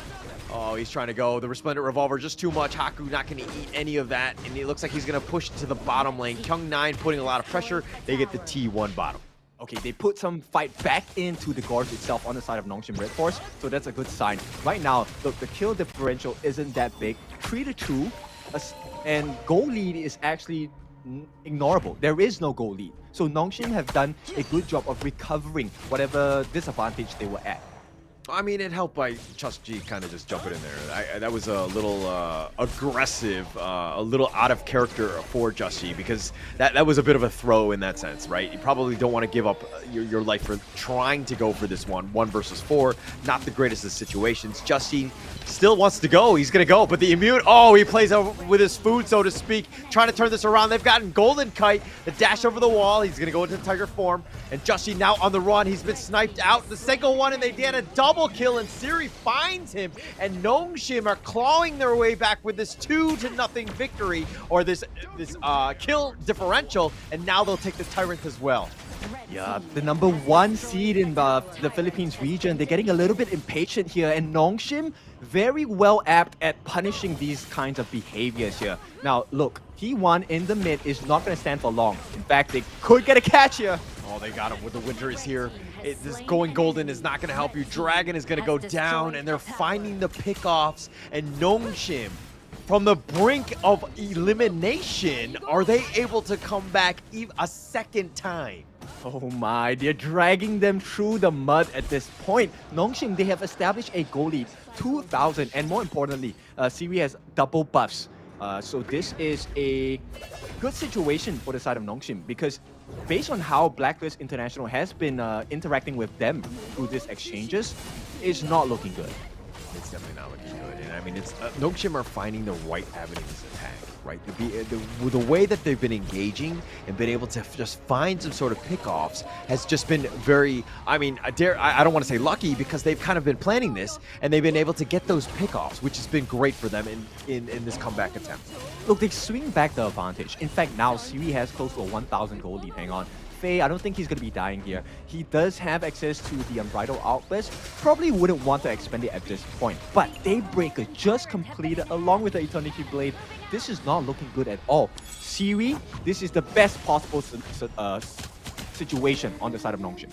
Oh, he's trying to go. The Resplendent Revolver, just too much. Haku not going to eat any of that, and it looks like he's going to push to the bottom lane. Kyung9 putting a lot of pressure. They get the T1 bottom. Okay, they put some fight back into the Gorge itself on the side of Nongshim RedForce, so that's a good sign. Right now, look, the kill differential isn't that big. 3-2, and goal lead is actually ignorable. There is no goal lead. So Nongshim have done a good job of recovering whatever disadvantage they were at. I mean, it helped by Chusji kind of just jumping in there. That was a little aggressive, a little out of character for Chusji, because that was a bit of a throw in that sense, right? You probably don't want to give up your life for trying to go for this one versus 4. Not the greatest of situations. Chusji still wants to go. He's going to go, but the immune, oh, he plays out with his food, so to speak, trying to turn this around. They've gotten Golden Kite, the dash over the wall. He's going to go into Tiger form, and Chusji now on the run. He's been sniped out. The second one, and they did a double kill, and Siri finds him, and Nongshim are clawing their way back with this 2-0 victory, or this kill differential, and now they'll take the Tyrant as well. Yeah, the #1 seed in the Philippines region, they're getting a little bit impatient here, and Nongshim very well apt at punishing these kinds of behaviors here. Now, look, T1 in the mid is not going to stand for long. In fact, they could get a catch here. Oh, they got him with the Winter is here. This going golden is not going to help you. Dragon is going to go down, and they're finding the pickoffs, and Nongshim, from the brink of elimination, are they able to come back a second time? Oh my, they're dragging them through the mud at this point. Nongshim, they have established a goal lead, 2,000, and more importantly, Siri has double buffs. So this is a good situation for the side of Nongshim, because based on how Blacklist International has been interacting with them through these exchanges, it's not looking good. It's definitely not looking good. And I mean, it's Nongshim are finding the right avenues to attack, right? The way that they've been engaging and been able to just find some sort of pickoffs has just been very, I mean, I don't want to say lucky, because they've kind of been planning this, and they've been able to get those pickoffs, which has been great for them in this comeback attempt. Look, they swing back the advantage. In fact, now Siri has close to a 1,000 goal lead. Hang on. Faye, I don't think he's going to be dying here. He does have access to the Unbridled Outburst. Probably wouldn't want to expend it at this point. But Daybreaker just completed along with the Eternity Blade. This is not looking good at all. Siri, this is the best possible situation on the side of Nongshim.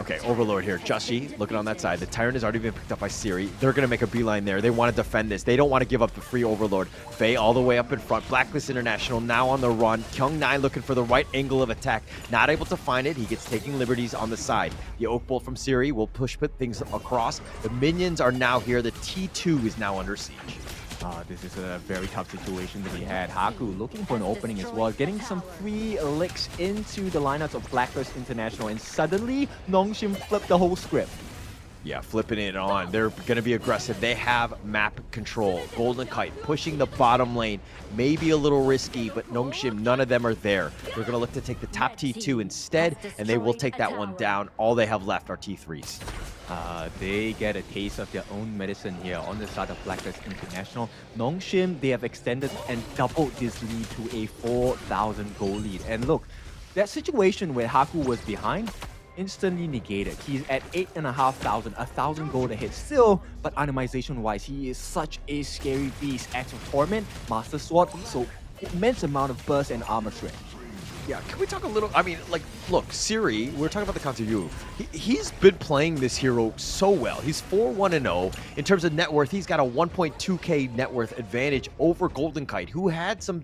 Okay, Overlord here. Chusji looking on that side. The Tyrant has already been picked up by Siri. They're going to make a beeline there. They want to defend this. They don't want to give up the free Overlord. Faye all the way up in front. Blacklist International now on the run. Kyung9 looking for the right angle of attack. Not able to find it. He gets taking liberties on the side. The Oak Bolt from Siri will push things across. The minions are now here. The T2 is now under siege. This is a very tough situation that he had. Haku looking for an opening as well, getting some free licks into the lineups of Blacklist International, and suddenly Nongshim flipped the whole script. Yeah, flipping it on. They're going to be aggressive. They have map control. Golden Kite pushing the bottom lane. Maybe a little risky, but Nongshim, none of them are there. They're going to look to take the top T2 instead, and they will take that one down. All they have left are T3s. They get a taste of their own medicine here on the side of Blacklist International. Nongshim, they have extended and doubled this lead to a 4,000 goal lead. And look, that situation where Haku was behind, instantly negated. He's at 8,500, 1,000 gold ahead still, but itemization-wise, he is such a scary beast. Axe of Torment, Master Sword, so immense amount of burst and armor strength. Yeah, can we talk a little, I mean, like, look, Siri, we're talking about the counter Yu. He's been playing this hero so well. He's 4-1-0. In terms of net worth, he's got a 1.2k net worth advantage over Golden Kite, who had some,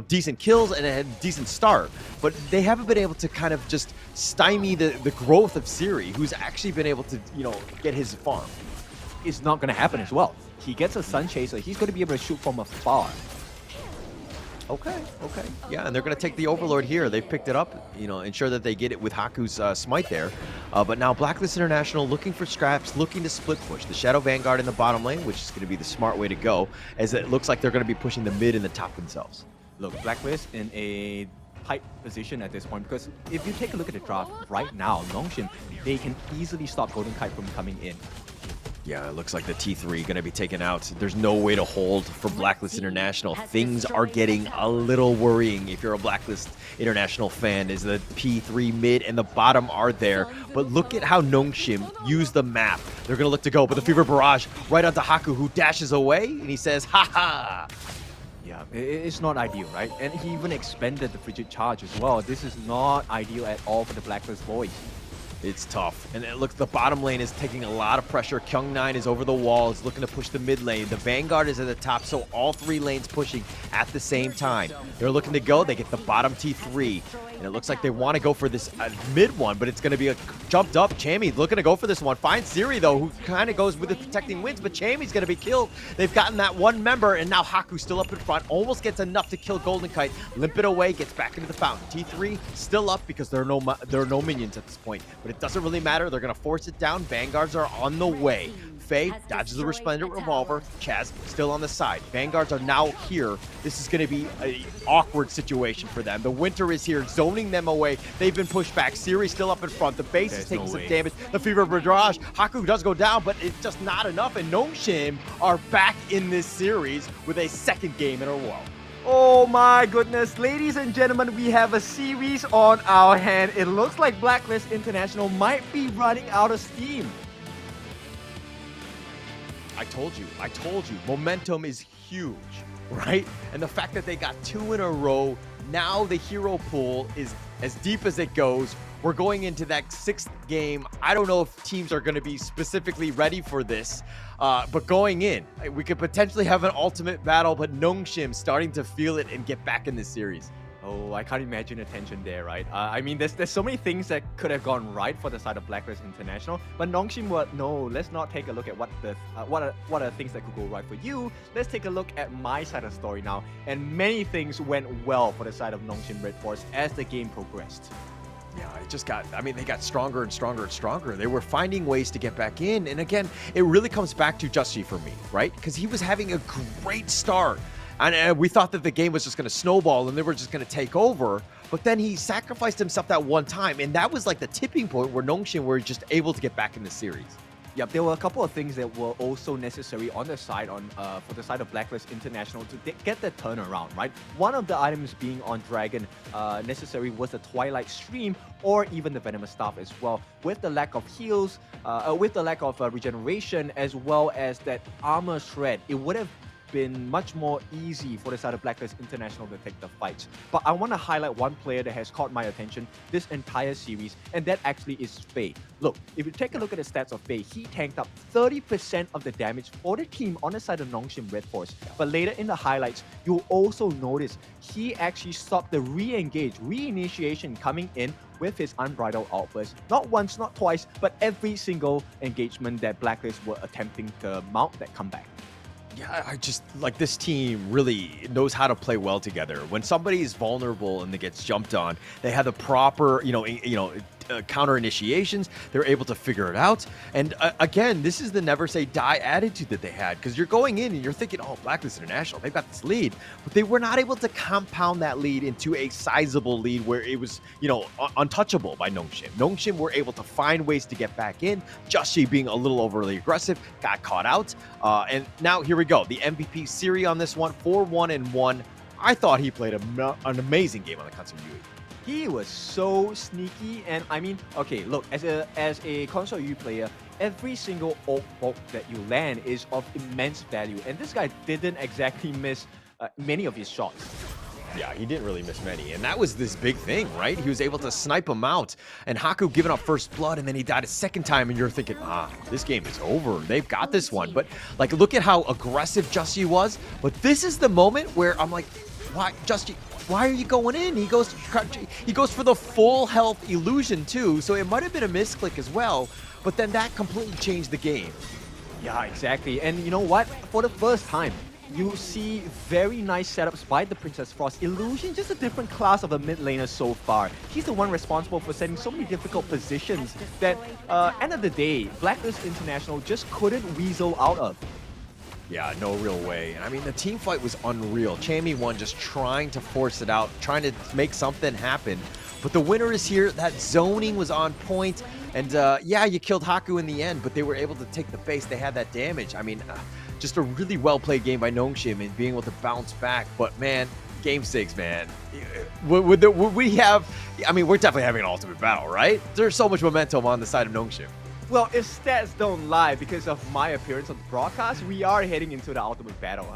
decent kills and had a decent start. But they haven't been able to kind of just stymie the growth of Siri, who's actually been able to, get his farm. It's not going to happen as well. He gets a Sun Chaser. He's going to be able to shoot from afar. Okay. Yeah, and they're going to take the Overlord here. They've picked it up, ensure that they get it with Haku's smite there. But now Blacklist International looking for scraps, looking to split push. The Shadow Vanguard in the bottom lane, which is going to be the smart way to go, as it looks like they're going to be pushing the mid and the top themselves. Look, Blacklist in a tight position at this point, because if you take a look at the draft right now, Nongshim, they can easily stop Golden Kite from coming in. Yeah, it looks like the T3 going to be taken out. There's no way to hold for Blacklist International. Things are getting a little worrying if you're a Blacklist International fan, as the P3 mid and the bottom are there. But look at how Nongshim used the map. They're going to look to go, but the Fever Barrage right onto Haku, who dashes away, and he says, ha-ha! Yeah, it's not ideal, right? And he even expended the Frigid Charge as well. This is not ideal at all for the Blacklist boys. It's tough. And it looks the bottom lane is taking a lot of pressure. Kyung9 is over the wall, is looking to push the mid lane. The Vanguard is at the top, so all three lanes pushing at the same time. They're looking to go. They get the bottom T3. And it looks like they want to go for this mid one, but it's going to be a jumped up. Chammy looking to go for this one. Finds Siri, though, who kind of goes with the protecting wins, but Chammy's going to be killed. They've gotten that one member, and now Haku still up in front. Almost gets enough to kill Golden Kite. Limp it away, gets back into the fountain. T3 still up because there are no minions at this point, but it doesn't really matter. They're going to force it down. Vanguards are on the way. Faye dodges the Resplendent Revolver. Chaz still on the side. Vanguards are now here. This is going to be an awkward situation for them. The Winter is here, zoning them away. They've been pushed back. Siri still up in front. The base is taking some damage. The Fever Barrage. Haku does go down, but it's just not enough. And Nongshim are back in this series with a second game in a row. Oh my goodness, ladies and gentlemen, we have a series on our hand. It looks like Blacklist International might be running out of steam. I told you. Momentum is huge, right? And the fact that they got 2 in a row, now the hero pool is as deep as it goes. We're going into that 6th game. I don't know if teams are going to be specifically ready for this, but going in, we could potentially have an ultimate battle, but Nongshim starting to feel it and get back in this series. Oh, I can't imagine the tension there, right? I mean, there's so many things that could have gone right for the side of Blacklist International, but Nongshim were, no, let's not take a look at what are things that could go right for you. Let's take a look at my side of the story now, and many things went well for the side of Nongshim RedForce as the game progressed. Yeah, it just got, I mean, they got stronger and stronger and stronger. They were finding ways to get back in. And again, it really comes back to Justy for me, right? Because he was having a great start. And we thought that the game was just going to snowball and they were just going to take over. But then he sacrificed himself that one time. And that was like the tipping point where Nongshim were just able to get back in the series. Yep, there were a couple of things that were also necessary on the side for the side of Blacklist International to get the turnaround, right? One of the items being on Dragon necessary was the Twilight Stream or even the Venomous Staff as well. With the lack of heals, with the lack of regeneration, as well as that armor shred, it would have been much more easy for the side of Blacklist International to take the fights. But I want to highlight one player that has caught my attention this entire series, and that actually is Faye. Look, if you take a look at the stats of Faye, he tanked up 30% of the damage for the team on the side of Nongshim RedForce. But later in the highlights, you'll also notice he actually stopped the reinitiation coming in with his unbridled outburst. Not once, not twice, but every single engagement that Blacklist were attempting to mount that comeback. Yeah, I just like this team really knows how to play well together. When somebody is vulnerable and they gets jumped on, they have the proper, counter initiations. They're able to figure it out. And again, this is the never say die attitude that they had, because you're going in and you're thinking, oh, Blacklist International, they've got this lead, but they were not able to compound that lead into a sizable lead where it was, untouchable by Nongshim. Nongshim were able to find ways to get back in. Justy being a little overly aggressive, got caught out. And now here we go. The MVP Siri on this one, 4-1-1. I thought he played an amazing game on the console UE. He was so sneaky, and I mean, okay, look, as a console U player, every single orc bulk that you land is of immense value, and this guy didn't exactly miss many of his shots. Yeah, he didn't really miss many, and that was this big thing, right? He was able to snipe him out, and Haku giving up first blood, and then he died a second time, and you're thinking, this game is over. They've got this one. But, like, look at how aggressive Justy was. But this is the moment where I'm like, why, Justy, why are you going in? He goes for the full health illusion, too, so it might have been a misclick as well, but then that completely changed the game. Yeah, exactly. And you know what? For the first time, you see very nice setups by the Princess Frost. Illusion, just a different class of a mid laner so far. He's the one responsible for setting so many difficult positions that, end of the day, Blacklist International just couldn't weasel out of. Yeah, no real way. And I mean, the team fight was unreal. Chammy won just trying to force it out, trying to make something happen. But the winner is here. That zoning was on point. And yeah, you killed Haku in the end, but they were able to take the base. They had that damage. I mean, just a really well played game by Nongshim and being able to bounce back. But man, game 6, man. Would we have? I mean, we're definitely having an ultimate battle, right? There's so much momentum on the side of Nongshim. Well, if stats don't lie, because of my appearance on the broadcast, we are heading into the ultimate battle,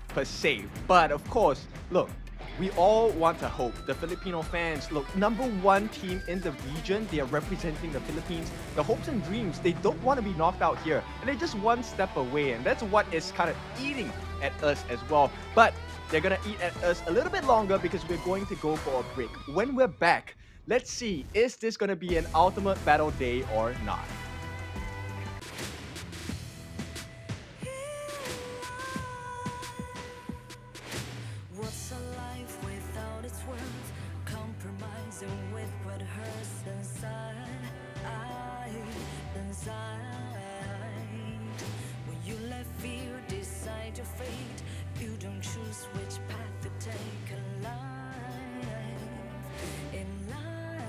per se. But of course, look, we all want to hope. The Filipino fans, look, #1 team in the region, they are representing the Philippines. The hopes and dreams, they don't want to be knocked out here. And they're just one step away. And that's what is kind of eating at us as well. But they're going to eat at us a little bit longer because we're going to go for a break. When we're back, let's see, is this going to be an ultimate battle day or not? What's a life without its worth? Compromising with what hurts inside. When you let fear decide your fate, you don't choose which path to take in life. In life,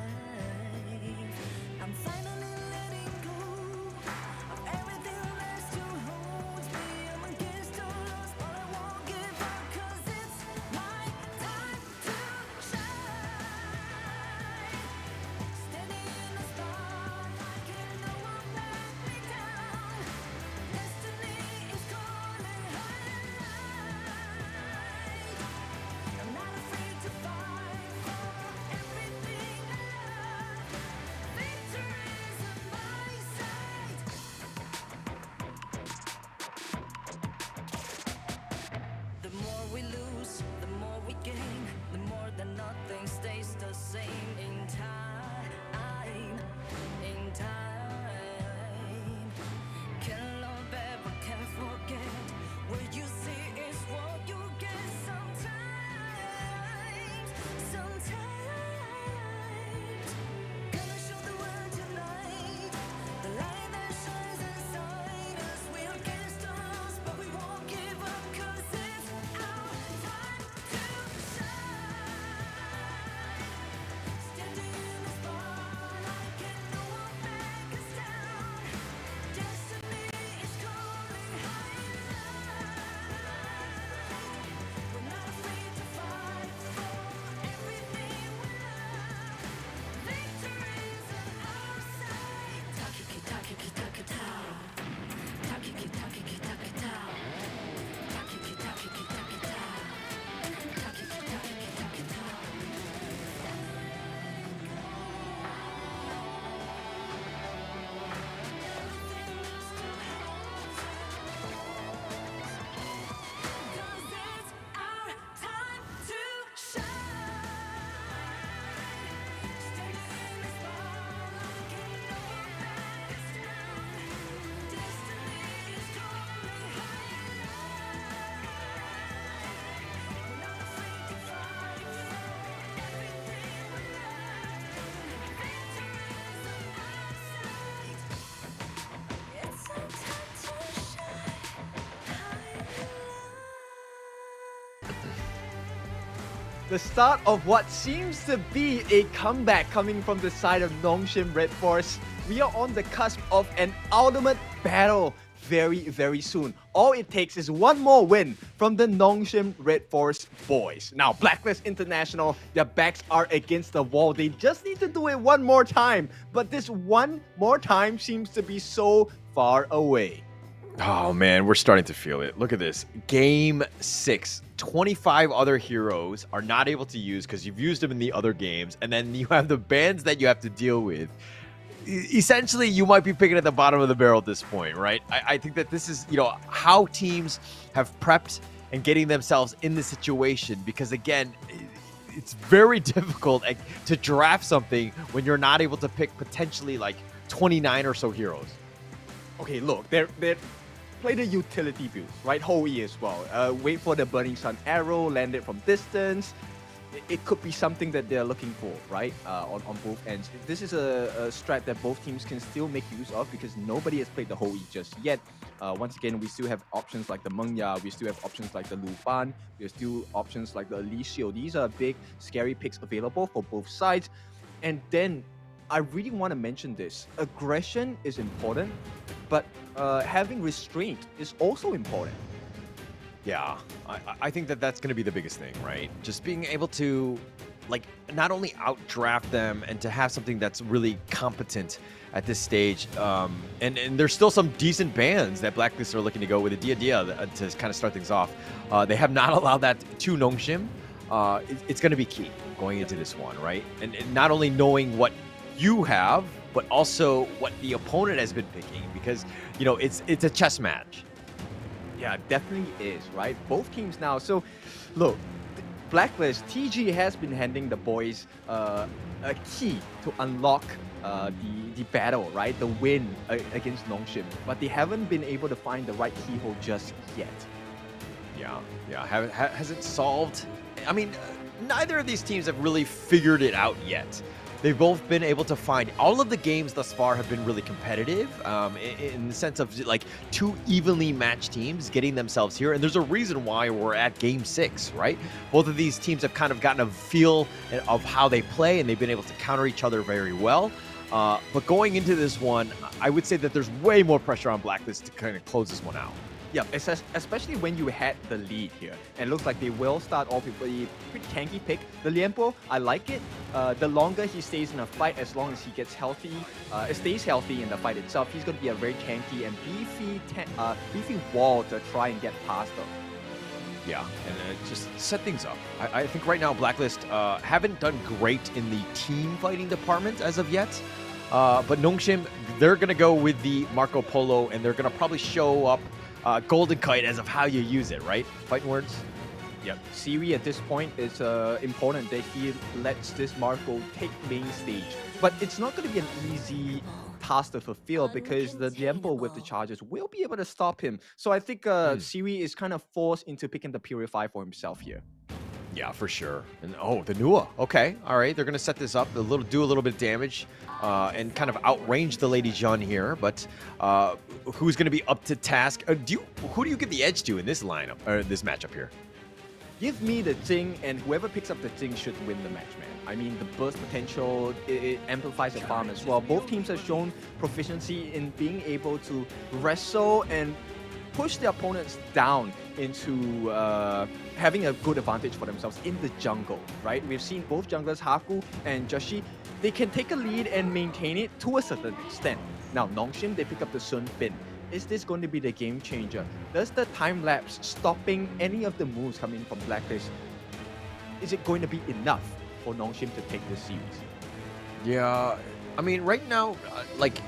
I'm finally letting go of everything that still holds me. I'm against all odds, but I won't give up 'cause it's my time to shine. Standing in the spotlight, and no one let me down. Destiny is calling I'm not afraid to fight for everything I love. Victory is on my side. The more we lose, the more we gain. The more that nothing stays the same in time. In time. Can't love ever, can't forget. What you see is what you get sometimes. Sometimes. Gonna show the world tonight. The light that shines inside us. We're against the odds, but we won't give up 'cause it's our time to shine. Standing in the spotlight, can no one back us down. Destiny is calling high and light. We're not afraid to fight for everything we love. Victory is on our side. Takiki takiki takitao. Takiki takiki takitao. Takiki takiki takitao. Takiki takiki takitao. The start of what seems to be a comeback coming from the side of Nongshim RedForce. We are on the cusp of an ultimate battle very, very soon. All it takes is one more win from the Nongshim RedForce boys. Now, Blacklist International, their backs are against the wall. They just need to do it one more time. But this one more time seems to be so far away. Oh man, we're starting to feel it. Look at this. Game 6. 25 other heroes are not able to use because you've used them in the other games, and then you have the bans that you have to deal with. Essentially, you might be picking at the bottom of the barrel at this point, right? I think that this is, how teams have prepped and getting themselves in the situation, because again, it's very difficult to draft something when you're not able to pick potentially like 29 or so heroes. Okay, look, they're play the utility build, right? Hoey as well. Wait for the Burning Sun arrow, land it from distance. It could be something that they're looking for, right? On both ends. This is a strat that both teams can still make use of because nobody has played the Hoey just yet. Once again, we still have options like the Mengya, we still have options like the Luban, we have still options like the Alicio. These are big, scary picks available for both sides. And then I really want to mention this. Aggression is important, but having restraint is also important. Yeah, I think that that's going to be the biggest thing, right? Just being able to, like, not only outdraft them and to have something that's really competent at this stage. And there's still some decent bands that Blacklist are looking to go with a Dia to kind of start things off. They have not allowed that to Nongshim. It's going to be key going into this one, right? And not only knowing what you have, but also what the opponent has been picking, because, you know, it's a chess match. Yeah, definitely is, right? Both teams now. So, look, Blacklist, TG has been handing the boys a key to unlock the battle, right? The win against Nongshim. But they haven't been able to find the right keyhole just yet. Yeah. Has it solved? I mean, neither of these teams have really figured it out yet. They've both been able to find, all of the games thus far have been really competitive in the sense of like two evenly matched teams getting themselves here. And there's a reason why we're at game 6, right? Both of these teams have kind of gotten a feel of how they play, and they've been able to counter each other very well. But going into this one, I would say that there's way more pressure on Blacklist to kind of close this one out. Yeah, especially when you had the lead here. And it looks like they will start off with a pretty tanky pick. The Lianpo, I like it. The longer he stays in a fight, as long as he gets healthy, stays healthy in the fight itself, he's going to be a very tanky and beefy wall to try and get past them. Yeah, and just set things up. I think right now Blacklist haven't done great in the team fighting department as of yet. But Nongshim, they're going to go with the Marco Polo, and they're going to probably show up Golden Kite as of how you use it, right? Fighting words? Yep. Siri at this point is important that he lets this Marco take main stage. But it's not going to be an easy task to fulfill because the Lianpo with the charges will be able to stop him. So I think Siri is kind of forced into picking the Purify for himself here. Yeah, for sure. And oh, the Nua. Okay, all right. They're going to set this up, do a little bit of damage and kind of outrange the Lady Jeanne here. But who's going to be up to task? Who do you give the edge to in this lineup, or this matchup here? Give me the Jing, and whoever picks up the Jing should win the match, man. I mean, the burst potential, it amplifies the farm as well. Both teams have shown proficiency in being able to wrestle and push their opponents down into having a good advantage for themselves in the jungle, right? We've seen both junglers, Haku and Joshi, they can take a lead and maintain it to a certain extent. Now, Nongshim, they pick up the Sun Fin. Is this going to be the game changer? Does the time lapse stopping any of the moves coming from Blacklist, is it going to be enough for Nongshim to take this series? Yeah, I mean, right now, like,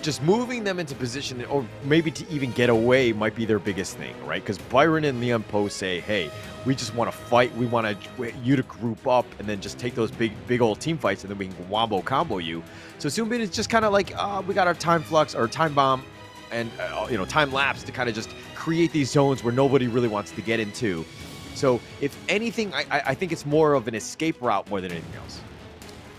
just moving them into position, or maybe to even get away, might be their biggest thing, right? Because Byron and Lianpo say, hey, we just want to fight. We want you to group up and then just take those big old team fights, and then we can wombo combo you. So Sunbin is just kind of like, we got our time flux or time bomb and time lapse to kind of just create these zones where nobody really wants to get into. So if anything, I think it's more of an escape route more than anything else.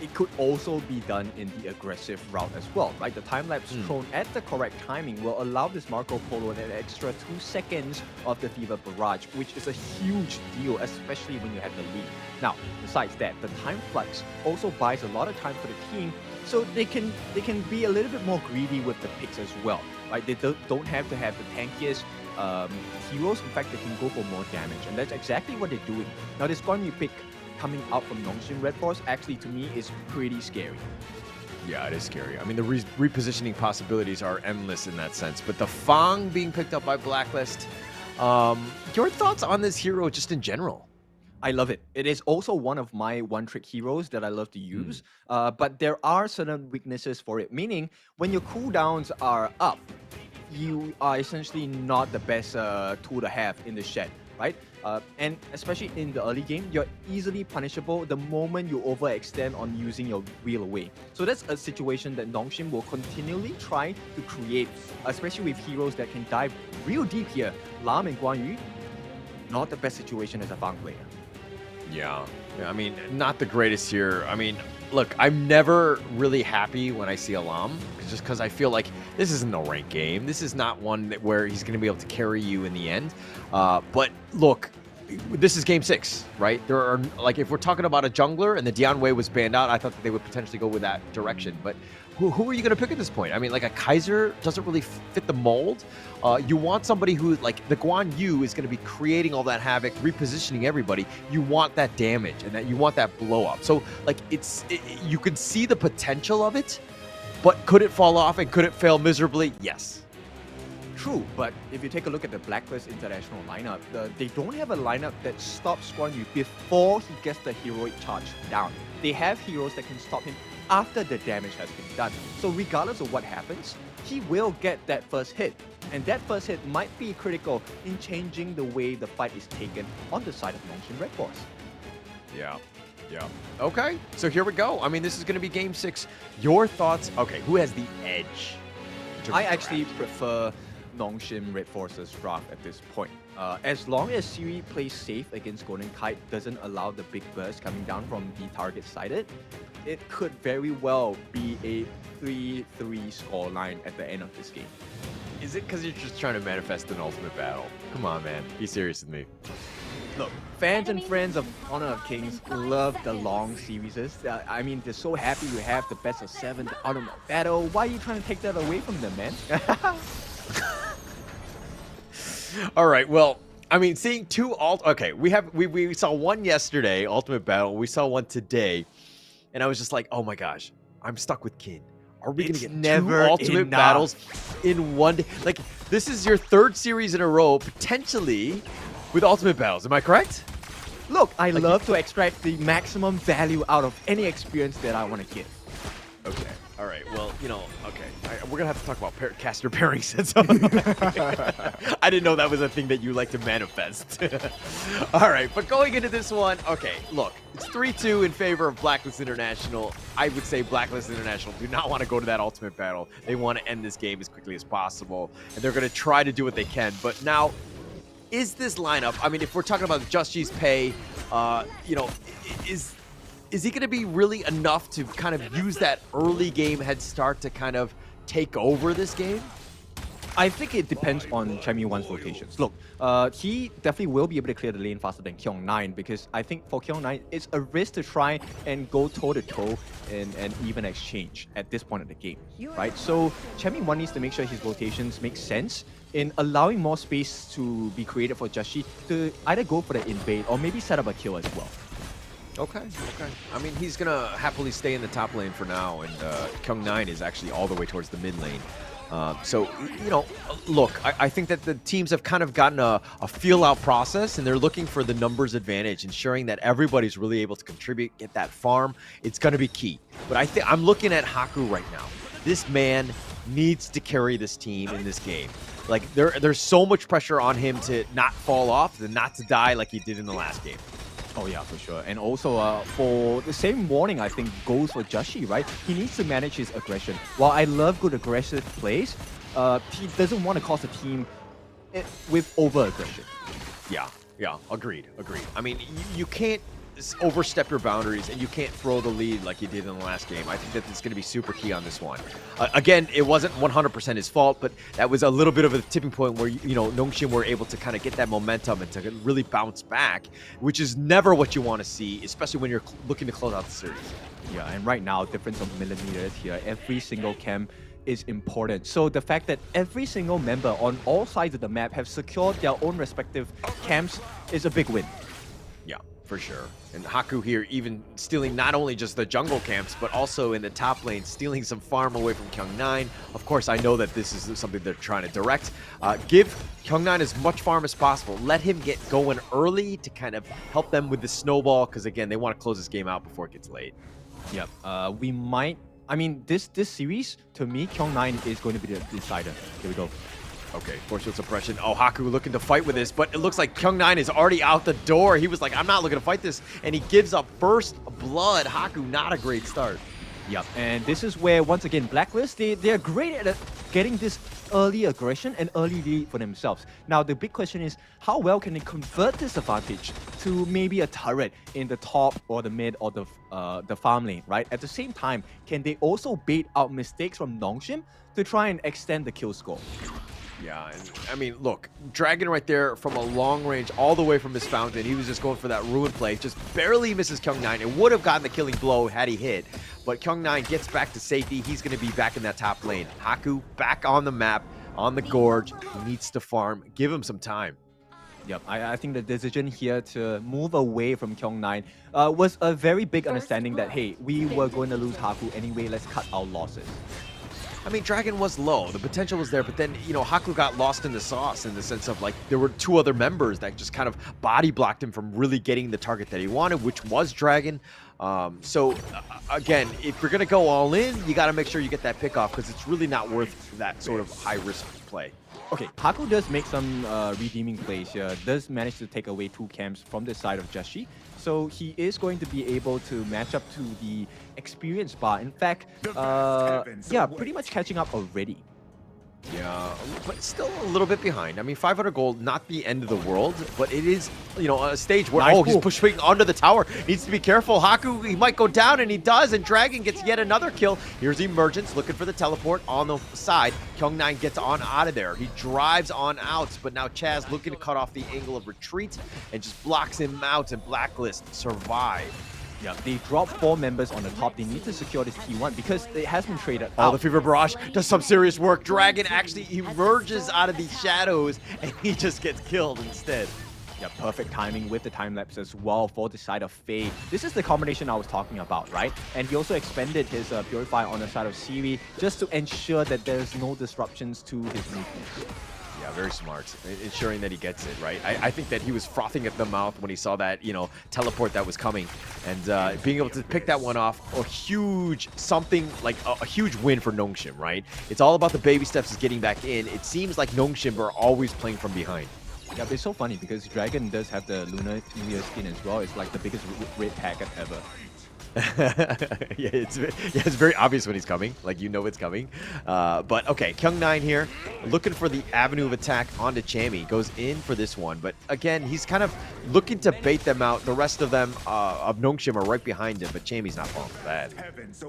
It could also be done in the aggressive route as well, right? The time lapse thrown at the correct timing will allow this Marco Polo an extra 2 seconds of the Fever Barrage, which is a huge deal, especially when you have the lead. Now, besides that, the time flux also buys a lot of time for the team, so they can be a little bit more greedy with the picks as well, right? They don't have to have the tankiest heroes. In fact, they can go for more damage, and that's exactly what they're doing. Now, this Guan Yu pick coming out from Nongshim RedForce actually, to me, is pretty scary. Yeah, it is scary. I mean, the repositioning possibilities are endless in that sense. But the Fang being picked up by Blacklist, your thoughts on this hero just in general? I love it. It is also one of my one-trick heroes that I love to use. But there are certain weaknesses for it, meaning when your cooldowns are up, you are essentially not the best tool to have in the shed, right? And especially in the early game, you're easily punishable the moment you overextend on using your wheel away. So that's a situation that Nongshim will continually try to create, especially with heroes that can dive real deep here. Lam and Guan Yu, not the best situation as a Fang player. Yeah, I mean, not the greatest here. I mean, look, I'm never really happy when I see Alam, just because I feel like this isn't a ranked game. This is not one where he's going to be able to carry you in the end. But look, this is game 6, right? There are, like, if we're talking about a jungler and the Dian Wei was banned out, I thought that they would potentially go with that direction. But who are you going to pick at this point? I mean, like, a Kaiser doesn't really fit the mold. You want somebody who, like, the Guan Yu is going to be creating all that havoc, repositioning everybody. You want that damage and that you want that blow up. So, like, you can see the potential of it, but could it fall off and could it fail miserably? Yes. True, but if you take a look at the Blacklist International lineup, they don't have a lineup that stops Guan Yu before he gets the heroic charge down. They have heroes that can stop him after the damage has been done. So regardless of what happens, he will get that first hit. And that first hit might be critical in changing the way the fight is taken on the side of Nongshim RedForce. Yeah. Yeah. Okay, so here we go. I mean, this is going to be game 6. Your thoughts? Okay, who has the edge? I actually prefer Nongshim RedForce's draft at this point. As long as Siri plays safe against Golden Kite, doesn't allow the big burst coming down from the target sided, it could very well be a 3-3 scoreline at the end of this game. Is it because you're just trying to manifest an ultimate battle? Come on, man. Be serious with me. Look, fans and friends of Honor of Kings love the long series. I mean, they're so happy you have the best of 7, the ultimate battle. Why are you trying to take that away from them, man? All right, well, I mean, seeing two okay, we saw one yesterday, Ultimate Battle. We saw one today, and I was just like, oh my gosh, I'm stuck with Kin. Are we going to get never two Ultimate enough. Battles in one day? Like, this is your 3rd series in a row, potentially, with Ultimate Battles. Am I correct? Look, I love to extract the maximum value out of any experience that I want to get. Okay. All right. Well, you know, okay. We're going to have to talk about caster pairing sets. I didn't know that was a thing that you like to manifest. All right. But going into this one, okay, look, it's 3-2 in favor of Blacklist International. I would say Blacklist International do not want to go to that ultimate battle. They want to end this game as quickly as possible, and they're going to try to do what they can. But now, is this lineup, I mean, if we're talking about Just G's pay, you know, is he going to be really enough to kind of use that early game head start to kind of take over this game? I think it depends on Chemi 1's rotations. Look, he definitely will be able to clear the lane faster than Kyung9 because I think for Kyung9, it's a risk to try and go toe-to-toe in an even exchange at this point of the game, right? So Chemi 1 needs to make sure his rotations make sense in allowing more space to be created for Jashi to either go for the invade or maybe set up a kill as well. Okay. I mean, he's going to happily stay in the top lane for now, and Kyung9 is actually all the way towards the mid lane. So, you know, look, I think that the teams have kind of gotten a feel-out process, and they're looking for the numbers advantage, ensuring that everybody's really able to contribute, get that farm. It's going to be key. But I think I'm looking at Haku right now. This man needs to carry this team in this game. Like, there's so much pressure on him to not fall off, and not to die like he did in the last game. Oh yeah, for sure. And also, for the same warning, I think, goes for Jashi, right? He needs to manage his aggression. While I love good aggressive plays, he doesn't want to cause the team with over-aggression. Yeah, agreed. I mean, you can't overstep your boundaries, and you can't throw the lead like you did in the last game. I think that it's going to be super key on this one. Again, it wasn't 100% his fault, but that was a little bit of a tipping point where, you know, Nongshim were able to kind of get that momentum and to really bounce back, which is never what you want to see, especially when you're looking to close out the series. Yeah, and right now, difference of millimeters here, every single camp is important. So the fact that every single member on all sides of the map have secured their own respective camps is a big win. Yeah, for sure. And Haku here even stealing not only just the jungle camps, but also in the top lane, stealing some farm away from Kyung9. Of course, I know that this is something they're trying to direct. Give Kyung9 as much farm as possible. Let him get going early to kind of help them with the snowball, because again, they want to close this game out before it gets late. Yep. We might... I mean, this series, to me, Kyung9 is going to be the decider. Here we go. Okay, force field suppression. Oh, Haku looking to fight with this, but it looks like Kyung9 is already out the door. He was like, I'm not looking to fight this, and he gives up first blood. Haku, not a great start. Yep, and this is where, once again, Blacklist, they are great at getting this early aggression and early lead for themselves. Now, the big question is, how well can they convert this advantage to maybe a turret in the top or the mid or the farm lane, right? At the same time, can they also bait out mistakes from Nongshim to try and extend the kill score? Yeah, and I mean, look, Dragon right there from a long range, all the way from his fountain. He was just going for that ruin play, just barely misses Kyung9. It would have gotten the killing blow had he hit, but Kyung9 gets back to safety. He's going to be back in that top lane. Haku back on the map, on the gorge. He needs to farm. Give him some time. Yep, I think the decision here to move away from Kyung9 was a very big understanding that, hey, we were going to lose Haku anyway, let's cut our losses. I mean, Dragon was low. The potential was there, but then, you know, Haku got lost in the sauce in the sense of, like, there were two other members that just kind of body blocked him from really getting the target that he wanted, which was Dragon. Again, if you're going to go all in, you got to make sure you get that pick off because it's really not worth that sort of high-risk play. Okay, Haku does make some redeeming plays here, does manage to take away 2 camps from the side of Jashi. So he is going to be able to match up to the experience bar. In fact, yeah, pretty much catching up already. Yeah, but still a little bit behind. I mean, 500 gold, not the end of the world, but it is, you know, a stage where, Nice he's move. pushing onto the tower. Needs to be careful. Haku, he might go down, and he does, and Dragon gets yet another kill. Here's Emergence looking for the teleport on the side. Kyung9 gets on out of there. He drives on out, but now Chaz looking to cut off the angle of retreat and just blocks him out, and Blacklist survive. Yeah, they drop 4 members on the top. They need to secure this T1 because it has been traded Oh, out. the Fever Barrage does some serious work. Dragon actually emerges out of the shadows, and he just gets killed instead. Yeah, perfect timing with the time lapse as well for the side of Faye. This is the combination I was talking about, right? And he also expended his Purifier on the side of Siri just to ensure that there's no disruptions to his movement. Yeah, very smart. Ensuring that he gets it, right? I think that he was frothing at the mouth when he saw that, you know, teleport that was coming. And being able to pick that one off, a huge, something like a huge win for Nongshim, right? It's all about the baby steps is getting back in. It seems like Nongshim are always playing from behind. Yeah, but it's so funny because Dragon does have the Lunar New Year skin as well. It's like the biggest red packet ever. Yeah, it's very obvious when he's coming. Like, you know it's coming. But okay, Kyung9 here, looking for the avenue of attack onto Chammy. Goes in for this one. But again, he's kind of looking to bait them out. The rest of them of Nongshim are right behind him, but Chammy's not falling for that.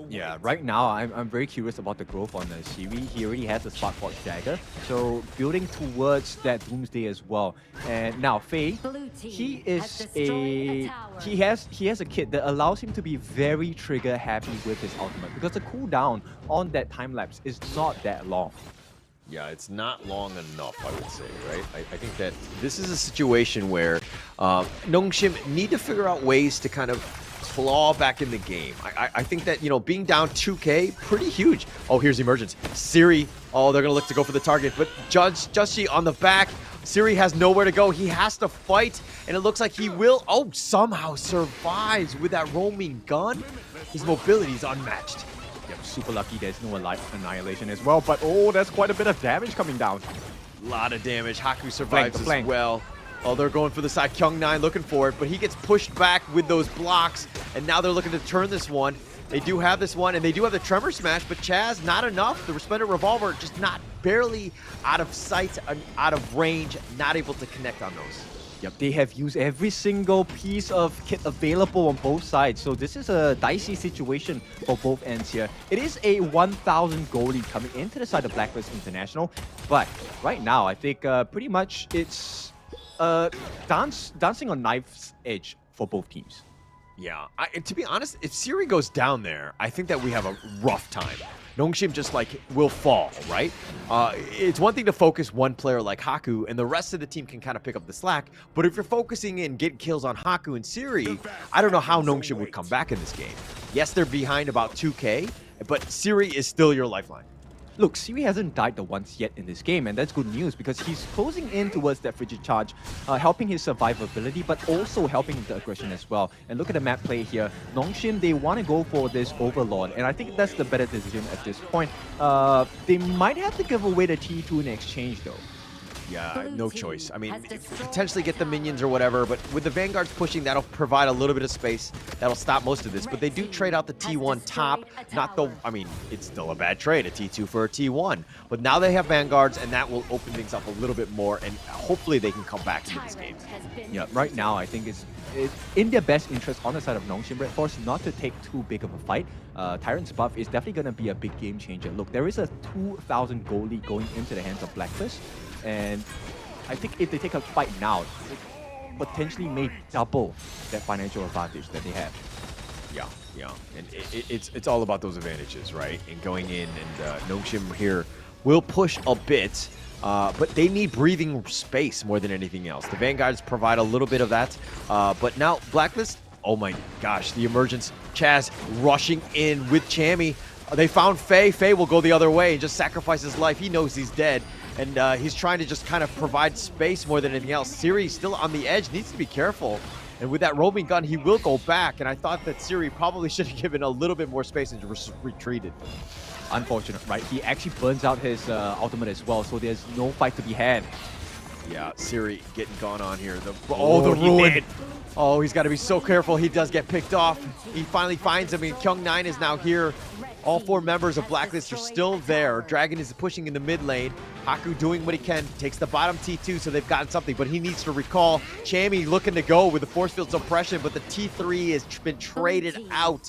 Yeah, right now I'm very curious about the growth on the Siri. He already has a Sparkforge Dagger, so building towards that Doomsday as well. And now Faye, he is he has a kit that allows him to be very trigger happy with his ultimate because the cooldown on that time lapse is not that long. Yeah, it's not long enough, I would say, right? I think that this is a situation where Nongshim need to figure out ways to kind of claw back in the game. I think that, you know, being down 2k, pretty huge. Oh, here's Emergence. Siri, oh, they're going to look to go for the target, but Jushi on the back. Siri has nowhere to go. He has to fight, and it looks like he will. Oh, somehow survives with that roaming gun. His mobility is unmatched. Yep, super lucky there's no annihilation as well, but oh, that's quite a bit of damage coming down. A lot of damage. Haku survives Flank. as well. Oh, they're going for the side. Kyung9 looking for it, but he gets pushed back with those blocks, and now they're looking to turn this one. They do have this one, and they do have the Tremor Smash, but Chaz, not enough. The Resplendent Revolver just not barely out of sight, out of range, not able to connect on those. Yep, they have used every single piece of kit available on both sides, so this is a dicey situation for both ends here. It is a 1,000 gold lead coming into the side of Blacklist International, but right now I think pretty much it's dancing on knife's edge for both teams. Yeah, to be honest, if Siri goes down there, I think that we have a rough time. Nongshim just, like, will fall, right? It's one thing to focus one player like Haku, and the rest of the team can kind of pick up the slack, but if you're focusing in getting kills on Haku and Siri, I don't know how Nongshim would come back in this game. Yes, they're behind about 2k, but Siri is still your lifeline. Look, Siri hasn't died the once yet in this game, and that's good news because he's closing in towards that frigid charge, helping his survivability, but also helping the aggression as well. And look at the map play here. Nongshim, they want to go for this Overlord, and I think that's the better decision at this point. They might have to give away the T2 in exchange, though. Yeah, no choice. I mean, potentially get the minions or whatever, but with the Vanguards pushing, that'll provide a little bit of space. That'll stop most of this, but they do trade out the T1 top. Not the, I mean, it's still a bad trade, a T2 for a T1. But now they have Vanguards, and that will open things up a little bit more, and hopefully they can come back into this game. Yeah, right now I think it's in their best interest on the side of Nongshim RedForce not to take too big of a fight. Tyrant's buff is definitely going to be a big game changer. Look, there is a 2,000 gold lead going into the hands of Blacklist. And I think if they take a fight now, it potentially may double that financial advantage that they have. Yeah, and it's all about those advantages, right? And going in, and Nongshim here will push a bit, but they need breathing space more than anything else. The Vanguards provide a little bit of that, but now Blacklist, oh my gosh, the emergence. Chaz rushing in with Chammy. They found Faye. Faye will go the other way and just sacrifice his life. He knows he's dead, and he's trying to just kind of provide space more than anything else. Siri still on the edge, needs to be careful. And with that roaming gun, he will go back. And I thought that Siri probably should have given a little bit more space and retreated. Unfortunate, right? He actually burns out his ultimate as well, so there's no fight to be had. Yeah, Siri getting gone on here. The ruin. Oh, he's got to be so careful. He does get picked off. He finally finds him, and Kyung9 is now here. All 4 members of Blacklist are still there. Dragon is pushing in the mid lane. Haku doing what he can. Takes the bottom T2, so they've gotten something, but he needs to recall. Chammy looking to go with the force field suppression, but the T3 has been traded out.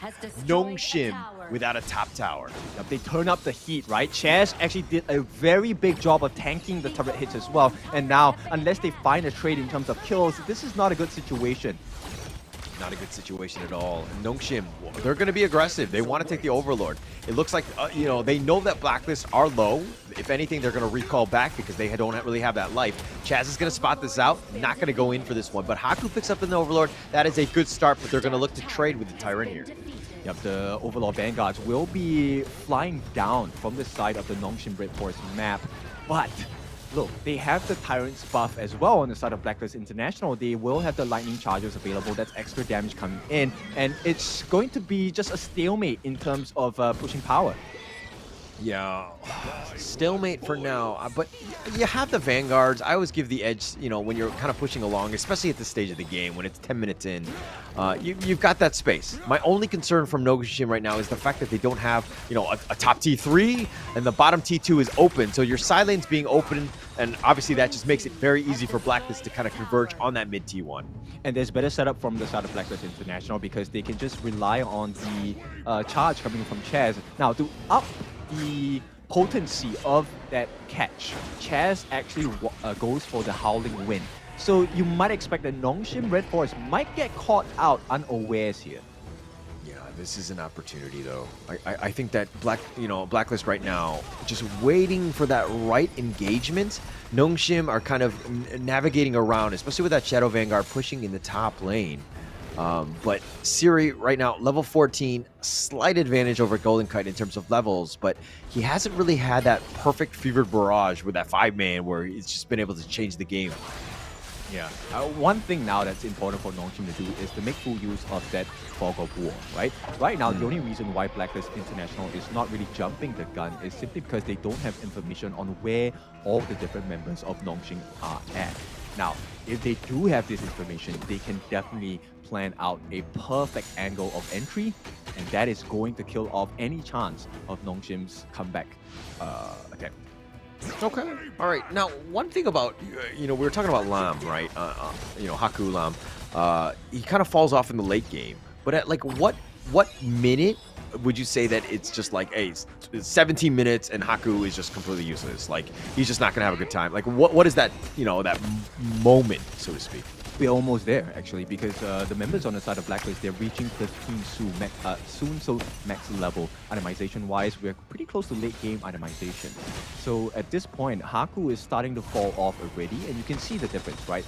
Nongshim without a top tower. Yep, they turn up the heat, right? Chaz actually did a very big job of tanking the turret hits as well. And now, unless they find a trade in terms of kills, this is not a good situation. Not a good situation at all. Nongshim, they're going to be aggressive. They want to take the Overlord. It looks like, they know that Blacklist are low. If anything, they're going to recall back because they don't really have that life. Chaz is going to spot this out. Not going to go in for this one. But Haku picks up the Overlord. That is a good start, but they're going to look to trade with the Tyrant here. Yep, the Overlord Vanguards will be flying down from the side of the Nongshim RedForce map. But look, they have the Tyrant's buff as well on the side of Blacklist International. They will have the lightning charges available. That's extra damage coming in. And it's going to be just a stalemate in terms of pushing power. Yeah, stalemate for now, but you have the Vanguards. I always give the edge, when you're kind of pushing along, especially at this stage of the game, when it's 10 minutes in, you've got that space. My only concern from Nongshim right now is the fact that they don't have, a top T3, and the bottom T2 is open, so your side lane's being open, and obviously that just makes it very easy for Blacklist to kind of converge on that mid T1. And there's better setup from the side of Blacklist International because they can just rely on the charge coming from Chaz. Now, to up the potency of that catch, Chaz actually goes for the Howling Wind. So you might expect that Nongshim RedForce might get caught out unawares here. Yeah, this is an opportunity though. I think that Blacklist right now, just waiting for that right engagement. Nongshim are kind of navigating around, especially with that Shadow Vanguard pushing in the top lane. But Siri right now, level 14, slight advantage over Golden Kite in terms of levels, but he hasn't really had that perfect fevered barrage with that 5-man where he's just been able to change the game. Yeah. One thing now that's important for Nongshim to do is to make full use of that Fog of War, right? Right now, the only reason why Blacklist International is not really jumping the gun is simply because they don't have information on where all the different members of Nongshim are at. Now, if they do have this information, they can definitely plan out a perfect angle of entry, and that is going to kill off any chance of Nongshim's comeback attempt. Okay. All right. Now, one thing about, we were talking about Lam, right? Haku Lam. He kind of falls off in the late game. But at what minute would you say that it's just like, hey, it's 17 minutes and Haku is just completely useless? Like, he's just not going to have a good time. Like, what is that, that moment, so to speak? We're almost there, actually, because the members on the side of Blacklist, they're reaching 15 soon, so max level itemization-wise. We're pretty close to late game itemization. So at this point, Haku is starting to fall off already, and you can see the difference, right?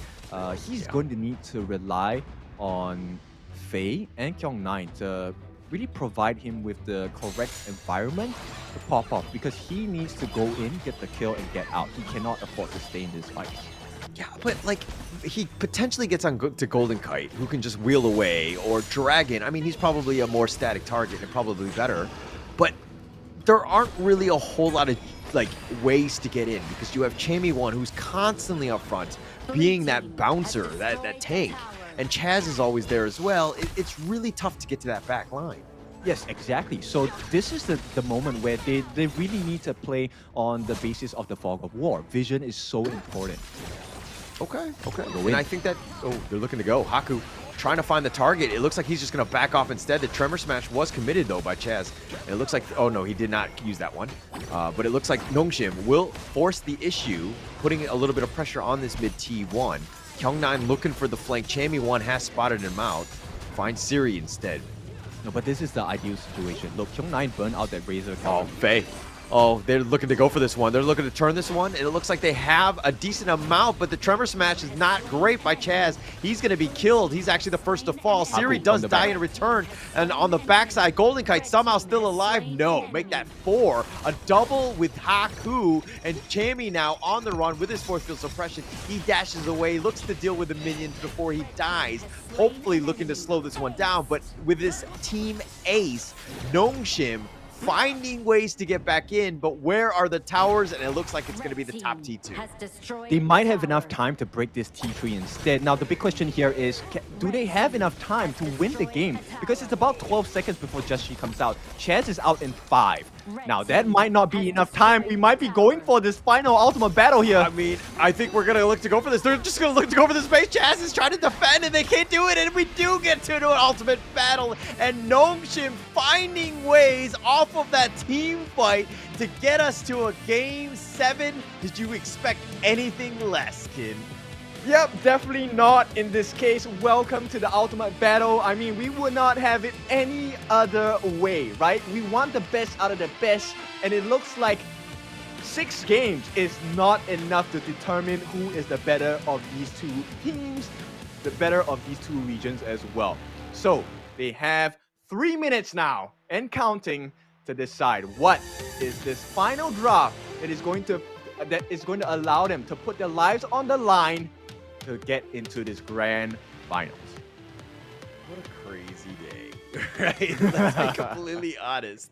He's going to need to rely on Faye and Kyung9 to really provide him with the correct environment to pop off, because he needs to go in, get the kill, and get out. He cannot afford to stay in this fight. Yeah, but he potentially gets on to Golden Kite, who can just wheel away, or Dragon. I mean, he's probably a more static target and probably better, but there aren't really a whole lot of ways to get in, because you have Chammy One, who's constantly up front, being that bouncer, that tank, and Chaz is always there as well. It's really tough to get to that back line. Yes, exactly. So this is the moment where they really need to play on the basis of the Fog of War. Vision is so important. Okay. And I think that, they're looking to go. Haku trying to find the target. It looks like he's just going to back off instead. The Tremor Smash was committed, though, by Chaz. And it looks like, oh, no, he did not use that one. But it looks like Nongshim will force the issue, putting a little bit of pressure on this mid T1. Kyung9 looking for the flank. Chammy1 has spotted him out. Finds Siri instead. No, but this is the ideal situation. Look, Kyung9 burned out that Razor. Oh, Faye. Oh, they're looking to go for this one. They're looking to turn this one, and it looks like they have a decent amount, but the Tremor Smash is not great by Chaz. He's going to be killed. He's actually the first to fall. Siri does die in return, and on the backside, Golden Kite somehow still alive. No, make that 4. A double with Haku, and Chammy now on the run with his force field suppression. He dashes away, looks to deal with the minions before he dies, hopefully looking to slow this one down, but with this team ace, Nongshim, finding ways to get back in, but where are the towers? And it looks like it's going to be the top T2. They might have enough time to break this T3 instead. Now, the big question here is, do they have enough time to win the game? Because it's about 12 seconds before Just She comes out. Chaz is out in 5. Now, that might not be enough time. We might be going for this final ultimate battle here. I mean, I think we're going to look to go for this. They're just going to look to go for this base. Chaz is trying to defend, and they can't do it. And we do get to an ultimate battle. And Nongshim finding ways off of that team fight to get us to a game 7. Did you expect anything less, kid? Yep, definitely not in this case. Welcome to the ultimate battle. I mean, we would not have it any other way, right? We want the best out of the best, and it looks like 6 games is not enough to determine who is the better of these two teams, the better of these two regions as well. So, they have 3 minutes now, and counting, to decide what is this final draft that is going to allow them to put their lives on the line to get into this grand finals. What a crazy day, right? Let's be completely honest.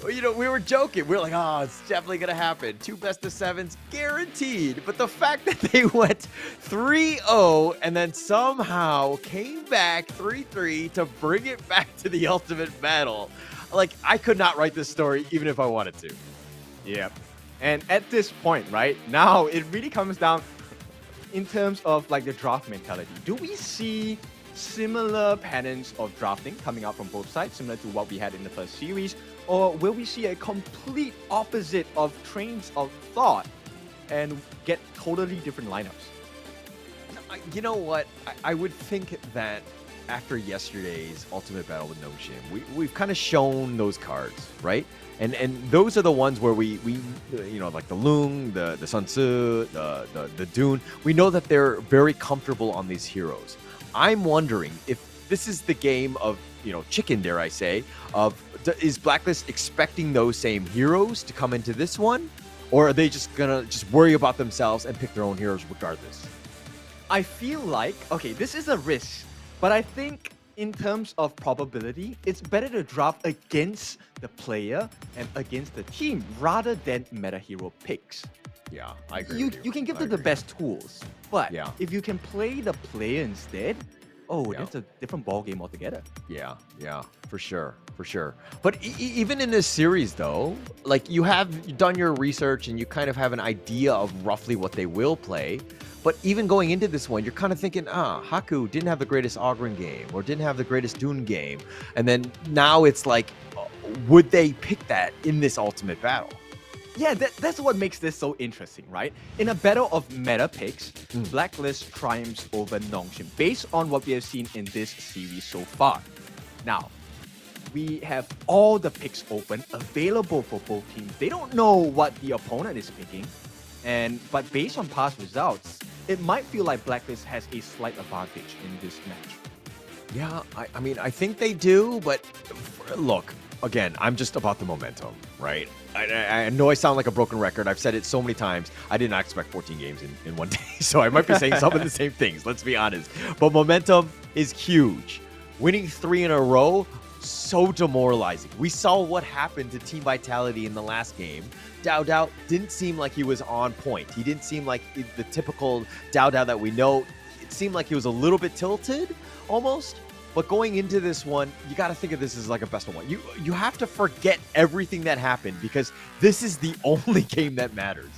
Well, you know, we were joking. We were like, oh, it's definitely going to happen. 2 best-of-7s guaranteed. But the fact that they went 3-0 and then somehow came back 3-3 to bring it back to the ultimate battle, like, I could not write this story even if I wanted to. Yep. And at this point, right, now it really comes down in terms of like the draft mentality. Do we see similar patterns of drafting coming out from both sides, similar to what we had in the first series? Or will we see a complete opposite of trains of thought and get totally different lineups? You know what? I would think that after yesterday's Ultimate Battle with Nongshim, we've kind of shown those cards, right? And those are the ones where we you know, like the Lung, the Sun Tzu, the Dune, we know that they're very comfortable on these heroes. I'm wondering if this is the game of, you know, chicken, dare I say, is Blacklist expecting those same heroes to come into this one? Or are they just gonna worry about themselves and pick their own heroes regardless? I feel like, okay, this is a risk, but I think in terms of probability, it's better to draft against the player and against the team rather than meta hero picks. Yeah, I agree. You can give them the best tools, but if you can play the player instead, that's a different ball game altogether. Yeah, for sure. But even in this series, though, like you've done your research and you kind of have an idea of roughly what they will play. But even going into this one, you're kind of thinking, Haku didn't have the greatest Ogren game or didn't have the greatest Dune game. And then now it's like, would they pick that in this ultimate battle? Yeah, that's what makes this so interesting, right? In a battle of meta picks, Blacklist triumphs over Nongshim based on what we have seen in this series so far. Now, we have all the picks open, available for both teams. They don't know what the opponent is picking. But based on past results, it might feel like Blacklist has a slight advantage in this match. Yeah, I mean, I think they do, but look, again, I'm just about the momentum, right? I know I sound like a broken record. I've said it so many times. I did not expect 14 games in one day, so I might be saying some of the same things, let's be honest. But momentum is huge. Winning 3 in a row, so demoralizing. We saw what happened to Team Vitality in the last game. Dao didn't seem like he was on point. He didn't seem like the typical Dao that we know. It seemed like he was a little bit tilted, almost. But going into this one, you got to think of this as like a best of one. You have to forget everything that happened because this is the only game that matters.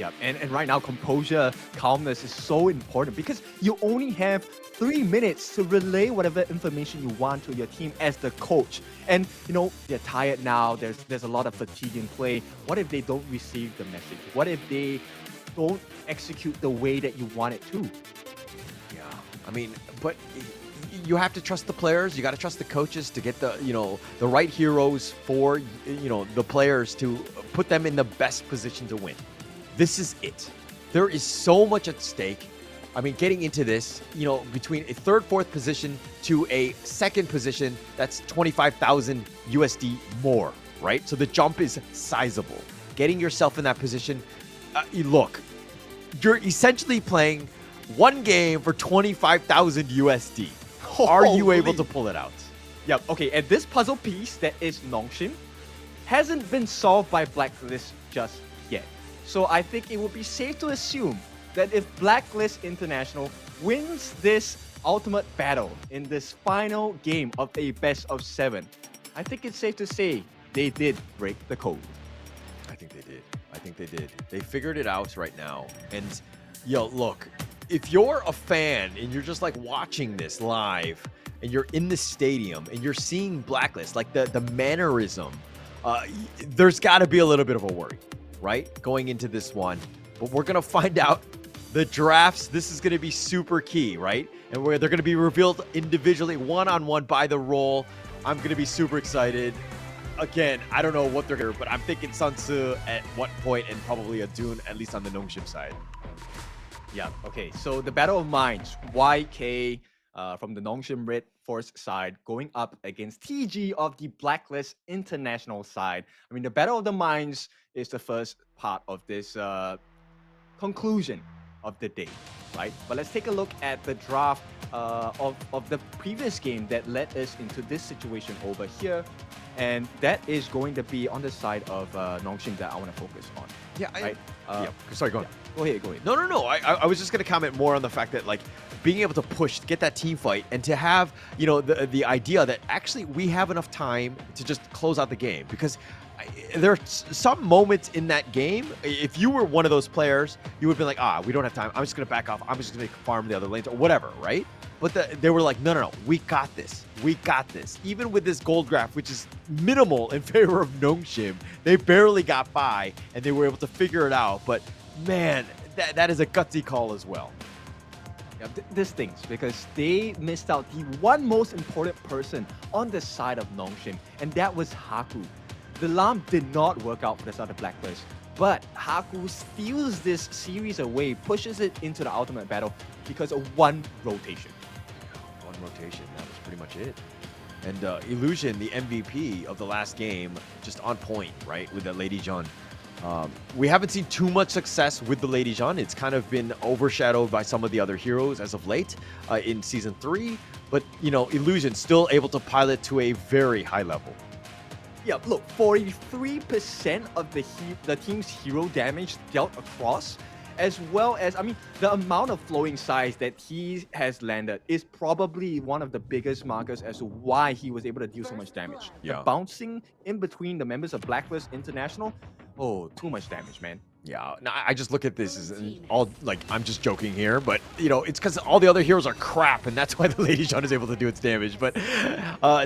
Yeah, and right now, composure, calmness is so important because you only have 3 minutes to relay whatever information you want to your team as the coach. And you know, they're tired now, there's a lot of fatigue in play. What if they don't receive the message? What if they don't execute the way that you want it to? Yeah, I mean, but you have to trust the players. You got to trust the coaches to get the, you know, the right heroes for, you know, the players to put them in the best position to win. This is it. There is so much at stake. I mean, getting into this, you know, between a third, fourth position to a second position, that's 25,000 USD more, right? So the jump is sizable. Getting yourself in that position, look, you're essentially playing one game for 25,000 USD. Are you able to pull it out? Yep, okay, and this puzzle piece that is Nongshim hasn't been solved by Blacklist just yet. So I think it would be safe to assume that if Blacklist International wins this ultimate battle in this final game of a best of 7, I think it's safe to say they did break the code. I think they did. I think they did. They figured it out right now. And, yo, look, if you're a fan and you're just like watching this live and you're in the stadium and you're seeing Blacklist, like the mannerism, there's got to be a little bit of a worry, right? Going into this one. But we're going to find out the drafts. This is going to be super key, right? And where they're going to be revealed individually, one-on-one by the role. I'm going to be super excited. Again, I don't know what they're going to do, but I'm thinking Sun Tzu at what point and probably a Dune, at least on the Nongshim side. Yeah, okay, so the Battle of Minds, YK from the Nongshim RedForce side going up against TG of the Blacklist International side. I mean, the Battle of the Minds is the first part of this conclusion of the day, right? But let's take a look at the draft of the previous game that led us into this situation over here. And that is going to be on the side of Nongshim that I want to focus on. Yeah, right? Sorry, go on. Yeah. Go ahead. No. I was just going to comment more on the fact that, like, being able to push, to get that team fight, and to have, you know, the idea that actually we have enough time to just close out the game. Because there are some moments in that game, if you were one of those players, you would have been like, we don't have time. I'm just going to back off. I'm just going to farm the other lanes or whatever, right? But they were like, no, we got this. We got this. Even with this gold graph, which is minimal in favor of Nongshim, they barely got by, and they were able to figure it out. But, man, that is a gutsy call as well. Yeah, this stings because they missed out the one most important person on the side of Nongshim, and that was Haku. The Lam did not work out for the side of Blacklist, but Haku steals this series away, pushes it into the ultimate battle because of one rotation. Rotation, that was pretty much it. And Illusion, the MVP of the last game, just on point, right, with the Lady Jeanne. We haven't seen too much success with the Lady Jeanne. It's kind of been overshadowed by some of the other heroes as of late in Season 3. But, you know, Illusion still able to pilot to a very high level. Yeah, look, 43% of the team's hero damage dealt across, as well as, I mean, the amount of flowing size that he has landed is probably one of the biggest markers as to why he was able to deal so much damage. Yeah. The bouncing in between the members of Blacklist International, too much damage, man. Yeah, no, I just look at this as all, like, I'm just joking here, but, you know, it's because all the other heroes are crap, and that's why the Lady Jeanne is able to do its damage. But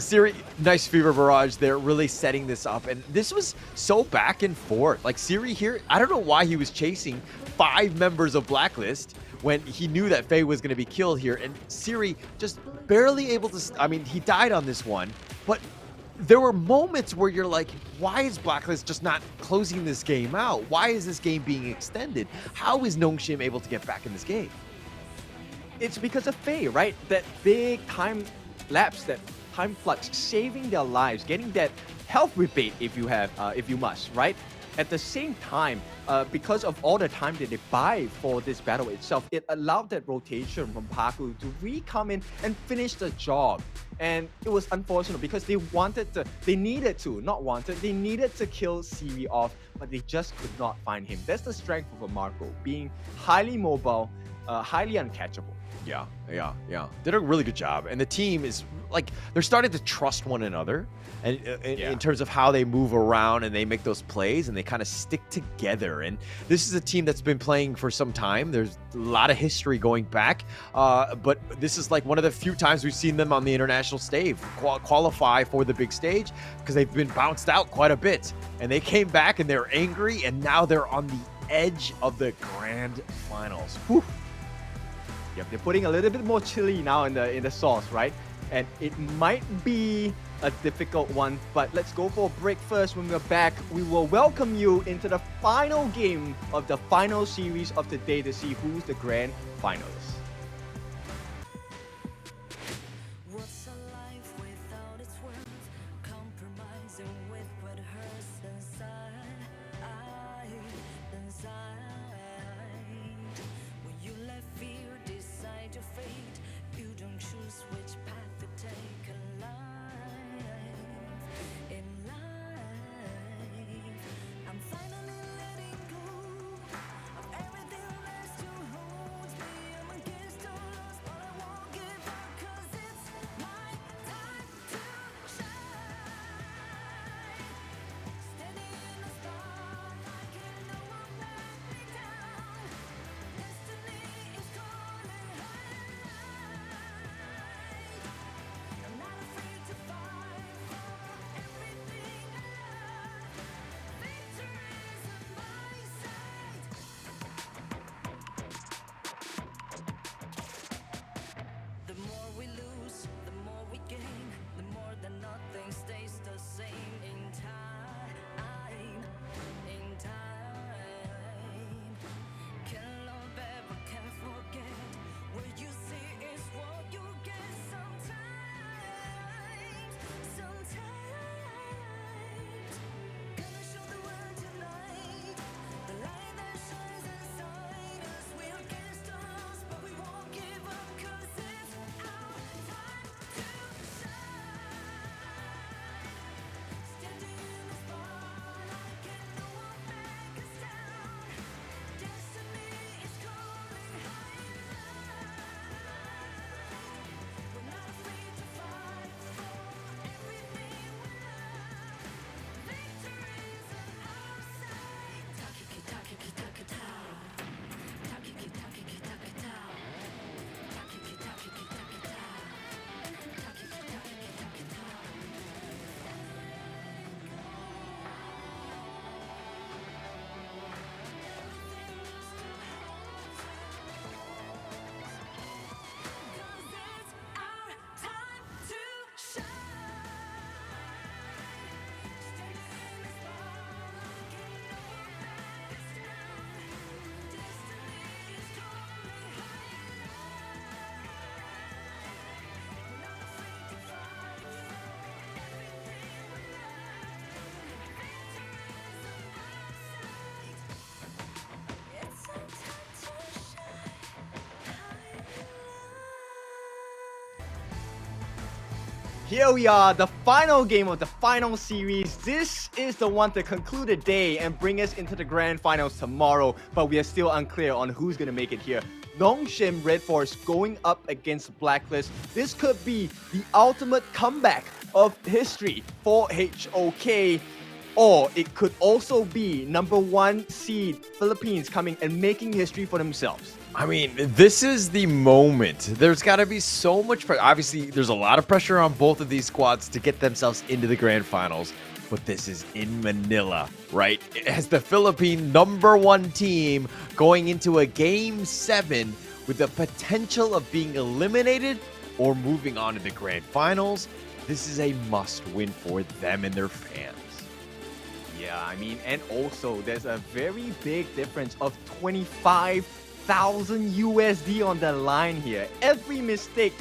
Siri, nice Fever Barrage there, really setting this up. And this was so back and forth. Like, Siri here, I don't know why he was chasing 5 members of Blacklist when he knew that Faye was going to be killed here. And Siri just barely able to, I mean, he died on this one, but there were moments where you're like, why is Blacklist just not closing this game out? Why is this game being extended? How is Nongshim able to get back in this game? It's because of Faye, right? That big time lapse, that time flux, saving their lives, getting that health rebate if you must, right? At the same time, because of all the time that they buy for this battle itself, it allowed that rotation from Haku to re-come in and finish the job. And it was unfortunate because they needed to kill Siri off, but they just could not find him. That's the strength of a Marco, being highly mobile, highly uncatchable. Yeah. Did a really good job. And the team is like, they're starting to trust one another and in terms of how they move around and they make those plays and they kind of stick together. And this is a team that's been playing for some time. There's a lot of history going back. But this is like one of the few times we've seen them on the international stage qualify for the big stage, because they've been bounced out quite a bit. And they came back and they're angry, and now they're on the edge of the grand finals. Whew. Yep, they're putting a little bit more chili now in the sauce, right? And it might be a difficult one, but let's go for a break first. When we're back, we will welcome you into the final game of the final series of the day to see who's the grand finalists. What's a life without its worth? Compromising with what hurts inside. When you let fear decide your fate, you don't choose which path to take in life. I'm finally letting go of everything that still holds me. I'm against the odds, but I won't give up, 'cause it's my time to shine. Standing in the spotlight, can no one let me down. Destiny is calling I'm not afraid to fight for everything I love. Victory's on my side. The more we lose, the more we gain. The more that nothing stays the same in time. Can't love ever, can't forget. What you see is what you get sometimes. Gonna show the world tonight the light that shines inside us. We're against the odds, but we won't give up, 'cause it's our time to shine. Standing in the spotlight, can no one back us down. Destiny is calling higher. We're not afraid to fight for everything we love. Victory's on our side. Takiki-takiki-takita. Takiki-takiki-takita. Takiki-takiki-takita. Takiki-takiki-takita. Here we are, the final game of the final series. This is the one to conclude the day and bring us into the grand finals tomorrow, but we are still unclear on who's going to make it here. Nongshim RedForce going up against Blacklist. This could be the ultimate comeback of history for HOK. Or it could also be #1 seed Philippines coming and making history for themselves. I mean, this is the moment. There's got to be so much pressure. Obviously, there's a lot of pressure on both of these squads to get themselves into the grand finals. But this is in Manila, right? As the Philippine #1 team going into a Game 7 with the potential of being eliminated or moving on to the grand finals. This is a must-win for them and their fans. Yeah, I mean, and also there's a very big difference of 25,000 USD on the line here. Every mistake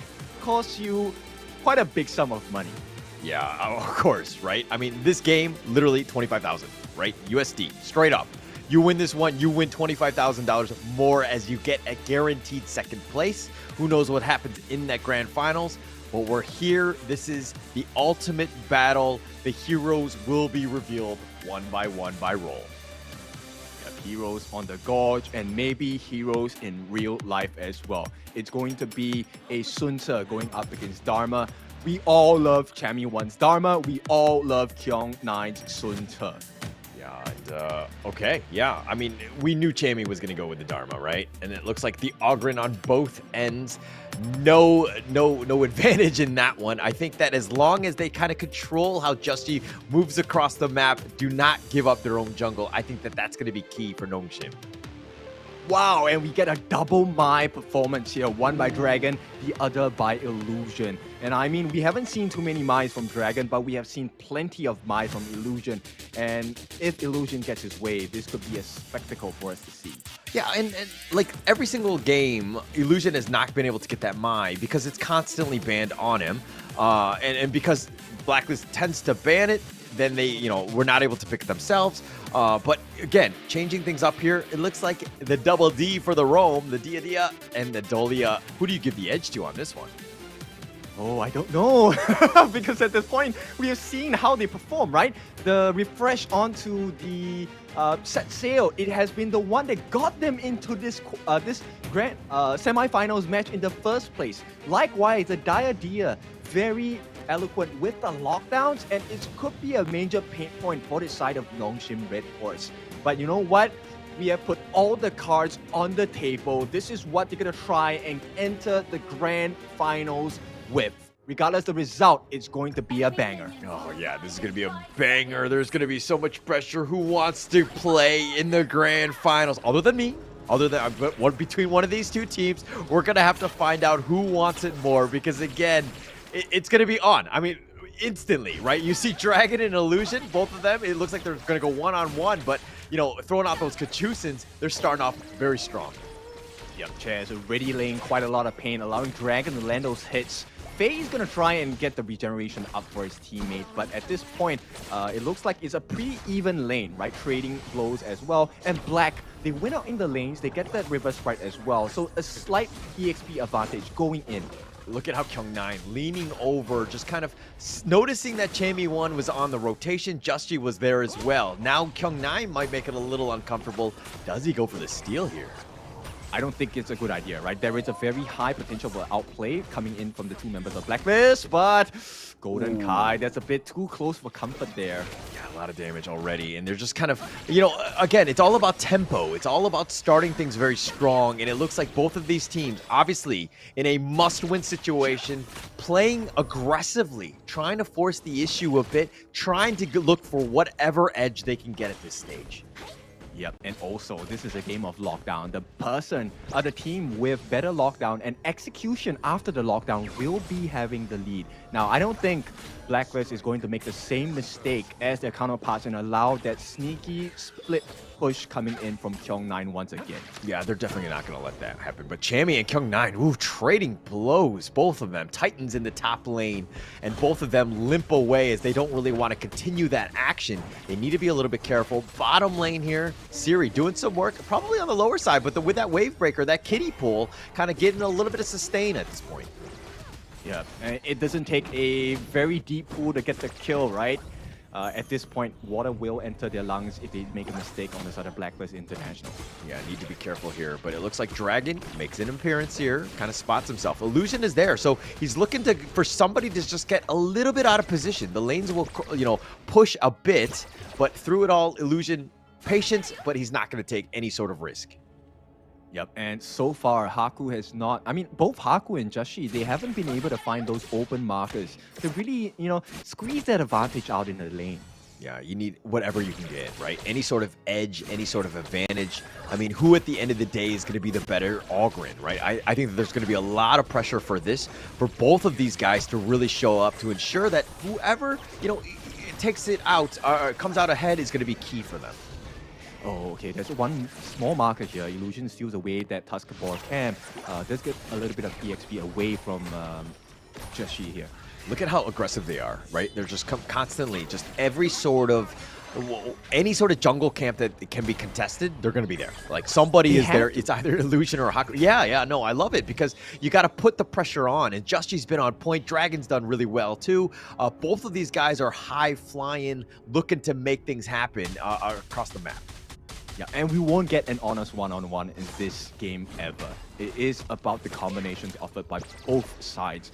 costs you quite a big sum of money. Yeah, of course, right? I mean, this game, literally 25,000, right? USD, straight up. You win this one, you win $25,000 more as you get a guaranteed second place. Who knows what happens in that grand finals? But we're here. This is the ultimate battle. The heroes will be revealed one by role. heroes on the Gorge, and maybe heroes in real life as well. It's going to be a Sunse going up against Dharma. We all love Chammy 1's Dharma. We all love Kyung 9's Sunse. Yeah, and okay, yeah. I mean, we knew Chammy was gonna go with the Dharma, right? And it looks like the Ogren on both ends. No advantage in that one. I think that as long as they kind of control how Justy moves across the map, do not give up their own jungle. I think that that's gonna be key for Nongshim. Wow, and we get a double Mai performance here, one by Dragon, the other by Illusion. And I mean, we haven't seen too many Mai from Dragon, but we have seen plenty of Mai from Illusion. And if Illusion gets his way, this could be a spectacle for us to see. Yeah, and like every single game, Illusion has not been able to get that Mai because it's constantly banned on him. And because Blacklist tends to ban it, then they, were not able to pick it themselves. But again, changing things up here, it looks like the double D for the Roam, the Dia and the Dolia. Who do you give the edge to on this one? Oh, I don't know. Because at this point, we have seen how they perform, right? The refresh onto the set sail, it has been the one that got them into this grand semifinals match in the first place. Likewise, the Dia, very eloquent with the lockdowns, and it could be a major pain point for the side of Nongshim RedForce. But you know what? We have put all the cards on the table. This is what they're gonna try and enter the grand finals with. Regardless of the result, it's going to be a banger. Oh yeah, this is going to be a banger. There's going to be so much pressure. Who wants to play in the grand finals? Other than me. Between one of these two teams, we're going to have to find out who wants it more, because again, it's going to be on. I mean, instantly, right? You see Dragon and Illusion, both of them, it looks like they're going to go one-on-one, but, throwing out those Kachusins, they're starting off very strong. Yep, Chaz already laying quite a lot of pain, allowing Dragon to land those hits. Faye is going to try and get the regeneration up for his teammate, but at this point, it looks like it's a pretty even lane, right? Trading blows as well. And Black, they win out in the lanes, they get that River Sprite as well. So a slight EXP advantage going in. Look at how Kyung9 leaning over, just kind of noticing that Chammy 1 was on the rotation. Justy was there as well. Now Kyung9 might make it a little uncomfortable. Does he go for the steal here? I don't think it's a good idea, right? There is a very high potential for outplay coming in from the two members of Blacklist, but Golden Kai, that's a bit too close for comfort there. Yeah, a lot of damage already, and they're just kind of, again, it's all about tempo. It's all about starting things very strong, and it looks like both of these teams, obviously, in a must-win situation, playing aggressively, trying to force the issue a bit, trying to look for whatever edge they can get at this stage. Yep, and also, this is a game of lockdown. The team with better lockdown and execution after the lockdown will be having the lead. Now, I don't think Blacklist is going to make the same mistake as their counterparts and allow that sneaky split push coming in from Kyung9 once again. Yeah, they're definitely not going to let that happen. But Chammy and Kyung9, ooh, trading blows, both of them. Titans in the top lane, and both of them limp away as they don't really want to continue that action. They need to be a little bit careful. Bottom lane here, Siri doing some work, probably on the lower side, but with that wave breaker, that kiddie pool, kind of getting a little bit of sustain at this point. Yeah, and it doesn't take a very deep pool to get the kill, right? At this point, water will enter their lungs if they make a mistake on the side of Blacklist International. Yeah, need to be careful here, but it looks like Dragon makes an appearance here, kind of spots himself. Illusion is there, so he's looking for somebody to just get a little bit out of position. The lanes will, push a bit, but through it all, Illusion, patience, but he's not going to take any sort of risk. Yep, and so far, Haku has not... I mean, both Haku and Jashi, they haven't been able to find those open markers to really, squeeze that advantage out in the lane. Yeah, you need whatever you can get, right? Any sort of edge, any sort of advantage. I mean, who at the end of the day is going to be the better Ogren, right? I think that there's going to be a lot of pressure for both of these guys to really show up to ensure that whoever, takes it out, comes out ahead is going to be key for them. Oh, okay. There's one small marker here. Illusion steals away that Tuskabor camp. Does get a little bit of EXP away from Jashi here. Look at how aggressive they are, right? They're just constantly, just any sort of jungle camp that can be contested, they're going to be there. Like somebody is there. It's either Illusion or Haku. Yeah, no, I love it because you got to put the pressure on. And Jushi's been on point. Dragon's done really well too. Both of these guys are high flying, looking to make things happen across the map. Yeah, and we won't get an honest one-on-one in this game ever. It is about the combinations offered by both sides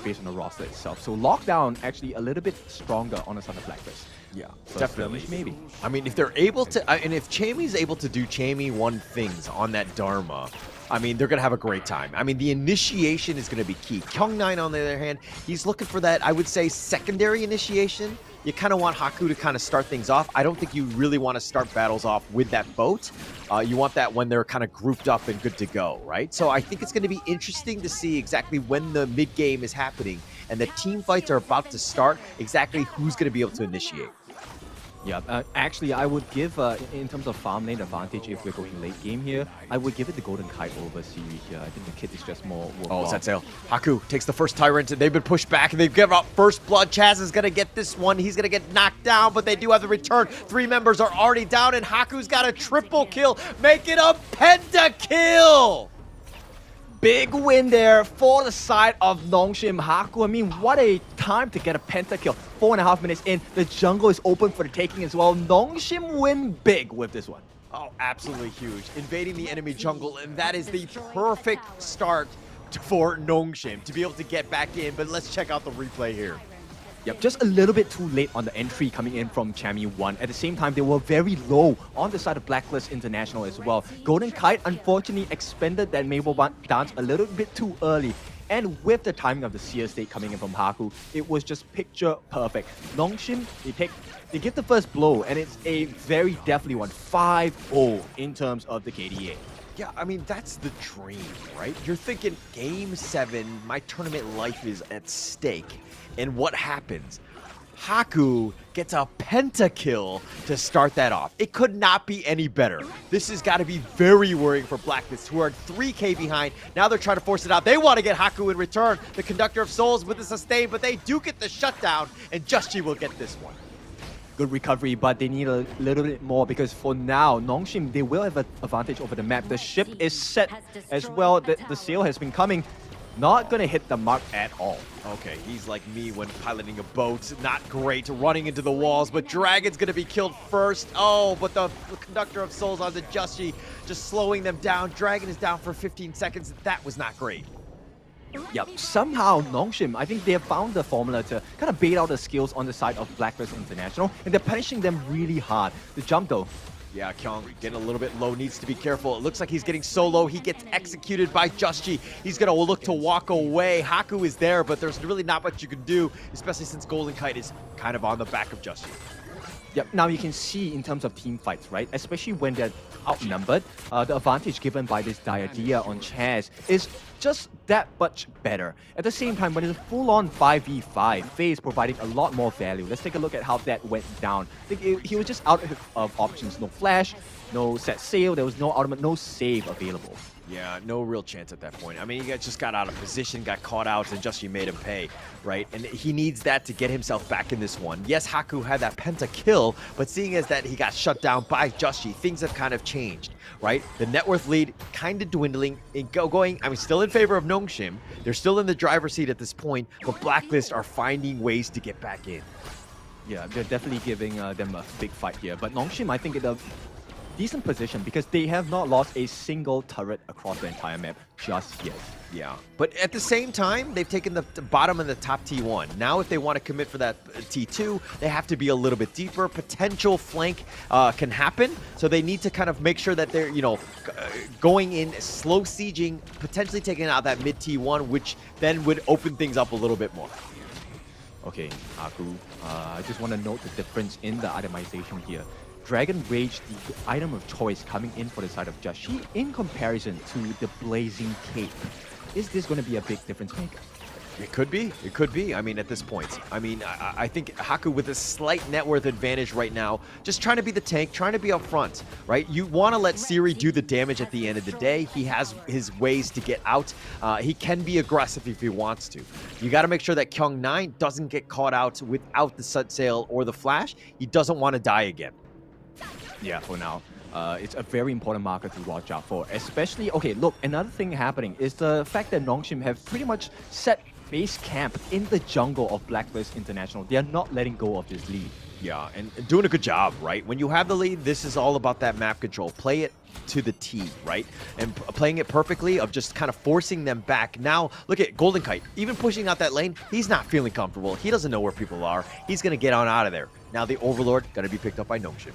based on the roster itself. So Lockdown actually a little bit stronger on the side of Blacklist. Yeah, So definitely. maybe. I mean, if they're able to, and if Chamy's able to do Chamy one things on that Dharma, I mean, they're going to have a great time. I mean, the initiation is going to be key. Kyung9, on the other hand, he's looking for that, I would say, secondary initiation. You kind of want Haku to kind of start things off. I don't think you really want to start battles off with that boat. You want that when they're kind of grouped up and good to go, right? So I think it's going to be interesting to see exactly when the mid-game is happening and the team fights are about to start, exactly who's going to be able to initiate. Yeah, actually, I would give, in terms of farm lane advantage, if we're going late game here, I would give it the Golden Kite over Siri here. I think the kit is just more worthwhile. Oh, set sail. Haku takes the first Tyrant, and they've been pushed back, and they've given up first blood. Chaz is going to get this one. He's going to get knocked down, but they do have the return. 3 members are already down, and Haku's got a triple kill. Make it a pentakill! Big win there for the side of Nongshim. Haku, I mean, what a time to get a pentakill. 4.5 minutes in, the jungle is open for the taking as well. Nongshim win big with this one. Oh, absolutely huge. Invading the enemy jungle, and that is the perfect start for Nongshim to be able to get back in. But let's check out the replay here. Yep, just a little bit too late on the entry coming in from Chamy 1. At the same time, they were very low on the side of Blacklist International as well. Golden Kite unfortunately expended that Mabel dance a little bit too early. And with the timing of the Seer State coming in from Haku, it was just picture perfect. Nongshim, they give the first blow, and it's a very definitely one. 5-0 in terms of the KDA. Yeah, I mean, that's the dream, right? You're thinking, Game 7, my tournament life is at stake. And what happens? Haku gets a pentakill to start that off. It could not be any better. This has got to be very worrying for Blacklist, who are 3k behind. Now they're trying to force it out. They want to get Haku in return. The Conductor of Souls with the sustain, but they do get the shutdown, and Just will get this one. Good recovery, but they need a little bit more because for now, Nongshim, they will have an advantage over the map. The ship is set as well. The sail has been coming. Not going to hit the mark at all. Okay, he's like me when piloting a boat. Not great, running into the walls, but Dragon's going to be killed first. Oh, but the Conductor of Souls on the Justy just slowing them down. Dragon is down for 15 seconds. That was not great. Yep, somehow Nongshim, I think they have found the formula to kind of bait out the skills on the side of Blacklist International, and they're punishing them really hard. The jump though. Yeah, Kyung getting a little bit low, needs to be careful. It looks like he's getting so low, he gets executed by Justy. He's gonna look to walk away. Haku is there, but there's really not much you can do, especially since Golden Kite is kind of on the back of Justy. Yep, now you can see in terms of team fights, right? Especially when they're outnumbered, the advantage given by this Diadea on Chaz is just that much better. At the same time, when it's a full-on 5v5, Faye is providing a lot more value. Let's take a look at how that went down. I think he was just out of options. No flash, no set sail, there was no ultimate, no save available. Yeah, no real chance at that point. I mean, he just got out of position, got caught out, and Justy made him pay, right? And he needs that to get himself back in this one. Yes, Haku had that pentakill, but seeing as that he got shut down by Justy, things have kind of changed, right? The net worth lead kind of dwindling, still in favor of Nongshim. They're still in the driver's seat at this point, but Blacklist are finding ways to get back in. Yeah, they're definitely giving them a big fight here. But Nongshim, I think, in a decent position because they have not lost a single turret across the entire map just yet. Yeah, but at the same time, they've taken the bottom and the top T1. Now, if they want to commit for that T2, they have to be a little bit deeper. Potential flank can happen, so they need to kind of make sure that they're, going in, slow sieging, potentially taking out that mid T1, which then would open things up a little bit more. Okay, Haku, I just want to note the difference in the itemization here. Dragon Rage, the item of choice coming in for the side of Justy in comparison to the Blazing Cape. Is this going to be a big difference maker? It could be. It could be. I mean, at this point. I mean, I think Haku with a slight net worth advantage right now, just trying to be the tank, trying to be up front, right? You want to let Siri do the damage at the end of the day. He has his ways to get out. He can be aggressive if he wants to. You got to make sure that Kyung9 doesn't get caught out without the set sail or the flash. He doesn't want to die again. Yeah, for now. It's a very important marker to watch out for. Especially, okay, look, another thing happening is the fact that Nongshim have pretty much set base camp in the jungle of Blacklist International. They are not letting go of this lead. Yeah, and doing a good job, right? When you have the lead, this is all about that map control. Play it to the T, right? And playing it perfectly of just kind of forcing them back. Now, look at Golden Kite. Even pushing out that lane, he's not feeling comfortable. He doesn't know where people are. He's going to get on out of there. Now the Overlord going to be picked up by Nongshim.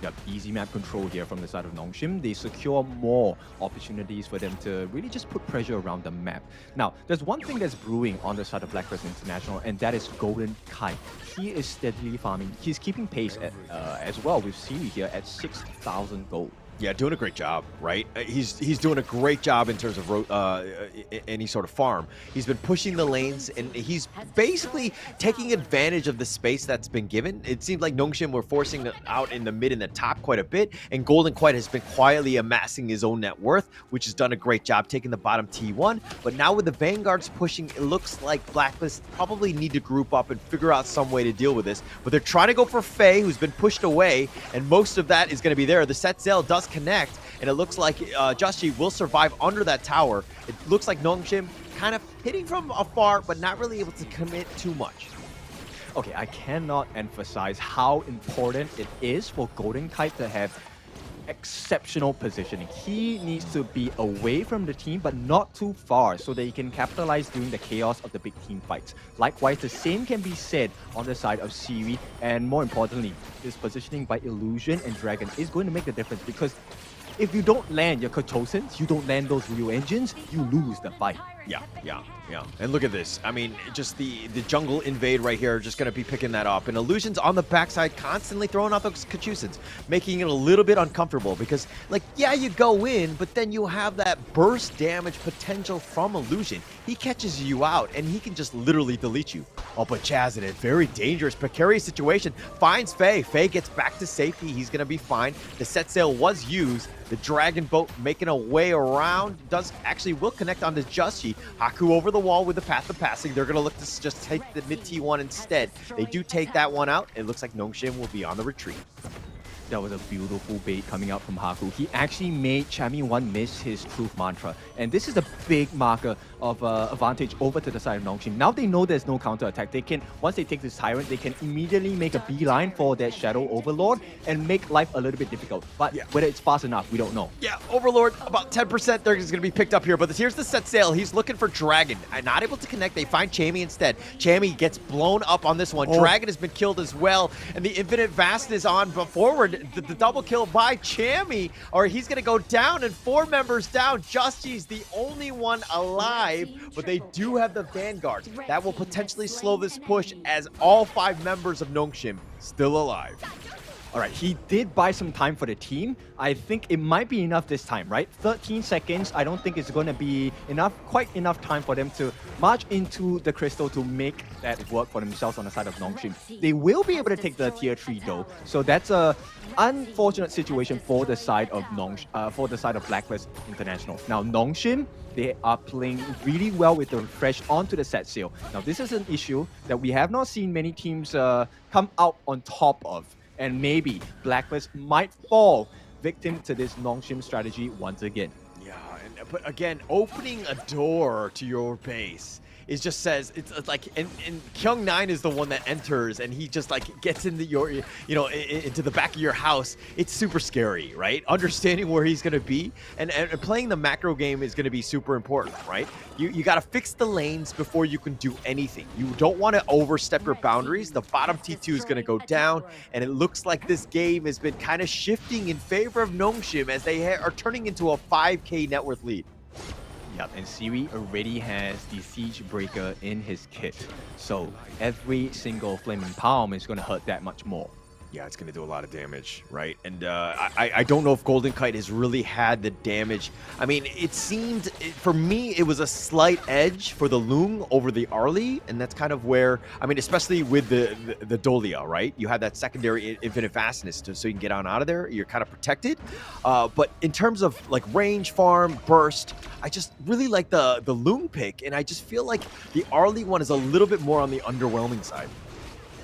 Yep, easy map control here from the side of Nongshim. They secure more opportunities for them to really just put pressure around the map. Now, there's one thing that's brewing on the side of Blacklist International, and that is Golden Kite. He is steadily farming. He's keeping pace at, as well with Siri here at 6,000 gold. Yeah, doing a great job, right? He's doing a great job in terms of any sort of farm. He's been pushing the lanes, and he's basically taking advantage of the space that's been given. It seems like Nongshim were forcing out in the mid and the top quite a bit, and Golden Kite has been quietly amassing his own net worth, which has done a great job taking the bottom T1. But now with the Vanguards pushing, it looks like Blacklist probably need to group up and figure out some way to deal with this. But they're trying to go for Faye, who's been pushed away, and most of that is going to be there. The Setzel does connect, and it looks like Justy will survive under that tower. It looks like Nongshim kind of hitting from afar, but not really able to commit too much. Okay, I cannot emphasize how important it is for Golden Kite to have exceptional positioning. He needs to be away from the team, but not too far, so that he can capitalize during the chaos of the big team fights. Likewise, the same can be said on the side of Siri, and more importantly, his positioning by Illusion and Dragon is going to make a difference, because if you don't land your Kotosans, you don't land those Ryu engines, you lose the fight. Yeah. And look at this. I mean, just the jungle invade right here, just going to be picking that up. And Illusion's on the backside, constantly throwing out those Kachusans, making it a little bit uncomfortable because, like, yeah, you go in, but then you have that burst damage potential from Illusion. He catches you out, and he can just literally delete you. Oh, but Chaz in a very dangerous, precarious situation finds Faye. Faye gets back to safety. He's going to be fine. The set sail was used. The Dragon Boat making a way around will connect onto Justy. Haku over the wall with the path of passing. They're going to look to just take the mid T1 instead. They do take that one out. It looks like Nongshim will be on the retreat. That was a beautiful bait coming out from Haku. He actually made Chami1 miss his truth mantra. And this is a big marker of advantage over to the side of Nongshim. Now they know there's no counter attack. They can, once they take this Tyrant, they can immediately make a beeline for that Shadow Overlord and make life a little bit difficult. But whether it's fast enough, we don't know. Yeah, Overlord, about 10% there is going to be picked up here. But here's the set sail. He's looking for Dragon. Not able to connect. They find Chami instead. Chami gets blown up on this one. Dragon has been killed as well. And the Infinite Vastness on forward. The double kill by Chami, or he's going to go down, and 4 members down. Justy's the only one alive, but they do have the Vanguard. That will potentially slow this push as all 5 members of Nongshim still alive. All right, he did buy some time for the team. I think it might be enough this time, right? 13 seconds, I don't think it's going to be quite enough time for them to march into the crystal to make that work for themselves on the side of Nongshim. They will be able to take the tier 3 though, so that's a unfortunate situation for the side of Blacklist International. Now Nongshim, they are playing really well with the refresh onto the set sail. Now this is an issue that we have not seen many teams come out on top of. And maybe Blacklist might fall victim to this Nongshim strategy once again. Yeah, but again, opening a door to your base it just says it's like and Kyung9 is the one that enters and he just like gets into your into the back of your house. It's super scary, right? Understanding where he's gonna be and playing the macro game is gonna be super important, right? You gotta fix the lanes before you can do anything. You don't want to overstep your boundaries. The bottom T2 is gonna go down, and it looks like this game has been kind of shifting in favor of Nongshim as they are turning into a 5k net worth lead. Yep, and Siri already has the Siege Breaker in his kit. So every single Flaming Palm is going to hurt that much more. Yeah, it's going to do a lot of damage, right? And I don't know if Golden Kite has really had the damage. I mean, it seemed, for me, it was a slight edge for the Lung over the Arlie, and that's kind of where, I mean, especially with the Dolia, right? You have that secondary infinite fastness so you can get on out of there. You're kind of protected. But in terms of like range, farm, burst, I just really like the Lung pick, and I just feel like the Arlie one is a little bit more on the underwhelming side.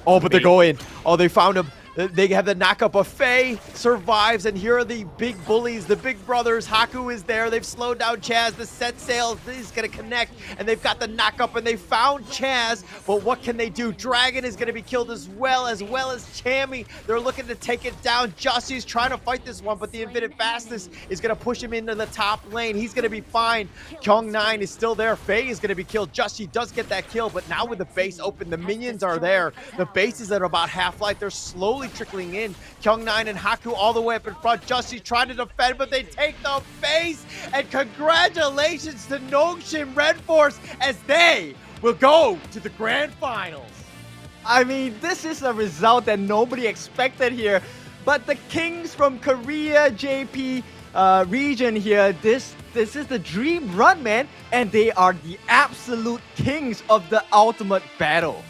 Oh, but they're going. Oh, they found him. They have the knockup of Faye, survives, and here are the big bullies, the big brothers. Haku is there. They've slowed down Chaz. The set sail is going to connect, and they've got the knockup, and they found Chaz. But what can they do? Dragon is going to be killed as well as Chammy. They're looking to take it down. Justy's trying to fight this one, but the Infinite Fastness is going to push him into the top lane. He's going to be fine. Kyung9 is still there. Faye is going to be killed. Justy does get that kill, but now with the base open, the minions are there. The base is at about half-life. They're slowly trickling in. Kyung9 and Haku all the way up in front. Justy trying to defend, but they take the base. And congratulations to Nongshim RedForce as they will go to the grand finals. I mean, this is a result that nobody expected here. But the Kings from Korea, JP region here, this is the dream run, man. And they are the absolute kings of the ultimate battle.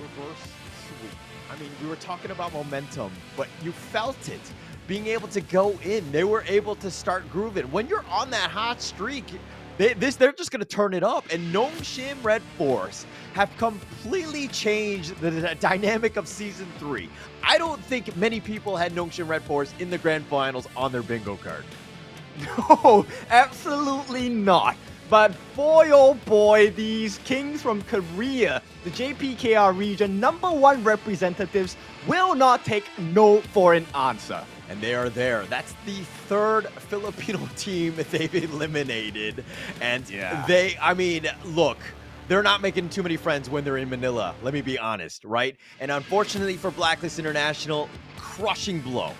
Reverse sweep. I mean, we were talking about momentum, but you felt it. Being able to go in, they were able to start grooving. When you're on that hot streak, they're just going to turn it up. And Nongshim RedForce have completely changed the dynamic of Season 3. I don't think many people had Nongshim RedForce in the Grand Finals on their bingo card. No, absolutely not. But boy, oh boy, these Kings from Korea, the JPKR region #1 representatives, will not take no for an answer. And they are there. That's the third Filipino team they've eliminated. And I mean, look, they're not making too many friends when they're in Manila. Let me be honest, right? And unfortunately for Blacklist International, crushing blow.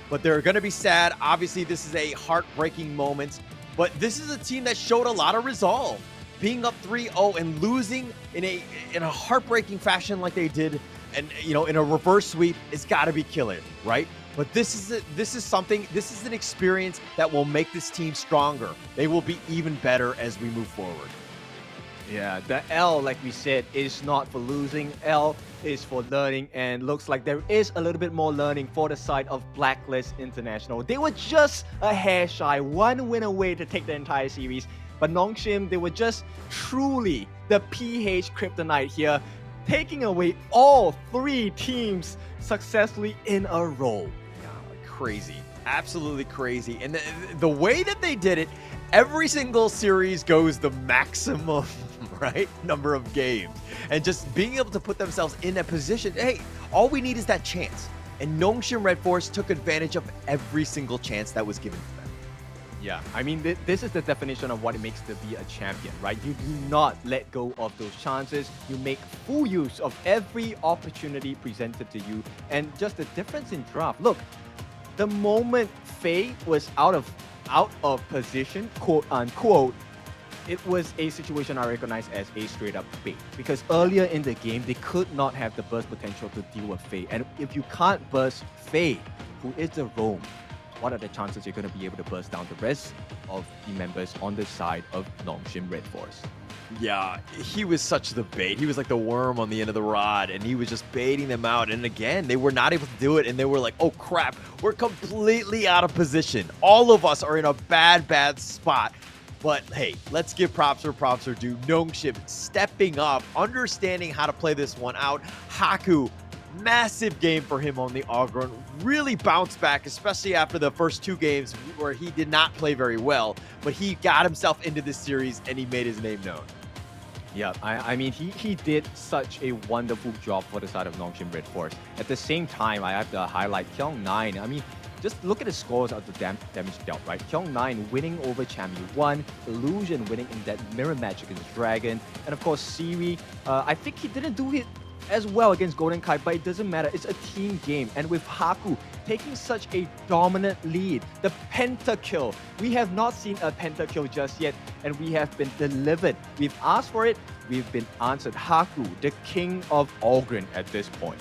But they're going to be sad. Obviously, this is a heartbreaking moment. But this is a team that showed a lot of resolve. Being up 3-0 and losing in a heartbreaking fashion like they did, and in a reverse sweep, it's got to be killer, right? But this is an experience that will make this team stronger. They will be even better as we move forward. Yeah, the L, like we said, is not for losing. L is for learning, and looks like there is a little bit more learning for the side of Blacklist International. They were just a hair shy, one win away to take the entire series, but Nongshim, they were just truly the PH kryptonite here, taking away all 3 teams successfully in a row. Crazy, absolutely crazy. And the way that they did it, every single series goes the maximum, right, number of games. And just being able to put themselves in a position, hey, all we need is that chance. And Nongshim RedForce took advantage of every single chance that was given to them. Yeah, I mean, this is the definition of what it makes to be a champion, right? You do not let go of those chances. You make full use of every opportunity presented to you. And just the difference in draft. Look, the moment Faye was out of position, quote unquote, it was a situation I recognize as a straight up bait. Because earlier in the game, they could not have the burst potential to deal with Faye. And if you can't burst Faye, who is the roam, what are the chances you're going to be able to burst down the rest of the members on the side of Nongshim RedForce? Yeah, he was such the bait. He was like the worm on the end of the rod, and he was just baiting them out. And again, they were not able to do it, and they were like, oh crap, we're completely out of position. All of us are in a bad spot. But hey, let's give props where props are due. Nongshim stepping up, understanding how to play this one out. Haku, massive game for him on the Ogron. Really bounced back, especially after the first 2 games where he did not play very well. But he got himself into this series, and he made his name known. Yeah, I mean, he did such a wonderful job for the side of Nongshim RedForce. At the same time, I have to highlight Kyung9. I mean, just look at the scores of the damage dealt, right? Kyung9 winning over Chammy 1, Illusion winning in that mirror match against Dragon, and of course, Siri. I think he didn't do it as well against Golden Kai, but it doesn't matter. It's a team game. And with Haku taking such a dominant lead, the pentakill. We have not seen a pentakill just yet, and we have been delivered. We've asked for it. We've been answered. Haku, the king of Ogren at this point.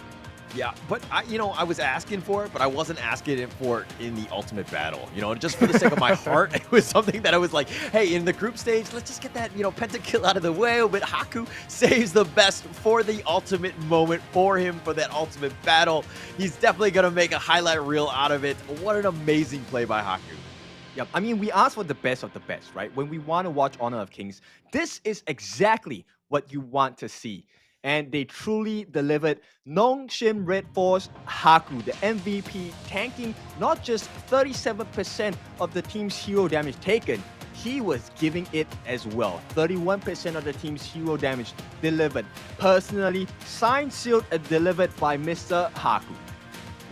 Yeah, but I was asking for it, but I wasn't asking for it in the ultimate battle. Just for the sake of my heart, it was something that I was like, hey, in the group stage, let's just get that, pentakill out of the way. But Haku saves the best for the ultimate moment for him, for that ultimate battle. He's definitely going to make a highlight reel out of it. What an amazing play by Haku. Yep, I mean, we asked for the best of the best, right? When we want to watch Honor of Kings, this is exactly what you want to see. and they truly delivered. Nongshim RedForce Haku, the MVP, tanking not just 37% of the team's hero damage taken, he was giving it as well. 31% of the team's hero damage delivered. Personally, signed, sealed, and delivered by Mr. Haku.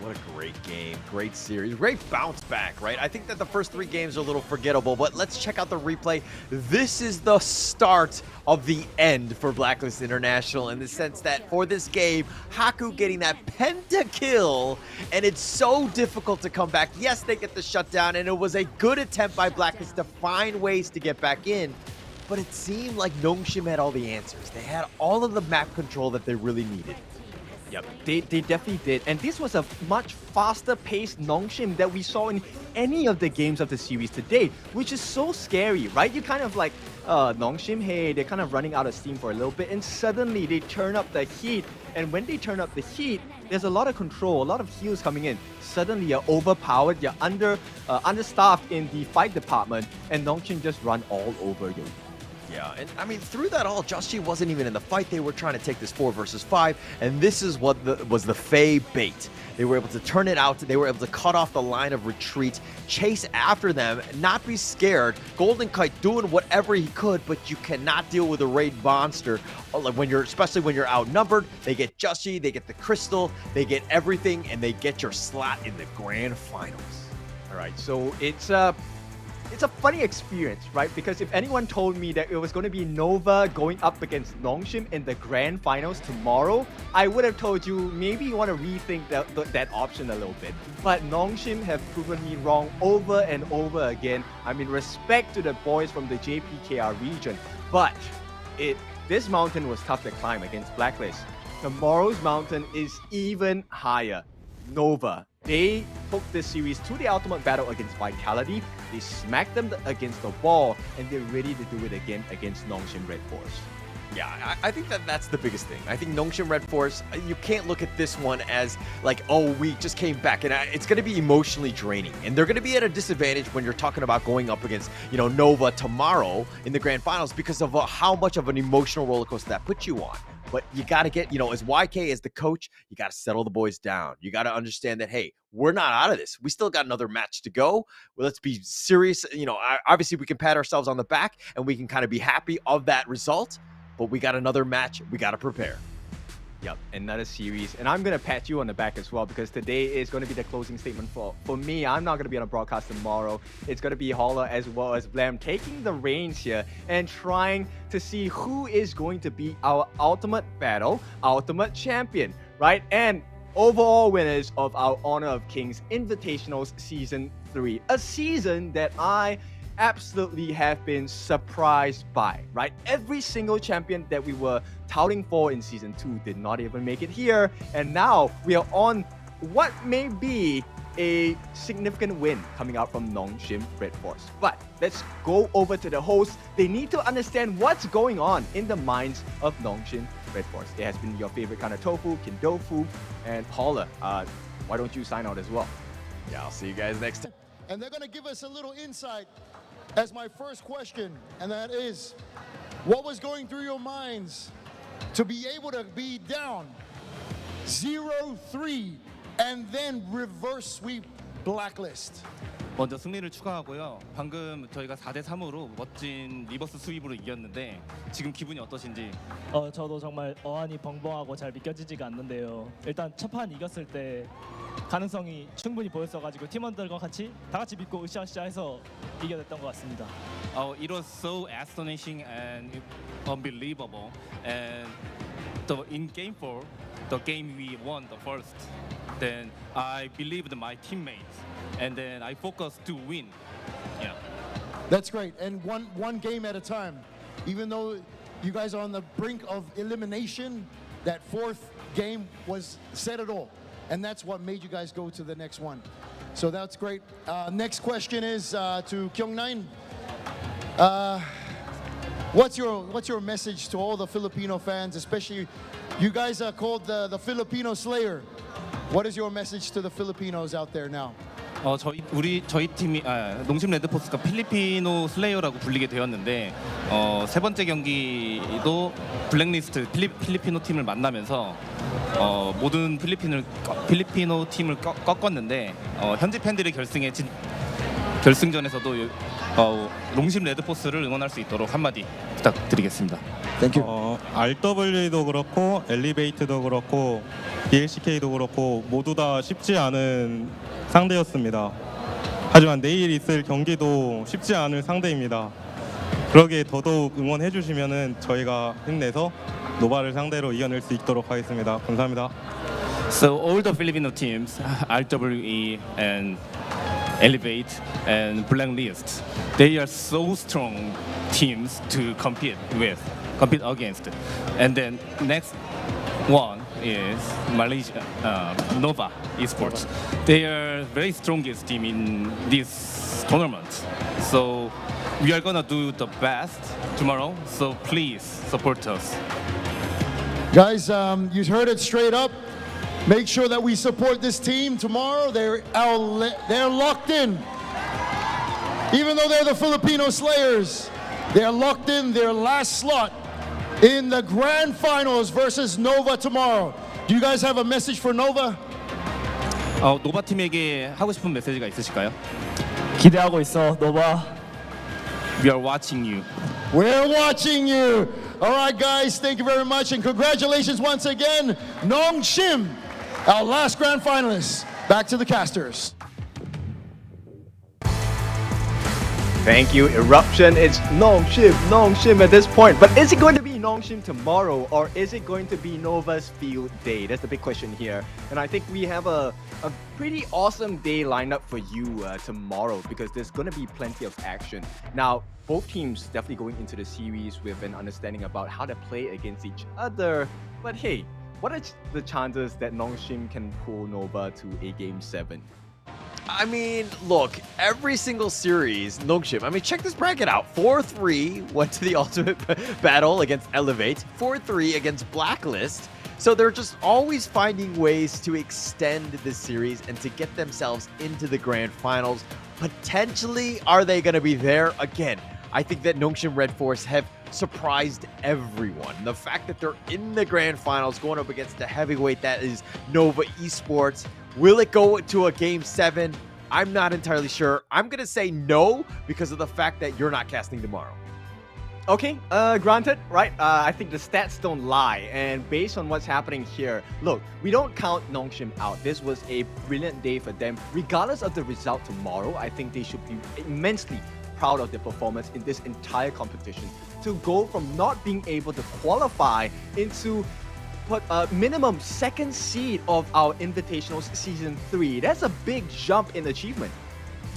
What a great game, great series, great bounce back, right? I think that the first 3 games are a little forgettable, but let's check out the replay. This is the start of the end for Blacklist International in the sense that for this game, Haku getting that pentakill, and it's so difficult to come back. Yes, they get the shutdown, and it was a good attempt by Blacklist to find ways to get back in, but it seemed like Nongshim had all the answers. They had all of the map control that they really needed. Yep, they definitely did. And this was a much faster paced Nongshim that we saw in any of the games of the series today, which is so scary, right? You kind of like, Nongshim, hey, they're kind of running out of steam for a little bit, and suddenly they turn up the heat. And when they turn up the heat, there's a lot of control, a lot of heals coming in. Suddenly you're overpowered, you're understaffed in the fight department, and Nongshim just run all over you. Yeah, and I mean, through that all, Just wasn't even in the fight. They were trying to take this 4 versus 5, and this is what was the Faye bait. They were able to turn it out. They were able to cut off the line of retreat, chase after them, not be scared. Golden Kite doing whatever he could, but you cannot deal with a raid monster especially when you're outnumbered. They get Just, they get the crystal, they get everything, and they get your slot in the grand finals. All right, so it's a funny experience, right? Because if anyone told me that it was going to be Nova going up against Nongshim in the grand finals tomorrow, I would have told you maybe you want to rethink that option a little bit. But Nongshim have proven me wrong over and over again. I mean, respect to the boys from the JPKR region, but this mountain was tough to climb against Blacklist. Tomorrow's mountain is even higher. Nova. They took this series to the ultimate battle against Vitality. They smacked them against the wall, and they're ready to do it again against Nongshim RedForce. Yeah, I think that's the biggest thing. I think Nongshim RedForce, you can't look at this one as like, oh, we just came back, and it's going to be emotionally draining, and they're going to be at a disadvantage when you're talking about going up against, Nova tomorrow in the grand finals because of how much of an emotional roller coaster that puts you on. But you got to get, as YK, as the coach, you got to settle the boys down. You got to understand that, hey, we're not out of this. We still got another match to go. Well, let's be serious. Obviously we can pat ourselves on the back and we can kind of be happy of that result, but we got another match. We got to prepare. Yep, another series. And I'm going to pat you on the back as well, because today is going to be the closing statement for me. I'm not going to be on a broadcast tomorrow. It's going to be Holler as well as Blam taking the reins here and trying to see who is going to be our ultimate battle, ultimate champion, right? And overall winners of our Honor of Kings Invitationals Season 3. A season that I absolutely have been surprised by, right? Every single champion that we were touting for in Season 2 did not even make it here, and now we are on what may be a significant win coming out from Nongshim RedForce. But let's go over to the hosts. They need to understand what's going on in the minds of Nongshim RedForce. It has been your favorite kind of tofu, Kindofu, and Paula. Why don't you sign out as well? Yeah, I'll see you guys next time. And they're going to give us a little insight as my first question, and that is, what was going through your minds to be able to be down 0-3 and then reverse sweep Blacklist? 먼저 승리를 축하하고요. 방금 저희가 4대3으로 멋진 리버스 스윕으로 이겼는데 지금 기분이 어떠신지? 저도 정말 어안이 벙벙하고 잘 믿겨지지가 않는데요. 일단 첫 판 이겼을 때 가능성이 충분히 보였어가지고 팀원들과 다 같이 믿고 으쌰으쌰해서 이겨냈던 것 같습니다. It was so astonishing and unbelievable. And in Game 4, the game we won the first, then I believed my teammates, and then I focused to win. Yeah. That's great. And one game at a time. Even though you guys are on the brink of elimination, that fourth game was said it all. And that's what made you guys go to the next one. So that's great. Next question is to Kyung-Nain. What's your message to all the Filipino fans, especially you guys are called the Filipino Slayer. What is your message to the Filipinos out there now? 저희 팀이 농심 레드포스가 필리피노 슬레이어라고 불리게 되었는데 세 번째 경기도 블랙리스트 필리피노 팀을 만나면서 모든 필리피노 팀을 꺾었는데 현지 팬들이 결승전에서도 농심 레드포스를 응원할 수 있도록 한마디 부탁드리겠습니다. RW도 그렇고 엘리베이트도 그렇고 DLCK도 그렇고 모두 다 쉽지 않은 상대였습니다. 하지만 내일 있을 경기도 쉽지 않을 상대입니다. 그러기에 더더욱 응원해 주시면은 저희가 힘내서 노바를 상대로 이겨낼 수 있도록 하겠습니다. 감사합니다. So all the Filipino teams, RWE and Elevate and Blacklist, they are so strong teams to compete against. And then next one is Malaysia, Nova Esports. They are very strongest team in this tournament. So we are gonna do the best tomorrow. So please support us. Guys, you heard it straight up. Make sure that we support this team tomorrow. They're locked in. Even though they're the Filipino Slayers, they're locked in their last slot in the grand finals versus Nova tomorrow. Do you guys have a message for Nova? 노바 팀에게 하고 싶은 메시지가 있으실까요? 기대하고 있어, 노바. We are watching you. We're watching you. All right, guys, thank you very much, and congratulations once again, Nongshim, our last grand finalists. Back to the casters. Thank you, Eruption. It's Nongshim at this point. But is it going to be Nongshim tomorrow, or is it going to be Nova's field day? That's the big question here. And I think we have a pretty awesome day lined up for you tomorrow, because there's going to be plenty of action. Now, both teams definitely going into the series with an understanding about how to play against each other. But hey, what are the chances that Nongshim can pull Nova to a Game 7? I mean, look, every single series, Nongshim, I mean, check this bracket out. 4-3 went to the ultimate battle against Elevate. 4-3 against Blacklist. So they're just always finding ways to extend the series and to get themselves into the grand finals. Potentially, are they going to be there? Again, I think that Nongshim RedForce have surprised everyone. The fact that they're in the grand finals going up against the heavyweight that is Nova Esports. Will it go to a Game 7? I'm not entirely sure. I'm going to say no because of the fact that you're not casting tomorrow. Okay, granted, right? I think the stats don't lie, and based on what's happening here, look, we don't count Nongshim out. This was a brilliant day for them. Regardless of the result tomorrow, I think they should be immensely proud of their performance in this entire competition. To go from not being able to qualify into minimum second seed of our Invitationals Season 3. That's a big jump in achievement.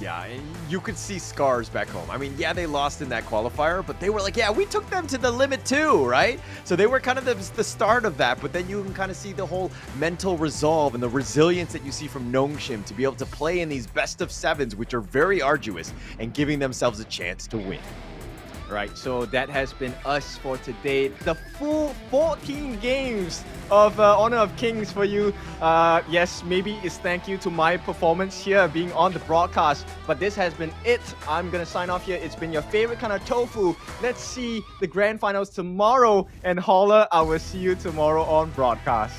Yeah, and you could see scars back home. I mean, yeah, they lost in that qualifier, but they were like, yeah, we took them to the limit too, right? So they were kind of the start of that, but then you can kind of see the whole mental resolve and the resilience that you see from Nongshim to be able to play in these best of sevens, which are very arduous, and giving themselves a chance to win. Right, so that has been us for today. The full 14 games of Honor of Kings for you. Yes, maybe it's thank you to my performance here being on the broadcast, but this has been it. I'm gonna sign off here. It's been your favorite kind of tofu. Let's see the grand finals tomorrow, and Holler, I will see you tomorrow on broadcast.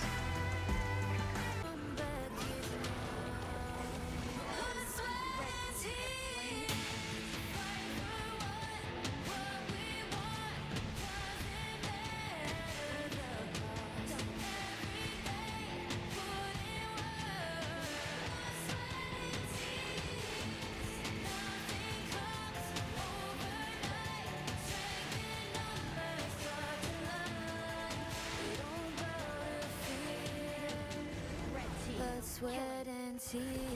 Sweat and tears.